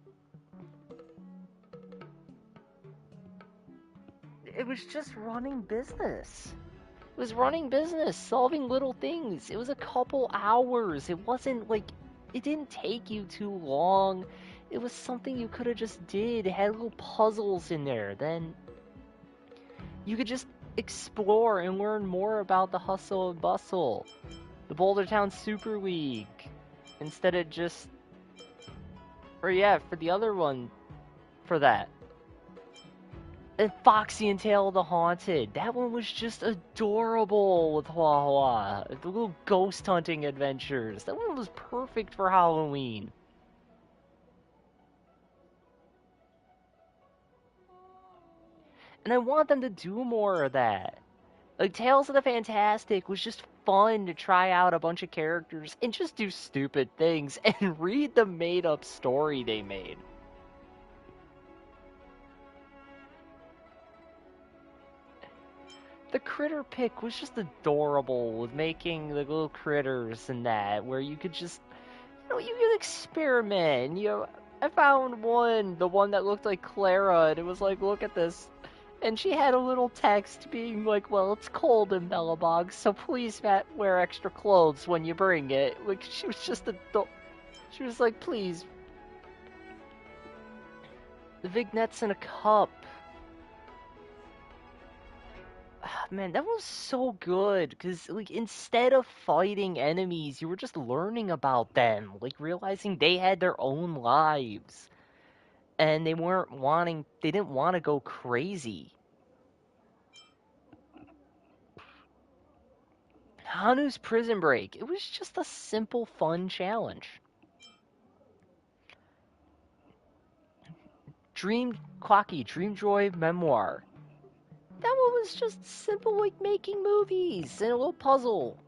It was just running business. It was running business, solving little things. It was a couple hours. It wasn't like... It didn't take you too long. It was something you could have just did. It had little puzzles in there. Then you could just explore and learn more about the Hustle and Bustle. The Boulder Town Super League. Instead of just... Or yeah, for the other one, for that. And Foxy and Tale of the Haunted. That one was just adorable with Hua Hua. The little ghost hunting adventures. That one was perfect for Halloween. And I want them to do more of that. Like, Tales of the Fantastic was just fun to try out a bunch of characters and just do stupid things and read the made-up story they made. The critter pick was just adorable with making the little critters and that, where you could just, you could experiment. I found the one that looked like Clara, and it was like, look at this. And she had a little text being like, well, it's cold in Bellabog, so please, Matt, wear extra clothes when you bring it. Like, she was just she was like, please. The vignettes in a cup. Man, that was so good, because, like, instead of fighting enemies, you were just learning about them, like, realizing they had their own lives, and they didn't want to go crazy. Hanu's Prison Break, it was just a simple, fun challenge. Dream Joy Memoir. That one was just simple, like making movies and a little puzzle.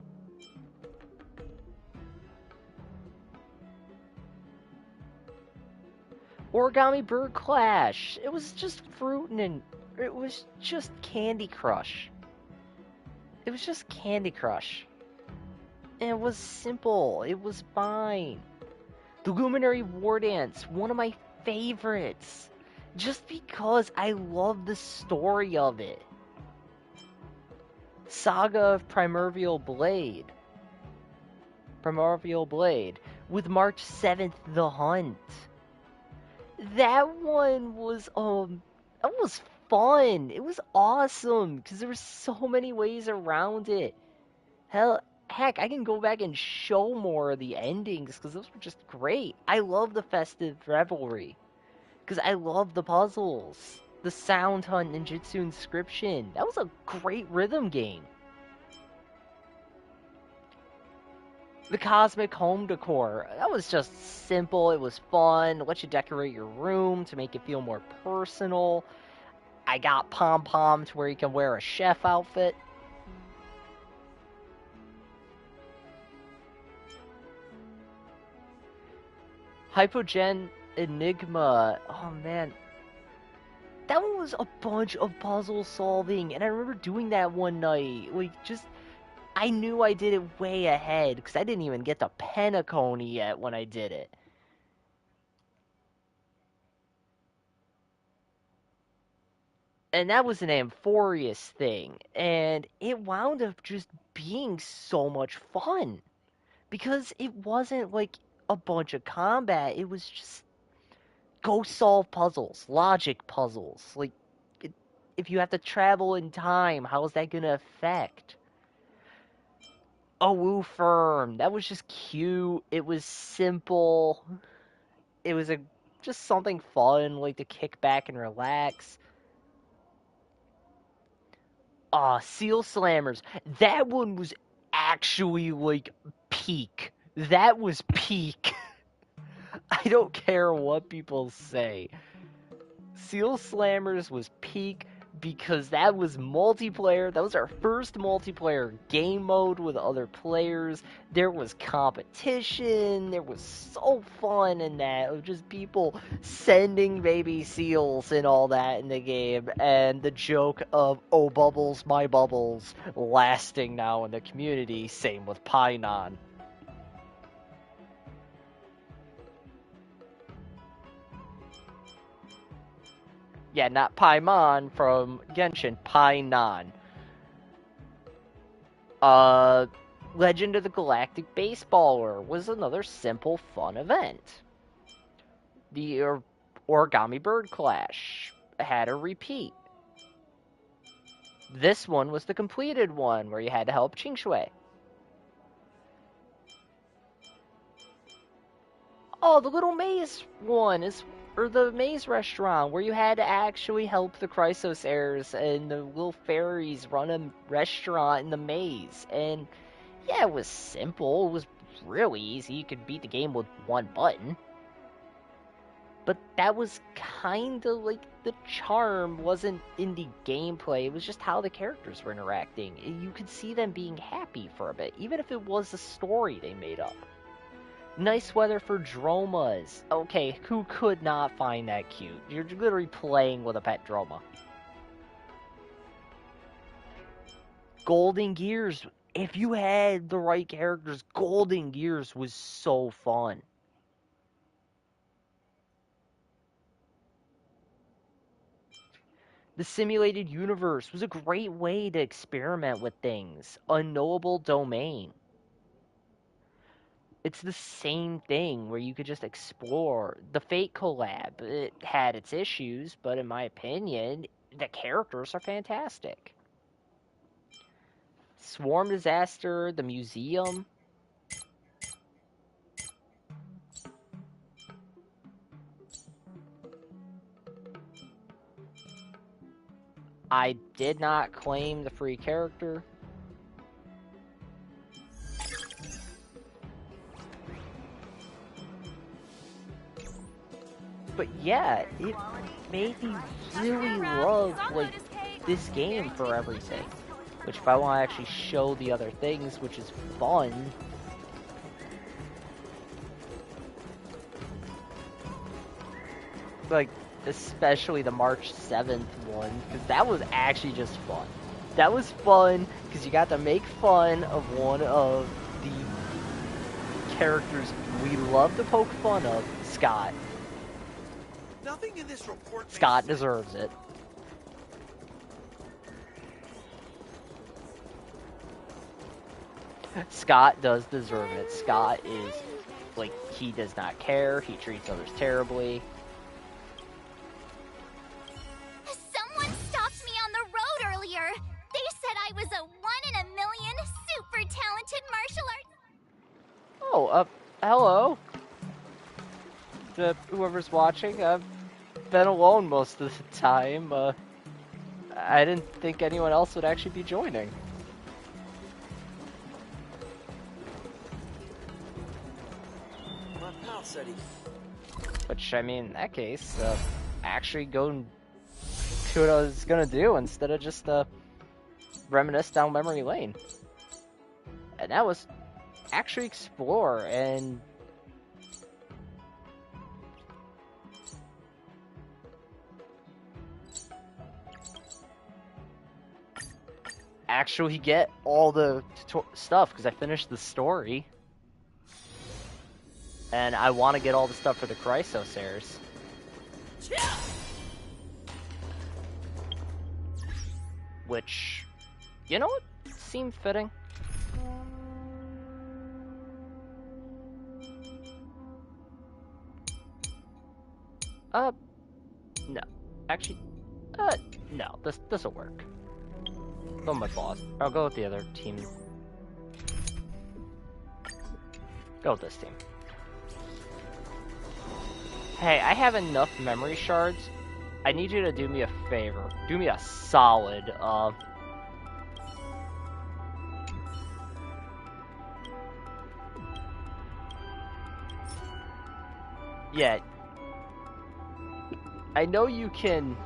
Origami Bird Clash. It was just fruiting and it was just Candy Crush. It was just Candy Crush. And it was simple. It was fine. The Luminary War Dance, one of my favorites. Just because I love the story of it. Saga of Primordial Blade. With March 7th, The Hunt. That one was, that was fun. It was awesome, because there were so many ways around it. Heck, I can go back and show more of the endings, because those were just great. I love the Festive Revelry, because I love the puzzles. The Sound Hunt Ninjutsu Inscription. That was a great rhythm game. The Cosmic Home Decor. That was just simple. It was fun. Let you decorate your room to make it feel more personal. I got pom-pom to where you can wear a chef outfit. Hypogen Enigma. Oh, man. That one was a bunch of puzzle solving, and I remember doing that one night. Like, just... I knew I did it way ahead, because I didn't even get to Penacony yet when I did it. And that was an Amphorius thing, and it wound up just being so much fun. Because it wasn't like a bunch of combat, it was just go solve puzzles, logic puzzles. Like, if you have to travel in time, how is that going to affect? Woo Firm, that was just cute. It was simple. It was just something fun, like to kick back and relax. Seal Slammers. That one was actually like peak. That was peak. I don't care what people say. Seal Slammers was peak. because that was multiplayer. That was our first multiplayer game mode with other players. There was competition. There was so fun in that. It was just people sending baby seals and all that in the game. And the joke of, oh, bubbles, my bubbles, lasting now in the community. Same with Painon. Yeah, not Paimon from Genshin, Painon. Legend of the Galactic Baseballer was another simple, fun event. The Origami Bird Clash had a repeat. This one was the completed one, where you had to help Qingshui. Oh, the Little Maze one is... Or the maze restaurant, where you had to actually help the Chrysos heirs and the little fairies run a restaurant in the maze. And yeah, it was simple. It was really easy. You could beat the game with one button. But that was kind of like the charm. Wasn't in the gameplay. It was just how the characters were interacting. You could see them being happy for a bit, even if it was a story they made up. Nice weather for Dromas. Okay, who could not find that cute? You're literally playing with a pet Droma. Golden Gears. If you had the right characters, Golden Gears was so fun. The simulated universe was a great way to experiment with things. Unknowable Domain. It's the same thing where you could just explore. The Fate collab, it had its issues, but in my opinion, the characters are fantastic. Swarm Disaster, the museum. I did not claim the free character. But yeah, it made me really love like this game for everything. Which if I want to actually show the other things, which is fun. Like, especially the March 7th one, because that was actually just fun. That was fun, because you got to make fun of one of the characters we love to poke fun of, Scott. Nothing in this report Scott deserves it. Scott does deserve it. Scott is, like, he does not care. He treats others terribly. Someone stopped me on the road earlier. They said I was a 1 in a million super talented martial arts. Oh, hello. To whoever's watching, I've been alone most of the time. I didn't think anyone else would actually be joining. My pal said he... Which, I mean, in that case, actually go and do what I was gonna do instead of just, reminisce down memory lane. And that was actually explore and... actually get all the stuff, because I finished the story. And I want to get all the stuff for the Chrysos heirs. Which, you know what? Seemed fitting. No. Actually, no. This'll work. Go with my boss. I'll go with the other team. Go with this team. Hey, I have enough memory shards. I need you to do me a favor. Do me a solid. Yeah. I know you can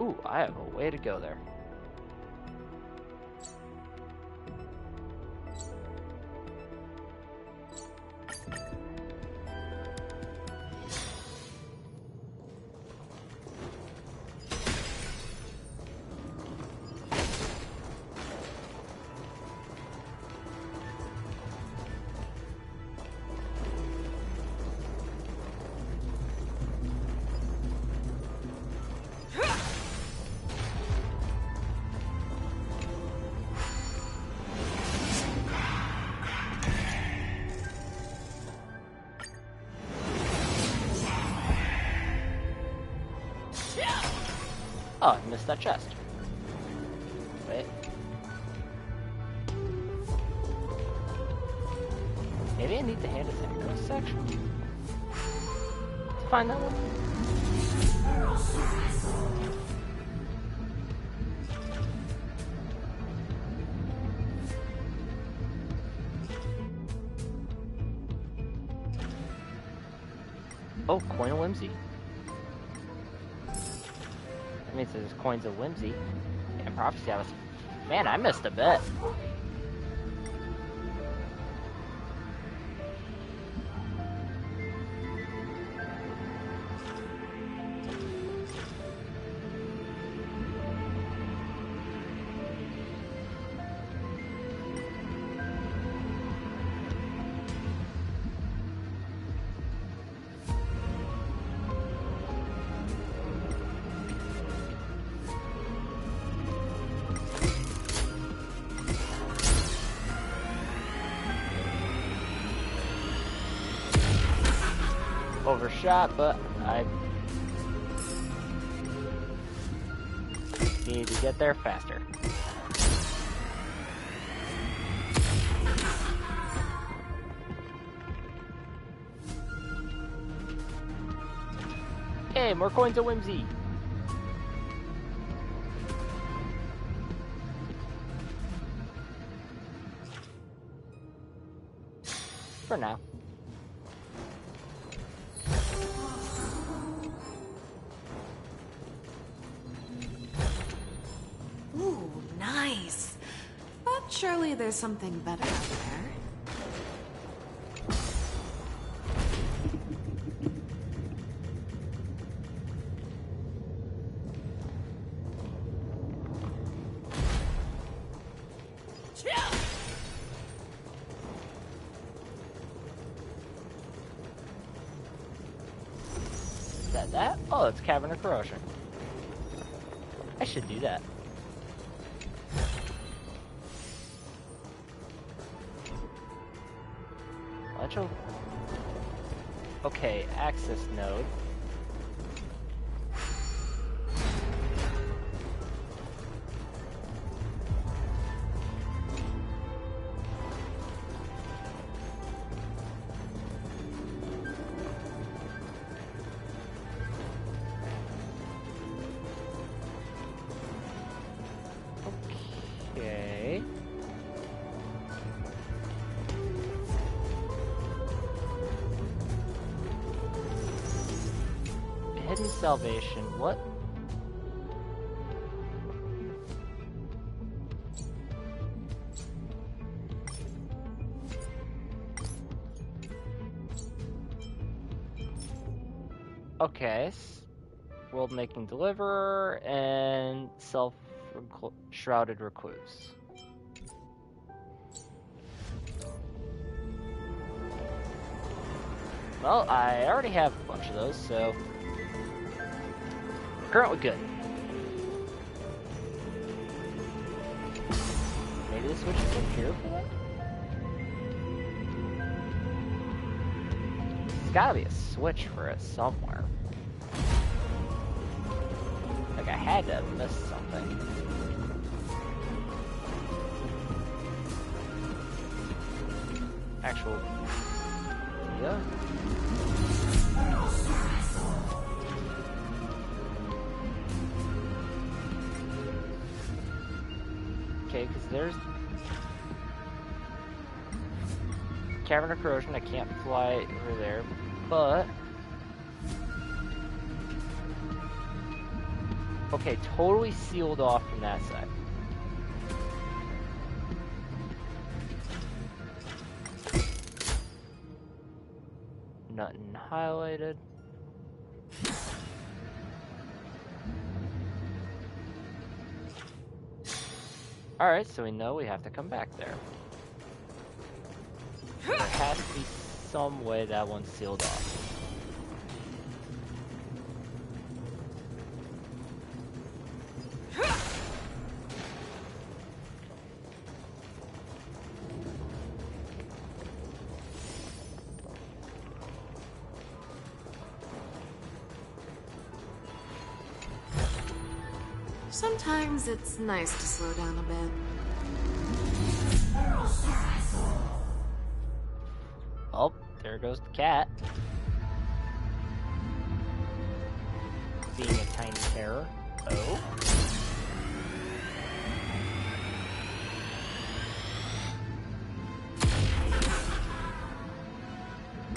Ooh, I have a way to go there. Oh, I missed that chest. Wait. Maybe I need the hand attack section to find that one. Oh, coin of whimsy. That means there's coins of whimsy and prophecy. Man, I missed a bit. Overshot, but I need to get there faster. Hey, more coins of whimsy. For now. Ooh, nice. But surely there's something better out there. Is that that? Oh, it's Cavern of Corrosion. I should do that. Okay, access node. Okay. Hidden salvation, what? Okay, world making deliverer and shrouded recluse. Well, I already have a bunch of those, so currently good. Maybe the switch is up here for that? There's gotta be a switch for it somewhere. Like I had to have missed something. Actual... yeah. Okay, because there's Cavern of Corrosion. I can't fly over there, but Okay, totally sealed off from that side. Nothing highlighted. Alright, so we know we have to come back there. There has to be some way that one's sealed off. Sometimes it's nice to slow down a bit. Oh, there goes the cat. Being a tiny terror. Oh.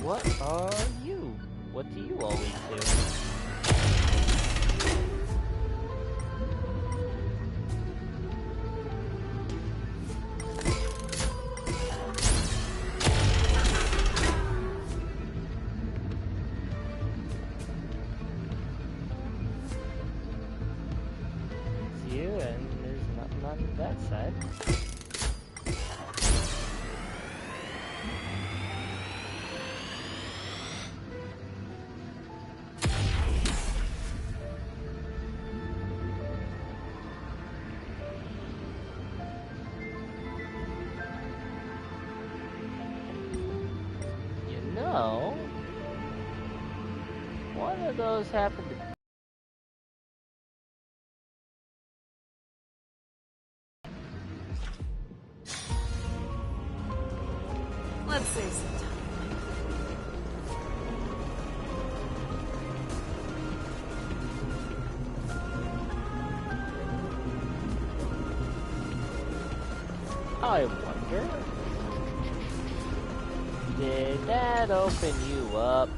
What are you? What do you always do? That side. You know, one of those happened to Let's save some time. I wonder, did that open you up?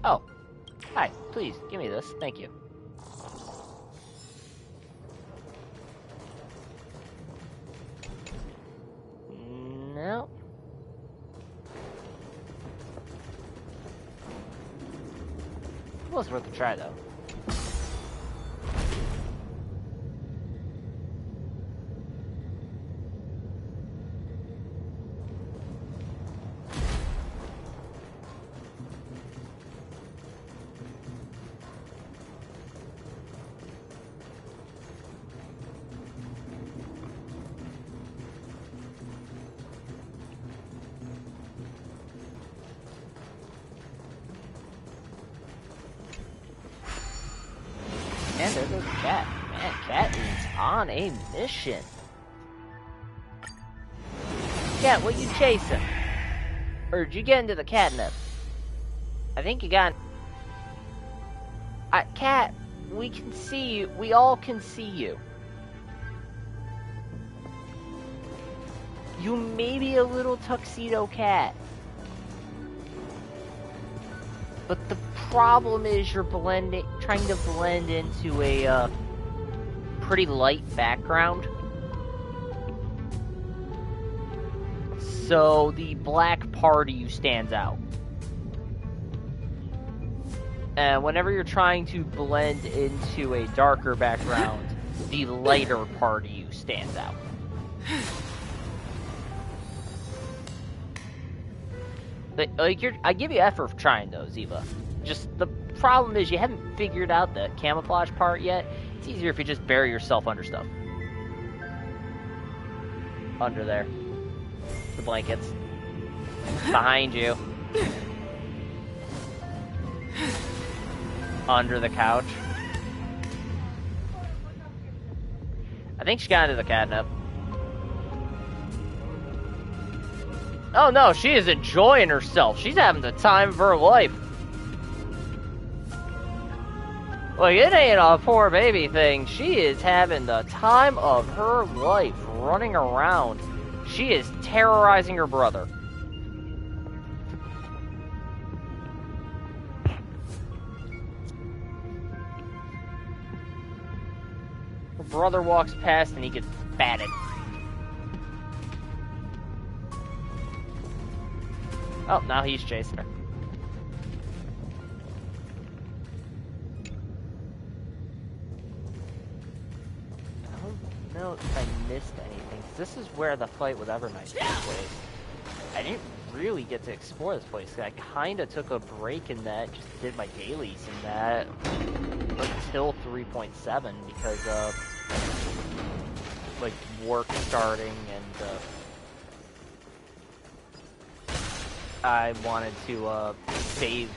Oh, hi, please, give me this, thank you. No. It was worth a try, though. And there goes Cat. Man, Cat is on a mission. Cat, what you chasing? Or did you get into the catnip? I think you got... Cat, we can see you. We all can see you. You may be a little tuxedo cat. But the problem is you're trying to blend into a pretty light background. So the black part of you stands out. And whenever you're trying to blend into a darker background, the lighter part of you stands out. I give you effort for trying those, Eva. Just the problem is you haven't figured out the camouflage part yet. It's easier if you just bury yourself under stuff. Under there. The blankets. Behind you. Under the couch. I think she got into the catnip. Oh no, she is enjoying herself. She's having the time of her life. Like, it ain't a poor baby thing. She is having the time of her life running around. She is terrorizing her brother. Her brother walks past and he gets batted. Oh, now he's chasing her. I don't know if I missed anything. This is where the fight with Evernight took place. I didn't really get to explore this place. I kind of took a break in that, just did my dailies in that until 3.7 because of like work starting and I wanted to save